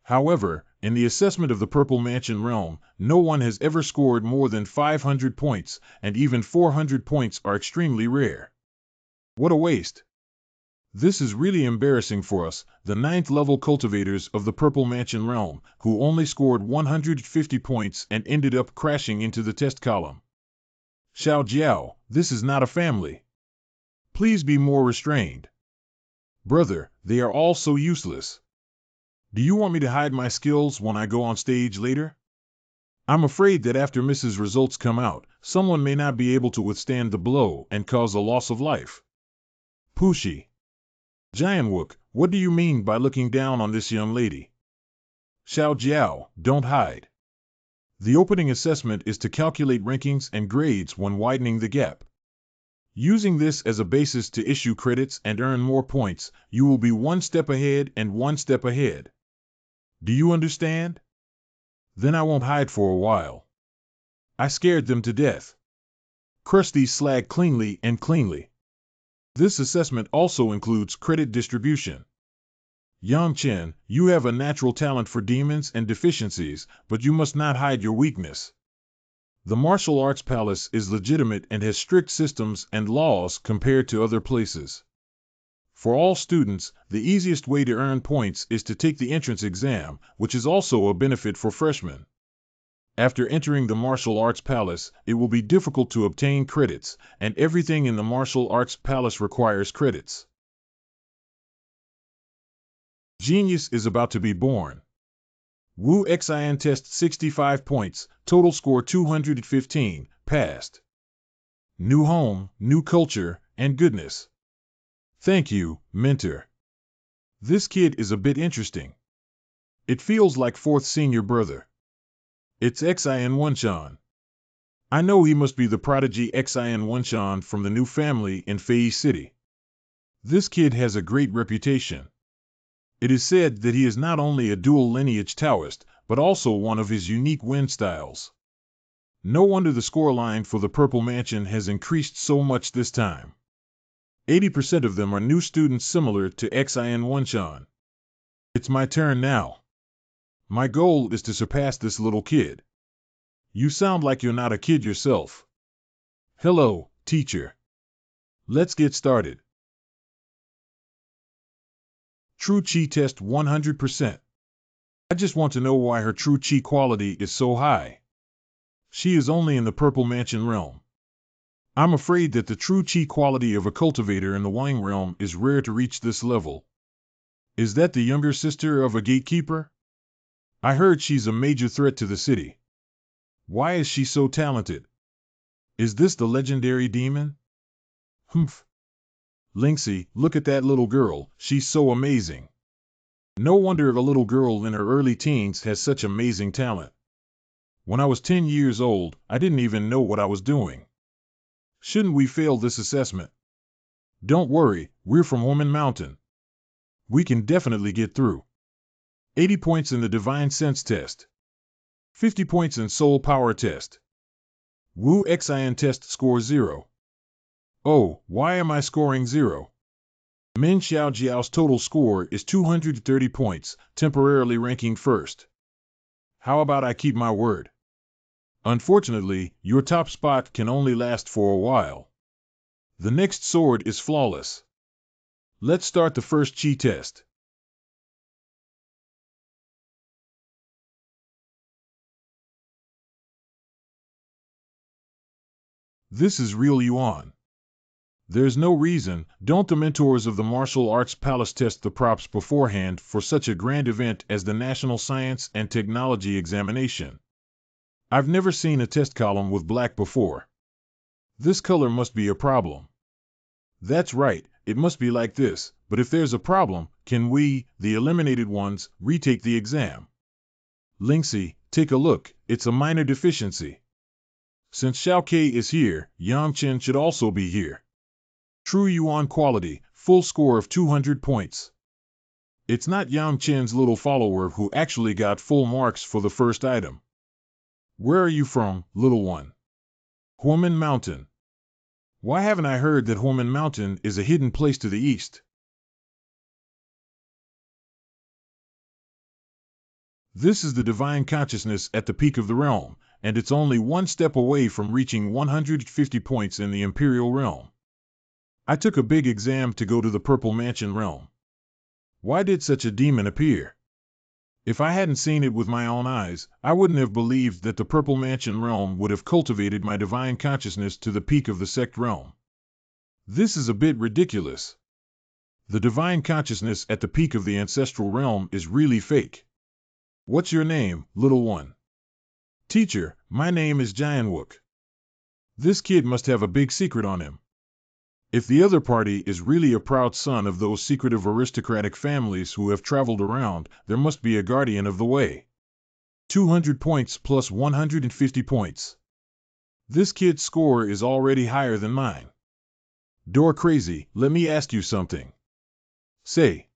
However, in the assessment of the Purple Mansion realm, no one has ever scored more than 500 points, and even 400 points are extremely rare. What a waste! This is really embarrassing for us, the 9th level cultivators of the Purple Mansion realm, who only scored 150 points and ended up crashing into the test column. Xiao Jiao, this is not a family. Please be more restrained. Brother, they are all so useless. Do you want me to hide my skills when I go on stage later? I'm afraid that after Mrs. results come out, someone may not be able to withstand the blow and cause a loss of life. Pushi. Jianwook, what do you mean by looking down on this young lady? Xiao Jiao, don't hide. The opening assessment is to calculate rankings and grades when widening the gap. Using this as a basis to issue credits and earn more points, you will be 1 step ahead and 1 step ahead. Do you understand? Then I won't hide for a while. I scared them to death. Crush these slag cleanly and cleanly. This assessment also includes credit distribution. Yang Chen, you have a natural talent for demons and deficiencies, but you must not hide your weakness. The Martial Arts Palace is legitimate and has strict systems and laws compared to other places. For all students, the easiest way to earn points is to take the entrance exam, which is also a benefit for freshmen. After entering the martial arts palace, it will be difficult to obtain credits, and everything in the martial arts palace requires credits. Genius is about to be born. Wu Xin test 65 points, total score 215, passed. New home, new culture, and goodness. Thank you, mentor. This kid is a bit interesting. It feels like fourth senior brother. It's Xin Wenshan. I know he must be the prodigy Xin Wenshan from the new family in Fei City. This kid has a great reputation. It is said that he is not only a dual lineage Taoist, but also one of his unique wind styles. No wonder the scoreline for the Purple Mansion has increased so much this time. 80% of them are new students similar to Xin Wenshan. It's my turn now. My goal is to surpass this little kid. You sound like you're not a kid yourself. Hello, teacher. Let's get started. True Chi test 100%. I just want to know why her true Chi quality is so high. She is only in the Purple Mansion realm. I'm afraid that the true Chi quality of a cultivator in the Wang realm is rare to reach this level. Is that the younger sister of a gatekeeper? I heard she's a major threat to the city. Why is she so talented? Is this the legendary demon? Humph. Lingxi, look at that little girl, she's so amazing. No wonder a little girl in her early teens has such amazing talent. When I was 10 years old, I didn't even know what I was doing. Shouldn't we fail this assessment? Don't worry, we're from Woman Mountain. We can definitely get through. 80 points in the Divine Sense test. 50 points in Soul Power test. Wu Xin test score 0. Oh, why am I scoring 0? Min Xiaojiao's total score is 230 points, temporarily ranking first. How about I keep my word? Unfortunately, your top spot can only last for a while. The next sword is flawless. Let's start the first Chi test. This is real Yuan. There's no reason, don't the mentors of the Martial Arts Palace test the props beforehand for such a grand event as the National Science and Technology Examination? I've never seen a test column with black before. This color must be a problem. That's right, it must be like this, but if there's a problem, can we, the eliminated ones, retake the exam? Lingxi, take a look, it's a minor deficiency. Since Xiao Ke is here, Yang Chen should also be here. True Yuan quality, full score of 200 points. It's not Yang Chen's little follower who actually got full marks for the first item. Where are you from, little one? Huamen Mountain. Why haven't I heard that Huamen Mountain is a hidden place to the east? This is the divine consciousness at the peak of the realm, and it's only one step away from reaching 150 points in the Imperial realm. I took a big exam to go to the Purple Mansion realm. Why did such a demon appear? If I hadn't seen it with my own eyes, I wouldn't have believed that the Purple Mansion realm would have cultivated my divine consciousness to the peak of the sect realm. This is a bit ridiculous. The divine consciousness at the peak of the ancestral realm is really fake. What's your name, little one? Teacher, my name is Jianwook. This kid must have a big secret on him. If the other party is really a proud son of those secretive aristocratic families who have traveled around, there must be a guardian of the way. 200 points plus 150 points. This kid's score is already higher than mine. Door Crazy, let me ask you something. Say,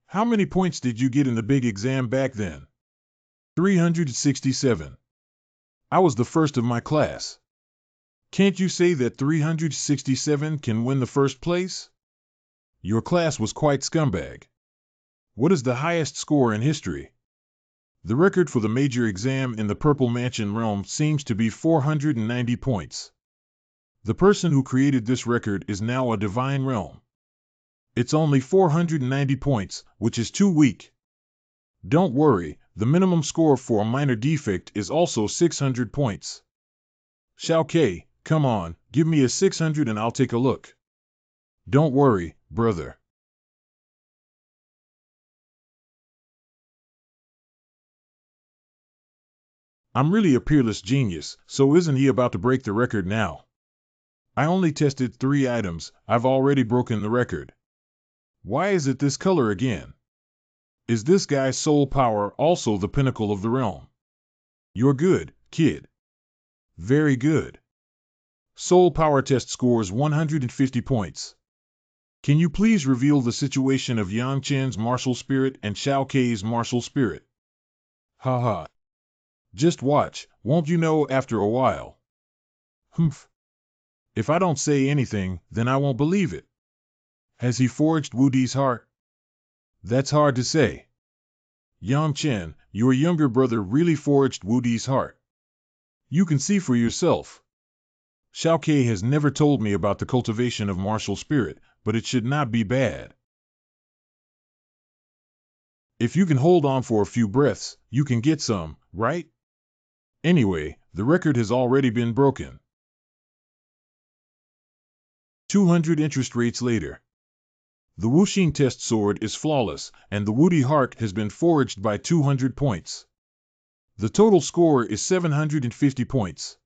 how many points did you get in the big exam back then? 367. I was the first of my class. Can't you say that 367 can win the first place? Your class was quite scumbag. What is the highest score in history? The record for the major exam in the Purple Mansion realm seems to be 490 points. The person who created this record is now a divine realm. It's only 490 points, which is too weak. Don't worry, the minimum score for a minor defect is also 600 points. Xiao Ke, come on, give me a 600 and I'll take a look. Don't worry, brother. I'm really a peerless genius, so isn't he about to break the record now? I only tested 3 items, I've already broken the record. Why is it this color again? Is this guy's soul power also the pinnacle of the realm? You're good, kid. Very good. Soul power test scores 150 points. Can you please reveal the situation of Yang Chen's martial spirit and Xiao Ke's martial spirit? Haha. Just watch, won't you know after a while? Humph. If I don't say anything, then I won't believe it. Has he forged Wu Di's heart? That's hard to say. Yang Chen, your younger brother really forged Wu Di's heart. You can see for yourself. Xiao Ke has never told me about the cultivation of martial spirit, but it should not be bad. If you can hold on for a few breaths, you can get some, right? Anyway, the record has already been broken. 200 interest rates later. The Wuxing test sword is flawless, and the Wu Di heart has been forged by 200 points. The total score is 750 points.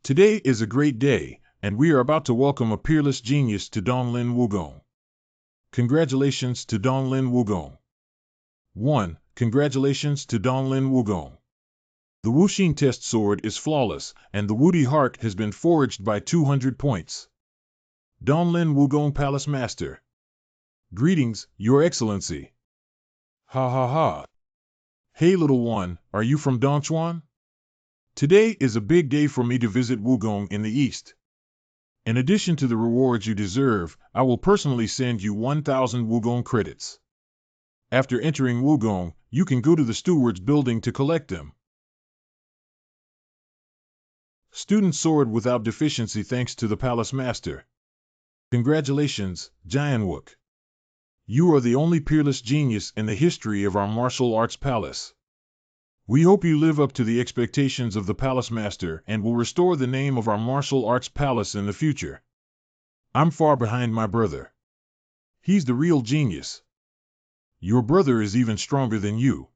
Today is a great day, and we are about to welcome a peerless genius to Donglin Wugong. Congratulations to Donglin Wugong. 1. Congratulations to Donglin Wugong. The Wuxing test sword is flawless, and the Wu Di heart has been forged by 200 points. Donglin Wugong Palace Master. Greetings, Your Excellency. Ha ha ha. Hey little one, are you from Dongchuan? Today is a big day for me to visit Wugong in the east. In addition to the rewards you deserve, I will personally send you 1,000 Wugong credits. After entering Wugong, you can go to the steward's building to collect them. Student sword without deficiency thanks to the palace master. Congratulations, Jianwook. You are the only peerless genius in the history of our martial arts palace. We hope you live up to the expectations of the palace master and will restore the name of our martial arts palace in the future. I'm far behind my brother. He's the real genius. Your brother is even stronger than you.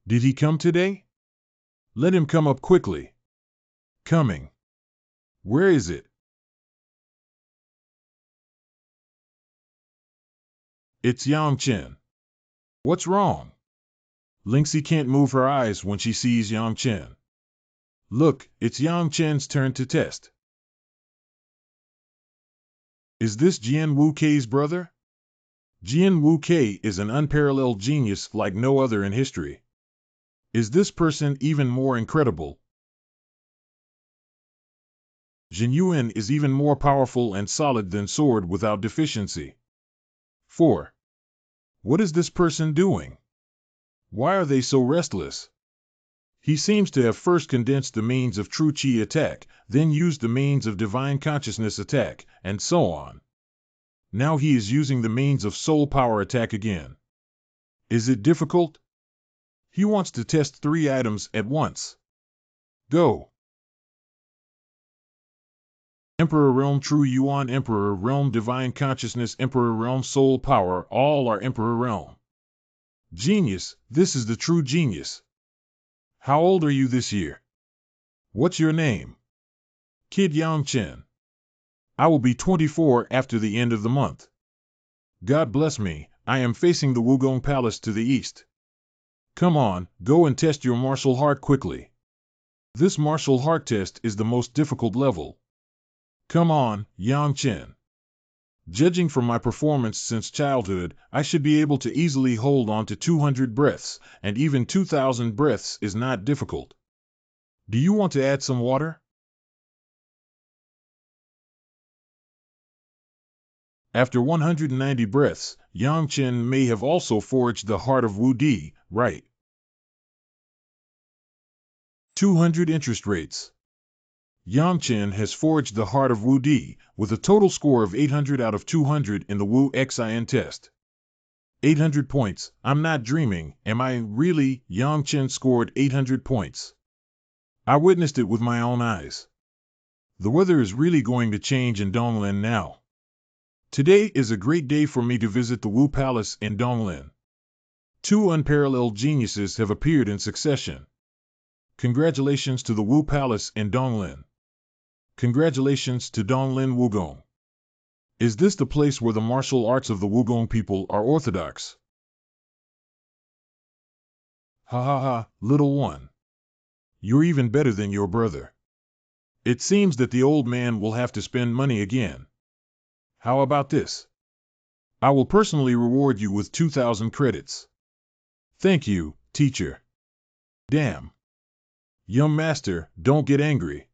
Did he come today? Let him come up quickly. Coming. Where is it? It's Yang Chen. What's wrong? Lingxi can't move her eyes when she sees Yang Chen. Look, it's Yang Chen's turn to test. Is this Jian Wu Ke's brother? Jian Wu Ke is an unparalleled genius like no other in history. Is this person even more incredible? Jin Yuan is even more powerful and solid than sword without deficiency. 4. What is this person doing? Why are they so restless? He seems to have first condensed the means of true Qi attack, then used the means of divine consciousness attack, and so on. Now he is using the means of soul power attack again. Is it difficult? He wants to test 3 items at once. Go! Emperor Realm True Yuan, Emperor Realm Divine Consciousness, Emperor Realm Soul Power, all are Emperor Realm. Genius, this is the true genius. How old are you this year? What's your name? Kid Yang Chen. I will be 24 after the end of the month. God bless me, I am facing the Wugong Palace to the east. Come on, go and test your martial heart quickly. This martial heart test is the most difficult level. Come on, Yang Chen. Judging from my performance since childhood, I should be able to easily hold on to 200 breaths, and even 2,000 breaths is not difficult. Do you want to add some water? After 190 breaths, Yang Chen may have also forged the heart of Wu Di, right? 200 interest rates. Yang Chen has forged the heart of Wu Di, with a total score of 800 out of 200 in the Wu Xin test. 800 points. I'm not dreaming. Am I really? Yang Chen scored 800 points. I witnessed it with my own eyes. The weather is really going to change in Donglin now. Today is a great day for me to visit the Wu Palace in Donglin. Two unparalleled geniuses have appeared in succession. Congratulations to the Wu Palace in Donglin. Congratulations to Donglin Wugong. Is this the place where the martial arts of the Wugong people are orthodox? Ha ha ha, little one. You're even better than your brother. It seems that the old man will have to spend money again. How about this? I will personally reward you with 2,000 credits. Thank you, teacher. Damn. Young master, don't get angry.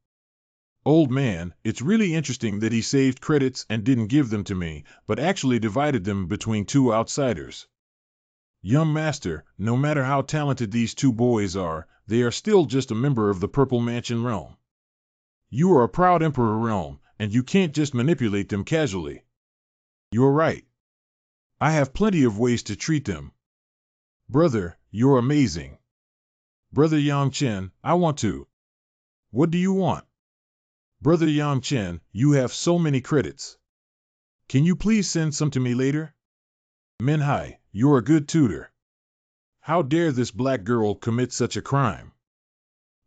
Old man, it's really interesting that he saved credits and didn't give them to me, but actually divided them between two outsiders. Young master, no matter how talented these two boys are, they are still just a member of the Purple Mansion realm. You are a proud Emperor realm, and you can't just manipulate them casually. You're right. I have plenty of ways to treat them. Brother, you're amazing. Brother Yang Chen, I want to. What do you want? Brother Yang Chen, you have so many credits. Can you please send some to me later? Minhai, you're a good tutor. How dare this black girl commit such a crime?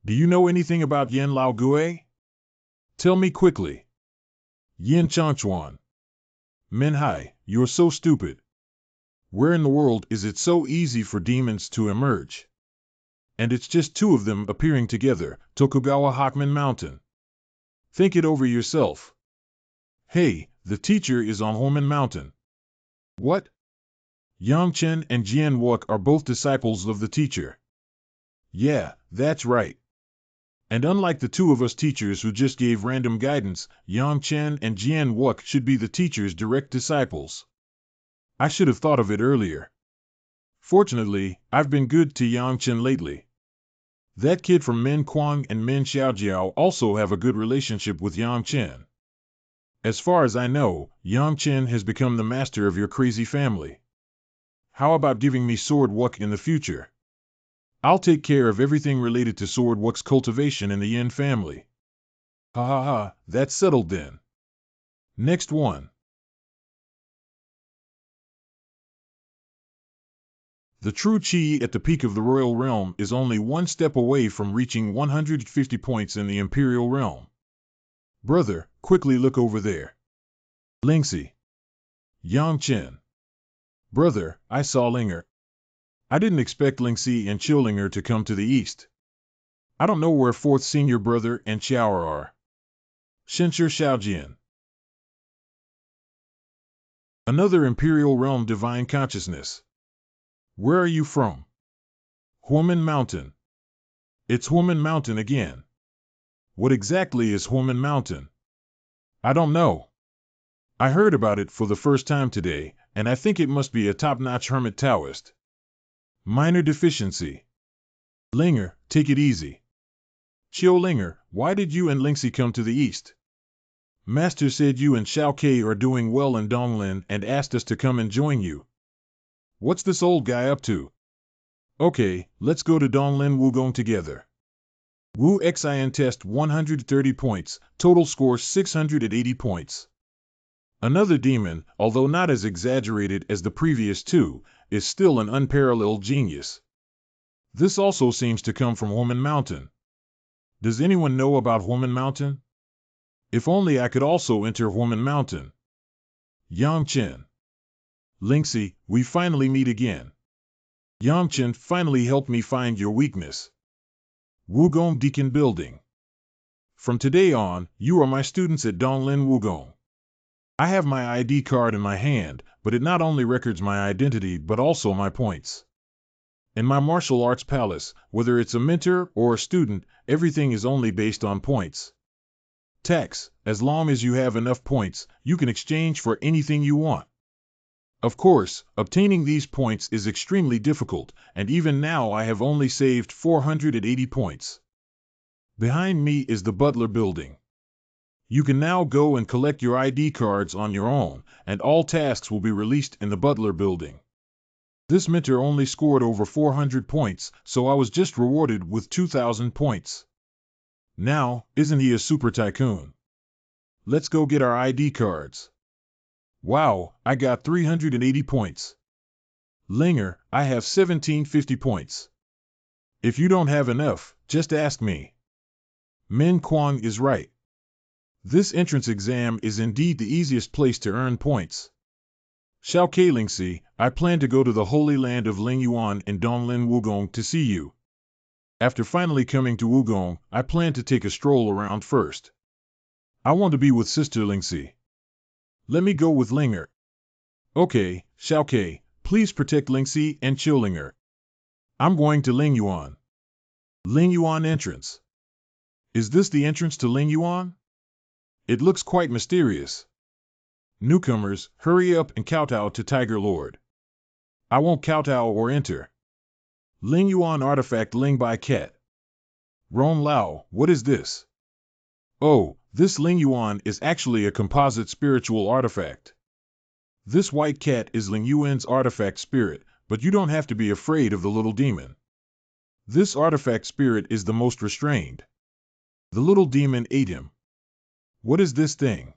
Do you know anything about Yen Lao Gui? Tell me quickly. Yin Changchuan. Minhai, you're so stupid. Where in the world is it so easy for demons to emerge? And it's just two of them appearing together, Tokugawa Hakman Mountain. Think it over yourself. Hey, the teacher is on Homan Mountain. What? Yang Chen and Jian Wuk are both disciples of the teacher. Yeah, that's right. And unlike the two of us teachers who just gave random guidance, Yang Chen and Jian Wuk should be the teacher's direct disciples. I should have thought of it earlier. Fortunately, I've been good to Yang Chen lately. That kid from Min Kuang and Min Xiaojiao also have a good relationship with Yang Chen. As far as I know, Yang Chen has become the master of your crazy family. How about giving me Sword Wuk in the future? I'll take care of everything related to Sword Wuk's cultivation in the Yin family. Ha ha ha, that's settled then. Next one. The true Qi at the peak of the royal realm is only one step away from reaching 150 points in the imperial realm. Brother, quickly look over there. Lingxi. Yang Chen. Brother, I saw Linger. I didn't expect Lingxi and Qiulinger to come to the east. I don't know where 4th senior brother and Xiaoer are. Shenshi Xiaojian. Another imperial realm divine consciousness. Where are you from? Huamen Mountain. It's Huamen Mountain again. What exactly is Huamen Mountain? I don't know. I heard about it for the first time today, and I think it must be a top-notch hermit Taoist. Minor deficiency. Linger, take it easy. Qiulinger, why did you and Lingxi come to the east? Master said you and Xiao Ke are doing well in Donglin and asked us to come and join you. What's this old guy up to? Okay, let's go to Donglin Wugong together. Wu Xin test 130 points, total score 680 points. Another demon, although not as exaggerated as the previous two, is still an unparalleled genius. This also seems to come from Huamen Mountain. Does anyone know about Huamen Mountain? If only I could also enter Huamen Mountain. Yang Chen. Lingxi, we finally meet again. Yang Chen finally helped me find your weakness. Wugong Deacon Building. From today on, you are my students at Donglin Wugong. I have my ID card in my hand, but it not only records my identity but also my points. In my martial arts palace, whether it's a mentor or a student, everything is only based on points. Tax, as long as you have enough points, you can exchange for anything you want. Of course, obtaining these points is extremely difficult, and even now I have only saved 480 points. Behind me is the Butler Building. You can now go and collect your ID cards on your own, and all tasks will be released in the Butler Building. This mentor only scored over 400 points, so I was just rewarded with 2,000 points. Now, isn't he a super tycoon? Let's go get our ID cards. Wow, I got 380 points. Linger, I have 1750 points. If you don't have enough, just ask me. Min Kwang is right. This entrance exam is indeed the easiest place to earn points. Xiao Ke Lingxi, I plan to go to the Holy Land of Lingyuan in Donglin Wugong to see you. After finally coming to Wugong, I plan to take a stroll around first. I want to be with Sister Lingxi. Let me go with Linger. Okay, Xiao Ke, please protect Lingxi and Qiulinger. I'm going to Lingyuan. Lingyuan entrance. Is this the entrance to Lingyuan? It looks quite mysterious. Newcomers, hurry up and kowtow to Tiger Lord. I won't kowtow or enter. Lingyuan artifact Lingbai Ket. Ron Lao, what is this? Oh, this Lingyuan is actually a composite spiritual artifact. This white cat is Lingyuan's artifact spirit, but you don't have to be afraid of the little demon. This artifact spirit is the most restrained. The little demon ate him. What is this thing?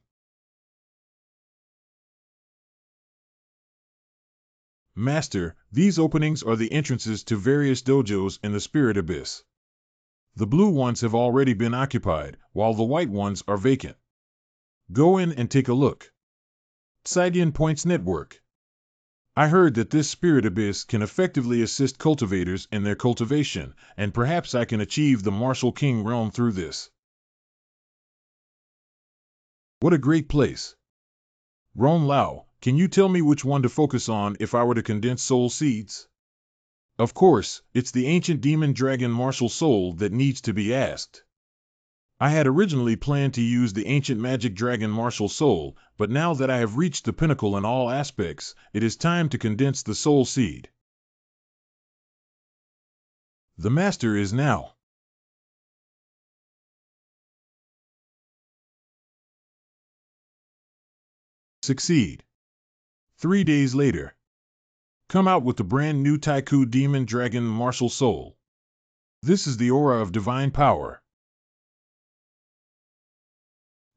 Master, these openings are the entrances to various dojos in the Spirit Abyss. The blue ones have already been occupied, while the white ones are vacant. Go in and take a look. Tsidian Points Network. I heard that this Spirit Abyss can effectively assist cultivators in their cultivation, and perhaps I can achieve the Martial King realm through this. What a great place. Ron Lao, can you tell me which one to focus on if I were to condense soul seeds? Of course, it's the ancient demon dragon martial soul that needs to be asked. I had originally planned to use the ancient magic dragon martial soul, but now that I have reached the pinnacle in all aspects, it is time to condense the soul seed. The master is now. Succeed. 3 days later. Come out with the brand new Taiku Demon Dragon Martial Soul. This is the aura of divine power.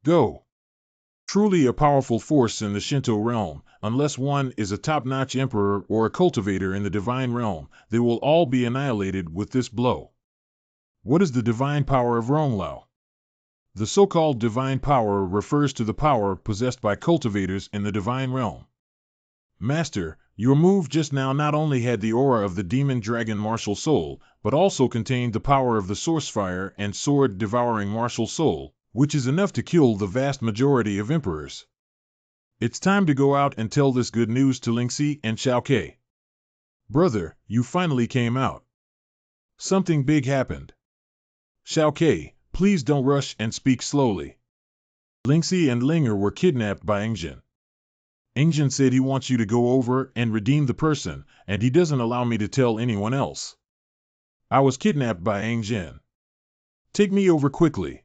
Go. Truly a powerful force in the Shinto realm, unless one is a top-notch emperor or a cultivator in the divine realm, they will all be annihilated with this blow. What is the divine power of Ronglao? The so-called divine power refers to the power possessed by cultivators in the divine realm. Master, your move just now not only had the aura of the demon dragon martial soul, but also contained the power of the source fire and sword devouring martial soul, which is enough to kill the vast majority of emperors. It's time to go out and tell this good news to Lingxi and Xiao Ke. Brother, you finally came out. Something big happened. Xiao Ke, please don't rush and speak slowly. Lingxi and Linger were kidnapped by Engjin. Engjin said he wants you to go over and redeem the person, and he doesn't allow me to tell anyone else. I was kidnapped by Engjin. Take me over quickly.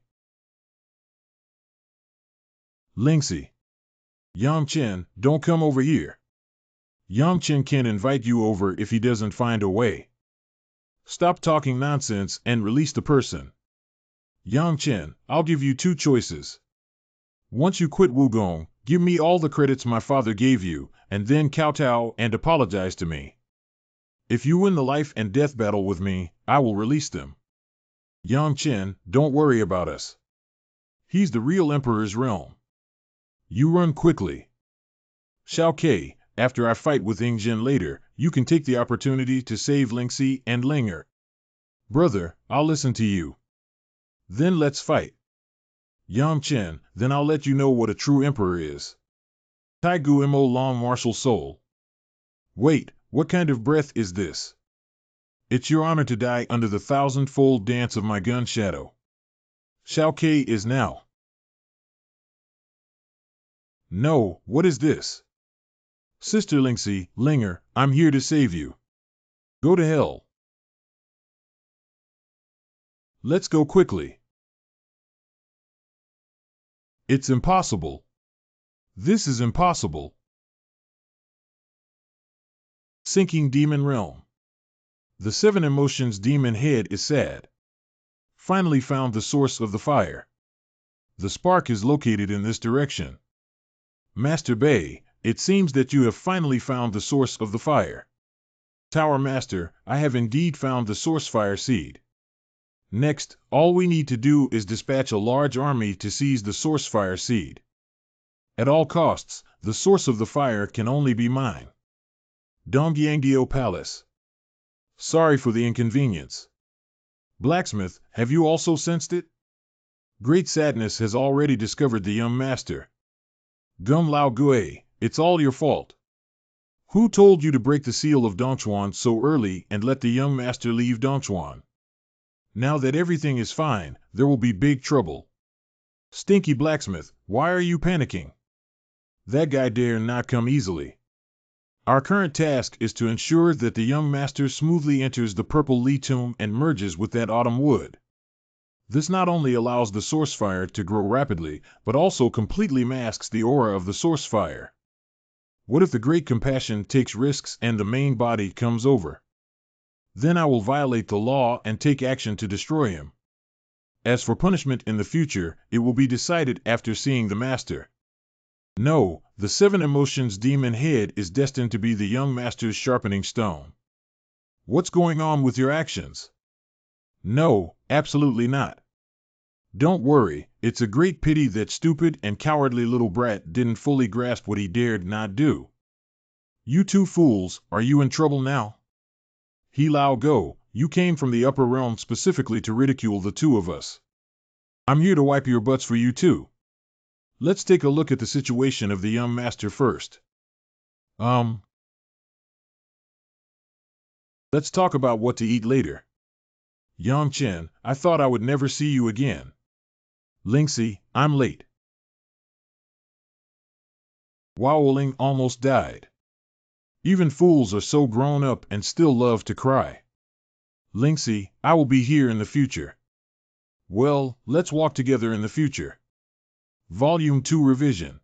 Lingxi. Yamchen, don't come over here. Yamchen can invite you over if he doesn't find a way. Stop talking nonsense and release the person. Yamchen, I'll give you 2 choices. Once you quit Wugong, give me all the credits my father gave you, and then kowtow and apologize to me. If you win the life and death battle with me, I will release them. Yamchen, don't worry about us. He's the real Emperor's realm. You run quickly. Xiao Ke, after I fight with Engjin later, you can take the opportunity to save Lingxi and Linger. Brother, I'll listen to you. Then let's fight. Yamchen, then I'll let you know what a true emperor is. Taigu Mo Long Martial Soul. Wait, what kind of breath is this? It's your honor to die under the 1,000-fold dance of my gun shadow. Xiao Ke is now. No, what is this? Sister Lingxi, Linger, I'm here to save you. Go to hell. Let's go quickly. It's impossible. This is impossible. Sinking demon realm. The seven emotions demon head is sad. Finally found the source of the fire. The spark is located in this direction. Master Bay, it seems that you have finally found the source of the fire. Tower Master, I have indeed found the source fire seed. Next, all we need to do is dispatch a large army to seize the source fire seed. At all costs, the source of the fire can only be mine. Dongyangdio Palace. Sorry for the inconvenience. Blacksmith, have you also sensed it? Great Sadness has already discovered the young master. Gum Lao Gui, it's all your fault. Who told you to break the seal of Dongchuan so early and let the young master leave Dongchuan? Now that everything is fine, there will be big trouble. Stinky Blacksmith, why are you panicking? That guy dare not come easily. Our current task is to ensure that the young master smoothly enters the purple Li tomb and merges with that autumn wood. This not only allows the source fire to grow rapidly, but also completely masks the aura of the source fire. What if the Great Compassion takes risks and the main body comes over? Then I will violate the law and take action to destroy him. As for punishment in the future, it will be decided after seeing the master. No, the seven emotions demon head is destined to be the young master's sharpening stone. What's going on with your actions? No, absolutely not. Don't worry, it's a great pity that stupid and cowardly little brat didn't fully grasp what he dared not do. You two fools, are you in trouble now? He Lao Go, you came from the upper realm specifically to ridicule the two of us. I'm here to wipe your butts for you too. Let's take a look at the situation of the young master first. Let's talk about what to eat later. Yang Chen, I thought I would never see you again. Lingxi, I'm late. Waoling almost died. Even fools are so grown up and still love to cry. Lingxi, I will be here in the future. Well, let's walk together in the future. Volume 2 Revision.